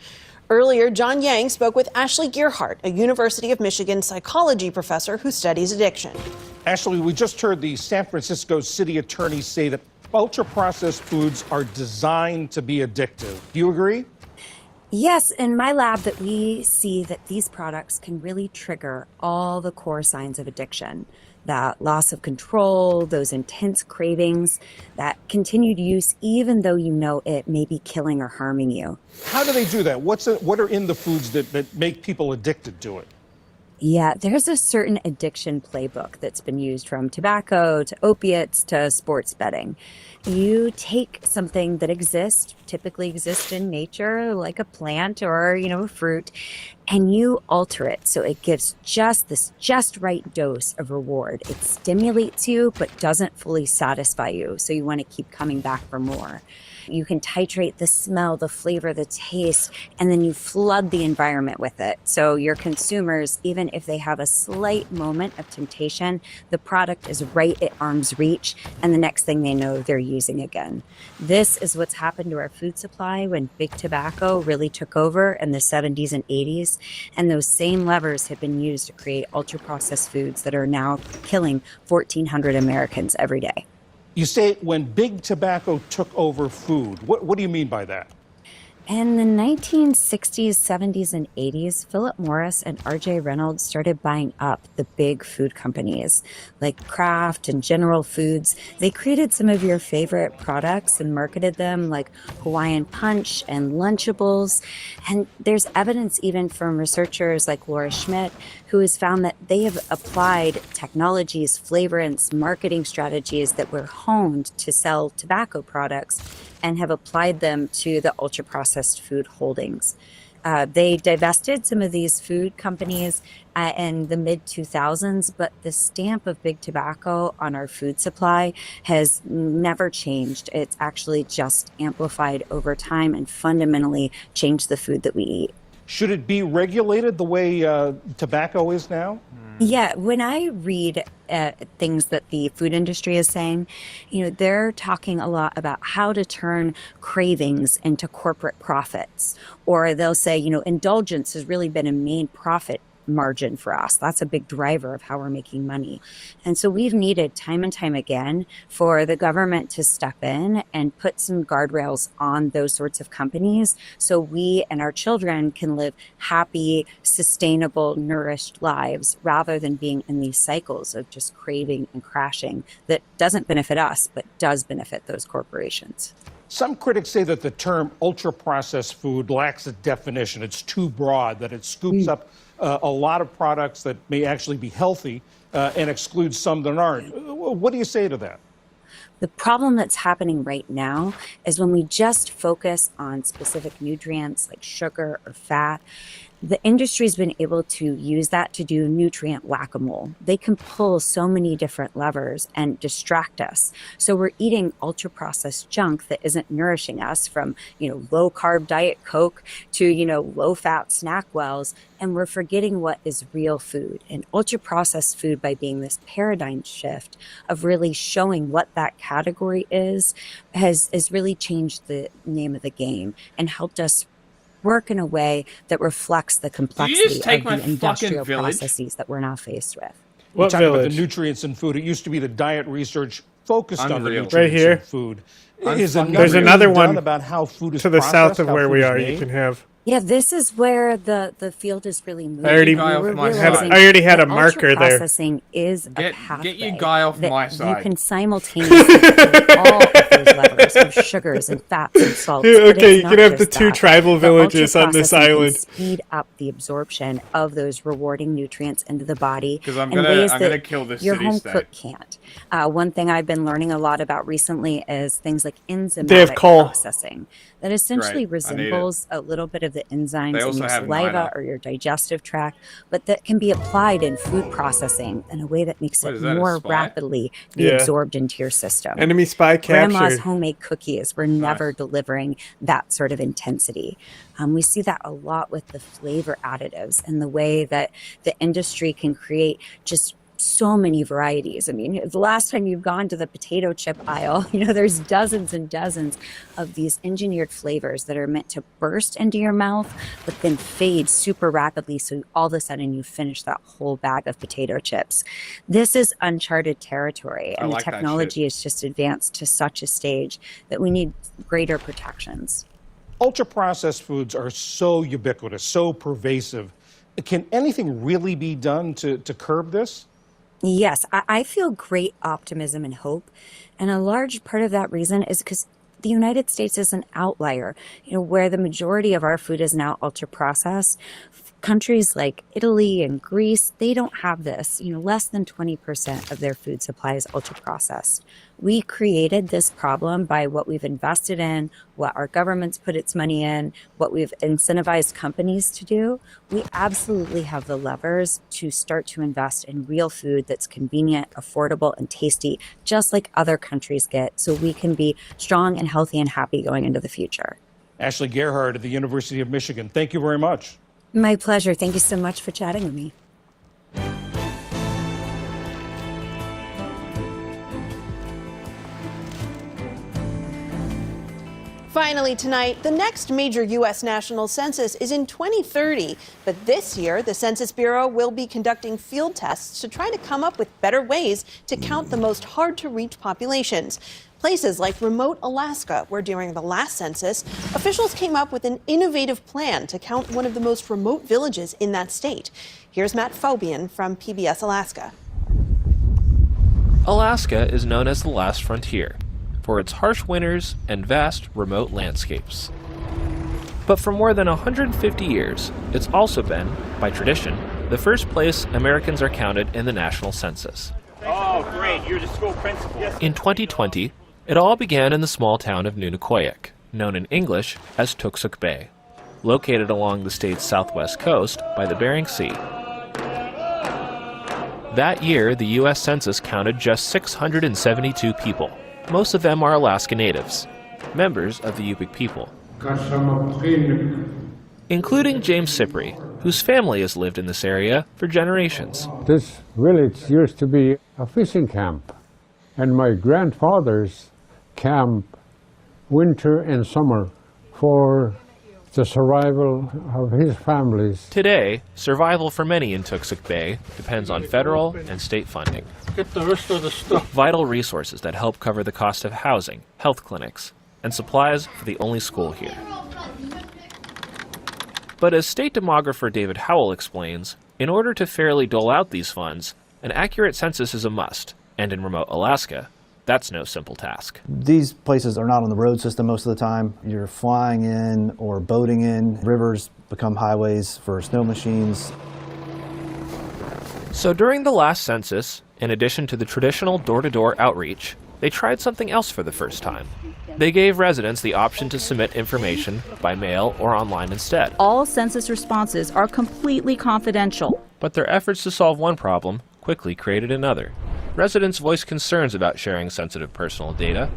Earlier, John Yang spoke with Ashley Gearhart, a University of Michigan psychology professor who studies addiction. Ashley, we just heard the San Francisco city attorney say that ultra-processed foods are designed to be addictive. Do you agree? Yes, in my lab that we see that these products can really trigger all the core signs of addiction. That loss of control, those intense cravings, that continued use even though you know it may be killing or harming you. How do they do that? What are in the foods that make people addicted to it? Yeah, there's a certain addiction playbook that's been used from tobacco to opiates to sports betting. You take something that typically exists in nature, like a plant or, a fruit, and you alter it so it gives just right dose of reward. It stimulates you, but doesn't fully satisfy you, so you want to keep coming back for more. You can titrate the smell, the flavor, the taste, and then you flood the environment with it. So your consumers, even if they have a slight moment of temptation, the product is right at arm's reach, and the next thing they know, they're using again. This is what's happened to our food supply when big tobacco really took over in the 70s and 80s, and those same levers have been used to create ultra-processed foods that are now killing 1,400 Americans every day. You say when big tobacco took over food. What do you mean by that? In the 1960s, 70s, and 80s, Philip Morris and R.J. Reynolds started buying up the big food companies like Kraft and General Foods. They created some of your favorite products and marketed them like Hawaiian Punch and Lunchables. And there's evidence even from researchers like Laura Schmidt, who has found that they have applied technologies, flavorants, marketing strategies that were honed to sell tobacco products and have applied them to the ultra-processed food holdings. They divested some of these food companies in the mid-2000s, but the stamp of big tobacco on our food supply has never changed. It's actually just amplified over time and fundamentally changed the food that we eat. Should it be regulated the way tobacco is now? Yeah, when I read things that the food industry is saying, they're talking a lot about how to turn cravings into corporate profits. Or they'll say, indulgence has really been a main profit margin for us. That's a big driver of how we're making money. And so we've needed time and time again for the government to step in and put some guardrails on those sorts of companies so we and our children can live happy, sustainable, nourished lives rather than being in these cycles of just craving and crashing that doesn't benefit us but does benefit those corporations. Some critics say that the term ultra-processed food lacks a definition. It's too broad, that it scoops up a lot of products that may actually be healthy and excludes some that aren't. What do you say to that? The problem that's happening right now is when we just focus on specific nutrients like sugar or fat, the industry's been able to use that to do nutrient whack-a-mole. They can pull so many different levers and distract us. So we're eating ultra-processed junk that isn't nourishing us, from, low-carb Diet Coke to, low-fat SnackWells, and we're forgetting what is real food. And ultra-processed food, by being this paradigm shift of really showing what that category is, has really changed the name of the game and helped us work in a way that reflects the complexity of the industrial processes that we're now faced with. We're talking about the nutrients in food. It used to be the diet research focused on the nutrients in food. There's another one about how food is to the south of how where food we is are. made? You can have. Yeah, this is where the field is really moving. I already had a marker there. Processing is a pathway Get your guy off that my side. You can simultaneously do all of those levers of sugars and fats and salts. Yeah, but okay, it's you can not have the just 2 that. tribal The villages on this ultra-processing island. can speed up the absorption of those rewarding nutrients into the body 'Cause I'm in gonna- ways I'm that gonna kill this your city home state. cook can't. One thing I've been learning a lot about recently is things like They have enzymatic coal. processing that essentially Great. I need it. resembles a little bit of the enzymes They in also your have saliva niter. or your digestive tract, but that can be applied in food processing in a way that makes What it is that, a more spy? rapidly be Yeah. absorbed into your system. Enemy spy Grandma's captured. homemade cookies were never delivering that sort of intensity. We see that a lot with the flavor additives and the way that the industry can create just so many varieties. I mean, the last time you've gone to the potato chip aisle, there's dozens and dozens of these engineered flavors that are meant to burst into your mouth, but then fade super rapidly. So all of a sudden you finish that whole bag of potato chips. This is uncharted territory, and the like that technology has just advanced to such a stage that we need greater protections. Ultra-processed foods are so ubiquitous, so pervasive. Can anything really be done to curb this? Yes, I feel great optimism and hope. And a large part of that reason is because the United States is an outlier, where the majority of our food is now ultra processed. Countries like Italy and Greece, they don't have this. Less than 20% of their food supply is ultra-processed. We created this problem by what we've invested in, what our government's put its money in, what we've incentivized companies to do. We absolutely have the levers to start to invest in real food that's convenient, affordable, and tasty, just like other countries get, so we can be strong and healthy and happy going into the future. Ashley Gerhard at the University of Michigan, thank you very much. My pleasure. Thank you so much for chatting with me. Finally tonight, the next major U.S. national census is in 2030. But this year, the Census Bureau will be conducting field tests to try to come up with better ways to count the most hard-to-reach populations. Places like remote Alaska, where during the last census, officials came up with an innovative plan to count one of the most remote villages in that state. Here's Matt Fobian from PBS Alaska. Alaska is known as the last frontier for its harsh winters and vast remote landscapes. But for more than 150 years, it's also been, by tradition, the first place Americans are counted in the national census. Oh, great, you're the school principal. In 2020, it all began in the small town of Nunikoyak, known in English as Tuksuk Bay, located along the state's southwest coast by the Bering Sea. That year, the U.S. Census counted just 672 people. Most of them are Alaska natives, members of the Yupik people, including James Cypri, whose family has lived in this area for generations. This village used to be a fishing camp, and my grandfather's camp winter and summer for the survival of his families. Today, survival for many in Tuksuk Bay depends on federal and state funding. Get the rest of the stuff. Vital resources that help cover the cost of housing, health clinics, and supplies for the only school here. But as state demographer David Howell explains, in order to fairly dole out these funds, an accurate census is a must, and in remote Alaska, that's no simple task. These places are not on the road system most of the time. You're flying in or boating in. Rivers become highways for snow machines. So during the last census, in addition to the traditional door-to-door outreach, they tried something else for the first time. They gave residents the option to submit information by mail or online instead. All census responses are completely confidential. But their efforts to solve one problem quickly created another. Residents voiced concerns about sharing sensitive personal data.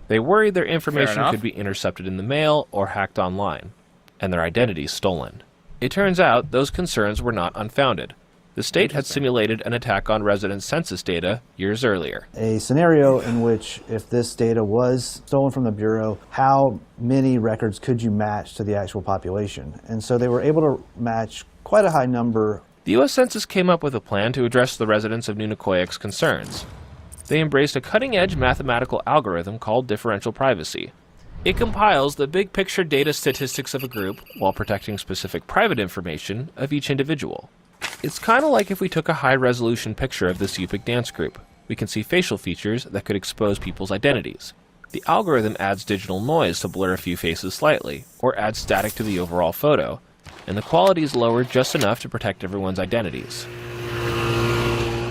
They worried their information could be intercepted in the mail or hacked online, and their identities stolen. It turns out those concerns were not unfounded. The state had simulated an attack on residents' census data years earlier. A scenario in which, if this data was stolen from the Bureau, how many records could you match to the actual population? And so they were able to match quite a high number. The U.S. Census came up with a plan to address the residents of Nunikoyak's concerns. They embraced a cutting-edge mathematical algorithm called differential privacy. It compiles the big-picture data statistics of a group while protecting specific private information of each individual. It's kind of like if we took a high-resolution picture of this Yupik dance group. We can see facial features that could expose people's identities. The algorithm adds digital noise to blur a few faces slightly, or adds static to the overall photo, and the quality is lowered just enough to protect everyone's identities.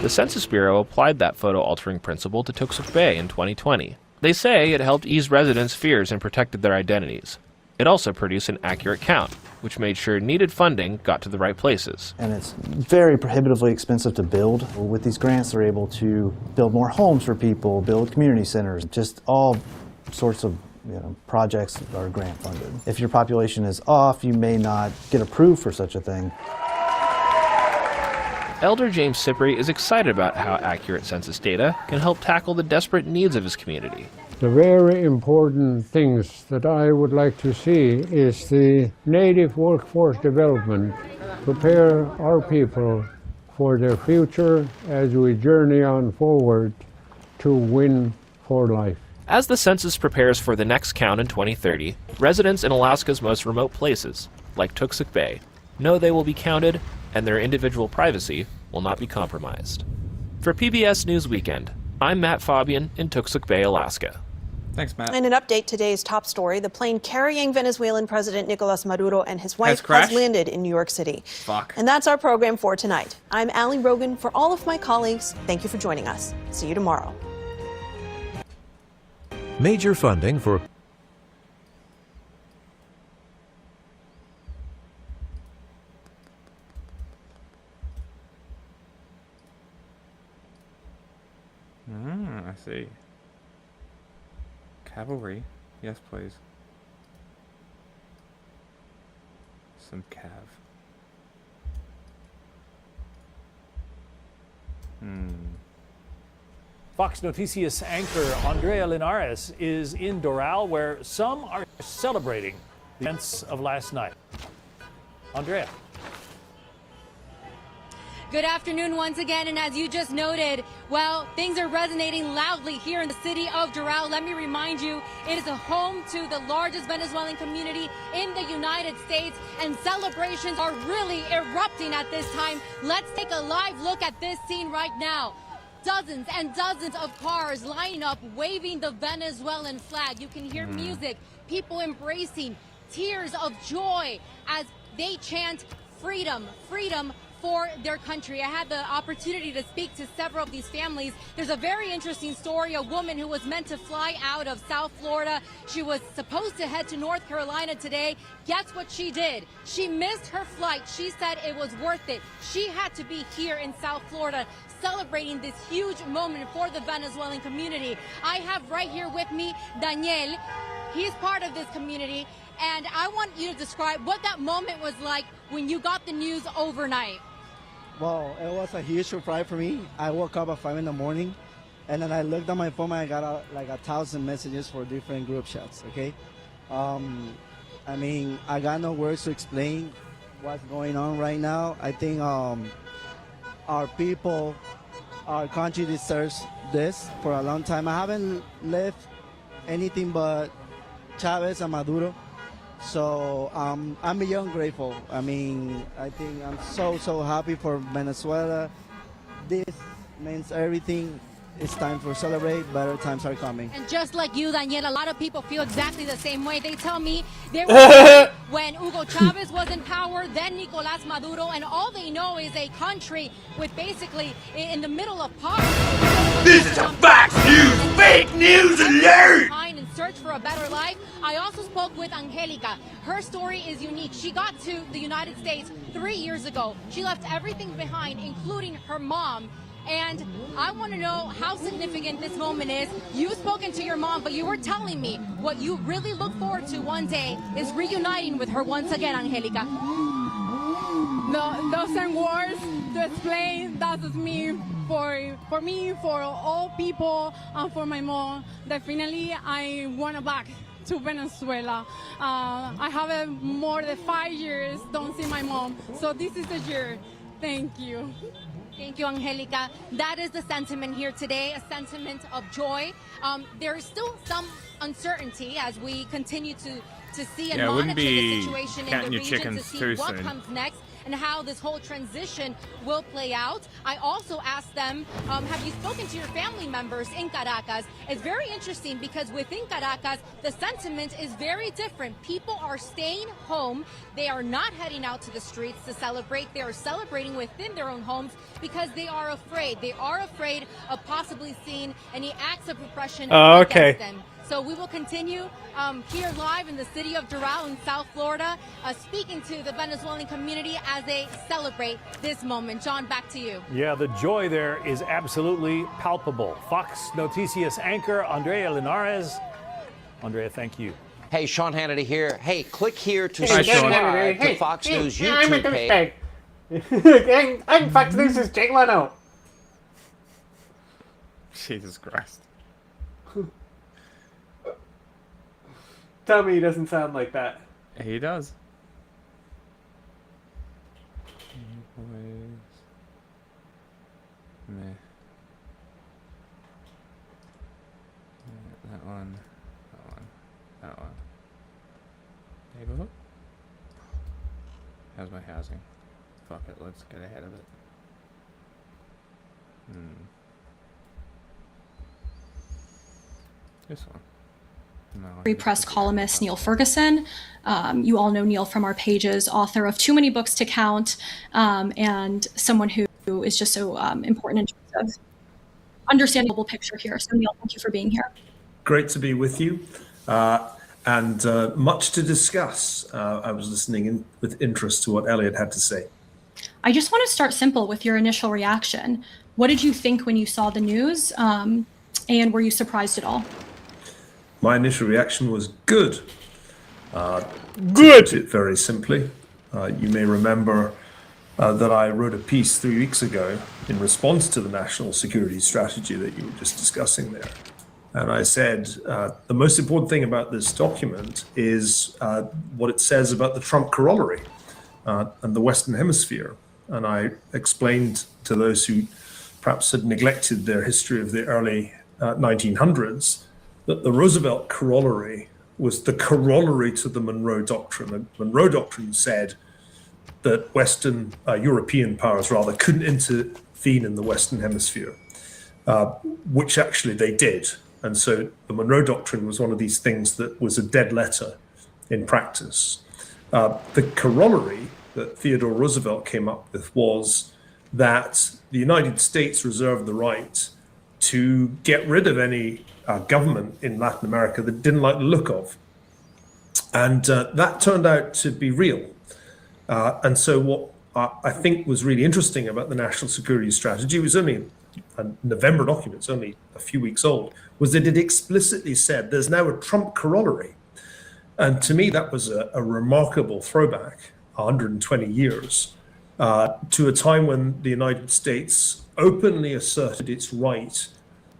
The Census Bureau applied that photo-altering principle to Tuksuk Bay in 2020. They say it helped ease residents' fears and protected their identities. It also produced an accurate count, which made sure needed funding got to the right places. And it's very prohibitively expensive to build. With these grants, they're able to build more homes for people, build community centers, just all sorts of projects are grant funded. If your population is off, you may not get approved for such a thing. Elder James Cypri is excited about how accurate census data can help tackle the desperate needs of his community. The very important things that I would like to see is the native workforce development, prepare our people for their future as we journey on forward to win for life. As the census prepares for the next count in 2030, residents in Alaska's most remote places, like Tuksuk Bay, know they will be counted and their individual privacy will not be compromised. For PBS News Weekend, I'm Matt Fobian in Tuksuk Bay, Alaska. Thanks, Matt. In an update, today's top story, the plane carrying Venezuelan President Nicolas Maduro and his wife has crashed? landed in New York City. Fuck. And that's our program for tonight. I'm Allie Rogan. For all of my colleagues, thank you for joining us. See you tomorrow. Major funding for I see. Cavalry. Yes, please. Some cav. Fox Noticias anchor Andrea Linares is in Doral, where some are celebrating the events of last night. Andrea. Good afternoon once again, and as you just noted, well, things are resonating loudly here in the city of Doral. Let me remind you, it is a home to the largest Venezuelan community in the United States, and celebrations are really erupting at this time. Let's take a live look at this scene right now. Dozens and dozens of cars lining up, waving the Venezuelan flag. You can hear music, people embracing, tears of joy as they chant freedom, freedom for their country. I had the opportunity to speak to several of these families. There's a very interesting story. A woman who was meant to fly out of South Florida. She was supposed to head to North Carolina today. Guess what she did? She missed her flight. She said it was worth it. She had to be here in South Florida celebrating this huge moment for the Venezuelan community. I have right here with me Daniel. He's part of this community, and I want you to describe what that moment was like when you got the news overnight. Well, it was a huge surprise for me. I woke up at 5 in the morning, and then I looked at my phone and I got like 1,000 messages for different group chats, okay? I mean, I got no words to explain what's going on right now. I think our people, our country deserves this for a long time. I haven't lived anything but Chavez and Maduro. So I'm beyond grateful. I mean, I think I'm so happy for Venezuela. This means everything. It's time to celebrate. Better times are coming. And just like you, Daniel, a lot of people feel exactly the same way. They tell me they were when Hugo Chavez was in power, then Nicolas Maduro, and all they know is a country with basically in the middle of poverty. This is a Fox News fake news alert! And search for a better life. I also spoke with Angelica. Her story is unique. She got to the United States 3 years ago. She left everything behind, including her mom. And I want to know how significant this moment is. You've spoken to your mom, but you were telling me what you really look forward to one day is reuniting with her once again, Angelica. No, doesn't words to explain. That is me, for me, for all people, and for my mom. Definitely, I want to back to Venezuela. I have more than 5 years don't see my mom, so this is the year. Thank you. Thank you, Angelica. That is the sentiment here today, a sentiment of joy. There is still some uncertainty as we continue to see and monitor the situation in the region to see what comes next and how this whole transition will play out. I also asked them, have you spoken to your family members in Caracas? It's very interesting because within Caracas, the sentiment is very different. People are staying home. They are not heading out to the streets to celebrate. They are celebrating within their own homes because they are afraid. They are afraid of possibly seeing any acts of repression against them. So we will continue here live in the city of Doral in South Florida, speaking to the Venezuelan community as they celebrate this moment. John, back to you. Yeah, the joy there is absolutely palpable. Fox Noticias anchor Andrea Linares. Andrea, thank you. Hey, Sean Hannity here. Hey, click here to subscribe to Fox News YouTube page. I'm Fox News' Jay Leno. Jesus Christ. Tell me he doesn't sound like that. He does. Meh. That one. That one. Neighborhood? How's my housing? Fuck it, let's get ahead of it. This one. Free Press columnist Neil Ferguson. You all know Neil from our pages, author of Too Many Books to Count, and someone who is just so important in terms of understanding the global picture here. So Neil, thank you for being here. Great to be with you, and much to discuss. I was listening with interest to what Elliot had to say. I just want to start simple with your initial reaction. What did you think when you saw the news, and were you surprised at all? My initial reaction was good. Good. To put it very simply, you may remember that I wrote a piece 3 weeks ago in response to the national security strategy that you were just discussing there. And I said, the most important thing about this document is what it says about the Trump corollary and the Western Hemisphere. And I explained to those who perhaps had neglected their history of the early 1900s that the Roosevelt corollary was the corollary to the Monroe Doctrine. The Monroe Doctrine said that Western European powers rather couldn't intervene in the Western Hemisphere, which actually they did. And so the Monroe Doctrine was one of these things that was a dead letter in practice. The corollary that Theodore Roosevelt came up with was that the United States reserved the right to get rid of any government in Latin America that didn't like the look of. And that turned out to be real. And so what I think was really interesting about the national security strategy, was only a November document, it's only a few weeks old, was that it explicitly said there's now a Trump corollary. And to me, that was a remarkable throwback, 120 years, to a time when the United States openly asserted its right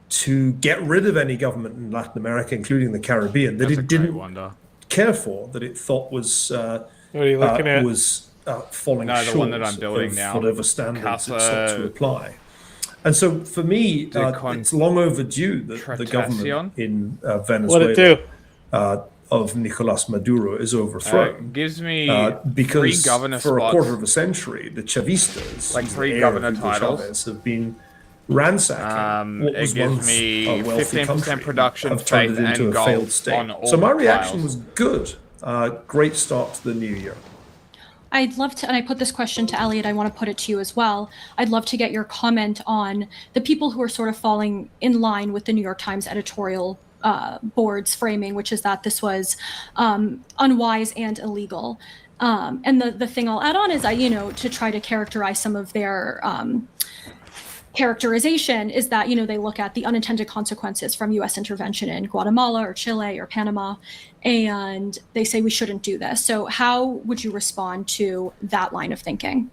to get rid of any government in Latin America, including the Caribbean, that it didn't care for, that it thought was what are you looking at? Falling short the one that I'm building of now. whatever standards it sought to apply. And so for me, it's long overdue that the government in Venezuela of Nicolas Maduro is overthrown. Gives me because 3 governor for spots, a quarter of a century, the Chavistas, like 3 the governor Hugo titles, Chavez, have been ransacking what was it gives once me a wealthy 15% country, production, have turned faith, it into and a failed gold state. on all So my reaction tiles. was good. Great start to the new year. I'd love to, and I put this question to Elliot, I want to put it to you as well. I'd love to get your comment on the people who are sort of falling in line with the New York Times editorial board's framing, which is that this was unwise and illegal. And the thing I'll add on is, to try to characterize some of their characterization is that, they look at the unintended consequences from U.S. intervention in Guatemala or Chile or Panama, and they say we shouldn't do this. So how would you respond to that line of thinking?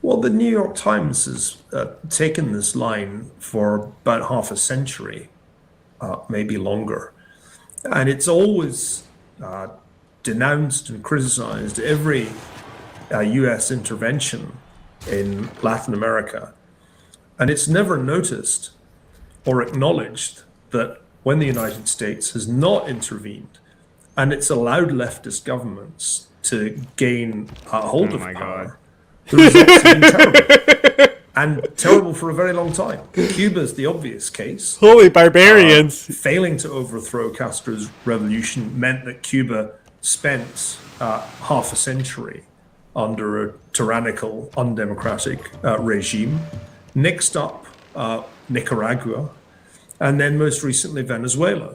Well, the New York Times has taken this line for about half a century, maybe longer. And it's always denounced and criticized every U.S. intervention in Latin America. And it's never noticed or acknowledged that when the United States has not intervened and it's allowed leftist governments to gain a hold of power, the results have been terrible. And terrible for a very long time. Cuba's the obvious case. Holy barbarians. Failing to overthrow Castro's revolution meant that Cuba spent half a century under a tyrannical, undemocratic regime. Next up, Nicaragua, and then most recently Venezuela.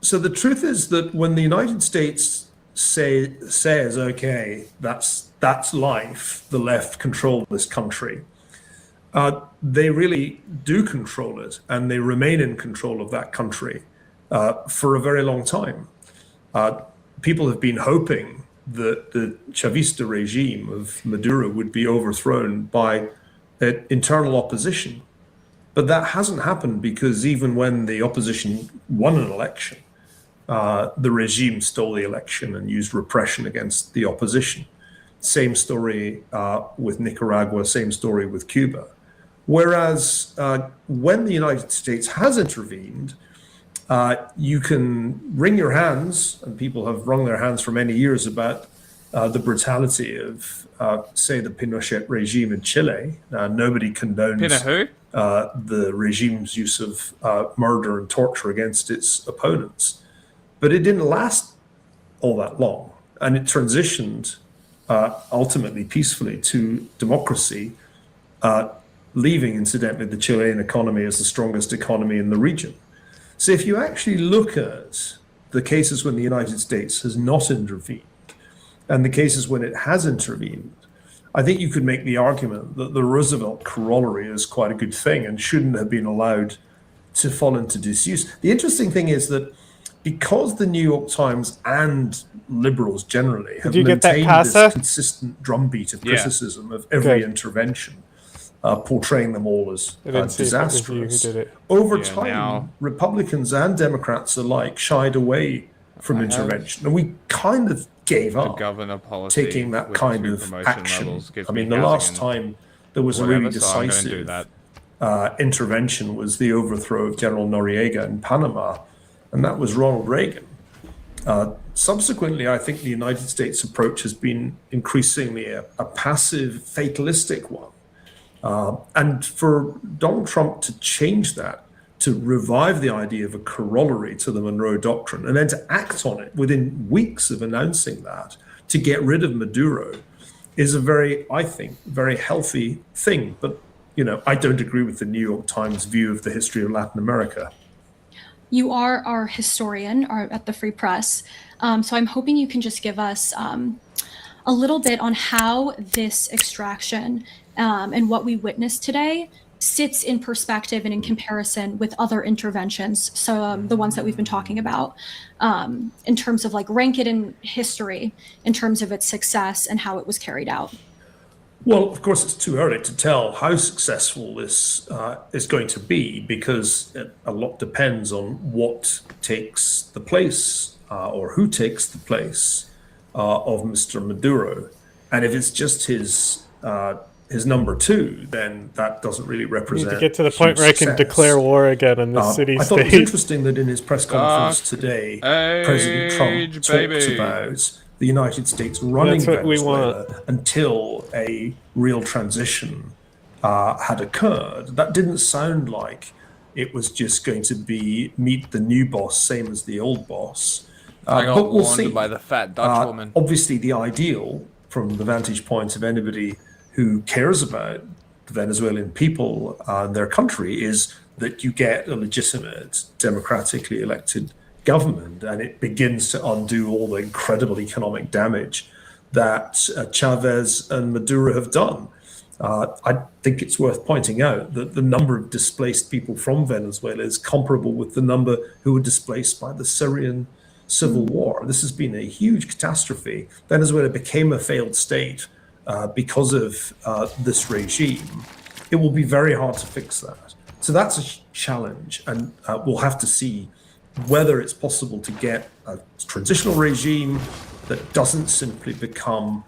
So the truth is that when the United States says, okay, that's life, the left control this country, they really do control it, and they remain in control of that country for a very long time. People have been hoping that the Chavista regime of Maduro would be overthrown by internal opposition. But that hasn't happened because even when the opposition won an election, the regime stole the election and used repression against the opposition. Same story with Nicaragua, same story with Cuba. Whereas when the United States has intervened, you can wring your hands, and people have wrung their hands for many years about the brutality of, say, the Pinochet regime in Chile. Nobody condones the regime's use of murder and torture against its opponents. But it didn't last all that long, and it transitioned ultimately peacefully to democracy, leaving, incidentally, the Chilean economy as the strongest economy in the region. So if you actually look at the cases when the United States has not intervened and the cases when it has intervened, I think you could make the argument that the Roosevelt corollary is quite a good thing and shouldn't have been allowed to fall into disuse. The interesting thing is that because the New York Times and liberals generally have maintained this consistent drumbeat of criticism of every intervention, portraying them all as disastrous. Over time, Republicans and Democrats alike shied away from intervention, and we kind of gave up taking that kind of action. I mean, the last time there was a really decisive intervention was the overthrow of General Noriega in Panama, and that was Ronald Reagan. Subsequently, I think the United States approach has been increasingly a passive, fatalistic one. And for Donald Trump to change that, to revive the idea of a corollary to the Monroe Doctrine, and then to act on it within weeks of announcing that, to get rid of Maduro, is a very, I think, very healthy thing. But, you know, I don't agree with the New York Times view of the history of Latin America. You are our historian at the Free Press, so I'm hoping you can just give us a little bit on how this extraction and what we witnessed today sits in perspective and in comparison with other interventions. So the ones that we've been talking about in terms of like rank it in history, in terms of its success and how it was carried out. Well, of course, it's too early to tell how successful this is going to be, because a lot depends on what takes the place or who takes the place of Mr. Maduro. And if it's just his number two, then that doesn't really represent. We need to get to the point where I can declare war again on the city-state. I thought it was interesting that in his press conference today, President Trump talked about the United States running Venezuela until a real transition had occurred. That didn't sound like it was just going to be meet the new boss, same as the old boss. I got but we'll warned see. by the fat Dutch woman. Obviously, the ideal, from the vantage point of anybody who cares about the Venezuelan people and their country, is that you get a legitimate, democratically elected government, and it begins to undo all the incredible economic damage that Chavez and Maduro have done. I think it's worth pointing out that the number of displaced people from Venezuela is comparable with the number who were displaced by the Syrian civil war. This has been a huge catastrophe. Venezuela became a failed state because of this regime. It will be very hard to fix that. So that's a challenge, and we'll have to see whether it's possible to get a transitional regime that doesn't simply become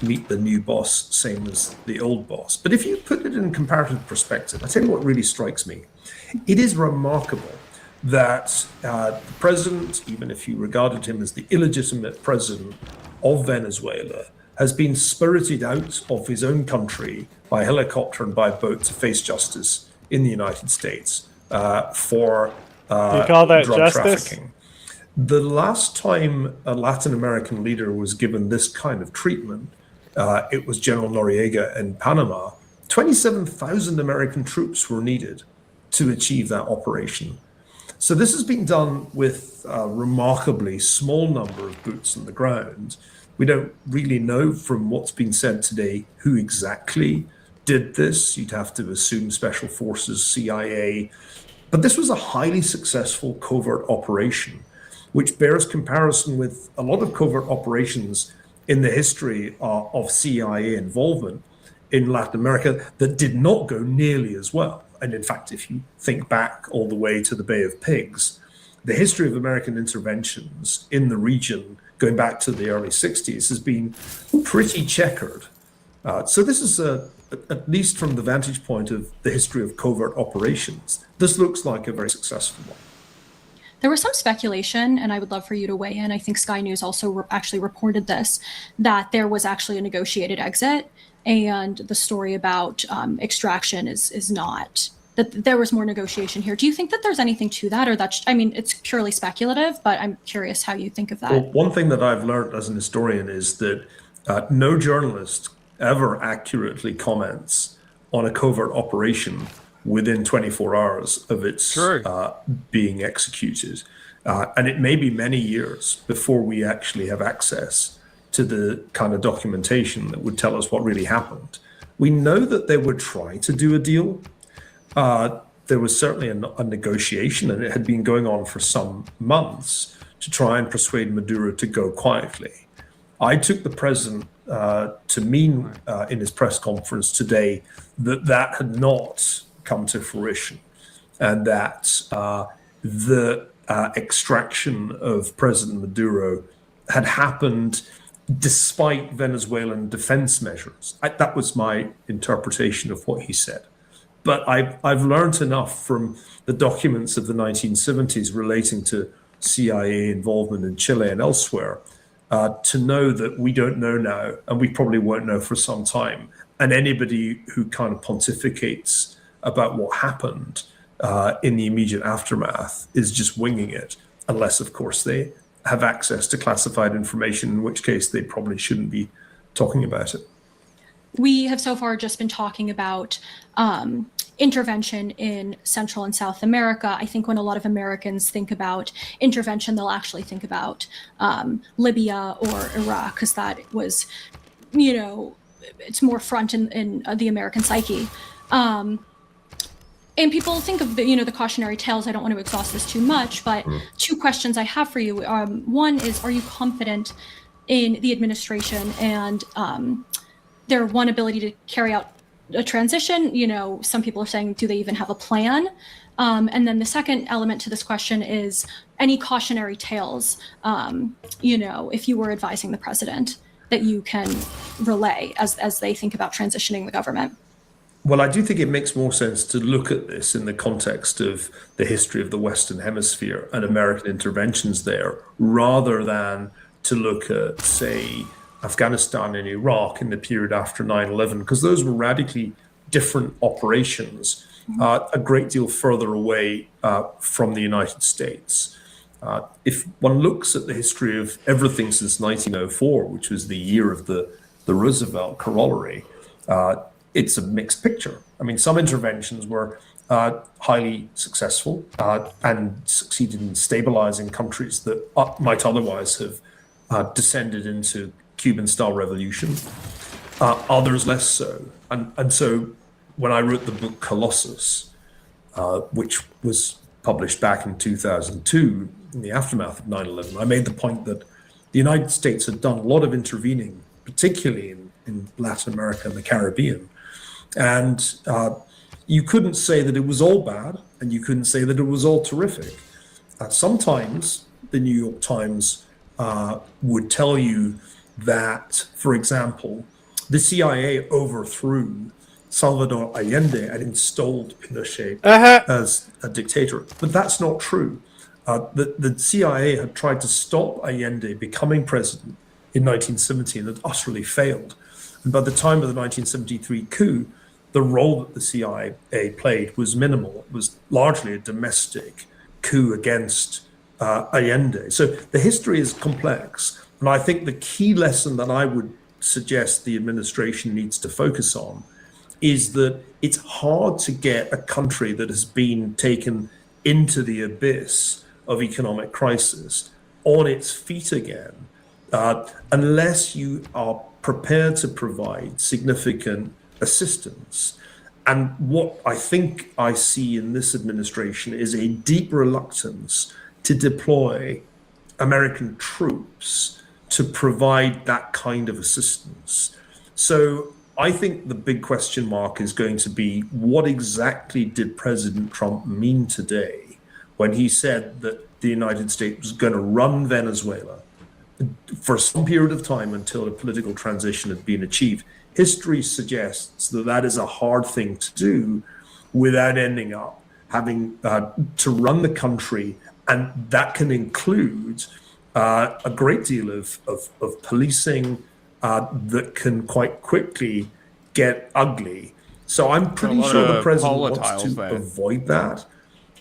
meet the new boss, same as the old boss. But if you put it in comparative perspective, I tell you what really strikes me. It is remarkable that the president, even if you regarded him as the illegitimate president of Venezuela, has been spirited out of his own country by helicopter and by boat to face justice in the United States for you call that drug justice? trafficking. The last time a Latin American leader was given this kind of treatment, it was General Noriega in Panama. 27,000 American troops were needed to achieve that operation. So this has been done with a remarkably small number of boots on the ground. We don't really know from what's been said today who exactly did this. You'd have to assume special forces, CIA. But this was a highly successful covert operation, which bears comparison with a lot of covert operations in the history of CIA involvement in Latin America that did not go nearly as well. And in fact, if you think back all the way to the Bay of Pigs, the history of American interventions in the region going back to the early 60s has been pretty checkered. So this is, at least from the vantage point of the history of covert operations, this looks like a very successful one. There was some speculation, and I would love for you to weigh in. I think Sky News also actually reported this, that there was actually a negotiated exit and the story about extraction is not, that there was more negotiation here. Do you think that there's anything to that, or that's, I mean, it's purely speculative, but I'm curious how you think of that. Well, one thing that I've learned as an historian is that no journalist ever accurately comments on a covert operation within 24 hours of its being executed. And it may be many years before we actually have access to the kind of documentation that would tell us what really happened. We know that they would try to do a deal. There was certainly a negotiation, and it had been going on for some months to try and persuade Maduro to go quietly. I took the president to mean in his press conference today that that had not come to fruition, and that the extraction of President Maduro had happened despite Venezuelan defense measures. That was my interpretation of what he said. But I've learned enough from the documents of the 1970s relating to CIA involvement in Chile and elsewhere to know that we don't know now, and we probably won't know for some time. And anybody who kind of pontificates about what happened in the immediate aftermath is just winging it, unless, of course, they have access to classified information, in which case they probably shouldn't be talking about it. We have so far just been talking about intervention in Central and South America. I think when a lot of Americans think about intervention, they'll actually think about Libya or Iraq, because that was, you know, it's more front in the American psyche. And people think of the, you know, the cautionary tales. I don't want to exhaust this too much, but two questions I have for you. One is, are you confident in the administration and their ability to carry out a transition? You know, some people are saying, do they even have a plan? And then the second element to this question is any cautionary tales, you know, if you were advising the president, that you can relay as they think about transitioning the government. Well, I do think it makes more sense to look at this in the context of the history of the Western Hemisphere and American interventions there, rather than to look at, say, Afghanistan and Iraq in the period after 9/11, because those were radically different operations, a great deal further away from the United States. If one looks at the history of everything since 1904, which was the year of the Roosevelt corollary, it's a mixed picture. I mean, some interventions were highly successful and succeeded in stabilizing countries that might otherwise have descended into Cuban-style revolution, others less so. And so when I wrote the book Colossus, which was published back in 2002 in the aftermath of 9/11, I made the point that the United States had done a lot of intervening, particularly in Latin America and the Caribbean. And you couldn't say that it was all bad, and you couldn't say that it was all terrific. Sometimes the New York Times would tell you that, for example, the CIA overthrew Salvador Allende and installed Pinochet as a dictator. But that's not true. The CIA had tried to stop Allende becoming president in 1970 and had utterly failed. And by the time of the 1973 coup, the role that the CIA played was minimal. It was largely a domestic coup against Allende. So the history is complex. And I think the key lesson that I would suggest the administration needs to focus on is that it's hard to get a country that has been taken into the abyss of economic crisis on its feet again, unless you are prepared to provide significant assistance. And what I think I see in this administration is a deep reluctance to deploy American troops to provide that kind of assistance. So I think the big question mark is going to be, what exactly did President Trump mean today when he said that the United States was going to run Venezuela for some period of time until a political transition had been achieved? History suggests that that is a hard thing to do without ending up having to run the country, and that can include a great deal of policing that can quite quickly get ugly. So I'm pretty sure the president wants to avoid that.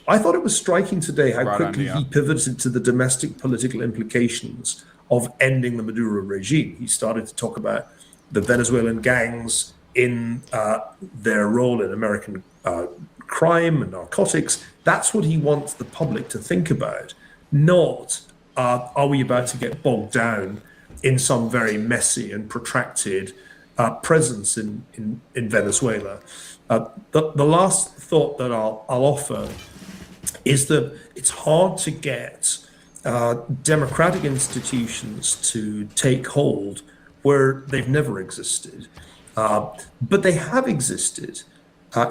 I thought it was striking today how quickly he pivoted to the domestic political implications of ending the Maduro regime. He started to talk about the Venezuelan gangs in their role in American crime and narcotics. That's what he wants the public to think about, not are we about to get bogged down in some very messy and protracted presence in Venezuela. The last thought that I'll offer is that it's hard to get democratic institutions to take hold where they've never existed. But they have existed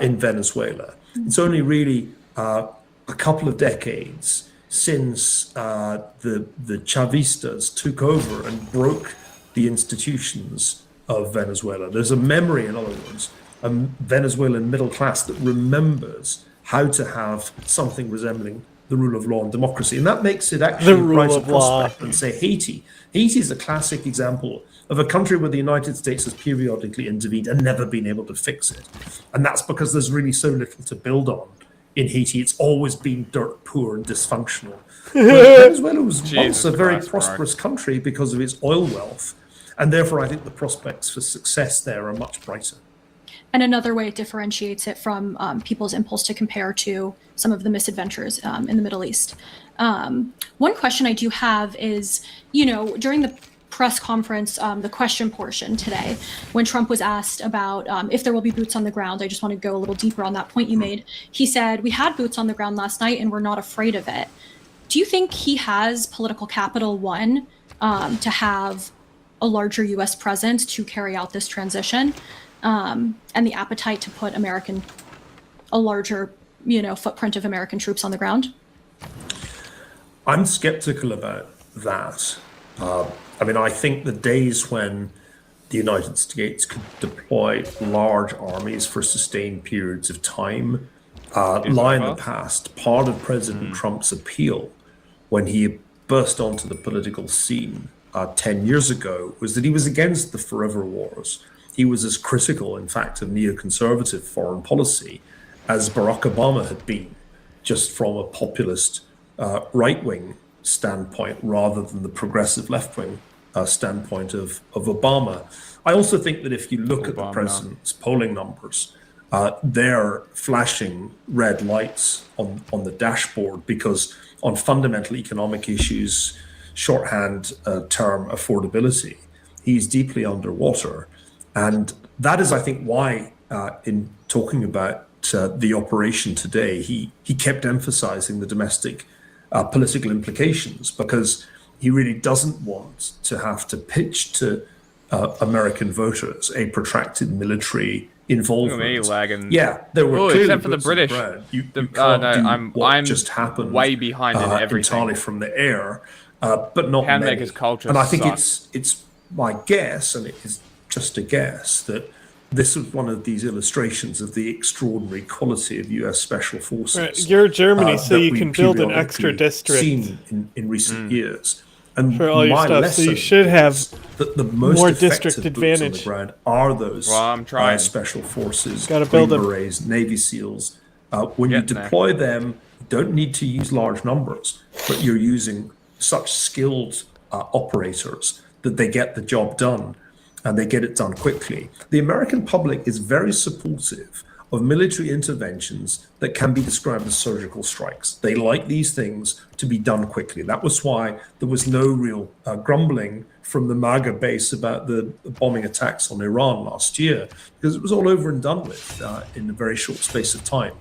in Venezuela. It's only really a couple of decades since the Chavistas took over and broke the institutions of Venezuela. There's a memory, in other words, a Venezuelan middle class that remembers how to have something resembling the rule of law and democracy. And that makes it actually a brighter prospect than, say, Haiti. Haiti is a classic example of a country where the United States has periodically intervened and never been able to fix it. And that's because there's really so little to build on in Haiti. It's always been dirt poor and dysfunctional. But Venezuela was once a very prosperous country because of its oil wealth. And therefore, I think the prospects for success there are much brighter. And another way it differentiates it from people's impulse to compare to some of the misadventures in the Middle East. One question I do have is, during the press conference, the question portion today, when Trump was asked about if there will be boots on the ground, I just want to go a little deeper on that point you made. He said, we had boots on the ground last night and we're not afraid of it. Do you think he has political capital, one, to have a larger U.S. presence to carry out this transition, and the appetite to put a larger, footprint of American troops on the ground? I'm skeptical about that. I think the days when the United States could deploy large armies for sustained periods of time lie in the past. Part of President Trump's appeal when he burst onto the political scene 10 years ago was that he was against the forever wars. He was as critical, in fact, of neoconservative foreign policy as Barack Obama had been, just from a populist right-wing standpoint rather than the progressive left-wing standpoint of Obama. I also think that if you look at the president's polling numbers, they're flashing red lights on the dashboard because on fundamental economic issues, shorthand term affordability, he's deeply underwater. And that is, I think, why in talking about the operation today, he kept emphasizing the domestic political implications, because he really doesn't want to have to pitch to American voters a protracted military involvement. Yeah, there were clearly except for the British. You can't do what just happened way behind in everything. Entirely from the air, but not Handmaker's many. culture and I think sucks. it's my guess, and it is just a guess, that this was one of these illustrations of the extraordinary quality of U.S. special forces. Right, you're Germany, so you can build an extra periodically district seen in recent years. And for all your my stuff, so you lesson should have is that the most more effective district boots advantage. on the ground are those I'm trying. special forces, Gotta build Green them. Berets, Navy SEALs. When you Getting there. deploy them, you don't need to use large numbers, but you're using such skilled operators that they get the job done, and they get it done quickly. The American public is very supportive of military interventions that can be described as surgical strikes. They like these things to be done quickly. That was why there was no real grumbling from the MAGA base about the bombing attacks on Iran last year, because it was all over and done with in a very short space of time.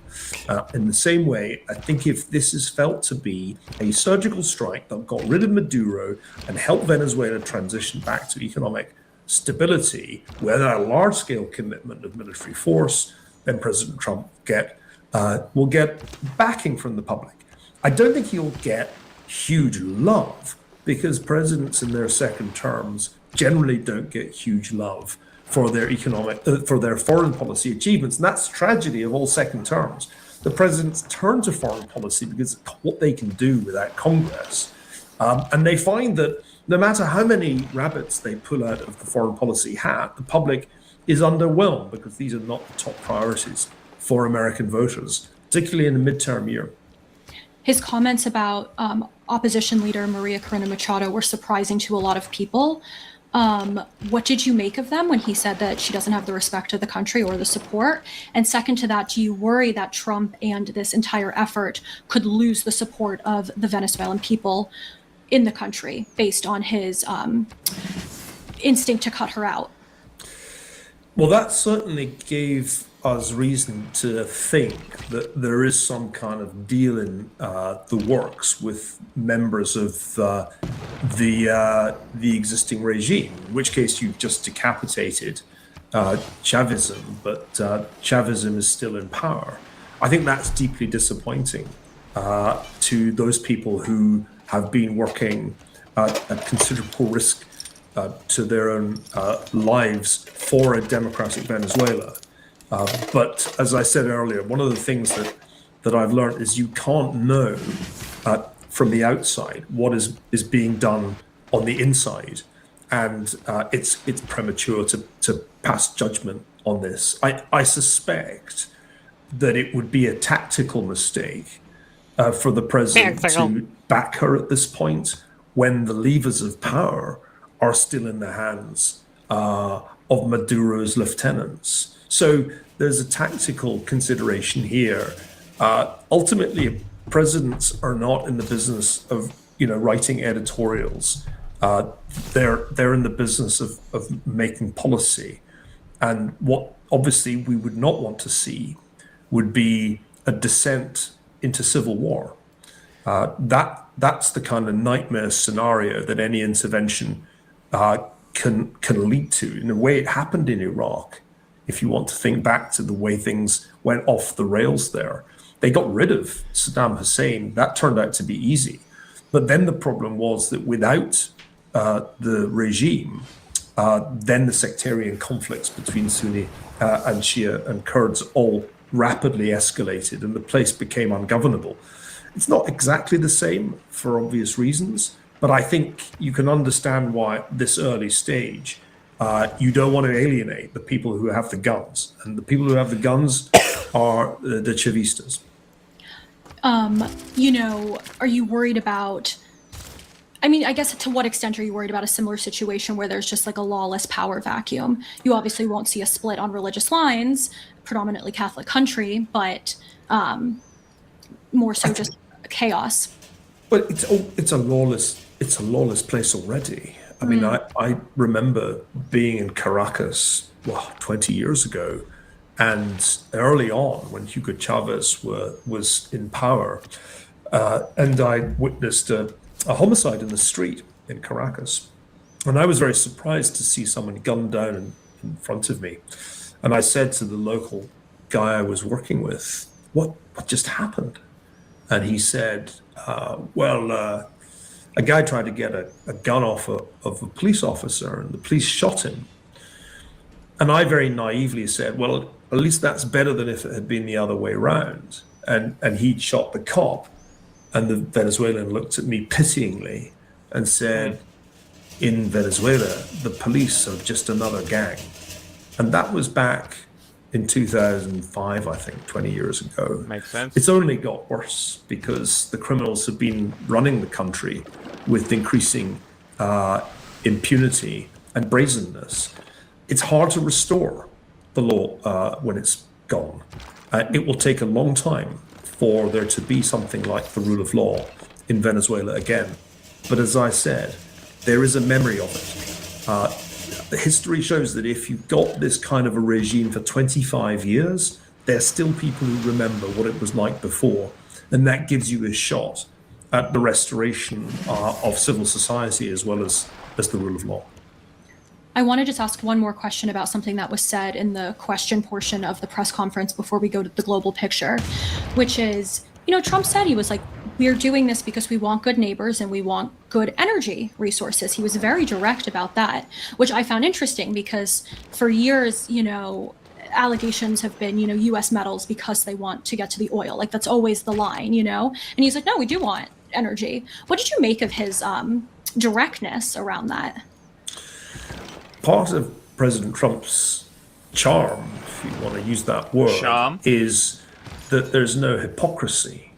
In the same way, I think if this is felt to be a surgical strike that got rid of Maduro and helped Venezuela transition back to economic stability without a large-scale commitment of military force, then President Trump will get backing from the public. I don't think he'll get huge love, because presidents in their second terms generally don't get huge love for their for their foreign policy achievements, and that's the tragedy of all second terms. The presidents turn to foreign policy because it's what they can do without Congress, and they find that no matter how many rabbits they pull out of the foreign policy hat, the public is underwhelmed because these are not the top priorities for American voters, particularly in the midterm year. His comments about opposition leader Maria Corina Machado were surprising to a lot of people. What did you make of them when he said that she doesn't have the respect of the country or the support? And second to that, do you worry that Trump and this entire effort could lose the support of the Venezuelan people in the country based on his instinct to cut her out? Well, that certainly gave us reason to think that there is some kind of deal in the works with members of the existing regime, in which case you've just decapitated Chavism, but Chavism is still in power. I think that's deeply disappointing to those people who have been working at considerable risk to their own lives for a democratic Venezuela. But as I said earlier, one of the things that I've learned is you can't know from the outside what is being done on the inside, and it's premature to pass judgment on this. I suspect that it would be a tactical mistake for the president to back her at this point when the levers of power are still in the hands of Maduro's lieutenants. So there's a tactical consideration here. Ultimately, presidents are not in the business of writing editorials. They're in the business of making policy. And what obviously we would not want to see would be a descent into civil war. That's the kind of nightmare scenario that any intervention can lead to. In a way, it happened in Iraq. If you want to think back to the way things went off the rails there, they got rid of Saddam Hussein. That turned out to be easy. But then the problem was that without the regime, then the sectarian conflicts between Sunni and Shia and Kurds all rapidly escalated, and the place became ungovernable. It's not exactly the same for obvious reasons, but I think you can understand why at this early stage, you don't want to alienate the people who have the guns. And the people who have the guns are the Chavistas. Are you worried about, I guess to what extent are you worried about a similar situation where there's just like a lawless power vacuum? You obviously won't see a split on religious lines, predominantly Catholic country, but more so just chaos. But it's a lawless place already. I remember being in Caracas 20 years ago, and early on when Hugo Chavez was in power, and I witnessed a homicide in the street in Caracas, and I was very surprised to see someone gunned down in front of me, and I said to the local guy I was working with, "What just happened?" And he said, a guy tried to get a gun off of a police officer, and the police shot him. And I very naively said, well, at least that's better than if it had been the other way around. And he'd shot the cop. And the Venezuelan looked at me pityingly and said, in Venezuela, the police are just another gang. And that was back in 2005, I think, 20 years ago. Makes sense. It's only got worse because the criminals have been running the country with increasing impunity and brazenness. It's hard to restore the law when it's gone. It will take a long time for there to be something like the rule of law in Venezuela again. But as I said, there is a memory of it. History shows that if you've got this kind of a regime for 25 years, there's still people who remember what it was like before. And that gives you a shot at the restoration of civil society as well as the rule of law. I want to just ask one more question about something that was said in the question portion of the press conference before we go to the global picture, which is, Trump said he was like, we're doing this because we want good neighbors and we want good energy resources. He was very direct about that, which I found interesting because for years, allegations have been, U.S. metals because they want to get to the oil. Like that's always the line, and he's like, no, we do want energy. What did you make of his directness around that? Part of President Trump's charm, if you want to use that word, is that there's no hypocrisy.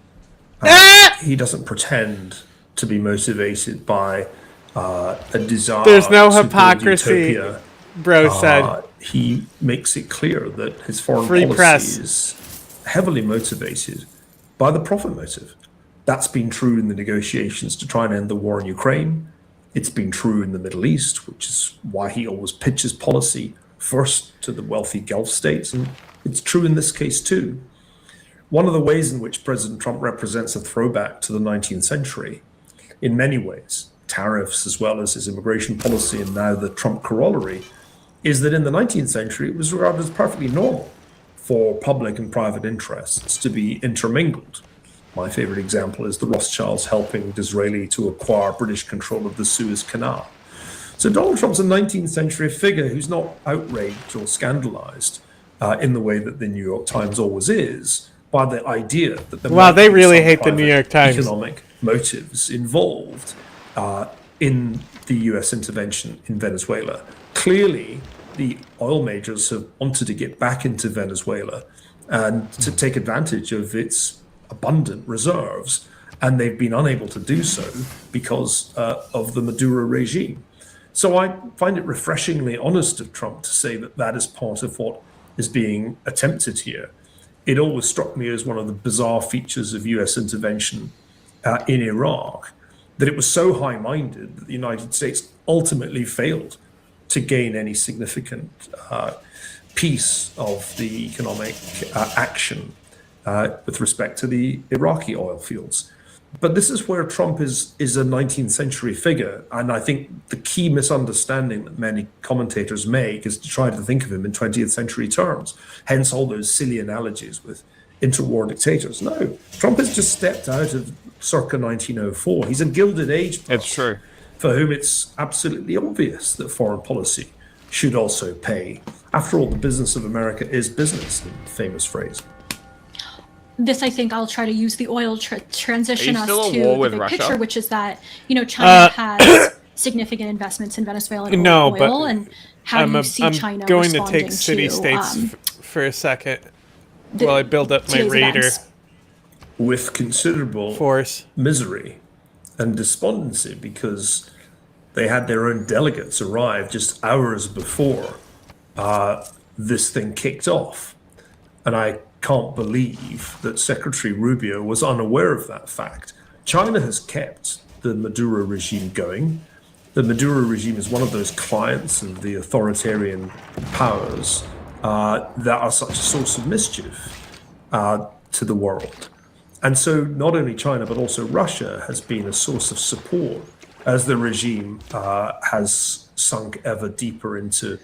He doesn't pretend to be motivated by a desire. There's no to build hypocrisy, utopia. bro said. He makes it clear that his foreign Free policy press. is heavily motivated by the profit motive. That's been true in the negotiations to try and end the war in Ukraine. It's been true in the Middle East, which is why he always pitches policy first to the wealthy Gulf states. And it's true in this case too. One of the ways in which President Trump represents a throwback to the 19th century, in many ways, tariffs as well as his immigration policy and now the Trump corollary, is that in the 19th century it was regarded as perfectly normal for public and private interests to be intermingled. My favorite example is the Rothschilds helping Disraeli to acquire British control of the Suez Canal. So Donald Trump's a 19th century figure who's not outraged or scandalized in the way that the New York Times always is by the idea that They really hate the New York Times. Economic motives involved in the US intervention in Venezuela. Clearly, the oil majors have wanted to get back into Venezuela and to take advantage of its abundant reserves, and they've been unable to do so because of the Maduro regime. So I find it refreshingly honest of Trump to say that that is part of what is being attempted here. It always struck me as one of the bizarre features of US intervention in Iraq, that it was so high-minded that the United States ultimately failed to gain any significant piece of the economic action with respect to the Iraqi oil fields. But this is where Trump is a 19th century figure. And I think the key misunderstanding that many commentators make is to try to think of him in 20th century terms. Hence all those silly analogies with interwar dictators. No, Trump has just stepped out of circa 1904. He's a Gilded Age person. It's true. For whom it's absolutely obvious that foreign policy should also pay. After all, the business of America is business, the famous phrase. This, I think, I'll try to use the oil transition us still at to war the with big Russia? picture, which is that, China has significant investments in Venezuela and oil, and how do you see China going to responding take city-states to, for a second while I build up my today's radar. events? With considerable misery and despondency, because they had their own delegates arrive just hours before this thing kicked off. And I can't believe that Secretary Rubio was unaware of that fact. China has kept the Maduro regime going. The Maduro regime is one of those clients of the authoritarian powers that are such a source of mischief to the world. And so not only China, but also Russia has been a source of support as the regime has sunk ever deeper into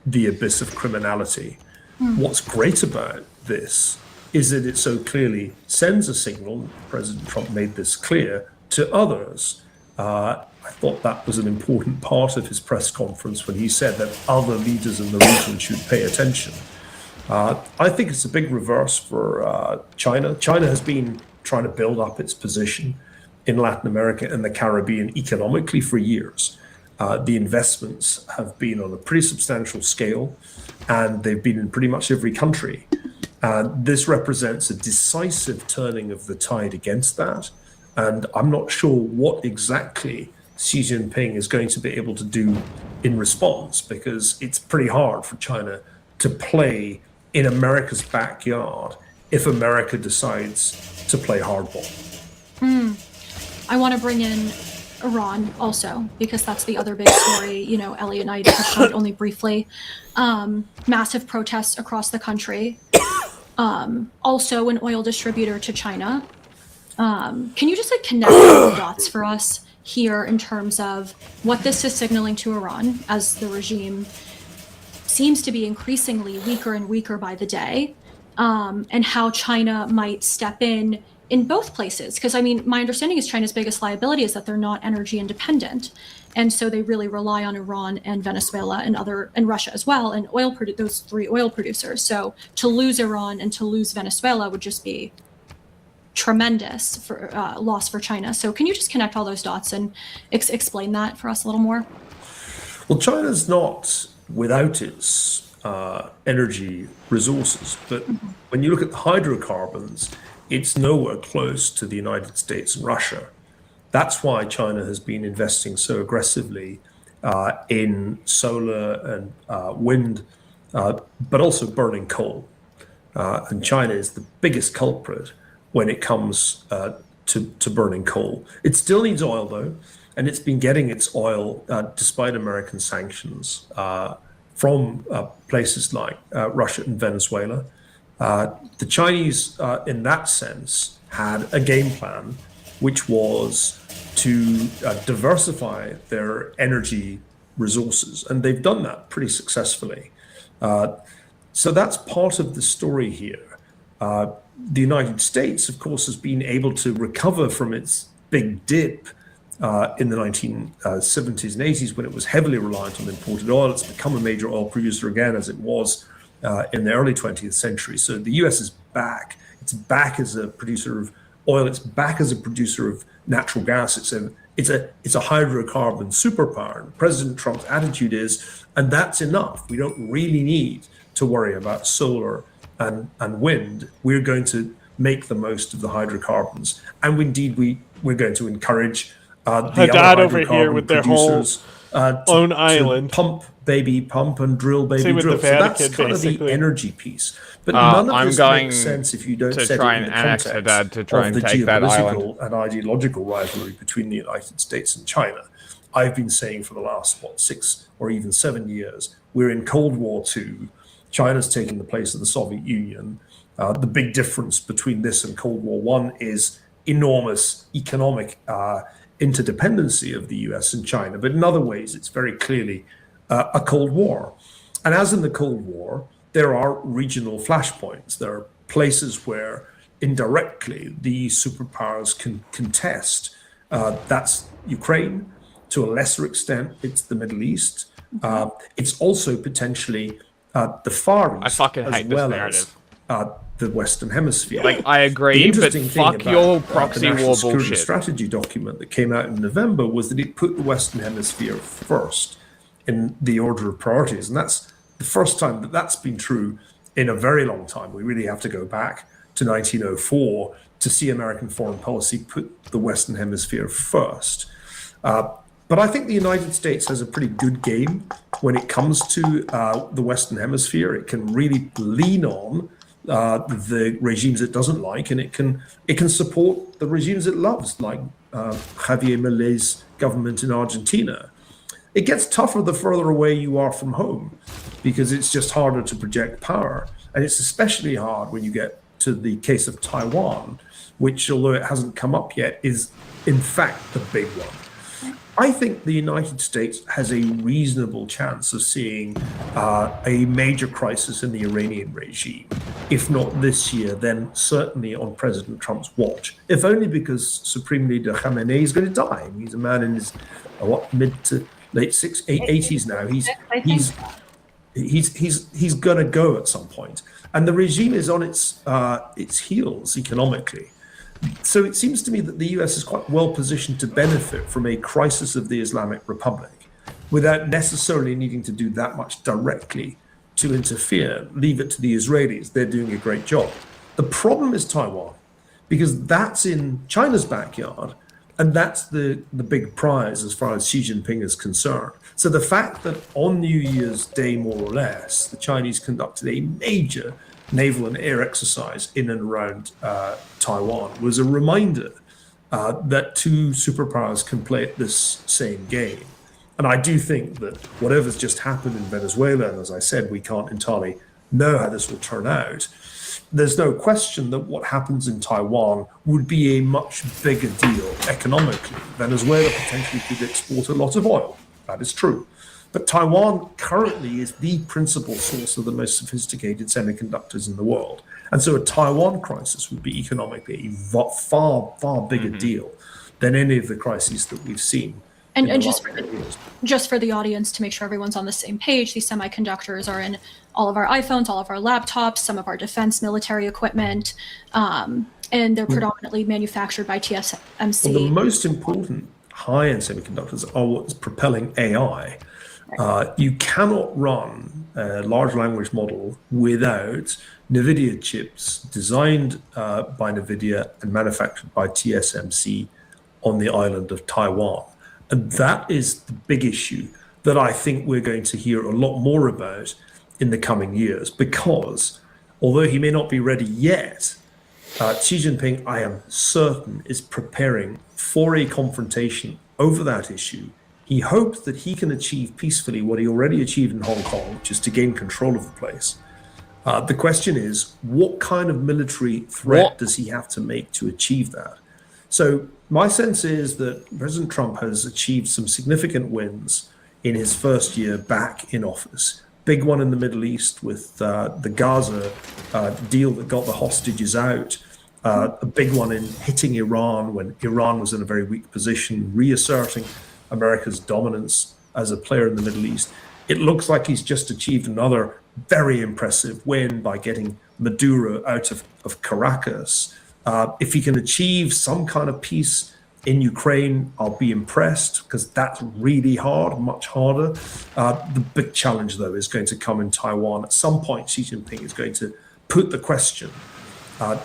the abyss of criminality. What's great about this is that it so clearly sends a signal, President Trump made this clear, to others. I thought that was an important part of his press conference when he said that other leaders in the region should pay attention. I think it's a big reverse for China. China has been trying to build up its position in Latin America and the Caribbean economically for years. The investments have been on a pretty substantial scale, and they've been in pretty much every country. This represents a decisive turning of the tide against that. And I'm not sure what exactly Xi Jinping is going to be able to do in response, because it's pretty hard for China to play in America's backyard if America decides to play hardball. I want to bring in Iran also, because that's the other big story. Elliot and I touched on it only briefly. Massive protests across the country. Also an oil distributor to China. Can you just connect the dots for us here in terms of what this is signaling to Iran as the regime seems to be increasingly weaker and weaker by the day, and how China might step in both places? Because my understanding is China's biggest liability is that they're not energy independent, and so they really rely on Iran and Venezuela and Russia as well, and those three oil producers. So to lose Iran and to lose Venezuela would just be tremendous for loss for China. So can you just connect all those dots and explain that for us a little more? Well, China's not without its energy resources. But when you look at the hydrocarbons, it's nowhere close to the United States and Russia. That's why China has been investing so aggressively in solar and wind, but also burning coal. And China is the biggest culprit when it comes to burning coal. It still needs oil, though, and it's been getting its oil despite American sanctions from places like Russia and Venezuela. The Chinese, in that sense, had a game plan, which was to diversify their energy resources, and they've done that pretty successfully. So that's part of the story here. The United States, of course, has been able to recover from its big dip in the 1970s and 80s when it was heavily reliant on imported oil. It's become a major oil producer again, as it was in the early 20th century. So the US is back. It's back as a producer of oil. It's back as a producer of natural gas. It's a hydrocarbon superpower. And President Trump's attitude is, and that's enough. We don't really need to worry about solar and wind. We're going to make the most of the hydrocarbons. And indeed, we're going to encourage the Haddad other over here with their whole own island. Pump, baby, pump, and drill, baby, Same with drill. the So that's Vatican, kind of the basically. energy piece. But none of I'm this going makes sense if you don't to set try it in and the annex context Haddad to try of and the take that island. geopolitical and ideological rivalry between the United States and China. I've been saying for the last, 6 or even 7 years, we're in Cold War II. China's taking the place of the Soviet Union. The big difference between this and Cold War I is enormous economic interdependency of the US and China. But in other ways, it's very clearly a Cold War. And as in the Cold War, there are regional flashpoints. There are places where indirectly the superpowers can contest. That's Ukraine. To a lesser extent, it's the Middle East. It's also potentially the Far East. I fucking hate this narrative. The Western Hemisphere. Like, I agree, The interesting but thing fuck about, your the proxy National war Security bullshit. Strategy document that came out in November was that it put the Western Hemisphere first in the order of priorities, and that's the first time that that's been true in a very long time. We really have to go back to 1904 to see American foreign policy put the Western Hemisphere first. But I think the United States has a pretty good game when it comes to the Western Hemisphere. It can really lean on the regimes it doesn't like, and it can support the regimes it loves, like Javier Milei's government in Argentina. It gets tougher the further away you are from home, because it's just harder to project power, and it's especially hard when you get to the case of Taiwan, which, although it hasn't come up yet, is in fact the big one. I think the United States has a reasonable chance of seeing a major crisis in the Iranian regime. If not this year, then certainly on President Trump's watch. If only because Supreme Leader Khamenei is going to die. He's a man in his mid to late 80s now. He's going to go at some point, and the regime is on its heels economically. So it seems to me that the US is quite well positioned to benefit from a crisis of the Islamic Republic without necessarily needing to do that much directly to interfere. Leave it to the Israelis. They're doing a great job. The problem is Taiwan, because that's in China's backyard, and that's the big prize as far as Xi Jinping is concerned. So the fact that on New Year's Day, more or less, the Chinese conducted a major naval and air exercise in and around Taiwan was a reminder that two superpowers can play at this same game. And I do think that whatever's just happened in Venezuela, and as I said, we can't entirely know how this will turn out, there's no question that what happens in Taiwan would be a much bigger deal economically. Venezuela potentially could export a lot of oil. That is true. But Taiwan currently is the principal source of the most sophisticated semiconductors in the world. And so a Taiwan crisis would be economically a far, far bigger deal than any of the crises that we've seen. And just for the audience, to make sure everyone's on the same page, these semiconductors are in all of our iPhones, all of our laptops, some of our defense military equipment, and they're predominantly manufactured by TSMC. Well, the most important high-end semiconductors are what's propelling AI. You cannot run a large language model without NVIDIA chips designed by NVIDIA and manufactured by TSMC on the island of Taiwan. And that is the big issue that I think we're going to hear a lot more about in the coming years, because although he may not be ready yet, Xi Jinping, I am certain, is preparing for a confrontation over that issue. He hopes that he can achieve peacefully what he already achieved in Hong Kong, which is to gain control of the place. The question is, what kind of military threat does he have to make to achieve that? So my sense is that President Trump has achieved some significant wins in his first year back in office. Big one in the Middle East with the Gaza deal that got the hostages out. A big one in hitting Iran when Iran was in a very weak position, reasserting America's dominance as a player in the Middle East. It looks like he's just achieved another very impressive win by getting Maduro out of Caracas. If he can achieve some kind of peace in Ukraine, I'll be impressed, because that's really hard, much harder. The big challenge, though, is going to come in Taiwan. At some point, Xi Jinping is going to put the question,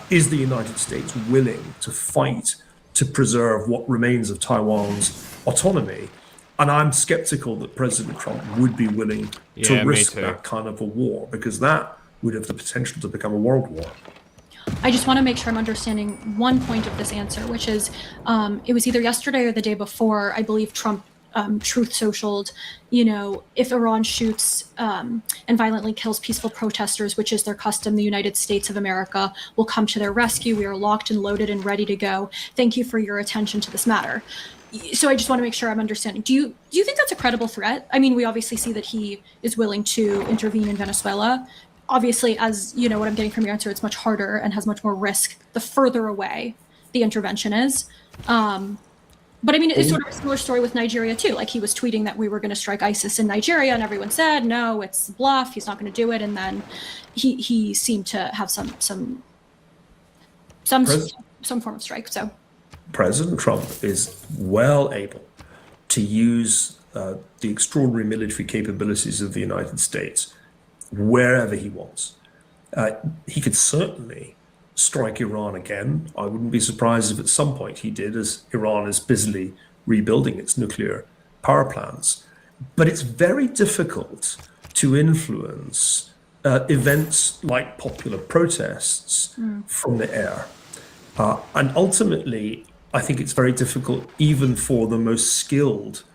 is the United States willing to fight to preserve what remains of Taiwan's autonomy? And I'm skeptical that President Trump would be willing to risk that kind of a war, because that would have the potential to become a world war. I just want to make sure I'm understanding one point of this answer, which is it was either yesterday or the day before, I believe Trump truth socialed, if Iran shoots and violently kills peaceful protesters, which is their custom, the United States of America will come to their rescue. We are locked and loaded and ready to go. Thank you for your attention to this matter. So I just want to make sure I'm understanding. Do you think that's a credible threat? I mean, we obviously see that he is willing to intervene in Venezuela. Obviously, as you know, what I'm getting from your answer, it's much harder and has much more risk the further away the intervention is. But I mean, it's sort of a similar story with Nigeria too. Like, he was tweeting that we were going to strike ISIS in Nigeria, and everyone said, no, it's bluff. He's not going to do it. And then he seemed to have some form of strike. So President Trump is well able to use the extraordinary military capabilities of the United States wherever he wants. He could certainly strike Iran again. I wouldn't be surprised if at some point he did, as Iran is busily rebuilding its nuclear power plants. But it's very difficult to influence events like popular protests from the air. And ultimately, I think it's very difficult even for the most skilled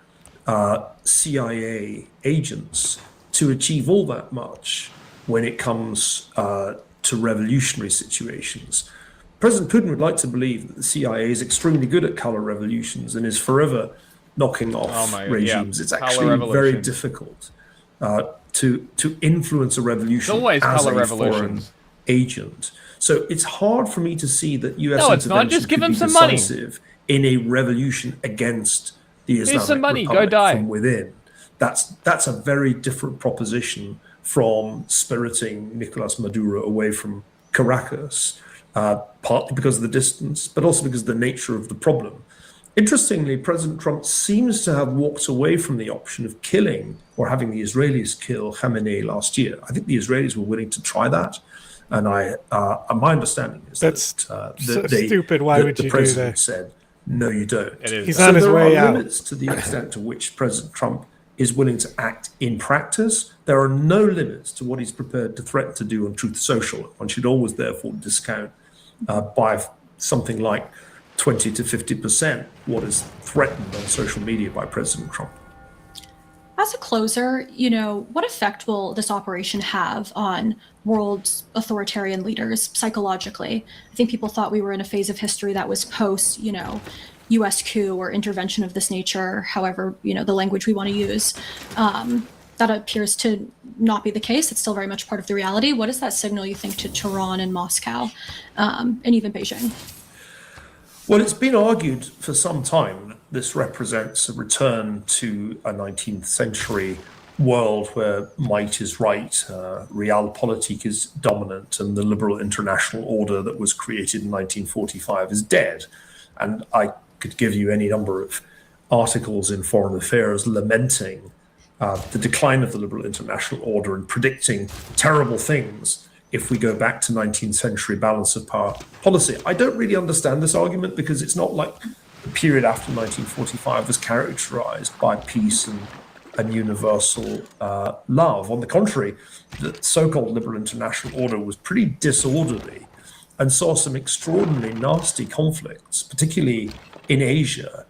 CIA agents to achieve all that much when it comes to revolutionary situations. President Putin would like to believe that the CIA is extremely good at color revolutions and is forever knocking off regimes. It's actually very difficult to influence a revolution as a foreign agent. So it's hard for me to see that U.S. intervention Just give could him be some money decisive in a revolution against the Islamic some money. Republic Go die. from within. That's a very different proposition from spiriting Nicolas Maduro away from Caracas, partly because of the distance, but also because of the nature of the problem. Interestingly, President Trump seems to have walked away from the option of killing or having the Israelis kill Khamenei last year. I think the Israelis were willing to try that. And my understanding is stupid. Why would the you president do that? said, no, you don't. He's on his way out. There are limits to the extent to which President Trump is willing to act in practice. There are no limits to what he's prepared to threaten to do on Truth Social. One should always, therefore, discount by something like 20 to 50% what is threatened on social media by President Trump. as a closer, what effect will this operation have on world's authoritarian leaders psychologically? I think people thought we were in a phase of history that was post, U.S. coup or intervention of this nature, however, the language we want to use. That appears to not be the case. It's still very much part of the reality. What does that signal, you think, to Tehran and Moscow and even Beijing? Well, it's been argued for some time that this represents a return to a 19th century world where might is right, realpolitik is dominant, and the liberal international order that was created in 1945 is dead. And I could give you any number of articles in Foreign Affairs lamenting the decline of the liberal international order and predicting terrible things if we go back to 19th century balance of power policy. I don't really understand this argument because it's not like the period after 1945 was characterized by peace and universal love. On the contrary, the so-called liberal international order was pretty disorderly and saw some extraordinarily nasty conflicts, particularly in Asia,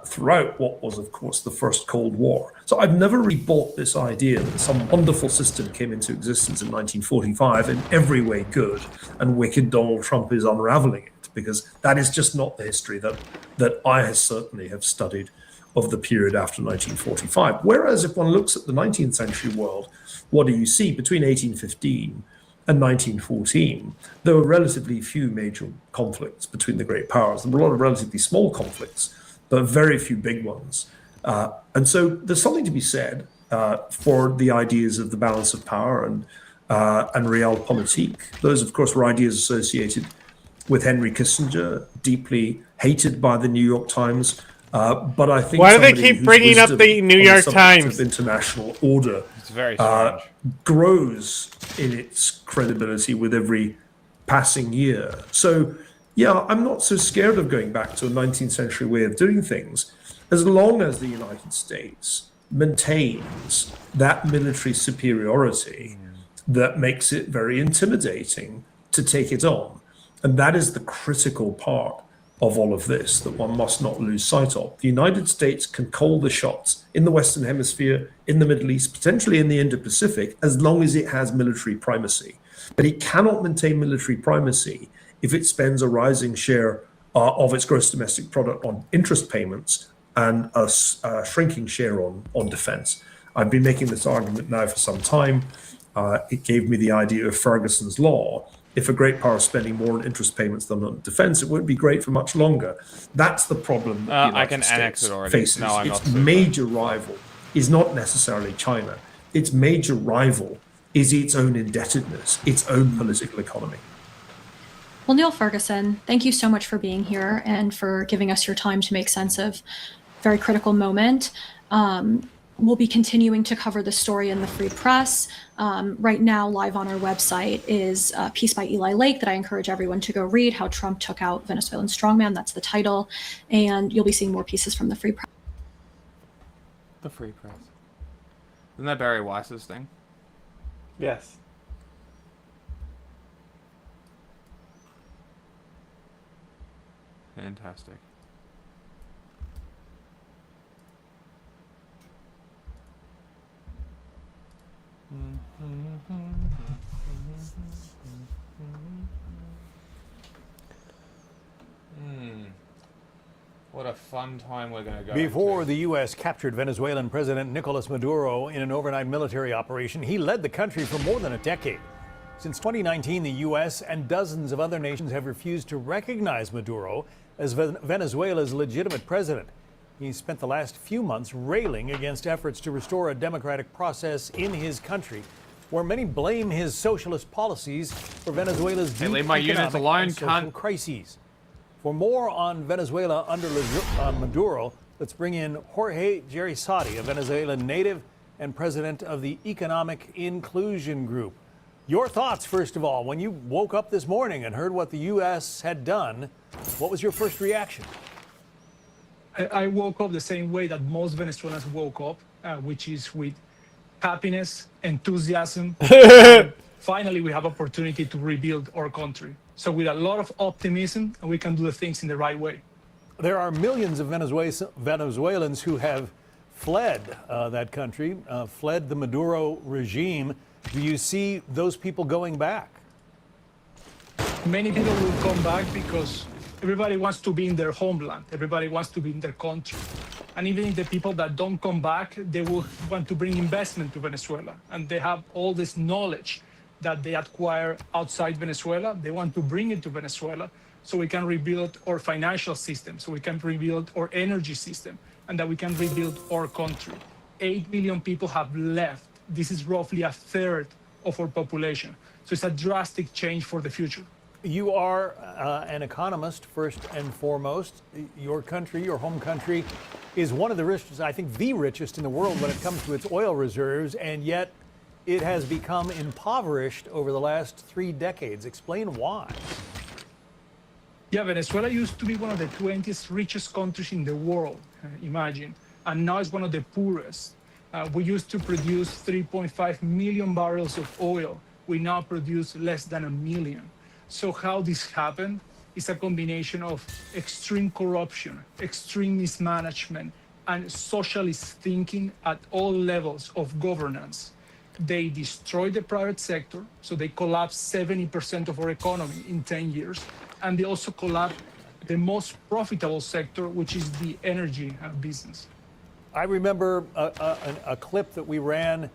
throughout what was, of course, the first Cold War. So I've never really bought this idea that some wonderful system came into existence in 1945 in every way good, and wicked Donald Trump is unraveling it, because that is just not the history that I certainly have studied of the period after 1945. Whereas if one looks at the 19th century world, what do you see? Between 1815 and 1914, there were relatively few major conflicts between the great powers. There were a lot of relatively small conflicts, but very few big ones. And so there's something to be said for the ideas of the balance of power and realpolitik. Those, of course, were ideas associated with Henry Kissinger, deeply hated by the New York Times. But I think why do they keep bringing up the New York Times? Of international order it's very strange. Grows in its credibility with every passing year. So, yeah, I'm not so scared of going back to a 19th century way of doing things, as long as the United States maintains that military superiority that makes it very intimidating to take it on. And that is the critical part of all of this that one must not lose sight of. The United States can call the shots in the Western Hemisphere, in the Middle East, potentially in the Indo-Pacific, as long as it has military primacy. But it cannot maintain military primacy if it spends a rising share of its gross domestic product on interest payments and a shrinking share on defense. I've been making this argument now for some time. It gave me the idea of Ferguson's law. If a great power is spending more on interest payments than on defense, it won't be great for much longer. That's the problem that the I can United annex States it already. faces. No, I'm Its not major rival is not necessarily China. Its major rival is its own indebtedness, its own political economy. Well, Neil Ferguson, thank you so much for being here and for giving us your time to make sense of a very critical moment. We'll be continuing to cover the story in the Free Press. Right now, live on our website is a piece by Eli Lake that I encourage everyone to go read, How Trump Took Out Venezuelan Strongman. That's the title. And you'll be seeing more pieces from the Free Press. The Free Press. Isn't that Barry Weiss's thing? Yes. Fantastic. What a fun time we're going to go Before into. the U.S. captured Venezuelan President Nicolas Maduro in an overnight military operation, he led the country for more than a decade. Since 2019, the U.S. and dozens of other nations have refused to recognize Maduro as Venezuela's legitimate president. He spent the last few months railing against efforts to restore a democratic process in his country, where many blame his socialist policies for Venezuela's deep leave my units economic alone, and social cunt. crises. For more on Venezuela under Maduro, let's bring in Jorge Gerizati, a Venezuelan native and president of the Economic Inclusion Group. Your thoughts, first of all, when you woke up this morning and heard what the U.S. had done, what was your first reaction? I woke up the same way that most Venezuelans woke up, which is with happiness, enthusiasm. Finally, we have opportunity to rebuild our country. So with a lot of optimism, we can do the things in the right way. There are millions of Venezuelans who have fled that country, fled the Maduro regime. Do you see those people going back? Many people will come back because everybody wants to be in their homeland. Everybody wants to be in their country. And even if the people that don't come back, they will want to bring investment to Venezuela. And they have all this knowledge that they acquire outside Venezuela. They want to bring it to Venezuela so we can rebuild our financial system, so we can rebuild our energy system, and that we can rebuild our country. 8 million people have left. This is roughly a third of our population. So it's a drastic change for the future. You are an economist, first and foremost. Your country, your home country, is one of the richest, I think the richest in the world when it comes to its oil reserves, and yet it has become impoverished over the last 3 decades. Explain why. Yeah, Venezuela used to be one of the 20th richest countries in the world, imagine, and now it's one of the poorest. We used to produce 3.5 million barrels of oil. We now produce less than 1 million. So how this happened is a combination of extreme corruption, extreme mismanagement, and socialist thinking at all levels of governance. They destroyed the private sector, so they collapsed 70% of our economy in 10 years. And they also collapsed the most profitable sector, which is the energy business. I remember a clip that we ran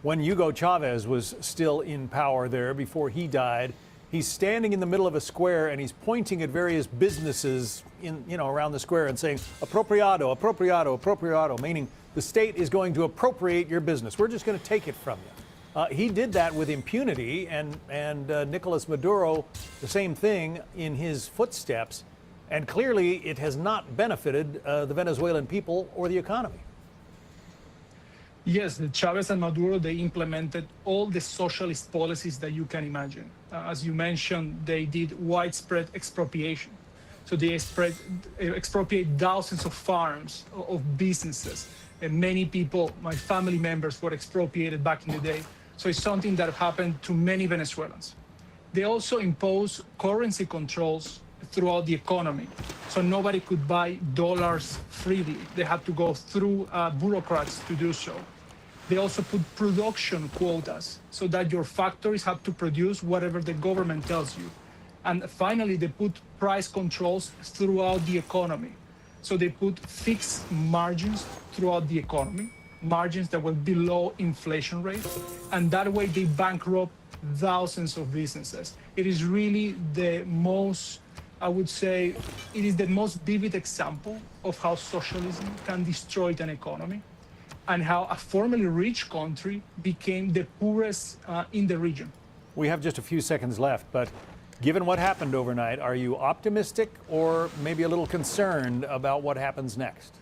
when Hugo Chavez was still in power there before he died. He's standing in the middle of a square and he's pointing at various businesses around the square and saying, "Appropriado, appropriado, appropriado," meaning the state is going to appropriate your business. We're just going to take it from you. He did that with impunity, and Nicolas Maduro, the same thing in his footsteps. And clearly, it has not benefited the Venezuelan people or the economy. Yes, the Chavez and Maduro, they implemented all the socialist policies that you can imagine. As you mentioned, they did widespread expropriation. So they expropriate thousands of farms, of businesses, and many people, my family members, were expropriated back in the day. So it's something that happened to many Venezuelans. They also impose currency controls throughout the economy. So nobody could buy dollars freely. They had to go through bureaucrats to do so. They also put production quotas so that your factories have to produce whatever the government tells you. And finally, they put price controls throughout the economy. So they put fixed margins throughout the economy, margins that were below inflation rate. And that way they bankrupt thousands of businesses. It is really the most, I would say, it is the most vivid example of how socialism can destroy an economy and how a formerly rich country became the poorest in the region. We have just a few seconds left, but given what happened overnight, are you optimistic or maybe a little concerned about what happens next?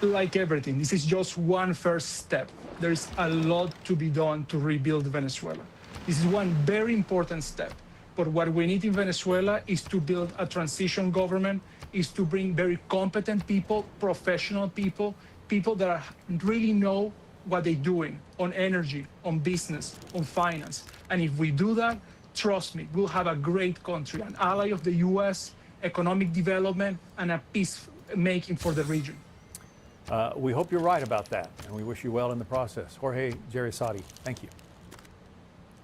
Like everything, this is just one first step. There's a lot to be done to rebuild Venezuela. This is one very important step. But what we need in Venezuela is to build a transition government, is to bring very competent people, professional people, people that really know what they're doing on energy, on business, on finance. And if we do that, trust me, we'll have a great country, an ally of the U.S., economic development, and a peacemaking for the region. We hope you're right about that, and we wish you well in the process. Jorge Gerisati, thank you.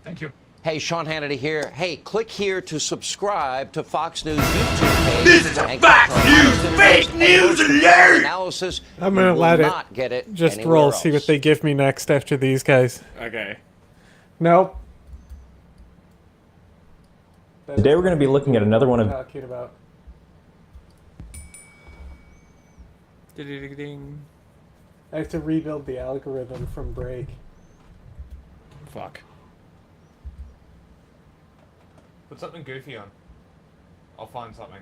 Thank you. Hey, Sean Hannity here. Hey, click here to subscribe to Fox News YouTube page. This is a Fox News fake news alert! Analysis. I'm gonna let not get it just anywhere roll, else. see what they give me next after these guys. Okay. Nope. Today we're going to be looking at another one of... Talking about. Ding. I have to rebuild the algorithm from break. Fuck. Put something goofy on. I'll find something.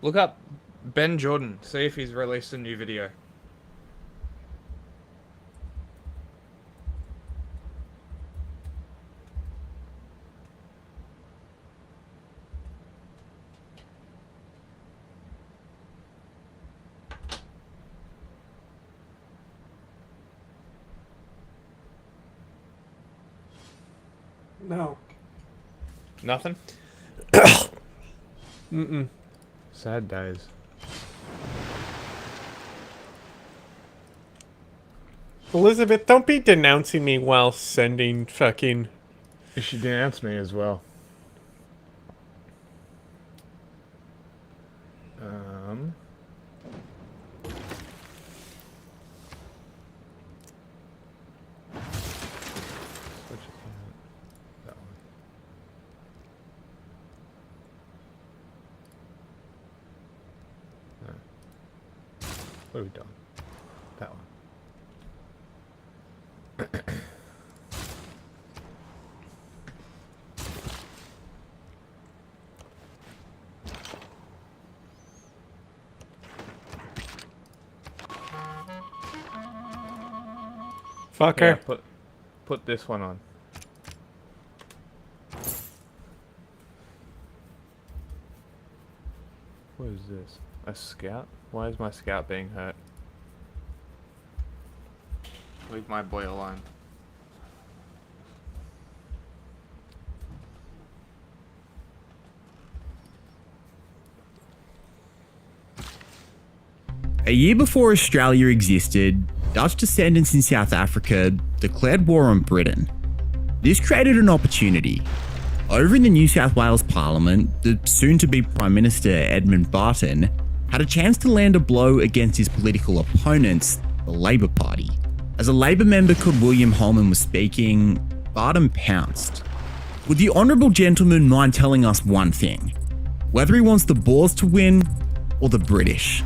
Look up Ben Jordan. See if he's released a new video. No. Nothing? Mm-mm. Sad days. Elizabeth, don't be denouncing me while sending fucking... You should denounce me as well. What are we doing? That one. Fucker. Yeah, put this one on. What is this? A scout? Why is my scout being hurt? Leave my boy alone. A year before Australia existed, Dutch descendants in South Africa declared war on Britain. This created an opportunity. Over in the New South Wales Parliament, the soon-to-be Prime Minister Edmund Barton had a chance to land a blow against his political opponents, the Labor Party. As a Labor member called William Holman was speaking, Barton pounced. Would the Honourable Gentleman mind telling us one thing? Whether he wants the Boers to win or the British?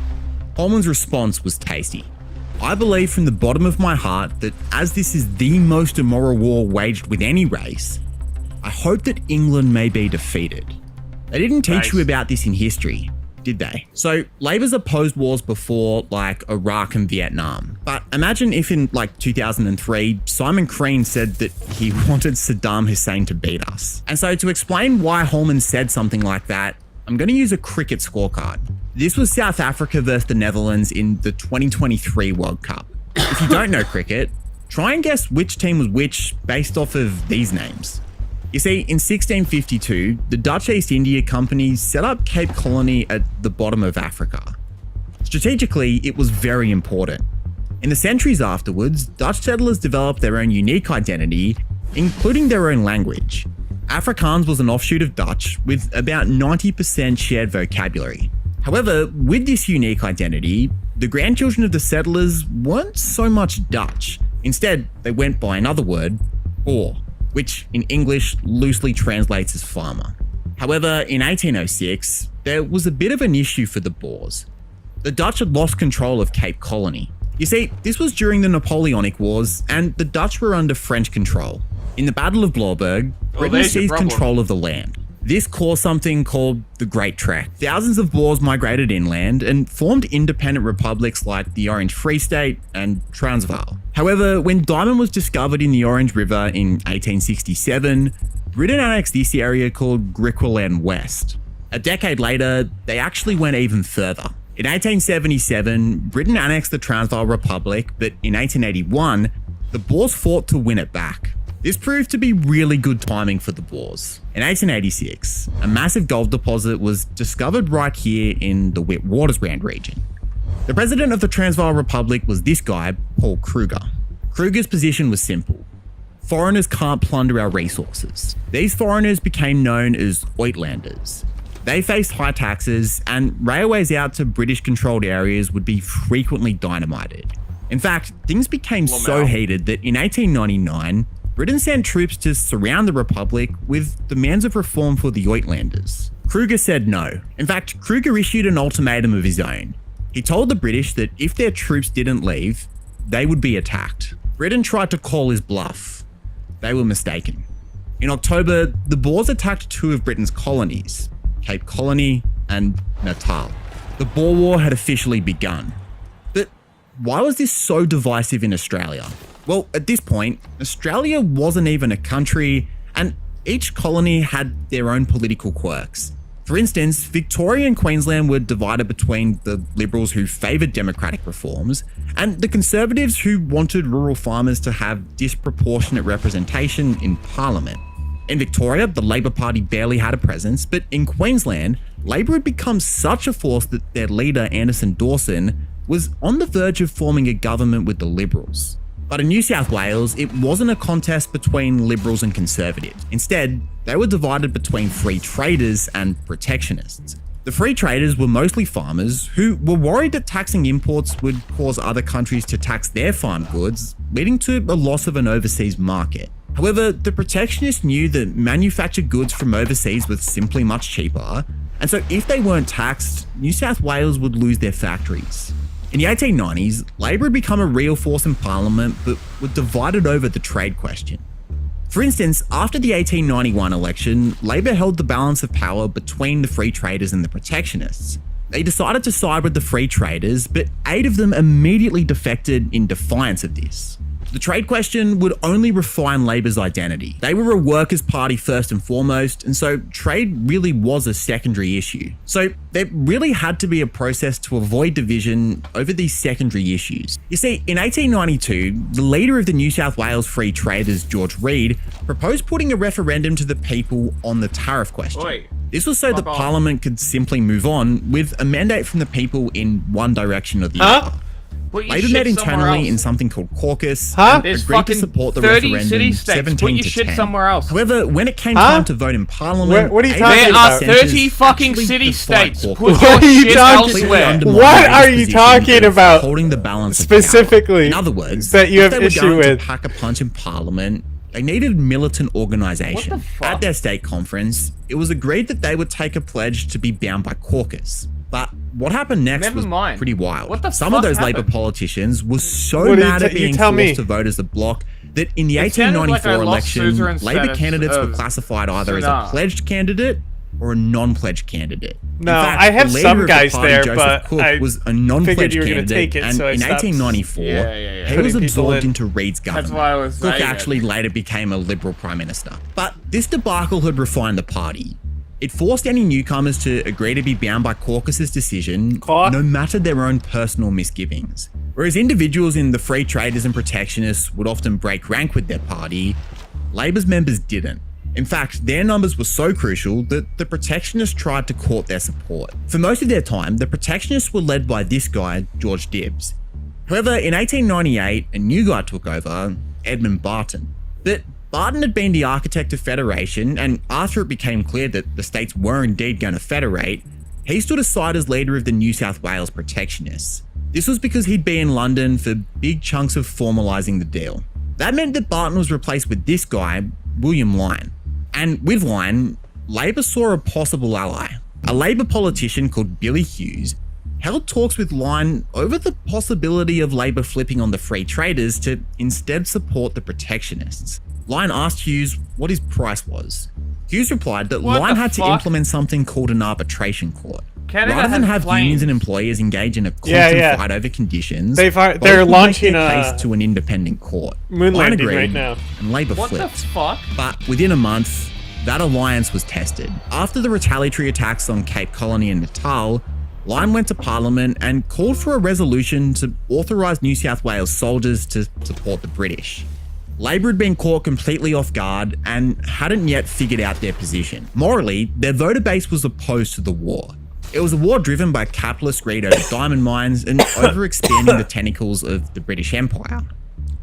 Holman's response was tasty. I believe from the bottom of my heart that as this is the most immoral war waged with any race, I hope that England may be defeated. They didn't teach you about this in history, did they? So Labor's opposed wars before, like Iraq and Vietnam. But imagine if in like 2003, Simon Crean said that he wanted Saddam Hussein to beat us. And so to explain why Holman said something like that, I'm going to use a cricket scorecard. This was South Africa versus the Netherlands in the 2023 World Cup. If you don't know cricket, try and guess which team was which based off of these names. You see, in 1652, the Dutch East India Company set up Cape Colony at the bottom of Africa. Strategically, it was very important. In the centuries afterwards, Dutch settlers developed their own unique identity, including their own language. Afrikaans was an offshoot of Dutch, with about 90% shared vocabulary. However, with this unique identity, the grandchildren of the settlers weren't so much Dutch. Instead, they went by another word, Boer, which in English loosely translates as farmer. However, in 1806, there was a bit of an issue for the Boers. The Dutch had lost control of Cape Colony. You see, this was during the Napoleonic Wars, and the Dutch were under French control. In the Battle of Blauberg, Britain seized control of the land. This caused something called the Great Trek. Thousands of Boers migrated inland and formed independent republics like the Orange Free State and Transvaal. However, when diamond was discovered in the Orange River in 1867, Britain annexed this area called Griqualand West. A decade later, they actually went even further. In 1877, Britain annexed the Transvaal Republic, but in 1881, the Boers fought to win it back. This proved to be really good timing for the Boers. In 1886, a massive gold deposit was discovered right here in the Witwatersrand region. The president of the Transvaal Republic was this guy, Paul Kruger. Kruger's position was simple. Foreigners can't plunder our resources. These foreigners became known as Uitlanders. They faced high taxes, and railways out to British-controlled areas would be frequently dynamited. In fact, things became so heated that in 1899, Britain sent troops to surround the Republic with demands of reform for the Uitlanders. Kruger said no. In fact, Kruger issued an ultimatum of his own. He told the British that if their troops didn't leave, they would be attacked. Britain tried to call his bluff. They were mistaken. In October, the Boers attacked two of Britain's colonies, Cape Colony and Natal. The Boer War had officially begun. But why was this so divisive in Australia? Well, at this point, Australia wasn't even a country, and each colony had their own political quirks. For instance, Victoria and Queensland were divided between the Liberals who favoured democratic reforms and the Conservatives who wanted rural farmers to have disproportionate representation in Parliament. In Victoria, the Labor Party barely had a presence, but in Queensland, Labor had become such a force that their leader, Anderson Dawson, was on the verge of forming a government with the Liberals. But in New South Wales, it wasn't a contest between Liberals and Conservatives. Instead, they were divided between free traders and protectionists. The free traders were mostly farmers who were worried that taxing imports would cause other countries to tax their farm goods, leading to a loss of an overseas market. However, the protectionists knew that manufactured goods from overseas were simply much cheaper, and so if they weren't taxed, New South Wales would lose their factories. In the 1890s, Labour had become a real force in Parliament, but were divided over the trade question. For instance, after the 1891 election, Labour held the balance of power between the Free Traders and the Protectionists. They decided to side with the Free Traders, but 8 of them immediately defected in defiance of this. The trade question would only refine Labour's identity. They were a workers' party first and foremost, and so trade really was a secondary issue. So there really had to be a process to avoid division over these secondary issues. You see, in 1892, the leader of the New South Wales Free Traders, George Reid, proposed putting a referendum to the people on the tariff question. Oi. This was so the Parliament could simply move on with a mandate from the people in one direction or the other. Put your Labour shit met somewhere internally else. in something called caucus, There's agreed to fucking support the 30 referendum city-states. 17 Put your to shit 10. somewhere else. However, when it came time to vote in Parliament, What are you 8 talking There about? are senators 30 fucking actually city-states. defied Put caucus. your What are you shit talking elsewhere. Undermined What Labour's are you position talking of about holding the balance of specifically power. In other words, that you if have they were issue going with? to pack a punch in Parliament, they needed militant organisation. What the fuck? At their state conference, it was agreed that they would take a pledge to be bound by caucus. But what happened next Never was mind. pretty wild. What the Some fuck of those happened? Labour politicians were so What do you mad t- at you being tell me? forced to vote as a bloc that in the It sounded like 1894 I lost election, suzerain Labour status candidates were of classified either as a Sudan. pledged candidate or a non-pledged candidate. In No, fact, I have the leader some of the guys party, there, Joseph but Cook, I was a figured non-pledged you were gonna candidate, take it, and so I in stopped 1894, Yeah. he Putting was people absorbed in. into Reid's government. That's why I was Cook saying actually later became a Liberal Prime Minister. But this debacle had refined the party. It forced any newcomers to agree to be bound by caucus's decision, no matter their own personal misgivings. Whereas individuals in the Free Traders and Protectionists would often break rank with their party, Labour's members didn't. In fact, their numbers were so crucial that the Protectionists tried to court their support. For most of their time, the Protectionists were led by this guy, George Dibbs. However, in 1898, a new guy took over, Edmund Barton. But Barton had been the architect of federation, and after it became clear that the states were indeed going to federate, he stood aside as leader of the New South Wales Protectionists. This was because he'd been in London for big chunks of formalising the deal. That meant that Barton was replaced with this guy, William Lyne. And with Lyne, Labour saw a possible ally. A Labour politician called Billy Hughes held talks with Lyne over the possibility of Labour flipping on the Free Traders to instead support the Protectionists. Lyne asked Hughes what his price was. Hughes replied that What Lyne the had to fuck? implement something called an arbitration court. Canada Rather than has have planes. unions and employers engage in a constant fight over conditions, They're both would launching make their a case to an independent court. moon Lyne landing agreed, right now. and Labour What the flipped. fuck? But within a month, that alliance was tested. After the retaliatory attacks on Cape Colony and Natal, Lyne went to Parliament and called for a resolution to authorise New South Wales soldiers to support the British. Labour had been caught completely off guard and hadn't yet figured out their position. Morally, their voter base was opposed to the war. It was a war driven by capitalist greed over diamond mines and overexpanding the tentacles of the British Empire.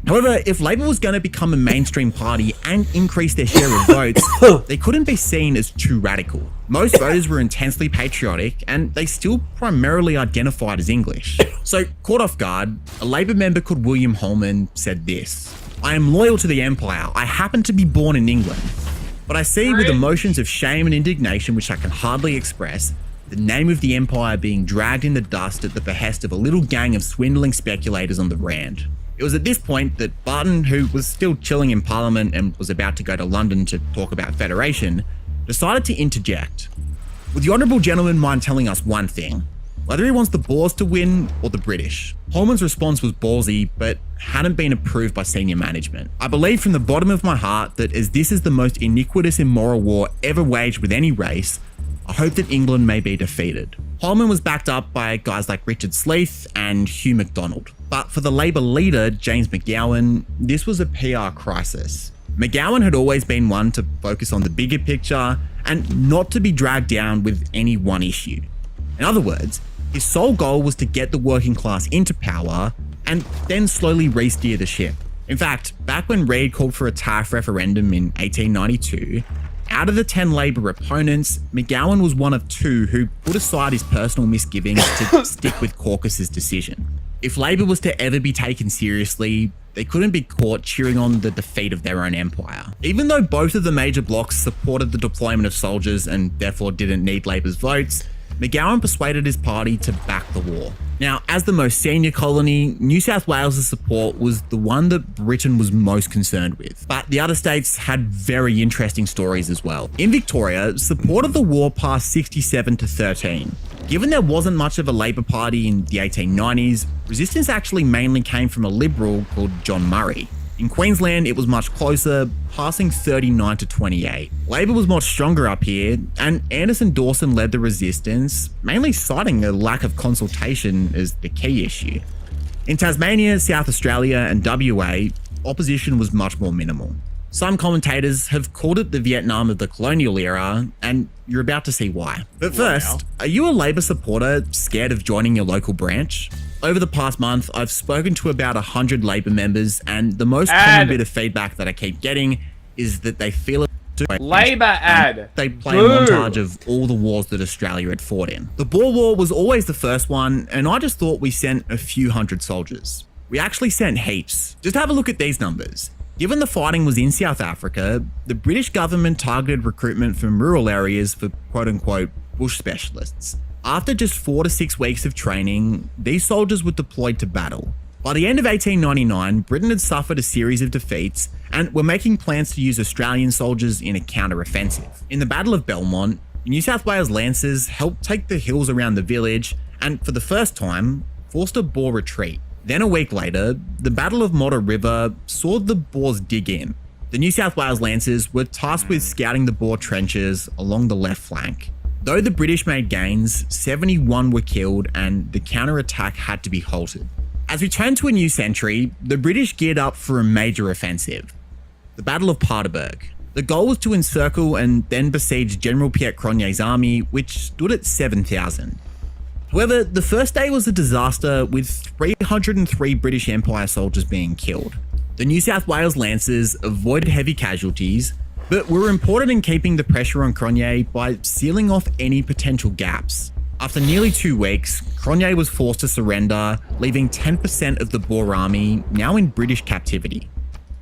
However, if Labour was going to become a mainstream party and increase their share of votes, they couldn't be seen as too radical. Most voters were intensely patriotic, and they still primarily identified as English. So, caught off guard, a Labour member called William Holman said this: "I am loyal to the Empire. I happen to be born in England. But I see with emotions of shame and indignation which I can hardly express, the name of the Empire being dragged in the dust at the behest of a little gang of swindling speculators on the Rand." It was at this point that Barton, who was still chilling in Parliament and was about to go to London to talk about federation, decided to interject. "Would the honourable gentleman mind telling us one thing? Whether he wants the Boers to win or the British?" Holman's response was ballsy, but hadn't been approved by senior management. "I believe from the bottom of my heart that as this is the most iniquitous immoral war ever waged with any race, I hope that England may be defeated." Holman was backed up by guys like Richard Sleeth and Hugh MacDonald. But for the Labour leader, James McGowan, this was a PR crisis. McGowan had always been one to focus on the bigger picture and not to be dragged down with any one issue. In other words, his sole goal was to get the working class into power and then slowly re-steer the ship. In fact, back when Reid called for a tariff referendum in 1892, out of the 10 Labour opponents, McGowan was one of 2 who put aside his personal misgivings to stick with caucus's decision. If Labour was to ever be taken seriously, they couldn't be caught cheering on the defeat of their own empire. Even though both of the major blocs supported the deployment of soldiers and therefore didn't need Labour's votes, McGowan persuaded his party to back the war. Now, As the most senior colony, New South Wales' support was the one that Britain was most concerned with. But the other states had very interesting stories as well. In Victoria, support of the war passed 67 to 13. Given there wasn't much of a Labor Party in the 1890s, resistance actually mainly came from a Liberal called John Murray. In Queensland, it was much closer, passing 39 to 28. Labor was much stronger up here, and Anderson Dawson led the resistance, mainly citing a lack of consultation as the key issue. In Tasmania, South Australia, and WA, opposition was much more minimal. Some commentators have called it the Vietnam of the colonial era, and you're about to see why. But first, are you a Labor supporter scared of joining your local branch? Over the past month, I've spoken to about 100 Labor members, and the most common bit of feedback that I keep getting is that they feel Labor ad. They play a montage of all the wars that Australia had fought in. The Boer War was always the first one, and I just thought we sent a few hundred soldiers. We actually sent heaps. Just have a look at these numbers. Given the fighting was in South Africa, the British government targeted recruitment from rural areas for quote-unquote bush specialists. After just 4 to 6 weeks of training, these soldiers were deployed to battle. By the end of 1899, Britain had suffered a series of defeats and were making plans to use Australian soldiers in a counter-offensive. In the Battle of Belmont, New South Wales Lancers helped take the hills around the village and, for the first time, forced a Boer retreat. Then a week later, the Battle of Modder River saw the Boers dig in. The New South Wales Lancers were tasked with scouting the Boer trenches along the left flank. Though the British made gains, 71 were killed and the counter-attack had to be halted. As we turn to a new century, the British geared up for a major offensive. The Battle of Paardeberg. The goal was to encircle and then besiege General Piet Cronje's army, which stood at 7,000. However, the first day was a disaster, with 303 British Empire soldiers being killed. The New South Wales Lancers avoided heavy casualties, but were important in keeping the pressure on Cronje by sealing off any potential gaps. After nearly 2 weeks, Cronje was forced to surrender, leaving 10% of the Boer army now in British captivity.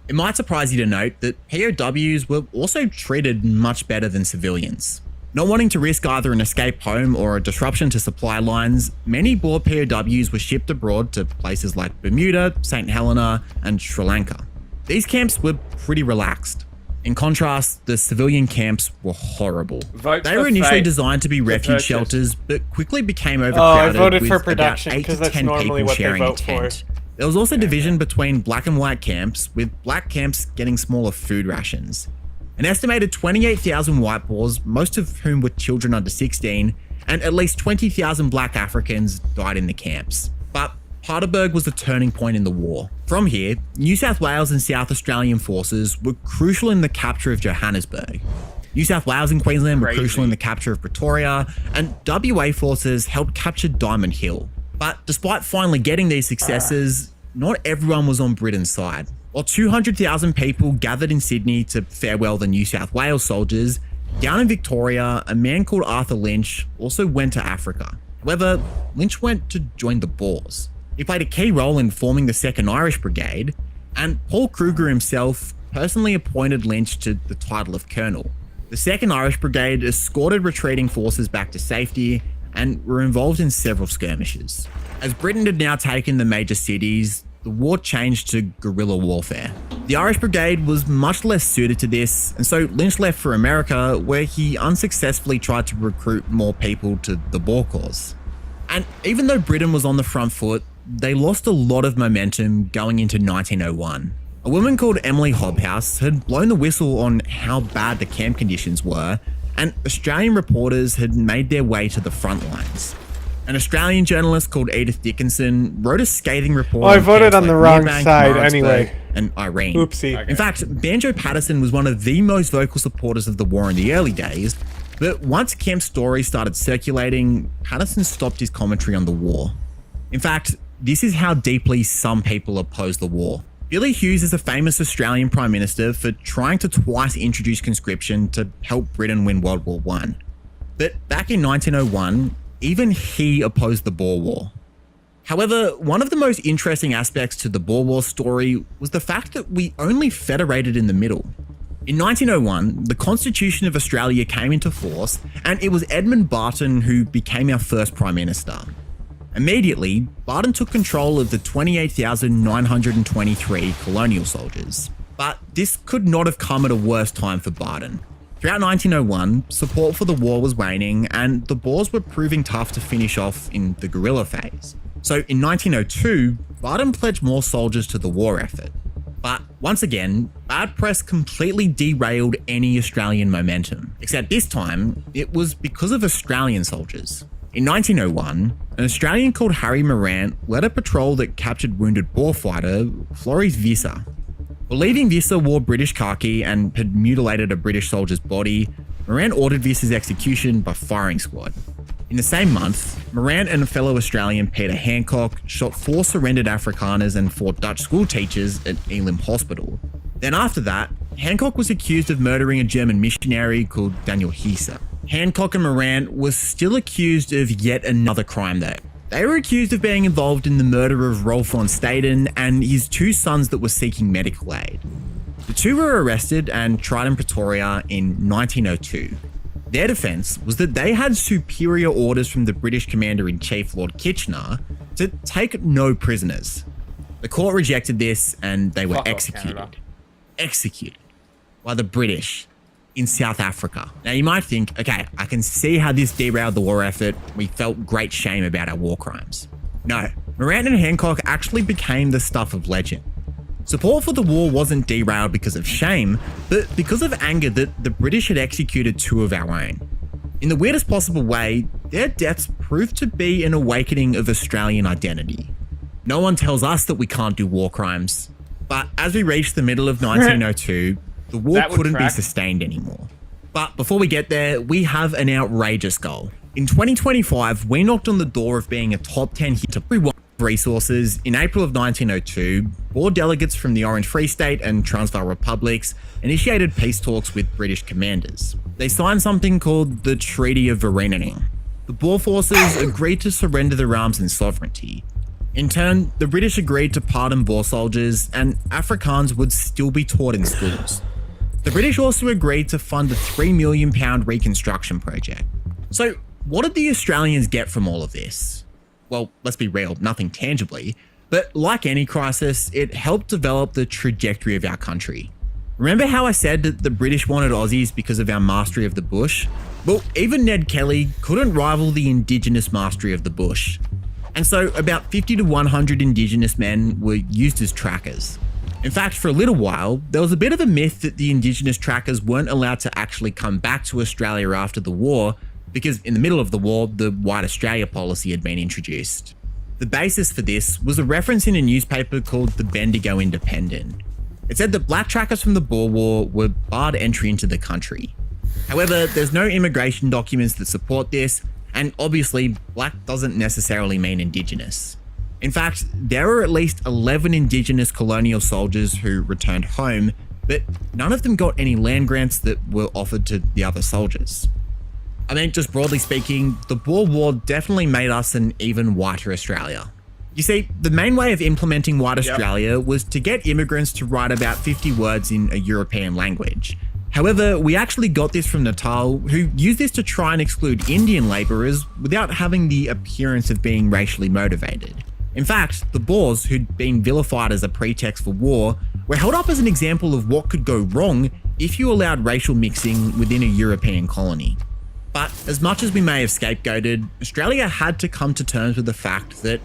It might surprise you to note that POWs were also treated much better than civilians. Not wanting to risk either an escape home or a disruption to supply lines, many Boer POWs were shipped abroad to places like Bermuda, St. Helena, and Sri Lanka. These camps were pretty relaxed. In contrast, the civilian camps were horrible. They were initially designed to be refuge shelters, but quickly became overcrowded I voted with for production, about 8 to 'cause that's 10 normally people what they sharing a vote for. tent. There was also division between black and white camps, with black camps getting smaller food rations. An estimated 28,000 white Boers, most of whom were children under 16, and at least 20,000 black Africans died in the camps. But Paardeberg was the turning point in the war. From here, New South Wales and South Australian forces were crucial in the capture of Johannesburg. New South Wales and Queensland were crucial in the capture of Pretoria, and WA forces helped capture Diamond Hill. But despite finally getting these successes, not everyone was on Britain's side. While 200,000 people gathered in Sydney to farewell the New South Wales soldiers, down in Victoria, a man called Arthur Lynch also went to Africa. However, Lynch went to join the Boers. He played a key role in forming the 2nd Irish Brigade, and Paul Kruger himself personally appointed Lynch to the title of Colonel. The 2nd Irish Brigade escorted retreating forces back to safety and were involved in several skirmishes. As Britain had now taken the major cities, the war changed to guerrilla warfare. The Irish Brigade was much less suited to this, and so Lynch left for America, where he unsuccessfully tried to recruit more people to the Boer cause. And even though Britain was on the front foot, they lost a lot of momentum going into 1901. A woman called Emily Hobhouse had blown the whistle on how bad the camp conditions were, and Australian reporters had made their way to the front lines. An Australian journalist called Edith Dickinson wrote a scathing report. I voted on the wrong Merebank, side Maritzburg, anyway. And Irene. Oopsie. In fact, Banjo Patterson was one of the most vocal supporters of the war in the early days, but once Kemp's story started circulating, Patterson stopped his commentary on the war. In fact, this is how deeply some people oppose the war. Billy Hughes is a famous Australian Prime Minister for trying to twice introduce conscription to help Britain win World War I. But back in 1901, even he opposed the Boer War. However, one of the most interesting aspects to the Boer War story was the fact that we only federated in the middle. In 1901, the Constitution of Australia came into force, and it was Edmund Barton who became our first Prime Minister. Immediately, Barton took control of the 28,923 colonial soldiers. But this could not have come at a worse time for Barton. Throughout 1901, support for the war was waning and the Boers were proving tough to finish off in the guerrilla phase. So in 1902, Barton pledged more soldiers to the war effort. But once again, bad press completely derailed any Australian momentum. Except this time, it was because of Australian soldiers. In 1901, an Australian called Harry Morant led a patrol that captured wounded Boer fighter Floris Visser. Believing Visser wore British khaki and had mutilated a British soldier's body, Morant ordered Visser's execution by firing squad. In the same month, Morant and a fellow Australian, Peter Hancock, shot 4 surrendered Afrikaners and 4 Dutch school teachers at Elim Hospital. Then after that, Hancock was accused of murdering a German missionary called Daniel Hieser. Hancock and Morant were still accused of yet another crime though. They were accused of being involved in the murder of Rolf von Staden and his 2 sons that were seeking medical aid. The 2 were arrested and tried in Pretoria in 1902. Their defence was that they had superior orders from the British Commander-in-Chief Lord Kitchener to take no prisoners. The court rejected this and they were executed. Executed by the British in South Africa. Now you might think, okay, I can see how this derailed the war effort. We felt great shame about our war crimes. No, Morant and Hancock actually became the stuff of legend. Support for the war wasn't derailed because of shame, but because of anger that the British had executed 2 of our own. In the weirdest possible way, their deaths proved to be an awakening of Australian identity. No one tells us that we can't do war crimes, but as we reached the middle of 1902, the war couldn't be sustained anymore. But before we get there, we have an outrageous goal. In 2025, we knocked on the door of being a top 10 hit to resources. In April of 1902, Boer delegates from the Orange Free State and Transvaal Republics initiated peace talks with British commanders. They signed something called the Treaty of Vereeniging. The Boer forces agreed to surrender their arms and sovereignty. In turn, the British agreed to pardon Boer soldiers and Afrikaans would still be taught in schools. The British also agreed to fund a £3 million reconstruction project. So what did the Australians get from all of this? Well, let's be real, nothing tangibly, but like any crisis, it helped develop the trajectory of our country. Remember how I said that the British wanted Aussies because of our mastery of the bush? Well, even Ned Kelly couldn't rival the Indigenous mastery of the bush. And so about 50 to 100 Indigenous men were used as trackers. In fact, for a little while, there was a bit of a myth that the Indigenous trackers weren't allowed to actually come back to Australia after the war, because in the middle of the war, the White Australia policy had been introduced. The basis for this was a reference in a newspaper called the Bendigo Independent. It said that black trackers from the Boer War were barred entry into the country. However, there's no immigration documents that support this, and obviously, black doesn't necessarily mean Indigenous. In fact, there were at least 11 Indigenous colonial soldiers who returned home, but none of them got any land grants that were offered to the other soldiers. I mean, just broadly speaking, the Boer War definitely made us an even whiter Australia. You see, the main way of implementing White Australia was to get immigrants to write about 50 words in a European language. However, we actually got this from Natal, who used this to try and exclude Indian labourers without having the appearance of being racially motivated. In fact, the Boers, who'd been vilified as a pretext for war, were held up as an example of what could go wrong if you allowed racial mixing within a European colony. But as much as we may have scapegoated, Australia had to come to terms with the fact that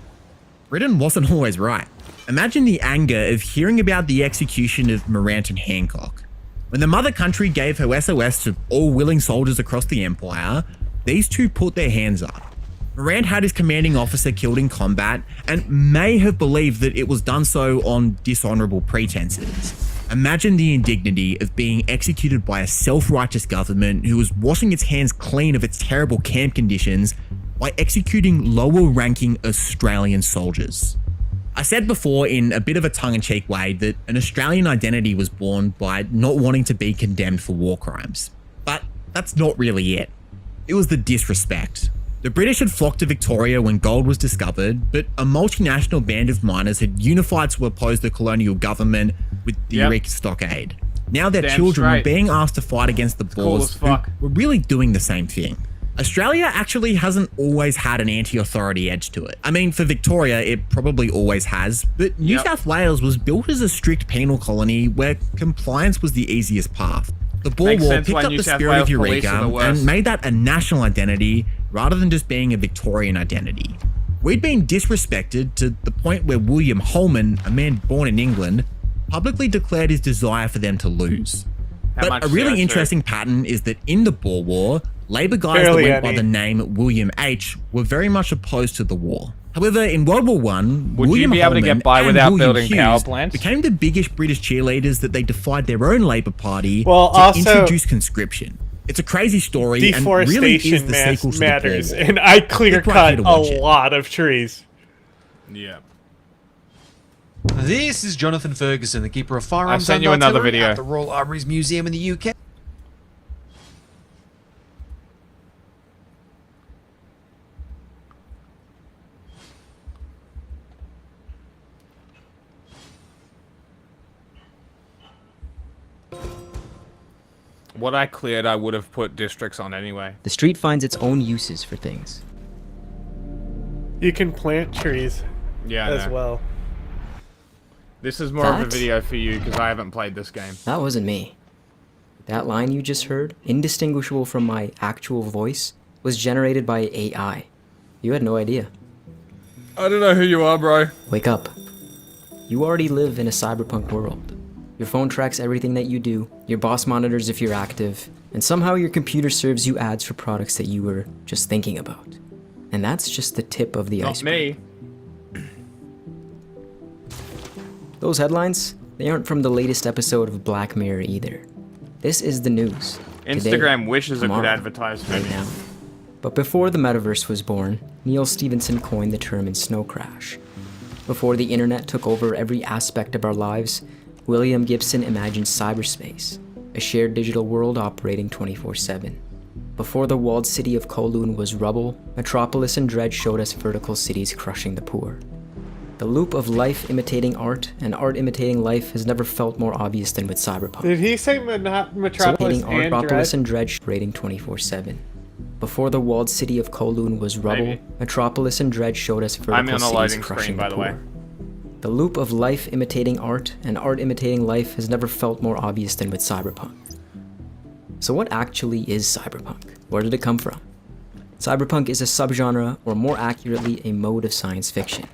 Britain wasn't always right. Imagine the anger of hearing about the execution of Morant and Hancock. When the mother country gave her SOS to all willing soldiers across the empire, these 2 put their hands up. Morant had his commanding officer killed in combat and may have believed that it was done so on dishonourable pretenses. Imagine the indignity of being executed by a self-righteous government who was washing its hands clean of its terrible camp conditions by executing lower-ranking Australian soldiers. I said before in a bit of a tongue-in-cheek way that an Australian identity was born by not wanting to be condemned for war crimes. But that's not really it. It was the disrespect. The British had flocked to Victoria when gold was discovered, but a multinational band of miners had unified to oppose the colonial government with the Eureka Stockade. Now their children were being asked to fight against the Boers who were really doing the same thing. Australia actually hasn't always had an anti-authority edge to it. I mean, for Victoria, it probably always has, but New South Wales was built as a strict penal colony where compliance was the easiest path. The Boer Makes War sense picked why up New the South spirit Wales of police are the Eureka worst. and made that a national identity rather than just being a Victorian identity. We'd been disrespected to the point where William Holman, a man born in England, publicly declared his desire for them to lose. But a really interesting pattern is that in the Boer War, Labour guys that went by the name William H were very much opposed to the war. However, in World War I, William you be able to Holman get by and without William building Hughes power plants? became the biggest British cheerleaders that they defied their own Labour Party Well, to also, introduce conscription. It's a crazy story and really is deforestation the sequel to matters, the Boer War. and I clear Click right cut here to a watch it. lot of trees. Yeah. This is Jonathan Ferguson, the keeper of firearms sent and you another artillery video. at the Royal Armouries Museum in the UK. What I cleared, I would have put districts on anyway. The street finds its own uses for things. You can plant trees Yeah, I as know. well. This is more of a That? video for you because I haven't played this game. That wasn't me. That line you just heard, indistinguishable from my actual voice, was generated by AI. You had no idea. I don't know who you are, bro. Wake up. You already live in a cyberpunk world. Your phone tracks everything that you do, your boss monitors if you're active, and somehow your computer serves you ads for products that you were just thinking about. And that's just the tip of the Not iceberg. me. Those headlines, they aren't from the latest episode of Black Mirror either. This is the news. Instagram Today, wishes it could tomorrow, advertise for right me. now. But before the metaverse was born, Neil Stephenson coined the term in Snow Crash. Before the internet took over every aspect of our lives, William Gibson imagined cyberspace, a shared digital world operating 24/7. Before the walled city of Kowloon was rubble, Metropolis and Dredge showed us vertical cities crushing the poor. The loop of life imitating art and art imitating life has never felt more obvious than with cyberpunk. Did he say Metropolis So and Metropolis Dredge? and Dredge rating 24/7. Before the walled city of Kowloon was rubble, Maybe. Metropolis and Dredge showed us vertical I'm on a cities loading crushing screen, the by the poor. way. The loop of life imitating art and art imitating life has never felt more obvious than with cyberpunk. So what actually is cyberpunk? Where did it come from? Cyberpunk is a subgenre, or more accurately, a mode of science fiction.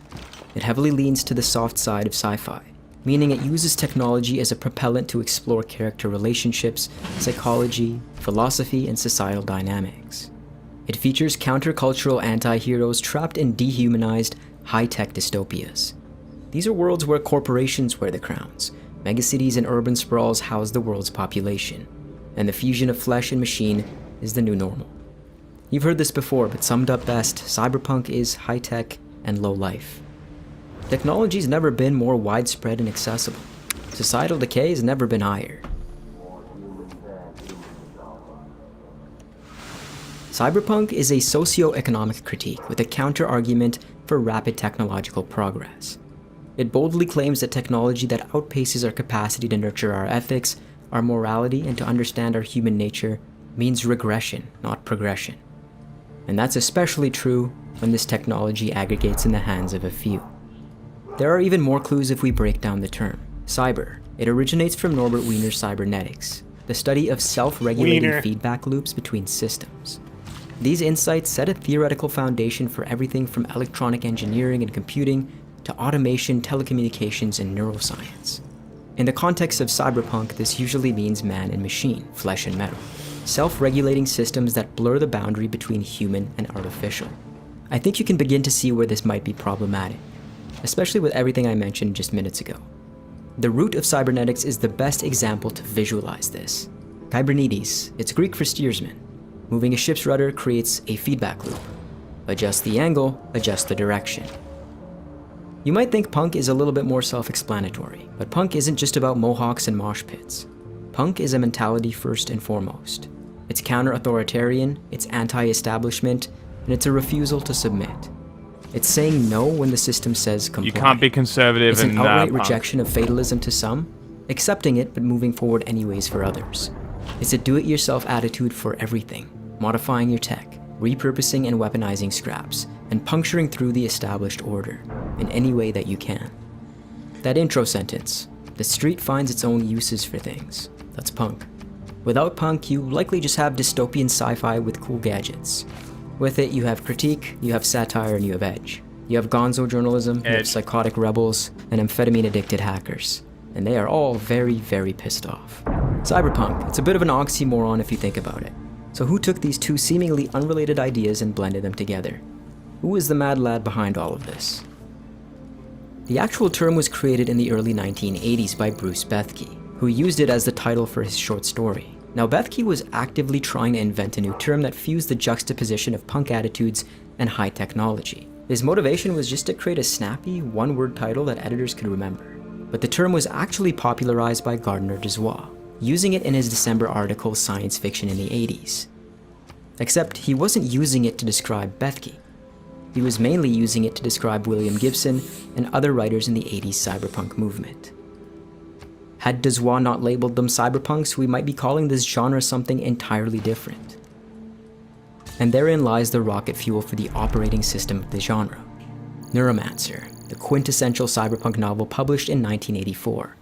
It heavily leans to the soft side of sci-fi, meaning it uses technology as a propellant to explore character relationships, psychology, philosophy, and societal dynamics. It features countercultural anti-heroes trapped in dehumanized, high-tech dystopias. These are worlds where corporations wear the crowns, megacities and urban sprawls house the world's population, and the fusion of flesh and machine is the new normal. You've heard this before, but summed up best, cyberpunk is high-tech and low-life. Technology's never been more widespread and accessible. Societal decay has never been higher. Cyberpunk is a socio-economic critique with a counter-argument for rapid technological progress. It boldly claims that technology that outpaces our capacity to nurture our ethics, our morality, and to understand our human nature means regression, not progression. And that's especially true when this technology aggregates in the hands of a few. There are even more clues if we break down the term. Cyber. It originates from Norbert Wiener's cybernetics, the study of self-regulating feedback loops between systems. These insights set a theoretical foundation for everything from electronic engineering and computing to automation, telecommunications, and neuroscience. In the context of cyberpunk, this usually means man and machine, flesh and metal. Self-regulating systems that blur the boundary between human and artificial. I think you can begin to see where this might be problematic, especially with everything I mentioned just minutes ago. The root of cybernetics is the best example to visualize this. Kybernetes, it's Greek for steersman. Moving a ship's rudder creates a feedback loop. Adjust the angle, adjust the direction. You might think punk is a little bit more self-explanatory, but punk isn't just about mohawks and mosh pits. Punk is a mentality first and foremost. It's counter-authoritarian, it's anti-establishment, and it's a refusal to submit. It's saying no when the system says comply. You can't be conservative It's an and outright punk. rejection of fatalism to some, accepting it but moving forward anyways for others. It's a do-it-yourself attitude for everything, modifying your tech, repurposing and weaponizing scraps, and puncturing through the established order in any way that you can. That intro sentence, the street finds its own uses for things, that's punk. Without punk, you likely just have dystopian sci-fi with cool gadgets. With it, you have critique, you have satire, and you have edge. You have gonzo journalism, you have psychotic rebels, and amphetamine-addicted hackers. And they are all very, very pissed off. Cyberpunk, it's a bit of an oxymoron if you think about it. So who took these two seemingly unrelated ideas and blended them together? Who is the mad lad behind all of this? The actual term was created in the early 1980s by Bruce Bethke, who used it as the title for his short story. Now, Bethke was actively trying to invent a new term that fused the juxtaposition of punk attitudes and high technology. His motivation was just to create a snappy, one-word title that editors could remember. But the term was actually popularized by Gardner Dozois, using it in his December article Science Fiction in the 80s. Except he wasn't using it to describe Bethke. He was mainly using it to describe William Gibson and other writers in the 80s cyberpunk movement. Had Dozois not labeled them cyberpunks, we might be calling this genre something entirely different. And therein lies the rocket fuel for the operating system of the genre. Neuromancer, the quintessential cyberpunk novel published in 1984.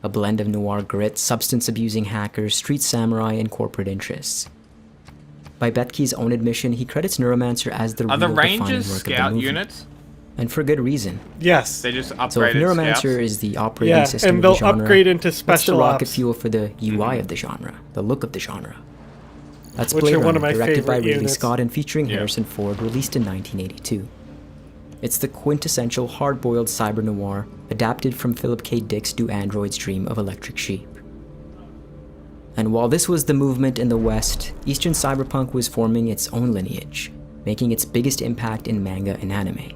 A blend of noir grit, substance-abusing hackers, street samurai, and corporate interests. By Bethke's own admission, he credits Neuromancer as the real defining work of the movement. Units? And for good reason. Yes. They just upgraded So if Neuromancer scouts? is the operating system and of they'll the genre, upgrade into what's the special rocket ops? fuel for the UI of the genre, the look of the genre? That's Which Blade are one Runner, of my directed by favorite Ridley units. Scott and featuring Harrison Ford, released in 1982. It's the quintessential hard-boiled cyber noir, adapted from Philip K. Dick's Do Androids Dream of Electric Sheep. And while this was the movement in the West, Eastern cyberpunk was forming its own lineage, making its biggest impact in manga and anime.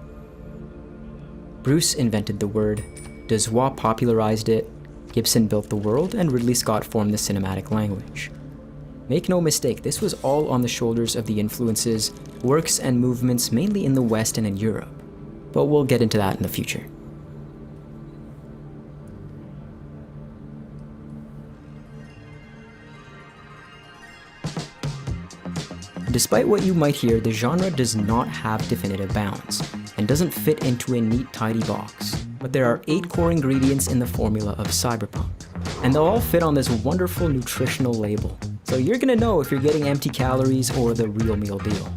Bruce invented the word, Dozois popularized it, Gibson built the world, and Ridley Scott formed the cinematic language. Make no mistake, this was all on the shoulders of the influences, works, and movements mainly in the West and in Europe. But we'll get into that in the future. Despite what you might hear, the genre does not have definitive bounds, and doesn't fit into a neat, tidy box. But there are 8 core ingredients in the formula of cyberpunk, and they'll all fit on this wonderful nutritional label. So you're gonna know if you're getting empty calories or the real meal deal.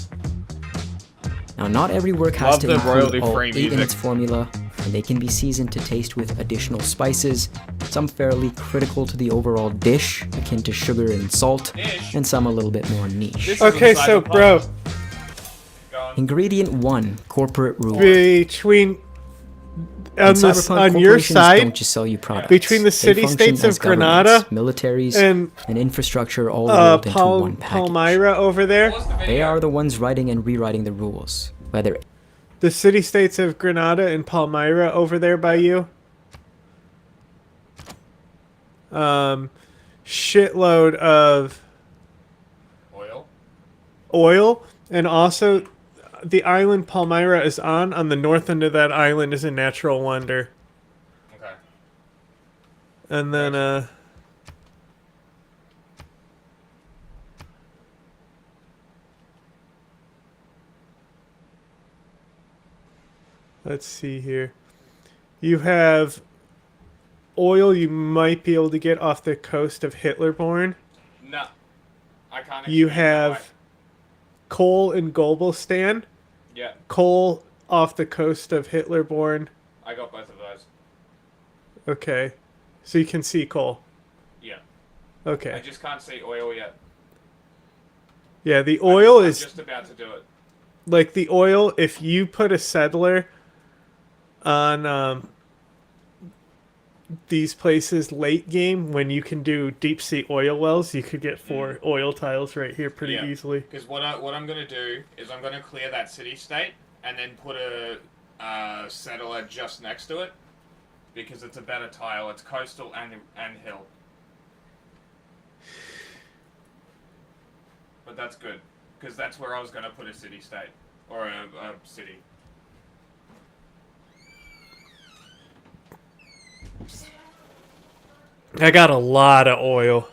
Now, not every work has to include all 8 in its formula, and they can be seasoned to taste with additional spices, some fairly critical to the overall dish, akin to sugar and salt, and some a little bit more niche. Okay, so bro. Ingredient 1, corporate rule. Between On your side, don't just sell you products. between the They city-states function of as governments, Granada militaries, and infrastructure all rolled into one package. Palmyra over there. They are the ones writing and rewriting the rules, whether The city-states of Granada and Palmyra over there by you. Shitload of oil, and also the island Palmyra is on the north end of that island is a natural wonder. Okay. And then let's see here. You have oil you might be able to get off the coast of Hitlerborn. No. I can't You explain that have coal in Gobelstan. Yeah. Coal off the coast of Hitlerborn. I got both of those. Okay. So you can see coal. Yeah. Okay. I just can't see oil yet. Yeah, the oil I'm is just about to do it. like the oil. If you put a settler on these places late game, when you can do deep sea oil wells, you could get 4 oil tiles right here pretty easily. Because what I'm gonna do is I'm gonna clear that city state and then put a settler just next to it, because it's a better tile. It's coastal and hill. But that's good, because that's where I was gonna put a city state or a city. I got a lot of oil.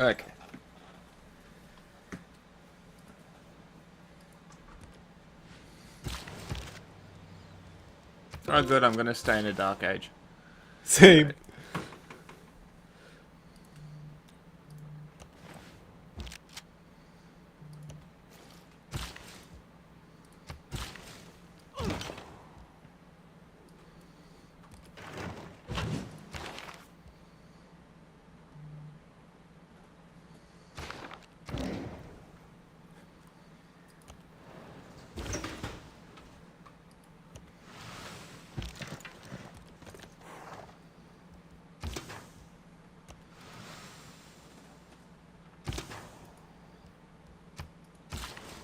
Okay. Oh good, I'm gonna stay in a dark age. Same.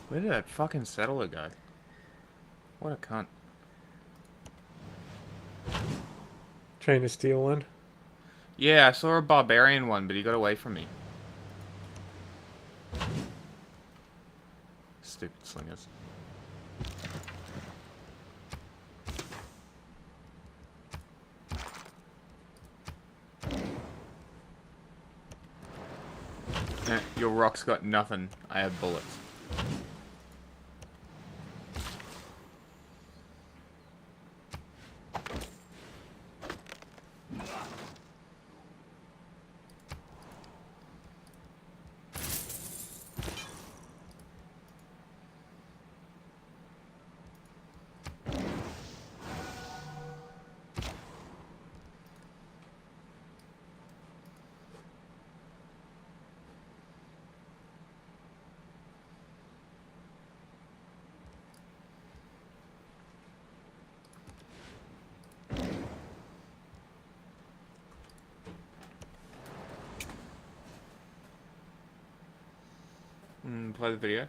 Where did that fucking settler go? What a cunt. Trying to steal one. Yeah, I saw a barbarian one, but he got away from me. Stupid slingers. Your rock's got nothing. I have bullets. Play the video.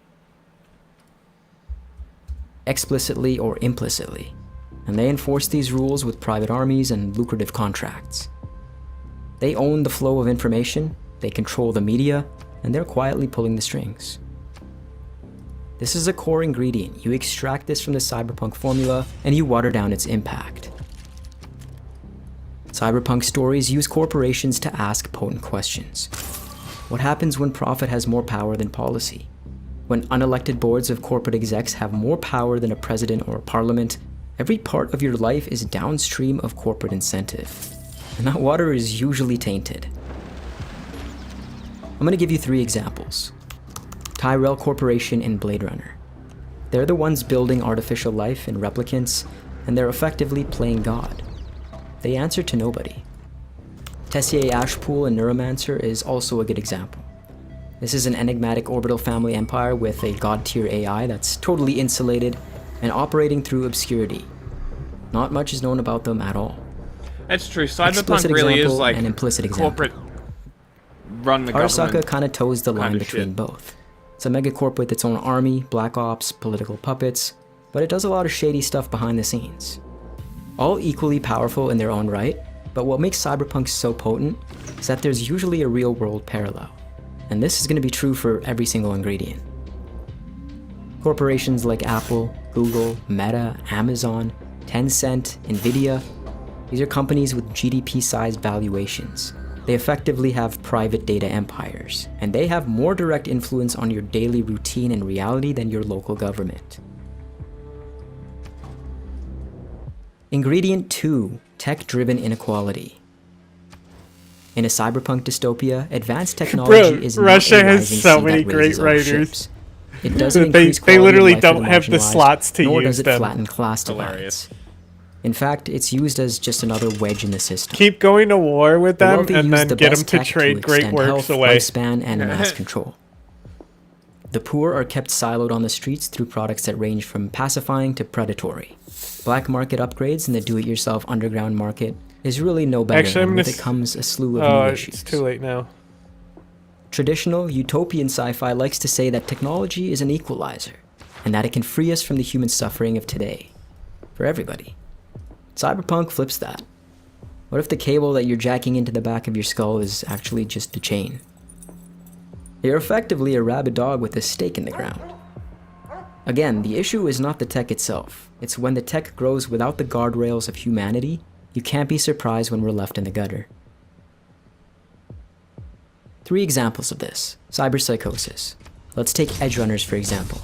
Explicitly or implicitly, and they enforce these rules with private armies and lucrative contracts. They own the flow of information, they control the media, and they're quietly pulling the strings. This is a core ingredient. You extract this from the cyberpunk formula, and you water down its impact. Cyberpunk stories use corporations to ask potent questions. What happens when profit has more power than policy? When unelected boards of corporate execs have more power than a president or a parliament, every part of your life is downstream of corporate incentive. And that water is usually tainted. I'm gonna give you 3 examples. Tyrell Corporation and Blade Runner. They're the ones building artificial life and replicants, and they're effectively playing God. They answer to nobody. Tessier Ashpool and Neuromancer is also a good example. This is an enigmatic orbital family empire with a god-tier AI that's totally insulated and operating through obscurity. Not much is known about them at all. That's true. Cyberpunk Explicit really is example like and implicit example. corporate run the government. Arasaka kind of toes the line kinda between shit. both. It's a megacorp with its own army, black ops, political puppets, but it does a lot of shady stuff behind the scenes. All equally powerful in their own right, but what makes Cyberpunk so potent is that there's usually a real-world parallel. And this is going to be true for every single ingredient. Corporations like Apple, Google, Meta, Amazon, Tencent, Nvidia, these are companies with GDP-sized valuations. They effectively have private data empires, and they have more direct influence on your daily routine and reality than your local government. Ingredient 2, tech-driven inequality. In a cyberpunk dystopia, advanced technology is not Russia a has rising so sea many that great raises all writers. ships. It doesn't They increase quality literally of life for don't have the marginalized, slots to nor use does it them. flatten class divides. In fact, it's used as just another wedge in the system. Keep going to war with The them wealthy and use then the get them best to tech trade great extend works health, away. lifespan, and mass control. The poor are kept siloed on the streets through products that range from pacifying to predatory. Black market upgrades in the do-it-yourself underground market is really no better, Actually, I'm and with gonna it comes a slew of Oh, new it's issues. too late now. Traditional utopian sci-fi likes to say that technology is an equalizer, and that it can free us from the human suffering of today. For everybody. Cyberpunk flips that. What if the cable that you're jacking into the back of your skull is actually just a chain? You're effectively a rabid dog with a stake in the ground. Again, the issue is not the tech itself. It's when the tech grows without the guardrails of humanity, you can't be surprised when we're left in the gutter. 3 examples of this. Cyberpsychosis. Let's take edge runners for example.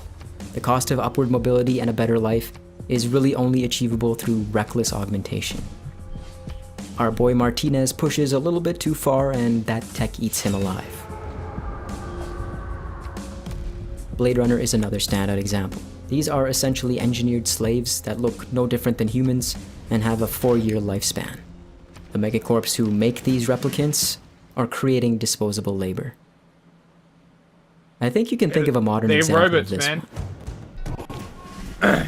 The cost of upward mobility and a better life is really only achievable through reckless augmentation. Our boy Martinez pushes a little bit too far and that tech eats him alive. Blade Runner is another standout example. These are essentially engineered slaves that look no different than humans and have a 4-year lifespan. The megacorps who make these replicants are creating disposable labor. I think you can think of a modern example robots, of this man. one.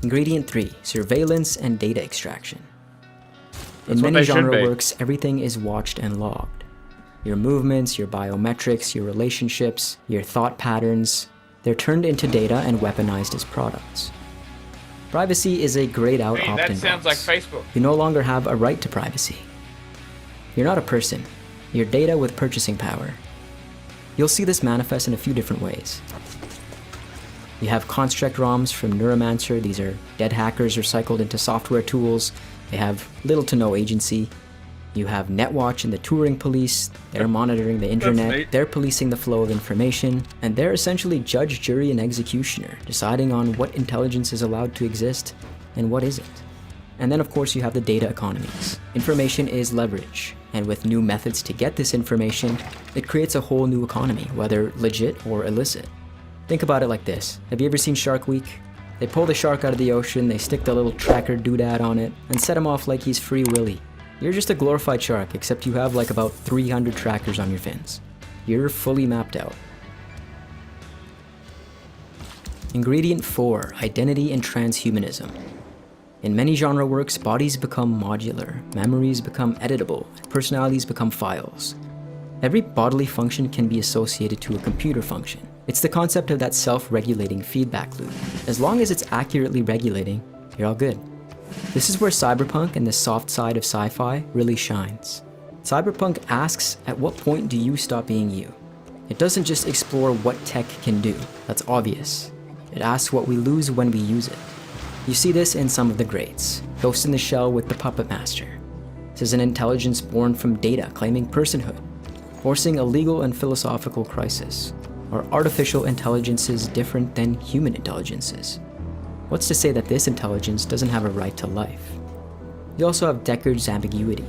Ingredient 3, surveillance and data extraction. In That's what many they should genre be. works, everything is watched and logged. Your movements, your biometrics, your relationships, your thought patterns, they're turned into data and weaponized as products. Privacy is a grayed out Hey, opt-in that sounds like box. Facebook. You no longer have a right to privacy. You're not a person. You're data with purchasing power. You'll see this manifest in a few different ways. You have construct ROMs from Neuromancer. These are dead hackers recycled into software tools. They have little to no agency. You have Netwatch and the Turing police. They're monitoring the internet. neat. They're policing the flow of information. And they're essentially judge, jury, and executioner, deciding on what intelligence is allowed to exist and what isn't. And then of course you have the data economies. Information is leverage. And with new methods to get this information, it creates a whole new economy, whether legit or illicit. Think about it like this. Have you ever seen Shark Week? They pull the shark out of the ocean, they stick the little tracker doodad on it, and set him off like he's Free Willy. You're just a glorified shark, except you have like about 300 trackers on your fins. You're fully mapped out. Ingredient 4, identity and transhumanism. In many genre works, bodies become modular, memories become editable, and personalities become files. Every bodily function can be associated to a computer function. It's the concept of that self-regulating feedback loop. As long as it's accurately regulating, you're all good. This is where cyberpunk and the soft side of sci-fi really shines. Cyberpunk asks, at what point do you stop being you? It doesn't just explore what tech can do, that's obvious. It asks what we lose when we use it. You see this in some of the greats. Ghost in the Shell with the Puppet Master. This is an intelligence born from data claiming personhood, forcing a legal and philosophical crisis. Are artificial intelligences different than human intelligences? What's to say that this intelligence doesn't have a right to life? You also have Deckard's ambiguity.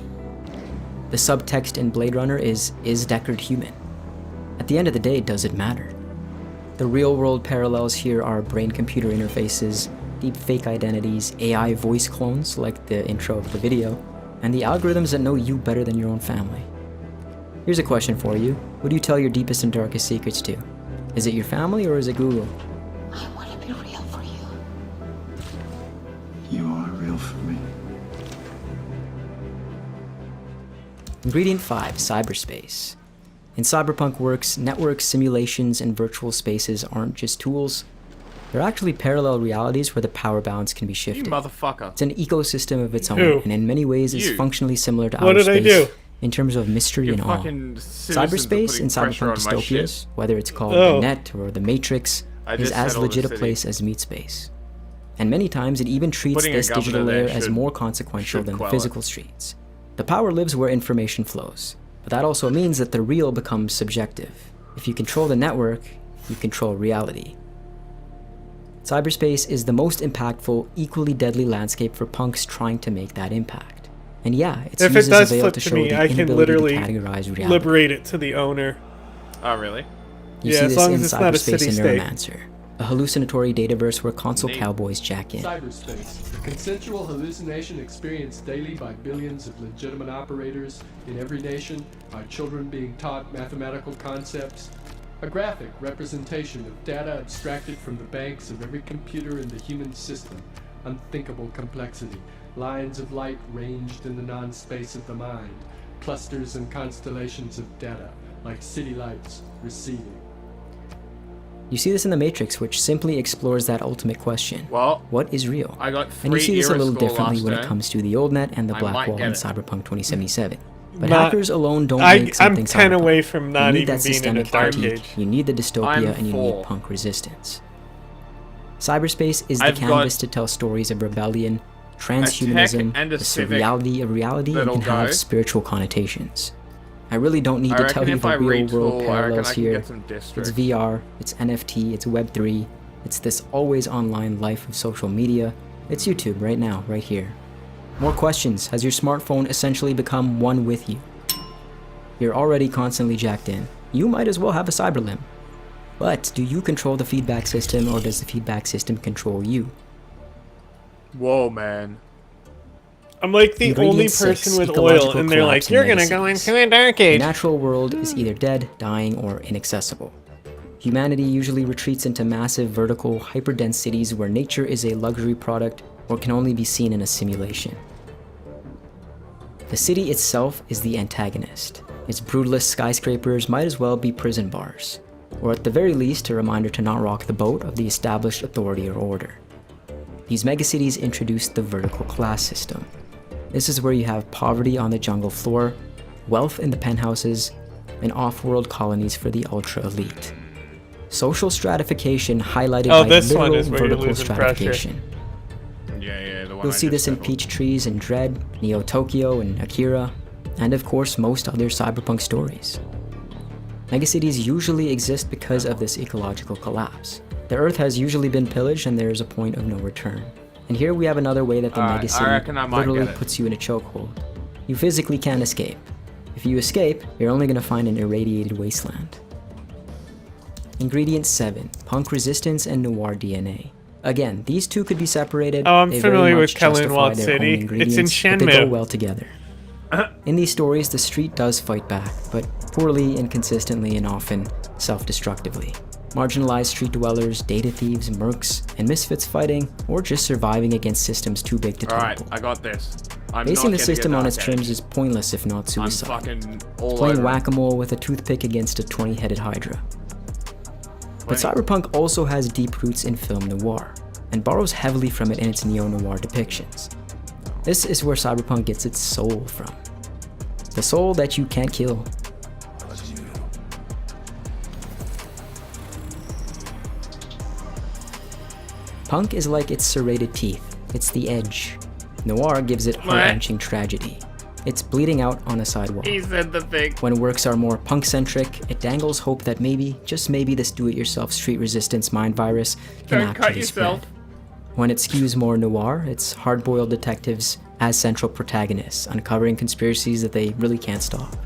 The subtext in Blade Runner is Deckard human? At the end of the day, does it matter? The real-world parallels here are brain-computer interfaces, deep fake identities, AI voice clones like the intro of the video, and the algorithms that know you better than your own family. Here's a question for you. Who do you tell your deepest and darkest secrets to? Is it your family or is it Google? I want to be real for you. You are real for me. Ingredient 5, cyberspace. In cyberpunk works, networks, simulations, and virtual spaces aren't just tools. They're actually parallel realities where the power balance can be shifted. You motherfucker. It's an ecosystem of its own, Who? and in many ways is You. functionally similar to What outer did I space do? in terms of mystery Your and awe. fucking citizens are Cyberspace putting in pressure cyberpunk on my shit. dystopias, whether it's called Oh. the net or the matrix, I is just as settled the legit a city. place as meat space. And many times it even treats Putting a this digital governor there layer as should- more consequential should than the quell it. physical streets. The power lives where information flows, but that also means that the real becomes subjective. If you control the network, you control reality. Cyberspace is the most impactful, equally deadly landscape for punks trying to make that impact. And yeah, it's If used it as a does veil flip to to show me, the I can inability literally to categorize reality. liberate it to the owner. Oh, really? You Yeah, see as this long in as it's not a Cyberspace and city-state. Neuromancer, a hallucinatory dataverse where console Neat. cowboys jack in. Cyberspace, a consensual hallucination experienced daily by billions of legitimate operators in every nation, by children being taught mathematical concepts. A graphic representation of data abstracted from the banks of every computer in the human system. Unthinkable complexity. Lines of light ranged in the non-space of the mind. Clusters and constellations of data, like city lights receding. You see this in The Matrix, which simply explores that ultimate question. Well, what is real? I got And you 3 see this a era little score differently last when it turn. comes to the old net and the I black might wall get in it. Cyberpunk 2077. But Not- hackers alone don't I'm make something 10 cyberpunk. away from not you need even that being in a systemic dark critique, age. you need the dystopia, I'm and you 4. need punk resistance. Cyberspace is the I've got- canvas to tell stories of rebellion, transhumanism, and a the civic surreality of reality, and that'll can have go. spiritual connotations. I really don't need I to reckon tell you if I the real world retool, I reckon parallels I can here. get some districts. It's VR, it's NFT, it's Web3, it's this always online life of social media. It's YouTube right now, right here. More questions. Has your smartphone essentially become one with you? You're already constantly jacked in. You might as well have a cyber limb. But do you control the feedback system, or does the feedback system control you? Whoa, man. I'm like the only Ingredient 6, person with ecological oil, and they're like, collapse in you're gonna megacities. go into a dark The age. natural world is either dead, dying, or inaccessible. Humanity usually retreats into massive vertical, hyperdense cities where nature is a luxury product or can only be seen in a simulation. The city itself is the antagonist. Its brutalist skyscrapers might as well be prison bars, or at the very least a reminder to not rock the boat of the established authority or order. These megacities introduced the vertical class system. This is where you have poverty on the jungle floor, wealth in the penthouses, and off-world colonies for the ultra-elite. Social stratification highlighted by this one literal is where you're vertical losing stratification. Yeah, the one You'll I see just this in said. Peach Trees and Dread, Neo Tokyo and Akira, and of course most other cyberpunk stories. Megacities usually exist because of this ecological collapse. The Earth has usually been pillaged and there is a point of no return. And here we have another way that the Alright, I reckon I megacity might literally get it. puts you in a chokehold. You physically can't escape. If you escape, you're only going to find an irradiated wasteland. Ingredient 7, Punk Resistance and Noir DNA. Again, these two could be separated. Oh, I'm They very familiar much with Kellenwald justify their own City. It's in ingredients, but they go Shenmue. well together. In these stories, the street does fight back, but poorly, inconsistently, and often self-destructively. Marginalized street dwellers, data thieves, mercs, and misfits fighting, or just surviving against systems too big to Alright, topple. I got this. I'm Basing not the getting system a on dark its age. terms is pointless if not suicide. I'm fucking It's all playing over it. whack-a-mole with a toothpick against a 20-headed hydra. But Plenty. cyberpunk also has deep roots in film noir, and borrows heavily from it in its neo-noir depictions. This is where cyberpunk gets its soul from. The soul that you can't kill. Punk is like its serrated teeth. It's the edge. Noir gives it heart-wrenching tragedy. It's bleeding out on a sidewalk. He said the thing. When works are more punk-centric, it dangles hope that maybe, just maybe, this do-it-yourself street resistance mind virus can Don't cut actually yourself. spread. When it skews more noir, it's hard-boiled detectives as central protagonists, uncovering conspiracies that they really can't stop.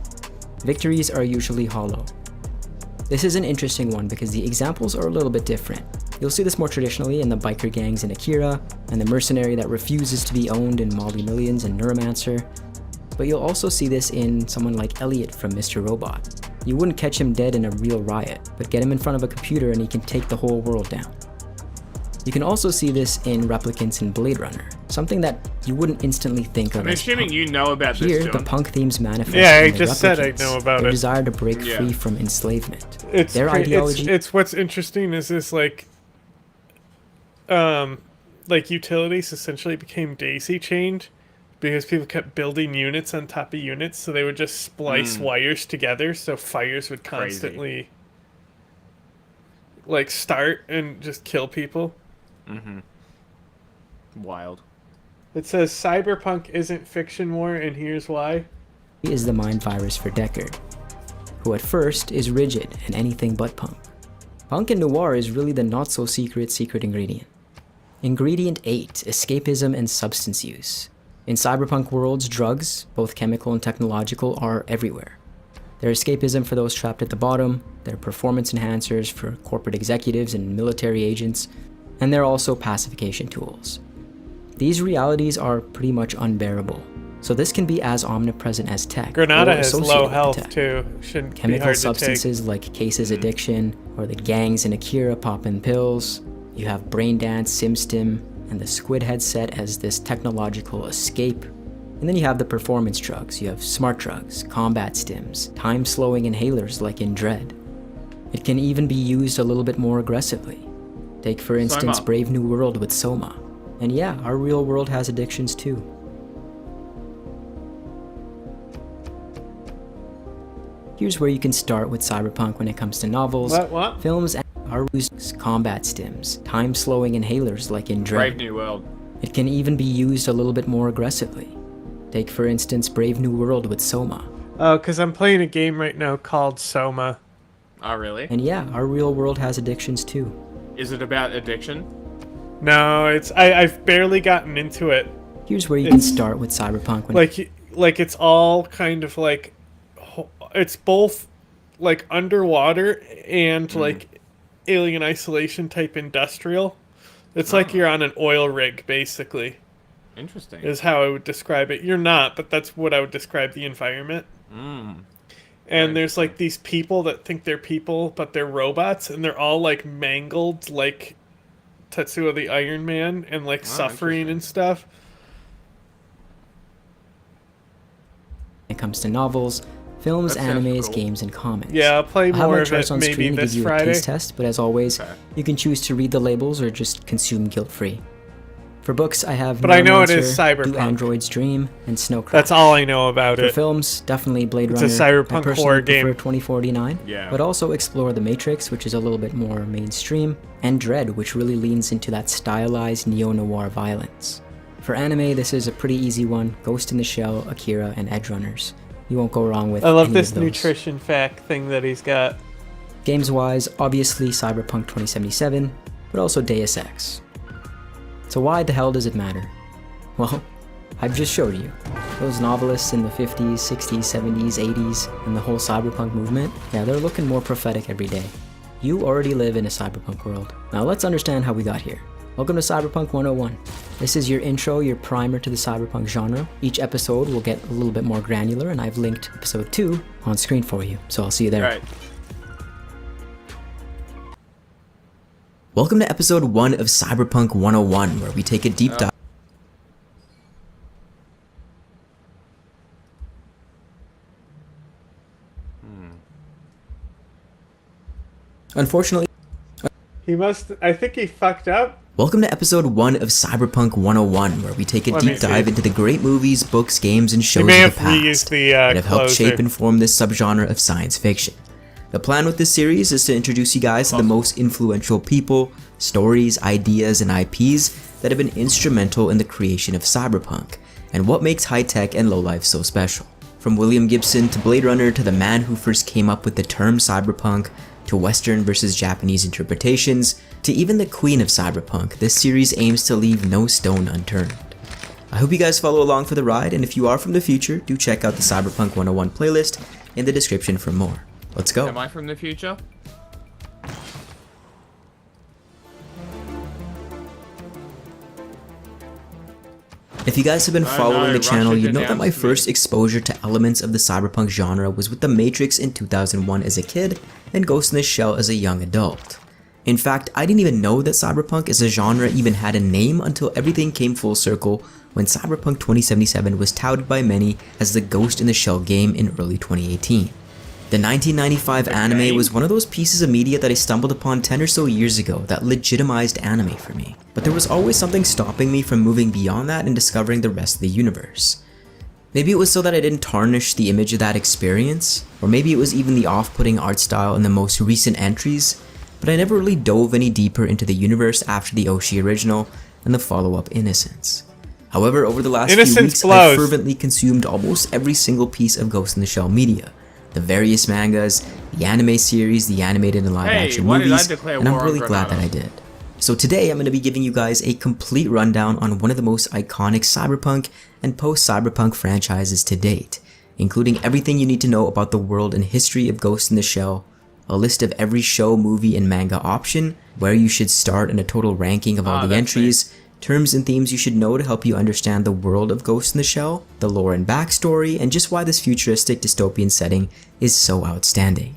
Victories are usually hollow. This is an interesting one because the examples are a little bit different. You'll see this more traditionally in the biker gangs in Akira, and the mercenary that refuses to be owned in Molly Millions and Neuromancer. But you'll also see this in someone like Elliot from Mr. Robot. You wouldn't catch him dead in a real riot, but get him in front of a computer and he can take the whole world down. You can also see this in replicants in Blade Runner, something that you wouldn't instantly think of I'm as assuming punk. you know about Here, this, the John. punk themes manifest Yeah, I in the just said I replicants, know about their it. desire to break Yeah. free from enslavement. It's their ideology. It's what's interesting is this like utilities essentially became daisy chained because people kept building units on top of units, so they would just splice wires together, so fires would constantly like start and just kill people. Mm-hmm. Wild. It says cyberpunk isn't fiction more, and here's why. Is the mind virus for Deckard, who at first is rigid and anything but punk. Punk and noir is really the not-so-secret secret ingredient. Ingredient 8, escapism and substance use. In cyberpunk worlds, drugs, both chemical and technological, are everywhere. They're escapism for those trapped at the bottom, they're performance enhancers for corporate executives and military agents, and they're also pacification tools. These realities are pretty much unbearable, so this can be as omnipresent as tech. Granada or has associated low with health tech. too. Shouldn't be Chemical hard to substances take. like Case's addiction, or the gangs in Akira popping pills. You have Braindance, SimStim, and the Squid headset as this technological escape. And then you have the performance drugs. You have smart drugs, combat stims, time-slowing inhalers like in Dread. It can even be used a little bit more aggressively. Take for instance Soma. Brave New World with Soma. And yeah, our real world has addictions too. Here's where you can start with cyberpunk when it comes to novels, films, and our combat stims, time-slowing inhalers like in Dread. Brave New World. It can even be used a little bit more aggressively. Take for instance Brave New World with Soma. Oh, because I'm playing a game right now called Soma. Oh, really? And yeah, our real world has addictions too. Is it about addiction? No, I've barely gotten into it. Here's where you can start with Cyberpunk. Like it's all kind of like, it's both like underwater and like Alien Isolation type industrial. It's like you're on an oil rig, basically. Interesting. Is how I would describe it. You're not, but that's what I would describe the environment. And there's like these people that think they're people, but they're robots, and they're all like mangled like Tetsuo the Iron Man and like suffering and stuff. When it comes to novels, films, animes, games, and comics. Yeah, I'll play I'll have more my of charts it on maybe screen to this give you Friday. a taste test, but as always, you can choose to read the labels or just consume guilt-free. For books, I have But I know it Neuromancer, is Cyberpunk. Do Androids Dream, and Snowcraft. That's all I know about For it. films, definitely Blade It's Runner. a cyberpunk I personally horror prefer game. 2049, but also explore The Matrix, which is a little bit more mainstream, and Dread, which really leans into that stylized neo-noir violence. For anime, this is a pretty easy one: Ghost in the Shell, Akira, and Edge Runners. You won't go wrong with I love any this of those. nutrition fact thing that he's got. Games-wise, obviously Cyberpunk 2077, but also Deus Ex. So why the hell does it matter? Well, I've just showed you. Those novelists in the 50s, 60s, 70s, 80s, and the whole cyberpunk movement, yeah, they're looking more prophetic every day. You already live in a cyberpunk world. Now let's understand how we got here. Welcome to Cyberpunk 101. This is your intro, your primer to the cyberpunk genre. Each episode will get a little bit more granular, and I've linked episode 2 on screen for you, so I'll see you there. All right. Welcome to episode 1 of Cyberpunk 101, where we take a deep dive. Unfortunately, I think he fucked up. welcome to episode 1 of Cyberpunk 101, where we take a Let me deep dive see. into the great movies, books, games, and shows may of the have reused past the, that have helped closer. shape and form this subgenre of science fiction. The plan with this series is to introduce you guys to the most influential people, stories, ideas, and IPs that have been instrumental in the creation of cyberpunk, and what makes high-tech and low-life so special. From William Gibson to Blade Runner to the man who first came up with the term cyberpunk, to Western versus Japanese interpretations, to even the queen of cyberpunk, this series aims to leave no stone unturned. I hope you guys follow along for the ride, and if you are from the future, do check out the Cyberpunk 101 playlist in the description for more. Let's go. Am I from the future? If you guys have been following the channel, Russian you know that my announced first exposure to elements of the cyberpunk genre was with The Matrix in 2001 as a kid and Ghost in the Shell as a young adult. In fact, I didn't even know that cyberpunk as a genre even had a name until everything came full circle when Cyberpunk 2077 was touted by many as the Ghost in the Shell game in early 2018. The 1995 anime was one of those pieces of media that I stumbled upon 10 or so years ago that legitimized anime for me. But there was always something stopping me from moving beyond that and discovering the rest of the universe. Maybe it was so that I didn't tarnish the image of that experience, or maybe it was even the off-putting art style in the most recent entries, but I never really dove any deeper into the universe after the Oshi original and the follow-up Innocence. However, over the last few weeks, I've fervently consumed almost every single piece of Ghost in the Shell media. The various mangas, the anime series, the animated and live action movies, and I'm really glad that I did. So today I'm going to be giving you guys a complete rundown on one of the most iconic cyberpunk and post-cyberpunk franchises to date, including everything you need to know about the world and history of Ghost in the Shell, a list of every show, movie, and manga option, where you should start, and a total ranking of all the entries, terms and themes you should know to help you understand the world of Ghost in the Shell, the lore and backstory, and just why this futuristic dystopian setting is so outstanding.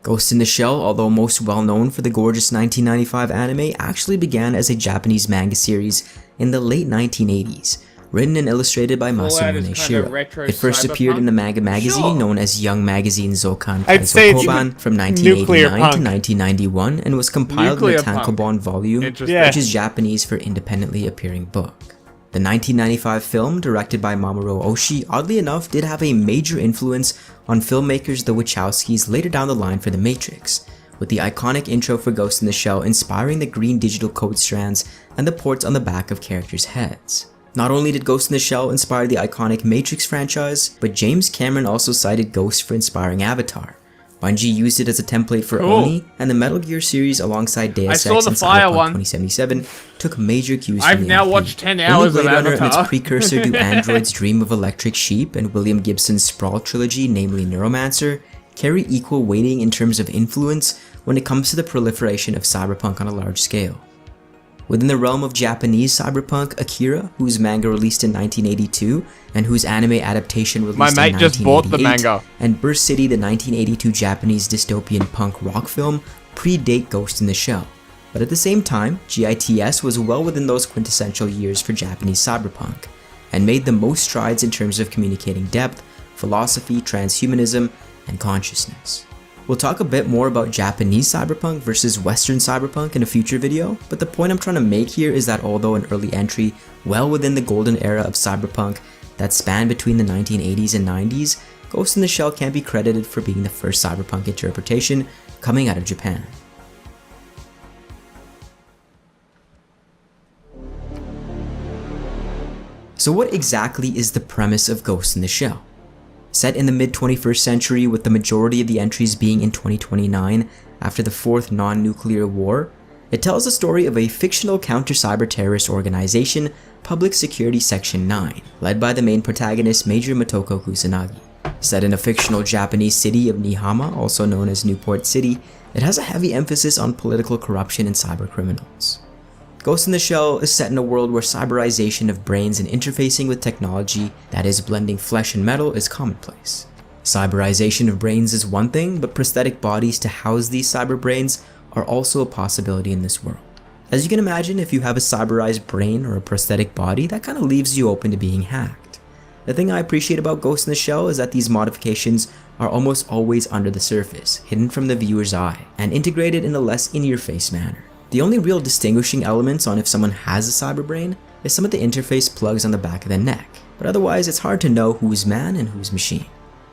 Ghost in the Shell, although most well known for the gorgeous 1995 anime, actually began as a Japanese manga series in the late 1980s, written and illustrated by Masamune Shirow. It first appeared in a manga magazine known as Young Magazine Zokan Kaizo Koban from 1989 to 1991 and was compiled in a tankobon volume, which is Japanese for independently appearing book. The 1995 film, directed by Mamoru Oshii, oddly enough did have a major influence on filmmakers the Wachowskis later down the line for The Matrix, with the iconic intro for Ghost in the Shell inspiring the green digital code strands and the ports on the back of characters' heads. Not only did Ghost in the Shell inspire the iconic Matrix franchise, but James Cameron also cited Ghost for inspiring Avatar. Bungie used it as a template for Oni, and the Metal Gear series alongside Deus Ex and Cyberpunk 2077 took major cues from the now IP. watched 10 Only hours Blade of Runner and Avatar. its precursor to Android's Dream of Electric Sheep and William Gibson's Sprawl trilogy, namely Neuromancer, carry equal weighting in terms of influence when it comes to the proliferation of cyberpunk on a large scale. Within the realm of Japanese cyberpunk, Akira, whose manga released in 1982 and whose anime adaptation released My in mate 1988, just bought the manga. and Burst City, the 1982 Japanese dystopian punk rock film, predate Ghost in the Shell. But at the same time, GITS was well within those quintessential years for Japanese cyberpunk, and made the most strides in terms of communicating depth, philosophy, transhumanism, and consciousness. We'll talk a bit more about Japanese cyberpunk versus Western cyberpunk in a future video, but the point I'm trying to make here is that although an early entry well within the golden era of cyberpunk that spanned between the 1980s and 90s, Ghost in the Shell can be credited for being the first cyberpunk interpretation coming out of Japan. So what exactly is the premise of Ghost in the Shell? Set in the mid-21st century, with the majority of the entries being in 2029 after the fourth non-nuclear war, it tells the story of a fictional counter-cyber terrorist organization, Public Security Section 9, led by the main protagonist Major Motoko Kusanagi. Set in a fictional Japanese city of Nihama, also known as Newport City, it has a heavy emphasis on political corruption and cyber criminals. Ghost in the Shell is set in a world where cyberization of brains and interfacing with technology, that is blending flesh and metal, is commonplace. Cyberization of brains is one thing, but prosthetic bodies to house these cyber brains are also a possibility in this world. As you can imagine, if you have a cyberized brain or a prosthetic body, that kind of leaves you open to being hacked. The thing I appreciate about Ghost in the Shell is that these modifications are almost always under the surface, hidden from the viewer's eye, and integrated in a less in-your-face manner. The only real distinguishing elements on if someone has a cyber brain is some of the interface plugs on the back of the neck, but otherwise it's hard to know who's man and who's machine.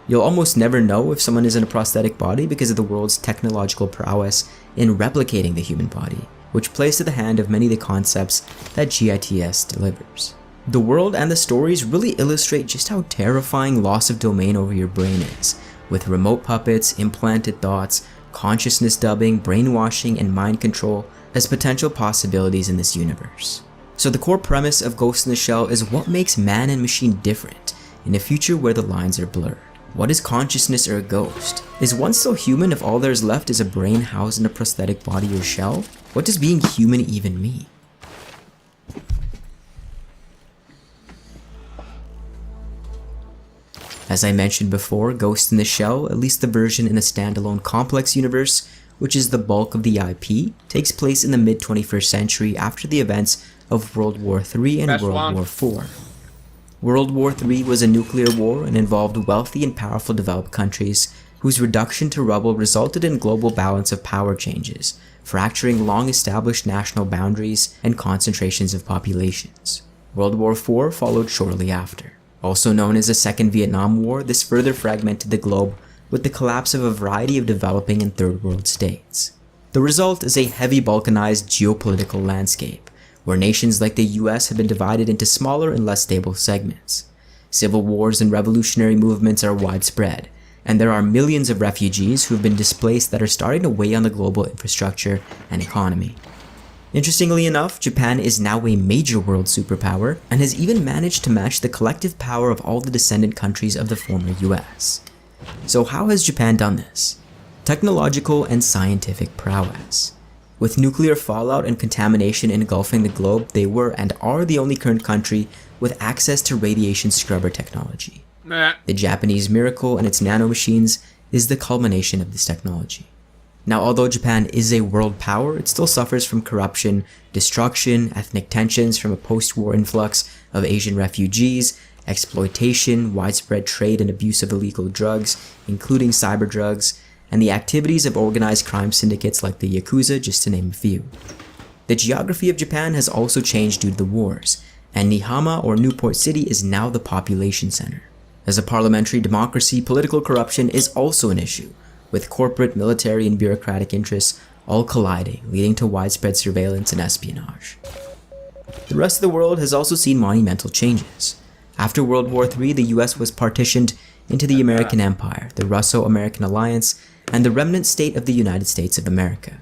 You'll almost never know if someone is in a prosthetic body because of the world's technological prowess in replicating the human body, which plays to the hand of many of the concepts that GITS delivers. The world and the stories really illustrate just how terrifying loss of domain over your brain is, with remote puppets, implanted thoughts, consciousness dubbing, brainwashing, and mind control as potential possibilities in this universe. So the core premise of Ghost in the Shell is what makes man and machine different in a future where the lines are blurred. What is consciousness or a ghost? Is one still human if all there's left is a brain housed in a prosthetic body or shell? What does being human even mean? As I mentioned before, Ghost in the Shell, at least the version in the standalone complex universe, which is the bulk of the IP, takes place in the mid-21st century after the events of World War III and World War IV. World War III was a nuclear war and involved wealthy and powerful developed countries whose reduction to rubble resulted in global balance of power changes, fracturing long-established national boundaries and concentrations of populations. World War IV followed shortly after. Also known as the Second Vietnam War, this further fragmented the globe with the collapse of a variety of developing and third world states. The result is a heavy balkanized geopolitical landscape, where nations like the US have been divided into smaller and less stable segments. Civil wars and revolutionary movements are widespread, and there are millions of refugees who have been displaced that are starting to weigh on the global infrastructure and economy. Interestingly enough, Japan is now a major world superpower and has even managed to match the collective power of all the descendant countries of the former US. So how has Japan done this? Technological and scientific prowess. With nuclear fallout and contamination engulfing the globe, they were and are the only current country with access to radiation scrubber technology. The Japanese miracle and its nanomachines is the culmination of this technology. Now, although Japan is a world power, it still suffers from corruption, destruction, ethnic tensions from a post-war influx of Asian refugees, exploitation, widespread trade and abuse of illegal drugs, including cyber drugs, and the activities of organized crime syndicates like the Yakuza, just to name a few. The geography of Japan has also changed due to the wars, and Nihama or Newport City is now the population center. As a parliamentary democracy, political corruption is also an issue, with corporate, military, and bureaucratic interests all colliding, leading to widespread surveillance and espionage. The rest of the world has also seen monumental changes. After World War III, the US was partitioned into the American Empire, the Russo-American Alliance, and the remnant state of the United States of America.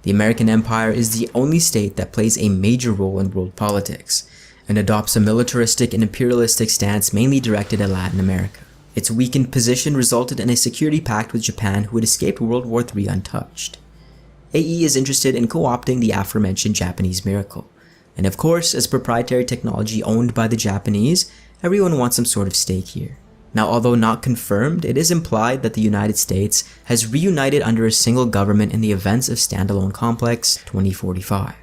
The American Empire is the only state that plays a major role in world politics, and adopts a militaristic and imperialistic stance mainly directed at Latin America. Its weakened position resulted in a security pact with Japan, who had escaped World War III untouched. AE is interested in co-opting the aforementioned Japanese miracle, and of course, as proprietary technology owned by the Japanese, everyone wants some sort of stake here. Now, although not confirmed, it is implied that the United States has reunited under a single government in the events of Standalone Complex 2045.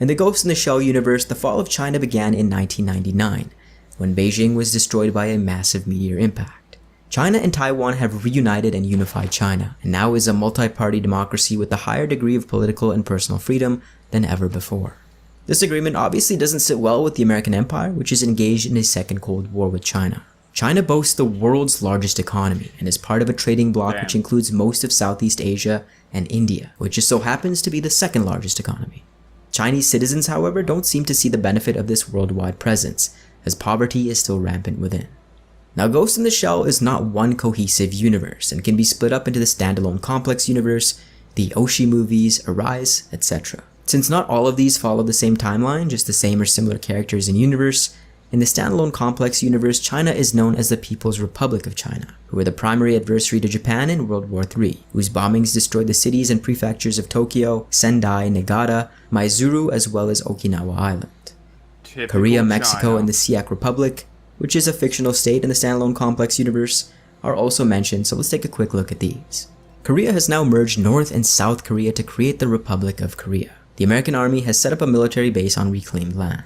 In the Ghost in the Shell universe, the fall of China began in 1999, when Beijing was destroyed by a massive meteor impact. China and Taiwan have reunited and unified China, and now is a multi-party democracy with a higher degree of political and personal freedom than ever before. This agreement obviously doesn't sit well with the American Empire, which is engaged in a second Cold War with China. China boasts the world's largest economy and is part of a trading bloc which includes most of Southeast Asia and India, which just so happens to be the second largest economy. Chinese citizens, however, don't seem to see the benefit of this worldwide presence, as poverty is still rampant within. Now, Ghost in the Shell is not one cohesive universe and can be split up into the Standalone Complex universe, the Oshi movies, Arise, etc. Since not all of these follow the same timeline, just the same or similar characters in universe, in the Standalone Complex universe, China is known as the People's Republic of China, who were the primary adversary to Japan in World War III, whose bombings destroyed the cities and prefectures of Tokyo, Sendai, Niigata, Maizuru, as well as Okinawa Island. Korea, Mexico, and the Siak Republic, which is a fictional state in the Standalone Complex universe, are also mentioned, so let's take a quick look at these. Korea has now merged North and South Korea to create the Republic of Korea. The American Army has set up a military base on reclaimed land.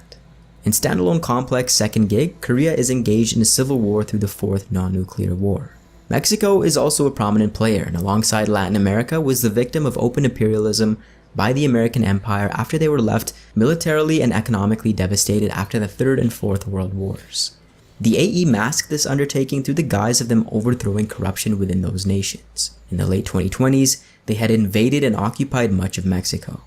In Standalone Complex Second Gig, Korea is engaged in a civil war through the Fourth Non-Nuclear War. Mexico is also a prominent player, and alongside Latin America was the victim of open imperialism by the American Empire after they were left militarily and economically devastated after the Third and Fourth World Wars. The AE masked this undertaking through the guise of them overthrowing corruption within those nations. In the late 2020s, they had invaded and occupied much of Mexico.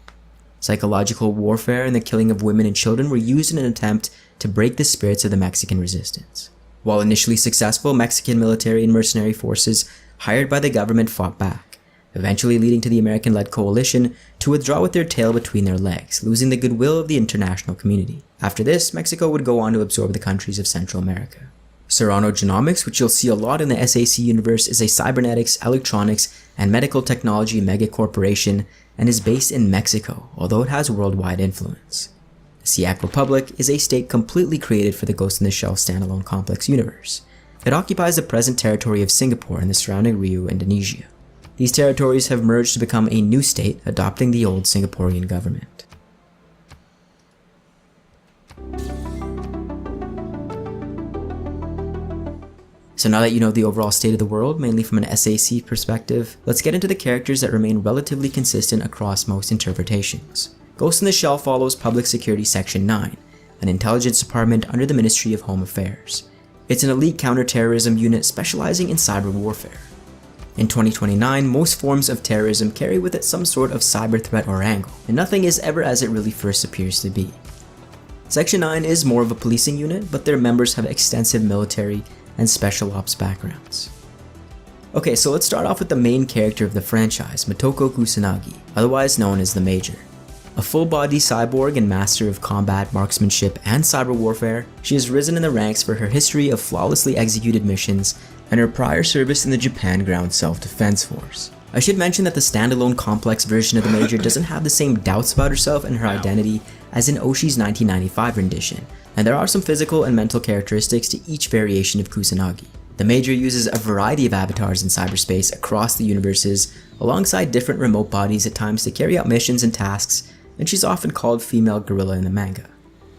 Psychological warfare and the killing of women and children were used in an attempt to break the spirits of the Mexican resistance. While initially successful, Mexican military and mercenary forces hired by the government fought back, eventually leading to the American-led coalition to withdraw with their tail between their legs, losing the goodwill of the international community. After this, Mexico would go on to absorb the countries of Central America. Serrano Genomics, which you'll see a lot in the SAC universe, is a cybernetics, electronics, and medical technology megacorporation and is based in Mexico, although it has worldwide influence. The Siak Republic is a state completely created for the Ghost in the Shell Standalone Complex universe. It occupies the present territory of Singapore and the surrounding Rio, Indonesia. These territories have merged to become a new state, adopting the old Singaporean government. So now that you know the overall state of the world, mainly from an SAC perspective, let's get into the characters that remain relatively consistent across most interpretations. Ghost in the Shell follows Public Security Section 9, an intelligence department under the Ministry of Home Affairs. It's an elite counterterrorism unit specializing in cyber warfare. In 2029, most forms of terrorism carry with it some sort of cyber threat or angle, and nothing is ever as it really first appears to be. Section 9 is more of a policing unit, but their members have extensive military and special ops backgrounds. Okay, so let's start off with the main character of the franchise, Motoko Kusanagi, otherwise known as the Major. A full-body cyborg and master of combat, marksmanship, and cyber warfare, she has risen in the ranks for her history of flawlessly executed missions and her prior service in the Japan Ground Self-Defense Force. I should mention that the standalone complex version of the Major doesn't have the same doubts about herself and her identity as in Oshi's 1995 rendition, and there are some physical and mental characteristics to each variation of Kusanagi. The Major uses a variety of avatars in cyberspace across the universes, alongside different remote bodies at times to carry out missions and tasks, and she's often called Female Gorilla in the manga.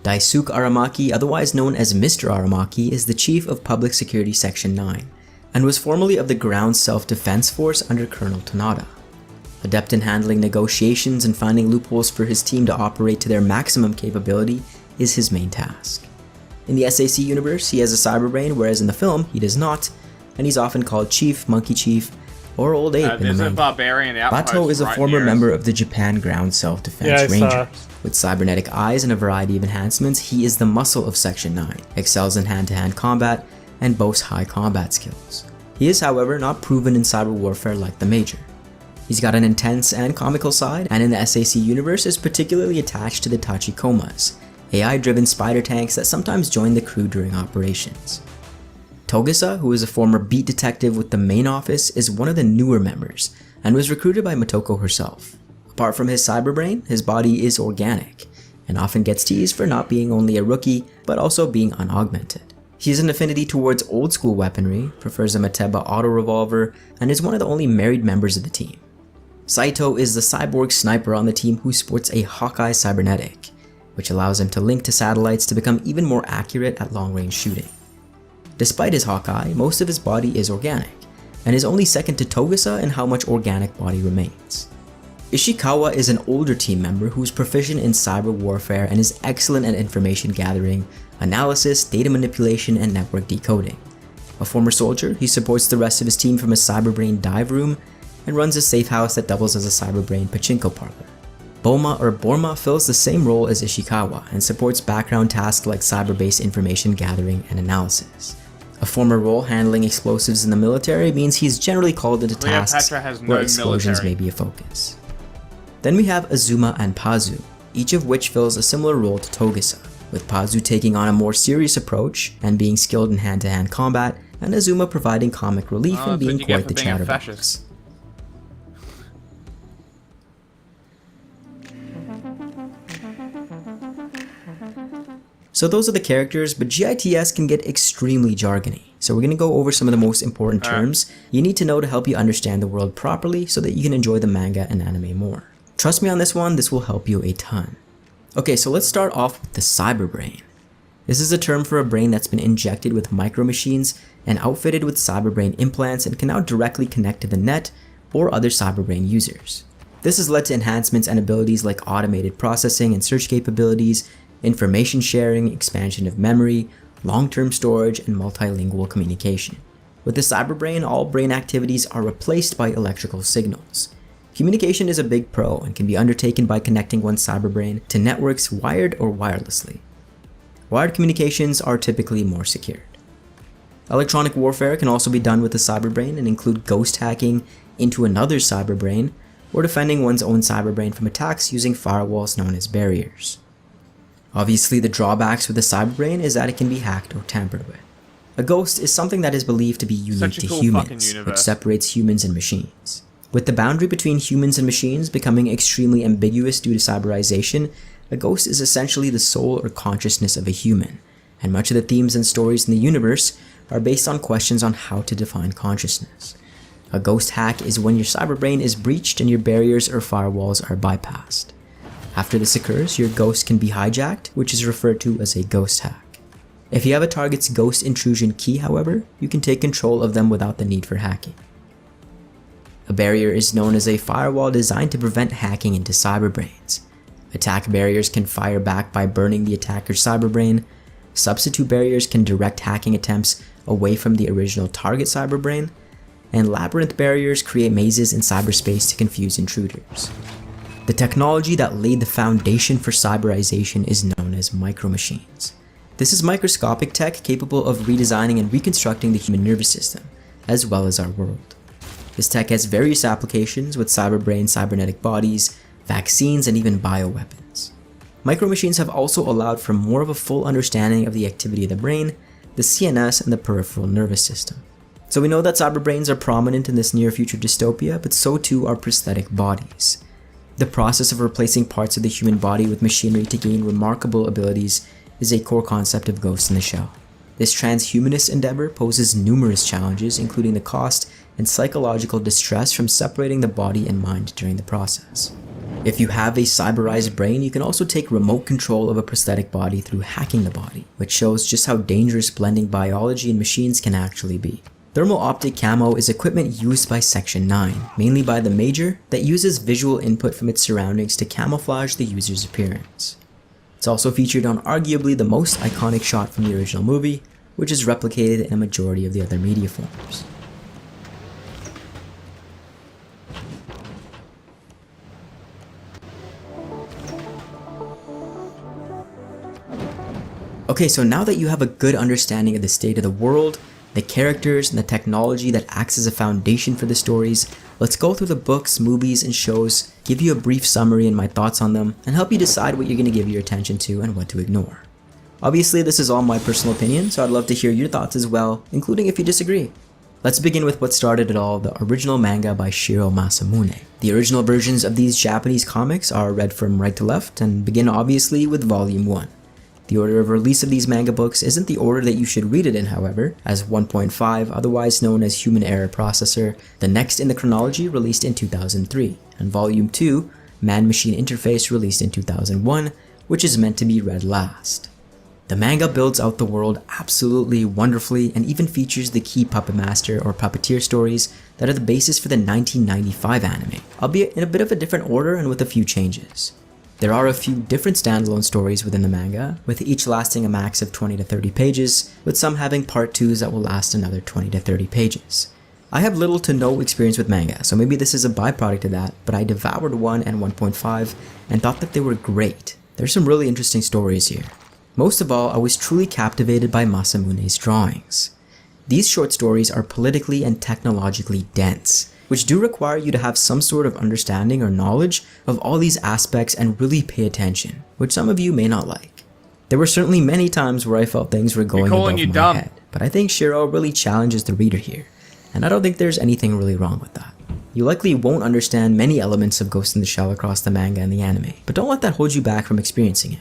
Daisuke Aramaki, otherwise known as Mr. Aramaki, is the Chief of Public Security Section 9, and was formerly of the Ground Self-Defense Force under Colonel Tanada. Adept in handling negotiations and finding loopholes for his team to operate to their maximum capability, is his main task. In the SAC universe, he has a cyber brain, whereas in the film, he does not, and he's often called Chief, Monkey Chief, or Old Ape in the There's a manga. barbarian outpost Bato is a right former near us. member of the Japan Ground Self-Defense Yeah, I saw Rangers. it. With cybernetic eyes and a variety of enhancements, he is the muscle of Section 9, excels in hand-to-hand combat, and boasts high combat skills. He is, however, not proven in cyber warfare like the Major. He's got an intense and comical side, and in the SAC universe is particularly attached to the Tachikomas, AI-driven spider tanks that sometimes join the crew during operations. Togasa, who is a former beat detective with the main office, is one of the newer members, and was recruited by Motoko herself. Apart from his cyber brain, his body is organic, and often gets teased for not being only a rookie, but also being unaugmented. He has an affinity towards old school weaponry, prefers a Mateba auto revolver, and is one of the only married members of the team. Saito is the cyborg sniper on the team who sports a Hawkeye cybernetic, which allows him to link to satellites to become even more accurate at long-range shooting. Despite his Hawkeye, most of his body is organic, and is only second to Togasa in how much organic body remains. Ishikawa is an older team member who is proficient in cyber warfare and is excellent at information gathering, analysis, data manipulation, and network decoding. A former soldier, he supports the rest of his team from a cyberbrain dive room and runs a safe house that doubles as a cyberbrain pachinko parlor. Borma fills the same role as Ishikawa and supports background tasks like cyber-based information gathering and analysis. A former role handling explosives in the military means he's generally called into tasks Cleopatra has no where explosions military. may be a focus. Then we have Azuma and Pazu, each of which fills a similar role to Togasa, with Pazu taking on a more serious approach and being skilled in hand-to-hand combat, and Azuma providing comic relief and being quite the chatterbox. So those are the characters, but GITS can get extremely jargony. So we're going to go over some of the most important terms you need to know to help you understand the world properly so that you can enjoy the manga and anime more. Trust me on this one, this will help you a ton. Okay, so let's start off with the cyber brain. This is a term for a brain that's been injected with micro machines and outfitted with cyber brain implants and can now directly connect to the net or other cyber brain users. This has led to enhancements and abilities like automated processing and search capabilities, information sharing, expansion of memory, long-term storage, and multilingual communication. With the cyber brain, all brain activities are replaced by electrical signals. Communication is a big pro and can be undertaken by connecting one's cyber brain to networks wired or wirelessly. Wired communications are typically more secured. Electronic warfare can also be done with the cyber brain and include ghost hacking into another cyber brain or defending one's own cyber brain from attacks using firewalls known as barriers. Obviously, the drawbacks with the cyber brain is that it can be hacked or tampered with. A ghost is something that is believed to be unique to humans, which separates humans and machines. With the boundary between humans and machines becoming extremely ambiguous due to cyberization, a ghost is essentially the soul or consciousness of a human, and much of the themes and stories in the universe are based on questions on how to define consciousness. A ghost hack is when your cyber brain is breached and your barriers or firewalls are bypassed. After this occurs, your ghost can be hijacked, which is referred to as a ghost hack. If you have a target's ghost intrusion key, however, you can take control of them without the need for hacking. A barrier is known as a firewall designed to prevent hacking into cyberbrains. Attack barriers can fire back by burning the attacker's cyberbrain. Substitute barriers can direct hacking attempts away from the original target cyberbrain. And labyrinth barriers create mazes in cyberspace to confuse intruders. The technology that laid the foundation for cyberization is known as micromachines. This is microscopic tech capable of redesigning and reconstructing the human nervous system, as well as our world. This tech has various applications with cyberbrain, cybernetic bodies, vaccines, and even bioweapons. Micromachines have also allowed for more of a full understanding of the activity of the brain, the CNS, and the peripheral nervous system. So we know that cyberbrains are prominent in this near future dystopia, but so too are prosthetic bodies. The process of replacing parts of the human body with machinery to gain remarkable abilities is a core concept of Ghost in the Shell. This transhumanist endeavor poses numerous challenges, including the cost and psychological distress from separating the body and mind during the process. If you have a cyberized brain, you can also take remote control of a prosthetic body through hacking the body, which shows just how dangerous blending biology and machines can actually be. Thermal optic camo is equipment used by Section 9, mainly by the Major, that uses visual input from its surroundings to camouflage the user's appearance. It's also featured on arguably the most iconic shot from the original movie, which is replicated in a majority of the other media forms. Okay, so now that you have a good understanding of the state of the world, the characters, and the technology that acts as a foundation for the stories, let's go through the books, movies, and shows, give you a brief summary and my thoughts on them, and help you decide what you're going to give your attention to and what to ignore. Obviously, this is all my personal opinion, so I'd love to hear your thoughts as well, including if you disagree. Let's begin with what started it all, the original manga by Shiro Masamune. The original versions of these Japanese comics are read from right to left and begin obviously with Volume 1. The order of release of these manga books isn't the order that you should read it in, however, as 1.5, otherwise known as Human Error Processor, the next in the chronology, released in 2003, and Volume 2, Man-Machine Interface, released in 2001, which is meant to be read last. The manga builds out the world absolutely wonderfully and even features the key puppet master or puppeteer stories that are the basis for the 1995 anime, albeit in a bit of a different order and with a few changes. There are a few different standalone stories within the manga, with each lasting a max of 20 to 30 pages, with some having part 2s that will last another 20 to 30 pages. I have little to no experience with manga, so maybe this is a byproduct of that, but I devoured 1 and 1.5 and thought that they were great. There's some really interesting stories here. Most of all, I was truly captivated by Masamune's drawings. These short stories are politically and technologically dense, which do require you to have some sort of understanding or knowledge of all these aspects and really pay attention, which some of you may not like. There were certainly many times where I felt things were going above my head, but I think Shiro really challenges the reader here, and I don't think there's anything really wrong with that. You likely won't understand many elements of Ghost in the Shell across the manga and the anime, but don't let that hold you back from experiencing it.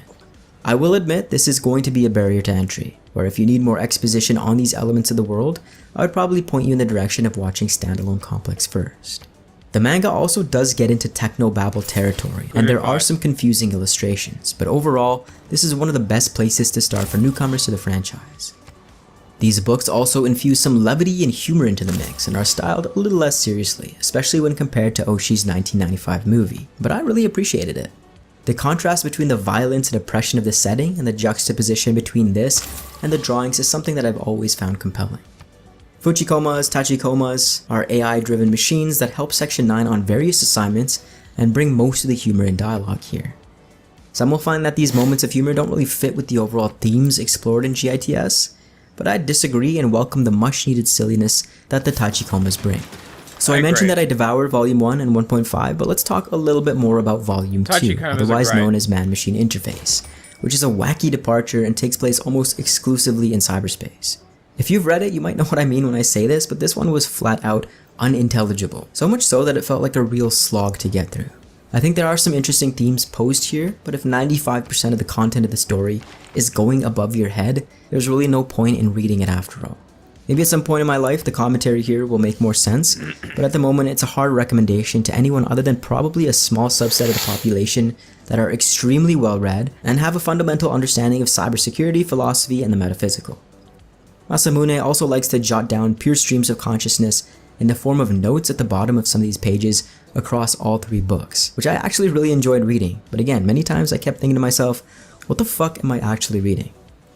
I will admit this is going to be a barrier to entry, where if you need more exposition on these elements of the world, I would probably point you in the direction of watching Standalone Complex first. The manga also does get into technobabble territory, and there are some confusing illustrations, but overall, this is one of the best places to start for newcomers to the franchise. These books also infuse some levity and humor into the mix and are styled a little less seriously, especially when compared to Oshii's 1995 movie, but I really appreciated it. The contrast between the violence and oppression of the setting and the juxtaposition between this and the drawings is something that I've always found compelling. Fuchikomas, Tachikomas are AI-driven machines that help Section 9 on various assignments and bring most of the humor and dialogue here. Some will find that these moments of humor don't really fit with the overall themes explored in GITS, but I disagree and welcome the much-needed silliness that the Tachikomas bring. So I mentioned that I devoured Volume 1 and 1.5, but let's talk a little bit more about Volume 2, otherwise known as Man-Machine Interface, which is a wacky departure and takes place almost exclusively in cyberspace. If you've read it, you might know what I mean when I say this, but this one was flat out unintelligible, so much so that it felt like a real slog to get through. I think there are some interesting themes posed here, but if 95% of the content of the story is going above your head, there's really no point in reading it after all. Maybe at some point in my life, the commentary here will make more sense, but at the moment, it's a hard recommendation to anyone other than probably a small subset of the population that are extremely well-read and have a fundamental understanding of cybersecurity, philosophy, and the metaphysical. Masamune also likes to jot down pure streams of consciousness in the form of notes at the bottom of some of these pages across all 3 books, which I actually really enjoyed reading, but again, many times I kept thinking to myself, what the fuck am I actually reading?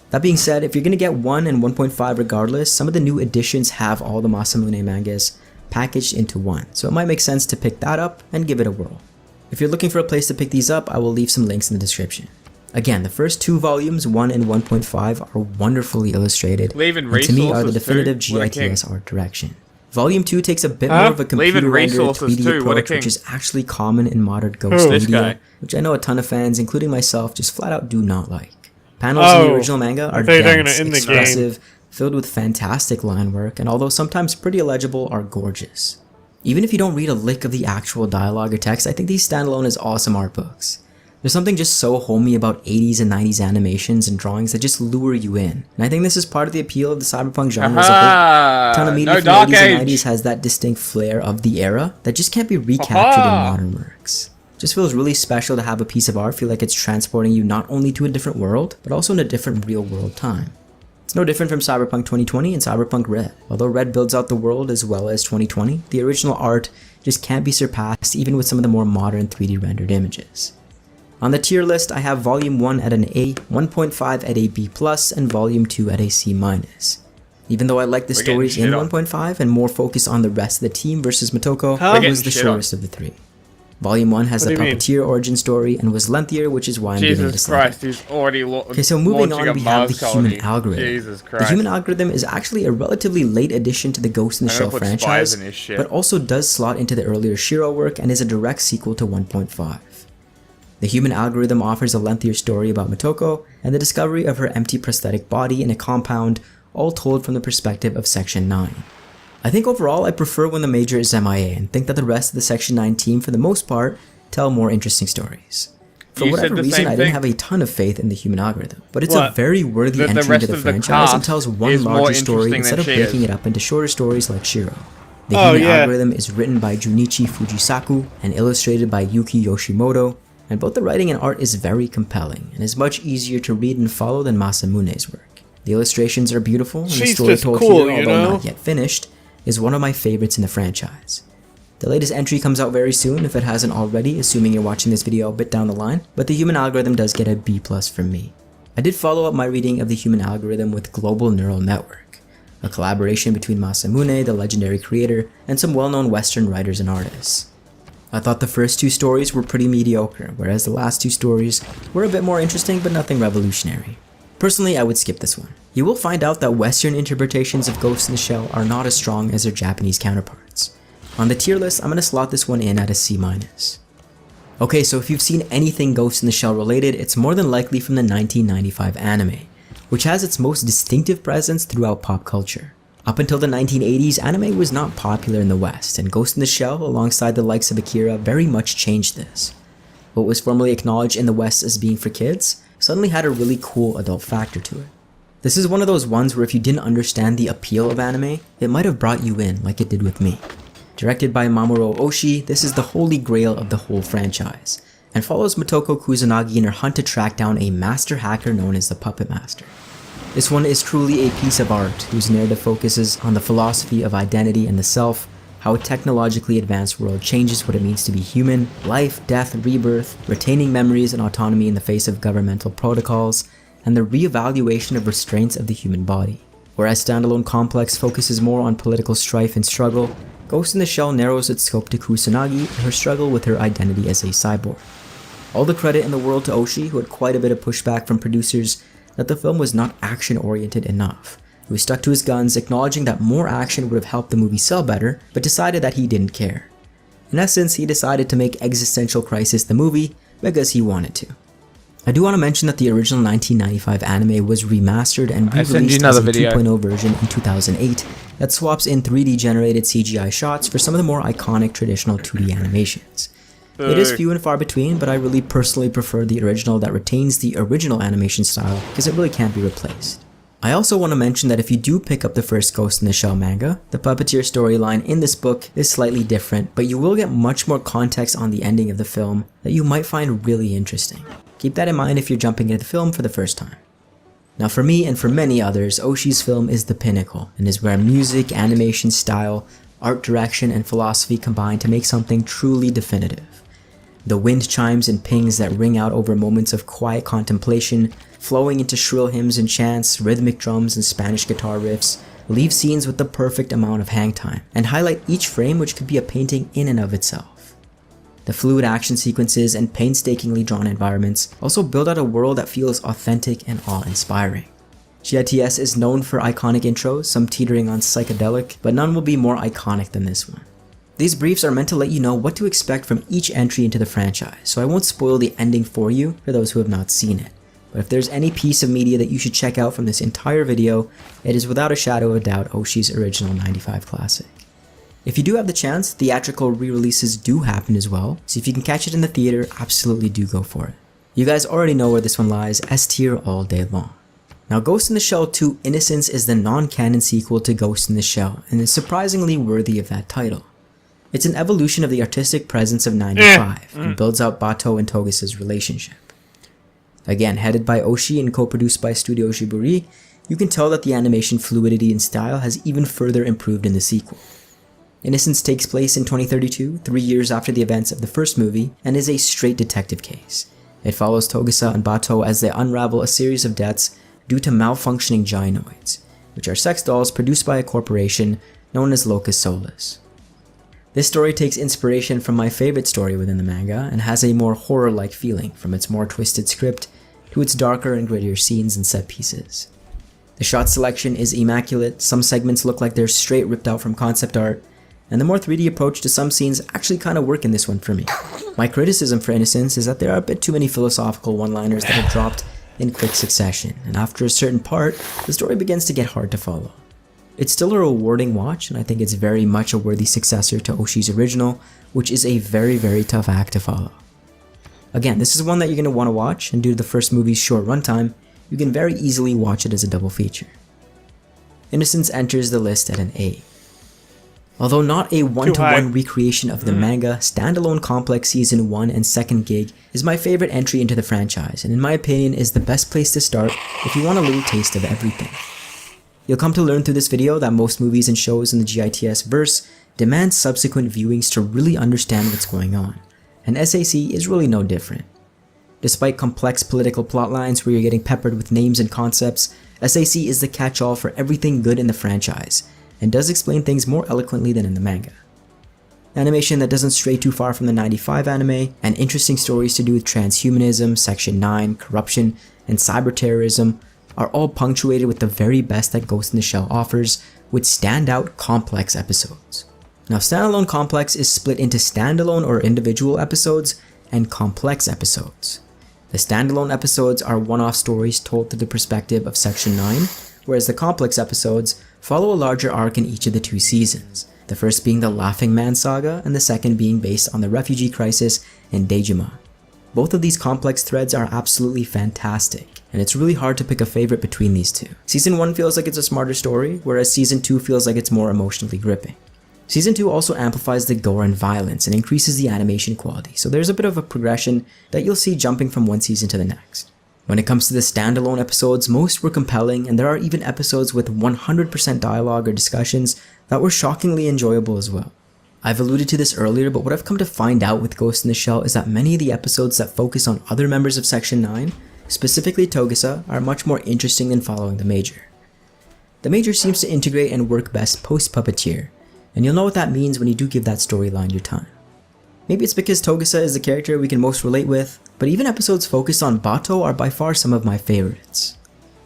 That being said, if you're gonna get 1 and 1.5 regardless, some of the new editions have all the Masamune mangas packaged into one, so it might make sense to pick that up and give it a whirl. If you're looking for a place to pick these up, I will leave some links in the description. Again, the first 2 volumes, 1 and 1.5, are wonderfully illustrated, and to me are the definitive GITS art direction. Volume 2 takes a bit more of a computer-rendered 3D approach, which is actually common in modern Ghost media, which I know a ton of fans, including myself, just flat out do not like. Panels in the original manga are dense, expressive, filled with fantastic line work, and although sometimes pretty illegible, are gorgeous. Even if you don't read a lick of the actual dialogue or text, I think these stand alone as awesome art books. There's something just so homey about 80s and 90s animations and drawings that just lure you in, and I think this is part of the appeal of the cyberpunk genre as a whole. A ton of media from the 80s and 90s has that distinct flair of the era that just can't be recaptured in modern works. Just feels really special to have a piece of art feel like it's transporting you not only to a different world, but also in a different real world time. It's no different from Cyberpunk 2020 and Cyberpunk Red. Although Red builds out the world as well as 2020, the original art just can't be surpassed even with some of the more modern 3D rendered images. On the tier list, I have Volume 1 at an A, 1.5 at a B+, and Volume 2 at a C-. Even though I like the stories in 1.5 and more focus on the rest of the team versus Motoko, it was the shortest of the three. Volume 1 has the puppeteer origin story and was lengthier, which is why I'm giving it a Jesus Christ, he's already Okay, so moving on, we have the human algorithm. Jesus The Christ. human algorithm is actually a relatively late addition to the Ghost in the I'm Shell gonna put franchise, spies in his shit. but also does slot into the earlier Shiro work and is a direct sequel to 1.5. The human algorithm offers a lengthier story about Motoko and the discovery of her empty prosthetic body in a compound, all told from the perspective of Section 9. I think overall I prefer when the Major is MIA and think that the rest of the Section 9 team, for the most part, tell more interesting stories. For whatever reason, I didn't have a ton of faith in the human algorithm, but it's a very worthy entry into the franchise and tells one larger story instead of breaking it up into shorter stories like Shiro. The human algorithm is written by Junichi Fujisaku and illustrated by Yuki Yoshimoto, and both the writing and art is very compelling and is much easier to read and follow than Masamune's work. The illustrations are beautiful, and the story told here, although not yet finished, is one of my favorites in the franchise. The latest entry comes out very soon if it hasn't already, assuming you're watching this video a bit down the line, but the human algorithm does get a B+ from me. I did follow up my reading of the human algorithm with Global Neural Network, a collaboration between Masamune, the legendary creator, and some well-known Western writers and artists. I thought the first two stories were pretty mediocre, whereas the last two stories were a bit more interesting but nothing revolutionary. Personally, I would skip this one. You will find out that Western interpretations of Ghost in the Shell are not as strong as their Japanese counterparts. On the tier list, I'm going to slot this one in at a C-. Okay, so if you've seen anything Ghost in the Shell related, it's more than likely from the 1995 anime, which has its most distinctive presence throughout pop culture. Up until the 1980s, anime was not popular in the West, and Ghost in the Shell, alongside the likes of Akira, very much changed this. What was formerly acknowledged in the West as being for kids, suddenly had a really cool adult factor to it. This is one of those ones where if you didn't understand the appeal of anime, it might have brought you in like it did with me. Directed by Mamoru Oshii, this is the holy grail of the whole franchise, and follows Motoko Kusanagi in her hunt to track down a master hacker known as the Puppet Master. This one is truly a piece of art whose narrative focuses on the philosophy of identity and the self, how a technologically advanced world changes what it means to be human, life, death, rebirth, retaining memories and autonomy in the face of governmental protocols, and the re-evaluation of restraints of the human body. Whereas Standalone Complex focuses more on political strife and struggle, Ghost in the Shell narrows its scope to Kusanagi and her struggle with her identity as a cyborg. All the credit in the world to Oshii, who had quite a bit of pushback from producers that the film was not action-oriented enough, who stuck to his guns, acknowledging that more action would have helped the movie sell better, but decided that he didn't care. In essence, he decided to make Existential Crisis the movie because he wanted to. I do want to mention that the original 1995 anime was remastered and re-released as a 2.0 version in 2008 that swaps in 3D generated CGI shots for some of the more iconic traditional 2D animations. It is few and far between, but I really personally prefer the original that retains the original animation style because it really can't be replaced. I also want to mention that if you do pick up the first Ghost in the Shell manga, the puppeteer storyline in this book is slightly different, but you will get much more context on the ending of the film that you might find really interesting. Keep that in mind if you're jumping into the film for the first time. Now for me and for many others, Oshii's film is the pinnacle and is where music, animation style, art direction, and philosophy combine to make something truly definitive. The wind chimes and pings that ring out over moments of quiet contemplation, flowing into shrill hymns and chants, rhythmic drums and Spanish guitar riffs, leave scenes with the perfect amount of hang time, and highlight each frame which could be a painting in and of itself. The fluid action sequences and painstakingly drawn environments also build out a world that feels authentic and awe-inspiring. GITS is known for iconic intros, some teetering on psychedelic, but none will be more iconic than this one. These briefs are meant to let you know what to expect from each entry into the franchise, so I won't spoil the ending for you for those who have not seen it. But if there's any piece of media that you should check out from this entire video, it is without a shadow of a doubt Oshii's original 95 classic. If you do have the chance, theatrical re-releases do happen as well, so if you can catch it in the theater, absolutely do go for it. You guys already know where this one lies, S tier all day long. Now Ghost in the Shell 2 Innocence is the non-canon sequel to Ghost in the Shell, and is surprisingly worthy of that title. It's an evolution of the artistic presence of 95, and builds out Batou and Togus' relationship. Again, headed by Oshii and co-produced by Studio Ghibli, you can tell that the animation fluidity and style has even further improved in the sequel. Innocence takes place in 2032, 3 years after the events of the first movie, and is a straight detective case. It follows Togusa and Bato as they unravel a series of deaths due to malfunctioning gynoids, which are sex dolls produced by a corporation known as Locus Solus. This story takes inspiration from my favorite story within the manga and has a more horror-like feeling, from its more twisted script to its darker and grittier scenes and set pieces. The shot selection is immaculate, some segments look like they're straight ripped out from concept art, and the more 3D approach to some scenes actually kind of work in this one for me. My criticism, for instance, is that there are a bit too many philosophical one-liners that are dropped in quick succession, and after a certain part, the story begins to get hard to follow. It's still a rewarding watch, and I think it's very much a worthy successor to Oshi's original, which is a very, very tough act to follow. Again, this is one that you're going to want to watch, and due to the first movie's short runtime, you can very easily watch it as a double feature. Innocence enters the list at an A. Although not a one-to-one recreation of the manga, Standalone Complex Season 1 and Second Gig is my favorite entry into the franchise, and in my opinion is the best place to start if you want a little taste of everything. You'll come to learn through this video that most movies and shows in the GITS verse demand subsequent viewings to really understand what's going on, and SAC is really no different. Despite complex political plotlines where you're getting peppered with names and concepts, SAC is the catch-all for everything good in the franchise, and does explain things more eloquently than in the manga. Animation that doesn't stray too far from the 95 anime, and interesting stories to do with transhumanism, Section 9, corruption, and cyber terrorism are all punctuated with the very best that Ghost in the Shell offers, with standout complex episodes. Now, Standalone Complex is split into standalone or individual episodes and complex episodes. The standalone episodes are one-off stories told through the perspective of Section 9, whereas the complex episodes follow a larger arc in each of the 2 seasons, the first being the Laughing Man saga and the second being based on the refugee crisis in Dejima. Both of these complex threads are absolutely fantastic, and it's really hard to pick a favorite between these two. Season 1 feels like it's a smarter story, whereas Season 2 feels like it's more emotionally gripping. Season 2 also amplifies the gore and violence and increases the animation quality, so there's a bit of a progression that you'll see jumping from one season to the next. When it comes to the standalone episodes, most were compelling, and there are even episodes with 100% dialogue or discussions that were shockingly enjoyable as well. I've alluded to this earlier, but what I've come to find out with Ghost in the Shell is that many of the episodes that focus on other members of Section 9, specifically Togusa, are much more interesting than following the Major. The Major seems to integrate and work best post-Puppeteer, and you'll know what that means when you do give that storyline your time. Maybe it's because Togusa is the character we can most relate with, but even episodes focused on Bato are by far some of my favorites.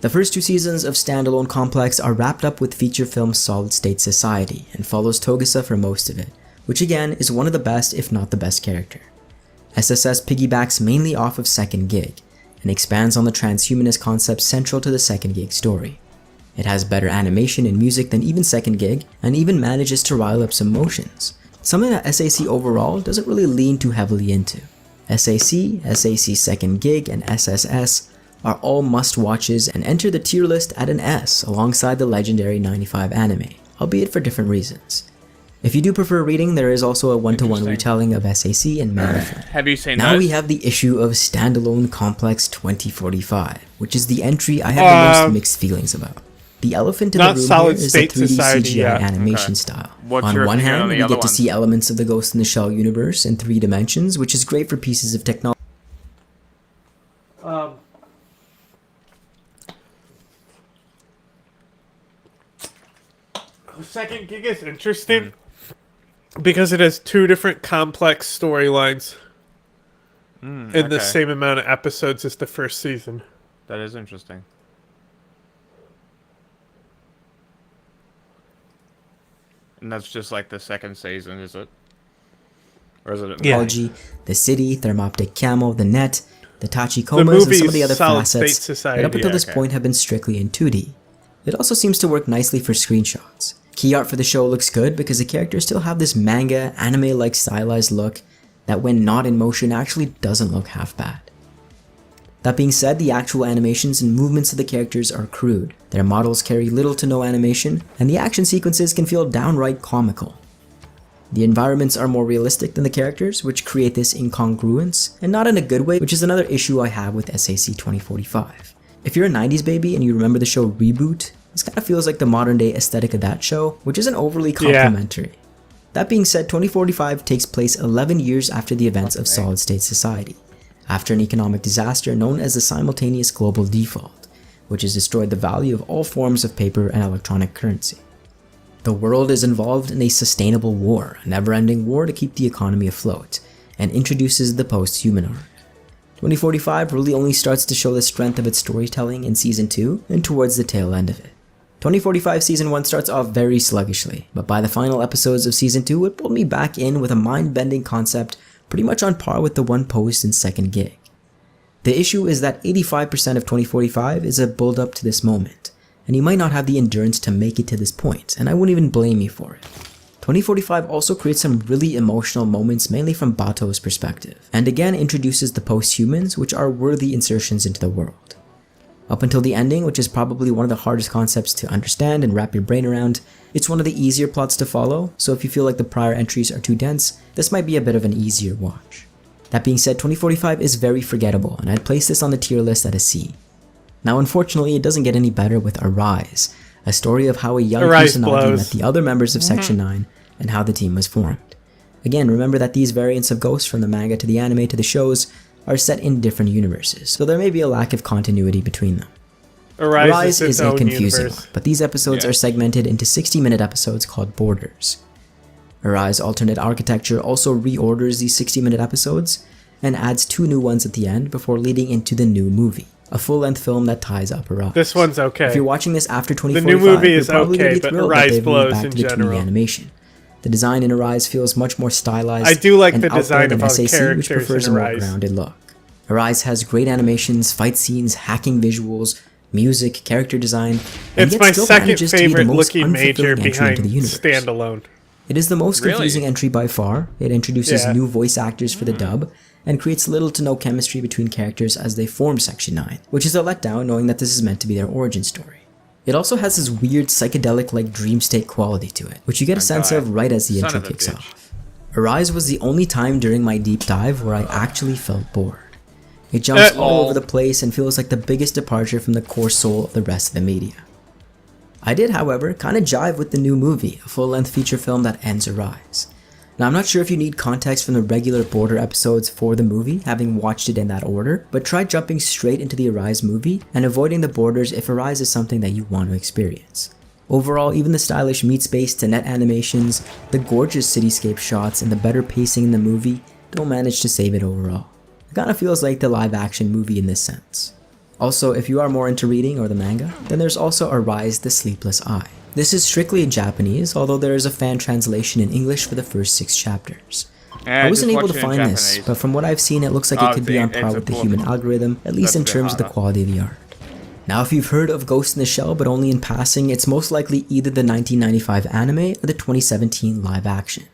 The first 2 seasons of Standalone Complex are wrapped up with feature film Solid State Society and follows Togusa for most of it, which again is one of the best if not the best character. SSS piggybacks mainly off of Second Gig, and expands on the transhumanist concepts central to the Second Gig story. It has better animation and music than even Second Gig, and even manages to rile up some emotions, something that SAC overall doesn't really lean too heavily into. SAC, SAC Second Gig, and SSS are all must-watches and enter the tier list at an S alongside the legendary 95 anime, albeit for different reasons. If you do prefer reading, there is also a one-to-one retelling of SAC in manga form. Have you seen Now that? we have the issue of Standalone Complex 2045, which is the entry I have the most mixed feelings about. The elephant in the room here is the 3D CGI animation style. What's On your one opinion hand, on the we other get to one? see elements of the Ghost in the Shell universe in 3 dimensions, which is great for pieces of technology. Second Gig is interesting because it has 2 different complex storylines in the same amount of episodes as the first season. That is interesting. And that's just like the second season, is it? Or is it? Technology, the city, Thermoptic Camo, the net, the Tachikomas, and some of the other facets that up until this point have been strictly in 2D. It also seems to work nicely for screenshots. Key art for the show looks good because the characters still have this manga, anime-like stylized look that when not in motion actually doesn't look half bad. That being said, the actual animations and movements of the characters are crude. Their models carry little to no animation, and the action sequences can feel downright comical. The environments are more realistic than the characters, which create this incongruence, and not in a good way, which is another issue I have with SAC 2045. If you're a 90s baby and you remember the show Reboot, this kind of feels like the modern day aesthetic of that show, which isn't overly complimentary. That being said, 2045 takes place 11 years after the events of Solid State Society. after an economic disaster known as the simultaneous global default, which has destroyed the value of all forms of paper and electronic currency. The world is involved in a sustainable war, a never-ending war to keep the economy afloat, and introduces the post-human arc. 2045 really only starts to show the strength of its storytelling in Season 2 and towards the tail end of it. 2045 Season 1 starts off very sluggishly, but by the final episodes of Season 2 it pulled me back in with a mind-bending concept pretty much on par with the one posed in Second Gig. The issue is that 85% of 2045 is a build-up to this moment, and you might not have the endurance to make it to this point, and I wouldn't even blame you for it. 2045 also creates some really emotional moments mainly from Bato's perspective, and again introduces the post-humans, which are worthy insertions into the world. Up until the ending, which is probably one of the hardest concepts to understand and wrap your brain around, it's one of the easier plots to follow, so if you feel like the prior entries are too dense, this might be a bit of an easier watch. That being said, 2045 is very forgettable, and I'd place this on the tier list at a C. Now unfortunately, it doesn't get any better with Arise, a story of how a young Kusanagi met the other members of Section 9 and how the team was formed. Again, remember that these variants of Ghost from the manga to the anime to the shows are set in different universes, so there may be a lack of continuity between them. Arise is a confusing one, but these episodes are segmented into 60-minute episodes called Borders. Arise alternate architecture also reorders these 60-minute episodes and adds 2 new ones at the end before leading into the new movie, a full-length film that ties up Arise. This one's okay. If you're watching this after 2045, the new movie is you're probably okay, going to be but thrilled that Arise they've moved blows back in to the 2D general. animation. The design in Arise feels much more stylized I do like and the out there design than of all the SAC, which characters prefers a in more Arise. grounded look. Arise has great animations, fight scenes, hacking visuals, music, character design, and It's yet my still second manages to be the favorite most looking major unfulfilling entry behind into the universe. standalone. It is the most confusing entry by far. It introduces Yeah. new voice actors for the dub, and creates little to no chemistry between characters as they form Section 9, which is a letdown knowing that this is meant to be their origin story. It also has this weird psychedelic-like dream state quality to it, which you get a sense of right as the intro kicks off. Arise was the only time during my deep dive where I actually felt bored. It jumps all over the place and feels like the biggest departure from the core soul of the rest of the media. I did, however, kind of jive with the new movie, a full-length feature film that ends Arise. Now, I'm not sure if you need context from the regular Border episodes for the movie, having watched it in that order, but try jumping straight into the Arise movie and avoiding the Borders if Arise is something that you want to experience. Overall, even the stylish meat space to net animations, the gorgeous cityscape shots, and the better pacing in the movie don't manage to save it overall. It kinda feels like the live-action movie in this sense. Also, if you are more into reading or the manga, then there's also Arise the Sleepless Eye. This is strictly in Japanese, although there is a fan translation in English for the first 6 chapters. I wasn't able to find this, but from what I've seen it looks like it could be on par with the human algorithm, at least in terms of the quality of the art. Now, if you've heard of Ghost in the Shell but only in passing, it's most likely either the 1995 anime or the 2017 live action.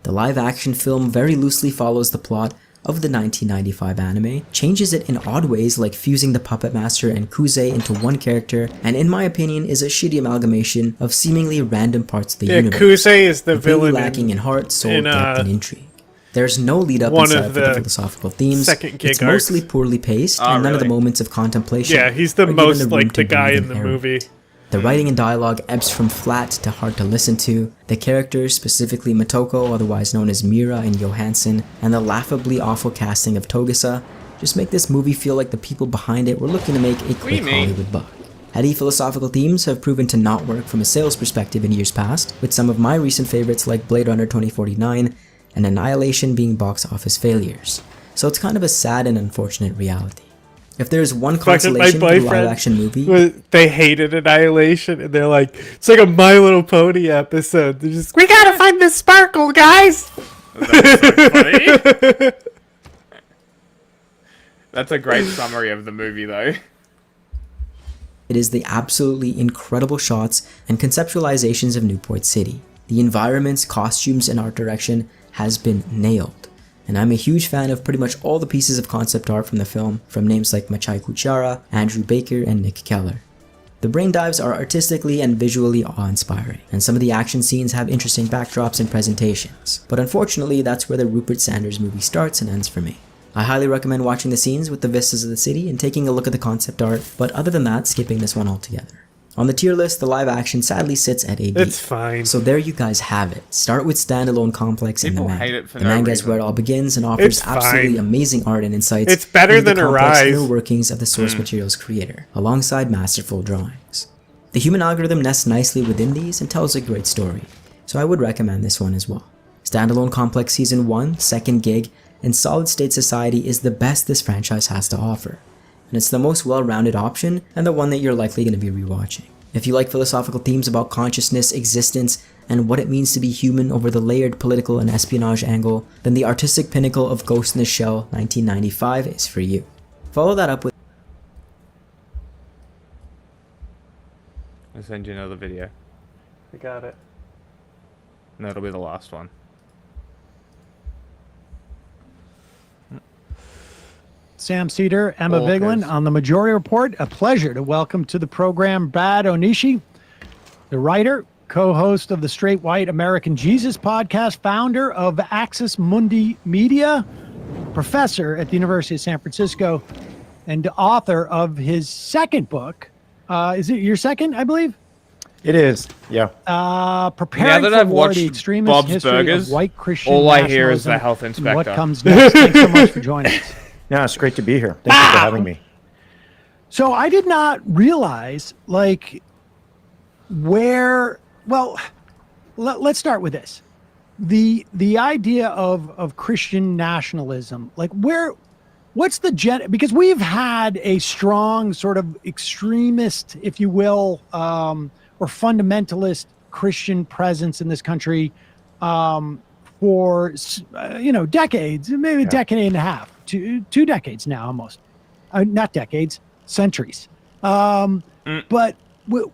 The live action film very loosely follows the plot of the 1995 anime, changes it in odd ways like fusing the Puppet Master and Kuze into one character, and in my opinion is a shitty amalgamation of seemingly random parts of the universe. Kuze is the villain lacking in heart, soul, in, depth, and intrigue. There's no lead up one inside of for the the philosophical themes. second gig It's mostly poorly paced, and none of the moments of contemplation. Yeah, he's the are given most room like to the guy breathe in and the air. movie. The writing and dialogue ebbs from flat to hard to listen to. The characters, specifically Motoko, otherwise known as Mira and Johansson, and the laughably awful casting of Togasa, just make this movie feel like the people behind it were looking to make a quick Hollywood buck. Heady philosophical themes have proven to not work from a sales perspective in years past, with some of my recent favorites like Blade Runner 2049 and Annihilation being box office failures. So it's kind of a sad and unfortunate reality. If there's one consolation for the live-action movie, they hated Annihilation, and they're like, it's like a My Little Pony episode. They're just, we gotta find this sparkle, guys. That's so funny. That's a great summary of the movie, though. it is the absolutely incredible shots and conceptualizations of Newport City. The environments, costumes, and art direction has been nailed. And I'm a huge fan of pretty much all the pieces of concept art from the film, from names like Machai Kuchara, Andrew Baker, and Nick Keller. The brain dives are artistically and visually awe-inspiring, and some of the action scenes have interesting backdrops and presentations, but unfortunately that's where the Rupert Sanders movie starts and ends for me. I highly recommend watching the scenes with the vistas of the city and taking a look at the concept art, but other than that, skipping this one altogether. On the tier list, the live action sadly sits at a D. It's fine. So there you guys have it. Start with Standalone Complex and the People hate manga. it for The no manga is reason. where it all begins and offers It's absolutely fine. amazing art and insights. It's better into the than complex Arise. inner workings of the source material's creator, alongside masterful drawings. The human algorithm nests nicely within these and tells a great story, so I would recommend this one as well. Standalone Complex Season 1, Second Gig, and Solid State Society is the best this franchise has to offer, and it's the most well-rounded option and the one that you're likely going to be rewatching. If you like philosophical themes about consciousness, existence, and what it means to be human over the layered political and espionage angle, then the artistic pinnacle of Ghost in the Shell 1995 is for you. Follow that up with I'll send you another video. I got it. And that'll be the last one. Sam Cedar, Emma All Vigeland good. on the Majority Report. A pleasure to welcome to the program Brad Onishi, the writer, co-host of the Straight White American Jesus podcast, founder of Axis Mundi Media, professor at the University of San Francisco, and author of his second book. Is it your second, I believe? It is, yeah. Preparing Now that for I've War, watched the extremist Bob's history Burgers, of white Christian all I hear is the nationalism health and inspector. what comes next. Thanks so much for joining us. Yeah, it's great to be here. Thank you for having me. So I did not realize, like, where. Well, let's start with this: the idea of Christian nationalism. Like, what's the because we've had a strong sort of extremist, if you will, or fundamentalist Christian presence in this country for decades, maybe a decade and a half, two decades now, almost. Not decades, centuries. But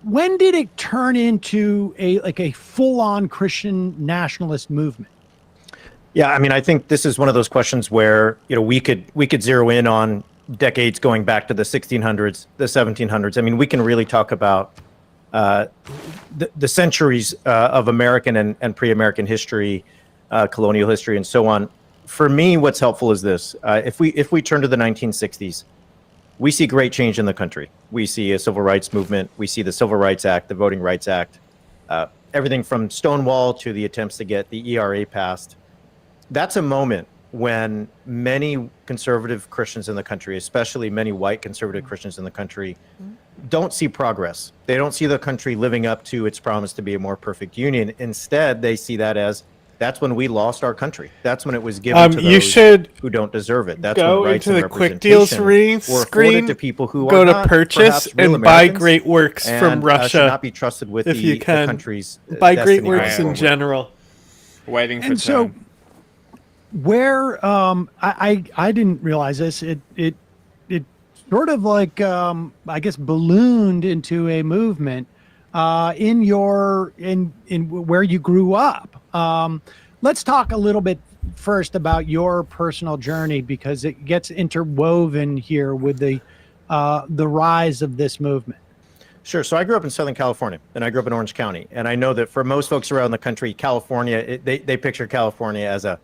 when did it turn into a full-on Christian nationalist movement? Yeah, I mean, I think this is one of those questions where we could zero in on decades going back to the 1600s, the 1700s. I mean, we can really talk about the centuries of American and pre-American history, colonial history, and so on. For me, what's helpful is this: if we turn to the 1960s, we see great change in the country. We see a civil rights movement. We see the Civil Rights Act, the Voting Rights Act, everything from Stonewall to the attempts to get the ERA passed. That's a moment when many conservative Christians in the country, especially many white conservative Christians in the country, don't see progress. They don't see the country living up to its promise to be a more perfect union. Instead, they see that as that's when we lost our country. That's when it was given to those who don't deserve it. That's go when rights into and the quick deals representation were screen, afforded to people who go are to not purchase perhaps real and buy Americans great works from and, Russia. should not be trusted with if the, you the can. country's Buy great destiny works going in forward. general. Waiting for And so, turn. where I didn't realize this. It sort of like I guess ballooned into a movement in where you grew up. Let's talk a little bit first about your personal journey, because it gets interwoven here with the rise of this movement. Sure. So I grew up in Southern California, and I grew up in Orange County. And I know that for most folks around the country, California, they picture California as a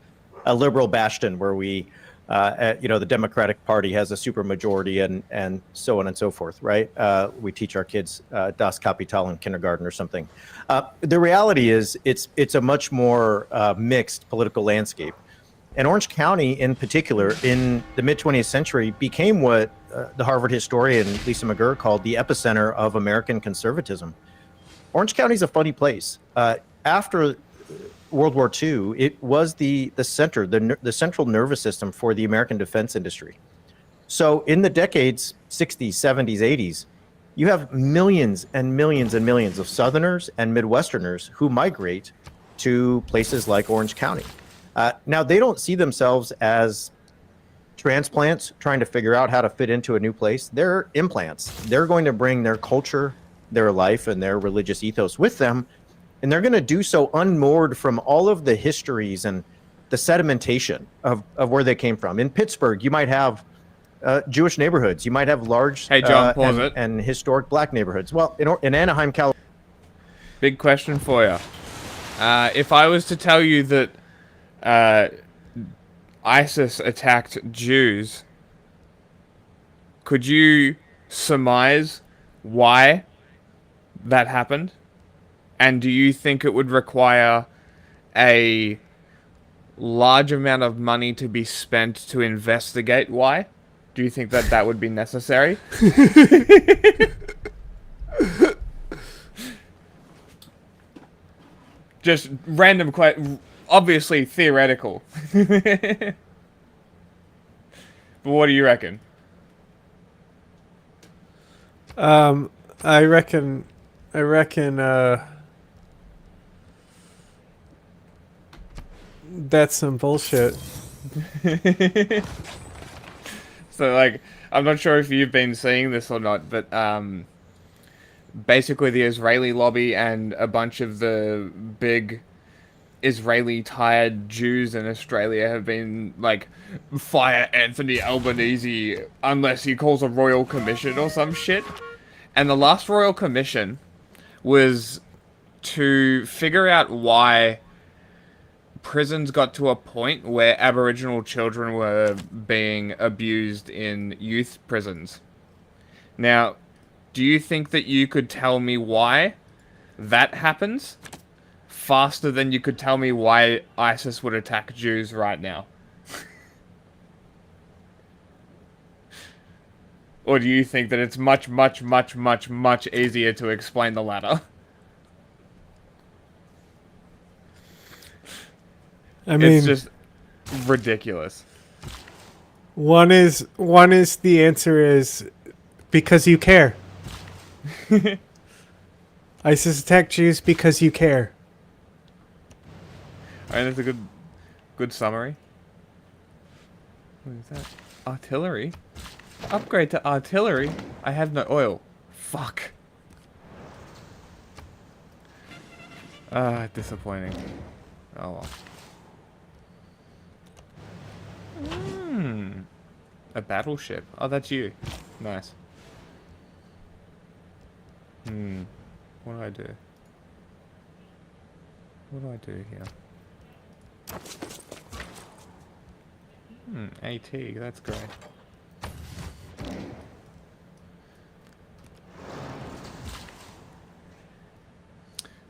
liberal bastion where we, the Democratic Party has a supermajority and so on and so forth, right? We teach our kids Das Kapital in kindergarten or something. The reality is it's a much more mixed political landscape. And Orange County in particular in the mid-20th century became what the Harvard historian Lisa McGurr called the epicenter of American conservatism. Orange County is a funny place. After World War II, it was the center, the central nervous system for the American defense industry. So in the decades, 60s, 70s, 80s, you have millions and millions and millions of Southerners and Midwesterners who migrate to places like Orange County. Now, they don't see themselves as transplants trying to figure out how to fit into a new place. They're implants. They're going to bring their culture, their life, and their religious ethos with them. And they're going to do so unmoored from all of the histories and the sedimentation of where they came from. In Pittsburgh, you might have Jewish neighborhoods. You might have large Hey, John, pause it. and historic black neighborhoods. Well, in Anaheim, California. Big question for you. If I was to tell you that ISIS attacked Jews, could you surmise why that happened? And do you think it would require a large amount of money to be spent to investigate why? Do you think that that would be necessary? Just random obviously theoretical. But what do you reckon? I reckon that's some bullshit. So, like, I'm not sure if you've been seeing this or not, but basically the Israeli lobby and a bunch of the big Israeli-tired Jews in Australia have been like, fire Anthony Albanese unless he calls a royal commission or some shit. And the last royal commission was to figure out why prisons got to a point where Aboriginal children were being abused in youth prisons. Now, do you think that you could tell me why that happens faster than you could tell me why ISIS would attack Jews right now? Or do you think that it's much, much, much, much, much easier to explain the latter? I mean, it's just ridiculous. One is the answer is because you care. ISIS attacked Jews because you care. And it's a good summary. What is that? Artillery? Upgrade to artillery? I have no oil. Fuck. Disappointing. Oh well. A battleship. Oh, that's you. Nice. What do I do? What do I do here? AT, that's great.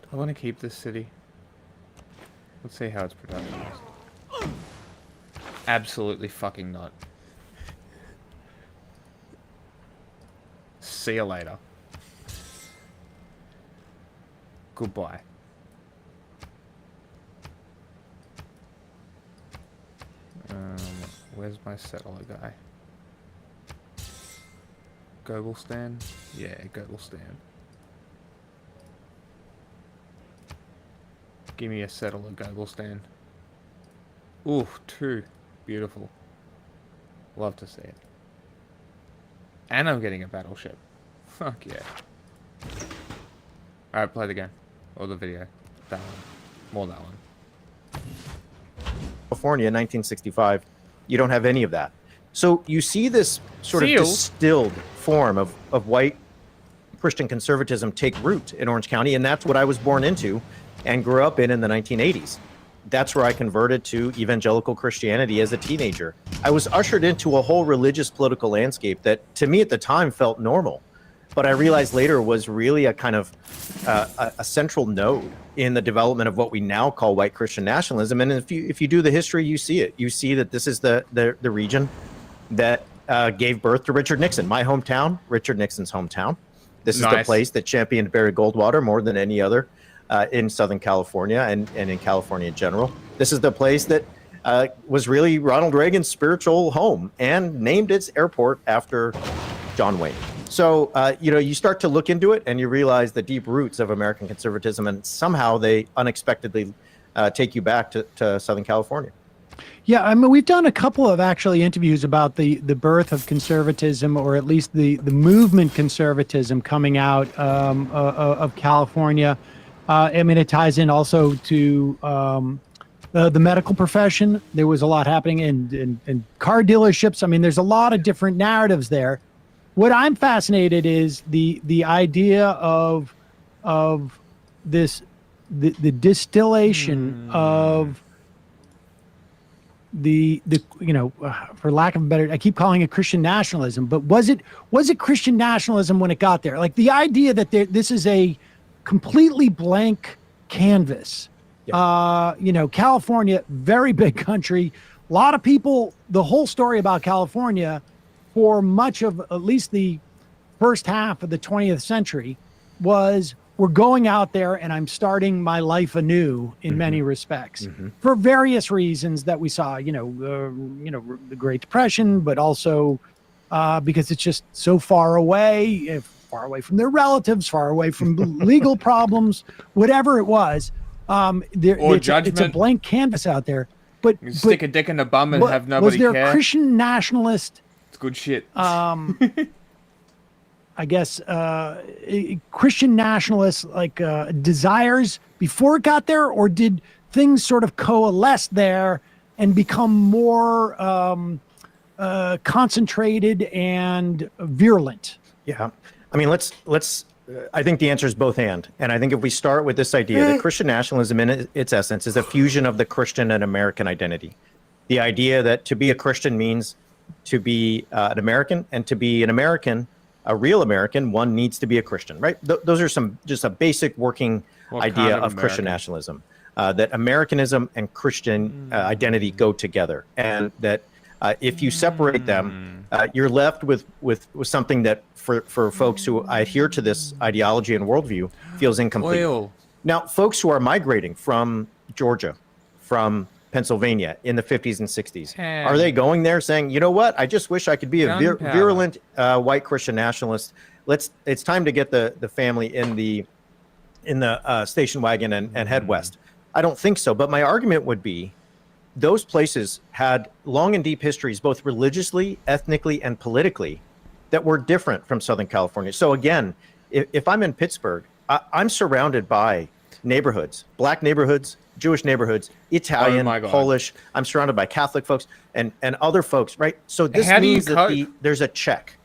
Do I want to keep this city? Let's see how its production is. Absolutely fucking not. See you later. Goodbye. Where's my settler guy? Gobelstan? Yeah, Gobelstan. Give me a settler, Gobelstan. Ooh, 2. Beautiful. Love to see it. And I'm getting a battleship. Fuck yeah. Alright, play the game. Or the video. That one. More that one. California, 1965, you don't have any of that. So you see this sort of distilled form of white Christian conservatism take root in Orange County, and that's what I was born into and grew up in the 1980s. That's where I converted to evangelical Christianity as a teenager. I was ushered into a whole religious political landscape that to me at the time felt normal, but I realized later was really a kind of a central node in the development of what we now call white Christian nationalism. And if you do the history, you see it. You see that this is the region that gave birth to Richard Nixon, my hometown, Richard Nixon's hometown. This is the place that championed Barry Goldwater more than any other in Southern California and in California in general. This is the place that was really Ronald Reagan's spiritual home and named its airport after John Wayne. So, you start to look into it and you realize the deep roots of American conservatism, and somehow they unexpectedly take you back to Southern California. Yeah, I mean, we've done a couple of actually interviews about the birth of conservatism, or at least the movement conservatism coming out of California. I mean, it ties in also to the medical profession. There was a lot happening in car dealerships. I mean, there's a lot of different narratives there. What I'm fascinated is the idea of this the distillation of for lack of a better, I keep calling it Christian nationalism, but was it Christian nationalism when it got there? Like the idea that this is a completely blank canvas. California, very big country, a lot of people. The whole story about California, for much of at least the first half of the 20th century, was we're going out there and I'm starting my life anew in many respects for various reasons that we saw, the Great Depression, but also because it's just so far away from their relatives, far away from legal problems, whatever it was. It's a blank canvas out there. But you stick a dick in the bum and have nobody care. Was there Christian nationalist? It's good shit. I guess Christian nationalist desires before it got there, or did things sort of coalesce there and become more concentrated and virulent? Yeah, I mean, let's. I think the answer is both and I think if we start with this idea that Christian nationalism in its essence is a fusion of the Christian and American identity, the idea that to be a Christian means to be an American, and to be an American, a real American, one needs to be a Christian, right? Those are just a basic working idea of Christian nationalism, that Americanism and Christian identity go together, and that if you separate them, you're left with something that for folks who adhere to this ideology and worldview feels incomplete. Now, folks who are migrating from Georgia, from Pennsylvania in the 50s and 60s, are they going there saying, you know what, I just wish I could be a virulent white Christian nationalist. It's time to get the family in the station wagon and head west. I don't think so. But my argument would be those places had long and deep histories, both religiously, ethnically, and politically, that were different from Southern California. So again, if I'm in Pittsburgh, I'm surrounded by neighborhoods, black neighborhoods, Jewish neighborhoods, Italian, Polish. I'm surrounded by Catholic folks and other folks, right? So this means that there's a check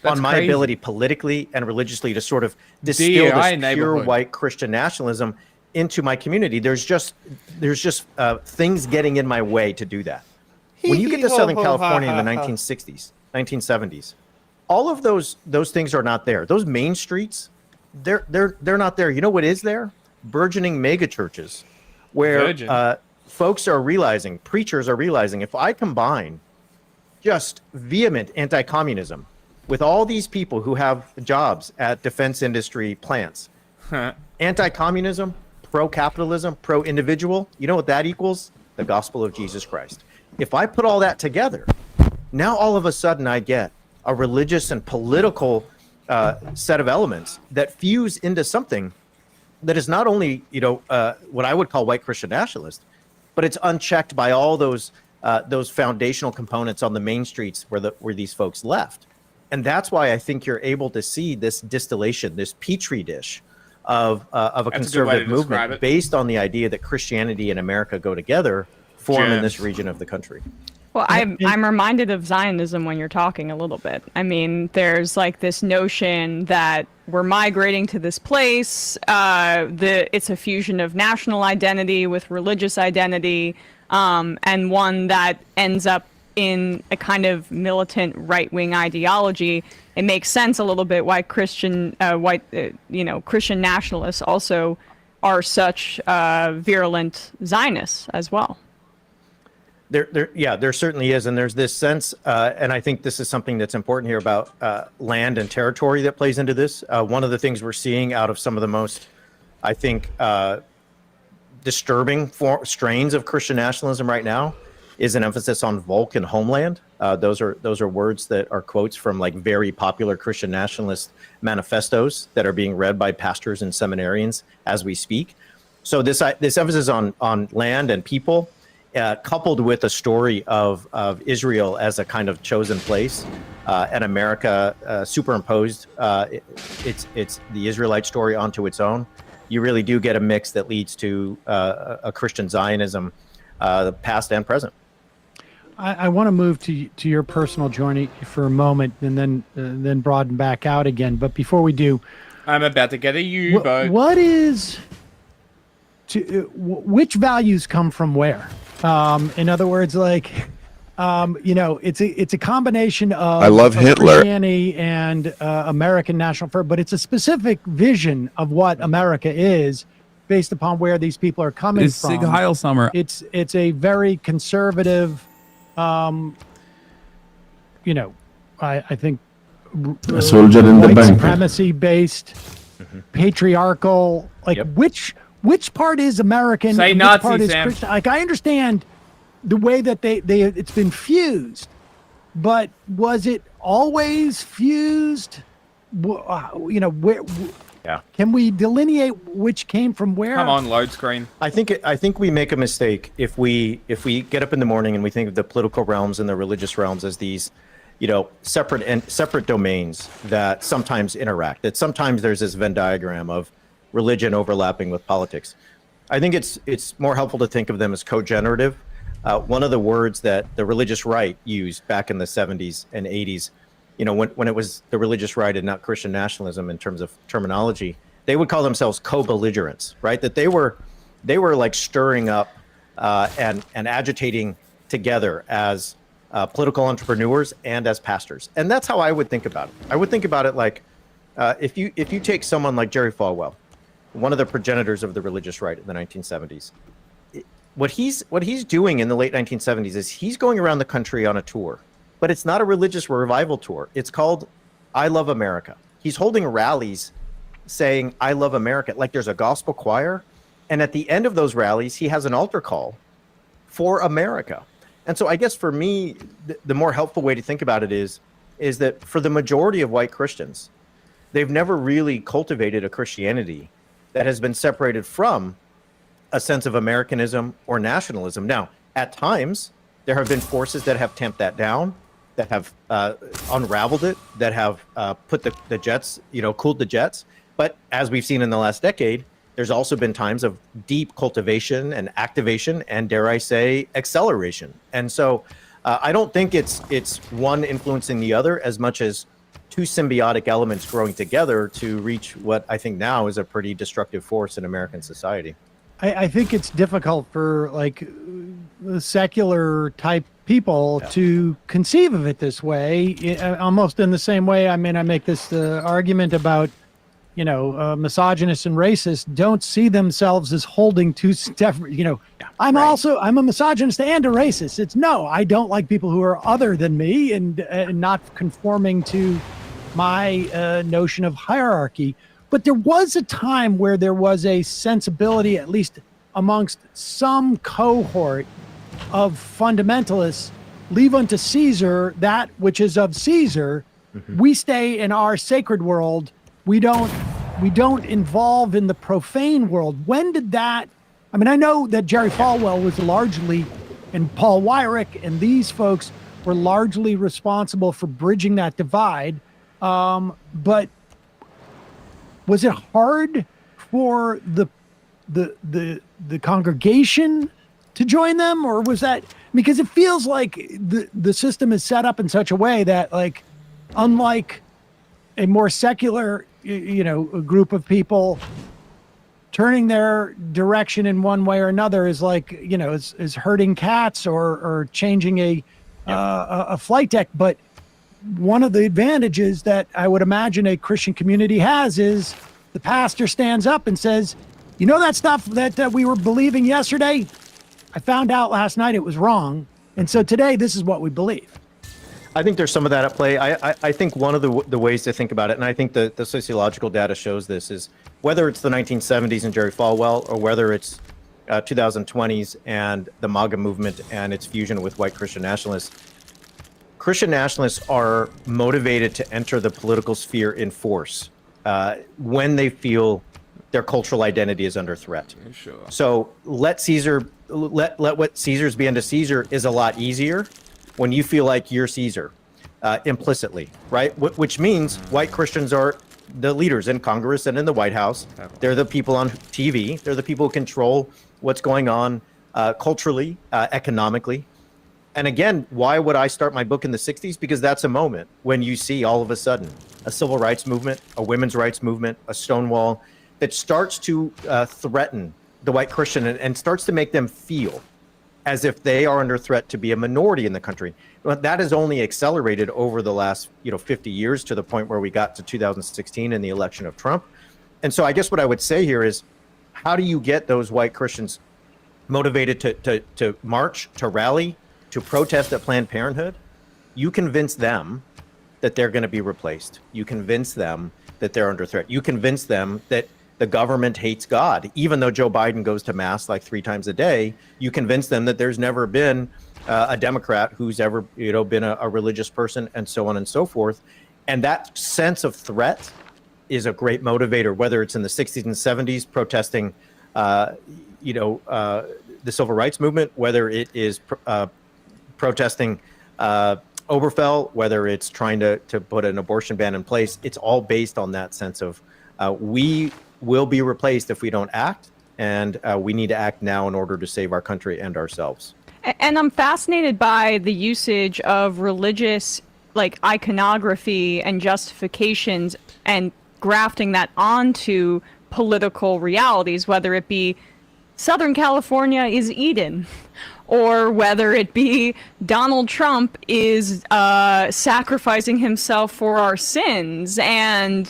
on my ability politically and religiously to sort of distill this pure white Christian nationalism into my community. There's just things getting in my way to do that. When you get to Southern California in the 1960s, 1970s, all of those things are not there. Those main streets, they're not there. You know what is there? Burgeoning mega churches, where folks are realizing, preachers are realizing, if I combine just vehement anti-communism with all these people who have jobs at defense industry plants, anti-communism, pro-capitalism, pro-individual, you know what that equals? The gospel of Jesus Christ. If I put all that together, now all of a sudden I get a religious and political set of elements that fuse into something that is not only, what I would call white Christian nationalist, but it's unchecked by all those foundational components on the main streets where these folks left. And that's why I think you're able to see this distillation, this petri dish of a conservative movement based on the idea that Christianity and America go together, form in this region of the country. Well, I'm reminded of Zionism when you're talking a little bit. I mean, there's like this notion that we're migrating to this place. It's a fusion of national identity with religious identity, and one that ends up in a kind of militant right-wing ideology. It makes sense a little bit why Christian nationalists also are such virulent Zionists as well. There certainly is, and there's this sense, and I think this is something that's important here about land and territory that plays into this. One of the things we're seeing out of some of the most, I think, disturbing strains of Christian nationalism right now is an emphasis on Volk and homeland. Those are words that are quotes from like very popular Christian nationalist manifestos that are being read by pastors and seminarians as we speak. So this emphasis on land and people, coupled with a story of Israel as a kind of chosen place, and America superimposed it's the Israelite story onto its own, you really do get a mix that leads to a Christian Zionism, past and present. I want to move to your personal journey for a moment, and then broaden back out again. But before we do, I'm about to get a U-boat. Which values come from where? In other words, like, it's a combination of I love Hitler. Christianity and American national, but it's a specific vision of what America is, based upon where these people are coming Is from. Sig Heil Summer. It's a very conservative, I think, A soldier in the white bunker. supremacy based, patriarchal. Like which part is American? Say and Nazi, which part is Sam. Christian? Like I understand the way that they it's been fused, but was it always fused? Where? Yeah. Can we delineate which came from where? Come on, load screen. I think we make a mistake if we get up in the morning and we think of the political realms and the religious realms as these, separate domains that sometimes interact. That sometimes there's this Venn diagram of religion overlapping with politics. I think it's more helpful to think of them as co-generative. One of the words that the religious right used back in the 70s and 80s, when it was the religious right and not Christian nationalism in terms of terminology, they would call themselves co-belligerents, right? That they were like stirring up and agitating together as political entrepreneurs and as pastors. And that's how I would think about it. I would think about it like if you take someone like Jerry Falwell, one of the progenitors of the religious right in the 1970s, what he's doing in the late 1970s is he's going around the country on a tour, but it's not a religious revival tour. It's called I Love America. He's holding rallies saying I love America, like there's a gospel choir, and at the end of those rallies he has an altar call for America. And so I guess for me the more helpful way to think about it is that for the majority of white Christians, they've never really cultivated a Christianity that has been separated from a sense of Americanism or nationalism. Now, at times, there have been forces that have tamped that down, that have unraveled it, that have put the jets, cooled the jets. But as we've seen in the last decade, there's also been times of deep cultivation and activation and, dare I say, acceleration. And so I don't think it's one influencing the other as much as two symbiotic elements growing together to reach what I think now is a pretty destructive force in American society. I think it's difficult for like secular type people to conceive of it this way, almost in the same way. I mean, I make this argument about, misogynists and racists don't see themselves as holding two different, I'm a misogynist and a racist. It's no, I don't like people who are other than me and not conforming to my notion of hierarchy. But there was a time where there was a sensibility, at least amongst some cohort of fundamentalists, leave unto Caesar that which is of Caesar. Mm-hmm. We stay in our sacred world. We don't involve in the profane world. When did that? I mean, I know that Jerry Falwell was largely, and Paul Weyrich and these folks were largely responsible for bridging that divide. But was it hard for the congregation to join them, or was that because it feels like the system is set up in such a way that, like, unlike a more secular, a group of people, turning their direction in one way or another is like, is herding cats or changing a flight deck. But one of the advantages that I would imagine a Christian community has is the pastor stands up and says, that stuff that we were believing yesterday, I found out last night it was wrong. And so today, this is what we believe. I think there's some of that at play. I think one of the ways to think about it, and I think the sociological data shows this, is whether it's the 1970s and Jerry Falwell, or whether it's 2020s and the MAGA movement and its fusion with white Christian nationalists, Christian nationalists are motivated to enter the political sphere in force when they feel their cultural identity is under threat. Sure. So let what Caesar's be unto Caesar is a lot easier when you feel like you're Caesar implicitly, right? Which means white Christians are the leaders in Congress and in the White House. They're the people on TV. They're the people who control what's going on culturally, economically. And again, why would I start my book in the 60s? Because that's a moment when you see all of a sudden a civil rights movement, a women's rights movement, a Stonewall that starts to threaten the white Christian and starts to make them feel as if they are under threat to be a minority in the country. But that has only accelerated over the last 50 years to the point where we got to 2016 and the election of Trump. And so I guess what I would say here is, how do you get those white Christians motivated to march, to rally, to protest at Planned Parenthood? You convince them that they're going to be replaced. You convince them that they're under threat. You convince them that the government hates God. Even though Joe Biden goes to mass like 3 times a day, you convince them that there's never been a Democrat who's ever been a religious person, and so on and so forth. And that sense of threat is a great motivator, whether it's in the 60s and 70s protesting the civil rights movement, whether it is protesting Obergefell, whether it's trying to put an abortion ban in place. It's all based on that sense of we will be replaced if we don't act, and we need to act now in order to save our country and ourselves. And I'm fascinated by the usage of religious iconography and justifications and grafting that onto political realities, whether it be Southern California is Eden, or whether it be Donald Trump is sacrificing himself for our sins, and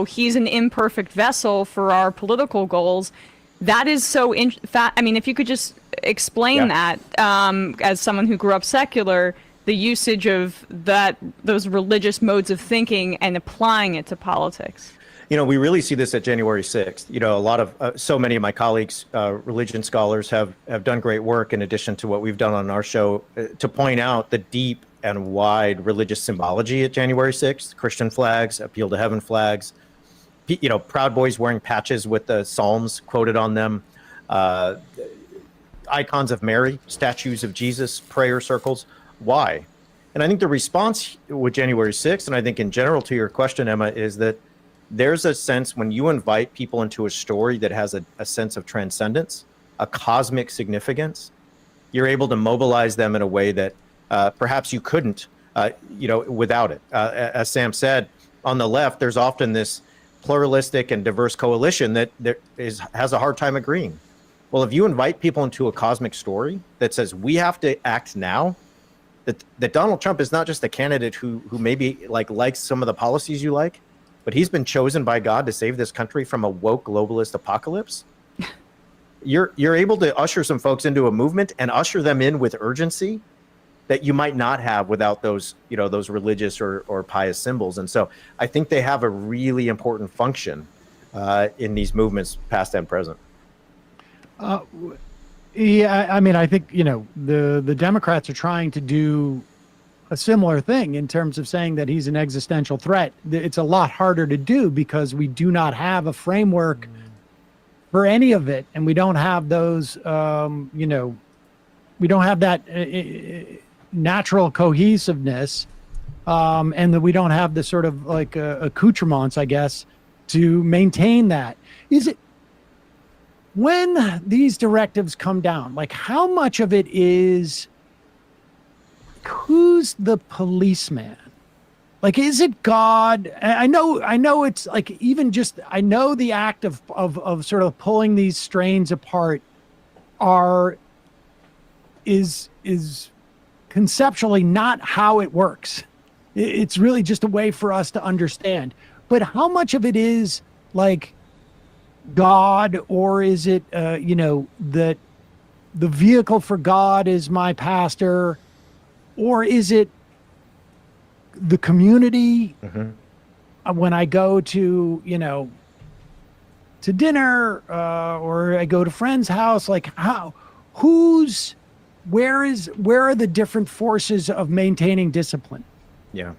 he's an imperfect vessel for our political goals. That is so I mean, if you could just explain that, as someone who grew up secular, the usage of those religious modes of thinking and applying it to politics. We really see this at January 6th. A lot of, so many of my colleagues, religion scholars, have done great work in addition to what we've done on our show to point out the deep and wide religious symbology at January 6th. Christian flags, Appeal to Heaven flags, Proud Boys wearing patches with the Psalms quoted on them, icons of Mary, statues of Jesus, prayer circles. Why? And I think the response with January 6th, and I think in general to your question, Emma, is that there's a sense when you invite people into a story that has a sense of transcendence, a cosmic significance, you're able to mobilize them in a way that perhaps you couldn't, without it. As Sam said, on the left, there's often this pluralistic and diverse coalition that has a hard time agreeing. Well, if you invite people into a cosmic story that says we have to act now, that Donald Trump is not just a candidate who maybe likes some of the policies you like, but he's been chosen by God to save this country from a woke globalist apocalypse. You're able to usher some folks into a movement and usher them in with urgency that you might not have without those religious or pious symbols. And so I think they have a really important function in these movements, past and present. Yeah, I mean, I think, the Democrats are trying to do a similar thing in terms of saying that he's an existential threat. It's a lot harder to do because we do not have a framework for any of it. And we don't have those, we don't have that natural cohesiveness. And that we don't have the sort of accoutrements, I guess, to maintain that. Is it, when these directives come down, how much of it is, who's the policeman? Is it God? I know it's even just, I know the act of sort of pulling these strains apart is conceptually not how it works. It's really just a way for us to understand. But how much of it is God, or is it, that the vehicle for God is my pastor, or is it the community? When I go to, to dinner, or I go to friend's house, where are the different forces of maintaining discipline? Yeah,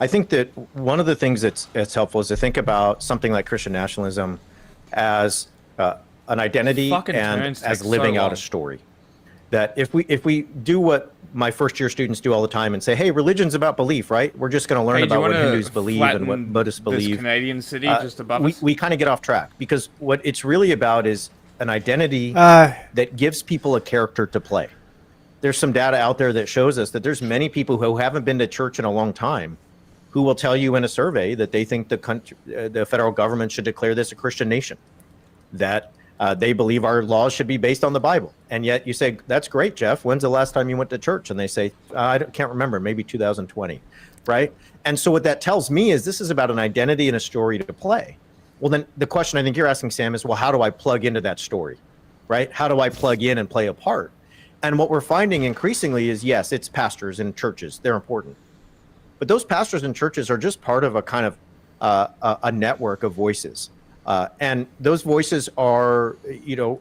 I think that one of the things that's helpful is to think about something like Christian nationalism as an identity and as living out a story. That if we do what my first year students do all the time and say, hey, religion's about belief, right? We're just going to learn about what Hindus believe and what Buddhists believe. This Canadian city just above us? We kind of get off track, because what it's really about is an identity that gives people a character to play. There's some data out there that shows us that there's many people who haven't been to church in a long time who will tell you in a survey that they think the federal government should declare this a Christian nation. That They believe our laws should be based on the Bible. And yet you say, that's great, Jeff. When's the last time you went to church? And they say, can't remember, maybe 2020, right? And so what that tells me is this is about an identity and a story to play. Well, then the question I think you're asking, Sam, is, well, how do I plug into that story, right? How do I plug in and play a part? And what we're finding increasingly is, yes, it's pastors and churches. They're important. But those pastors and churches are just part of a kind of a network of voices. And those voices are,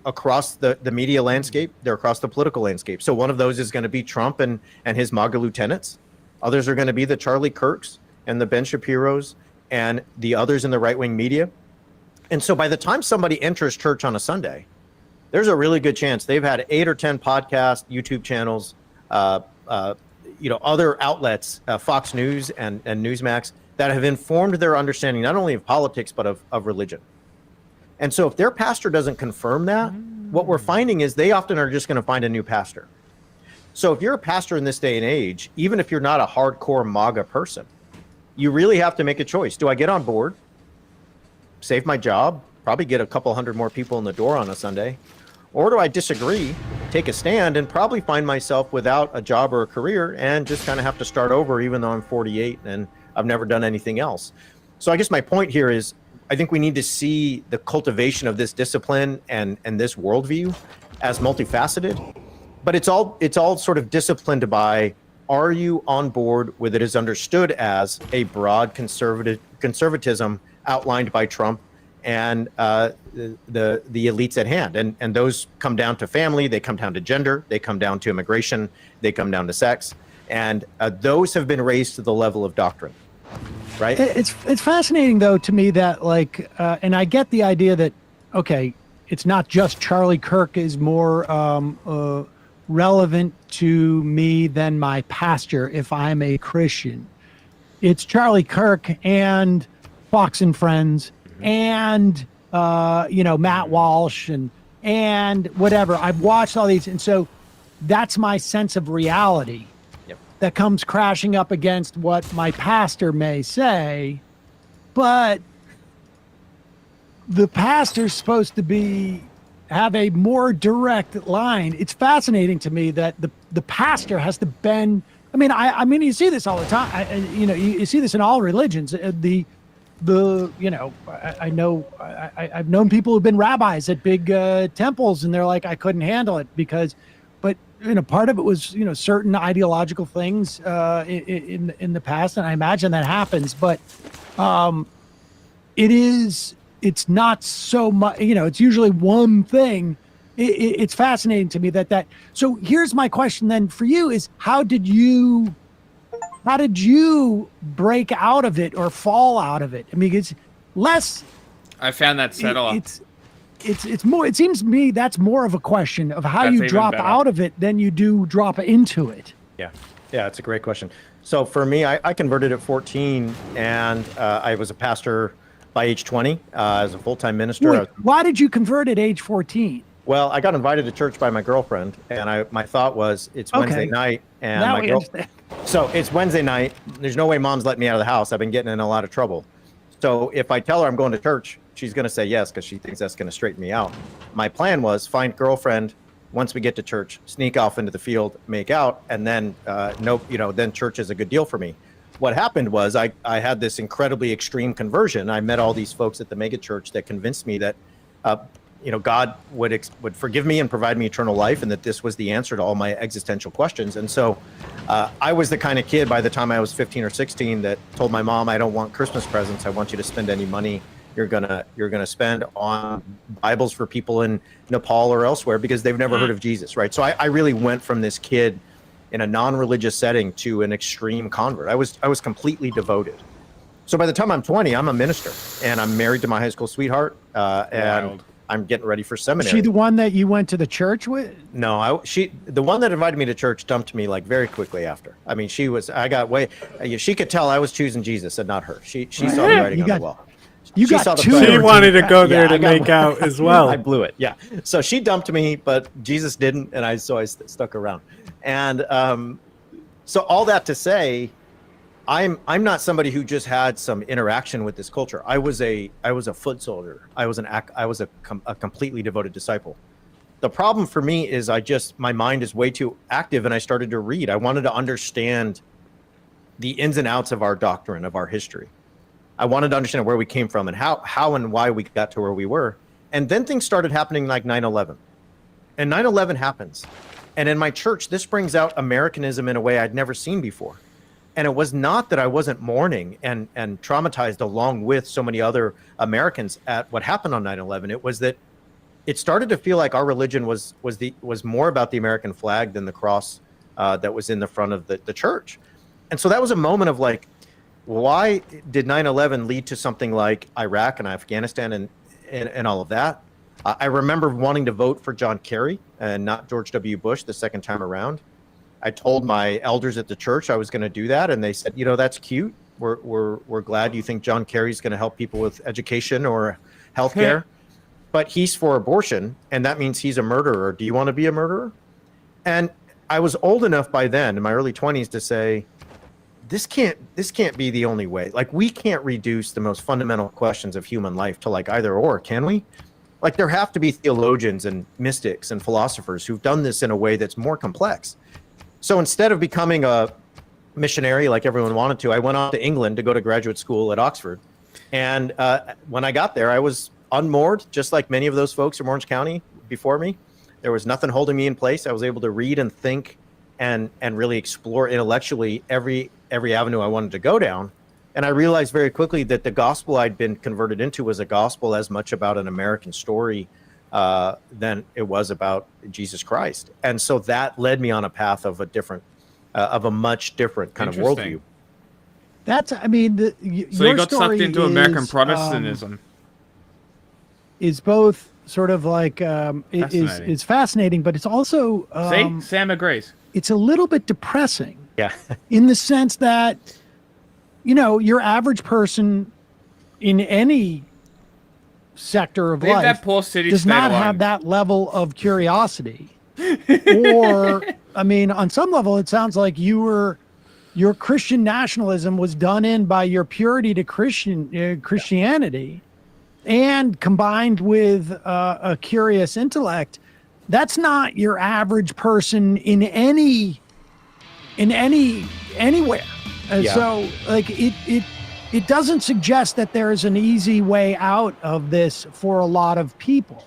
across the media landscape. They're across the political landscape. So one of those is going to be Trump and his MAGA lieutenants. Others are going to be the Charlie Kirks and the Ben Shapiros and the others in the right-wing media. And so by the time somebody enters church on a Sunday, there's a really good chance they've had 8 or 10 podcasts, YouTube channels, other outlets, Fox News and Newsmax, that have informed their understanding not only of politics, but of religion. And so if their pastor doesn't confirm that, what we're finding is they often are just going to find a new pastor. So if you're a pastor in this day and age, even if you're not a hardcore MAGA person, you really have to make a choice. Do I get on board, save my job, probably get a couple hundred more people in the door on a Sunday? Or do I disagree, take a stand, and probably find myself without a job or a career and just kind of have to start over, even though I'm 48 and I've never done anything else? So I guess my point here is, I think we need to see the cultivation of this discipline and this worldview as multifaceted, but it's all sort of disciplined by, are you on board with it as understood as a broad conservatism outlined by Trump and the elites at hand? And those come down to family, they come down to gender, they come down to immigration, they come down to sex, and those have been raised to the level of doctrine. Right. It's fascinating, though, to me that, like, and I get the idea that, okay, it's not just Charlie Kirk is more relevant to me than my pastor if I'm a Christian. It's Charlie Kirk and Fox and Friends and, Matt Walsh and whatever. I've watched all these. And so that's my sense of reality. That comes crashing up against what my pastor may say, but the pastor's supposed to have a more direct line. It's fascinating to me that the pastor has to bend. I mean, you see this all the time. You see this in all religions. I've known people who've been rabbis at big temples, and they're like, I couldn't handle it because. Part of it was, certain ideological things in the past, and I imagine that happens. But it's not so much. It's usually one thing. It's fascinating to me that. So here's my question then for you: is how did you break out of it or fall out of it? I mean, it's less. I found that set off. It's more. It seems to me that's more of a question of how you drop out of it than you do drop into it. Yeah, it's a great question. So for me, I converted at 14, and I was a pastor by age 20 as a full-time minister. Wait, why did you convert at age 14? Well, I got invited to church by my girlfriend, and my thought was, it's Wednesday night, and now we understand. So it's Wednesday night. There's no way mom's letting me out of the house. I've been getting in a lot of trouble. So if I tell her I'm going to church, she's going to say yes because she thinks that's going to straighten me out. My plan was find girlfriend once we get to church, sneak off into the field, make out, and then then church is a good deal for me. What happened was I had this incredibly extreme conversion. I met all these folks at the mega church that convinced me that God would forgive me and provide me eternal life, and that this was the answer to all my existential questions. And so I was the kind of kid by the time I was 15 or 16 that told my mom, I don't want Christmas presents. I want you to spend any money you're gonna spend on Bibles for people in Nepal or elsewhere because they've never heard of Jesus, right? So I really went from this kid in a non-religious setting to an extreme convert. I was completely devoted. So by the time I'm 20, I'm a minister, and I'm married to my high school sweetheart, and I'm getting ready for seminary. Is she the one that you went to the church with? No, the one that invited me to church dumped me like very quickly after. I mean, she could tell I was choosing Jesus and not her. She saw the writing on the wall. She wanted to go there to make out as well. I blew it. Yeah. So she dumped me, but Jesus didn't, and so I stuck around. And so all that to say, I'm not somebody who just had some interaction with this culture. I was a foot soldier. I was a completely devoted disciple. The problem for me is my mind is way too active, and I started to read. I wanted to understand the ins and outs of our doctrine, of our history. I wanted to understand where we came from and how and why we got to where we were. And then things started happening like 9/11. And 9/11 happens. And in my church, this brings out Americanism in a way I'd never seen before. And it was not that I wasn't mourning and traumatized along with so many other Americans at what happened on 9/11. It was that it started to feel like our religion was more about the American flag than the cross that was in the front of the church. And so that was a moment of like, why did 9/11 lead to something like Iraq and Afghanistan and all of that? I remember wanting to vote for John Kerry and not George W. Bush the second time around. I told my elders at the church I was going to do that, and they said, that's cute. We're glad you think John Kerry's going to help people with education or health care, but he's for abortion, and that means he's a murderer. Do you want to be a murderer? And I was old enough by then, in my early 20s, to say, this can't be the only way. Like, we can't reduce the most fundamental questions of human life to like either or, can we? Like, there have to be theologians and mystics and philosophers who've done this in a way that's more complex. So instead of becoming a missionary like everyone wanted to, I went off to England to go to graduate school at Oxford. And when I got there, I was unmoored, just like many of those folks from Orange County before me. There was nothing holding me in place. I was able to read and think and really explore intellectually every avenue I wanted to go down. And I realized very quickly that the gospel I'd been converted into was a gospel as much about an American story than it was about Jesus Christ. And so that led me on a path of a much different kind of worldview. That's, I mean, so you got sucked into American Protestantism. Is both sort of like is fascinating, but it's also see, Sam agrees. It's a little bit depressing. Yeah. In the sense that, your average person in any sector of life that poor city does not have that level of curiosity. Or, I mean, on some level, it sounds like your Christian nationalism was done in by your purity to Christianity, and combined with a curious intellect. That's not your average person in anywhere. So like it doesn't suggest that there is an easy way out of this for a lot of people.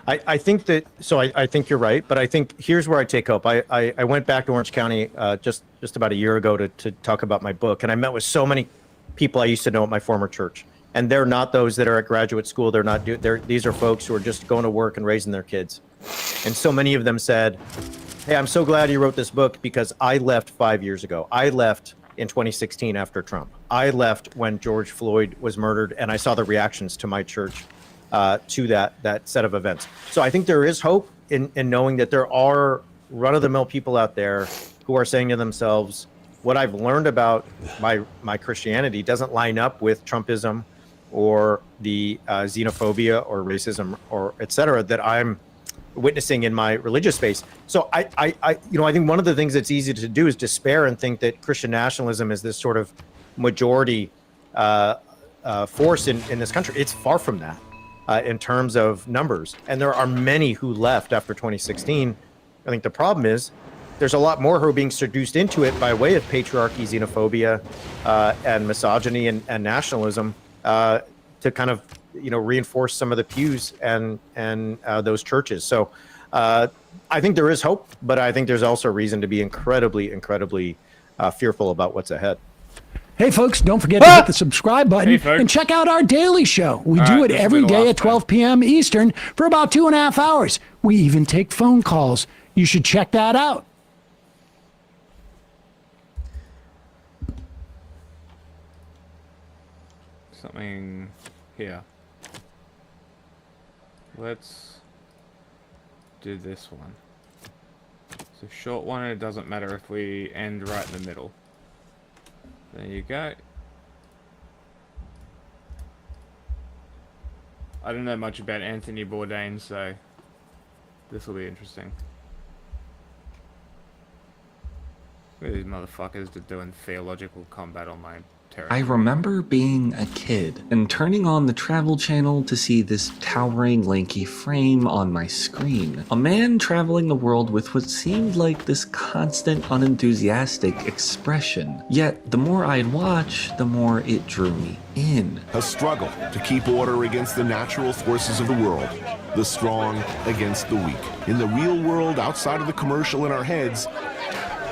I think that, so I think you're right, but I think here's where I take hope. I went back to Orange County just about a year ago to talk about my book, and I met with so many people I used to know at my former church. And they're not those that are at graduate school. These are folks who are just going to work and raising their kids. And so many of them said, hey, I'm so glad you wrote this book because I left 5 years ago. I left in 2016 after Trump. I left when George Floyd was murdered, and I saw the reactions to my church to that set of events. So I think there is hope in knowing that there are run-of-the-mill people out there who are saying to themselves, what I've learned about my Christianity doesn't line up with Trumpism or the xenophobia or racism or et cetera that I'm witnessing in my religious space. So I think one of the things that's easy to do is despair and think that Christian nationalism is this sort of majority force in this country. It's far from that in terms of numbers. And there are many who left after 2016. I think the problem is there's a lot more who are being seduced into it by way of patriarchy, xenophobia, and misogyny and nationalism to kind of reinforce some of the pews and those churches. So I think there is hope, but I think there's also reason to be incredibly fearful about what's ahead. Hey, folks, don't forget to hit the subscribe button and check out our daily show. We do it every day at 12 p.m. Eastern for about 2.5 hours. We even take phone calls. You should check that out. Something here. Let's do this one. It's a short one, and it doesn't matter if we end right in the middle. There you go. I don't know much about Anthony Bourdain, so this will be interesting. These motherfuckers are doing theological combat on my territory. I remember being a kid and turning on the travel channel to see this towering, lanky frame on my screen. A man traveling the world with what seemed like this constant, unenthusiastic expression. Yet, the more I'd watch, the more it drew me in. A struggle to keep order against the natural forces of the world. The strong against the weak. In the real world, outside of the commercial in our heads,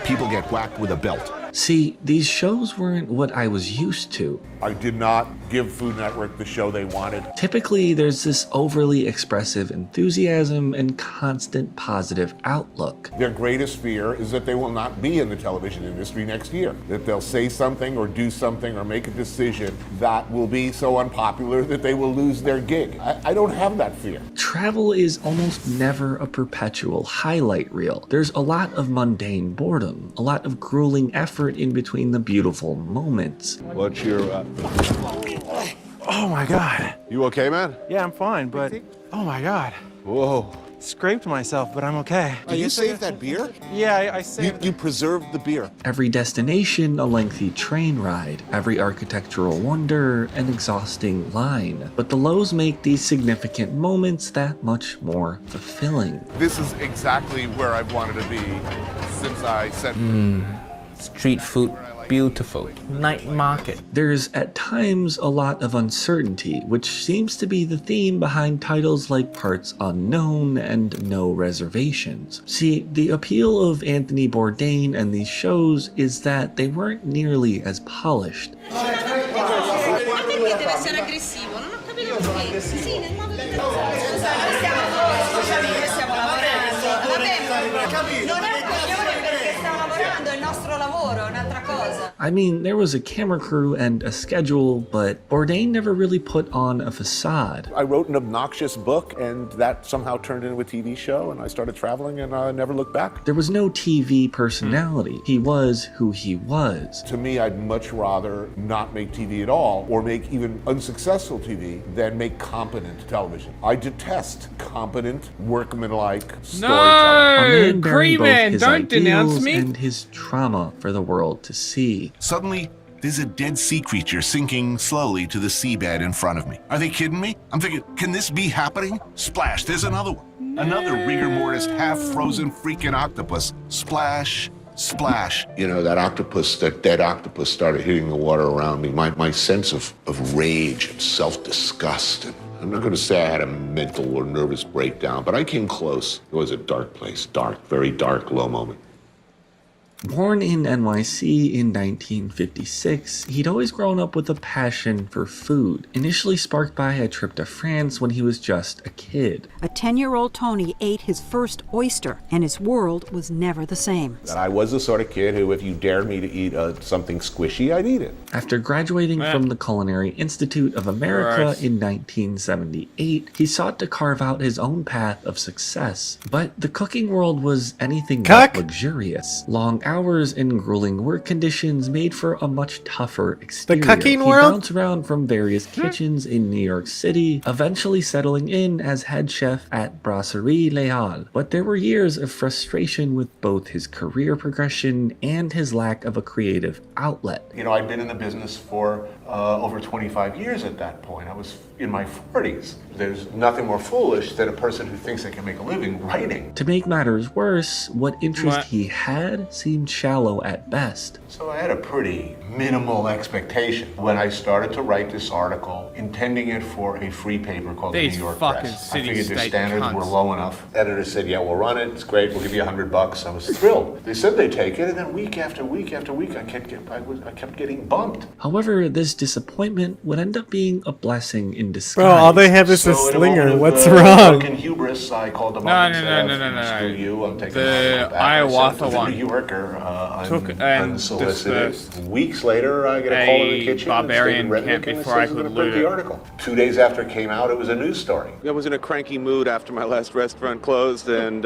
people get whacked with a belt. See, these shows weren't what I was used to. I did not give Food Network the show they wanted. Typically, there's this overly expressive enthusiasm and constant positive outlook. Their greatest fear is that they will not be in the television industry next year. That they'll say something or do something or make a decision that will be so unpopular that they will lose their gig. I don't have that fear. Travel is almost never a perpetual highlight reel. There's a lot of mundane boredom, a lot of grueling effort in between the beautiful moments. What's your... Oh my God. You okay, man? Yeah, I'm fine, but oh my God. Whoa. Scraped myself, but I'm okay. Did you save that beer? Yeah, I saved You preserved the beer. Every destination, a lengthy train ride. Every architectural wonder, an exhausting line. But the lows make these significant moments that much more fulfilling. This is exactly where I've wanted to be since I set... Street food, beautiful. Night market. There's at times a lot of uncertainty, which seems to be the theme behind titles like Parts Unknown and No Reservations. See, the appeal of Anthony Bourdain and these shows is that they weren't nearly as polished. I mean, there was a camera crew and a schedule, but Bourdain never really put on a facade. I wrote an obnoxious book, and that somehow turned into a TV show, and I started traveling, and I never looked back. There was no TV personality. He was who he was. To me, I'd much rather not make TV at all, or make even unsuccessful TV, than make competent television. I detest competent, workmanlike storytelling. No! Cree-Man, don't denounce me! And his trauma for the world to see. Suddenly, there's a dead sea creature sinking slowly to the seabed in front of me. Are they kidding me? I'm thinking, can this be happening? Splash, there's another one. Another rigor mortis, half-frozen freaking octopus. Splash, splash. You know, that dead octopus started hitting the water around me. My sense of rage and self-disgust. And I'm not going to say I had a mental or nervous breakdown, but I came close. It was a dark place, very dark, low moment. Born in NYC in 1956, he'd always grown up with a passion for food, initially sparked by a trip to France when he was just a kid. A 10-year-old Tony ate his first oyster, and his world was never the same. I was the sort of kid who, if you dared me to eat something squishy, I'd eat it. After graduating from the Culinary Institute of America in 1978, he sought to carve out his own path of success. But the cooking world was anything but luxurious. Long hours and grueling work conditions made for a much tougher exterior. The cooking he world? bounced around from various kitchens in New York City, eventually settling in as head chef at Brasserie Leal. But there were years of frustration with both his career progression and his lack of a creative outlet. You know, I'd been in the business for over 25 years at that point. I was in my 40s. There's nothing more foolish than a person who thinks they can make a living writing. To make matters worse, what interest he had seemed shallow at best. So I had a pretty minimal expectation when I started to write this article, intending it for a free paper called the New York Press. I figured their standards were low enough. Editor said, yeah, we'll run it. It's great. We'll give you $100. I was thrilled. They said they'd take it, and then week after week after week, I kept getting bumped. However, this disappointment would end up being a blessing in disguise. Bro, all they have is a slinger. What's wrong? Hubris, I called them up and said, screw you, I'm taking my back. Hiawatha the one New Yorker, took unsolicited. Weeks weeks later, I get a call in the kitchen. Barbarian camp before I could loot the it. article. 2 days after it came out, it was a news story. I was in a cranky mood after my last restaurant closed and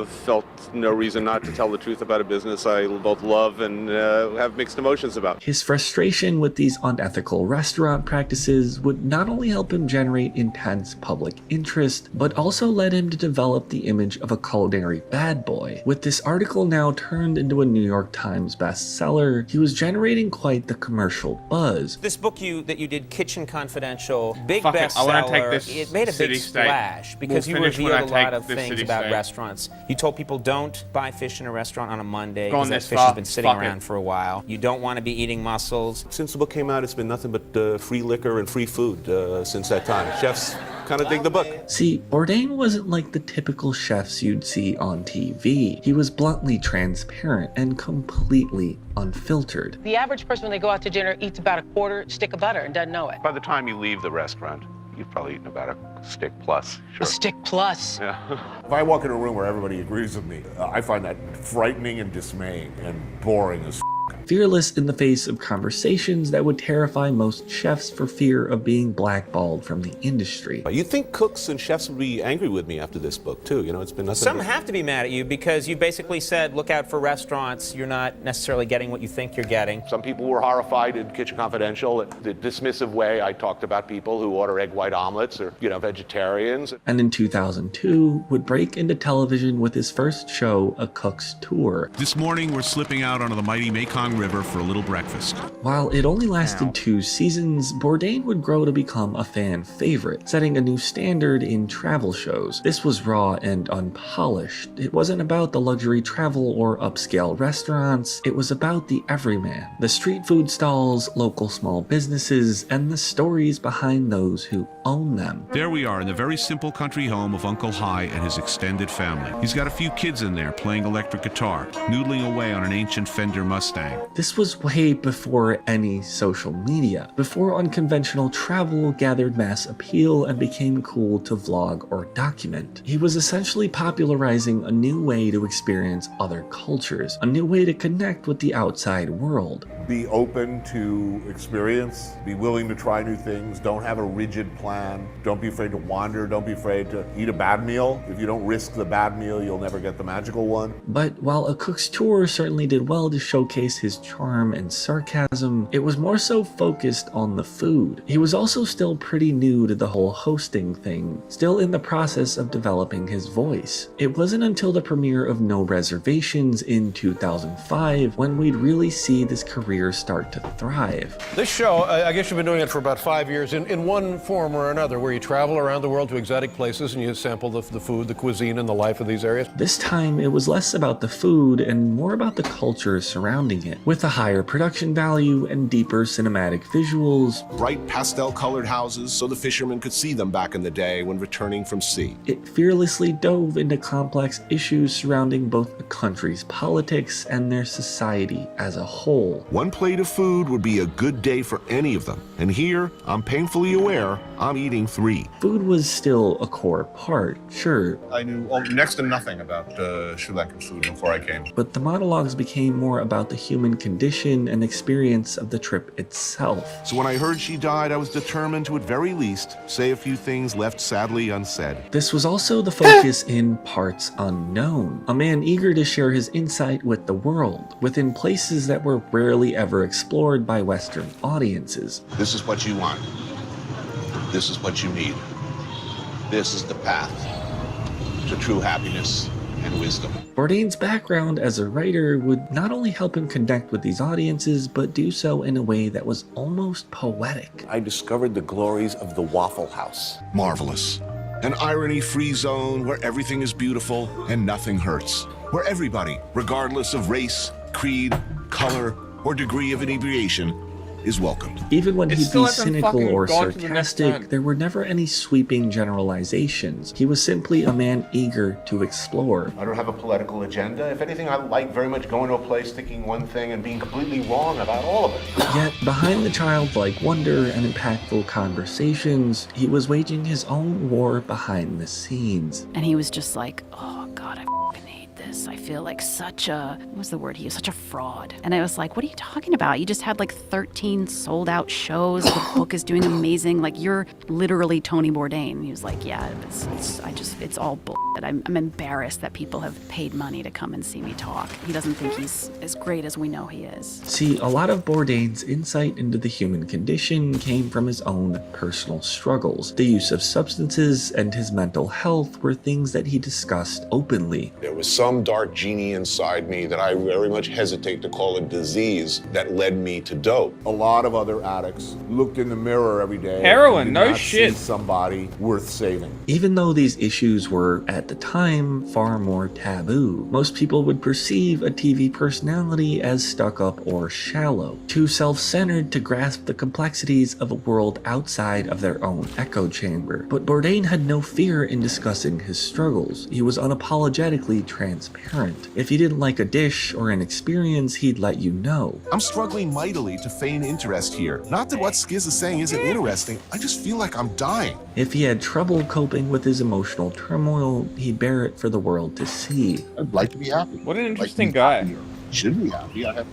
felt no reason not to tell the truth about a business I both love and have mixed emotions about. His frustration with these unethical restaurant practices would not only help him generate intense public interest, but also led him to develop the image of a culinary bad boy. With this article now turned into a New York Times bestseller, he was generating quite the commercial buzz. This book that you did, Kitchen Confidential, big Fuck it, I wanna take bestseller. this It made a big city-state. splash because We'll you finish when revealed I a lot take of this things about city-state. restaurants. You told people don't buy fish in a restaurant on a Monday Gone because that this fish far. has been sitting Fuck it. around for a while. You don't want to be eating mussels. Since the book came out, it's been nothing but free liquor and free food since that time. Chefs kind of dig the book. See, Bourdain wasn't like the typical chefs you'd see on TV. He was bluntly transparent and completely unfiltered. The average person when they go out to dinner eats about a quarter stick of butter and doesn't know it. By the time you leave the restaurant, you've probably eaten about a stick plus. A stick plus. Yeah. If I walk in a room where everybody agrees with me, I find that frightening and dismaying and boring as Fearless in the face of conversations that would terrify most chefs for fear of being blackballed from the industry. You'd think cooks and chefs would be angry with me after this book, too. You know, it's been nothing Some but... have to be mad at you because you basically said, look out for restaurants. You're not necessarily getting what you think you're getting. Some people were horrified in Kitchen Confidential at the dismissive way I talked about people who order egg white omelets or, vegetarians. And in 2002, would break into television with his first show, A Cook's Tour. This morning, we're slipping out onto the mighty Mekong River for a little breakfast. While it only lasted 2 seasons, Bourdain would grow to become a fan favorite, setting a new standard in travel shows. This was raw and unpolished. It wasn't about the luxury travel or upscale restaurants. It was about the everyman, the street food stalls, local small businesses, and the stories behind those who own them. There we are in the very simple country home of Uncle Hi and his extended family. He's got a few kids in there playing electric guitar, noodling away on an ancient Fender Mustang. This was way before any social media, before unconventional travel gathered mass appeal and became cool to vlog or document. He was essentially popularizing a new way to experience other cultures, a new way to connect with the outside world. Be open to experience, be willing to try new things, don't have a rigid plan, don't be afraid to wander, don't be afraid to eat a bad meal. If you don't risk the bad meal, you'll never get the magical one. But while A Cook's Tour certainly did well to showcase his charm and sarcasm, it was more so focused on the food. He was also still pretty new to the whole hosting thing, still in the process of developing his voice. It wasn't until the premiere of No Reservations in 2005 when we'd really see this career start to thrive. This show, I guess you've been doing it for about 5 years in one form or another, where you travel around the world to exotic places and you sample the food, the cuisine, and the life of these areas. This time, it was less about the food and more about the culture surrounding it, with a higher production value and deeper cinematic visuals. Bright pastel-colored houses so the fishermen could see them back in the day when returning from sea. It fearlessly dove into complex issues surrounding both a country's politics and their society as a whole. One plate of food would be a good day for any of them. And here, I'm painfully aware, I'm eating 3. Food was still a core part, sure. I knew next to nothing about Sri Lankan food before I came. But the monologues became more about the human condition and experience of the trip itself. So when I heard she died, I was determined to, at very least, say a few things left sadly unsaid. This was also the focus in Parts Unknown, a man eager to share his insight with the world, within places that were rarely ever explored by Western audiences. This is what you want. This is what you need. This is the path to true happiness and wisdom. Bourdain's background as a writer would not only help him connect with these audiences, but do so in a way that was almost poetic. I discovered the glories of the Waffle House. Marvelous. An irony-free zone where everything is beautiful and nothing hurts. Where everybody, regardless of race, creed, color, or degree of inebriation, is welcomed. Even when he'd be cynical or sarcastic, there were never any sweeping generalizations. He was simply a man eager to explore. I don't have a political agenda. If anything, I like very much going to a place, thinking one thing and being completely wrong about all of it. Yet, behind the childlike wonder and impactful conversations, he was waging his own war behind the scenes. And he was just like, oh God, I f***ing hate this. I feel like such a, what was the word he used? Such a fraud. And I was like, what are you talking about? You just had like 13 sold out shows. The book is doing amazing. Like, you're literally Tony Bourdain. He was like, yeah, it's all bullshit. I'm embarrassed that people have paid money to come and see me talk. He doesn't think he's as great as we know he is. See, a lot of Bourdain's insight into the human condition came from his own personal struggles. The use of substances and his mental health were things that he discussed openly. There was some dark genie inside me that I very much hesitate to call a disease that led me to dope. A lot of other addicts looked in the mirror every day. Heroin, and did no not shit. see somebody worth saving. Even though these issues were, at the time, far more taboo, most people would perceive a TV personality as stuck-up or shallow, too self-centered to grasp the complexities of a world outside of their own echo chamber. But Bourdain had no fear in discussing his struggles. He was unapologetically transparent. If he didn't like a dish or an experience, he'd let you know. I'm struggling mightily to feign interest here. Not that what Skiz is saying isn't interesting, I just feel like I'm dying. If he had trouble coping with his emotional turmoil, he'd bear it for the world to see. I'd like to be happy. What an interesting guy. Should be happy. I have,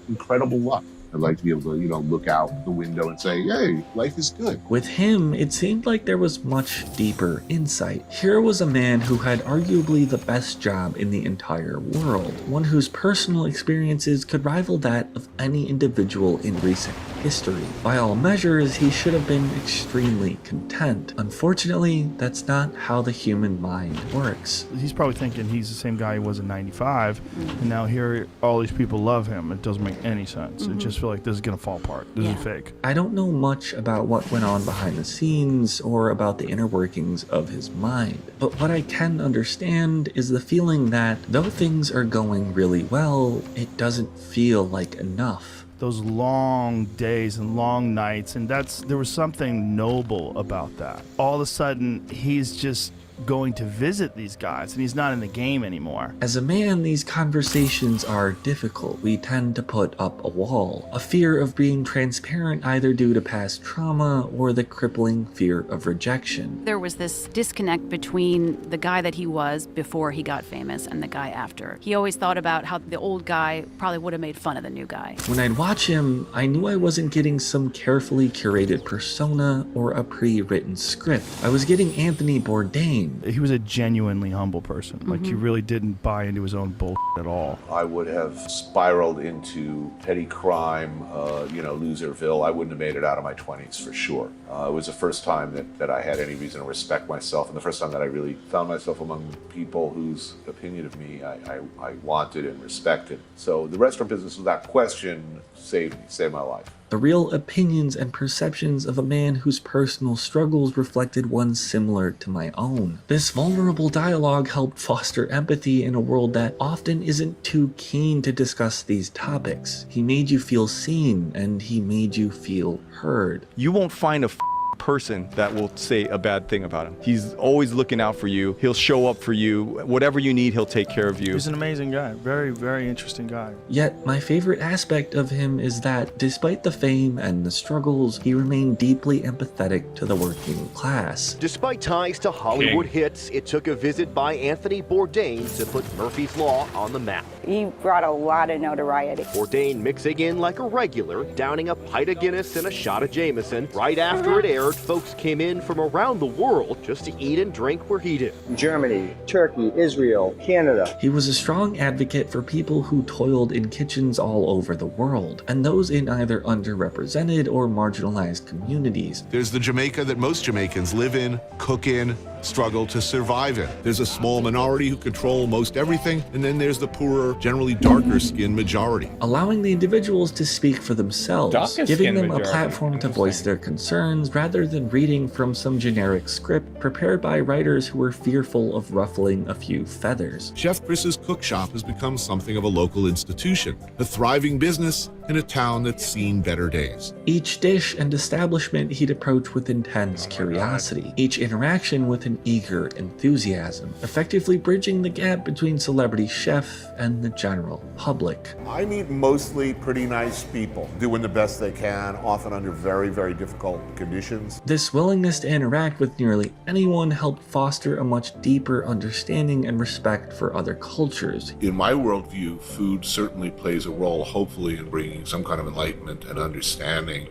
incredible luck. I'd like to be able to, look out the window and say, hey, life is good. With him, it seemed like there was much deeper insight. Here was a man who had arguably the best job in the entire world, one whose personal experiences could rival that of any individual in recent history. By all measures, he should have been extremely content. Unfortunately, that's not how the human mind works. He's probably thinking he's the same guy he was in 95, and now here all these people love him. It doesn't make any sense. It just feel like this is gonna fall apart. This is fake. I don't know much about what went on behind the scenes or about the inner workings of his mind, but what I can understand is the feeling that though things are going really well, it doesn't feel like enough. Those long days and long nights, and there was something noble about that. All of a sudden, he's just going to visit these guys, and he's not in the game anymore. As a man, these conversations are difficult. We tend to put up a wall, a fear of being transparent either due to past trauma or the crippling fear of rejection. There was this disconnect between the guy that he was before he got famous and the guy after. He always thought about how the old guy probably would have made fun of the new guy. When I'd watch him, I knew I wasn't getting some carefully curated persona or a pre-written script. I was getting Anthony Bourdain. He was a genuinely humble person. Like, he really didn't buy into his own bullshit at all. I would have spiraled into petty crime, loserville. I wouldn't have made it out of my 20s for sure. It was the first time that I had any reason to respect myself, and the first time that I really found myself among people whose opinion of me I wanted and respected. So the restaurant business, without question, saved my life. The real opinions and perceptions of a man whose personal struggles reflected ones similar to my own. This vulnerable dialogue helped foster empathy in a world that often isn't too keen to discuss these topics. He made you feel seen, and he made you feel heard. You won't find a person that will say a bad thing about him. He's always looking out for you. He'll show up for you. Whatever you need, he'll take care of you. He's an amazing guy. Very, very interesting guy. Yet, my favorite aspect of him is that, despite the fame and the struggles, he remained deeply empathetic to the working class. Despite ties to Hollywood hits, it took a visit by Anthony Bourdain to put Murphy's Law on the map. He brought a lot of notoriety. Bourdain mixing in like a regular, downing a pint of Guinness and a shot of Jameson. Right after it aired, folks came in from around the world just to eat and drink where he did. Germany, Turkey, Israel, Canada. He was a strong advocate for people who toiled in kitchens all over the world, and those in either underrepresented or marginalized communities. There's the Jamaica that most Jamaicans live in, cook in, struggle to survive in. There's a small minority who control most everything, and then there's the poorer, generally darker-skinned majority. Allowing the individuals to speak for themselves, giving them a platform to voice their concerns rather than reading from some generic script prepared by writers who were fearful of ruffling a few feathers. Chef Chris's Cook Shop has become something of a local institution, a thriving business in a town that's seen better days. Each dish and establishment he'd approach with intense curiosity. Each interaction with an and eager enthusiasm, effectively bridging the gap between celebrity chef and the general public. I meet mostly pretty nice people, doing the best they can, often under very, very difficult conditions. This willingness to interact with nearly anyone helped foster a much deeper understanding and respect for other cultures. In my worldview, food certainly plays a role, hopefully, in bringing some kind of enlightenment and understanding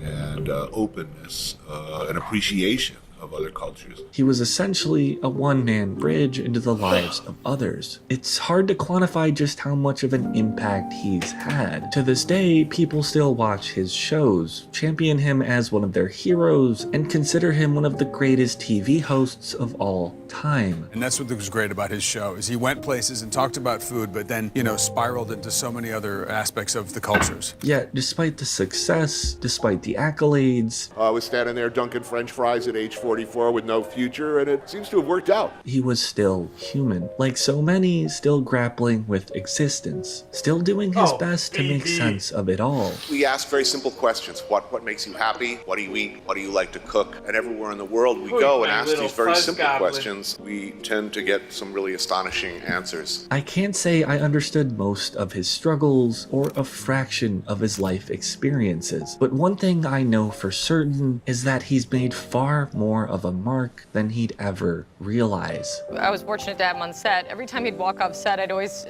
and openness and appreciation of other cultures. He was essentially a one-man bridge into the lives of others. It's hard to quantify just how much of an impact he's had. To this day, people still watch his shows, champion him as one of their heroes, and consider him one of the greatest TV hosts of all time. And that's what was great about his show, is he went places and talked about food, but then, spiraled into so many other aspects of the cultures. Yet, despite the success, despite the accolades, I was standing there dunking French fries at age 44 with no future, and it seems to have worked out. he was still human. Like so many, still grappling with existence, still doing his best to make sense of it all. We ask very simple questions. What makes you happy? What do you eat? What do you like to cook? And everywhere in the world we go and ask these very simple questions, we tend to get some really astonishing answers. I can't say I understood most of his struggles or a fraction of his life experiences, but one thing I know for certain is that he's made far more of a mark than he'd ever realize. I was fortunate to have him on set. Every time he'd walk off set, I'd always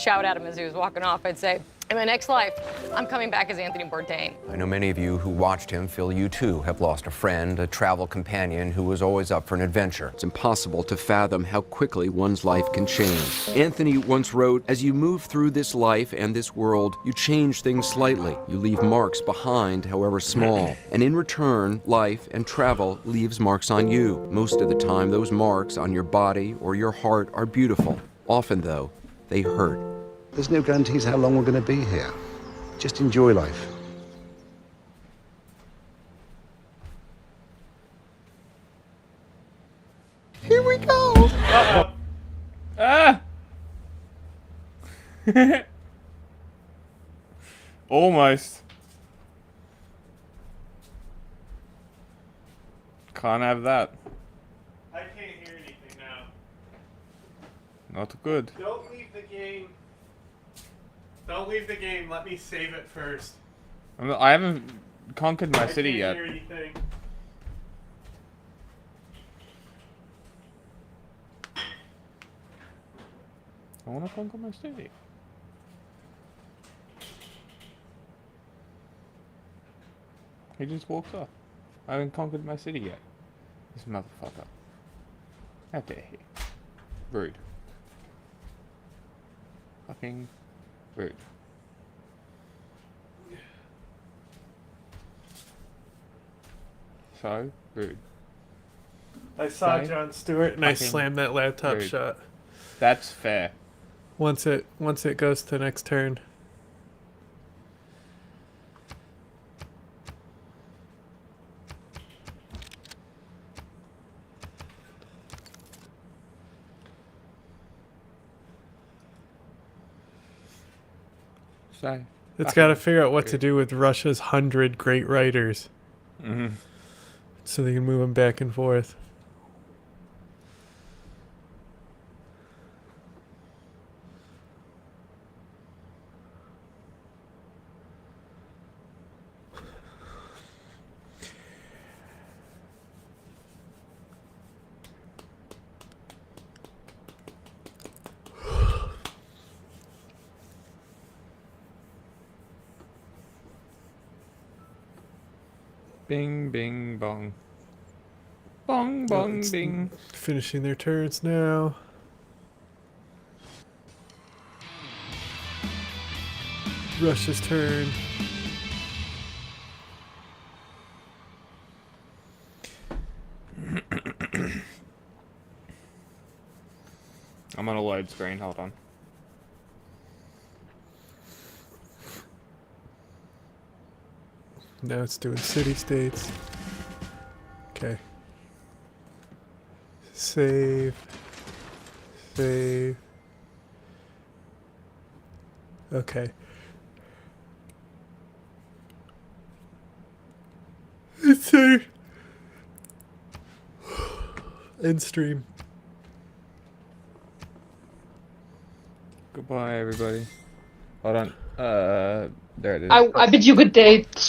shout at him as he was walking off. I'd say, in my next life, I'm coming back as Anthony Bourdain. I know many of you who watched him feel you too have lost a friend, a travel companion who was always up for an adventure. It's impossible to fathom how quickly one's life can change. Anthony once wrote, "As you move through this life and this world, you change things slightly. You leave marks behind, however small. And in return, life and travel leaves marks on you. Most of the time, those marks on your body or your heart are beautiful. Often, though, they hurt." There's no guarantees how long we're going to be here. Just enjoy life. Here we go! Ah! Almost. Can't have that. I can't hear anything now. Not good. Don't leave the game. Don't leave the game. Let me save it first. I haven't conquered my city yet. I can't hear anything. I want to conquer my city. He just walks off. I haven't conquered my city yet. This motherfucker. How dare he? Rude. Fucking rude. So rude. I saw So Jon Stewart and I fucking slammed that laptop rude. shut. That's fair. Once it goes to the next turn. So It's got to figure out what to do with Russia's 100 great writers. Mhm. So they can move them back and forth. Bing, bing, bong. Bong, bong, It's bing. Finishing their turns now. Russia's turn. I'm on a load screen, hold on. Now it's doing city-states. Okay. Save. Save. Okay. It's safe. End stream. Goodbye, everybody. Hold on. There it is. I bid you good day, sir.